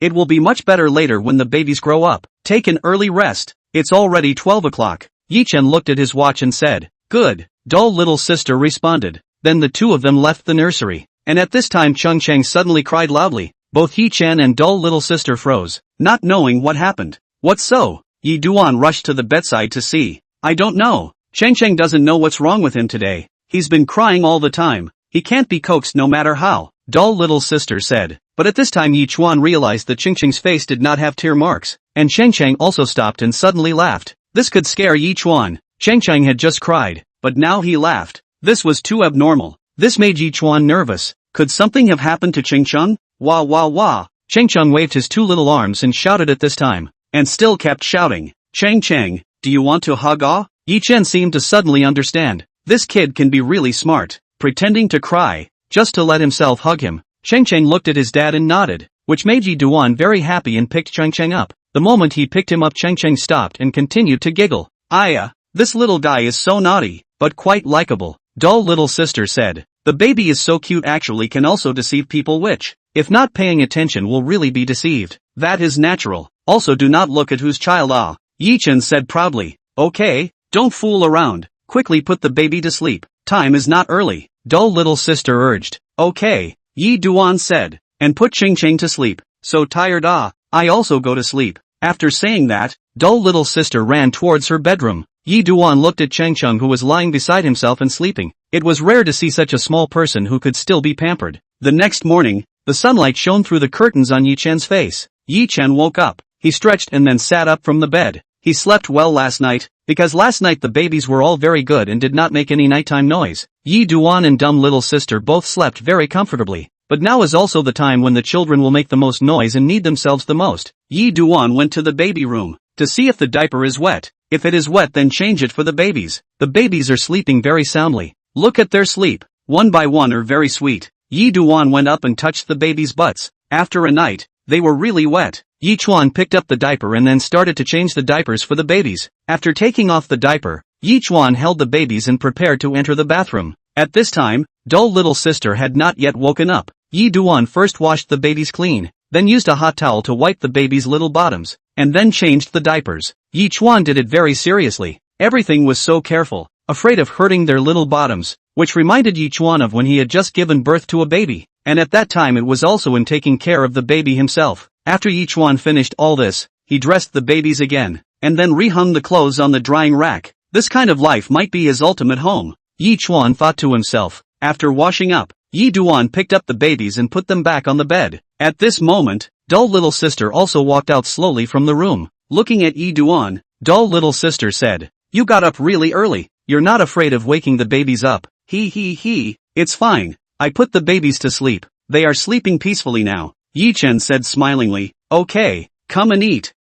It will be much better later when the babies grow up. Take an early rest. It's already 12 o'clock. Yi Chen looked at his watch and said, "Good." Dull little sister responded. Then the 2 of them left the nursery. And at this time Cheng suddenly cried loudly. Both Yi Chen and dull little sister froze. not knowing what happened. What's so? Yi Duan rushed to the bedside to see. I don't know. Cheng doesn't know what's wrong with him today. He's been crying all the time. He can't be coaxed no matter how, dull little sister said. But at this time Yi Chuan realized that Cheng's face did not have tear marks, and Cheng also stopped and suddenly laughed. This could scare Yi Chuan. Cheng had just cried, but now he laughed. This was too abnormal. This made Yi Chuan nervous. Could something have happened to Cheng? Wah wah wah. Cheng waved his two little arms and shouted at this time, and still kept shouting. Cheng, do you want to hug? Yi Chen seemed to suddenly understand. This kid can be really smart, pretending to cry, just to let himself hug him. Cheng looked at his dad and nodded, which made Yi Duan very happy and picked Cheng up. The moment he picked him up, Cheng stopped and continued to giggle. This little guy is so naughty, but quite likable, dull little sister said. The baby is so cute, actually can also deceive people, which, if not paying attention, will really be deceived. That is natural. Also do not look at whose child. Yi Chen said proudly. Okay, don't fool around. Quickly put the baby to sleep. Time is not early, dull little sister urged. Okay, Yi Duan said, and put Cheng to sleep. So tired. I also go to sleep. After saying that, dull little sister ran towards her bedroom. Yi Duan looked at Cheng who was lying beside himself and sleeping. It was rare to see such a small person who could still be pampered. The next morning, the sunlight shone through the curtains on Yi Chen's face. Yi Chen woke up. He stretched and then sat up from the bed. He slept well last night, because last night the babies were all very good and did not make any nighttime noise. Yi Duan and dumb little sister both slept very comfortably. But now is also the time when the children will make the most noise and need themselves the most. Yi Duan went to the baby room to see if the diaper is wet. If it is wet, then change it for the babies. The babies are sleeping very soundly. Look at their sleep. One by one are very sweet. Yi Duan went up and touched the babies' butts. After a night, they were really wet. Yi Chuan picked up the diaper and then started to change the diapers for the babies. After taking off the diaper, Yi Chuan held the babies and prepared to enter the bathroom. At this time, dull little sister had not yet woken up. Yi Duan first washed the babies clean, then used a hot towel to wipe the babies' little bottoms, and then changed the diapers. Yi Chuan did it very seriously. Everything was so careful, afraid of hurting their little bottoms, which reminded Yi Chuan of when he had just given birth to a baby, and at that time it was also in taking care of the baby himself. After Yi Chuan finished all this, he dressed the babies again, and then rehung the clothes on the drying rack. This kind of life might be his ultimate home, Yi Chuan thought to himself. After washing up, Yi Duan picked up the babies and put them back on the bed. At this moment, dull little sister also walked out slowly from the room. Looking at Yi Duan, dull little sister said, "You got up really early. You're not afraid of waking the babies up?" It's fine. I put the babies to sleep. They are sleeping peacefully now, Yi Chen said smilingly. Okay, come and eat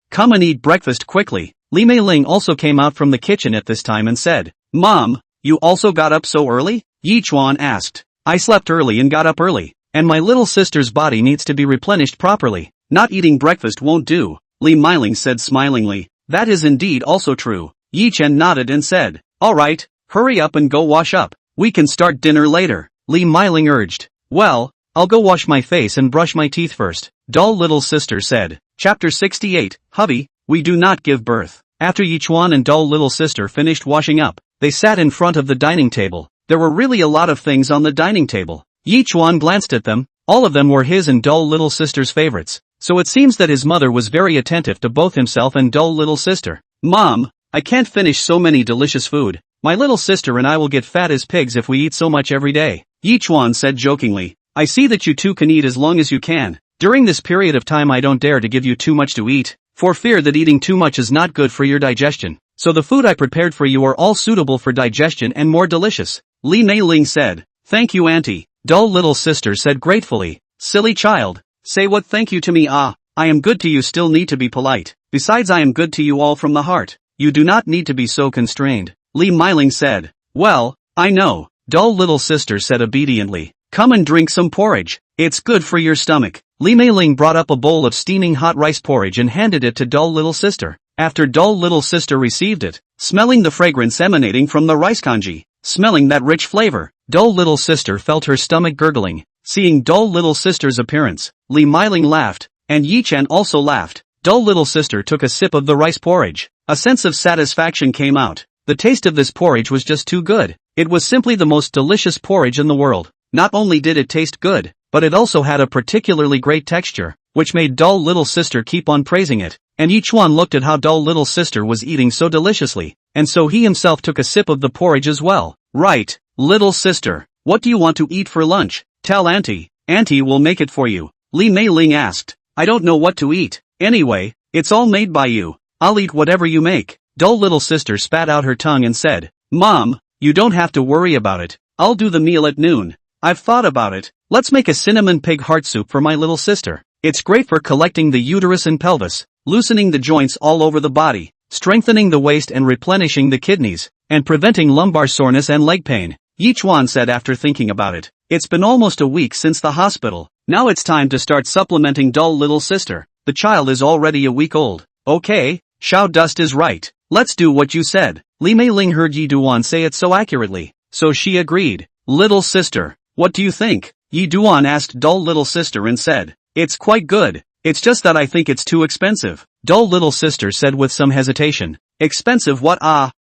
breakfast quickly. Li Meiling also came out from the kitchen at this time and said, "Mom, you also got up so early?" Yi Chuan asked. "I slept early and got up early, and my little sister's body needs to be replenished properly. Not eating breakfast won't do," Li Meiling said smilingly. "That is indeed also true." Yi Chen nodded and said, "Alright, hurry up and go wash up. We can start dinner later," Li Meiling urged. "Well, I'll go wash my face and brush my teeth first," dull little sister said. Chapter 68, Hubby, we do not give birth. After Yi Chuan and dull little sister finished washing up, they sat in front of the dining table. There were really a lot of things on the dining table. Yi Chuan glanced at them. All of them were his and dull little sister's favorites. So it seems that his mother was very attentive to both himself and dull little sister. "Mom, I can't finish so many delicious food. My little sister and I will get fat as pigs if we eat so much every day," Yi Chuan said jokingly. "I see that you two can eat as long as you can. During this period of time I don't dare to give you too much to eat, for fear that eating too much is not good for your digestion. So the food I prepared for you are all suitable for digestion and more delicious," Li Meiling said. "Thank you, auntie," dull little sister said gratefully. "Silly child, say what thank you to me. I am good to you, still need to be polite. Besides, I am good to you all from the heart. You do not need to be so constrained," Li Meiling said. "Well, I know," dull little sister said obediently. "Come and drink some porridge. It's good for your stomach." Li Meiling brought up a bowl of steaming hot rice porridge and handed it to dull little sister. After dull little sister received it, smelling the fragrance emanating from the rice congee, smelling that rich flavor, dull little sister felt her stomach gurgling. Seeing dull little sister's appearance, Li Meiling laughed, and Yi Chen also laughed. Dull little sister took a sip of the rice porridge. A sense of satisfaction came out. The taste of this porridge was just too good. It was simply the most delicious porridge in the world. Not only did it taste good, but it also had a particularly great texture. which made dull little sister keep on praising it, and each one looked at how dull little sister was eating so deliciously, and so he himself took a sip of the porridge as well. Right, little sister, what do you want to eat for lunch? Tell auntie, auntie will make it for you. Li Meiling asked. I don't know what to eat. Anyway, it's all made by you. I'll eat whatever you make. Dull little sister spat out her tongue and said, Mom, you don't have to worry about it. I'll do the meal at noon. I've thought about it. Let's make a cinnamon pig heart soup for my little sister. It's great for collecting the uterus and pelvis, loosening the joints all over the body, strengthening the waist and replenishing the kidneys, and preventing lumbar soreness and leg pain. Yi Chuan said after thinking about it. It's been almost a week since the hospital. Now it's time to start supplementing dull little sister. The child is already a week old. Okay, Xiao Dust is right. Let's do what you said. Li Meiling heard Yi Duan say it so accurately, so she agreed. Little sister, what do you think? Yi Duan asked dull little sister and said, it's quite good. It's just that I think it's too expensive. Dull little sister said with some hesitation. Expensive what?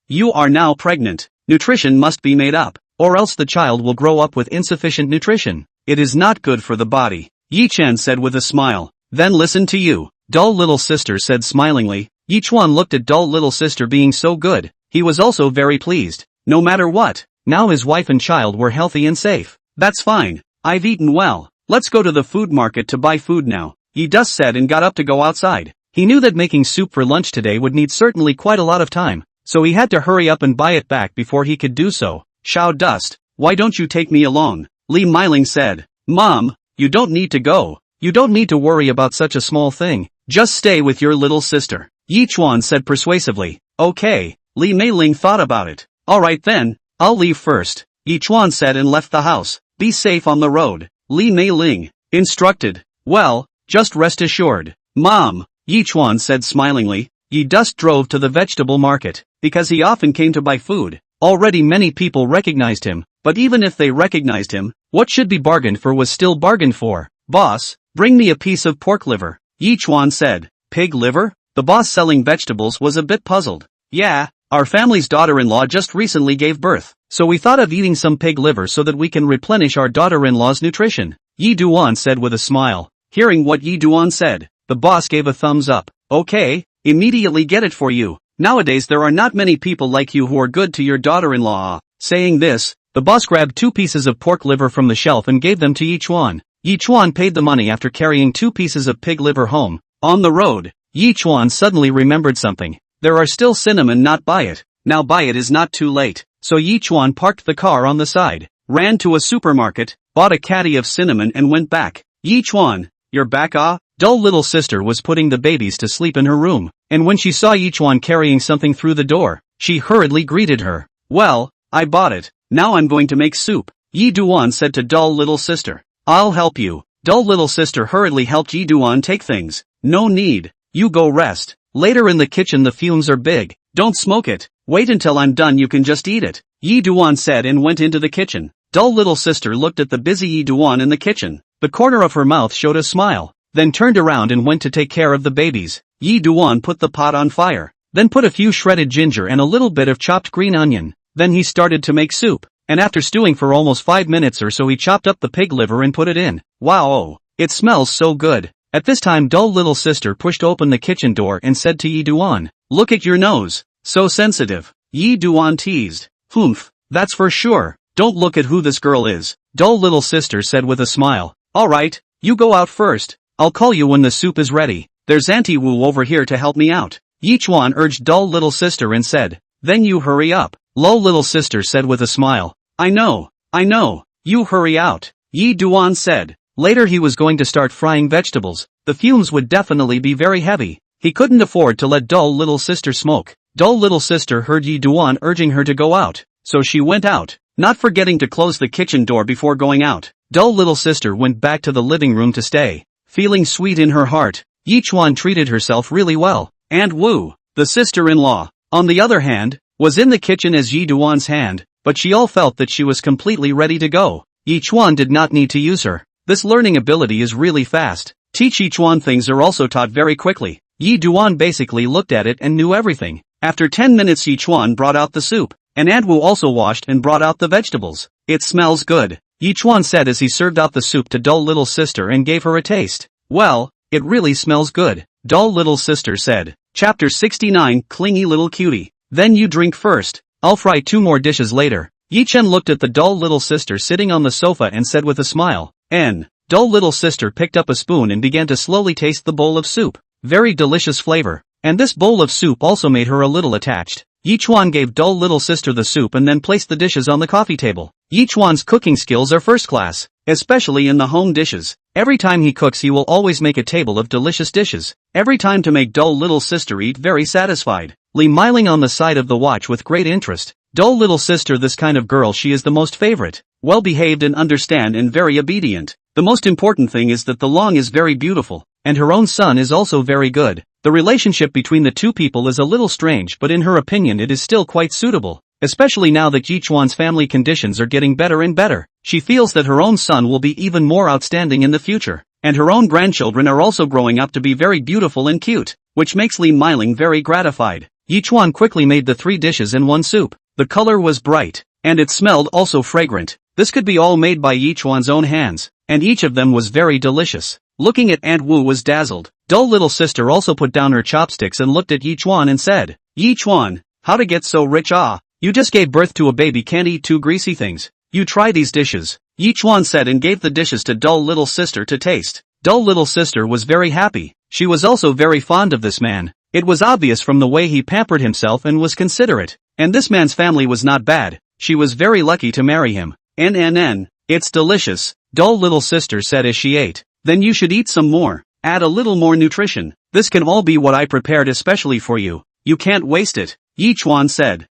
You are now pregnant. Nutrition must be made up, or else the child will grow up with insufficient nutrition. It is not good for the body. Yi Chen said with a smile. Then listen to you. Dull little sister said smilingly. Yi Chuan looked at dull little sister being so good. He was also very pleased. No matter what, now his wife and child were healthy and safe. That's fine. I've eaten well. Let's go to the food market to buy food now. Yi Dust said and got up to go outside. He knew that making soup for lunch today would need certainly quite a lot of time, so he had to hurry up and buy it back before he could do so. Xiao Dust, why don't you take me along? Li Meiling said. Mom, you don't need to go. You don't need to worry about such a small thing. Just stay with your little sister. Yi Chuan said persuasively. Okay, Li Meiling thought about it. Alright then, I'll leave first. Yi Chuan said and left the house. Be safe on the road. Li Meiling instructed. Well, just rest assured. Mom, Yi Chuan said smilingly. Yi Dust drove to the vegetable market, because he often came to buy food. Already many people recognized him, but even if they recognized him, what should be bargained for was still bargained for. Boss, bring me a piece of pork liver, Yi Chuan said. Pig liver? The boss selling vegetables was a bit puzzled. Yeah, our family's daughter-in-law just recently gave birth, so we thought of eating some pig liver so that we can replenish our daughter-in-law's nutrition, Yi Duan said with a smile. Hearing what Yi Duan said, the boss gave a thumbs up. Okay, immediately get it for you. Nowadays there are not many people like you who are good to your daughter-in-law. Saying this, the boss grabbed 2 pieces of pork liver from the shelf and gave them to Yi Chuan. Yi Chuan paid the money after carrying 2 pieces of pig liver home. On the road, Yi Chuan suddenly remembered something. There are still cinnamon not buy it. Now buy it is not too late. So Yi Chuan parked the car on the side, ran to a supermarket, bought a caddy of cinnamon and went back. Yi Chuan, you're back? Dull little sister was putting the babies to sleep in her room, and when she saw Yi Chuan carrying something through the door, she hurriedly greeted her. Well, I bought it. Now I'm going to make soup, Yi Duan said to dull little sister. I'll help you. Dull little sister hurriedly helped Yi Duan take things. No need. You go rest. Later in the kitchen the fumes are big. Don't smoke it. Wait until I'm done, you can just eat it, Yi Duan said and went into the kitchen. Dull little sister looked at the busy Yi Duan in the kitchen. The corner of her mouth showed a smile, then turned around and went to take care of the babies. Yi Duan put the pot on fire, then put a few shredded ginger and a little bit of chopped green onion. Then he started to make soup, and after stewing for almost 5 minutes or so he chopped up the pig liver and put it in. Wow, it smells so good. At this time dull little sister pushed open the kitchen door and said to Yi Duan, look at your nose, so sensitive. Yi Duan teased. Humph, that's for sure. Don't look at who this girl is, dull little sister said with a smile. Alright, you go out first. I'll call you when the soup is ready. There's Auntie Wu over here to help me out. Yi Chuan urged dull little sister and said, then you hurry up. Low little sister said with a smile. I know, you hurry out, Yi Duan said. Later he was going to start frying vegetables. The fumes would definitely be very heavy. He couldn't afford to let dull little sister smoke. Dull little sister heard Yi Duan urging her to go out, so she went out, not forgetting to close the kitchen door before going out. Dull little sister went back to the living room to stay. Feeling sweet in her heart, Yi Chuan treated herself really well. Aunt Wu, the sister-in-law, on the other hand, was in the kitchen as Yi Duan's hand, but she all felt that she was completely ready to go. Yi Chuan did not need to use her. This learning ability is really fast. Teach Yi Chuan things are also taught very quickly. Yi Duan basically looked at it and knew everything. After 10 minutes Yi Chuan brought out the soup, and Aunt Wu also washed and brought out the vegetables. It smells good, Yi Chuan said as he served out the soup to dull little sister and gave her a taste. Well, it really smells good. Dull little sister said. Chapter 69 Clingy little cutie. Then you drink first. I'll fry 2 more dishes later. Chen looked at the dull little sister sitting on the sofa and said with a smile, N. Dull little sister picked up a spoon and began to slowly taste the bowl of soup. Very delicious flavor. And this bowl of soup also made her a little attached. Yichuan gave dull little sister the soup and then placed the dishes on the coffee table. Yichuan's cooking skills are first class, especially in the home dishes. Every time he cooks he will always make a table of delicious dishes. Every time to make dull little sister eat very satisfied. Li smiling on the side of the watch with great interest. Dull little sister, this kind of girl, she is the most favorite. Well behaved and understand and very obedient. The most important thing is that the long is very beautiful, and her own son is also very good. The relationship between the two people is a little strange, but in her opinion it is still quite suitable, especially now that Yichuan's family conditions are getting better and better. She feels that her own son will be even more outstanding in the future, and her own grandchildren are also growing up to be very beautiful and cute, which makes Li smiling very gratified. Yichuan quickly made the 3 dishes and 1 soup. The color was bright, and it smelled also fragrant. This could be all made by Yichuan's own hands, and each of them was very delicious. Looking at Aunt Wu was dazzled. Dull little sister also put down her chopsticks and looked at Yichuan and said, Yichuan, how to get so rich? You just gave birth to a baby, can't eat 2 greasy things. You try these dishes. Yichuan said and gave the dishes to dull little sister to taste. Dull little sister was very happy. She was also very fond of this man. It was obvious from the way he pampered himself and was considerate. And this man's family was not bad. She was very lucky to marry him. It's delicious, dull little sister said as she ate. Then you should eat some more. Add a little more nutrition. This can all be what I prepared especially for you. You can't waste it. Yichuan said.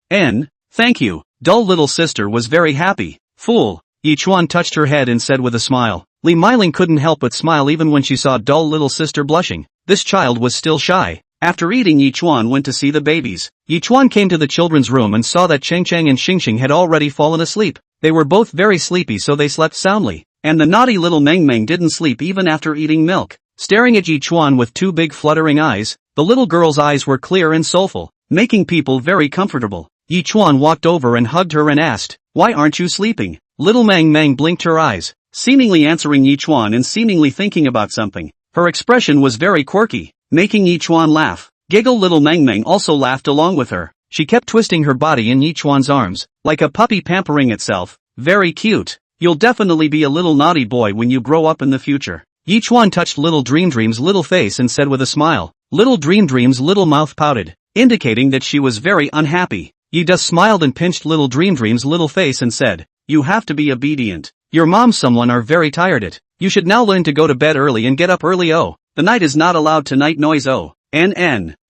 Thank you. Dull little sister was very happy. Fool. Yichuan touched her head and said with a smile. Li Smiling couldn't help but smile even when she saw dull little sister blushing. This child was still shy. After eating, Yichuan went to see the babies. Yichuan came to the children's room and saw that Cheng and Xingxing had already fallen asleep. They were both very sleepy, so they slept soundly. And the naughty little Meng didn't sleep even after eating milk. Staring at Yichuan with 2 big fluttering eyes, the little girl's eyes were clear and soulful, making people very comfortable. Yichuan walked over and hugged her and asked, Why aren't you sleeping? Little Meng blinked her eyes, seemingly answering Yichuan and seemingly thinking about something. Her expression was very quirky, making Yichuan laugh. Giggle little Meng also laughed along with her. She kept twisting her body in Yichuan's arms, like a puppy pampering itself. Very cute. You'll definitely be a little naughty boy when you grow up in the future. Yichuan touched little Dream's little face and said with a smile. Little Dream's little mouth pouted, indicating that she was very unhappy. Yi just smiled and pinched little Dream's little face and said, You have to be obedient. Your mom someone are very tired it. You should now learn to go to bed early and get up early. The night is not allowed to night noise.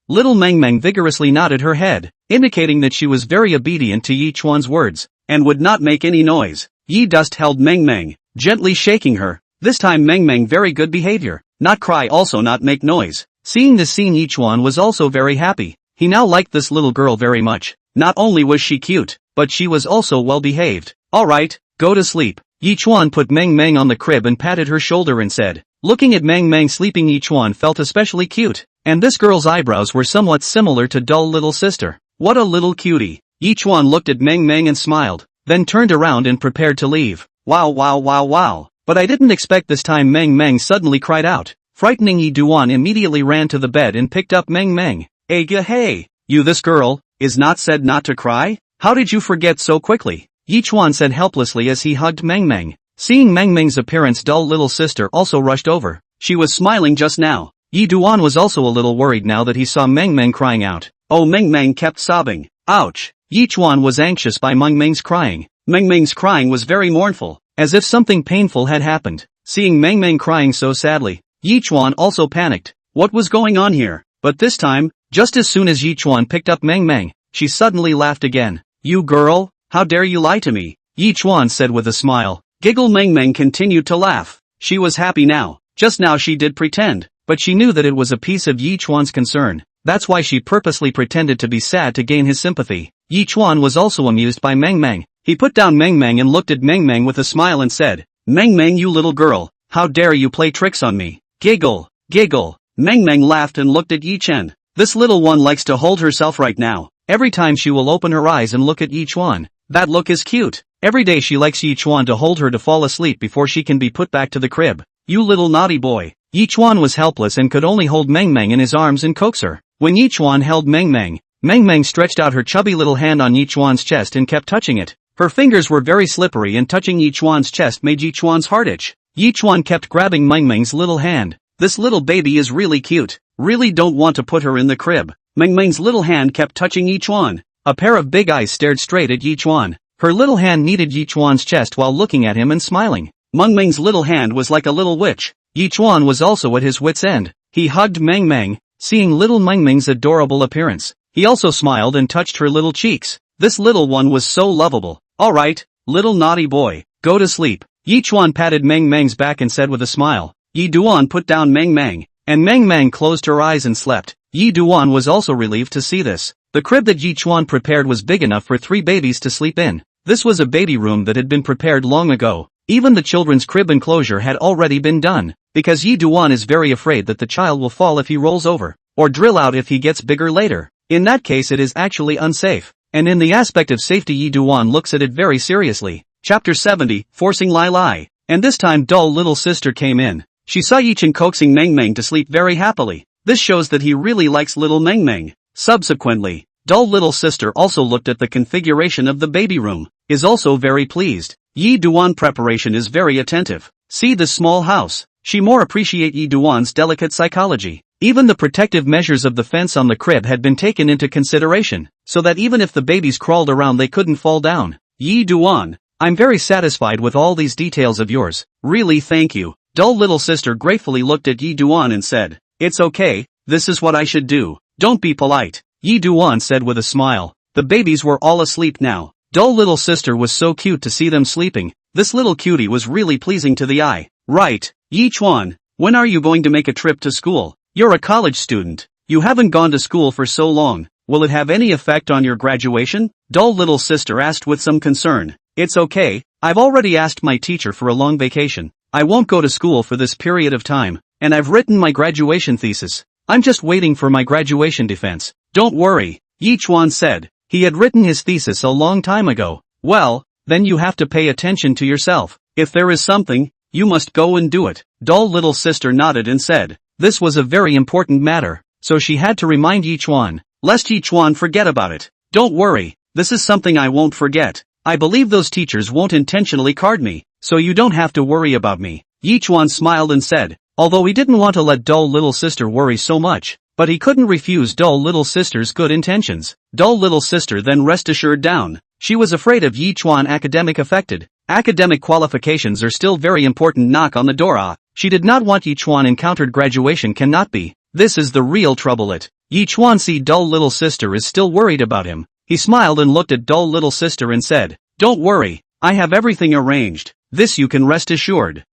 Little Meng vigorously nodded her head, indicating that she was very obedient to Yichuan's words, and would not make any noise. Yi just held Meng, gently shaking her. This time Meng very good behavior, not cry also not make noise. Seeing this scene, Yichuan was also very happy. He now liked this little girl very much. Not only was she cute, but she was also well behaved. Alright, go to sleep. Yichuan put Meng on the crib and patted her shoulder and said. Looking at Meng sleeping, Yichuan felt especially cute, and this girl's eyebrows were somewhat similar to dull little sister. What a little cutie. Yichuan looked at Meng and smiled, then turned around and prepared to leave. Wow. But I didn't expect this time. Meng suddenly cried out. Frightening Yiduan immediately ran to the bed and picked up Meng. Hey, you this girl, is not said not to cry? How did you forget so quickly? Yichuan said helplessly as he hugged Meng. Seeing Meng's appearance, dull little sister also rushed over. She was smiling just now. Yiduan was also a little worried now that he saw Meng crying out. Oh, Meng kept sobbing. Ouch. Yichuan was anxious by Meng's crying. Meng's crying was very mournful, as if something painful had happened. Seeing Meng crying so sadly, Yichuan also panicked. What was going on here? But this time, just as soon as Yichuan picked up Meng, she suddenly laughed again. You girl, how dare you lie to me? Yichuan said with a smile. Giggle Meng continued to laugh. She was happy now. Just now she did pretend, but she knew that it was a piece of Yichuan's concern. That's why she purposely pretended to be sad to gain his sympathy. Yichuan was also amused by Meng. He put down Meng and looked at Meng with a smile and said, Meng, you little girl, how dare you play tricks on me? Giggle. Meng laughed and looked at Chen. This little one likes to hold herself right now. Every time she will open her eyes and look at Yichuan. That look is cute. Every day she likes Yichuan to hold her to fall asleep before she can be put back to the crib. You little naughty boy. Yichuan was helpless and could only hold Meng Meng in his arms and coax her. When Yichuan held Meng Meng stretched out her chubby little hand on Yichuan's chest and kept touching it. Her fingers were very slippery and touching Yichuan's chest made Yichuan's heart itch. Yichuan kept grabbing Meng Meng's little hand. This little baby is really cute. Really don't want to put her in the crib. Meng Meng's little hand kept touching Yichuan. A pair of big eyes stared straight at Yichuan. Her little hand kneaded Yichuan's chest while looking at him and smiling. Meng Meng's little hand was like a little witch. Yichuan was also at his wit's end. He hugged Meng Meng, seeing little Meng Meng's adorable appearance. He also smiled and touched her little cheeks. This little one was so lovable. Alright, little naughty boy, go to sleep. Yichuan patted Meng Meng's back and said with a smile. Yi Duan put down Meng Meng, and Meng Meng closed her eyes and slept. Yi Duan was also relieved to see this. The crib that Yichuan prepared was big enough for 3 babies to sleep in. This was a baby room that had been prepared long ago. Even the children's crib enclosure had already been done, because Yi Duan is very afraid that the child will fall if he rolls over, or drill out if he gets bigger later. In that case it is actually unsafe. And in the aspect of safety Yi Duan looks at it very seriously. Chapter 70, Forcing Lai Lai. And this time dull little sister came in. She saw Yi Chen coaxing Meng Meng to sleep very happily. This shows that he really likes little Meng Meng. Subsequently, dull little sister also looked at the configuration of the baby room, is also very pleased. Yi Duan preparation is very attentive. See this small house. She more appreciate Yi Duan's delicate psychology. Even the protective measures of the fence on the crib had been taken into consideration, so that even if the babies crawled around they couldn't fall down. Yi Duan, I'm very satisfied with all these details of yours. Really thank you. Dull little sister gratefully looked at Yi Duan and said, it's okay, this is what I should do. Don't be polite. Yi Duan said with a smile. The babies were all asleep now. Dull little sister was so cute to see them sleeping. This little cutie was really pleasing to the eye. Right, Yichuan, when are you going to make a trip to school? You're a college student. You haven't gone to school for so long. Will it have any effect on your graduation? Dull little sister asked with some concern. It's okay, I've already asked my teacher for a long vacation. I won't go to school for this period of time, and I've written my graduation thesis. I'm just waiting for my graduation defense. Don't worry, Yichuan said. He had written his thesis a long time ago. Well, then you have to pay attention to yourself. If there is something, you must go and do it. Dull little sister nodded and said, this was a very important matter, so she had to remind Yichuan, lest Yichuan forget about it. Don't worry, this is something I won't forget. I believe those teachers won't intentionally card me, so you don't have to worry about me. Yichuan smiled and said, although he didn't want to let dull little sister worry so much, but he couldn't refuse dull little sister's good intentions. Dull little sister then rest assured down. She was afraid of Yichuan academic affected. Academic qualifications are still very important. Knock on the door. She did not want Yichuan encountered graduation cannot be. This is the real trouble it. Yichuan see dull little sister is still worried about him. He smiled and looked at dull little sister and said, don't worry, I have everything arranged. This you can rest assured.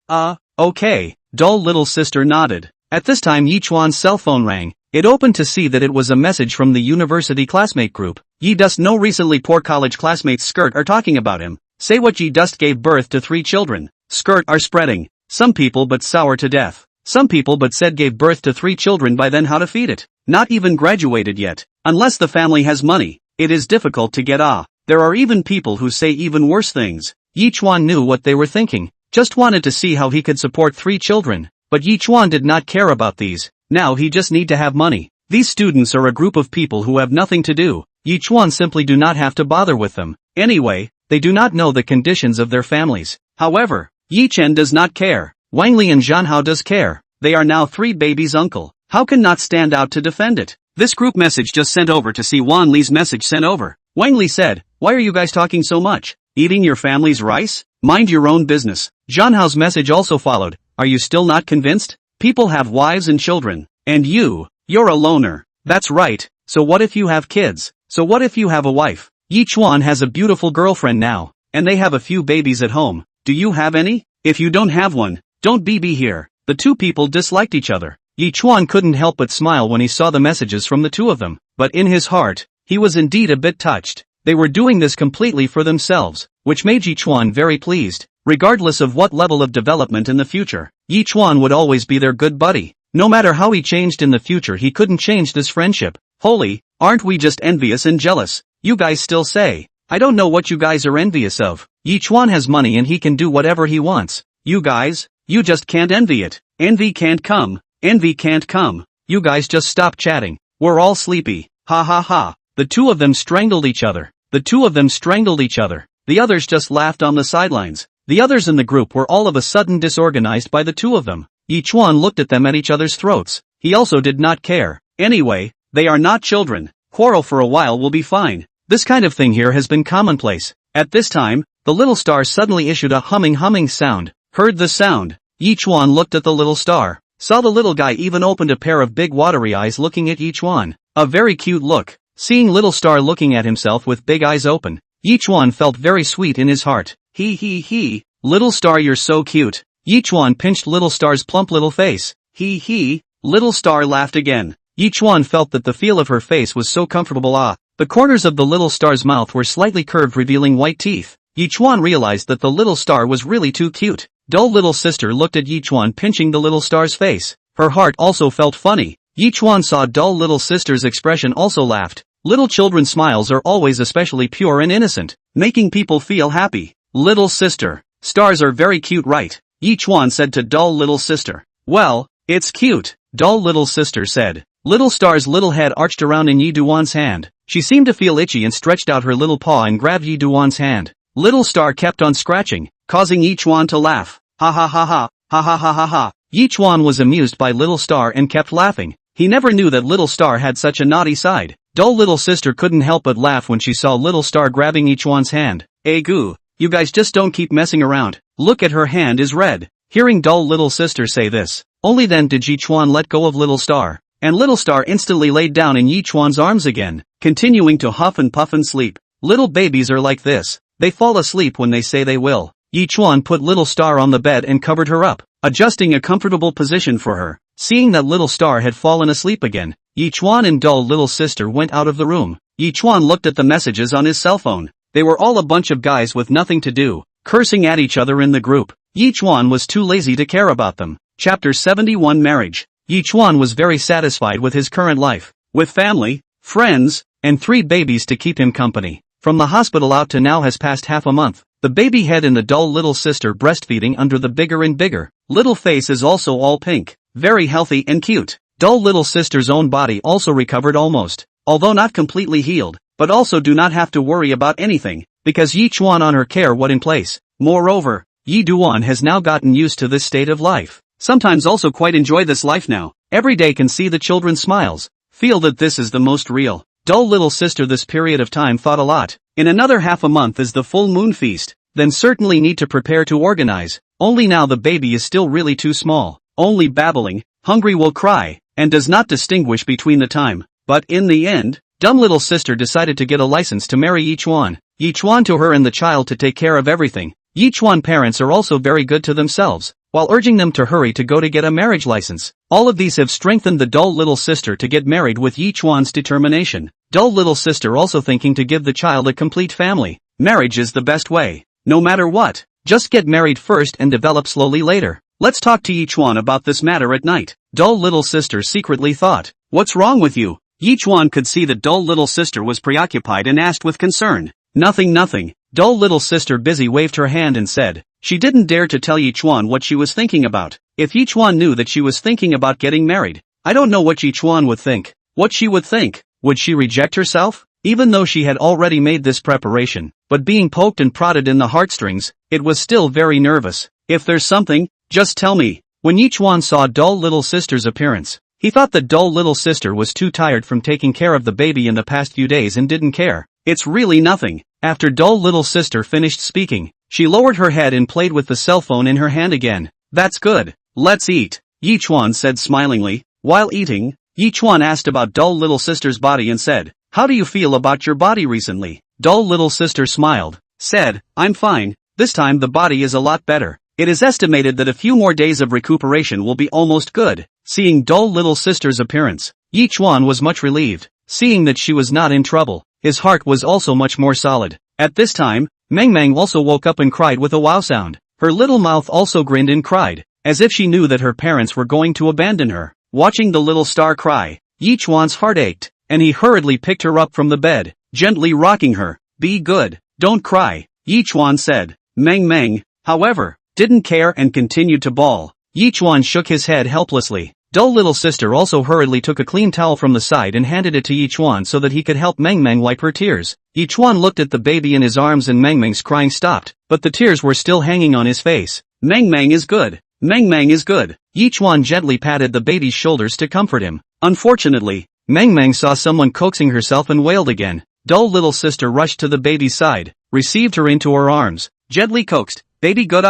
Okay. Dull little sister nodded. At this time Yichuan's cell phone rang. It opened to see that it was a message from the university classmate group. Ye dost know recently poor college classmates skirt are talking about him. Say what ye dost gave birth to 3 children. Skirt are spreading. Some people but sour to death. Some people but said gave birth to 3 children by then how to feed it. Not even graduated yet. Unless the family has money. It is difficult to get There are even people who say even worse things. Yichuan knew what they were thinking. Just wanted to see how he could support 3 children. But Yichuan did not care about these. Now he just need to have money. These students are a group of people who have nothing to do. Yichuan simply do not have to bother with them. Anyway, they do not know the conditions of their families. However, Yi Chen does not care. Wang Li and Zhanhao does care. They are now 3 babies' uncle. How can not stand out to defend it? This group message just sent over to see Wan Li's message sent over. Wang Li said, why are you guys talking so much? Eating your family's rice? Mind your own business. Zhanhao's message also followed. Are you still not convinced? People have wives and children. And you're a loner. That's right. So what if you have kids? So what if you have a wife? Yichuan has a beautiful girlfriend now, and they have a few babies at home. Do you have any? If you don't have one, don't be here. The 2 people disliked each other. Yichuan couldn't help but smile when he saw the messages from the 2 of them, but in his heart, he was indeed a bit touched. They were doing this completely for themselves, which made Yichuan very pleased. Regardless of what level of development in the future, Yichuan would always be their good buddy. No matter how he changed in the future he couldn't change this friendship. Holy, aren't we just envious and jealous? You guys still say. I don't know what you guys are envious of. Yichuan has money and he can do whatever he wants. You guys, you just can't envy it. Envy can't come. Envy can't come. You guys just stop chatting. We're all sleepy. Ha ha ha. The two of them strangled each other. The two of them strangled each other. The others just laughed on the sidelines. The others in the group were all of a sudden disorganized by the two of them. Each one looked at them at each other's throats. He also did not care. Anyway, they are not children. Quarrel for a while will be fine. This kind of thing here has been commonplace. At this time, the little star suddenly issued a humming sound. Heard the sound. Each one looked at the little star. Saw the little guy even opened a pair of big watery eyes looking at each one. A very cute look. Seeing little star looking at himself with big eyes open, each one felt very sweet in his heart. He. Little star, you're so cute. Each one pinched little star's plump little face. He. Little star laughed again. Each one felt that the feel of her face was so comfortable. The corners of the little star's mouth were slightly curved, revealing white teeth. Each one realized that the little star was really too cute. Dull little sister looked at each one pinching the little star's face. Her heart also felt funny. Each one saw dull little sister's expression, also laughed. Little children's smiles are always especially pure and innocent, making people feel happy. Little sister, stars are very cute, right? Each one said to dull little sister. Well, it's cute, dull little sister said. Little star's little head arched around in Yi Duan's hand. She seemed to feel itchy and stretched out her little paw and grabbed Yi Duan's hand. Little star kept on scratching, causing each one to laugh. Ha ha ha ha, ha ha ha ha ha. Each one was amused by little star and kept laughing. He never knew that little star had such a naughty side. Dull little sister couldn't help but laugh when she saw little star grabbing each one's hand. Goo, you guys just don't keep messing around. Look at her hand is red. Hearing dull little sister say this, only then did Yi Chuan let go of little star. And little star instantly laid down in Yi Chuan's arms again, continuing to huff and puff and sleep. Little babies are like this. They fall asleep when they say they will. Yi Chuan put little star on the bed and covered her up, adjusting a comfortable position for her. Seeing that little star had fallen asleep again, Yi Chuan and dull little sister went out of the room. Yi Chuan looked at the messages on his cell phone. They were all a bunch of guys with nothing to do, cursing at each other in the group. Yi Chuan was too lazy to care about them. Chapter 71 Marriage. Yi Chuan was very satisfied with his current life, with family, friends, and 3 babies to keep him company. From the hospital out to now has passed half a month. The baby head and the dull little sister breastfeeding under the bigger and bigger. Little face is also all pink, very healthy and cute. Dull little sister's own body also recovered almost, although not completely healed, but also do not have to worry about anything, because Yi Chuan on her care what in place. Moreover, Yi Duan has now gotten used to this state of life. Sometimes also quite enjoy this life now. Every day can see the children's smiles. Feel that this is the most real. Dull little sister this period of time thought a lot. In another half a month is the full moon feast. Then certainly need to prepare to organize. Only now the baby is still really too small. Only babbling, hungry will cry, and does not distinguish between the time. But in the end, dumb little sister decided to get a license to marry Yi Chuan. Yi Chuan to her and the child to take care of everything. Yi Chuan parents are also very good to themselves, while urging them to hurry to go to get a marriage license. All of these have strengthened the dull little sister to get married with Yi Chuan's determination. Dull little sister also thinking to give the child a complete family. Marriage is the best way. No matter what, just get married first and develop slowly later. Let's talk to Yi Chuan about this matter at night. Dull little sister secretly thought, what's wrong with you? Yi Chuan could see that dull little sister was preoccupied and asked with concern. Nothing. Dull little sister busy waved her hand and said, she didn't dare to tell Yi Chuan what she was thinking about. If Yi Chuan knew that she was thinking about getting married, I don't know what Yi Chuan would think. What she would think, would she reject herself? Even though she had already made this preparation, but being poked and prodded in the heartstrings, it was still very nervous. If there's something, just tell me. When Yi Chuan saw dull little sister's appearance, he thought that dull little sister was too tired from taking care of the baby in the past few days and didn't care. It's really nothing. After dull little sister finished speaking, she lowered her head and played with the cell phone in her hand again. That's good. Let's eat, Yi Chuan said smilingly. While eating, Yi Chuan asked about dull little sister's body and said, how do you feel about your body recently? Dull little sister smiled, said, I'm fine. This time the body is a lot better. It is estimated that a few more days of recuperation will be almost good. Seeing dull little sister's appearance, Yi Chuan was much relieved. Seeing that she was not in trouble, his heart was also much more solid. At this time, Meng also woke up and cried with a wow sound. Her little mouth also grinned and cried, as if she knew that her parents were going to abandon her. Watching the little star cry, Yi Chuan's heart ached, and he hurriedly picked her up from the bed, gently rocking her. Be good, don't cry, Yi Chuan said. Meng, however, didn't care and continued to bawl. Yichuan shook his head helplessly. Dull little sister also hurriedly took a clean towel from the side and handed it to Yichuan so that he could help Mengmeng wipe her tears. Yichuan looked at the baby in his arms and Mengmeng's crying stopped, but the tears were still hanging on his face. Mengmeng is good. Mengmeng is good. Yichuan gently patted the baby's shoulders to comfort him. Unfortunately, Mengmeng saw someone coaxing herself and wailed again. Dull little sister rushed to the baby's side, received her into her arms, gently coaxed, "Baby good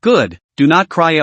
good, do not cry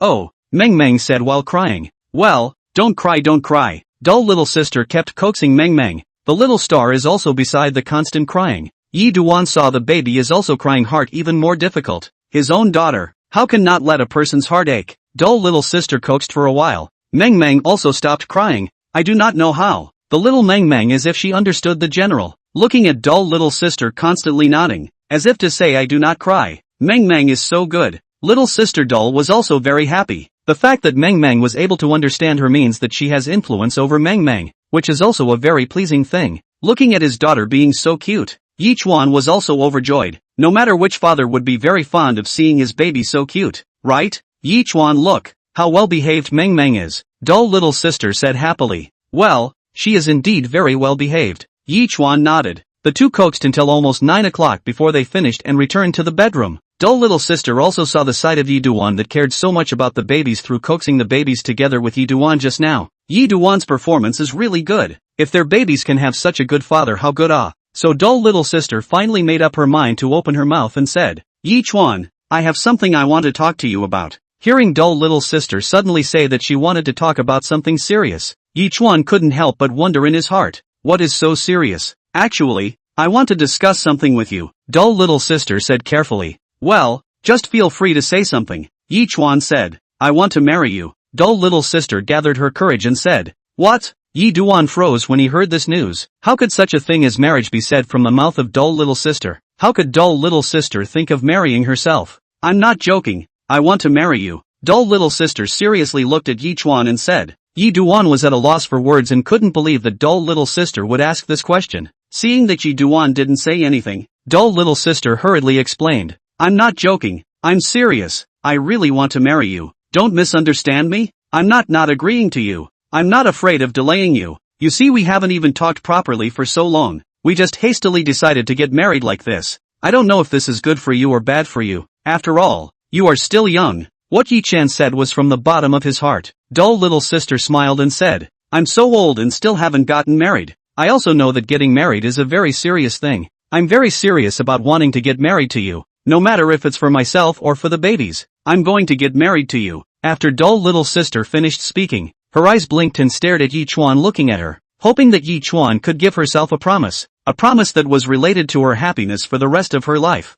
oh, Mengmeng said while crying. Well, don't cry. Dull little sister kept coaxing Mengmeng. The little star is also beside the constant crying. Yi Duan saw the baby is also crying heart even more difficult. His own daughter, how can not let a person's heart ache? Dull little sister coaxed for a while. Mengmeng also stopped crying. I do not know how. The little Mengmeng as if she understood the general, looking at dull little sister constantly nodding, as if to say I do not cry. Mengmeng is so good. Little sister Dull was also very happy. The fact that Mengmeng was able to understand her means that she has influence over Mengmeng, which is also a very pleasing thing. Looking at his daughter being so cute, Yichuan was also overjoyed. No matter which father would be very fond of seeing his baby so cute, right? Yichuan, look, how well behaved Mengmeng is. Dull little sister said happily. Well, she is indeed very well behaved. Yichuan nodded. The two coaxed until almost 9 o'clock before they finished and returned to the bedroom. Dull little sister also saw the side of Yi Duan that cared so much about the babies through coaxing the babies together with Yi Duan just now. Yi Duan's performance is really good. If their babies can have such a good father, how good So dull little sister finally made up her mind to open her mouth and said, Yichuan, I have something I want to talk to you about. Hearing dull little sister suddenly say that she wanted to talk about something serious, Yichuan couldn't help but wonder in his heart, what is so serious? Actually, I want to discuss something with you, dull little sister said carefully. Well, just feel free to say something, Yichuan said. I want to marry you. Dull little sister gathered her courage and said, What? Yi Duan froze when he heard this news. How could such a thing as marriage be said from the mouth of dull little sister? How could dull little sister think of marrying herself? I'm not joking, I want to marry you. Dull little sister seriously looked at Yichuan and said. Yi Duan was at a loss for words and couldn't believe that dull little sister would ask this question. Seeing that Yi Duan didn't say anything, dull little sister hurriedly explained. I'm not joking, I'm serious, I really want to marry you. Don't misunderstand me, I'm not agreeing to you. I'm not afraid of delaying you. You see, we haven't even talked properly for so long. We just hastily decided to get married like this. I don't know if this is good for you or bad for you. After all, you are still young. What Yi Chen said was from the bottom of his heart. Dull little sister smiled and said, I'm so old and still haven't gotten married. I also know that getting married is a very serious thing. I'm very serious about wanting to get married to you. No matter if it's for myself or for the babies, I'm going to get married to you. After dull little sister finished speaking, her eyes blinked and stared at Yichuan looking at her, hoping that Yichuan could give herself a promise that was related to her happiness for the rest of her life.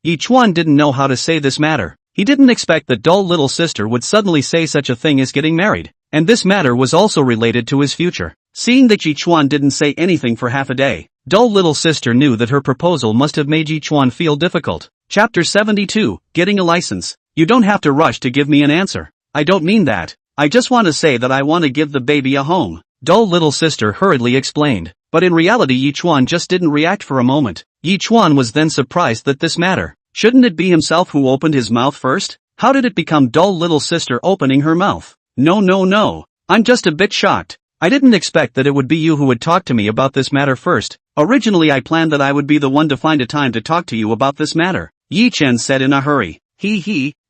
Yichuan didn't know how to say this matter. He didn't expect that dull little sister would suddenly say such a thing as getting married, and this matter was also related to his future. Seeing that Yichuan didn't say anything for half a day, dull little sister knew that her proposal must have made Yichuan feel difficult. Chapter 72, Getting a License. You don't have to rush to give me an answer. I don't mean that. I just want to say that I want to give the baby a home. Dull little sister hurriedly explained. But in reality Yichuan just didn't react for a moment. Yichuan was then surprised that this matter. Shouldn't it be himself who opened his mouth first? How did it become dull little sister opening her mouth? No. I'm just a bit shocked. I didn't expect that it would be you who would talk to me about this matter first. Originally I planned that I would be the one to find a time to talk to you about this matter, Yi Chen said in a hurry.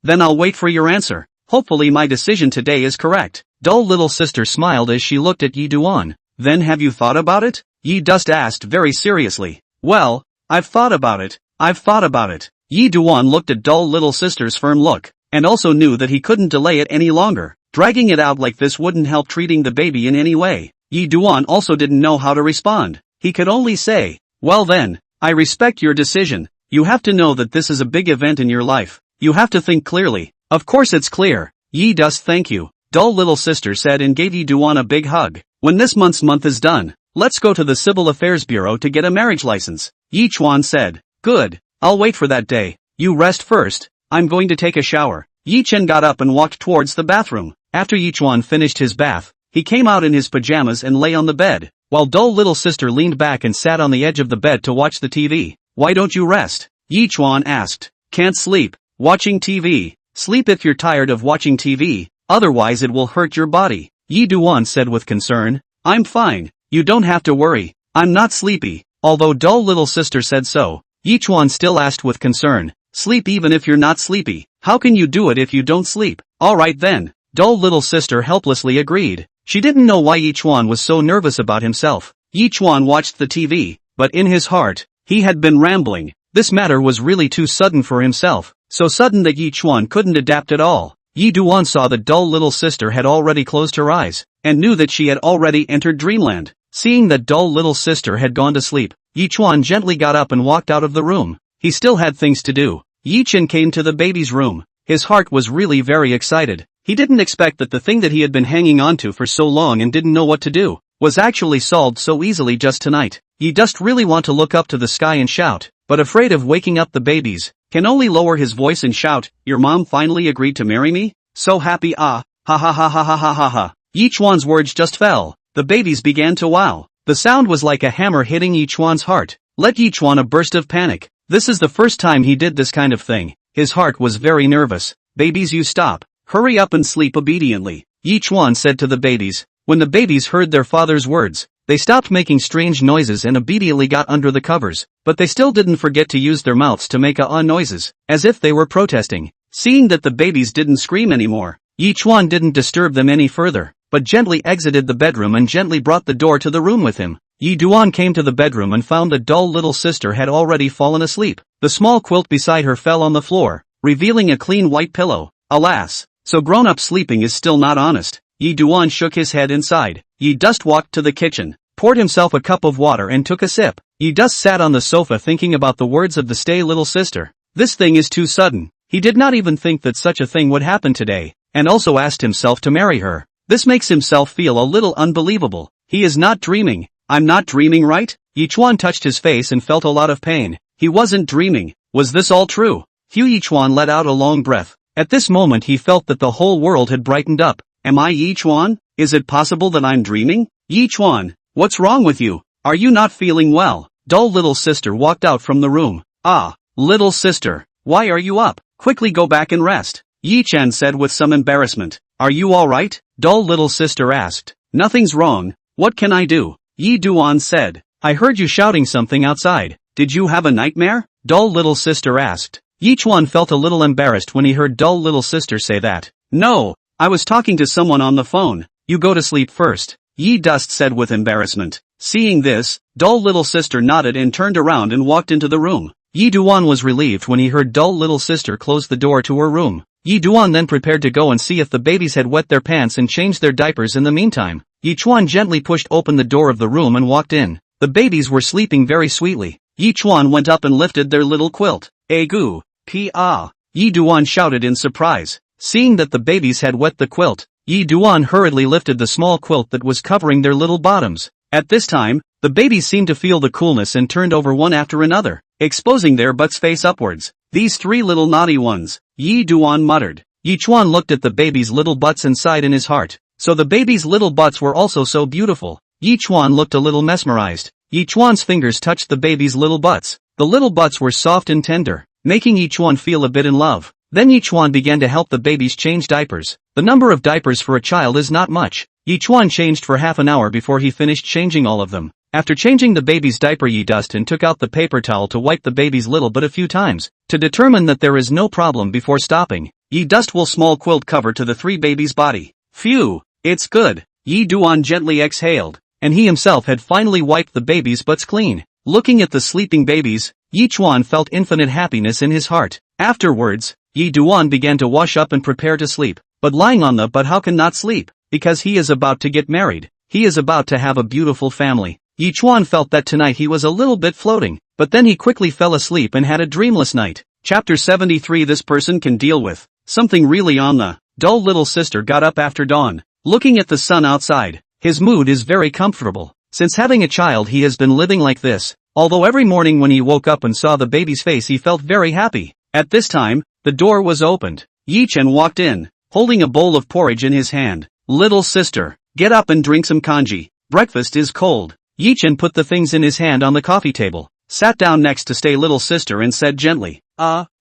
Then I'll wait for your answer. Hopefully my decision today is correct. Dull little sister smiled as she looked at Yi Duan. Then have you thought about it? Yi Dust asked very seriously. Well, I've thought about it. Yi Duan looked at dull little sister's firm look, and also knew that he couldn't delay it any longer. Dragging it out like this wouldn't help treating the baby in any way. Yi Duan also didn't know how to respond. He could only say, well then, I respect your decision. You have to know that this is a big event in your life. You have to think clearly. Of course it's clear. Yi Dust, thank you, dull little sister said and gave Yi Duan a big hug. When this month is done, let's go to the Civil Affairs Bureau to get a marriage license. Yichuan said. Good, I'll wait for that day. You rest first. I'm going to take a shower. Yi Chen got up and walked towards the bathroom. After Yichuan finished his bath, he came out in his pajamas and lay on the bed, while dull little sister leaned back and sat on the edge of the bed to watch the TV. Why don't you rest? Yichuan asked. Can't sleep. Watching TV. Sleep if you're tired of watching TV, otherwise it will hurt your body, Yi Duan said with concern. I'm fine, you don't have to worry, I'm not sleepy. Although dull little sister said so, Yi Chuan still asked with concern, sleep even if you're not sleepy, how can you do it if you don't sleep? Alright then, dull little sister helplessly agreed. She didn't know why Yi Chuan was so nervous about himself. Yi Chuan watched the TV, but in his heart, he had been rambling. This matter was really too sudden for himself, so sudden that Yi Chuan couldn't adapt at all. Yi Duan saw the dull little sister had already closed her eyes, and knew that she had already entered dreamland. Seeing that dull little sister had gone to sleep, Yi Chuan gently got up and walked out of the room. He still had things to do. Yi Chen came to the baby's room. His heart was really very excited. He didn't expect that the thing that he had been hanging onto for so long and didn't know what to do, was actually solved so easily just tonight. He just really want to look up to the sky and shout, but afraid of waking up the babies, can only lower his voice and shout, your mom finally agreed to marry me? So happy ha ha ha ha ha ha ha ha. Yi Chuan's words just fell. The babies began to wow. The sound was like a hammer hitting Yi Chuan's heart. Let Yi Chuan a burst of panic. This is the first time he did this kind of thing. His heart was very nervous. Babies, you stop. Hurry up and sleep obediently, Yi Chuan said to the babies. When the babies heard their father's words, they stopped making strange noises and obediently got under the covers, but they still didn't forget to use their mouths to make noises, as if they were protesting. Seeing that the babies didn't scream anymore, Yi Chuan didn't disturb them any further, but gently exited the bedroom and gently brought the door to the room with him. Yi Duan came to the bedroom and found the dull little sister had already fallen asleep. The small quilt beside her fell on the floor, revealing a clean white pillow. Alas, so grown-up sleeping is still not honest. Yi Duan shook his head inside. Yi Dust walked to the kitchen, poured himself a cup of water and took a sip. Yi Dust sat on the sofa thinking about the words of the stay little sister. This thing is too sudden. He did not even think that such a thing would happen today, and also asked himself to marry her. This makes himself feel a little unbelievable. He is not dreaming. I'm not dreaming, right? Yi Chuan touched his face and felt a lot of pain. He wasn't dreaming. Was this all true? Yi Chuan let out a long breath. At this moment he felt that the whole world had brightened up. Am I Yi Chuan? Is it possible that I'm dreaming? Yi Chuan, what's wrong with you? Are you not feeling well? Dull little sister walked out from the room. Ah, little sister, why are you up? Quickly go back and rest, Yi Chen said with some embarrassment. Are you alright? Dull little sister asked. Nothing's wrong. What can I do? Yi Duan said. I heard you shouting something outside. Did you have a nightmare? Dull little sister asked. Yi Chuan felt a little embarrassed when he heard dull little sister say that. No, I was talking to someone on the phone. You go to sleep first, Yi Dust said with embarrassment. Seeing this, dull little sister nodded and turned around and walked into the room. Yi Duan was relieved when he heard dull little sister close the door to her room. Yi Duan then prepared to go and see if the babies had wet their pants and changed their diapers in the meantime. Yi Chuan gently pushed open the door of the room and walked in. The babies were sleeping very sweetly. Yi Chuan went up and lifted their little quilt. Egu, P-ah, Yi Duan shouted in surprise. Seeing that the babies had wet the quilt, Yi Duan hurriedly lifted the small quilt that was covering their little bottoms. At this time, the babies seemed to feel the coolness and turned over one after another, exposing their butts face upwards. These three little naughty ones, Yi Duan muttered. Yi Chuan looked at the babies' little butts and sighed in his heart. So the babies' little butts were also so beautiful. Yi Chuan looked a little mesmerized. Yi Chuan's fingers touched the babies' little butts. The little butts were soft and tender, making Yi Chuan feel a bit in love. Then Yi Chuan began to help the babies change diapers. The number of diapers for a child is not much. Yi Chuan changed for half an hour before he finished changing all of them. After changing the baby's diaper, Yi Dustin took out the paper towel to wipe the baby's little butt a few times, to determine that there is no problem before stopping. Yi Dust will small quilt cover to the three babies' body. Phew, it's good. Yi Duan gently exhaled, and he himself had finally wiped the babies' butts clean. Looking at the sleeping babies, Yi Chuan felt infinite happiness in his heart. Afterwards, Yi Duan began to wash up and prepare to sleep, but lying on the butt how can not sleep, because he is about to get married. He is about to have a beautiful family. Yi Chuan felt that tonight he was a little bit floating, but then he quickly fell asleep and had a dreamless night. Chapter 73. This person can deal with something really on the dull little sister got up after dawn, looking at the sun outside. His mood is very comfortable. Since having a child he has been living like this, although every morning when he woke up and saw the baby's face he felt very happy. At this time, the door was opened. Yi Chen walked in, holding a bowl of porridge in his hand. Little sister, get up and drink some congee. Breakfast is cold. Yi Chen put the things in his hand on the coffee table, sat down next to stay little sister and said gently,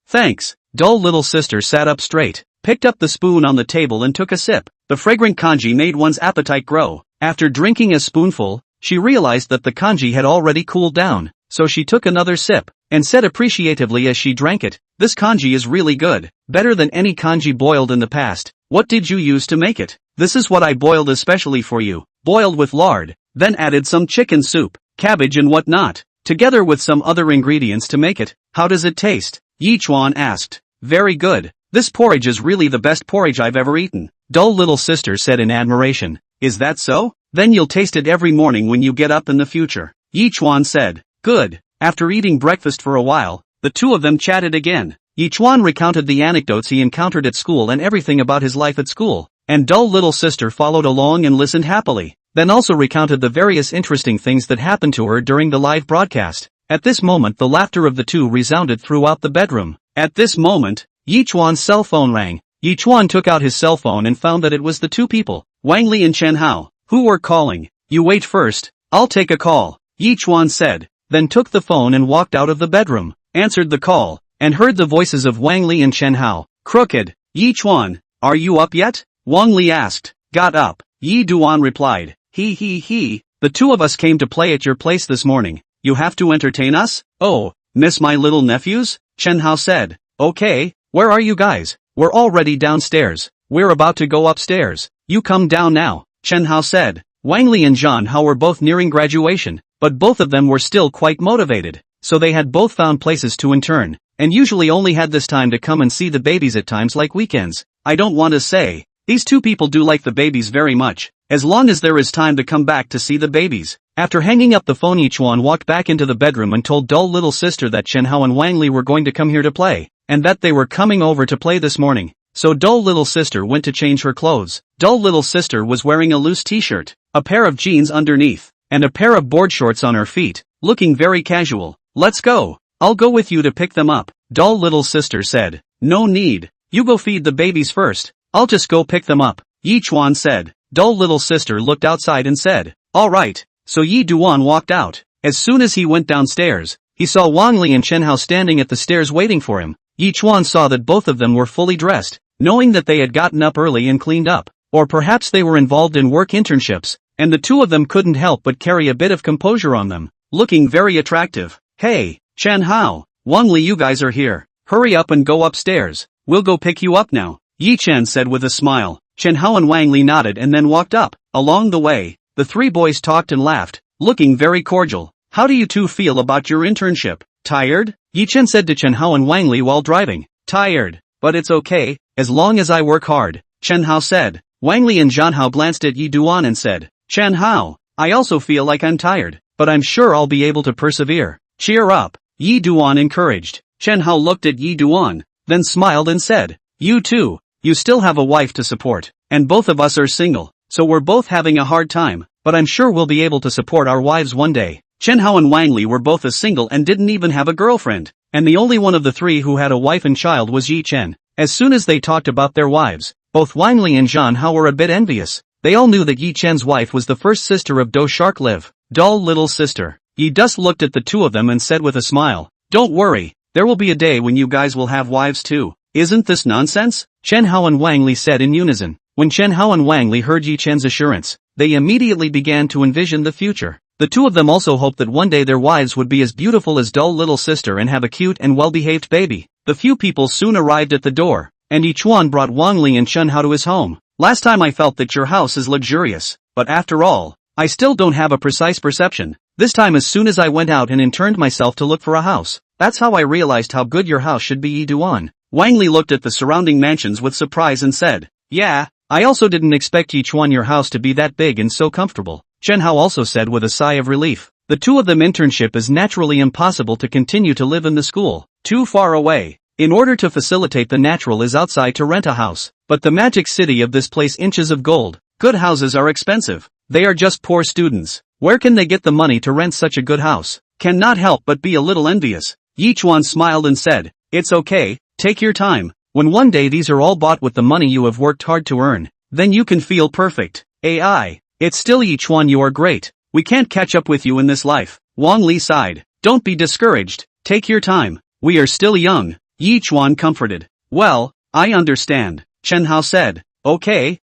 thanks. Dull little sister sat up straight, picked up the spoon on the table and took a sip. The fragrant kanji made one's appetite grow. After drinking a spoonful, she realized that the kanji had already cooled down, so she took another sip, and said appreciatively as she drank it, "This kanji is really good, better than any kanji boiled in the past. What did you use to make it?" "This is what I boiled especially for you, boiled with lard, then added some chicken soup, cabbage and whatnot, together with some other ingredients to make it." "How does it taste?" Yi Chuan asked. "Very good. This porridge is really the best porridge I've ever eaten," Dull little sister said in admiration. "Is that so? Then you'll taste it every morning when you get up in the future," Yi Chuan said. "Good." After eating breakfast for a while, the two of them chatted again. Yi Chuan recounted the anecdotes he encountered at school and everything about his life at school, and Dull little sister followed along and listened happily, then also recounted the various interesting things that happened to her during the live broadcast. At this moment the laughter of the two resounded throughout the bedroom. At this moment, Yi Chuan's cell phone rang. Yi Chuan took out his cell phone and found that it was the two people, Wang Li and Chen Hao, who were calling. "You wait first, I'll take a call," Yi Chuan said, then took the phone and walked out of the bedroom, answered the call, and heard the voices of Wang Li and Chen Hao. "Crooked, Yi Chuan, are you up yet?" Wang Li asked. "Got up," Yi Duan replied. He. "The two of us came to play at your place this morning. You have to entertain us?" "Oh, miss my little nephews?" Chen Hao said. "Okay, where are you guys?" "We're already downstairs. We're about to go upstairs. You come down now," Chen Hao said. Wang Li and Zhan Hao were both nearing graduation, but both of them were still quite motivated, so they had both found places to intern, and usually only had this time to come and see the babies at times like weekends. I don't want to say, these two people do like the babies very much, as long as there is time to come back to see the babies. After hanging up the phone, Yi Chuan walked back into the bedroom and told Dull little sister that Chen Hao and Wang Li were going to come here to play, and that they were coming over to play this morning. So Dull little sister went to change her clothes. Dull little sister was wearing a loose t-shirt, a pair of jeans underneath, and a pair of board shorts on her feet, looking very casual. "Let's go. I'll go with you to pick them up," Dull little sister said. "No need. You go feed the babies first. I'll just go pick them up," Yi Chuan said. Dull little sister looked outside and said, "All right." So Yi Duan walked out. As soon as he went downstairs, he saw Wang Li and Chen Hao standing at the stairs waiting for him. Yi Chuan saw that both of them were fully dressed, knowing that they had gotten up early and cleaned up, or perhaps they were involved in work internships, and the two of them couldn't help but carry a bit of composure on them, looking very attractive. "Hey, Chen Hao, Wang Li, you guys are here. Hurry up and go upstairs. We'll go pick you up now," Yi Chen said with a smile. Chen Hao and Wang Li nodded and then walked up. Along the way, the three boys talked and laughed, looking very cordial. "How do you two feel about your internship? Tired?" Yi Chen said to Chen Hao and Wang Li while driving. "Tired, but it's okay, as long as I work hard," Chen Hao said. Wang Li and Zhan Hao glanced at Yi Duan and said, "Chen Hao, I also feel like I'm tired, but I'm sure I'll be able to persevere. Cheer up," Yi Duan encouraged. Chen Hao looked at Yi Duan, then smiled and said, "You too, you still have a wife to support, and both of us are single, so we're both having a hard time, but I'm sure we'll be able to support our wives one day." Chen Hao and Wang Li were both a single and didn't even have a girlfriend, and the only one of the three who had a wife and child was Yi Chen. As soon as they talked about their wives, both Wang Li and Zhan Hao were a bit envious. They all knew that Yi Chen's wife was the first sister of Do Shark Live, Dull little sister. Yi Dus looked at the two of them and said with a smile, "Don't worry, there will be a day when you guys will have wives too. Isn't this nonsense?" Chen Hao and Wang Li said in unison. When Chen Hao and Wang Li heard Yi Chen's assurance, they immediately began to envision the future. The two of them also hoped that one day their wives would be as beautiful as Dull little sister and have a cute and well-behaved baby. The few people soon arrived at the door, and Yi Chuan brought Wang Li and Chen Hao to his home. "Last time I felt that your house is luxurious, but after all, I still don't have a precise perception. This time as soon as I went out and interned myself to look for a house, that's how I realized how good your house should be, Yi Duan." Wang Li looked at the surrounding mansions with surprise and said, "Yeah, I also didn't expect Yi Chuan your house to be that big and so comfortable." Chen Hao also said with a sigh of relief. The two of them internship is naturally impossible to continue to live in the school, too far away. In order to facilitate the natural is outside to rent a house, but the magic city of this place inches of gold. Good houses are expensive. They are just poor students. Where can they get the money to rent such a good house? Cannot help but be a little envious. Yi Chuan smiled and said, "It's okay, take your time. When one day these are all bought with the money you have worked hard to earn, then you can feel perfect. AI. It's still Yi Chuan, you are great. We can't catch up with you in this life." Wang Li sighed. "Don't be discouraged, take your time. We are still young. Yi Chuan comforted. Well, I understand, Chen Hao said. Okay,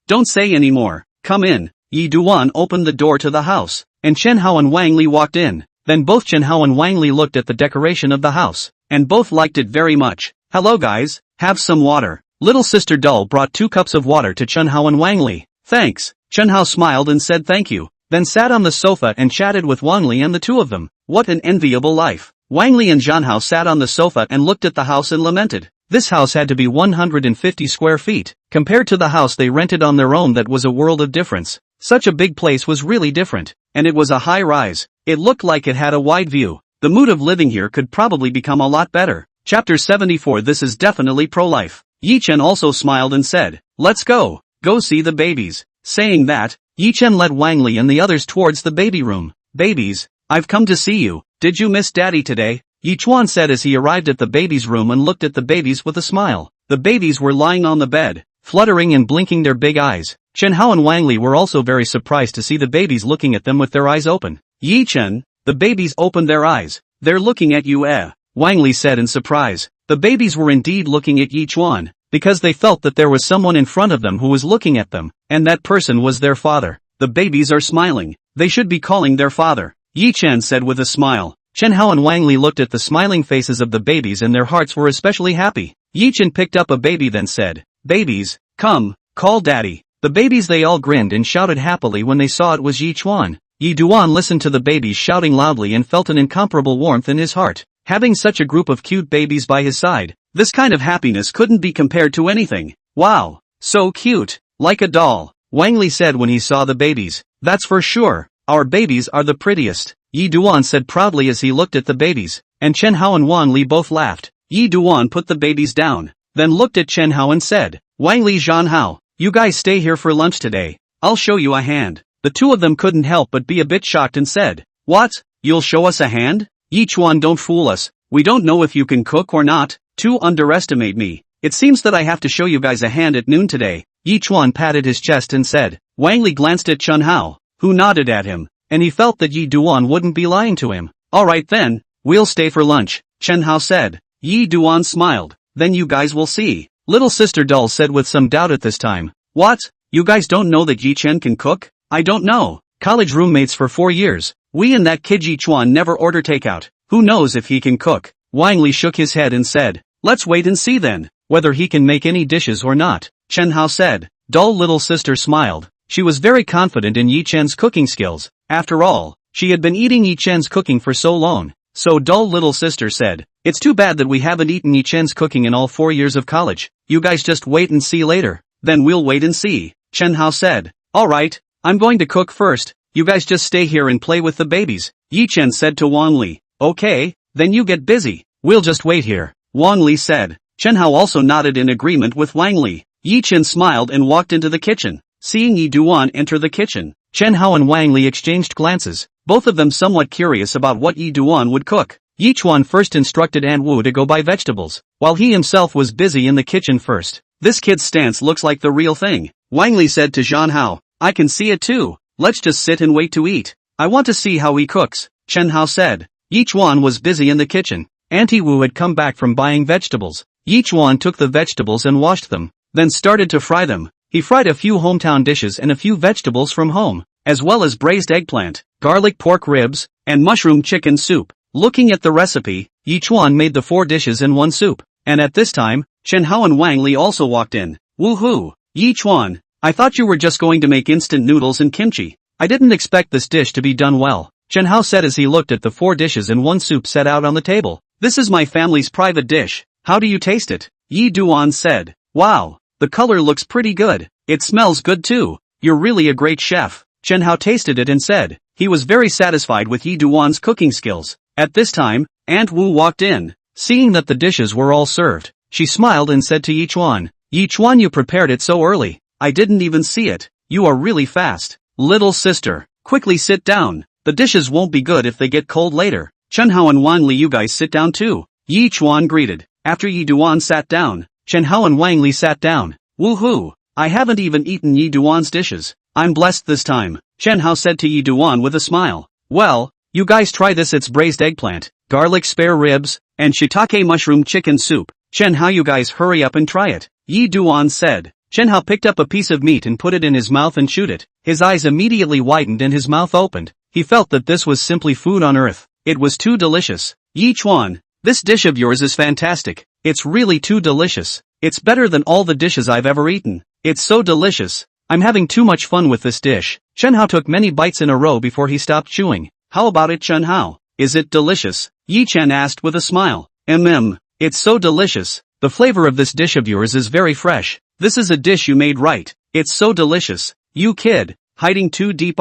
don't say any more. Come in. Yi Duan opened the door to the house, and Chen Hao and Wang Li walked in. Then both Chen Hao and Wang Li looked at the decoration of the house, and both liked it very much. Hello guys, have some water. Little sister Dull brought 2 cups of water to Chen Hao and Wang Li. Thanks. Chen Hao smiled and said thank you, then sat on the sofa and chatted with Wang Li and the 2 of them. What an enviable life. Wang Li and Zhan Hao sat on the sofa and looked at the house and lamented. This house had to be 150 square feet, compared to the house they rented on their own. That was a world of difference. Such a big place was really different, and it was a high rise. It looked like it had a wide view. The mood of living here could probably become a lot better. Chapter 74. This is definitely pro-life. Yi Chen also smiled and said, let's go see the babies. Saying that, Yi Chen led Wang Li and the others towards the baby room. Babies, I've come to see you. Did you miss Daddy today? Yi Chuan said as he arrived at the baby's room and looked at the babies with a smile. The babies were lying on the bed, fluttering and blinking their big eyes. Chen Hao and Wang Li were also very surprised to see the babies looking at them with their eyes open. Yi Chen, the babies opened their eyes. They're looking at you Wang Li said in surprise. The babies were indeed looking at Yi Chuan, because they felt that there was someone in front of them who was looking at them, and that person was their father. The babies are smiling. They should be calling their father, Yi Chen said with a smile. Chen Hao and Wang Li looked at the smiling faces of the babies and their hearts were especially happy. Yi Chen picked up a baby then said, babies, come, call daddy. The babies they all grinned and shouted happily when they saw it was Yi Chuan. Yi Duan listened to the babies shouting loudly and felt an incomparable warmth in his heart. Having such a group of cute babies by his side, this kind of happiness couldn't be compared to anything. Wow, so cute, like a doll, Wang Li said when he saw the babies. That's for sure, our babies are the prettiest, Yi Duan said proudly as he looked at the babies, and Chen Hao and Wang Li both laughed. Yi Duan put the babies down, then looked at Chen Hao and said, Wang Li, Zhan Hao, you guys stay here for lunch today. I'll show you a hand. The 2 of them couldn't help but be a bit shocked and said, what, you'll show us a hand? Yi Chuan, don't fool us, we don't know if you can cook or not. To underestimate me. It seems that I have to show you guys a hand at noon today. Yi Chuan patted his chest and said. Wang Li glanced at Chen Hao, who nodded at him, and he felt that Yi Duan wouldn't be lying to him. Alright then, we'll stay for lunch, Chen Hao said. Yi Duan smiled. Then you guys will see, little sister Dull said with some doubt at this time. What? You guys don't know that Yi Chen can cook? I don't know. College roommates for 4 years. We and that kid Yi Chuan never order takeout. Who knows if he can cook? Wang Li shook his head and said. Let's wait and see then, whether he can make any dishes or not, Chen Hao said. Dull little sister smiled. She was very confident in Yi Chen's cooking skills. After all, she had been eating Yi Chen's cooking for so long. So Dull little sister said, it's too bad that we haven't eaten Yi Chen's cooking in all 4 years of college. You guys just wait and see later. Then we'll wait and see, Chen Hao said. Alright, I'm going to cook first. You guys just stay here and play with the babies, Yi Chen said to Wang Li. Okay, then you get busy. We'll just wait here, Wang Li said. Chen Hao also nodded in agreement with Wang Li. Yi Chen smiled and walked into the kitchen. Seeing Yi Duan enter the kitchen, Chen Hao and Wang Li exchanged glances, both of them somewhat curious about what Yi Duan would cook. Yi Chuan first instructed Aunt Wu to go buy vegetables, while he himself was busy in the kitchen first. This kid's stance looks like the real thing, Wang Li said to Zhan Hao. I can see it too. Let's just sit and wait to eat. I want to see how he cooks, Chen Hao said. Yi Chuan was busy in the kitchen. Auntie Wu had come back from buying vegetables. Yi Chuan took the vegetables and washed them, then started to fry them. He fried a few hometown dishes and a few vegetables from home, as well as braised eggplant, garlic pork ribs, and mushroom chicken soup. Looking at the recipe, Yi Chuan made the 4 dishes in one soup, and at this time, Chen Hao and Wang Li also walked in. Woohoo! Yi Chuan, I thought you were just going to make instant noodles and kimchi. I didn't expect this dish to be done well, Chen Hao said as he looked at the 4 dishes in one soup set out on the table. This is my family's private dish. How do you taste it? Yi Duan said. Wow, the color looks pretty good. It smells good too. You're really a great chef. Chen Hao tasted it and said. He was very satisfied with Yi Duan's cooking skills. At this time, Aunt Wu walked in. Seeing that the dishes were all served, she smiled and said to Yi Chuan, you prepared it so early. I didn't even see it. You are really fast. Little sister, quickly sit down. The dishes won't be good if they get cold later. Chen Hao and Wang Li, you guys sit down too. Yi Chuan greeted. After Yi Duan sat down, Chen Hao and Wang Li sat down. Woohoo! I haven't even eaten Yi Duan's dishes. I'm blessed this time, Chen Hao said to Yi Duan with a smile. Well, you guys try this. It's braised eggplant, garlic spare ribs, and shiitake mushroom chicken soup. Chen Hao, you guys hurry up and try it, Yi Duan said. Chen Hao picked up a piece of meat and put it in his mouth and chewed it. His eyes immediately widened and his mouth opened. He felt that this was simply food on earth. It was too delicious. Yi Chuan, this dish of yours is fantastic. It's really too delicious. It's better than all the dishes I've ever eaten. It's so delicious. I'm having too much fun with this dish. Chen Hao took many bites in a row before he stopped chewing. How about it, Chen Hao? Is it delicious? Yi Chen asked with a smile. It's so delicious. The flavor of this dish of yours is very fresh. This is a dish you made right. It's so delicious. You kid, hiding too deep.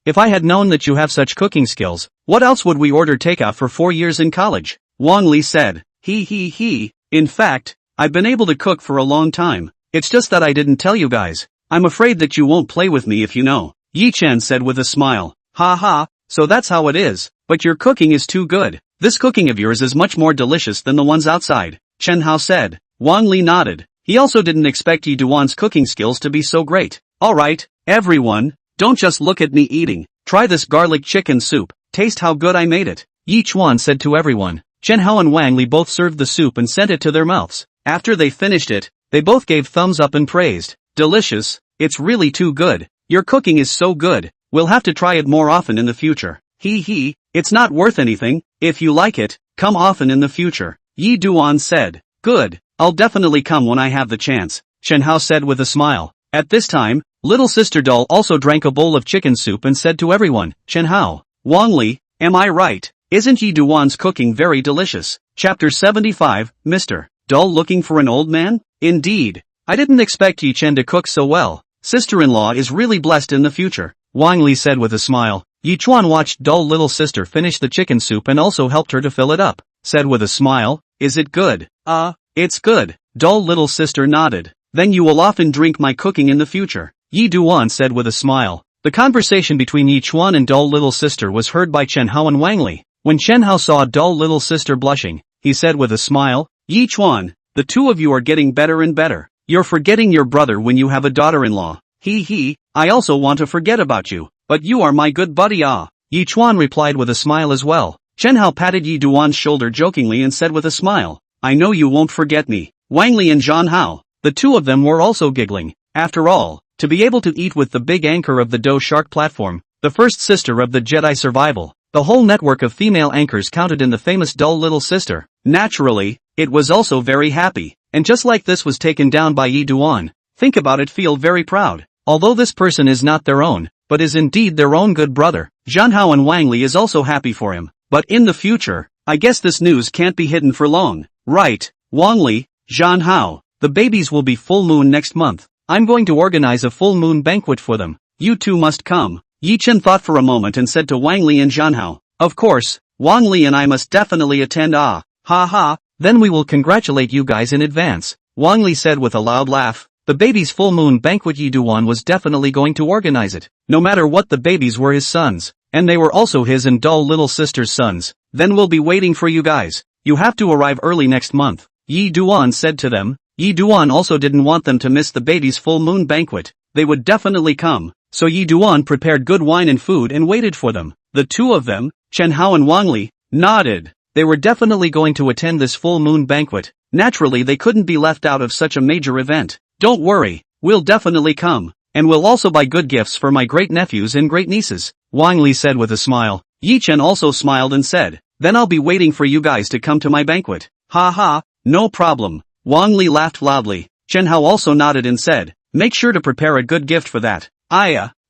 If I had known that you have such cooking skills, what else would we order takeout for 4 years in college? Wang Li said. He. In fact, I've been able to cook for a long time. It's just that I didn't tell you guys. I'm afraid that you won't play with me if you know. Yi Chen said with a smile. Ha, so that's how it is. But your cooking is too good. This cooking of yours is much more delicious than the ones outside, Chen Hao said. Wang Li nodded. He also didn't expect Yi Duan's cooking skills to be so great. Alright, everyone, don't just look at me eating. Try this garlic chicken soup. Taste how good I made it. Yi Chuan said to everyone. Chen Hao and Wang Li both served the soup and sent it to their mouths. After they finished it, they both gave thumbs up and praised. Delicious. It's really too good. Your cooking is so good. We'll have to try it more often in the future. It's not worth anything. If you like it, come often in the future. Yi Duan said. Good. I'll definitely come when I have the chance, Chen Hao said with a smile. At this time, little sister Doll also drank a bowl of chicken soup and said to everyone, Chen Hao, Wang Li, am I right? Isn't Yi Duan's cooking very delicious? Chapter 75, Mr. Doll looking for an old man? Indeed. I didn't expect Yi Chen to cook so well. Sister-in-law is really blessed in the future, Wang Li said with a smile. Yi Chuan watched Doll little sister finish the chicken soup and also helped her to fill it up, said with a smile, is it good? It's good. Doll little sister nodded. Then you will often drink my cooking in the future, Yi Duan said with a smile. The conversation between Yi Chuan and Doll little sister was heard by Chen Hao and Wang Li. When Chen Hao saw Doll little sister blushing, he said with a smile, Yi Chuan, the two of you are getting better and better. You're forgetting your brother when you have a daughter-in-law. I also want to forget about you, but you are my good buddy. Yi Chuan replied with a smile as well. Chen Hao patted Yi Duan's shoulder jokingly and said with a smile, I know you won't forget me. Wang Li and Zhan Hao, the two of them were also giggling. After all, to be able to eat with the big anchor of the Do Shark platform, the first sister of the Jedi survival, the whole network of female anchors counted in the famous Doll little sister. Naturally, it was also very happy, and just like this was taken down by Yi Duan, think about it, feel very proud. Although this person is not their own, but is indeed their own good brother, Zhan Hao and Wang Li is also happy for him. But in the future, I guess this news can't be hidden for long. Right, Wang Li, Zhan Hao, the babies will be full moon next month. I'm going to organize a full moon banquet for them. You two must come. Yi Chen thought for a moment and said to Wang Li and Zhan Hao, of course, Wang Li and I must definitely attend. Then we will congratulate you guys in advance, Wang Li said with a loud laugh. The baby's full moon banquet, Yi Duan was definitely going to organize it. No matter what, the babies were his sons, and they were also his and Doll little sister's sons. Then we'll be waiting for you guys. You have to arrive early next month, Yi Duan said to them. Yi Duan also didn't want them to miss the baby's full moon banquet. They would definitely come, so Yi Duan prepared good wine and food and waited for them. The two of them, Chen Hao and Wang Li, nodded. They were definitely going to attend this full moon banquet. Naturally, they couldn't be left out of such a major event. Don't worry, we'll definitely come, and we'll also buy good gifts for my great-nephews and great-nieces, Wang Li said with a smile. Yi Chen also smiled and said, then I'll be waiting for you guys to come to my banquet. No problem. Wang Li laughed loudly. Chen Hao also nodded and said, make sure to prepare a good gift for that.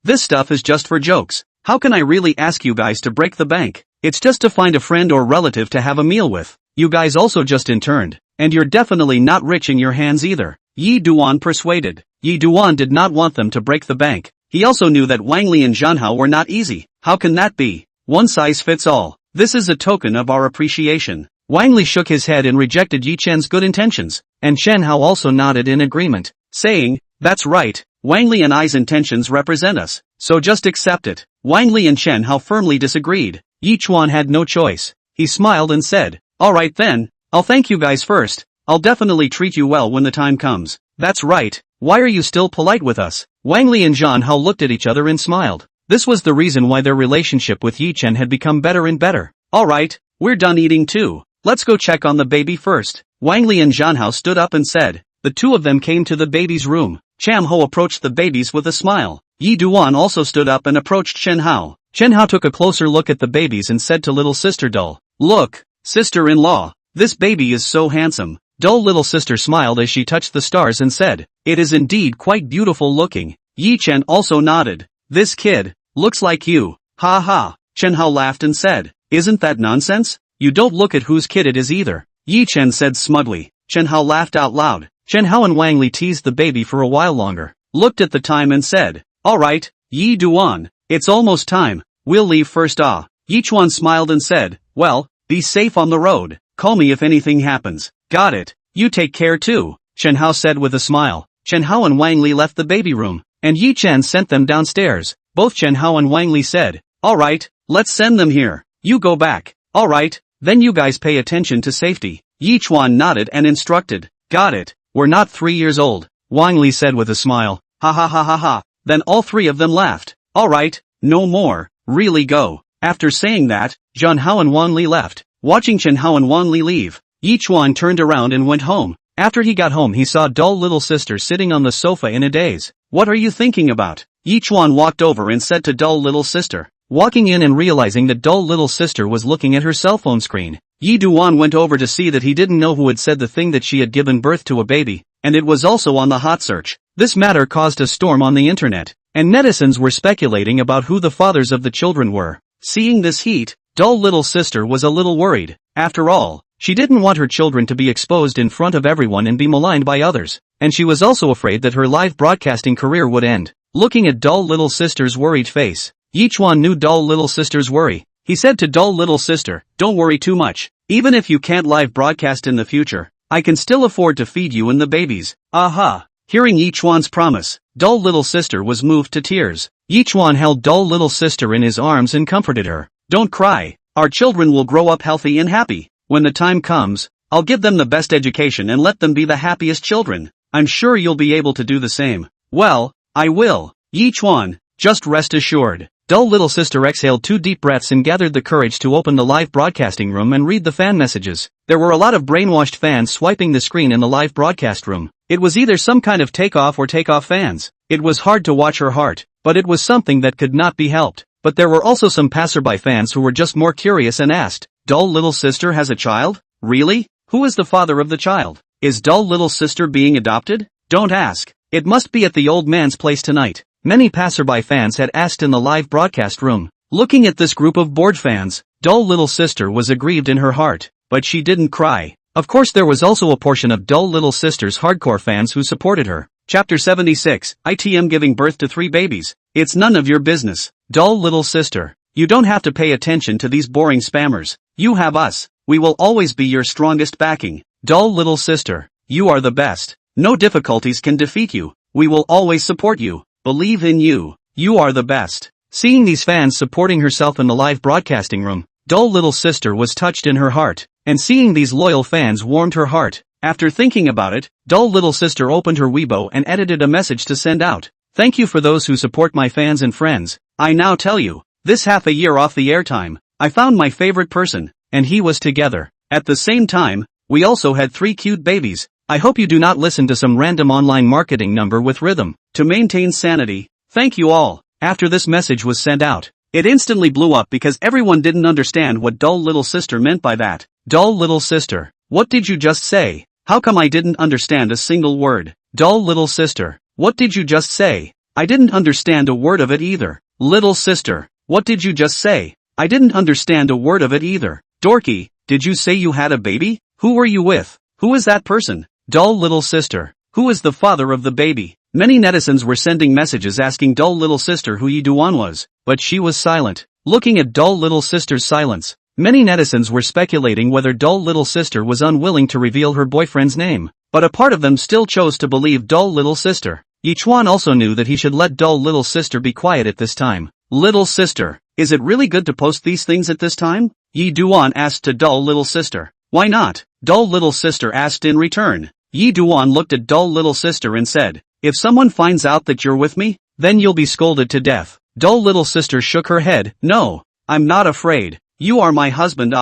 This stuff is just for jokes. How can I really ask you guys to break the bank? It's just to find a friend or relative to have a meal with. You guys also just interned, and you're definitely not rich in your hands either, Yi Duan persuaded. Yi Duan did not want them to break the bank. He also knew that Wang Li and Zhan Hao were not easy. How can that be? One size fits all. This is a token of our appreciation. Wang Li shook his head and rejected Yi Chen's good intentions, and Chen Hao also nodded in agreement, saying, that's right, Wang Li and I's intentions represent us, so just accept it. Wang Li and Chen Hao firmly disagreed. Yi Chuan had no choice. He smiled and said, alright then, I'll thank you guys first. I'll definitely treat you well when the time comes. That's right, why are you still polite with us? Wang Li and Zhan Hao looked at each other and smiled. This was the reason why their relationship with Yi Chen had become better and better. Alright, we're done eating too. let's go check on the baby first. Wang Li and Zhan Hao stood up and said. The two of them came to the baby's room. Cham Ho approached the babies with a smile. Yi Duan also stood up and approached Chen Hao. Chen Hao took a closer look at the babies and said to little sister Dull, look, sister-in-law, this baby is so handsome. Dull little sister smiled as she touched the stars and said, it is indeed quite beautiful looking. Yi Chen also nodded. This kid looks like you. Ha ha. Chen Hao laughed and said, isn't that nonsense? You don't look at whose kid it is either. Yi Chen said smugly. Chen Hao laughed out loud. Chen Hao and Wang Li teased the baby for a while longer, looked at the time and said, alright, Yi Duan, it's almost time, we'll leave first Yi Chuan smiled and said, well, be safe on the road, call me if anything happens. Got it, you take care too, Chen Hao said with a smile. Chen Hao and Wang Li left the baby room, and Yi Chen sent them downstairs. Both Chen Hao and Wang Li said, alright, let's send them here, you go back, alright, then you guys pay attention to safety. Yi Chuan nodded and instructed, got it. We're not 3 years old, Wang Li said with a smile. Ha ha ha ha ha. Then all three of them laughed. Alright, no more, really go. After saying that, Zhan Hao and Wang Li left. Watching Chen Hao and Wang Li leave, Yi Chuan turned around and went home. After he got home he saw Dull little sister sitting on the sofa in a daze. What are you thinking about? Yi Chuan walked over and said to Dull little sister. Walking in and realizing that Dull little sister was looking at her cell phone screen, Yi Duan went over to see that he didn't know who had said the thing that she had given birth to a baby, and it was also on the hot search. This matter caused a storm on the internet, and netizens were speculating about who the fathers of the children were. Seeing this heat, Dull little sister was a little worried. After all, she didn't want her children to be exposed in front of everyone and be maligned by others, and she was also afraid that her live broadcasting career would end. Looking at Dull little sister's worried face, Yi Chuan knew Dull little sister's worry. He said to Dull little sister, don't worry too much. Even if you can't live broadcast in the future, I can still afford to feed you and the babies. Aha! Hearing Yi Chuan's promise, Dull little sister was moved to tears. Yi Chuan held Dull little sister in his arms and comforted her. Don't cry, our children will grow up healthy and happy. When the time comes, I'll give them the best education and let them be the happiest children. I'm sure you'll be able to do the same. Well, I will. Yi Chuan, just rest assured. Dull little sister exhaled 2 deep breaths and gathered the courage to open the live broadcasting room and read the fan messages. There were a lot of brainwashed fans swiping the screen in the live broadcast room. It was either some kind of takeoff or takeoff fans. It was hard to watch her heart, but it was something that could not be helped. But there were also some passerby fans who were just more curious and asked, Dull little sister has a child? Really? Who is the father of the child? Is Dull little sister being adopted? Don't ask. It must be at the old man's place tonight. Many passerby fans had asked in the live broadcast room. Looking at this group of bored fans, Dull little sister was aggrieved in her heart, but she didn't cry. Of course there was also a portion of Dull little sister's hardcore fans who supported her. Chapter 76, ITM giving birth to 3 babies. It's none of your business. Dull little sister, you don't have to pay attention to these boring spammers. You have us. We will always be your strongest backing. Dull little sister, you are the best. No difficulties can defeat you. We will always support you. Believe in you. You are the best. Seeing these fans supporting herself in the live broadcasting room, Dull little sister was touched in her heart, and seeing these loyal fans warmed her heart. After thinking about it, Dull little sister opened her Weibo and edited a message to send out. Thank you for those who support my fans and friends. I now tell you, this half a year off the airtime, I found my favorite person, and he was together. At the same time, we also had 3 cute babies. I hope you do not listen to some random online marketing number with rhythm. To maintain sanity, thank you all. After this message was sent out, it instantly blew up because everyone didn't understand what Dull little sister meant by that. Dull little sister, what did you just say? How come I didn't understand a single word? Dull little sister, what did you just say? I didn't understand a word of it either. Little sister, what did you just say? I didn't understand a word of it either. Dorky, did you say you had a baby? Who were you with? Who is that person? Dull little sister, who is the father of the baby? Many netizens were sending messages asking Dull little sister who Yi Duan was, but she was silent. Looking at Dull little sister's silence, many netizens were speculating whether Dull little sister was unwilling to reveal her boyfriend's name, but a part of them still chose to believe Dull little sister. Yi Chuan also knew that he should let Dull little sister be quiet at this time. Little sister, is it really good to post these things at this time? Yi Duan asked to Dull little sister. Why not? Dull little sister asked in return. Yi Duan looked at Dull little sister and said, if someone finds out that you're with me, then you'll be scolded to death. Dull little sister shook her head. No, I'm not afraid. You are my husband.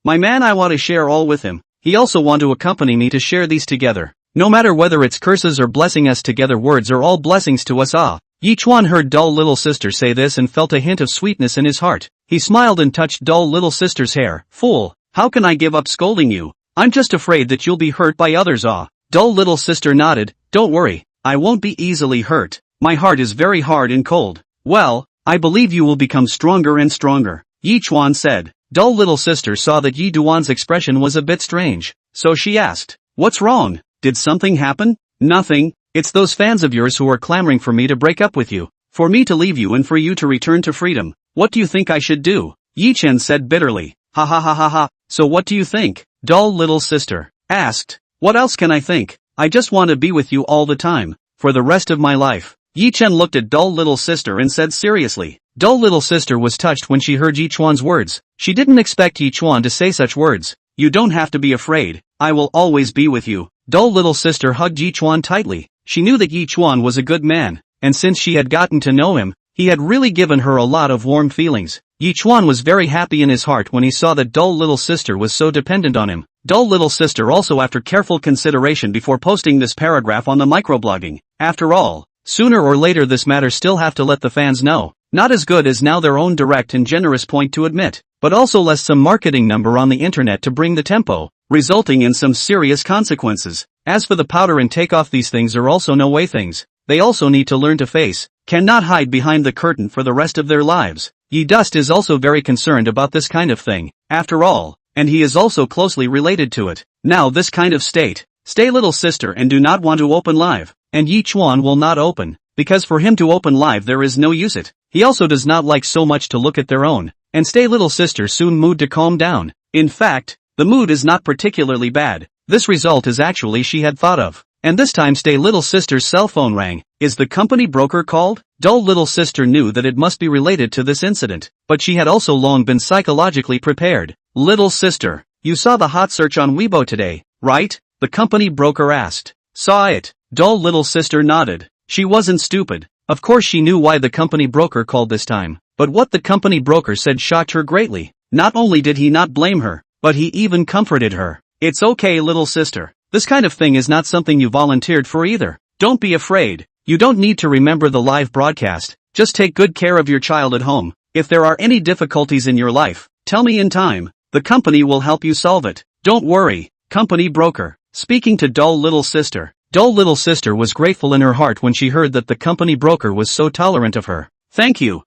My man, I want to share all with him. He also want to accompany me to share these together. No matter whether it's curses or blessing us together, words are all blessings to us ah. Yichuan heard dull little sister say this and felt a hint of sweetness in his heart. He smiled and touched dull little sister's hair. Fool, how can I give up scolding you? I'm just afraid that you'll be hurt by others ah. Dull little sister nodded. Don't worry, I won't be easily hurt. My heart is very hard and cold. Well, I believe you will become stronger and stronger, Yichuan said. Dull little sister saw that Yi Duan's expression was a bit strange, so she asked, what's wrong? Did something happen? Nothing, it's those fans of yours who are clamoring for me to break up with you, for me to leave you and for you to return to freedom. What do you think I should do? Yi Chen said bitterly. Ha ha ha ha ha, so what do you think? Dull little sister asked. What else can I think? I just want to be with you all the time, for the rest of my life. Yi Chen looked at dull little sister and said seriously. Dull little sister was touched when she heard Yichuan's words. She didn't expect Yichuan to say such words. You don't have to be afraid, I will always be with you. Dull little sister hugged Yichuan tightly. She knew that Yichuan was a good man, and since she had gotten to know him, he had really given her a lot of warm feelings. Yichuan was very happy in his heart when he saw that dull little sister was so dependent on him. Dull little sister also, after careful consideration before posting this paragraph on the microblogging. After all, sooner or later this matter still have to let the fans know. Not as good as now their own direct and generous point to admit, but also less some marketing number on the internet to bring the tempo, resulting in some serious consequences. As for the powder and takeoff, these things are also no way things. They also need to learn to face, cannot hide behind the curtain for the rest of their lives. Yi Dust is also very concerned about this kind of thing, after all, and he is also closely related to it. Now this kind of state, stay little sister and do not want to open live, and Yichuan will not open, because for him to open live there is no use it. He also does not like so much to look at their own, and stay little sister soon mood to calm down. In fact, the mood is not particularly bad. This result is actually she had thought of. And this time stay little sister's cell phone rang. Is the company broker called? Dull little sister knew that it must be related to this incident, but she had also long been psychologically prepared. Little sister, you saw the hot search on Weibo today, right? The company broker asked. Saw it. Dull little sister nodded. She wasn't stupid. Of course she knew why the company broker called this time, but what the company broker said shocked her greatly. Not only did he not blame her, but he even comforted her. It's okay, little sister. This kind of thing is not something you volunteered for either. Don't be afraid. You don't need to remember the live broadcast. Just take good care of your child at home. If there are any difficulties in your life, tell me in time. The company will help you solve it. Don't worry. Company broker. Speaking to dull little sister. Dull little sister was grateful in her heart when she heard that the company broker was so tolerant of her. Thank you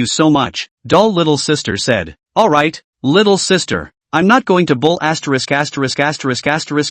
so much, dull little sister said. Alright, little sister, I'm not going to bull ****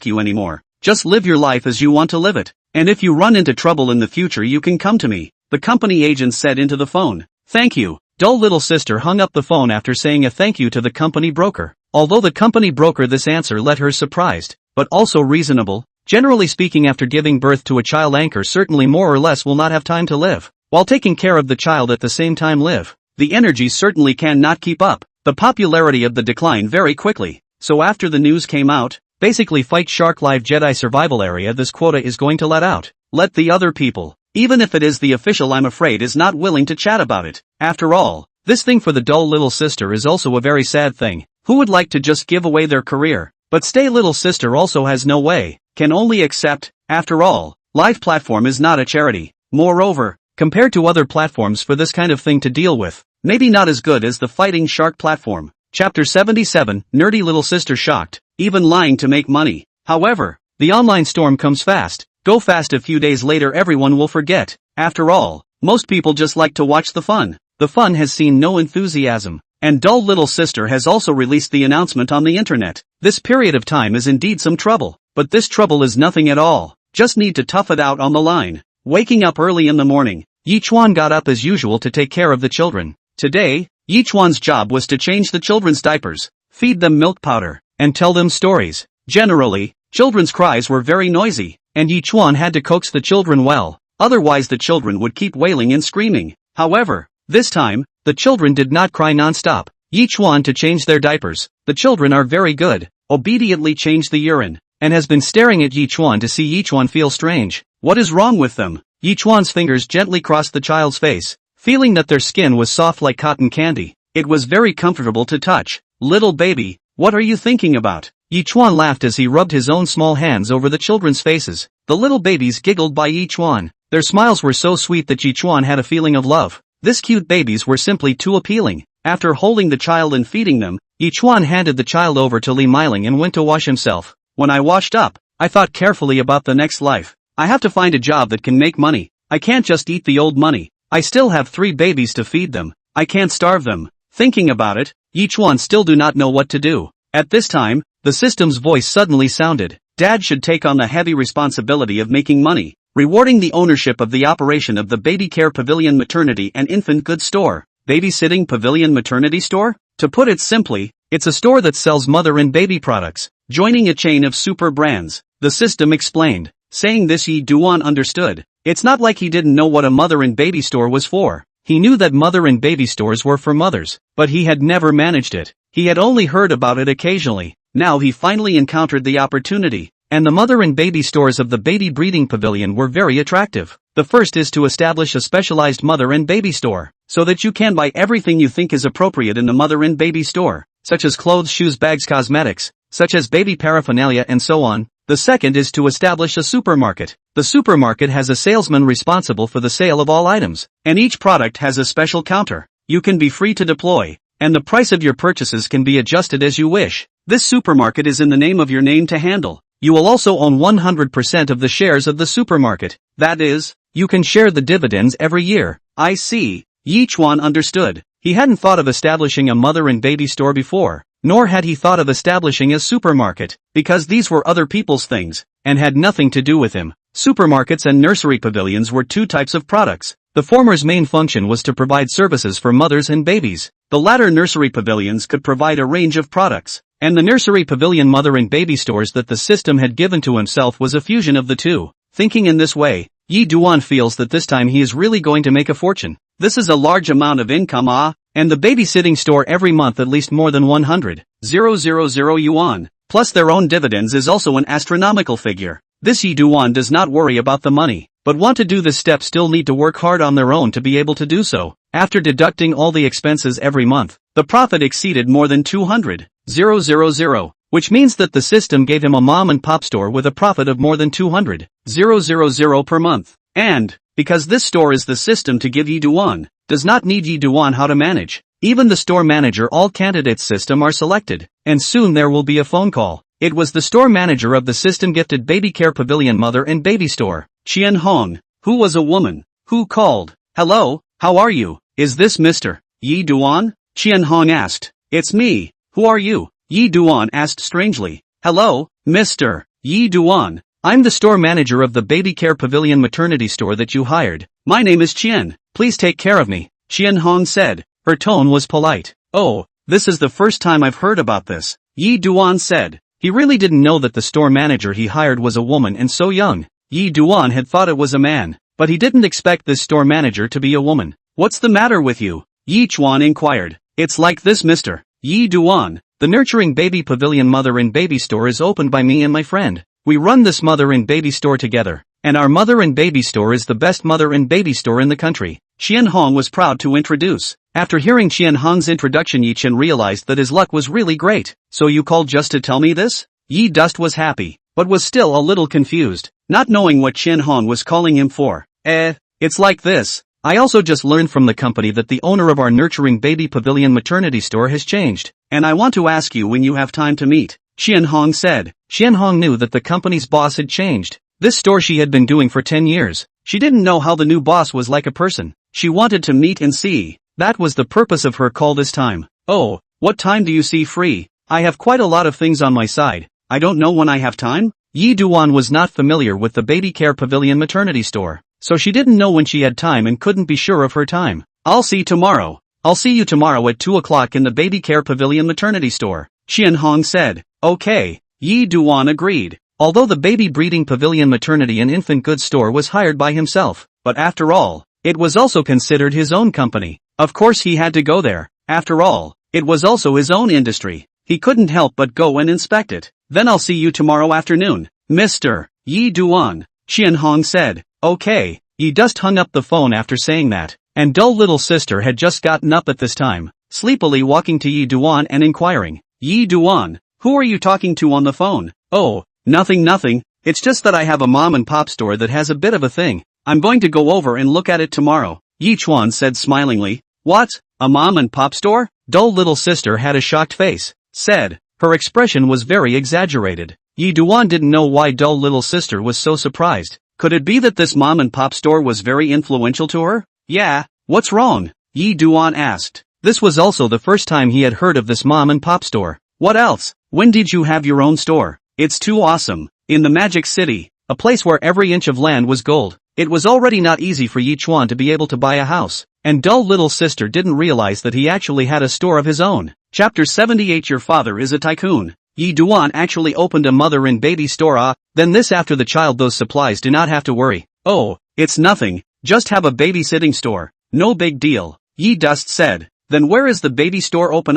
you anymore. Just live your life as you want to live it. And if you run into trouble in the future you can come to me, the company agent said into the phone. Thank you. Dull little sister hung up the phone after saying a thank you to the company broker. Although the company broker, this answer left her surprised, but also reasonable. Generally speaking, after giving birth to a child, anchor certainly more or less will not have time to live, while taking care of the child at the same time live. The energy certainly cannot keep up. The popularity of the decline very quickly. So after the news came out, basically Fight Shark Live Jedi Survival Area, this quota is going to let out. Let the other people, even if it is the official, I'm afraid is not willing to chat about it. After all, this thing for the dull little sister is also a very sad thing. Who would like to just give away their career? But stay little sister also has no way, can only accept. After all, live platform is not a charity. Moreover, compared to other platforms for this kind of thing to deal with, maybe not as good as the Fighting Shark platform. Chapter 77, Nerdy Little Sister shocked, even lying to make money. However, the online storm comes fast. Go fast. A few days later everyone will forget. After all, most people just like to watch the fun. The fun has seen no enthusiasm. And dull little sister has also released the announcement on the internet. This period of time is indeed some trouble, but this trouble is nothing at all. Just need to tough it out on the line. Waking up early in the morning, Yichuan got up as usual to take care of the children. Today, Yichuan's job was to change the children's diapers, feed them milk powder, and tell them stories. Generally, children's cries were very noisy, and Yichuan had to coax the children well, otherwise the children would keep wailing and screaming. However, this time, the children did not cry non-stop. Yichuan to change their diapers. The children are very good, obediently changed the urine, and has been staring at Yichuan to see Yichuan feel strange. What is wrong with them? Yichuan's fingers gently crossed the child's face, feeling that their skin was soft like cotton candy. It was very comfortable to touch. Little baby, What are you thinking about? Yi Chuan laughed as he rubbed his own small hands over the children's faces. The little babies giggled by Yi Chuan. Their smiles were so sweet that Yi Chuan had a feeling of love. These cute babies were simply too appealing. After holding the child and feeding them, Yi Chuan handed the child over to Li Meiling and went to wash himself. When I washed up, I thought carefully about the next life. I have to find a job that can make money. I can't just eat the old money. I still have 3 babies to feed them. I can't starve them. Thinking about it, Yi Chuan still do not know what to do. At this time, the system's voice suddenly sounded. Dad should take on the heavy responsibility of making money, rewarding the ownership of the operation of the Baby Care Pavilion Maternity and Infant Goods Store. Babysitting Pavilion Maternity Store? To put it simply, it's a store that sells mother and baby products, joining a chain of super brands. The system explained. Saying this, Yi Duan understood. It's not like he didn't know what a mother and baby store was for. He knew that mother and baby stores were for mothers, but he had never managed it. He had only heard about it occasionally. Now he finally encountered the opportunity, and the mother and baby stores of the baby breeding pavilion were very attractive. The first is to establish a specialized mother and baby store, so that you can buy everything you think is appropriate in the mother and baby store, such as clothes, shoes, bags, cosmetics, such as baby paraphernalia and so on. The second is to establish a supermarket. The supermarket has a salesman responsible for the sale of all items, and each product has a special counter. You can be free to deploy, and the price of your purchases can be adjusted as you wish. This supermarket is in the name of your name to handle. You will also own 100% of the shares of the supermarket. That is, you can share the dividends every year. I see. Yi Chuan understood. He hadn't thought of establishing a mother and baby store before, nor had he thought of establishing a supermarket, because these were other people's things, and had nothing to do with him. Supermarkets and nursery pavilions were 2 types of products. The former's main function was to provide services for mothers and babies. The latter, nursery pavilions, could provide a range of products, and the nursery pavilion mother and baby stores that the system had given to himself was a fusion of the 2. Thinking in this way, Yi Duan feels that this time he is really going to make a fortune. This is a large amount of income, and the babysitting store every month at least more than 100,000 yuan, plus their own dividends is also an astronomical figure. This Yi Duan does not worry about the money, but want to do this step still need to work hard on their own to be able to do so. After deducting all the expenses every month, the profit exceeded more than 200,000, which means that the system gave him a mom and pop store with a profit of more than 200,000 per month. And, because this store is the system to give Yi Duan, does not need Yi Duan how to manage. Even the store manager, all candidates system are selected, and soon there will be a phone call. It was the store manager of the system gifted Baby Care Pavilion Mother and Baby Store, Qian Hong, who was a woman, who called. Hello, how are you? Is this Mr. Yi Duan? Qian Hong asked. It's me. Who are you? Yi Duan asked strangely. Hello, Mr. Yi Duan. I'm the store manager of the Baby Care Pavilion maternity store that you hired. My name is Qian. Please take care of me, Qian Hong said. Her tone was polite. Oh, this is the first time I've heard about this, Yi Duan said. He really didn't know that the store manager he hired was a woman and so young. Yi Duan had thought it was a man, but he didn't expect this store manager to be a woman. What's the matter with you? Yi Chuan inquired. It's like this, Mr. Yi Duan. The nurturing baby pavilion mother and baby store is opened by me and my friend. We run this mother and baby store together, and our mother and baby store is the best mother and baby store in the country. Qian Hong was proud to introduce. After hearing Qian Hong's introduction, Yi Chen realized that his luck was really great. So you called just to tell me this? Yi Dust was happy, but was still a little confused, not knowing what Qian Hong was calling him for. It's like this. I also just learned from the company that the owner of our nurturing baby pavilion maternity store has changed, and I want to ask you when you have time to meet, Qian Hong said. Qian Hong knew that the company's boss had changed. This store she had been doing for 10 years. She didn't know how the new boss was like a person. She wanted to meet and see. That was the purpose of her call this time. Oh, what time do you see free? I have quite a lot of things on my side. I don't know when I have time. Yi Duan was not familiar with the Baby Care Pavilion maternity store, so she didn't know when she had time and couldn't be sure of her time. I'll see tomorrow. I'll see you tomorrow at 2 o'clock in the Baby Care Pavilion maternity store, Qian Hong said. Okay, Yi Duan agreed. Although the baby breeding pavilion maternity and infant goods store was hired by himself, but after all, it was also considered his own company. Of course he had to go there. After all, it was also his own industry. He couldn't help but go and inspect it. Then I'll see you tomorrow afternoon, Mr. Yi Duan, Qian Hong said. Okay, Yi Dust hung up the phone after saying that, and dull little sister had just gotten up at this time, sleepily walking to Yi Duan and inquiring, Yi Duan, who are you talking to on the phone? Oh, nothing, it's just that I have a mom and pop store that has a bit of a thing. I'm going to go over and look at it tomorrow, Yi Chuan said smilingly. What? A mom and pop store? Dull little sister had a shocked face. Said. Her expression was very exaggerated. Yi Duan didn't know why dull little sister was so surprised. Could it be that this mom and pop store was very influential to her? Yeah, what's wrong? Yi Duan asked. This was also the first time he had heard of this mom and pop store. What else? When did you have your own store? It's too awesome. In the Magic City, a place where every inch of land was gold. It was already not easy for Yi Chuan to be able to buy a house, and dull little sister didn't realize that he actually had a store of his own. Chapter 78 Your father is a tycoon. Yi Duan actually opened a mother and baby store. Then this after the child those supplies do not have to worry. Oh, it's nothing, just have a babysitting store. No big deal, Yi Dust said. Then where is the baby store open?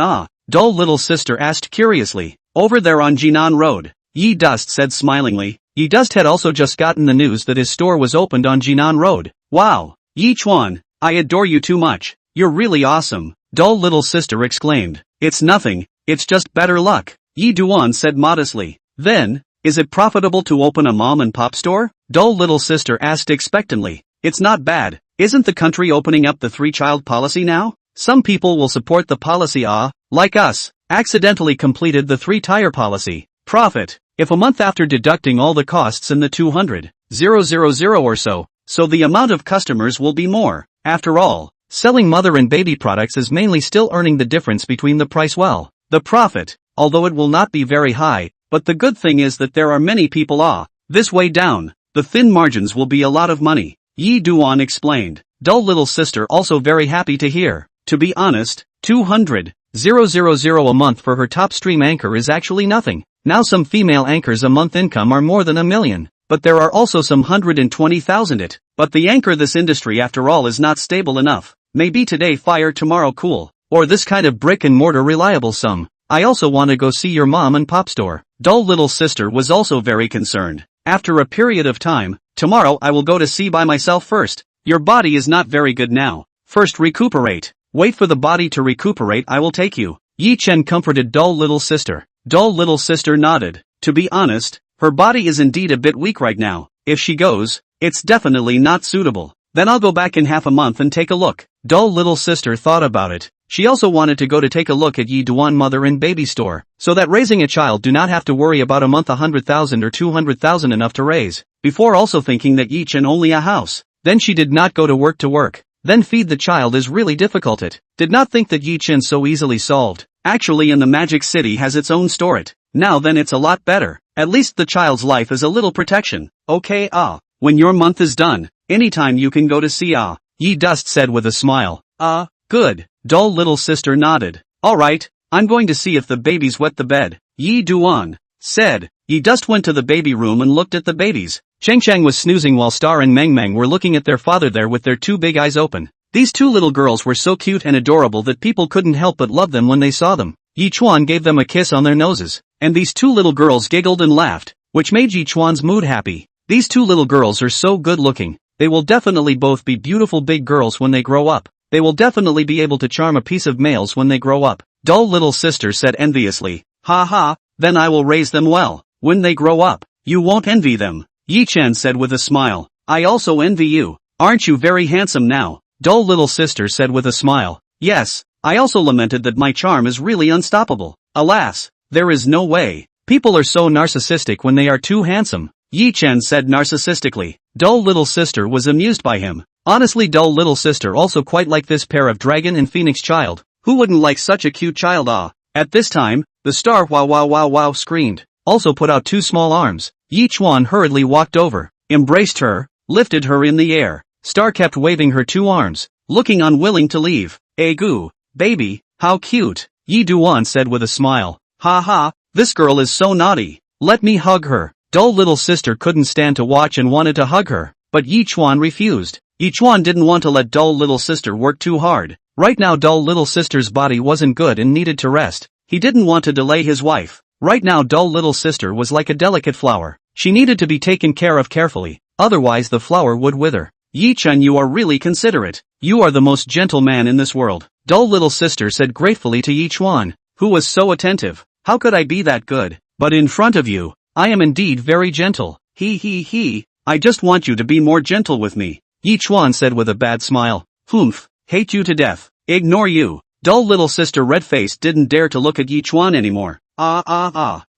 Dull little sister asked curiously. Over there on Jinan Road, Yi Dust said smilingly. Yi Dust had also just gotten the news that his store was opened on Jinan Road. Wow, Yi Chuan, I adore you too much. You're really awesome, dull little sister exclaimed. It's nothing, it's just better luck, Yi Duan said modestly. Then, is it profitable to open a mom and pop store? Dull little sister asked expectantly. It's not bad. Isn't the country opening up the 3-child policy now? Some people will support the policy, like us, accidentally completed the 3-tire policy. Profit, if a month after deducting all the costs and the 200,000 or so the amount of customers will be more. After all, selling mother and baby products is mainly still earning the difference between the price the profit, although it will not be very high, but the good thing is that there are many people this way down, the thin margins will be a lot of money, Yi Duan explained. Dull little sister also very happy to hear. To be honest, 200,000 a month for her top stream anchor is actually nothing. Now some female anchors a month income are more than $1 million, but there are also some 120,000 But the anchor this industry after all is not stable enough. Maybe today fire tomorrow cool, or this kind of brick and mortar reliable some. I also want to go see your mom and pop store. Dull little sister was also very concerned. After a period of time, tomorrow I will go to see by myself first. Your body is not very good now. First recuperate. Wait for the body to recuperate, I will take you. Yi Chen comforted dull little sister. Dull little sister nodded. To be honest, her body is indeed a bit weak right now. If she goes, it's definitely not suitable. Then I'll go back in half a month and take a look. Dull little sister thought about it. She also wanted to go to take a look at Yi Duan mother and baby store, so that raising a child do not have to worry about a month 100,000 or 200,000 enough to raise, before also thinking that Yi Chen only a house. Then she did not go to work. Then feed the child is really difficult. It did not think that Yi Chen so easily solved. Actually in the Magic City has its own store. Now then it's a lot better. At least the child's life is a little protection. Okay when your month is done, anytime you can go to see Yi Dust said with a smile. Good. Dull little sister nodded. Alright, I'm going to see if the babies wet the bed, Yi Duan said. Yi Dust went to the baby room and looked at the babies. Cheng was snoozing while Star and Meng were looking at their father there with their two big eyes open. These two little girls were so cute and adorable that people couldn't help but love them when they saw them. Yi Chuan gave them a kiss on their noses, and these two little girls giggled and laughed, which made Yi Chuan's mood happy. These two little girls are so good looking. They will definitely both be beautiful big girls when they grow up. They will definitely be able to charm a piece of males when they grow up. Dull little sister said enviously. Ha, then I will raise them well. When they grow up, you won't envy them. Yi Chen said with a smile. I also envy you. Aren't you very handsome now? Dull little sister said with a smile. Yes, I also lamented that my charm is really unstoppable. Alas, there is no way. People are so narcissistic when they are too handsome. Yi Chen said narcissistically. Dull little sister was amused by him. Honestly, dull little sister also quite liked this pair of dragon and phoenix child. Who wouldn't like such a cute child? At this time, the star wow screamed. Also put out two small arms. Yi Chuan hurriedly walked over, embraced her, lifted her in the air. Star kept waving her two arms, looking unwilling to leave. Goo, baby, how cute, Yi Duan said with a smile. Ha, this girl is so naughty. Let me hug her. Dull little sister couldn't stand to watch and wanted to hug her, but Yi Chuan refused. Yi Chuan didn't want to let dull little sister work too hard. Right now dull little sister's body wasn't good and needed to rest. He didn't want to delay his wife. Right now dull little sister was like a delicate flower. She needed to be taken care of carefully, otherwise the flower would wither. Yi Chen, you are really considerate. You are the most gentle man in this world, dull little sister said gratefully to Yi Chuan, who was so attentive. How could I be that good? But in front of you, I am indeed very gentle. He. I just want you to be more gentle with me. Yi Chuan said with a bad smile. Humph, hate you to death. Ignore you. Dull little sister red-faced didn't dare to look at Yi Chuan anymore.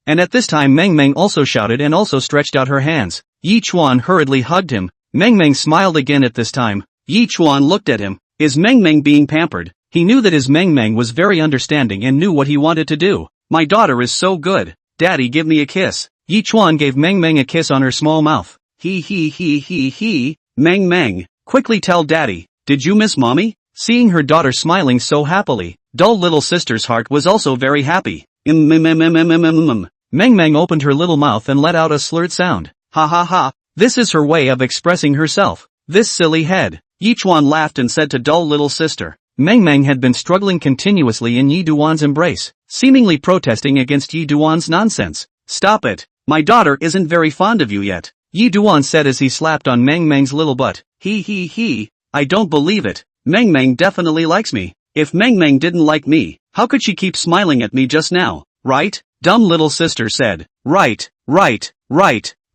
And at this time Meng Meng also shouted and also stretched out her hands. Yi Chuan hurriedly hugged him. Meng Meng smiled again at this time. Yi Chuan looked at him. Is Meng Meng being pampered? He knew that his Meng Meng was very understanding and knew what he wanted to do. My daughter is so good. Daddy, give me a kiss. Yi Chuan gave Meng Meng a kiss on her small mouth. He. Meng Meng, quickly tell daddy, did you miss mommy? Seeing her daughter smiling so happily, dull little sister's heart was also very happy. Meng Meng opened her little mouth and let out a slurred sound. Ha. This is her way of expressing herself. This silly head. Yi Chuan laughed and said to dull little sister. Meng Meng had been struggling continuously in Yi Duan's embrace, seemingly protesting against Yi Duan's nonsense. Stop it. My daughter isn't very fond of you yet, Yi Duan said as he slapped on Meng Meng's little butt. He. I don't believe it. Meng Meng definitely likes me. If Meng Meng didn't like me, how could she keep smiling at me just now, right? Dumb little sister said. Right.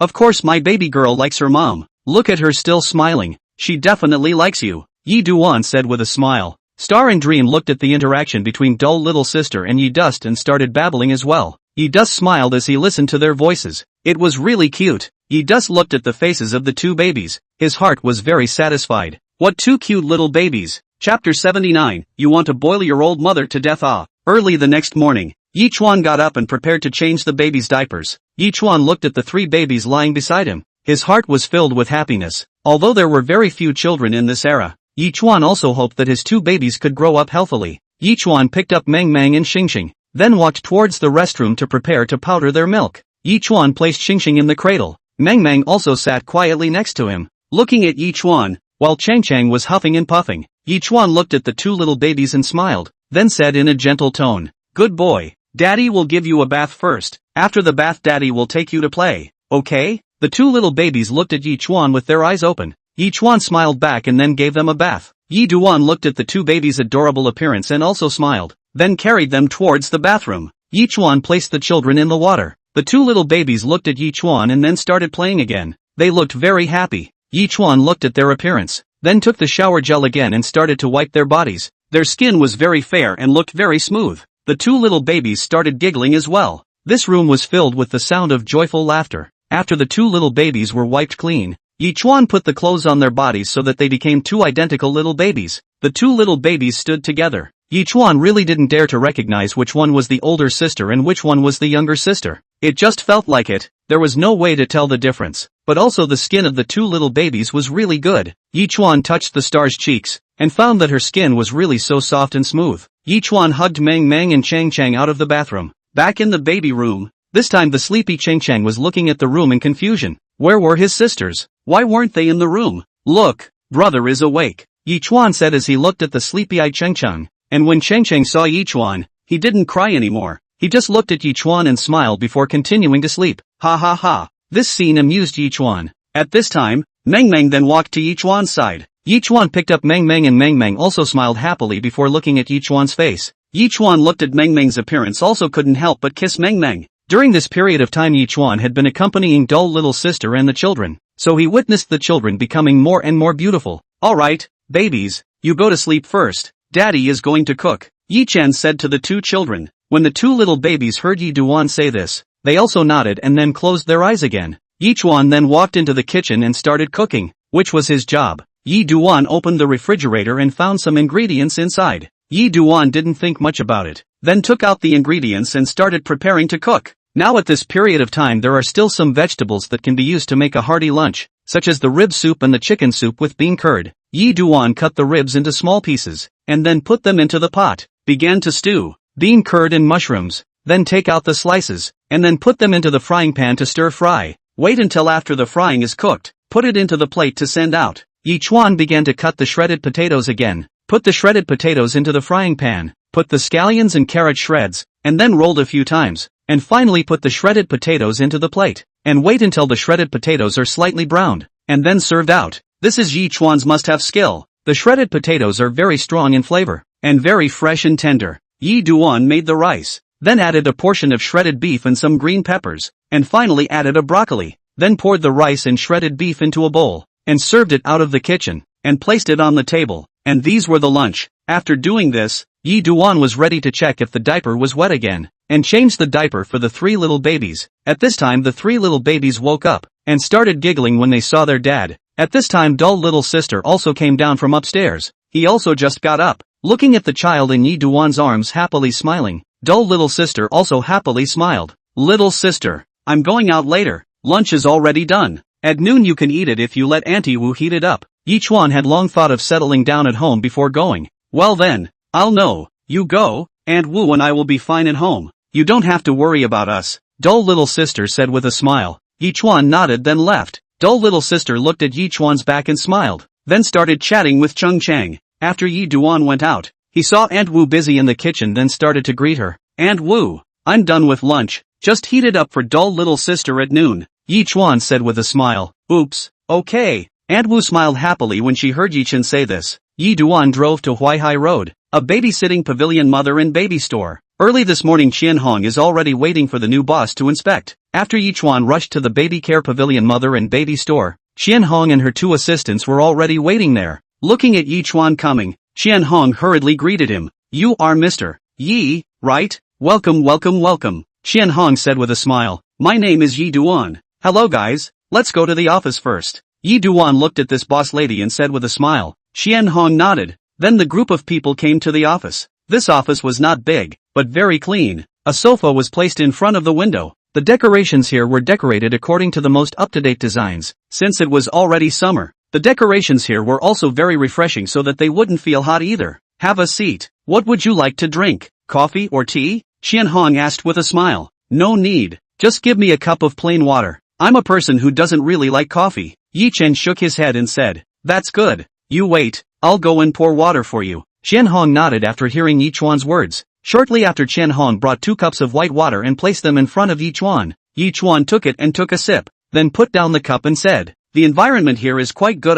Of course my baby girl likes her mom. Look at her still smiling. She definitely likes you, Yi Duan said with a smile. Star and Dream looked at the interaction between dull little sister and Yi Dust and started babbling as well. Yi Dust smiled as he listened to their voices. It was really cute. Yi Dust looked at the faces of the two babies. His heart was very satisfied. What two cute little babies. Chapter 79, You want to boil your old mother to death. Early the next morning, Yi Chuan got up and prepared to change the babies' diapers. Yi Chuan looked at the three babies lying beside him. His heart was filled with happiness. Although there were very few children in this era, Yi Chuan also hoped that his two babies could grow up healthily. Yi Chuan picked up Meng Meng and Xingxing, then walked towards the restroom to prepare to powder their milk. Yi Chuan placed Xingxing in the cradle. Meng Meng also sat quietly next to him, looking at Yi Chuan, while Chang was huffing and puffing. Yi Chuan looked at the two little babies and smiled, then said in a gentle tone, Good boy. Daddy will give you a bath first. After the bath Daddy will take you to play, okay? The two little babies looked at Yi Chuan with their eyes open. Yi Chuan smiled back and then gave them a bath. Yi Duan looked at the two babies' adorable appearance and also smiled, then carried them towards the bathroom. Yi Chuan placed the children in the water. The two little babies looked at Yi Chuan and then started playing again. They looked very happy. Yi Chuan looked at their appearance, then took the shower gel again and started to wipe their bodies. Their skin was very fair and looked very smooth. The two little babies started giggling as well. This room was filled with the sound of joyful laughter. After the two little babies were wiped clean, Yi Chuan put the clothes on their bodies so that they became two identical little babies. The two little babies stood together. Yi Chuan really didn't dare to recognize which one was the older sister and which one was the younger sister. It just felt like it. There was no way to tell the difference. But also the skin of the two little babies was really good. Yi Chuan touched the star's cheeks, and found that her skin was really so soft and smooth. Yi Chuan hugged Meng Meng and Chang out of the bathroom. Back in the baby room, this time the sleepy Chang was looking at the room in confusion. Where were his sisters? Why weren't they in the room? Look, brother is awake, Yi Chuan said as he looked at the sleepy-eyed Chang. And when Chang saw Yi Chuan, he didn't cry anymore. He just looked at Yi Chuan and smiled before continuing to sleep. Ha. This scene amused Yi Chuan. At this time, Meng Meng then walked to Yi Chuan's side. Yi Chuan picked up Meng Meng and Meng Meng also smiled happily before looking at Yi Chuan's face. Yi Chuan looked at Meng Meng's appearance also couldn't help but kiss Meng Meng. During this period of time Yi Chuan had been accompanying dull little sister and the children, so he witnessed the children becoming more and more beautiful. Alright, babies, you go to sleep first. Daddy is going to cook, Yi Chen said to the two children. When the two little babies heard Yi Duan say this, they also nodded and then closed their eyes again. Yi Chuan then walked into the kitchen and started cooking, which was his job. Yi Duan opened the refrigerator and found some ingredients inside. Yi Duan didn't think much about it, then took out the ingredients and started preparing to cook. Now at this period of time there are still some vegetables that can be used to make a hearty lunch, such as the rib soup and the chicken soup with bean curd. Yi Duan cut the ribs into small pieces, and then put them into the pot, began to stew bean curd and mushrooms, then take out the slices, and then put them into the frying pan to stir fry. Wait until after the frying is cooked, put it into the plate to send out. Yi Chuan began to cut the shredded potatoes again, put the shredded potatoes into the frying pan, put the scallions and carrot shreds, and then rolled a few times, and finally put the shredded potatoes into the plate, and wait until the shredded potatoes are slightly browned, and then served out. This is Yi Chuan's must-have skill. The shredded potatoes are very strong in flavor, and very fresh and tender. Yi Duan made the rice. then added a portion of shredded beef and some green peppers, and finally added a broccoli, then poured the rice and shredded beef into a bowl, and served it out of the kitchen, and placed it on the table, and these were the lunch. After doing this, Yi Duan was ready to check if the diaper was wet again, and changed the diaper for the 3 little babies. At this time the 3 little babies woke up, and started giggling when they saw their dad. At this time dull little sister also came down from upstairs. He also just got up, looking at the child in Yi Duan's arms happily smiling. Dull little sister also happily smiled. Little sister, I'm going out later, lunch is already done. At noon you can eat it if you let Auntie Wu heat it up. Yi Chuan had long thought of settling down at home before going. Well then, I'll know, you go, Aunt Wu and I will be fine at home. You don't have to worry about us, dull little sister said with a smile. Yi Chuan nodded then left. Dull little sister looked at Yi Chuan's back and smiled, then started chatting with Cheng Chang. After Yi Duan went out, he saw Aunt Wu busy in the kitchen then started to greet her. Aunt Wu, I'm done with lunch, just heat it up for dull little sister at noon, Yi Chuan said with a smile. Oops, okay. Aunt Wu smiled happily when she heard Yi Chen say this. Yi Duan drove to Huaihai Road, a babysitting pavilion mother and baby store. Early this morning Qian Hong is already waiting for the new boss to inspect. After Yi Chuan rushed to the baby care pavilion mother and baby store, Qian Hong and her 2 assistants were already waiting there. Looking at Yi Chuan coming, Qian Hong hurriedly greeted him. You are Mr. Yi, right? Welcome welcome welcome, Qian Hong said with a smile. My name is Yi Duan. Hello guys, let's go to the office first. Yi Duan looked at this boss lady and said with a smile. Qian Hong nodded. Then the group of people came to the office. This office was not big, but very clean. A sofa was placed in front of the window. The decorations here were decorated according to the most up-to-date designs. Since it was already summer, the decorations here were also very refreshing so that they wouldn't feel hot either. Have a seat. What would you like to drink? Coffee or tea? Qian Hong asked with a smile. No need. Just give me a cup of plain water. I'm a person who doesn't really like coffee. Yi Chen shook his head and said. That's good. You wait, I'll go and pour water for you. Qian Hong nodded after hearing Yi Chuan's words. Shortly after Qian Hong brought 2 cups of white water and placed them in front of Yi Chuan. Yi Chuan took it and took a sip, then put down the cup and said, the environment here is quite good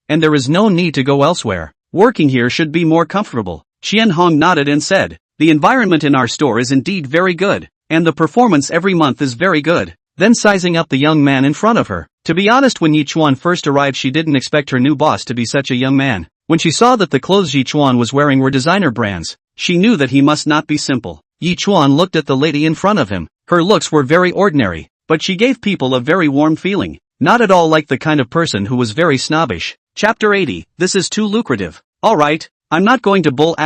and there is no need to go elsewhere. Working here should be more comfortable. Qian Hong nodded and said, the environment in our store is indeed very good, and the performance every month is very good. Then sizing up the young man in front of her. To be honest, when Yi Chuan first arrived she didn't expect her new boss to be such a young man. When she saw that the clothes Yi Chuan was wearing were designer brands, she knew that he must not be simple. Yi Chuan looked at the lady in front of him. Her looks were very ordinary, but she gave people a very warm feeling. Not at all like the kind of person who was very snobbish. Chapter 80, this is too lucrative. Alright, I'm not going to bull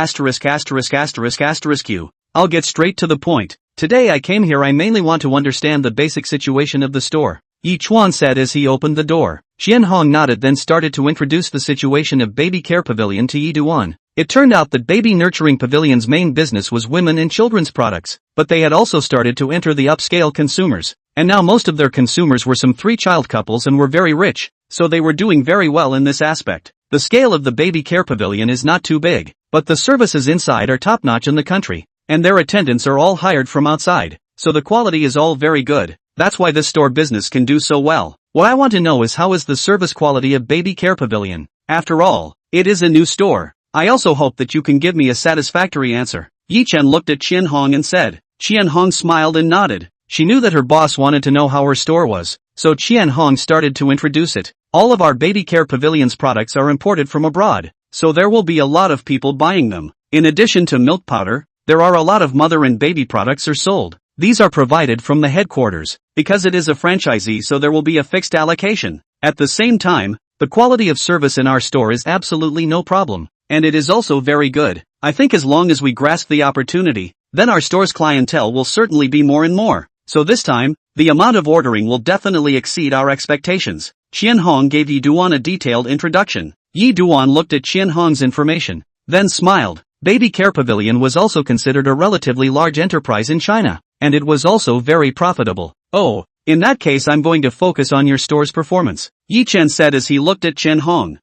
you. I'll get straight to the point. Today I came here I mainly want to understand the basic situation of the store. Yi Chuan said as he opened the door. Qian Hong nodded then started to introduce the situation of baby care pavilion to Yi Duan. It turned out that baby nurturing pavilion's main business was women and children's products, but they had also started to enter the upscale consumers, and now most of their consumers were some 3-child couples and were very rich, so they were doing very well in this aspect. The scale of the baby care pavilion is not too big, but the services inside are top-notch in the country, and their attendants are all hired from outside, so the quality is all very good. That's why this store business can do so well. What I want to know is how is the service quality of baby care pavilion? After all, it is a new store. I also hope that you can give me a satisfactory answer. Yi Chen looked at Qian Hong and said. Qian Hong smiled and nodded. She knew that her boss wanted to know how her store was, so Qian Hong started to introduce it. All of our baby care pavilion's products are imported from abroad, so there will be a lot of people buying them. In addition to milk powder, there are a lot of mother and baby products are sold. These are provided from the headquarters, because it is a franchisee so there will be a fixed allocation. At the same time, the quality of service in our store is absolutely no problem, and it is also very good. I think as long as we grasp the opportunity, then our store's clientele will certainly be more and more. So this time, the amount of ordering will definitely exceed our expectations. Qian Hong gave Yi Duan a detailed introduction. Yi Duan looked at Qian Hong's information, then smiled. Baby care pavilion was also considered a relatively large enterprise in China, and it was also very profitable. Oh, in that case I'm going to focus on your store's performance, Yi Chen said as he looked at Qian Hong.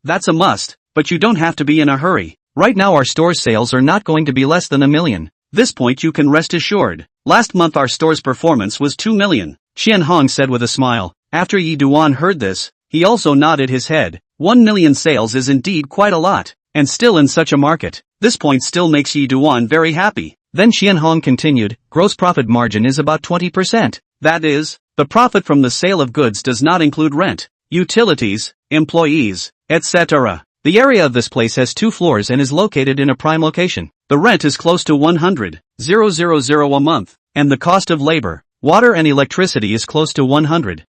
That's a must, but you don't have to be in a hurry. Right now our store's sales are not going to be less than 1 million. This point you can rest assured. Last month our store's performance was 2 million, Qian Hong said with a smile. After Yi Duan heard this, he also nodded his head. 1 million sales is indeed quite a lot, and still in such a market. This point still makes Yi Duan very happy. Then Qianhong continued, gross profit margin is about 20%. That is, the profit from the sale of goods does not include rent, utilities, employees, etc. The area of this place has 2 floors and is located in a prime location. The rent is close to 100,000 a month, and the cost of labor, water and electricity is close to 100,000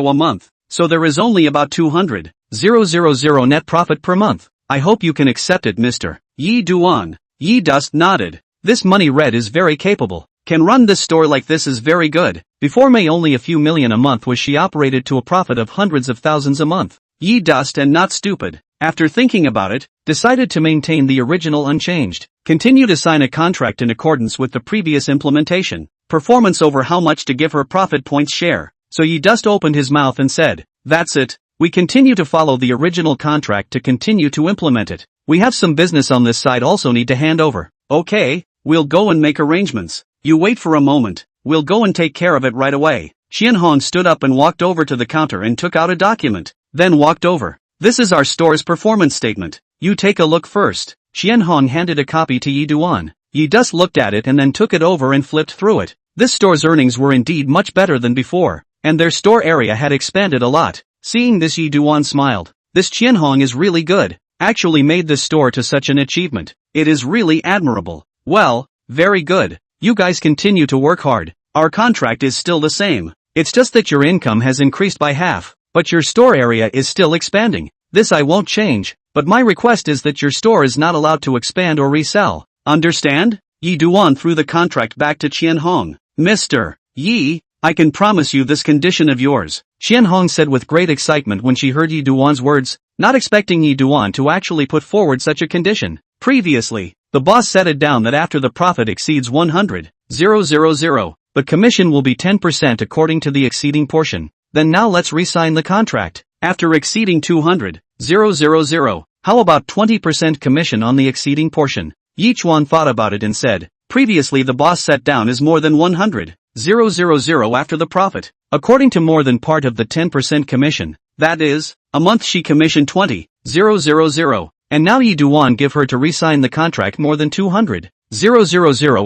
a month, so there is only about 200,000 net profit per month. I hope you can accept it, Mr. Yi Duan. Yi Dust nodded. This money red is very capable. Can run this store like this is very good. Before May only a few million a month was she operated to a profit of hundreds of thousands a month. Yi Dust and not stupid, after thinking about it, decided to maintain the original unchanged. Continue to sign a contract in accordance with the previous implementation. Performance over how much to give her profit points share. So Yi Dust opened his mouth and said, that's it. We continue to follow the original contract to continue to implement it. We have some business on this side also need to hand over. Okay, we'll go and make arrangements. You wait for a moment. We'll go and take care of it right away. Qianhong stood up and walked over to the counter and took out a document. Then walked over. This is our store's performance statement. You take a look first. Qianhong handed a copy to Yi Duan. Yi Dust looked at it and then took it over and flipped through it. This store's earnings were indeed much better than before, and their store area had expanded a lot. Seeing this, Yi Duan smiled. This Qianhong is really good. Actually made this store to such an achievement. It is really admirable. Well, very good. You guys continue to work hard. Our contract is still the same. It's just that your income has increased by half, but your store area is still expanding. This I won't change, but my request is that your store is not allowed to expand or resell. Understand? Yi Duan threw the contract back to Qianhong. Mr. Yi, I can promise you this condition of yours, Qianhong said with great excitement when she heard Yi Duan's words, not expecting Yi Duan to actually put forward such a condition. Previously, the boss set it down that after the profit exceeds 100,000, the commission will be 10% according to the exceeding portion. Then now let's re-sign the contract. After exceeding 200,000, how about 20% commission on the exceeding portion? Yi Chuan thought about it and said, previously the boss set down is more than 100,000 after the profit. According to more than part of the 10% commission, that is, a month she commissioned 20,000, and now Yi Duan give her to re-sign the contract more than 200,000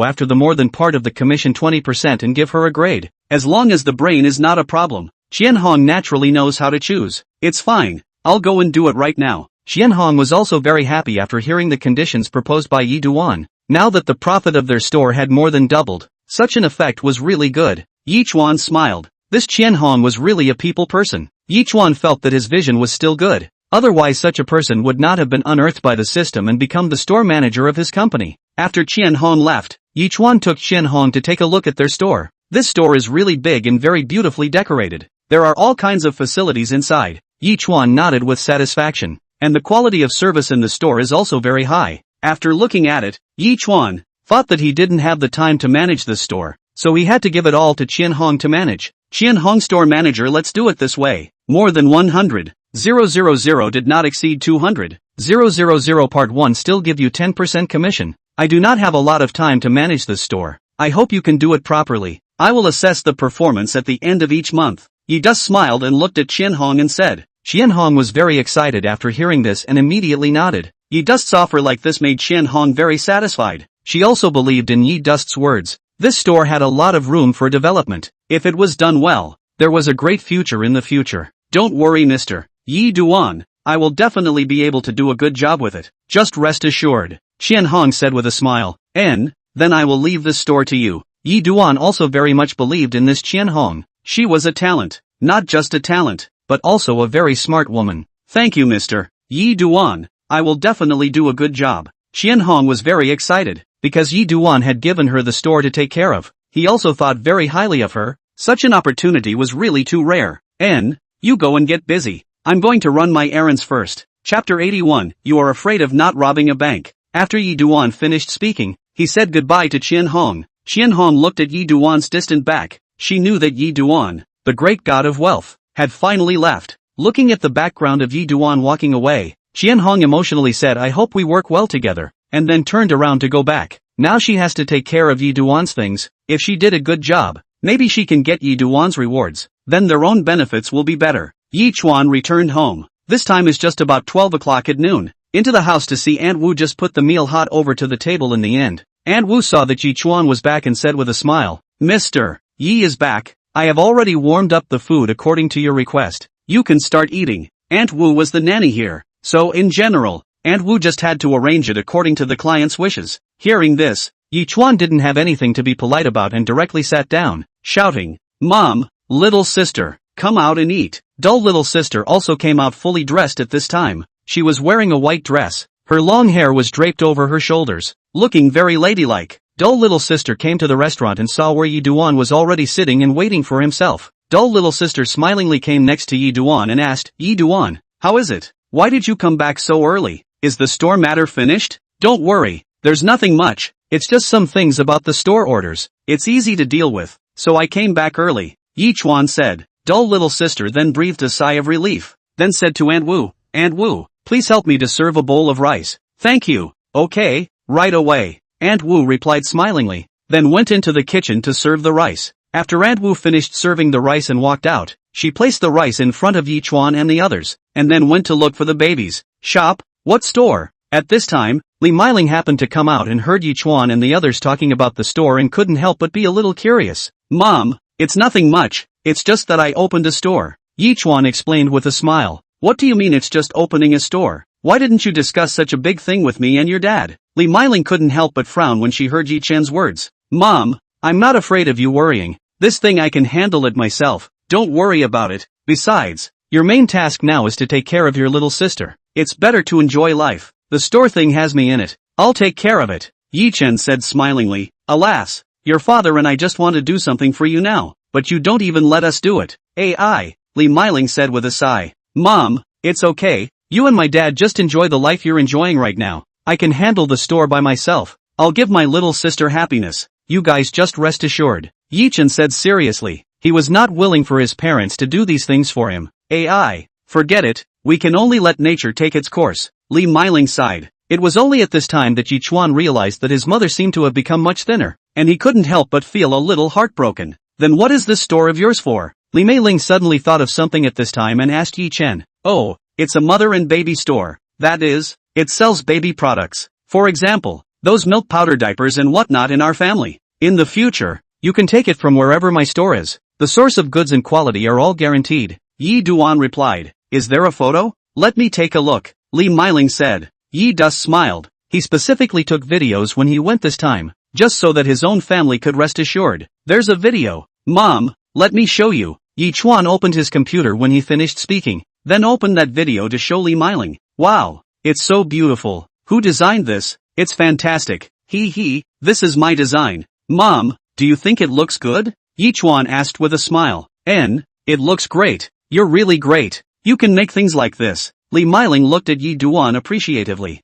after the more than part of the commission 20% and give her a grade. As long as the brain is not a problem, Qianhong naturally knows how to choose. It's fine, I'll go and do it right now. Qianhong was also very happy after hearing the conditions proposed by Yi Duan. Now that the profit of their store had more than doubled, such an effect was really good. Yi Chuan smiled. This Qianhong was really a people person. Yi Chuan felt that his vision was still good. Otherwise such a person would not have been unearthed by the system and become the store manager of his company. After Qianhong left, Yi Chuan took Qianhong to take a look at their store. This store is really big and very beautifully decorated. There are all kinds of facilities inside. Yi Chuan nodded with satisfaction. And the quality of service in the store is also very high. After looking at it, Yi Chuan thought that he didn't have the time to manage this store, so he had to give it all to Qianhong to manage. Qianhong store manager, let's do it this way. More than 100,000 did not exceed 200,000 part 1 still give you 10% commission. I do not have a lot of time to manage this store. I hope you can do it properly. I will assess the performance at the end of each month. Yi Dust smiled and looked at Qianhong and said. Qianhong was very excited after hearing this and immediately nodded. Yi Dust's offer like this made Qianhong very satisfied. She also believed in Yi Dust's words. This store had a lot of room for development. If it was done well, there was a great future in the future. Don't worry, Mr. Yi Duan. I will definitely be able to do a good job with it. Just rest assured, Qianhong said with a smile. And then I will leave this store to you. Yi Duan also very much believed in this Qianhong. She was a talent. Not just a talent, but also a very smart woman. Thank you, Mr. Yi Duan. I will definitely do a good job. Qianhong was very excited, because Yi Duan had given her the store to take care of. He also thought very highly of her. Such an opportunity was really too rare. And you go and get busy. I'm going to run my errands first. Chapter 81, You are afraid of not robbing a bank. After Yi Duan finished speaking, he said goodbye to Qianhong. Qianhong looked at Yi Duan's distant back. She knew that Yi Duan, the great god of wealth, had finally left. Looking at the background of Yi Duan walking away, Qianhong emotionally said, I hope we work well together, and then turned around to go back. Now she has to take care of Yi Duan's things. If she did a good job, maybe she can get Yi Duan's rewards. Then their own benefits will be better. Yi Chuan returned home. This time is just about 12 o'clock at noon. Into the house to see Aunt Wu just put the meal hot over to the table in the end. Aunt Wu saw that Yi Chuan was back and said with a smile, Mr. Yi is back. I have already warmed up the food according to your request. You can start eating. Aunt Wu was the nanny here, so in general, Aunt Wu just had to arrange it according to the client's wishes. Hearing this, Yi Chuan didn't have anything to be polite about and directly sat down, shouting, Mom, little sister, come out and eat. Dull little sister also came out fully dressed at this time. She was wearing a white dress. Her long hair was draped over her shoulders, looking very ladylike. Dull little sister came to the restaurant and saw where Yi Duan was already sitting and waiting for himself. Dull little sister smilingly came next to Yi Duan and asked, Yi Duan, how is it? Why did you come back so early? Is the store matter finished? Don't worry, there's nothing much, it's just some things about the store orders. It's easy to deal with, so I came back early, Yi Chuan said. Dull little sister then breathed a sigh of relief, then said to Aunt Wu, please help me to serve a bowl of rice. Thank you. Okay, right away. Aunt Wu replied smilingly, then went into the kitchen to serve the rice. After Aunt Wu finished serving the rice and walked out, she placed the rice in front of Yi Chuan and the others, and then went to look for the babies. Shop? What store? At this time, Li Meiling happened to come out and heard Yi Chuan and the others talking about the store and couldn't help but be a little curious. Mom, it's nothing much, it's just that I opened a store. Yi Chuan explained with a smile. What do you mean it's just opening a store? Why didn't you discuss such a big thing with me and your dad? Li Meiling couldn't help but frown when she heard Yi Chen's words. Mom, I'm not afraid of you worrying. This thing I can handle it myself. Don't worry about it. Besides, your main task now is to take care of your little sister. It's better to enjoy life. The store thing has me in it. I'll take care of it. Yi Chen said smilingly. Alas, your father and I just want to do something for you now, but you don't even let us do it. AI, Li Meiling said with a sigh. Mom, it's okay. You and my dad just enjoy the life you're enjoying right now. I can handle the store by myself. I'll give my little sister happiness. You guys just rest assured. Yi Chen said seriously. He was not willing for his parents to do these things for him. AI, forget it. We can only let nature take its course. Li Meiling sighed. It was only at this time that Yi Chuan realized that his mother seemed to have become much thinner, and he couldn't help but feel a little heartbroken. Then what is this store of yours for? Li Meiling suddenly thought of something at this time and asked Yi Chen. Oh, it's a mother and baby store. That is, it sells baby products. For example, those milk powder diapers and whatnot in our family. In the future, you can take it from wherever my store is. The source of goods and quality are all guaranteed. Yi Duan replied. Is there a photo? Let me take a look. Li Meiling said. Yi Dus smiled. He specifically took videos when he went this time, just so that his own family could rest assured. There's a video. Mom, let me show you. Yi Chuan opened his computer when he finished speaking, then opened that video to show Li Meiling. Wow, it's so beautiful. Who designed this? It's fantastic. This is my design. Mom, do you think it looks good? Yi Chuan asked with a smile. It looks great. You're really great. You can make things like this. Li Meiling looked at Yi Duan appreciatively.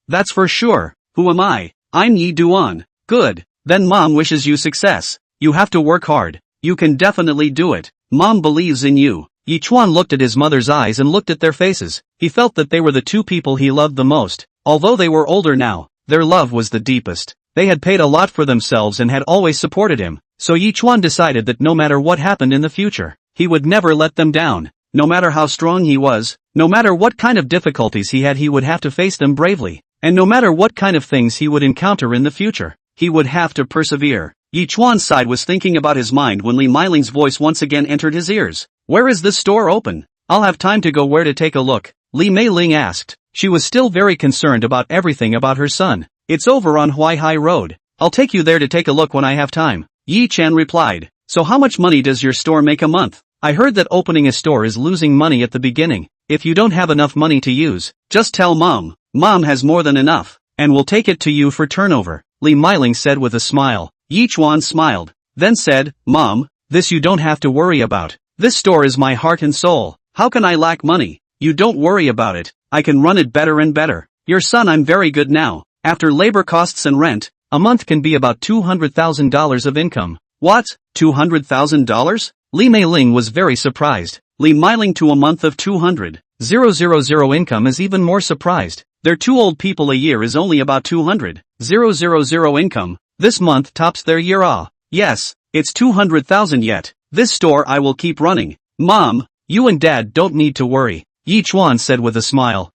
That's for sure. Who am I? I'm Yi Duan. Good. Then Mom wishes you success. You have to work hard. You can definitely do it. Mom believes in you. Yi Chuan looked at his mother's eyes and looked at their faces. He felt that they were the two people he loved the most. Although they were older now, their love was the deepest. They had paid a lot for themselves and had always supported him. So Yi Chuan decided that no matter what happened in the future, he would never let them down. No matter how strong he was, no matter what kind of difficulties he would have to face them bravely. And no matter what kind of things he would encounter in the future, he would have to persevere. Yi Chuan's side was thinking about his mind when Li Meiling's voice once again entered his ears. Where is this store open? I'll have time to go where to take a look, Li Meiling asked. She was still very concerned about everything about her son. It's over on Huaihai Road. I'll take you there to take a look when I have time. Yi Chen replied. So how much money does your store make a month? I heard that opening a store is losing money at the beginning. If you don't have enough money to use, just tell Mom. Mom has more than enough, and will take it to you for turnover, Li Meiling said with a smile. Yi Chuan smiled, then said, Mom, this you don't have to worry about. This store is my heart and soul. How can I lack money? You don't worry about it. I can run it better and better. Your son, I'm very good now. After labor costs and rent, a month can be about $200,000 of income. What? $200,000? Li Meiling was very surprised. Li Meiling to a month of 200,000 income is even more surprised. Their two old people a year is only about 200,000 income. This month tops their year. Yes, it's 200,000 yet. This store I will keep running. Mom, you and Dad don't need to worry, Yi Chuan said with a smile.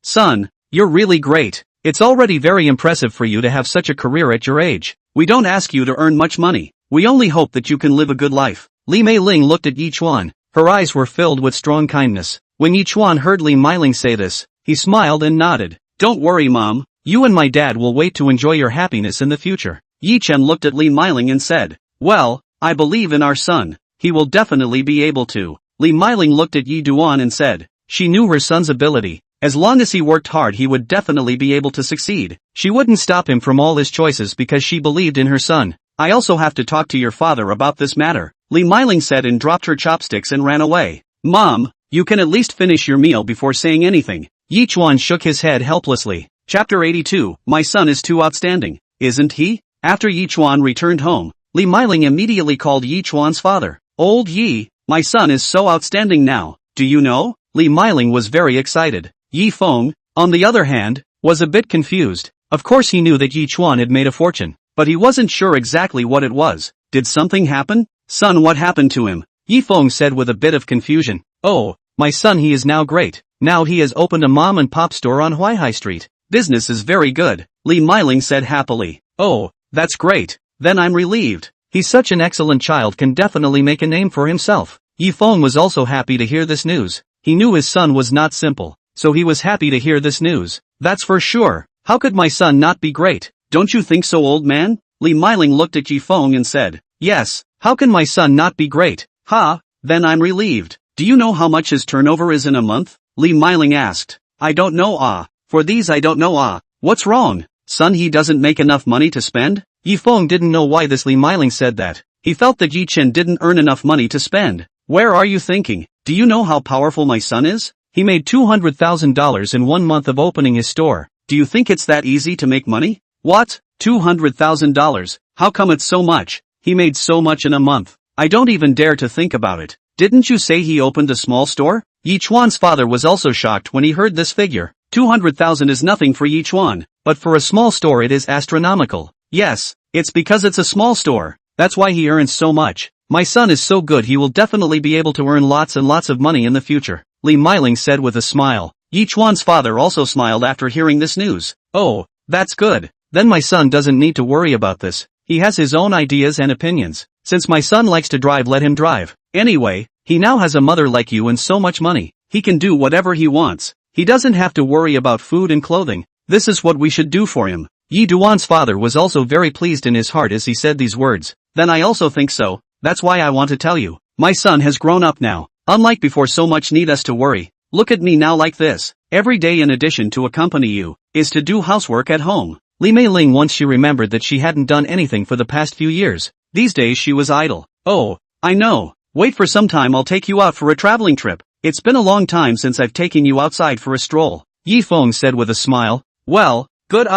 Son, you're really great. It's already very impressive for you to have such a career at your age. We don't ask you to earn much money. We only hope that you can live a good life. Li Meiling looked at Yi Chuan. Her eyes were filled with strong kindness. When Yi Chuan heard Li Meiling say this, he smiled and nodded. Don't worry, Mom. You and my dad will wait to enjoy your happiness in the future. Yi Chen looked at Li Meiling and said, well, I believe in our son. He will definitely be able to. Li Meiling looked at Yi Duan and said, she knew her son's ability. As long as he worked hard he would definitely be able to succeed. She wouldn't stop him from all his choices because she believed in her son. I also have to talk to your father about this matter, Li Meiling said and dropped her chopsticks and ran away. Mom, you can at least finish your meal before saying anything. Yi Chuan shook his head helplessly. Chapter 82, My son is too outstanding, isn't he? After Yi Chuan returned home, Li Meiling immediately called Yi Chuan's father. Old Yi, my son is so outstanding now, do you know? Li Meiling was very excited. Yi Feng, on the other hand, was a bit confused. Of course he knew that Yi Chuan had made a fortune, but he wasn't sure exactly what it was. Did something happen? Son, what happened to him? Yi Feng said with a bit of confusion. Oh, my son, he is now great. Now he has opened a mom and pop store on Huaihai Street. Business is very good, Li Meiling said happily. Oh, that's great. Then I'm relieved. He's such an excellent child, can definitely make a name for himself. Yi Feng was also happy to hear this news. He knew his son was not simple, so he was happy to hear this news. That's for sure. How could my son not be great? Don't you think so, old man? Li Meiling looked at Yi Feng and said, yes, how can my son not be great? Ha, then I'm relieved. Do you know how much his turnover is in a month? Li Meiling asked. I don't know. For these I don't know. What's wrong? Son, he doesn't make enough money to spend? Yi Feng didn't know why this Li Meiling said that. He felt that Yi Chen didn't earn enough money to spend. Where are you thinking? Do you know how powerful my son is? He made $200,000 in 1 month of opening his store. Do you think it's that easy to make money? What? $200,000? How come it's so much? He made so much in a month. I don't even dare to think about it. Didn't you say he opened a small store? Yi Chuan's father was also shocked when he heard this figure. 200,000 is nothing for Yi Chuan, but for a small store it is astronomical. Yes, it's because it's a small store. That's why he earns so much. My son is so good, he will definitely be able to earn lots and lots of money in the future, Li Meiling said with a smile. Yi Chuan's father also smiled after hearing this news. Oh, that's good. Then my son doesn't need to worry about this. He has his own ideas and opinions. Since my son likes to drive, let him drive. Anyway, he now has a mother like you and so much money. He can do whatever he wants. He doesn't have to worry about food and clothing. This is what we should do for him. Yi Duan's father was also very pleased in his heart as he said these words. Then I also think so. That's why I want to tell you. My son has grown up now. Unlike before, so much need us to worry. Look at me now like this. Every day, in addition to accompany you, is to do housework at home. Li Meiling, once she remembered that she hadn't done anything for the past few years. These days she was idle. Oh, I know. Wait for some time, I'll take you out for a traveling trip. It's been a long time since I've taken you outside for a stroll. Yi Feng said with a smile. Well, good.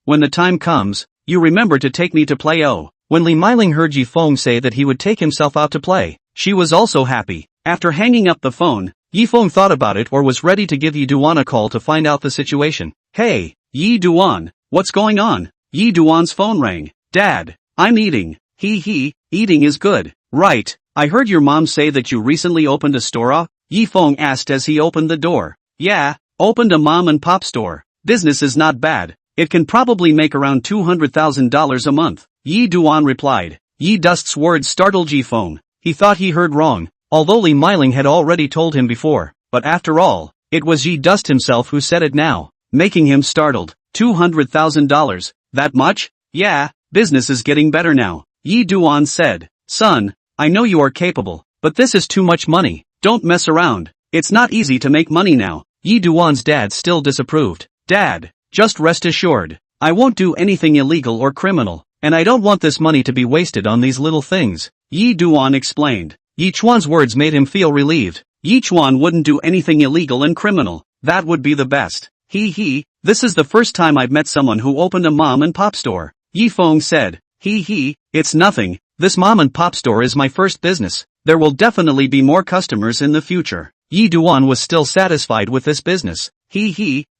When the time comes, you remember to take me to play. When Li Meiling heard Yi Feng say that he would take himself out to play, she was also happy. After hanging up the phone, Yi Feng thought about it or was ready to give Yi Duan a call to find out the situation. Hey, Yi Duan, what's going on? Yi Duan's phone rang. Dad, I'm eating. Eating is good, right? I heard your mom say that you recently opened a store. Yi Feng asked as he opened the door. Yeah, opened a mom and pop store. Business is not bad. It can probably make around $200,000 a month. Yi Duan replied. Yi Dust's words startled Yi Feng. He thought he heard wrong, although Li Meiling had already told him before. But after all, it was Yi Dust himself who said it now, making him startled. $200,000? That much? Yeah, business is getting better now. Yi Duan said. Son, I know you are capable, but this is too much money. Don't mess around. It's not easy to make money now. Yi Duan's dad still disapproved. Dad, just rest assured. I won't do anything illegal or criminal, and I don't want this money to be wasted on these little things, Yi Duan explained. Yi Chuan's words made him feel relieved. Yi Chuan wouldn't do anything illegal and criminal. That would be the best. This is the first time I've met someone who opened a mom and pop store. Yi Feng said. It's nothing. This mom and pop store is my first business. There will definitely be more customers in the future. Yi Duan was still satisfied with this business.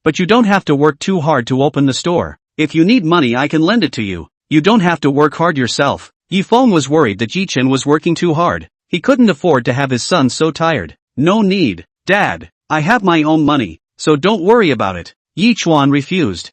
But you don't have to work too hard to open the store. If you need money, I can lend it to you. You don't have to work hard yourself. Yi Feng was worried that Yi Chen was working too hard. He couldn't afford to have his son so tired. No need, Dad. I have my own money, so don't worry about it. Yi Chuan refused.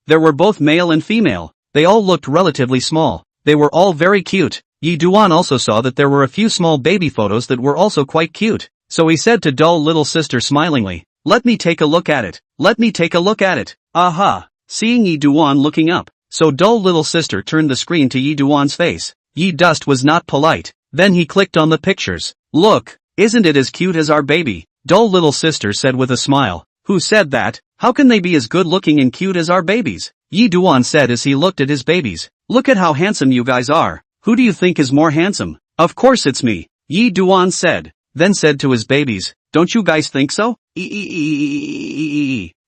There were both male and female. They all looked relatively small. They were all very cute. Yi Duan also saw that there were a few small baby photos that were also quite cute. So he said to dull little sister smilingly, "Let me take a look at it. Let me take a look at it." Aha! Seeing Yi Duan looking up, so dull little sister turned the screen to Yi Duan's face. Yi Dust was not polite. Then he clicked on the pictures. "Look, isn't it as cute as our baby?" Dull little sister said with a smile. "Who said that? How can they be as good looking and cute as our babies?" Yi Duan said as he looked at his babies. "Look at how handsome you guys are. Who do you think is more handsome?" "Of course it's me," Yi Duan said. Then said to his babies, "Don't you guys think so?"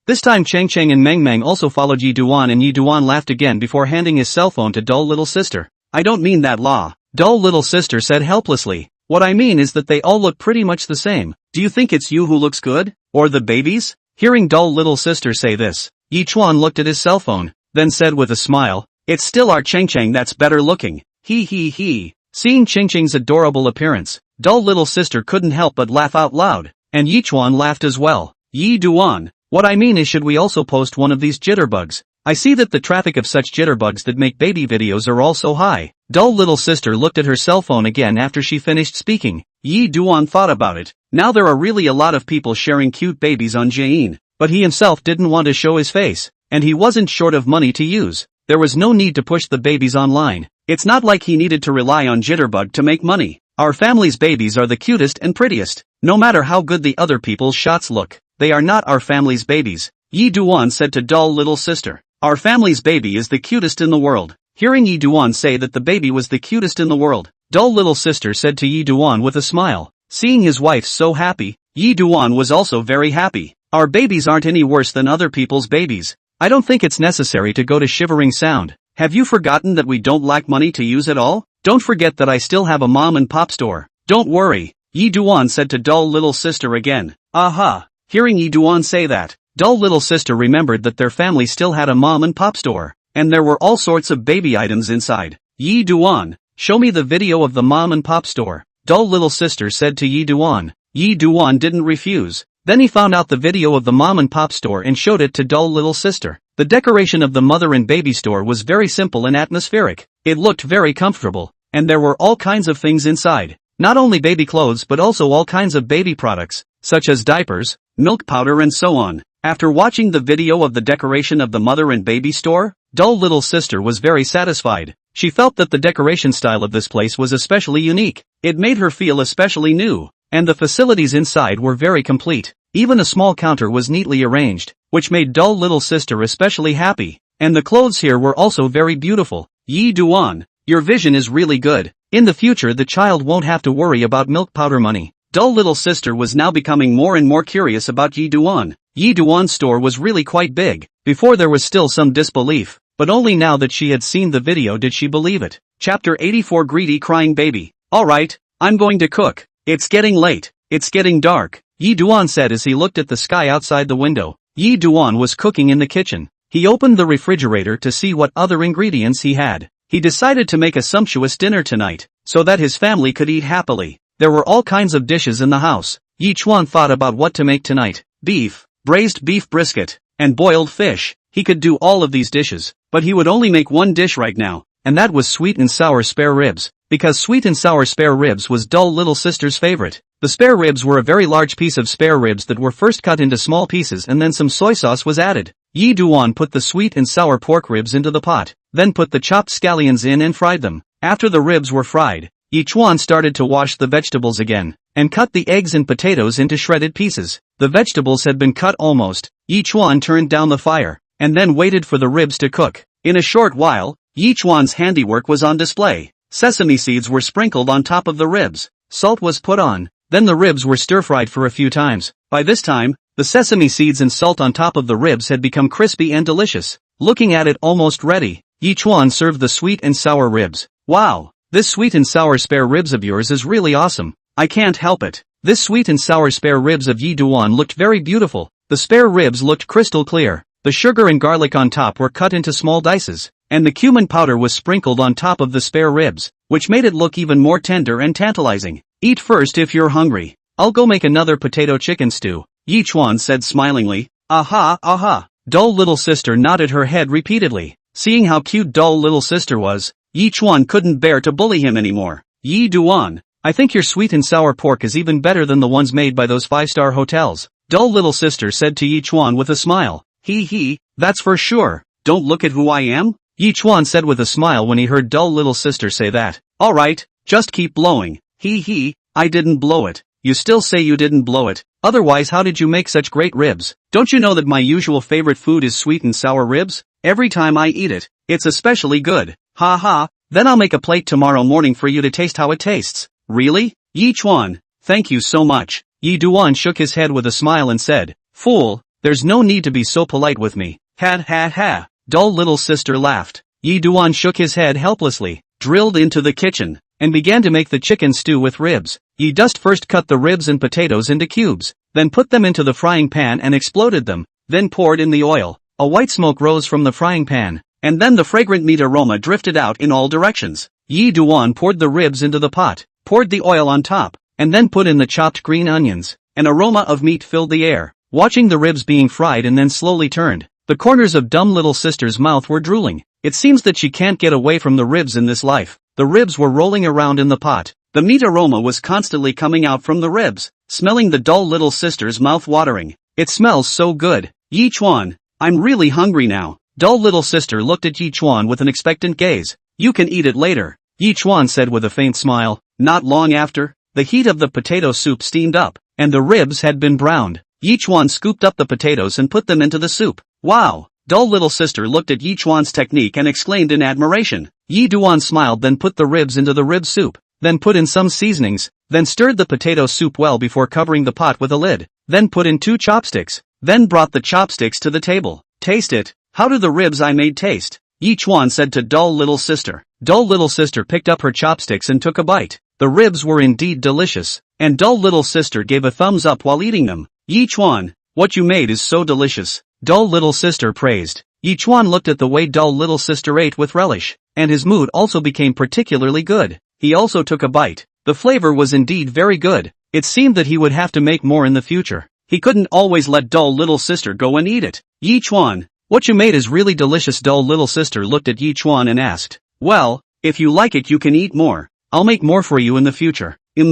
This time Cheng Cheng and Meng Meng also followed Yi Duan, and Yi Duan laughed again before handing his cell phone to dull little sister. "I don't mean that, La," dull little sister said helplessly. "What I mean is that they all look pretty much the same. Do you think it's you who looks good? Or the babies?" Hearing dull little sister say this, Yi Chuan looked at his cell phone, then said with a smile, "It's still our Cheng Cheng that's better looking. He. Seeing Cheng Cheng's adorable appearance, dull little sister couldn't help but laugh out loud, and Yi Chuan laughed as well. "Yi Duan, what I mean is, should we also post one of these jitterbugs? I see that the traffic of such jitterbugs that make baby videos are all so high." Dull little sister looked at her cell phone again after she finished speaking. Yi Duan thought about it. Now there are really a lot of people sharing cute babies on Jane, but he himself didn't want to show his face, and he wasn't short of money to use. There was no need to push the babies online. It's not like he needed to rely on Jitterbug to make money. Our family's babies are the cutest and prettiest. No matter how good the other people's shots look, they are not our family's babies. Yi Duan said to dull little sister. "Our family's baby is the cutest in the world." Hearing Yi Duan say that the baby was the cutest in the world, dull little sister said to Yi Duan with a smile. Seeing his wife so happy, Yi Duan was also very happy. "Our babies aren't any worse than other people's babies. I don't think it's necessary to go to Shivering Sound. Have you forgotten that we don't lack money to use at all? Don't forget that I still have a mom and pop store." "Don't worry," Yi Duan said to dull little sister again. Aha! Hearing Yi Duan say that, dull little sister remembered that their family still had a mom and pop store, and there were all sorts of baby items inside. "Yi Duan, show me the video of the mom and pop store," dull little sister said to Yi Duan. Yi Duan didn't refuse. Then he found out the video of the mom and pop store and showed it to dull little sister. The decoration of the mother and baby store was very simple and atmospheric. It looked very comfortable, and there were all kinds of things inside. Not only baby clothes but also all kinds of baby products, such as diapers, milk powder and so on. After watching the video of the decoration of the mother and baby store, dull little sister was very satisfied. She felt that the decoration style of this place was especially unique. It made her feel especially new, and the facilities inside were very complete. Even a small counter was neatly arranged, which made dull little sister especially happy. And the clothes here were also very beautiful. "Yi Duan, your vision is really good. In the future the child won't have to worry about milk powder money." Dull little sister was now becoming more and more curious about Yi Duan. Yi Duan's store was really quite big. Before there was still some disbelief, but only now that she had seen the video did she believe it. Chapter 84 Greedy Crying Baby. "Alright, I'm going to cook. It's getting late. It's getting dark," Yi Duan said as he looked at the sky outside the window. Yi Duan was cooking in the kitchen. He opened the refrigerator to see what other ingredients he had. He decided to make a sumptuous dinner tonight, so that his family could eat happily. There were all kinds of dishes in the house. Yi Chuan thought about what to make tonight. Beef, braised beef brisket, and boiled fish. He could do all of these dishes, but he would only make one dish right now, and that was sweet and sour spare ribs, because sweet and sour spare ribs was dull little sister's favorite. The spare ribs were a very large piece of spare ribs that were first cut into small pieces and then some soy sauce was added. Yi Duan put the sweet and sour pork ribs into the pot, then put the chopped scallions in and fried them. After the ribs were fried, Yi Chuan started to wash the vegetables again, and cut the eggs and potatoes into shredded pieces. The vegetables had been cut almost. Yi Chuan turned down the fire, and then waited for the ribs to cook. In a short while, Yi Chuan's handiwork was on display. Sesame seeds were sprinkled on top of the ribs. Salt was put on. Then the ribs were stir-fried for a few times. By this time, the sesame seeds and salt on top of the ribs had become crispy and delicious. Looking at it almost ready, Yi Chuan served the sweet and sour ribs. "Wow, this sweet and sour spare ribs of yours is really awesome. I can't help it." This sweet and sour spare ribs of Yi Duan looked very beautiful. The spare ribs looked crystal clear. The sugar and garlic on top were cut into small dices, and the cumin powder was sprinkled on top of the spare ribs, which made it look even more tender and tantalizing. "Eat first if you're hungry. I'll go make another potato chicken stew," Yi Chuan said smilingly. Aha. Dull little sister nodded her head repeatedly. Seeing how cute dull little sister was, Yi Chuan couldn't bear to bully him anymore. Yi Duan, I think your sweet and sour pork is even better than the ones made by those 5-star hotels. Dull little sister said to Yi Chuan with a smile. He, that's for sure. Don't look at who I am? Yi Chuan said with a smile when he heard dull little sister say that. Alright, just keep blowing. He, I didn't blow it. You still say you didn't blow it. Otherwise how did you make such great ribs? Don't you know that my usual favorite food is sweet and sour ribs? Every time I eat it, it's especially good. Ha ha, then I'll make a plate tomorrow morning for you to taste how it tastes. Really? Yi Chuan, thank you so much. Yi Duan shook his head with a smile and said, Fool, there's no need to be so polite with me. Ha. Dull little sister laughed. Yi Duan shook his head helplessly, drilled into the kitchen, and began to make the chicken stew with ribs. Yi Dust first cut the ribs and potatoes into cubes, then put them into the frying pan and exploded them, then poured in the oil. A white smoke rose from the frying pan, and then the fragrant meat aroma drifted out in all directions. Yi Duan poured the ribs into the pot, poured the oil on top, and then put in the chopped green onions. An aroma of meat filled the air. Watching the ribs being fried and then slowly turned, the corners of dumb little sister's mouth were drooling. It seems that she can't get away from the ribs in this life. The ribs were rolling around in the pot. The meat aroma was constantly coming out from the ribs, smelling the dull little sister's mouth watering. It smells so good. Yi Chuan, I'm really hungry now. Dull little sister looked at Yi Chuan with an expectant gaze. You can eat it later, Yi Chuan said with a faint smile. Not long after, the heat of the potato soup steamed up, and the ribs had been browned. Yi Chuan scooped up the potatoes and put them into the soup. Wow! Dull little sister looked at Yi Chuan's technique and exclaimed in admiration. Yi Duan smiled, then put the ribs into the rib soup, then put in some seasonings, then stirred the potato soup well before covering the pot with a lid, then put in 2 chopsticks, then brought the chopsticks to the table. Taste it. How do the ribs I made taste? Yi Chuan said to dull little sister. Dull little sister picked up her chopsticks and took a bite. The ribs were indeed delicious, and dull little sister gave a thumbs up while eating them. Yi Chuan, what you made is so delicious, dull little sister praised. Yi Chuan looked at the way dull little sister ate with relish, and his mood also became particularly good. He also took a bite. The flavor was indeed very good. It seemed that he would have to make more in the future. He couldn't always let dull little sister go and eat it. Yi Chuan, what you made is really delicious. Dull little sister looked at Yi Chuan and asked, well, if you like it you can eat more. I'll make more for you in the future. Thank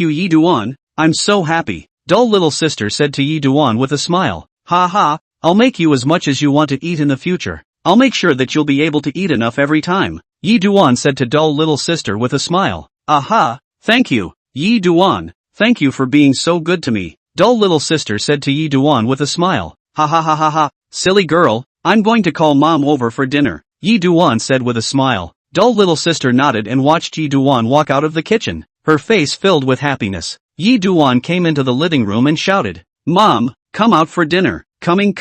you Yi Duan, I'm so happy. Dull little sister said to Yi Duan with a smile. Ha ha, I'll make you as much as you want to eat in the future. I'll make sure that you'll be able to eat enough every time, Yi Duan said to dull little sister with a smile. Aha, thank you, Yi Duan, thank you for being so good to me, dull little sister said to Yi Duan with a smile. Ha, silly girl, I'm going to call mom over for dinner, Yi Duan said with a smile. Dull little sister nodded and watched Yi Duan walk out of the kitchen, her face filled with happiness. Yi Duan came into the living room and shouted, Mom, come out for dinner. Coming.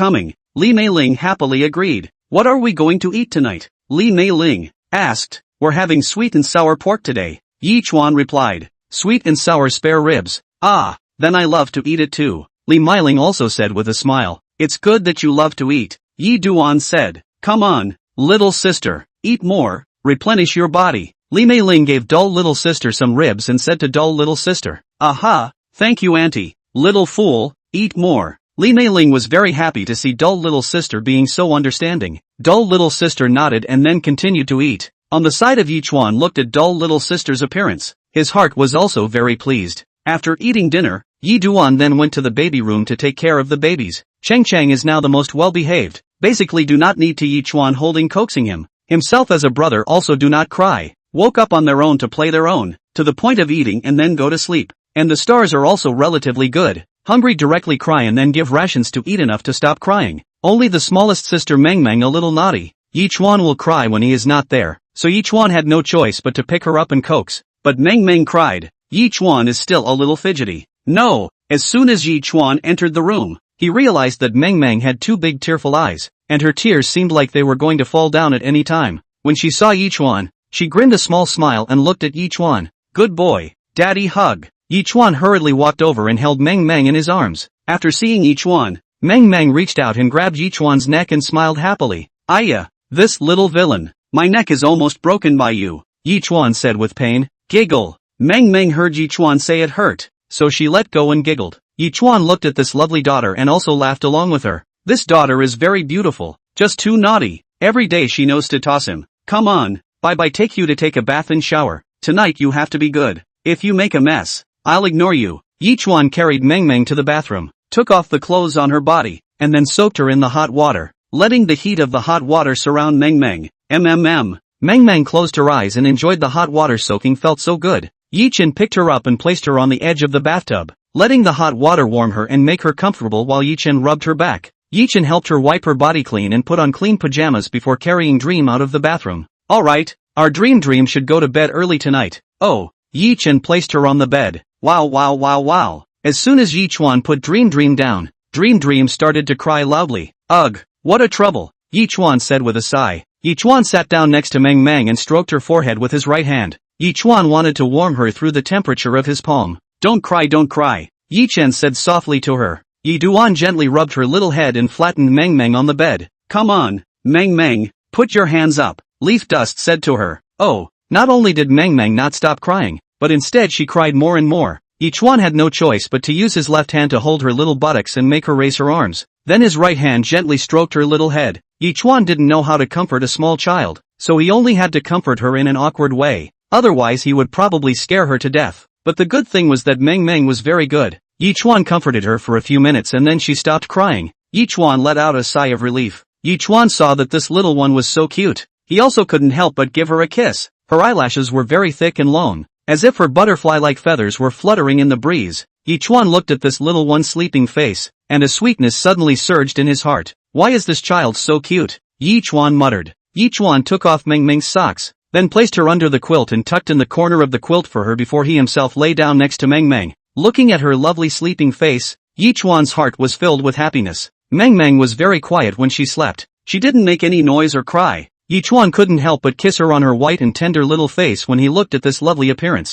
Li Meiling happily agreed. What are we going to eat tonight? Li Meiling asked. We're having sweet and sour pork today, Yi Chuan replied. Sweet and sour spare ribs. Ah, then I love to eat it too, Li Meiling also said with a smile. It's good that you love to eat, Yi Duan said. Come on, little sister, eat more, replenish your body. Li Meiling gave dull little sister some ribs and said to dull little sister, Aha, thank you auntie, little fool, eat more. Li Meiling was very happy to see dull little sister being so understanding. Dull little sister nodded and then continued to eat. On the side of Yi Chuan looked at dull little sister's appearance. His heart was also very pleased. After eating dinner, Yi Duan then went to the baby room to take care of the babies. Cheng Cheng is now the most well-behaved, basically do not need to Yi Chuan holding coaxing him. Himself as a brother also do not cry. Woke up on their own to play their own, to the point of eating and then go to sleep. And the stars are also relatively good. Hungry directly cry and then give rations to eat enough to stop crying. Only the smallest sister Meng a little naughty. Yi Chuan will cry when he is not there, so Yi Chuan had no choice but to pick her up and coax. But Meng cried. Yi Chuan is still a little fidgety. No, as soon as Yi Chuan entered the room, he realized that Meng had 2 big tearful eyes, and her tears seemed like they were going to fall down at any time. When she saw Yi Chuan, she grinned a small smile and looked at Yi Chuan. Good boy, daddy hug. Yi Chuan hurriedly walked over and held Meng in his arms. After seeing Yi Chuan, Meng reached out and grabbed Yi Chuan's neck and smiled happily. Aya, this little villain, my neck is almost broken by you, Yi Chuan said with pain. Giggle. Meng heard Yi Chuan say it hurt, so she let go and giggled. Yichuan looked at this lovely daughter and also laughed along with her. This daughter is very beautiful, just too naughty. Every day she knows to toss him. Come on, bye take you to take a bath and shower. Tonight you have to be good. If you make a mess, I'll ignore you. Yichuan carried Meng Meng to the bathroom, took off the clothes on her body, and then soaked her in the hot water, letting the heat of the hot water surround Meng Meng. Meng Meng closed her eyes and enjoyed the hot water. Soaking felt so good. Yi Chen picked her up and placed her on the edge of the bathtub, letting the hot water warm her and make her comfortable while Yi Chen rubbed her back. Yi Chen helped her wipe her body clean and put on clean pajamas before carrying Dream out of the bathroom. Alright, our Dream should go to bed early tonight. Oh, Yi Chen placed her on the bed. Wow. As soon as Yichuan put Dream down, Dream started to cry loudly. Ugh, what a trouble, Yichuan said with a sigh. Yichuan sat down next to Meng Meng and stroked her forehead with his right hand. Yichuan wanted to warm her through the temperature of his palm. Don't cry, Yi Chen said softly to her. Yi Duan gently rubbed her little head and flattened Meng Meng on the bed. Come on, Meng Meng, put your hands up, Leaf Dust said to her. Oh, not only did Meng Meng not stop crying, but instead she cried more and more. Yichuan had no choice but to use his left hand to hold her little buttocks and make her raise her arms. Then his right hand gently stroked her little head. Yichuan didn't know how to comfort a small child, so he only had to comfort her in an awkward way. Otherwise he would probably scare her to death. But the good thing was that Meng Meng was very good. Yichuan comforted her for a few minutes and then she stopped crying. Yichuan let out a sigh of relief. Yichuan saw that this little one was so cute. He also couldn't help but give her a kiss. Her eyelashes were very thick and long, as if her butterfly-like feathers were fluttering in the breeze. Yichuan looked at this little one's sleeping face, and a sweetness suddenly surged in his heart. Why is this child so cute? Yichuan muttered. Yichuan took off Meng Meng's socks, then placed her under the quilt and tucked in the corner of the quilt for her before he himself lay down next to Meng Meng. Looking at her lovely sleeping face, Yichuan's heart was filled with happiness. Meng Meng was very quiet when she slept. She didn't make any noise or cry. Yichuan couldn't help but kiss her on her white and tender little face when he looked at this lovely appearance.